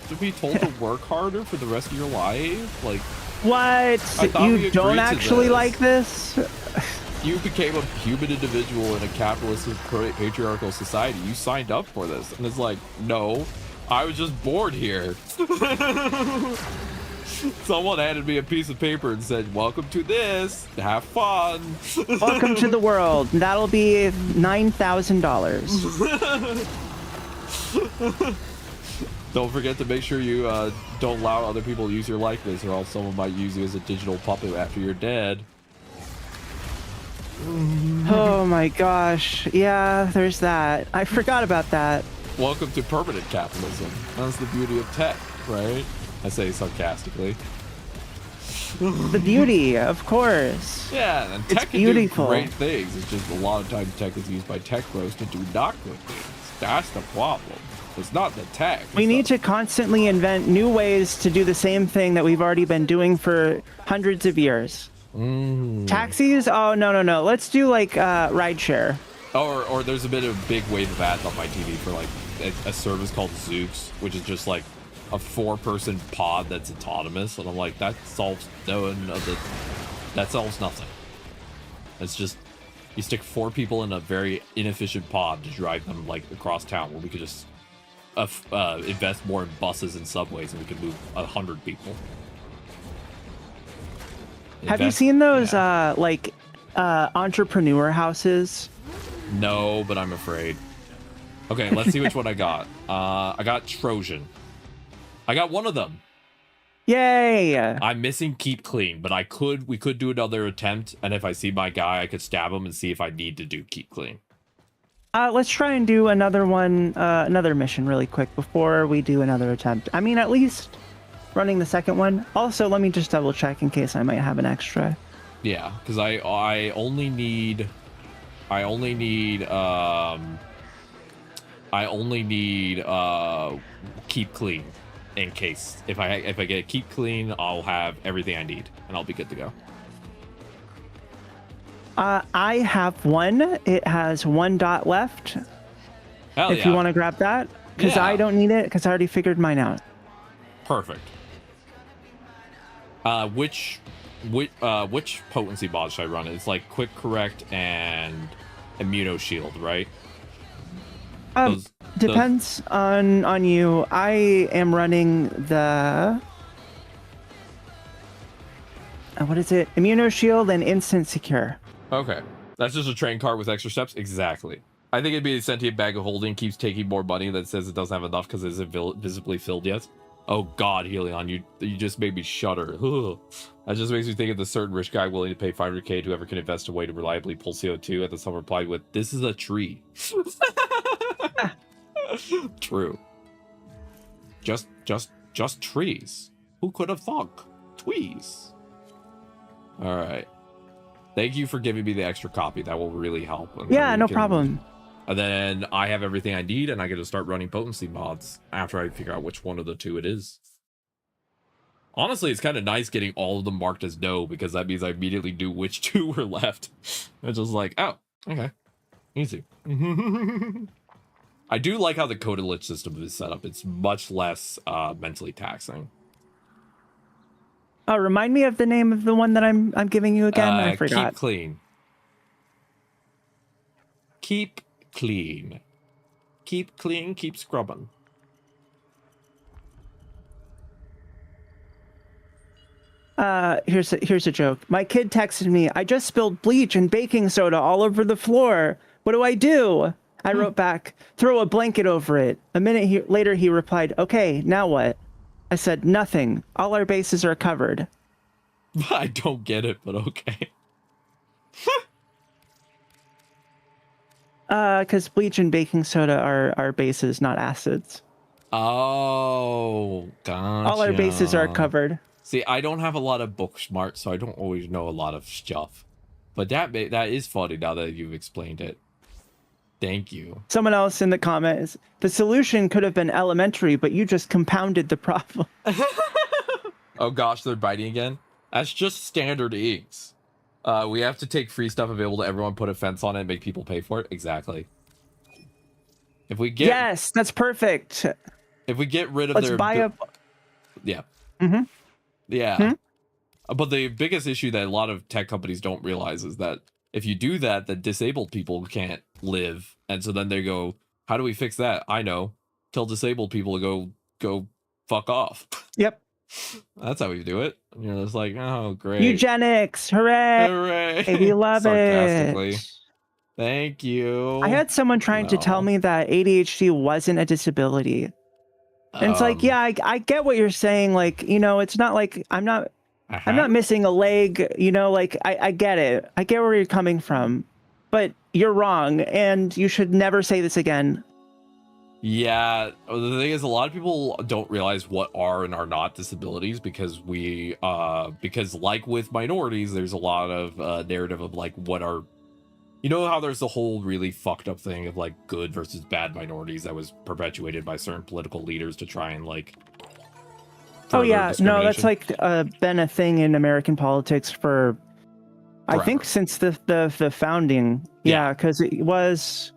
To be told to work harder for the rest of your life? Like, what? You don't actually like this? You became a human individual in a capitalist patriarchal society. You signed up for this. And it's like, no, I was just bored here. Someone handed me a piece of paper and said, welcome to this. Have fun. Welcome to the world. That'll be $9,000. Don't forget to make sure you don't allow other people to use your likeness, or else someone might use you as a digital puppet after you're dead. Oh my gosh. Yeah, there's that. I forgot about that. Welcome to permanent capitalism. That's the beauty of tech, right? I say sarcastically. The beauty, of course. Yeah, and tech can do great things. It's just a lot of times tech is used by tech bros to do not good things. That's the problem. It's not the tech. We need to constantly invent new ways to do the same thing that we've already been doing for hundreds of years. Taxis? Oh, no. Let's do like rideshare. Or there's a bit of a big wave of ads on my TV for like a service called Zooks, which is just like a 4-person pod that's autonomous, and I'm like, that solves nothing. It's just you stick 4 people in a very inefficient pod to drive them like across town, where we could just invest more in buses and subways, and we could move 100 people. Have you seen those entrepreneur houses? No, but I'm afraid. Okay, let's see which one I got. I got Trojan. I got one of them. Yay! I'm missing Keep Clean, but we could do another attempt, and if I see my guy, I could stab him and see if I need to do Keep Clean. Let's try and do another one, another mission really quick before we do another attempt. I mean, at least running the second one. Also, let me just double check in case I might have an extra. Yeah, because I only need Keep Clean. In case if I get Keep Clean, I'll have everything I need and I'll be good to go. I have one. It has 1 dot left. Hell if yeah. you want to grab that, because Yeah. I don't need it because I already figured mine out. Perfect. Which potency mod should I run? It's like quick correct and immuno shield, right? Depends on you. I am running the what is it? Immuno shield and instant secure. Okay. That's just a train cart with extra steps? Exactly. I think it'd be a sentient bag of holding, keeps taking more money that says it doesn't have enough because it isn't visibly filled yet. Oh god, Helion, you just made me shudder. Ugh. That just makes me think of the certain rich guy willing to pay 500k to whoever can invest a way to reliably pull CO2, and then someone replied with, "This is a tree." True. Just trees. Who could have thought? Tweez. Alright. Thank you for giving me the extra copy. That will really help. Yeah, no problem. And then I have everything I need, and I get to start running potency mods after I figure out which one of the two it is. Honestly, it's kind of nice getting all of them marked as no, because that means I immediately knew which 2 were left. It's just like, oh, okay. Easy. I do like how the coded lich system is set up. It's much less mentally taxing. Oh, remind me of the name of the one that I'm giving you again. I forgot. Keep clean. Keep clean. Keep clean, keep scrubbing. Here's a joke. My kid texted me, "I just spilled bleach and baking soda all over the floor. What do I do?" I wrote back, "Throw a blanket over it." A minute later, he replied, "Okay, now what?" I said, "Nothing. All our bases are covered." I don't get it, but okay. Because bleach and baking soda are bases, not acids. Oh, gotcha. All our bases are covered. See, I don't have a lot of book smart, so I don't always know a lot of stuff. But that is funny now that you've explained it. Thank you. Someone else in the comments, "The solution could have been elementary, but you just compounded the problem." Oh gosh, they're biting again. That's just standard inks. We have to take free stuff available to everyone, put a fence on it, and make people pay for it. Exactly. If we get Yes, that's perfect. If we get rid of Let's their buy a yeah. Mm-hmm. Yeah. But the biggest issue that a lot of tech companies don't realize is that if you do that, the disabled people can't live. And so then they go, how do we fix that? I know. Tell disabled people to go fuck off. Yep. That's how we do it. And you're just like, oh, great. Eugenics. Hooray. Hooray. We love Sarcastically. it. Thank you. I had someone trying to tell me that ADHD wasn't a disability. And it's like, yeah, I get what you're saying. Like, it's not like I'm not missing a leg, like I get it. I get where you're coming from, but you're wrong. And you should never say this again. Yeah. The thing is, a lot of people don't realize what are and are not disabilities because because like with minorities, there's a lot of narrative of like what are, how there's the whole really fucked up thing of like good versus bad minorities that was perpetuated by certain political leaders to try and like. Oh yeah, no, that's like been a thing in American politics for, I think, since the founding. Yeah, because it was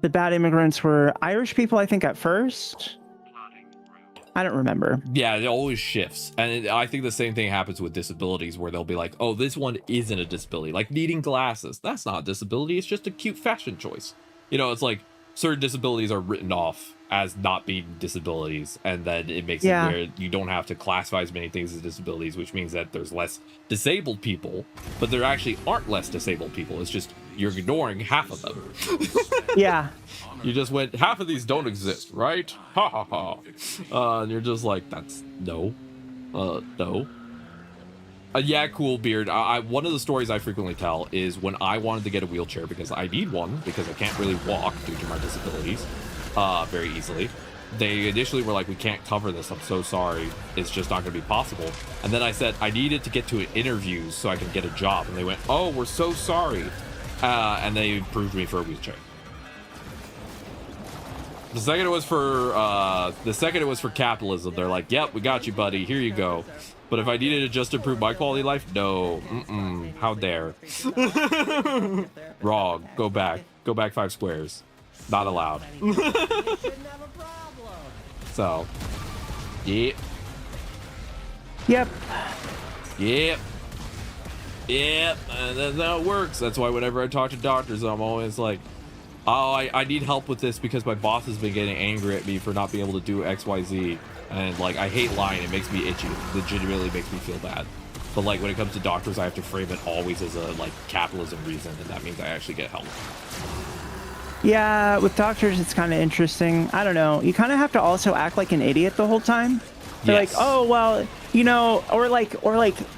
the bad immigrants were Irish people, I think, at first. I don't remember. Yeah, it always shifts. And I think the same thing happens with disabilities where they'll be like, oh, this one isn't a disability. Like needing glasses. That's not a disability. It's just a cute fashion choice. It's like certain disabilities are written off as not being disabilities. And then it makes it where you don't have to classify as many things as disabilities, which means that there's less disabled people, but there actually aren't less disabled people. It's just you're ignoring half of them. Yeah. You just went, half of these don't exist, right? Ha ha ha. And you're just like, that's no. No. Yeah, cool, Beard. One of the stories I frequently tell is when I wanted to get a wheelchair because I need one because I can't really walk due to my disabilities very easily. They initially were like, we can't cover this. I'm so sorry. It's just not going to be possible. And then I said, I needed to get to interviews so I can get a job. And they went, oh, we're so sorry. And they approved me for a wheelchair. The second it was for capitalism. They're like, yep, we got you, buddy. Here you go. But if I needed to just improve my quality of life, no. How dare. Wrong. Go back. Go back 5 squares. Not allowed. So. Yep. Yep. Yep. Yep. And that's how it works. That's why whenever I talk to doctors, I'm always like, oh, I need help with this because my boss has been getting angry at me for not being able to do XYZ. And like, I hate lying. It makes me itchy. It legitimately makes me feel bad. But like, when it comes to doctors, I have to frame it always as a like capitalism reason, and that means I actually get help. Yeah, with doctors, it's kind of interesting. I don't know. You kind of have to also act like an idiot the whole time. They're Yes. like, oh, well, you know, or like,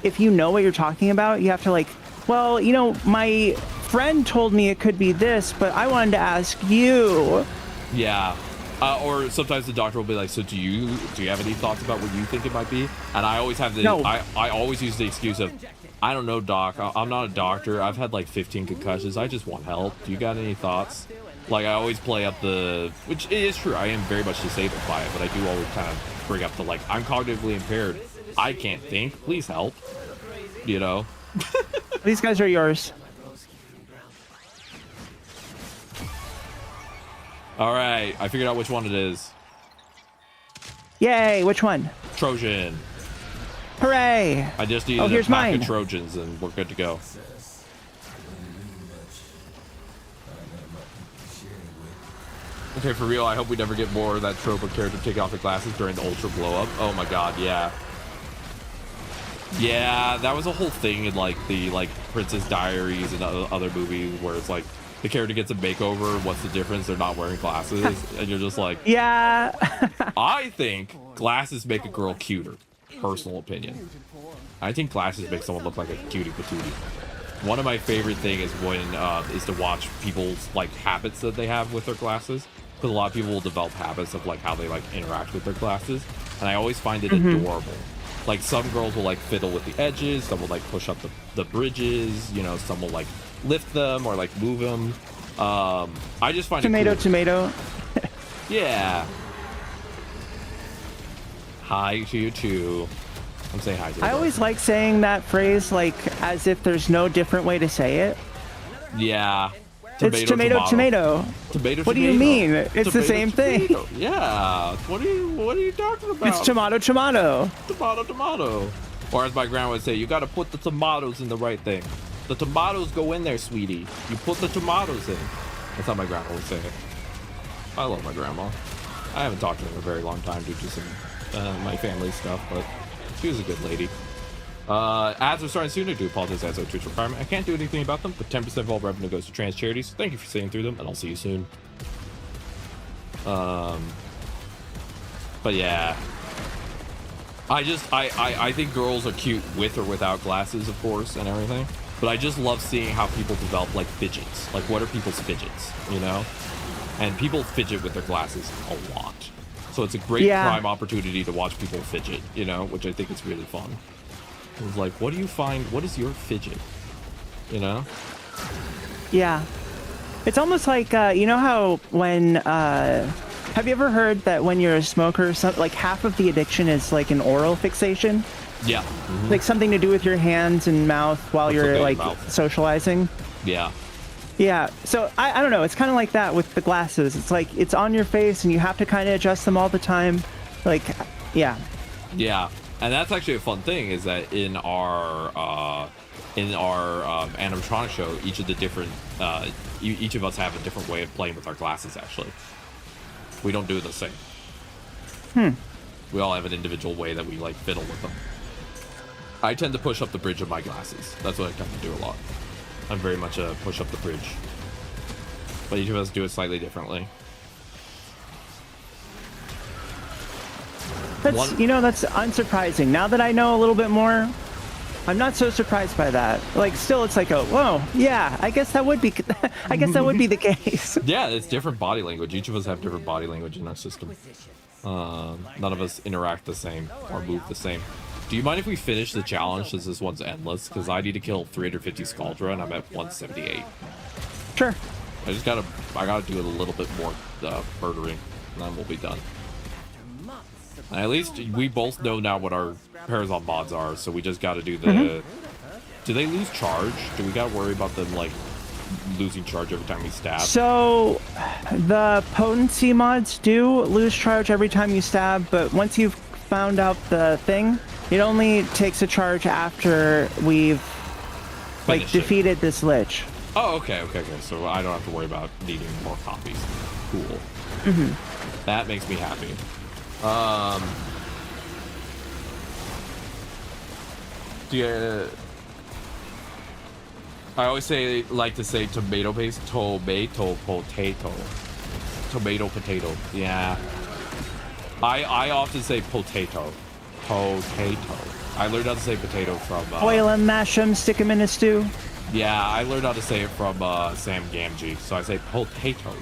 if you know what you're talking about, you have to like, well, you know, my friend told me it could be this, but I wanted to ask you. Yeah. Or sometimes the doctor will be like, so do you have any thoughts about what you think it might be? And I always have the, No. I always use the excuse of, I don't know, doc. I'm not a doctor. I've had like 15 concussions. I just want help. Do you got any thoughts? Like, I always play up the, which is true. I am very much disabled by it, but I do always kind of bring up the, like, I'm cognitively impaired. I can't think. Please help. You know? These guys are yours. All right. I figured out which one it is. Yay, which one? Trojan. Hooray. I just needed a here's pack mine. of Trojans and we're good to go. Okay, for real, I hope we never get more of that trope of character taking off the glasses during the Ultra blow-up. Oh my god, yeah. Yeah, that was a whole thing in, like, the, like, Princess Diaries and other movies where it's like, the character gets a makeover, what's the difference? They're not wearing glasses. And you're just like... Yeah. I think glasses make a girl cuter. Personal opinion. I think glasses make someone look like a cutie patootie. One of my favorite thing is when is to watch people's like habits that they have with their glasses, because a lot of people will develop habits of like how they like interact with their glasses, and I always find it adorable. Like some girls will like fiddle with the edges, some will like push up the bridges, you know, some will like lift them or like move them. I just find Tomato, it cool. tomato. Yeah. Hi to you too. I'm saying hi to you. I always like saying that phrase like as if there's no different way to say it. Yeah. It's tomato, tomato. Tomato, what do you mean? It's the same thing. Yeah. What are you talking about? It's tomato, tomato. Tomato, tomato. Or as my grandma would say, you got to put the tomatoes in the right thing. The tomatoes go in there, sweetie. You put the tomatoes in. That's how my grandma would say it. I love my grandma. I haven't talked to her in a very long time due to some my family stuff, but she was a good lady. Ads are starting soon. I do apologize as a Twitch requirement. I can't do anything about them, but 10% of all revenue goes to trans charities. Thank you for sitting through them, and I'll see you soon. But yeah. I think girls are cute with or without glasses, of course, and everything. But I just love seeing how people develop, like, fidgets. Like, what are people's fidgets, you know? And people fidget with their glasses a lot. So it's a great prime opportunity to watch people fidget, you know, which I think is really fun. It's like, what do you find? What is your fidget? You know? Yeah. It's almost like, you know how when, have you ever heard that when you're a smoker, like half of the addiction is like an oral fixation? Yeah. Like something to do with your hands and mouth while you're like socializing? Yeah. Yeah, so I don't know, it's kind of like that with the glasses. It's like, it's on your face and you have to kind of adjust them all the time. Like, yeah. Yeah, and that's actually a fun thing, is that in our animatronic show, each of the different, each of us have a different way of playing with our glasses, actually. We don't do the same. We all have an individual way that we, like, fiddle with them. I tend to push up the bridge of my glasses. That's what I tend to do a lot. I'm very much a push up the bridge. But each of us do it slightly differently. That's, you know, that's unsurprising. Now that I know a little bit more, I'm not so surprised by that. Like, still, it's like, oh, whoa, yeah, I guess that would be, I guess that would be the case. Yeah, it's different body language. Each of us have different body language in our system. None of us interact the same or move the same. Do you mind if we finish the challenge, since this one's endless? Because I need to kill 350 Scaldra and I'm at 178. Sure. I gotta do a little bit more murdering. and then we'll be done. And at least we both know now what our Parazon mods are, so we just got to do the. Do they lose charge? Do we got to worry about them like losing charge every time we stab? So the potency mods do lose charge every time you stab, but once you've found out the thing, it only takes a charge after we've defeated this lich. Oh, okay. So I don't have to worry about needing more copies. Cool. That makes me happy. I always like to say tomato paste, tomato potato. Yeah. I often say potato. I learned how to say potato from Boil them, mash them, stick them in a stew. Yeah, I learned how to say it from Sam Gamgee, so I say potatoes.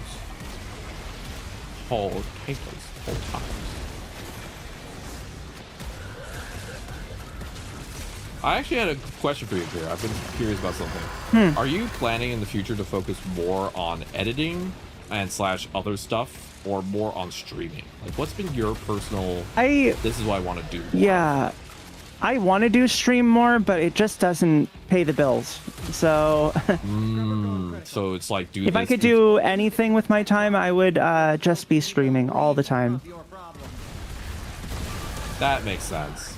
I actually had a question for you here. I've been curious about something. Are you planning in the future to focus more on editing and / other stuff, or more on streaming? Like, what's been your personal? This is what I want to do. Yeah, I want to do stream more, but it just doesn't pay the bills. So. So it's like, if I could do anything with my time, I would just be streaming all the time. That makes sense.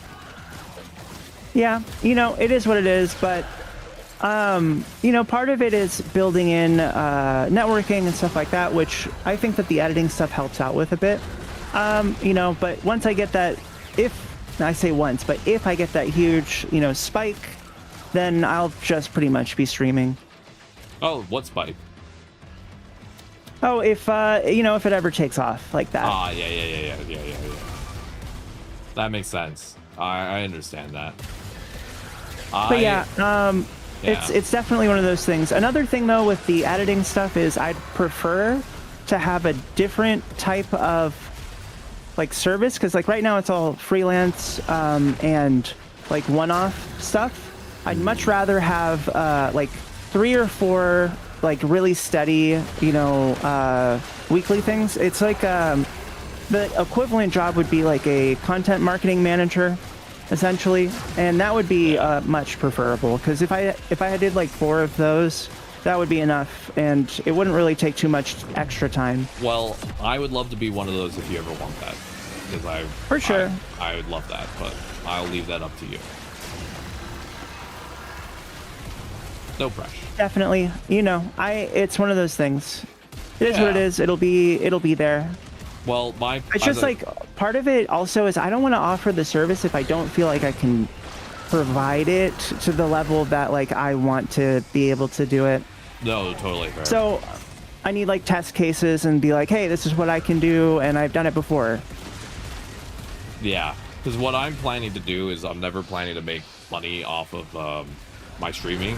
Yeah, it is what it is, but part of it is building in networking and stuff like that, which I think that the editing stuff helps out with a bit. But once I get that, if I get that huge, spike, then I'll just pretty much be streaming. Oh, what spike? Oh, if it ever takes off like that. Ah, yeah. That makes sense. I understand that. But it's definitely one of those things. Another thing though with the editing stuff is I'd prefer to have a different type of service, because right now it's all freelance and one-off stuff. I'd much rather have 3 or 4 really steady weekly things. It's the equivalent job would be a content marketing manager, essentially, and that would be much preferable, because if I did 4 of those, that would be enough, and it wouldn't really take too much extra time. Well, I would love to be one of those if you ever want that, because for sure I would love that, but I'll leave that up to you. No pressure. Definitely, it's one of those things. It is what it is. It'll be there. Well, it's just part of it also is I don't want to offer the service if I don't feel like I can provide it to the level that I want to be able to do it. No, totally fair. So I need test cases and be hey, this is what I can do, and I've done it before. Yeah, because what I'm planning to do is I'm never planning to make money off of my streaming.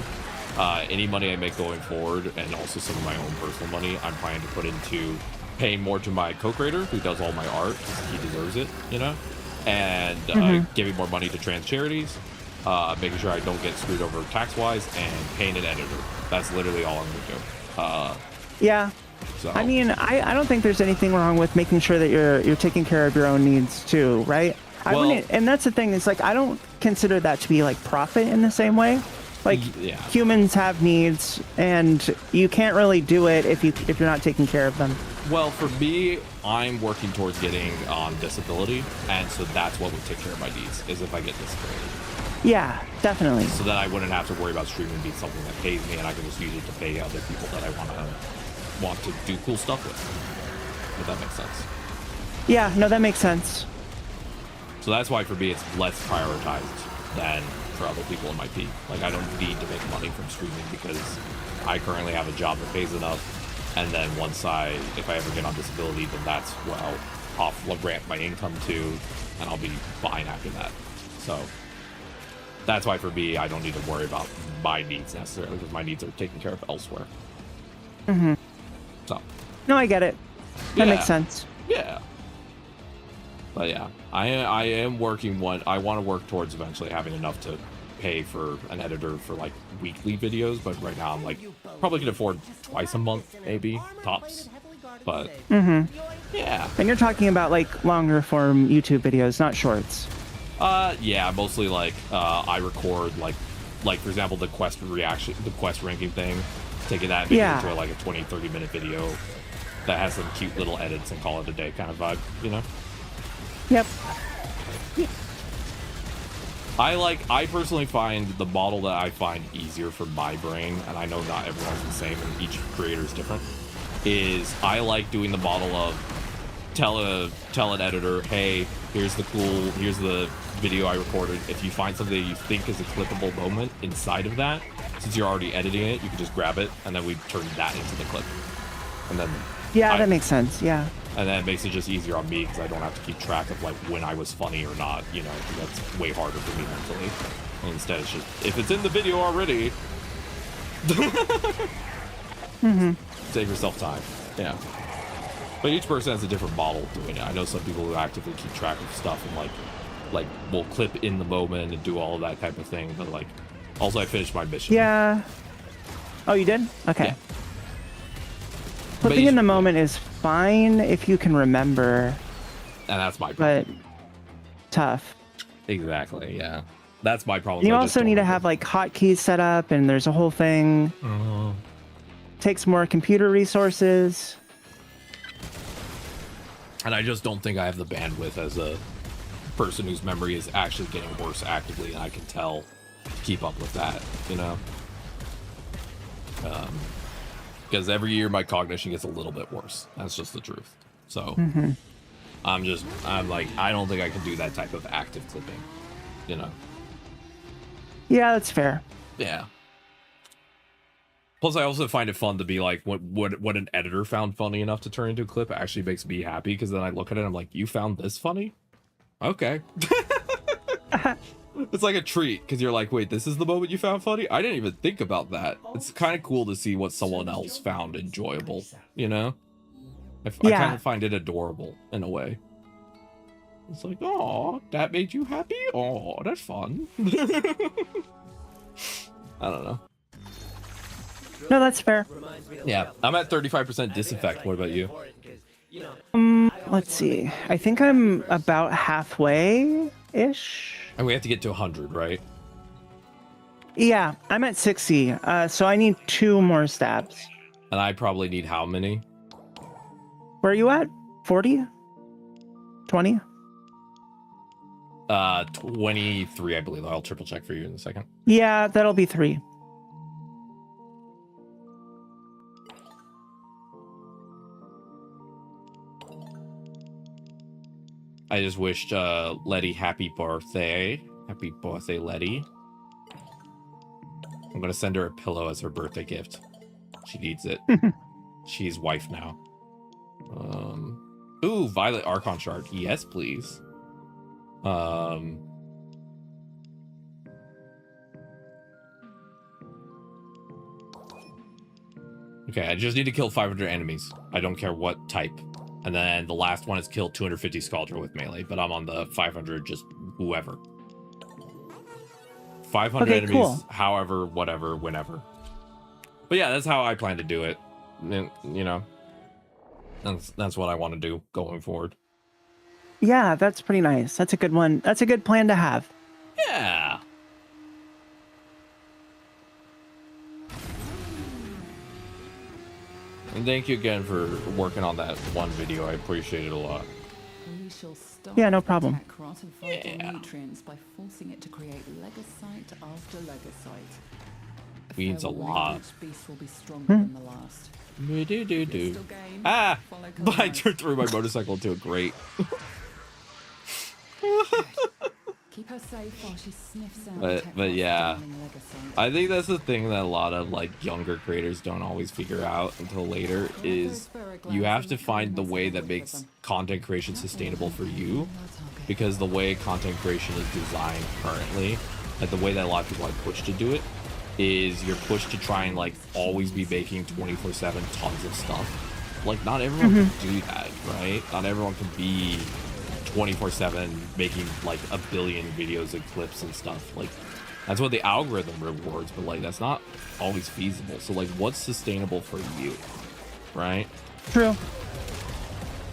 Any money I make going forward, and also some of my own personal money, I'm planning to put into paying more to my co-creator who does all my art, because he deserves it, and giving more money to trans charities, making sure I don't get screwed over tax-wise, and paying an editor. That's literally all I'm gonna do. Yeah. So. I mean, I don't think there's anything wrong with making sure that you're taking care of your own needs too, right? And that's the thing, is I don't consider that to be profit in the same way. Humans have needs, and you can't really do it if you're not taking care of them. Well, for me, I'm working towards getting on disability, and so that's what would take care of my needs, is if I get disability. Yeah, definitely. So that I wouldn't have to worry about streaming being something that pays me, and I can just use it to pay other people that I want to do cool stuff with. If that makes sense. Yeah, no, that makes sense. So that's why for me it's less prioritized than for other people in my peak. I don't need to make money from streaming because I currently have a job that pays enough, and then if I ever get on disability, then that's where I'll ramp my income to, and I'll be fine after that. So that's why for me I don't need to worry about my needs necessarily, because my needs are taken care of elsewhere. So no, I get it. That makes sense. Yeah. But yeah, I am working I want to work towards eventually having enough to pay for an editor for weekly videos, but right now I'm probably can afford twice a month, maybe tops. But yeah. And you're talking about like longer form YouTube videos, not shorts. Yeah, mostly like I record like for example the quest ranking thing, taking that and making it into like a 20-30 minute video that has some cute little edits and call it a day kind of vibe, you know? Yep. I personally find the model that I find easier for my brain, and I know not everyone's the same and each creator is different, is I like doing the model of tell an editor, hey, here's the video I recorded. If you find something that you think is a clippable moment inside of that, since you're already editing it, you can just grab it and then we turn that into the clip. And then that makes sense. Yeah. And then it makes it just easier on me because I don't have to keep track of like when I was funny or not, you know, because that's way harder for me mentally. And instead it's just, if it's in the video already, save yourself time. Yeah. But each person has a different model of doing it. I know some people who actively keep track of stuff and like will clip in the moment and do all of that type of thing. But like, also I finished my mission. Yeah. Oh, you did? Okay. Yeah. Clipping in the moment is fine if you can remember. And that's my problem. But tough. Exactly, yeah. That's my problem. You also need to have like hotkeys set up, and there's a whole thing. Takes more computer resources. And I just don't think I have the bandwidth as a person whose memory is actually getting worse actively, and I can tell to keep up with that, you know? Because every year my cognition gets a little bit worse. That's just the truth. So I'm like, I don't think I can do that type of active clipping, you know? Yeah, that's fair. Yeah. Plus, I also find it fun to be like, what an editor found funny enough to turn into a clip actually makes me happy, because then I look at it and I'm like, you found this funny? Okay. It's like a treat, because you're like, wait, this is the moment you found funny? I didn't even think about that. It's kind of cool to see what someone else found enjoyable, you know? I kind of find it adorable in a way. It's like, oh, that made you happy? Oh, that's fun. I don't know. No, that's fair. Yeah, I'm at 35% disinfect. What about you? Let's see. I think I'm about halfway-ish. And we have to get to 100, right? Yeah, I'm at 60. So I need 2 more stabs. And I probably need how many? Where are you at? 40? 20? 23, I believe. I'll triple check for you in a second. Yeah, that'll be 3. I just wished Letty happy birthday. Happy birthday, Letty. I'm gonna send her a pillow as her birthday gift. She needs it. She's wife now. Ooh, Violet Archon shard. Yes, please. Okay, I just need to kill 500 enemies. I don't care what type. And then the last one is kill 250 Scaldra with melee, but I'm on the 500 just whoever. 500 enemies, cool. However, whatever, whenever. But yeah, that's how I plan to do it. You know, that's what I want to do going forward. Yeah, that's pretty nice. That's a good one. That's a good plan to have. Yeah. And thank you again for working on that one video. I appreciate it a lot. Yeah, no problem. Yeah. Nutrients by forcing it to create legocyte after legocyte. Means a lot. Beast will be stronger than the last. Ah! But I threw my motorcycle into a grate. Keep her safe while she sniffs out. But yeah, I think that's the thing that a lot of like younger creators don't always figure out until later, is you have to find the way that makes content creation sustainable for you, because the way content creation is designed currently, like the way that a lot of people are pushed to do it, is you're pushed to try and like always be making 24/7 tons of stuff. Like not everyone can do that, right? Not everyone can be 24/7 making like a billion videos and clips and stuff. Like that's what the algorithm rewards, but like that's not always feasible. So like what's sustainable for you, right? True.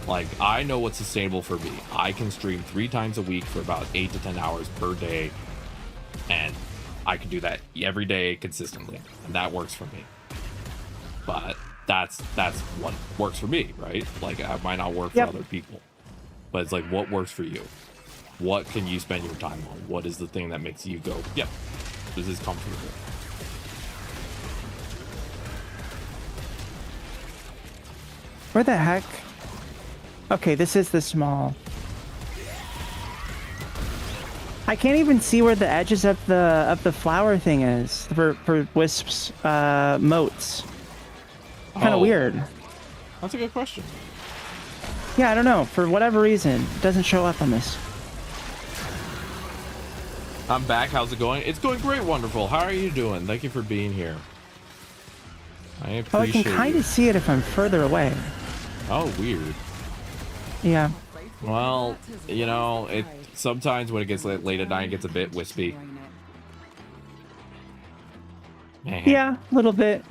Like, I know what's sustainable for me. I can stream 3 times a week for about 8 to 10 hours per day, and I can do that every day consistently, and that works for me. But that's what works for me, right? Like, it might not work for other people, but it's like, what works for you? What can you spend your time on? What is the thing that makes you go, yep, this is comfortable? Where the heck? Okay, this is the small. I can't even see where the edges of the flower thing is for Wisp's moats. Kind of weird. That's a good question. Yeah, I don't know. For whatever reason, it doesn't show up on this. I'm back. How's it going? It's going great, wonderful. How are you doing? Thank you for being here. I appreciate I can kind of see it if I'm further away. Oh, weird. Yeah. Well, you know, it sometimes when it gets late at night, it gets a bit wispy. Yeah, a little bit.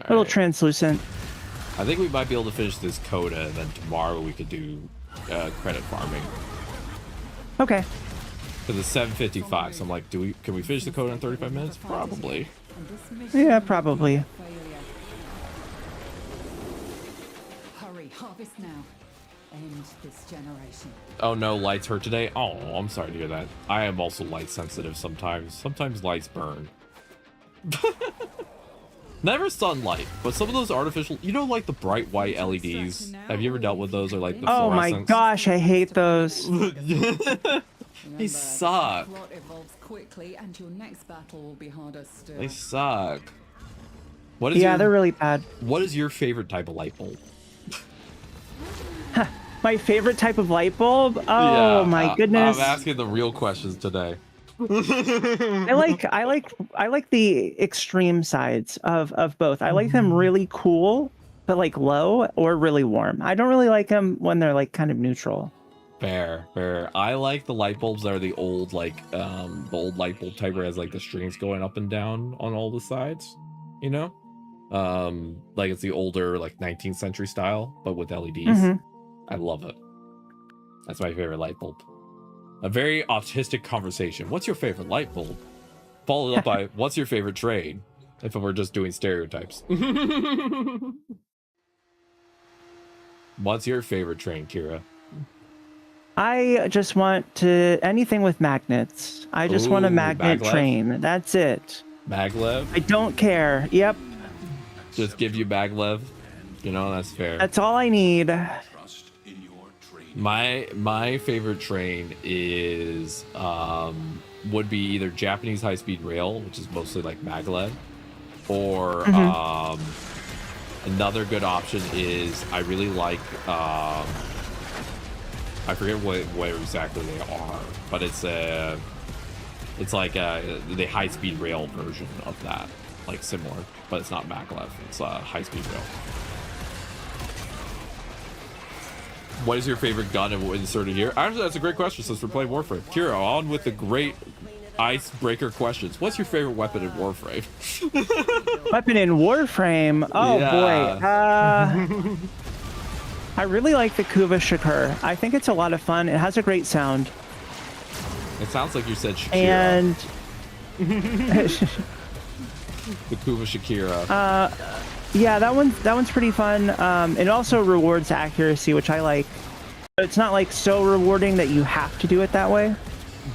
A little translucent. I think we might be able to finish this coda, and then tomorrow we could do credit farming. Okay. Because it's 7:55, so I'm like, can we finish the coda in 35 minutes? Probably. Yeah, probably. Hurry, harvest now. End this generation. Oh no, lights hurt today? Oh, I'm sorry to hear that. I am also light sensitive sometimes. Sometimes lights burn. Never sunlight, but some of those artificial, you know, like the bright white LEDs. Have you ever dealt with those, or like the Oh my gosh, I hate those. They suck. Plot evolves quickly, and your next battle will be harder still. They suck. What is they're really bad. What is your favorite type of light bulb? My favorite type of light bulb? Oh yeah, my goodness. I'm asking the real questions today. I like the extreme sides of both. I like them really cool, but like low, or really warm. I don't really like them when they're like kind of neutral. Fair. I like the light bulbs that are the old, like the old light bulb type where it has like the strings going up and down on all the sides, you know? Like it's the older, like 19th century style, but with LEDs. I love it. That's my favorite light bulb. A very autistic conversation. What's your favorite light bulb? Followed up by, what's your favorite trade? If we're just doing stereotypes. What's your favorite train, Kira? I just want anything with magnets. I just want a magnet train. That's it. Maglev? I don't care. Yep. Just give you Maglev. You know, that's fair. That's all I need. My favorite train is would be either Japanese high-speed rail, which is mostly like maglev, or another good option is I really like I forget what exactly they are, but it's like the high-speed rail version of that, like similar, but it's not maglev, it's high-speed rail. What is your favorite gun and what inserted here? Actually, that's a great question since we're playing Warframe. Kira, on with the great icebreaker questions. What's your favorite weapon in Warframe? Weapon in Warframe? Oh boy. I really like the Kuva Shakur. I think it's a lot of fun. It has a great sound. It sounds like you said Shakira. And the Kuva Shakira. Yeah, that one's pretty fun. It also rewards accuracy, which I like. But it's not like so rewarding that you have to do it that way.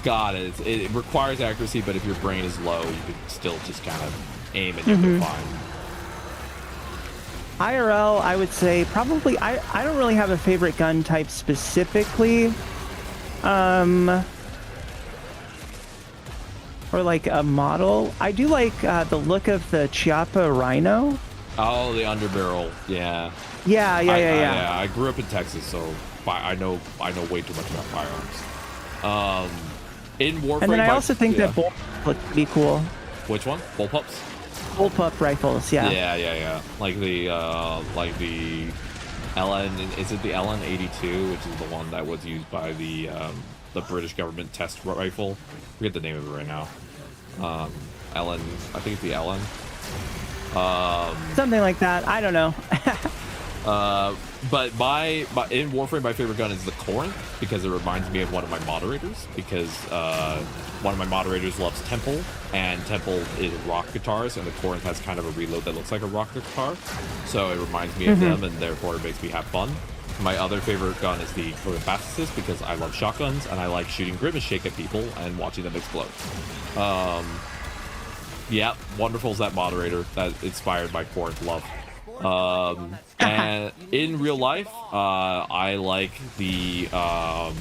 Got it. It requires accuracy, but if your brain is low, you can still just kind of aim and you'll be fine. IRL, I would say probably. I don't really have a favorite gun type specifically. Or like a model. I do like the look of the Chiappa Rhino. Oh, the underbarrel. Yeah. Yeah. I grew up in Texas, so I know way too much about firearms. In Warframe, and then I also think that bullpups look pretty cool. Which one? Bullpups? Bullpup rifles, yeah. Yeah. Like the LN. Is it the LN-82, which is the one that was used by the British government test rifle? I forget the name of it right now. LN. I think it's the LN. Something like that. I don't know. But in Warframe, my favorite gun is the Corinth because it reminds me of one of my moderators. Because one of my moderators loves Temple, and Temple is a rock guitarist, and the Corinth has kind of a reload that looks like a rock guitar. So it reminds me of them, and therefore it makes me have fun. My other favorite gun is the Basticus because I love shotguns and I like shooting Grimace Shake at people and watching them explode. Yeah, wonderful is that moderator that inspired my Corinth love. And in real life, I like the I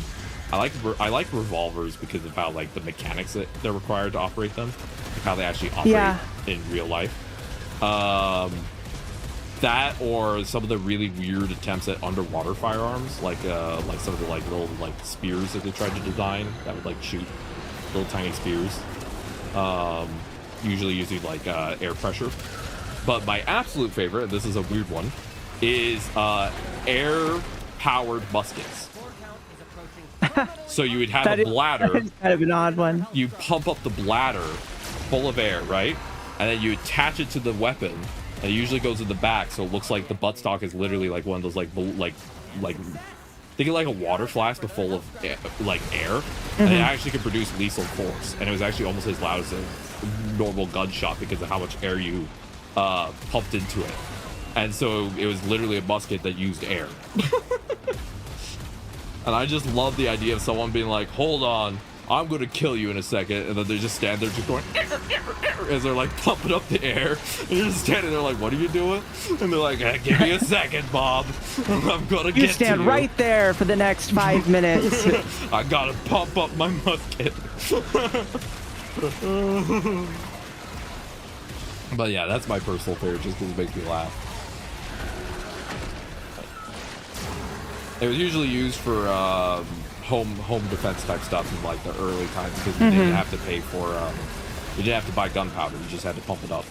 like revolvers because of how like the mechanics that they're required to operate them, like how they actually operate in real life. That or some of the really weird attempts at underwater firearms, like some of the like little like spears that they tried to design that would like shoot little tiny spears. Usually using like air pressure. But my absolute favorite, and this is a weird one, is air-powered muskets. So you would have a bladder. That is kind of an odd one. You pump up the bladder full of air, right? And then you attach it to the weapon. And it usually goes in the back, so it looks like the buttstock is literally like one of those like think of like a water flask but full of air, and it actually could produce lethal force. And it was actually almost as loud as a normal gunshot because of how much air you pumped into it. And so it was literally a musket that used air. And I just love the idea of someone being like, hold on, I'm gonna kill you in a second, and then they just stand there just going as they're like pumping up the air, and you're just standing there like, what are you doing? And they're like, give me a second, Bob, I'm gonna get to you. You stand right there for the next 5 minutes. I gotta pump up my musket. But yeah, that's my personal favorite just because it makes me laugh. It was usually used for home defense type stuff in like the early times because you didn't have to pay for you didn't have to buy gunpowder, you just had to pump it up.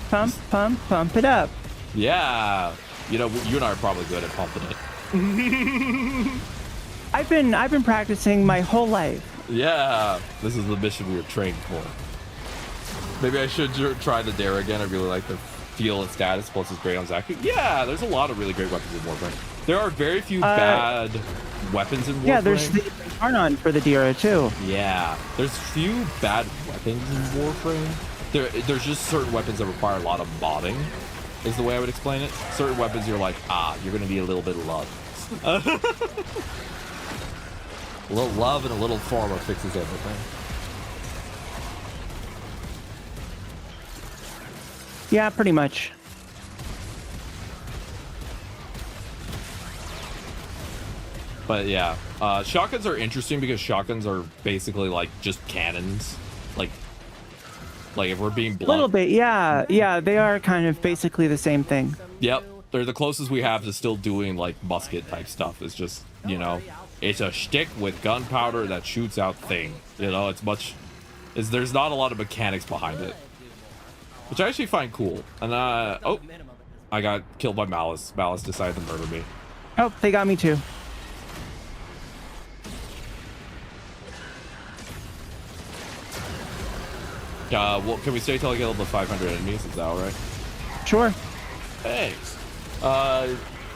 Pump it up. Yeah, you know, you and I are probably good at pumping it. I've been practicing my whole life. Yeah, this is the mission we were trained for. Maybe I should try the Dare again. I really like the feel and status, plus it's great on Zaku. Yeah, there's a lot of really great weapons in Warframe. There are very few bad weapons in Warframe. Yeah, there's the Arnon for the Dira too. Yeah, there's few bad weapons in Warframe. There's just certain weapons that require a lot of modding, is the way I would explain it. Certain weapons you're like, you're gonna need a little bit of love. A little love and a little former fixes everything. Yeah, pretty much. But yeah, shotguns are interesting because shotguns are basically like just cannons. Like if we're being blunt. A little bit, yeah. Yeah, they are kind of basically the same thing. Yep, they're the closest we have to still doing like musket type stuff. It's just, you know, it's a shtick with gunpowder that shoots out thing. You know, there's not a lot of mechanics behind it, which I actually find cool. And I got killed by Malice. Malice decided to murder me. Oh, they got me too. Well, can we stay till I get level 500 enemies? Is that all right? Sure. Thanks.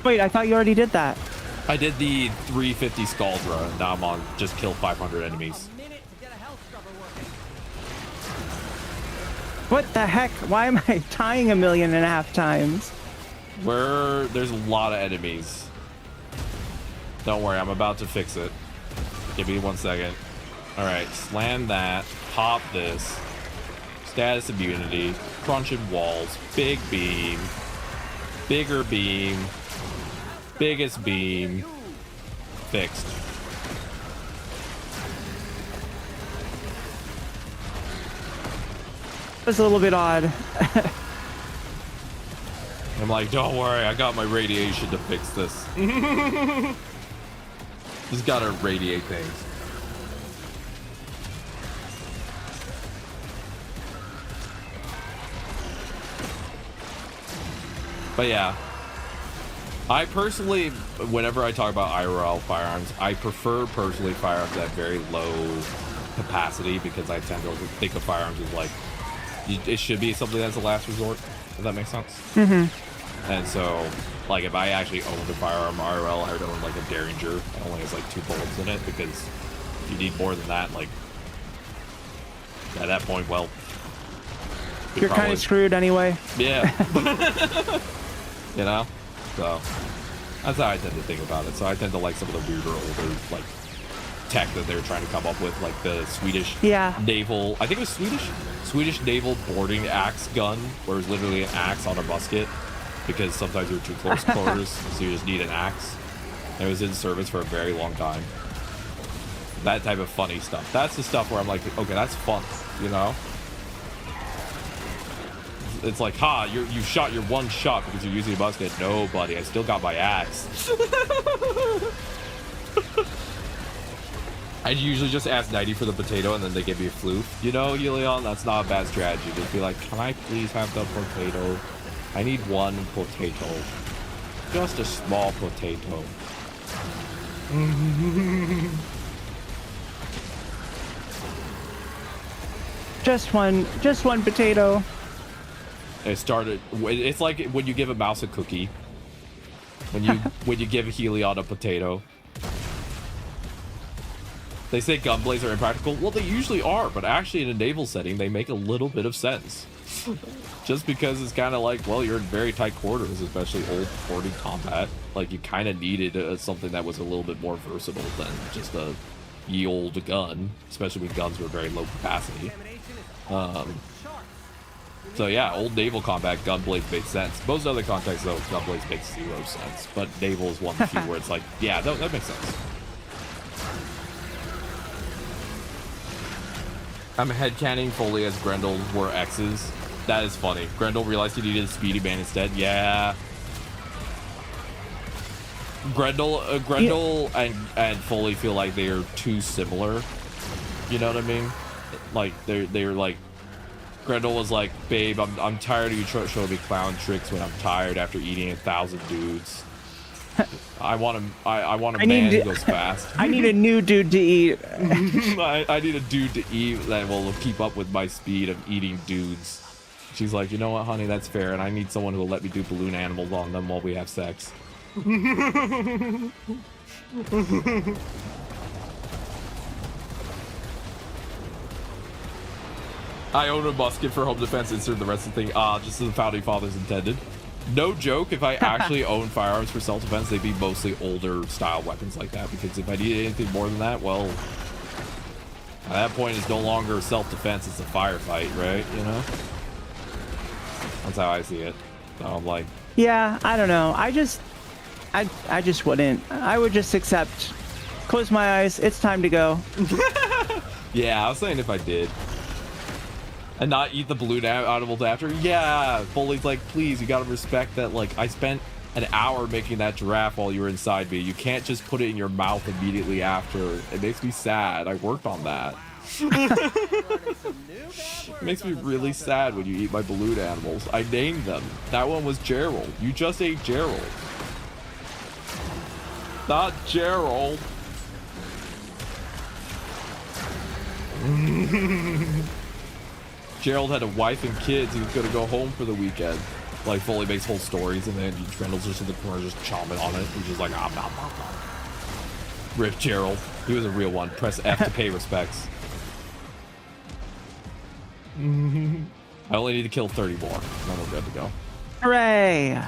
Wait, I thought you already did that. I did the 350 Scaldra, and now I'm on just kill 500 enemies. What the heck? Why am I dying 1.5 million times? There's a lot of enemies. Don't worry, I'm about to fix it. Give me 1 second. All right, slam that, pop this. Status immunity, crunching walls, big beam, bigger beam, biggest beam, fixed. It's a little bit odd. I'm like, don't worry, I got my radiation to fix this. Just gotta radiate things. But yeah, I personally, whenever I talk about IRL firearms, I prefer personally firearms at very low capacity because I tend to think of firearms as like it should be something that's a last resort, if that makes sense. Mm-hmm. And so, like, if I actually owned a firearm IRL, I would own like a Derringer that only has like 2 bullets in it, because if you need more than that, like, at that point, well, you're kind of screwed anyway. Yeah. You know? So that's how I tend to think about it. So I tend to like some of the weirder, older, like, tech that they were trying to come up with, like the Swedish naval, I think it was Swedish naval boarding axe gun, where it was literally an axe on a musket, because sometimes you're too close quarters, so you just need an axe. And it was in service for a very long time. That type of funny stuff. That's the stuff where I'm like, okay, that's fun, you know? It's like, ha, you shot your one shot because you're using a musket. No, buddy, I still got my axe. I usually just ask 90 for the potato and then they give me a floof. You know, Helion, that's not a bad strategy. Just be like, can I please have the potato? I need one potato. Just a small potato. Just one potato. It started, it's like when you give a mouse a cookie. When you give Helion a potato. They say gunblades are impractical. Well, they usually are, but actually in a naval setting, they make a little bit of sense. Just because it's kind of like, well, you're in very tight quarters, especially old boarding combat. Like, you kind of needed something that was a little bit more versatile than just a ye old gun, especially when guns were very low capacity. So yeah, old naval combat, gunblades make sense. Most other contexts, though, gunblades make 0 sense. But naval is one of the few where it's like, yeah, that makes sense. I'm headcanning Foley as Grendel were X's. That is funny. Grendel realized he needed a speedy man instead. Yeah. Grendel and Foley feel like they are too similar. You know what I mean? Like they're like, Grendel was like, babe, I'm tired of you showing me clown tricks when I'm tired after eating 1,000 dudes. I want a man who goes fast. I need a new dude to eat. I need a dude to eat that will keep up with my speed of eating dudes. She's like, you know what, honey, that's fair, and I need someone who will let me do balloon animals on them while we have sex. I own a musket for home defense. Insert the rest of the thing. Just as the founding fathers intended. No joke, if I actually owned firearms for self-defense, they'd be mostly older style weapons like that, because if I needed anything more than that, well, at that point it's no longer self-defense, it's a firefight, right? You know? That's how I see it. So I'm like, yeah, I don't know. I just wouldn't. I would just accept, close my eyes, it's time to go. yeah, I was saying if I did. And not eat the balloon animals after. Yeah, Foley's like, please, you gotta respect that. Like, I spent an hour making that giraffe while you were inside me. You can't just put it in your mouth immediately after. It makes me sad. I worked on that. It makes me really sad when you eat my balloon animals. I named them. That one was Gerald. You just ate Gerald. Not Gerald. Gerald had a wife and kids. He was gonna go home for the weekend. Like, Foley makes whole stories, and then Grendel's just in the corner just chomping on it. He's just like, nom, nom, nom. Rip Gerald. He was a real one. Press F to pay respects. I only need to kill 30 more, and then we're good to go. Hooray!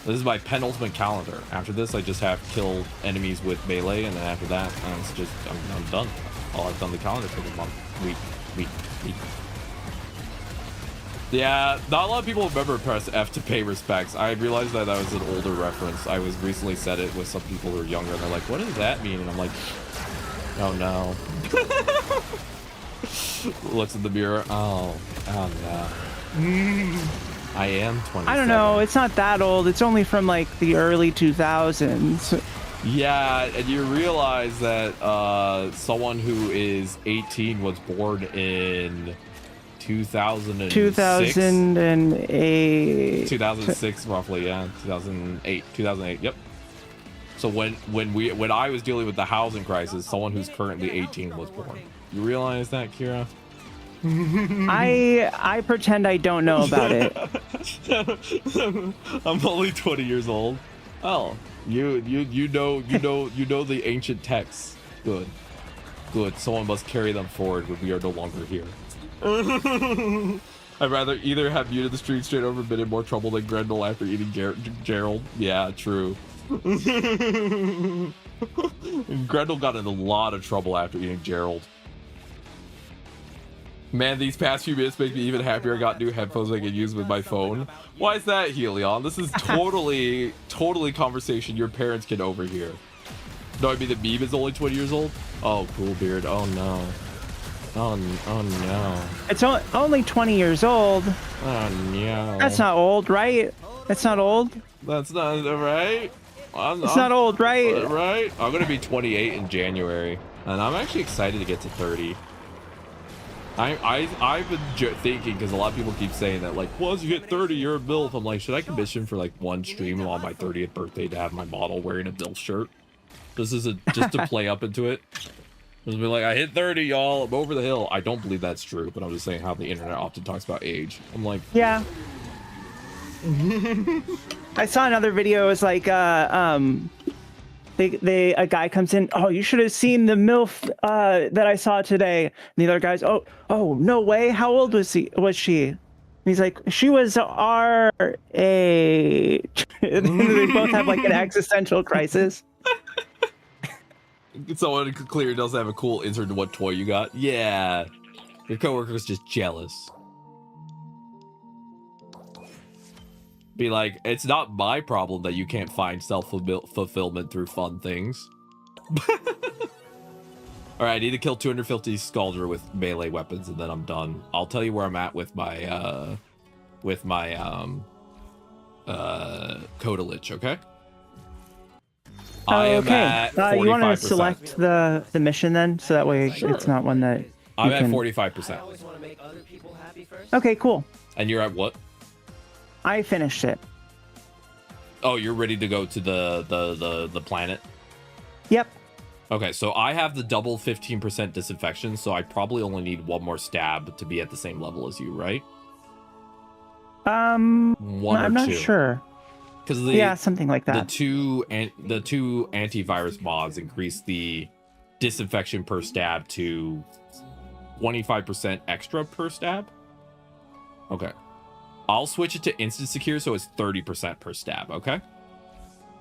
This is my penultimate calendar. After this, I just have killed enemies with melee, and then after that, it's just, I'm done. I've done the calendar for the month. Week. Yeah, not a lot of people remember press F to pay respects. I realized that was an older reference. I was recently said it with some people who are younger, and they're like, what does that mean? And I'm like, oh no. Looks in the mirror. Oh no. I am 27. I don't know. It's not that old. It's only from like the early 2000s. Yeah, and you realize that someone who is 18 was born in 2006? 2008. 2006, roughly, yeah. 2008, yep. So when I was dealing with the housing crisis, someone who's currently 18 was born. You realize that, Kira? I pretend I don't know about it. I'm only 20 years old. Oh, you know the ancient texts. Good. Someone must carry them forward when we are no longer here. I'd rather either have muted the stream straight over, been in more trouble than Grendel after eating Gerald. Yeah, true. Grendel got in a lot of trouble after eating Gerald. Man, these past few minutes make me even happier. I got new headphones I can use with my phone. Why is that, Helion? This is totally conversation your parents can overhear. No, I mean the meme is only 20 years old? Oh, cool beard. Oh no. Oh no. It's only 20 years old. Oh no. That's not old, right? That's not old. That's not right. It's not old, right? Right. I'm gonna be 28 in January, and I'm actually excited to get to 30. I've been thinking, because a lot of people keep saying that, like, once you hit 30, you're a MILF. I'm like, should I commission for like one stream on my 30th birthday to have my model wearing a MILF shirt? This is just to play up into it. Just be like, I hit 30, y'all. I'm over the hill. I don't believe that's true, but I'm just saying how the internet often talks about age. I'm like, yeah. I saw another video. It was like, a guy comes in. Oh, you should have seen the MILF that I saw today. And the other guy's, oh, no way. How old was she? And he's like, she was our age. They both have like an existential crisis. Someone clear doesn't have a cool insert to what toy you got. Yeah, your coworker's just jealous. Be like, it's not my problem that you can't find self-fulfillment through fun things. All right, I need to kill 250 Scaldra with melee weapons, and then I'm done. I'll tell you where I'm at with my Kodalich, okay? I am okay. At 45%. You want to select the mission then, so that way it's not one that I'm at 45%. Okay, cool. And you're at what? I finished it. Oh, you're ready to go to the planet? Yep. Okay, so I have the double 15% disinfection, so I probably only need one more stab to be at the same level as you, right? I'm not two. sure. Because something like that. The two antivirus mods increase the disinfection per stab to 25% extra per stab. Okay. I'll switch it to instant secure so it's 30% per stab, okay?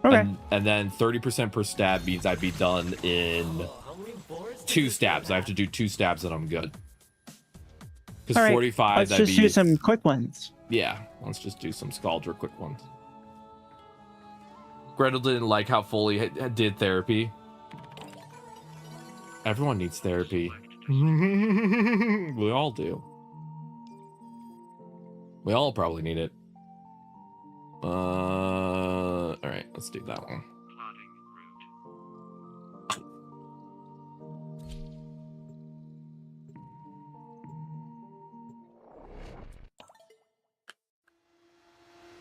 Okay. And then 30% per stab means I'd be done in 2 stabs. I have to do 2 stabs and I'm good. Because right. 45, let's just do some quick ones. Yeah, let's just do some Scaldra quick ones. Gretel didn't like how Foley did therapy. Everyone needs therapy. We all do. We all probably need it. All right, let's do that one.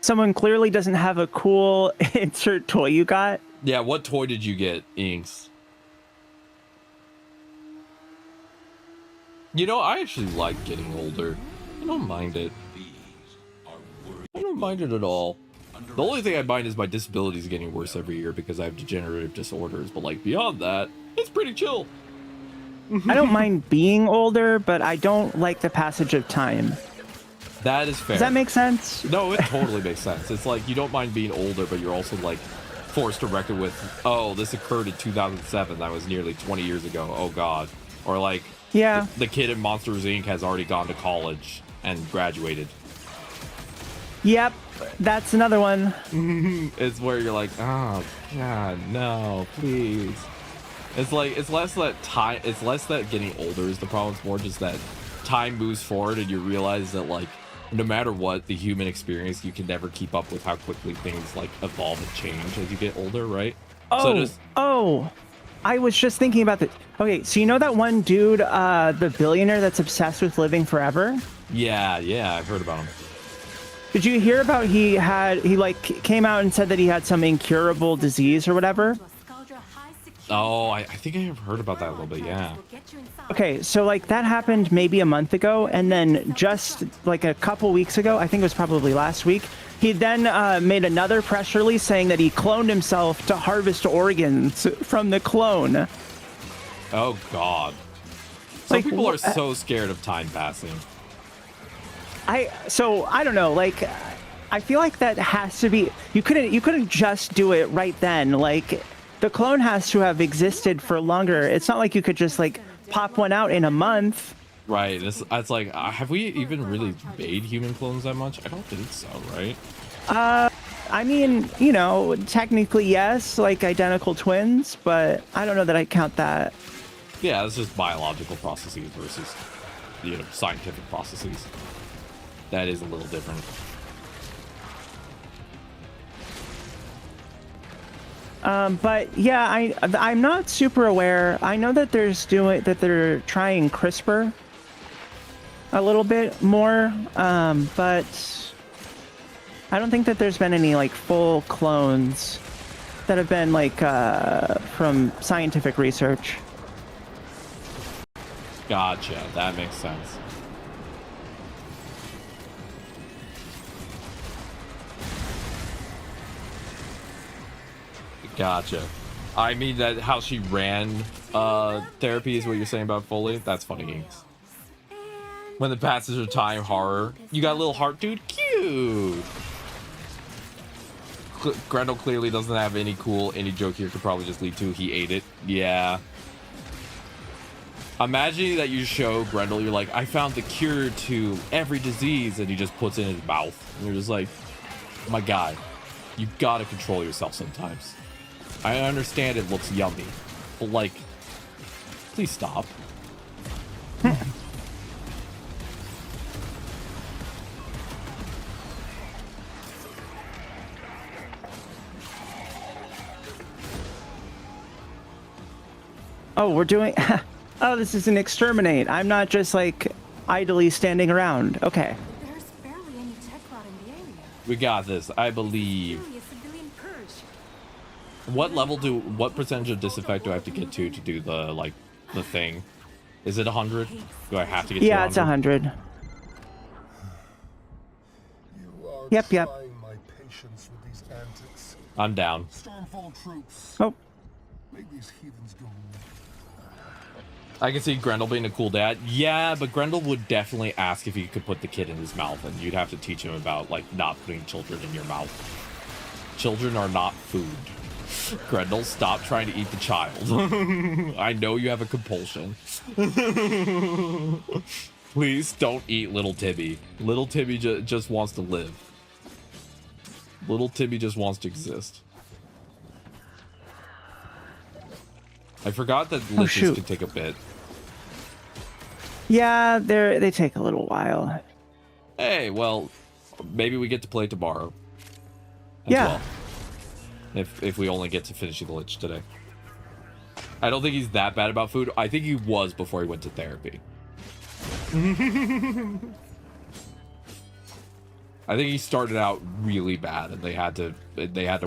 Someone clearly doesn't have a cool insert toy you got. Yeah, what toy did you get, Inks? You know, I actually like getting older. I don't mind it. I don't mind it at all. The only thing I mind is my disability is getting worse every year because I have degenerative disorders, but like beyond that, it's pretty chill. I don't mind being older, but I don't like the passage of time. That is fair. Does that make sense? No, it totally makes sense. It's like you don't mind being older, but you're also like forced to reckon with, oh, this occurred in 2007. That was nearly 20 years ago. Oh God. Or like, yeah, the kid in Monsters Inc. has already gone to college and graduated. Yep, that's another one. It's where you're like, oh God, no, please. It's like, it's less that time, it's less that getting older is the problem. It's more just that time moves forward and you realize that like, no matter what the human experience, you can never keep up with how quickly things like evolve and change as you get older, right? I was just thinking about this. Okay, so you know that one dude, the billionaire that's obsessed with living forever? Yeah, I've heard about him. Did you hear about he like came out and said that he had some incurable disease or whatever? Oh, I think I have heard about that a little bit. Yeah. Okay, so like that happened maybe a month ago, and then just like a couple weeks ago, I think it was probably last week, he then made another press release saying that he cloned himself to harvest organs from the clone. Oh God. Some people are so scared of time passing. I don't know, like I feel like that has to be, you couldn't just do it right then. Like the clone has to have existed for longer. It's not like you could just like pop one out in a month. Right. It's like, have we even really made human clones that much? I don't think so, right? I mean, you know, technically yes, like identical twins, but I don't know that I count that. Yeah, it's just biological processes versus, you know, scientific processes. That is a little different. But yeah, I'm not super aware. I know that they're trying CRISPR a little bit more, but I don't think that there's been any like full clones that have been like from scientific research. Gotcha. That makes sense. Gotcha. I mean that how she ran therapy is what you're saying about Foley. That's funny. When the passage of time horror. You got a little heart, dude. Cute. Grendel clearly doesn't have any joke here could probably just lead to he ate it. Yeah. Imagine that you show Grendel, you're like, I found the cure to every disease, and he just puts it in his mouth. And you're just like, my guy, you gotta control yourself sometimes. I understand it looks yummy, but like, please stop. Oh, we're doing... Oh, this is an exterminate. I'm not just like idly standing around. Okay. There's barely any tech rot in the area. We got this, I believe. Really a civilian purge. What percentage of disinfect do I have to get to do the thing? Is it 100? Do I have to get to 100? Yeah, it's 100. Yep. My patience with these antics. I'm down. Stormfall troops. Oh. Make these heathens go. I can see Grendel being a cool dad. Yeah, but Grendel would definitely ask if he could put the kid in his mouth, and you'd have to teach him about, like, not putting children in your mouth. Children are not food. Grendel, stop trying to eat the child. I know you have a compulsion. Please don't eat little Tibby. Little Tibby just wants to live. Little Tibby just wants to exist. I forgot that liches can take a bit. Yeah, they take a little while. Hey, well, maybe we get to play tomorrow. Yeah. Well, if we only get to finish the lich today. I don't think he's that bad about food. I think he was before he went to therapy. I think he started out really bad, and they had to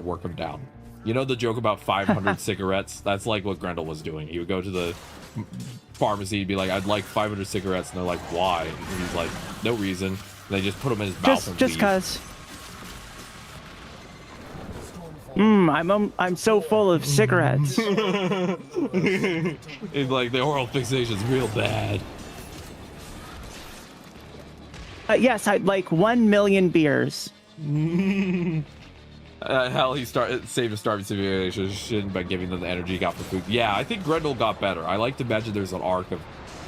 work him down. You know the joke about 500 cigarettes? That's like what Grendel was doing. He would go to the pharmacy and be like, I'd like 500 cigarettes. And they're like, why? And he's like, no reason. And they just put them in his mouth and just leave. cause. I'm so full of cigarettes. It's like the oral fixation's real bad. Yes, I'd like 1 million beers. Hell, he saved a starving civilization by giving them the energy he got for food. Yeah, I think Grendel got better. I like to imagine there's an arc of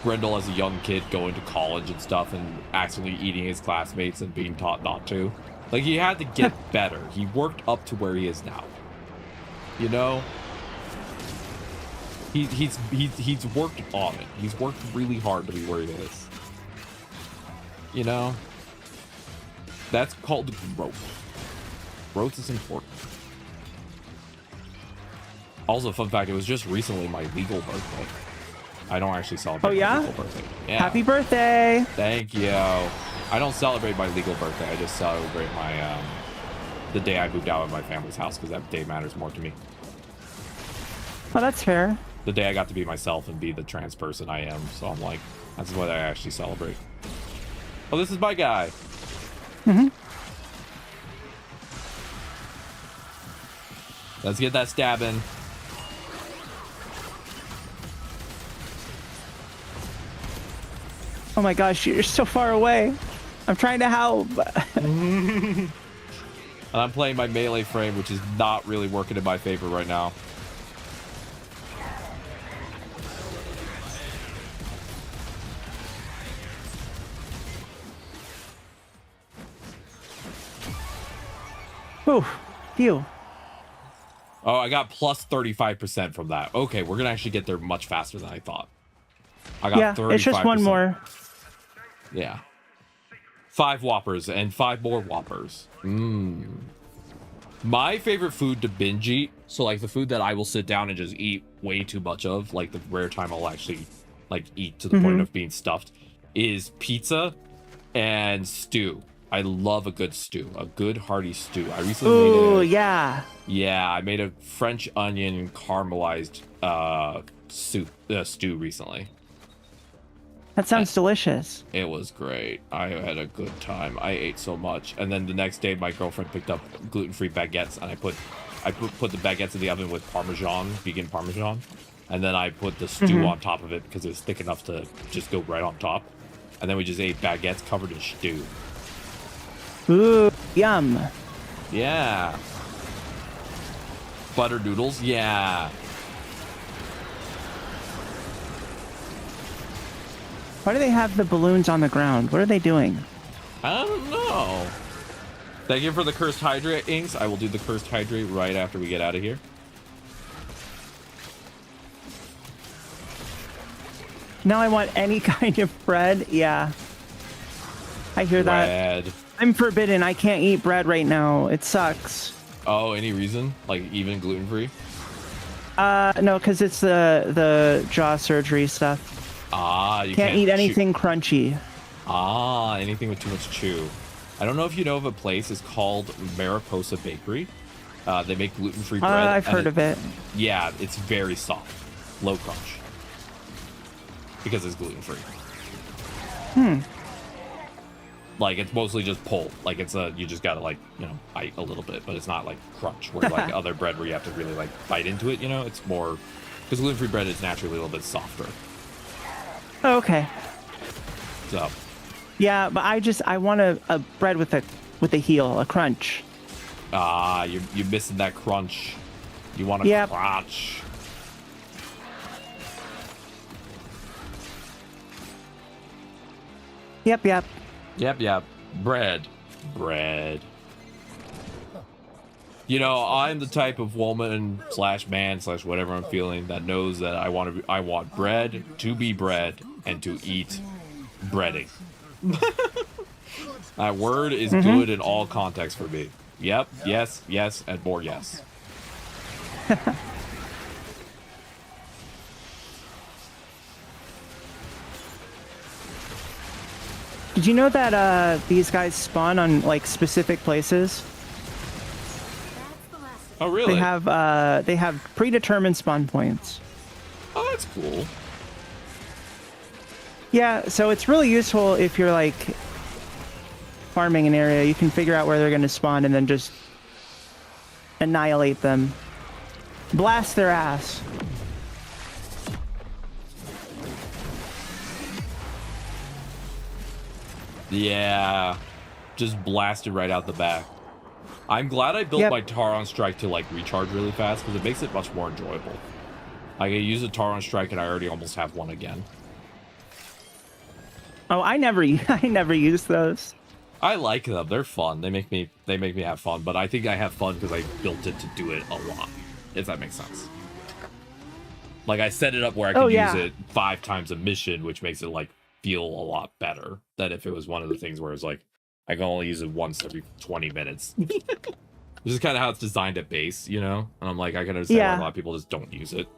Grendel as a young kid going to college and stuff and accidentally eating his classmates and being taught not to. Like, he had to get better. He worked up to where he is now. You know? He's worked on it. He's worked really hard to be where he is. You know? That's called growth. Growth is important. Also, fun fact, it was just recently my legal birthday. I don't actually celebrate my legal birthday. Yeah. Happy birthday! Thank you. I don't celebrate my legal birthday. I just celebrate my the day I moved out of my family's house because that day matters more to me. Well, that's fair. The day I got to be myself and be the trans person I am. So I'm like, that's what I actually celebrate. Oh, this is my guy. Let's get that stab in. Oh my gosh, you're so far away. I'm trying to help. And I'm playing my melee frame, which is not really working in my favor right now. Ooh, phew. Oh, I got plus 35% from that. Okay, we're gonna actually get there much faster than I thought. I got 35%. It's just one more. Yeah. 5 Whoppers and 5 more Whoppers. My favorite food to binge eat, so like the food that I will sit down and just eat way too much of, like the rare time I'll actually like eat to the point of being stuffed, is pizza and stew. I love a good stew, a good hearty stew. I recently made yeah. Yeah, I made a French onion caramelized stew recently. That sounds delicious. It was great. I had a good time. I ate so much. And then the next day, my girlfriend picked up gluten-free baguettes, and I put the baguettes in the oven with Parmesan, vegan Parmesan. And then I put the stew on top of it because it was thick enough to just go right on top. And then we just ate baguettes covered in stew. Ooh, yum. Yeah. Butter noodles, yeah. Why do they have the balloons on the ground? What are they doing? I don't know. Thank you for the cursed hydrate, Inks. I will do the cursed hydrate right after we get out of here. Now I want any kind of bread. Yeah. I hear that. I'm forbidden. I can't eat bread right now. It sucks. Oh, any reason? Like even gluten-free? No, because it's the jaw surgery stuff. Ah, you can't eat anything crunchy. Ah, anything with too much chew. I don't know if you know of a place. It's called Mariposa Bakery. They make gluten-free bread. I've heard of it. Yeah, it's very soft, low crunch, because it's gluten-free. Like it's mostly just pull. Like it's you just gotta like bite a little bit, but it's not like crunch where like other bread where you have to really like bite into it. It's more because gluten-free bread is naturally a little bit softer. Oh, okay. So. Yeah, but I want a bread with a heel, a crunch. Ah, you're missing that crunch. You want a crunch. Yep. Yep. Bread. I'm the type of woman / man / whatever I'm feeling that knows that I want bread to be bread and to eat breading. That word is good in all contexts for me. Yep, yes, and more yes. Did you know that these guys spawn on like specific places? Oh, really? They have predetermined spawn points. Oh, that's cool. Yeah, so it's really useful if you're like farming an area. You can figure out where they're going to spawn and then just annihilate them. Blast their ass. Yeah, just blasted right out the back. I'm glad I built my Taron Strike to like recharge really fast because it makes it much more enjoyable. Like I use a Taron Strike and I already almost have one again. Oh, I never use those. I like them. They're fun. They make me have fun. But I think I have fun because I built it to do it a lot. If that makes sense. Like I set it up where I can use it 5 times a mission, which makes it like feel a lot better than if it was one of the things where it's like I can only use it once every 20 minutes. Which is kind of how it's designed at base, And I'm like, I can understand why a lot of people just don't use it.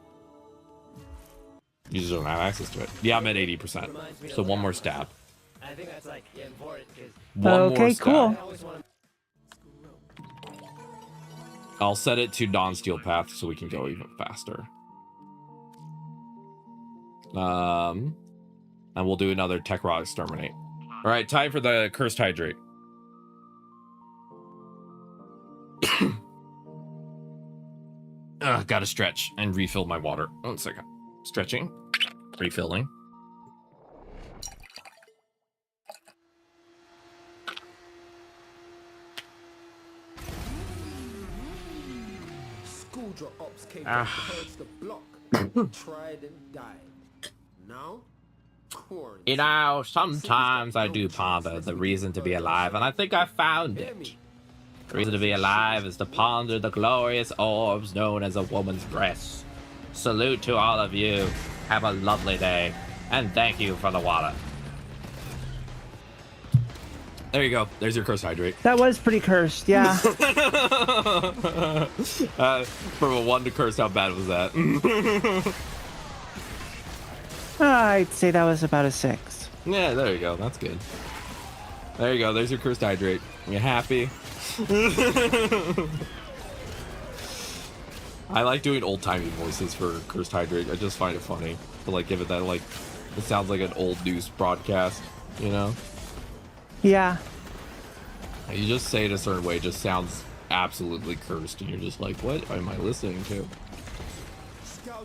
You just don't have access to it. Yeah, I'm at 80%. So one more stab. I think that's like important because one more stab. Cool. I'll set it to non-steel path so we can go even faster. And we'll do another Tech Raw Exterminate. All right, time for the Cursed Hydrate. Gotta stretch and refill my water. 1 second. Stretching, refilling. Schooldraw ops came Ah. to purge the block. Tried and died. Now, quarantine. You know, sometimes I do ponder the reason to be alive, and I think I found it. The reason to be alive is to ponder the glorious orbs known as a woman's breast. Salute to all of you. Have a lovely day, and thank you for the water. There you go. There's your Cursed Hydrate. That was pretty cursed, yeah. From a 1 to cursed, how bad was that? I'd say that was about a 6. Yeah, there you go. That's good. There you go. There's your Cursed Hydrate. You happy? I like doing old-timey voices for Cursed Hydrate. I just find it funny to like give it that like it sounds like an old news broadcast, you know? Yeah. You just say it a certain way, it just sounds absolutely cursed, and you're just like, what am I listening to?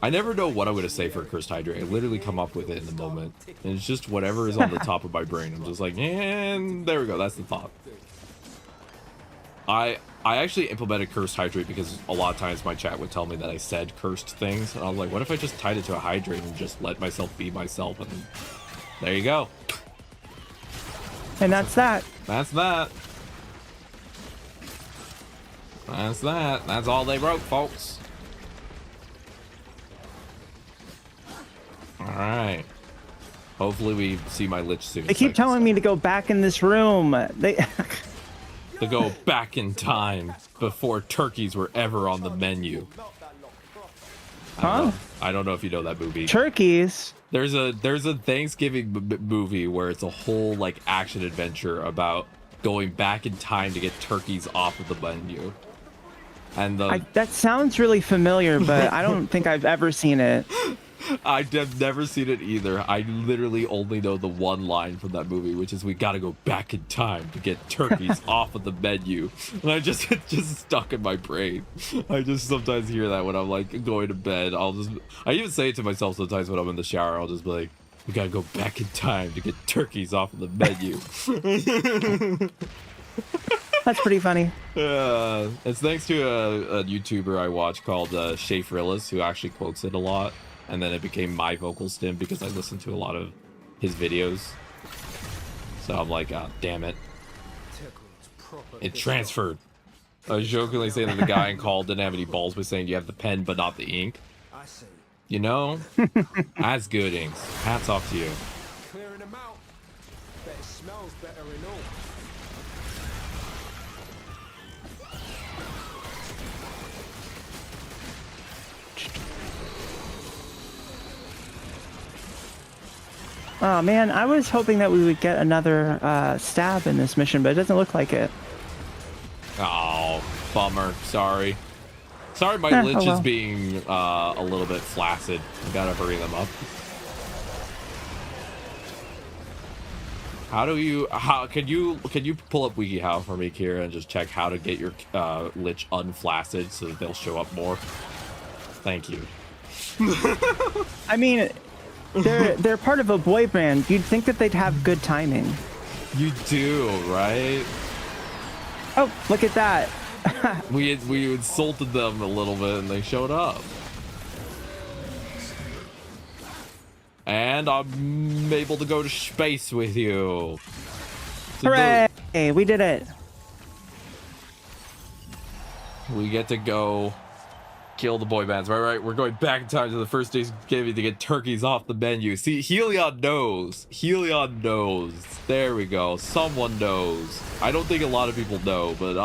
I never know what I'm going to say for Cursed Hydrate. I literally come up with it in the moment, and it's just whatever is on the top of my brain. I'm just like, and there we go, that's the thought. I actually implemented Cursed Hydrate because a lot of times my chat would tell me that I said cursed things, and I was like, what if I just tied it to a hydrate and just let myself be myself, and there you go. And that's that. That's that. That's that. That's all they wrote, folks. Alright. Hopefully we see my Lich soon. They keep telling me to go back in this room. To go back in time before turkeys were ever on the menu. Huh? I don't know if you know that movie. Turkeys? There's a Thanksgiving movie where it's a whole like action adventure about going back in time to get turkeys off of the menu. And that sounds really familiar, but I don't think I've ever seen it. I've never seen it either. I literally only know the one line from that movie, which is we gotta go back in time to get turkeys off of the menu. And it just stuck in my brain. I just sometimes hear that when I'm like going to bed. I even say it to myself sometimes when I'm in the shower. I'll just be like, we gotta go back in time to get turkeys off of the menu. That's pretty funny. It's thanks to a YouTuber I watch called Shay Frillis, who actually quotes it a lot. And then it became my vocal stim because I listened to a lot of his videos. So I'm like, oh, damn it. It transferred. I was jokingly saying that the guy in Call didn't have any balls by saying you have the pen but not the ink. You know? That's good, Inks. Hats off to you. Clearing them out. Bet it smells better and all. Oh man, I was hoping that we would get another stab in this mission, but it doesn't look like it. Oh, bummer. Sorry. Sorry my Lich well. is being a little bit flaccid. I gotta hurry them up. Can you pull up WikiHow for me, Kira, and just check how to get your Lich unflaccid so that they'll show up more? Thank you. I mean, they're part of a boy band. You'd think that they'd have good timing. You do, right? Oh, look at that. we insulted them a little bit and they showed up. And I'm able to go to space with you. Hooray! We did it. We get to go kill the boy bands. Right. We're going back in time to the first day's Thanksgiving to get turkeys off the menu. See, Helion knows. Helion knows. There we go. Someone knows. I don't think a lot of people know, but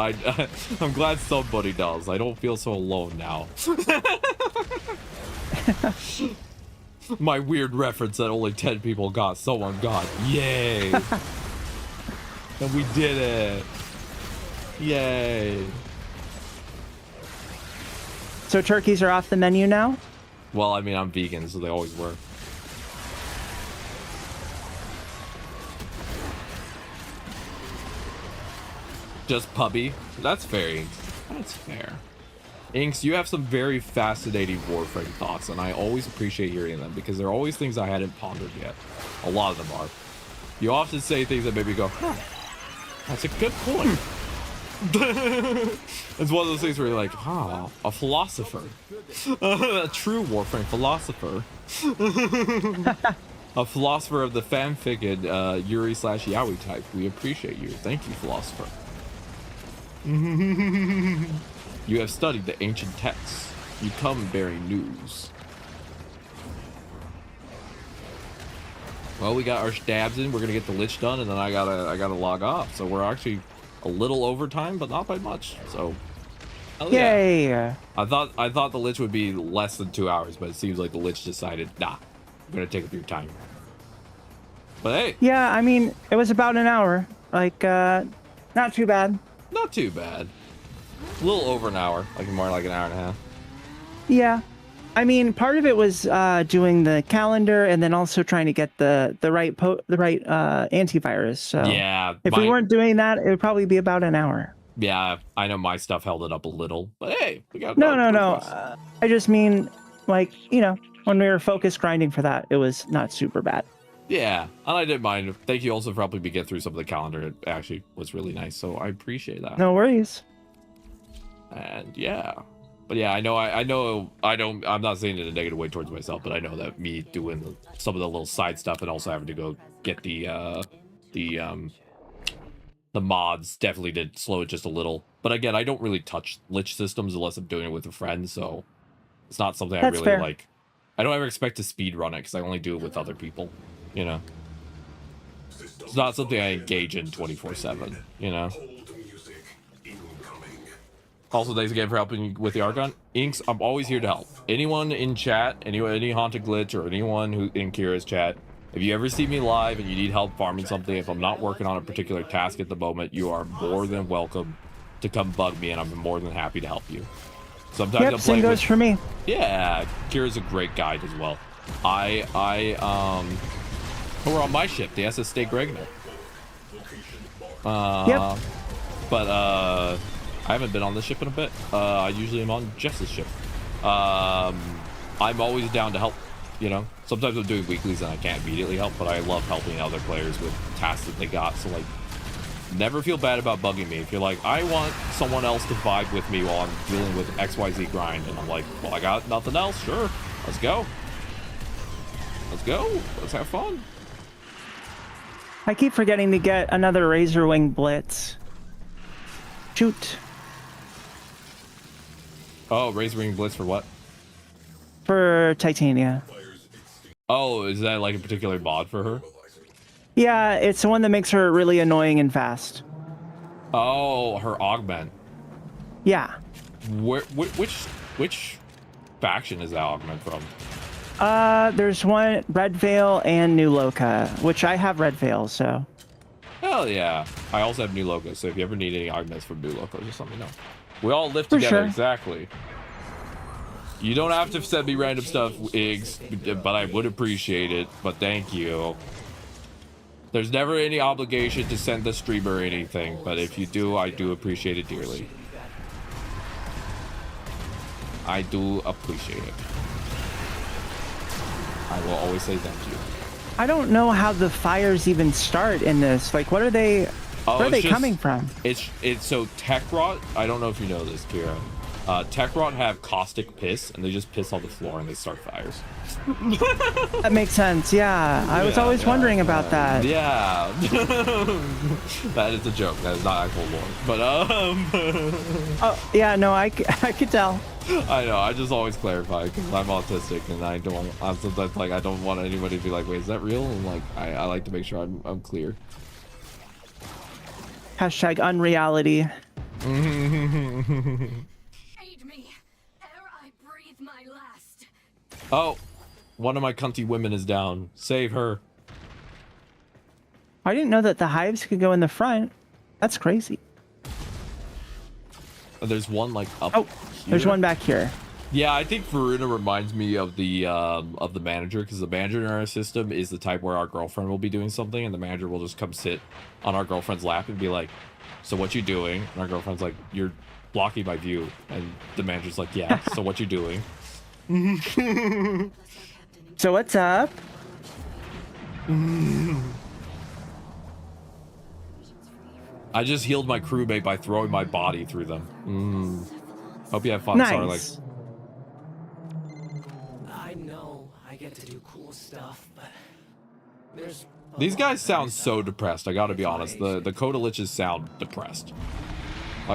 I'm glad somebody does. I don't feel so alone now. My weird reference that only 10 people got, someone got. Yay! And we did it. Yay! So turkeys are off the menu now? Well, I mean, I'm vegan, so they always were. Just puppy. That's fair. That's fair. Inks, you have some very fascinating Warframe thoughts, and I always appreciate hearing them because they're always things I hadn't pondered yet. A lot of them are. You often say things that make me go, huh, that's a good point. It's one of those things where you're like, ah, a philosopher. A true Warframe philosopher. A philosopher of the fanfic and Yuri/Yaoi type. We appreciate you. Thank you, philosopher. You have studied the ancient texts. You come bearing news. Well, we got our stabs in. We're gonna get the lich done, and then I gotta log off. So we're actually a little over time, but not by much. So, yay! Yeah. I thought the lich would be less than 2 hours, but it seems like the lich decided, nah, I'm gonna take up your time. But hey. Yeah, I mean, it was about an hour. Like, not too bad. Not too bad. A little over an hour, like more like an hour and a half. Yeah, I mean, part of it was doing the calendar and then also trying to get the right antivirus. So yeah, if we weren't doing that, it would probably be about an hour. Yeah, I know my stuff held it up a little, but hey, we got no. I just mean, like, you know, when we were focused grinding for that, it was not super bad. Yeah, and I didn't mind. Thank you also for helping me get through some of the calendar. It actually was really nice, so I appreciate that. No worries. And yeah, but yeah, I'm not saying it in a negative way towards myself, but I know that me doing some of the little side stuff and also having to go get the mods definitely did slow it just a little. But again, I don't really touch lich systems unless I'm doing it with a friend, so it's not something I really like. I don't ever expect to speed run it because I only do it with other people, you know. It's not something I engage in 24/7, you know. Also, thanks again for helping with the Archon. Inks, I'm always here to help. Anyone in chat, any Haunted Glitch, or anyone who in Kira's chat, if you ever see me live and you need help farming something, if I'm not working on a particular task at the moment, you are more than welcome to come bug me, and I'm more than happy to help you. Sometimes Yep, same goes for me. Yeah, Kira's a great guide as well. We're on my ship, the SS State Gregno. Yep. But I haven't been on this ship in a bit. I usually am on Jess's ship. I'm always down to help, you know. Sometimes I'm doing weeklies and I can't immediately help, but I love helping other players with tasks that they got. So, like, never feel bad about bugging me. If you're like, I want someone else to vibe with me while I'm dealing with XYZ grind, and I'm like, well, I got nothing else. Sure, let's go. Let's go. Let's have fun. I keep forgetting to get another Razor Wing Blitz. Shoot. Oh, Razor Wing Blitz for what? For Titania. Oh, is that like a particular mod for her? Yeah, it's the one that makes her really annoying and fast. Oh, her augment. Yeah. Which faction is that augment from? There's one, Red Veil and New Loka, which I have Red Veil, so. Hell yeah. I also have New Loka, so if you ever need any augments from New Loka, just let me know. We all live For together, sure. Exactly. You don't have to send me random stuff, Iggs, but I would appreciate it, but thank you. There's never any obligation to send the streamer anything, but if you do, I do appreciate it dearly. I do appreciate it. I will always say thank you. I don't know how the fires even start in this. Like, what are they? Where are they coming from? It's so Tech Rot. I don't know if you know this, Kira. Tech Rot have caustic piss, and they just piss on the floor and they start fires. That makes sense. Yeah, I was always wondering about that. Yeah, that is a joke. That is not actual lore. But Oh yeah, no, I could tell. I know. I just always clarify because I'm autistic and I'm sometimes like I don't want anybody to be like, wait, is that real? And like I like to make sure I'm clear. Hashtag unreality. Aid me, ere I breathe my last. Oh, one of my cunty women is down. Save her. I didn't know that the hives could go in the front. That's crazy. There's one like up. Oh, there's here. one back here. Yeah, I think Varuna reminds me of the manager, because the manager in our system is the type where our girlfriend will be doing something and the manager will just come sit on our girlfriend's lap and be like, so what you doing? And our girlfriend's like, you're blocking my view. And the manager's like, yeah, so what you doing? So what's up? I just healed my crewmate by throwing my body through them. Hope you have fun, Nice. Sarlix. I know I get to do cool stuff, but there's These guys sound so depressed, I gotta be honest. The Kodaliches sound depressed.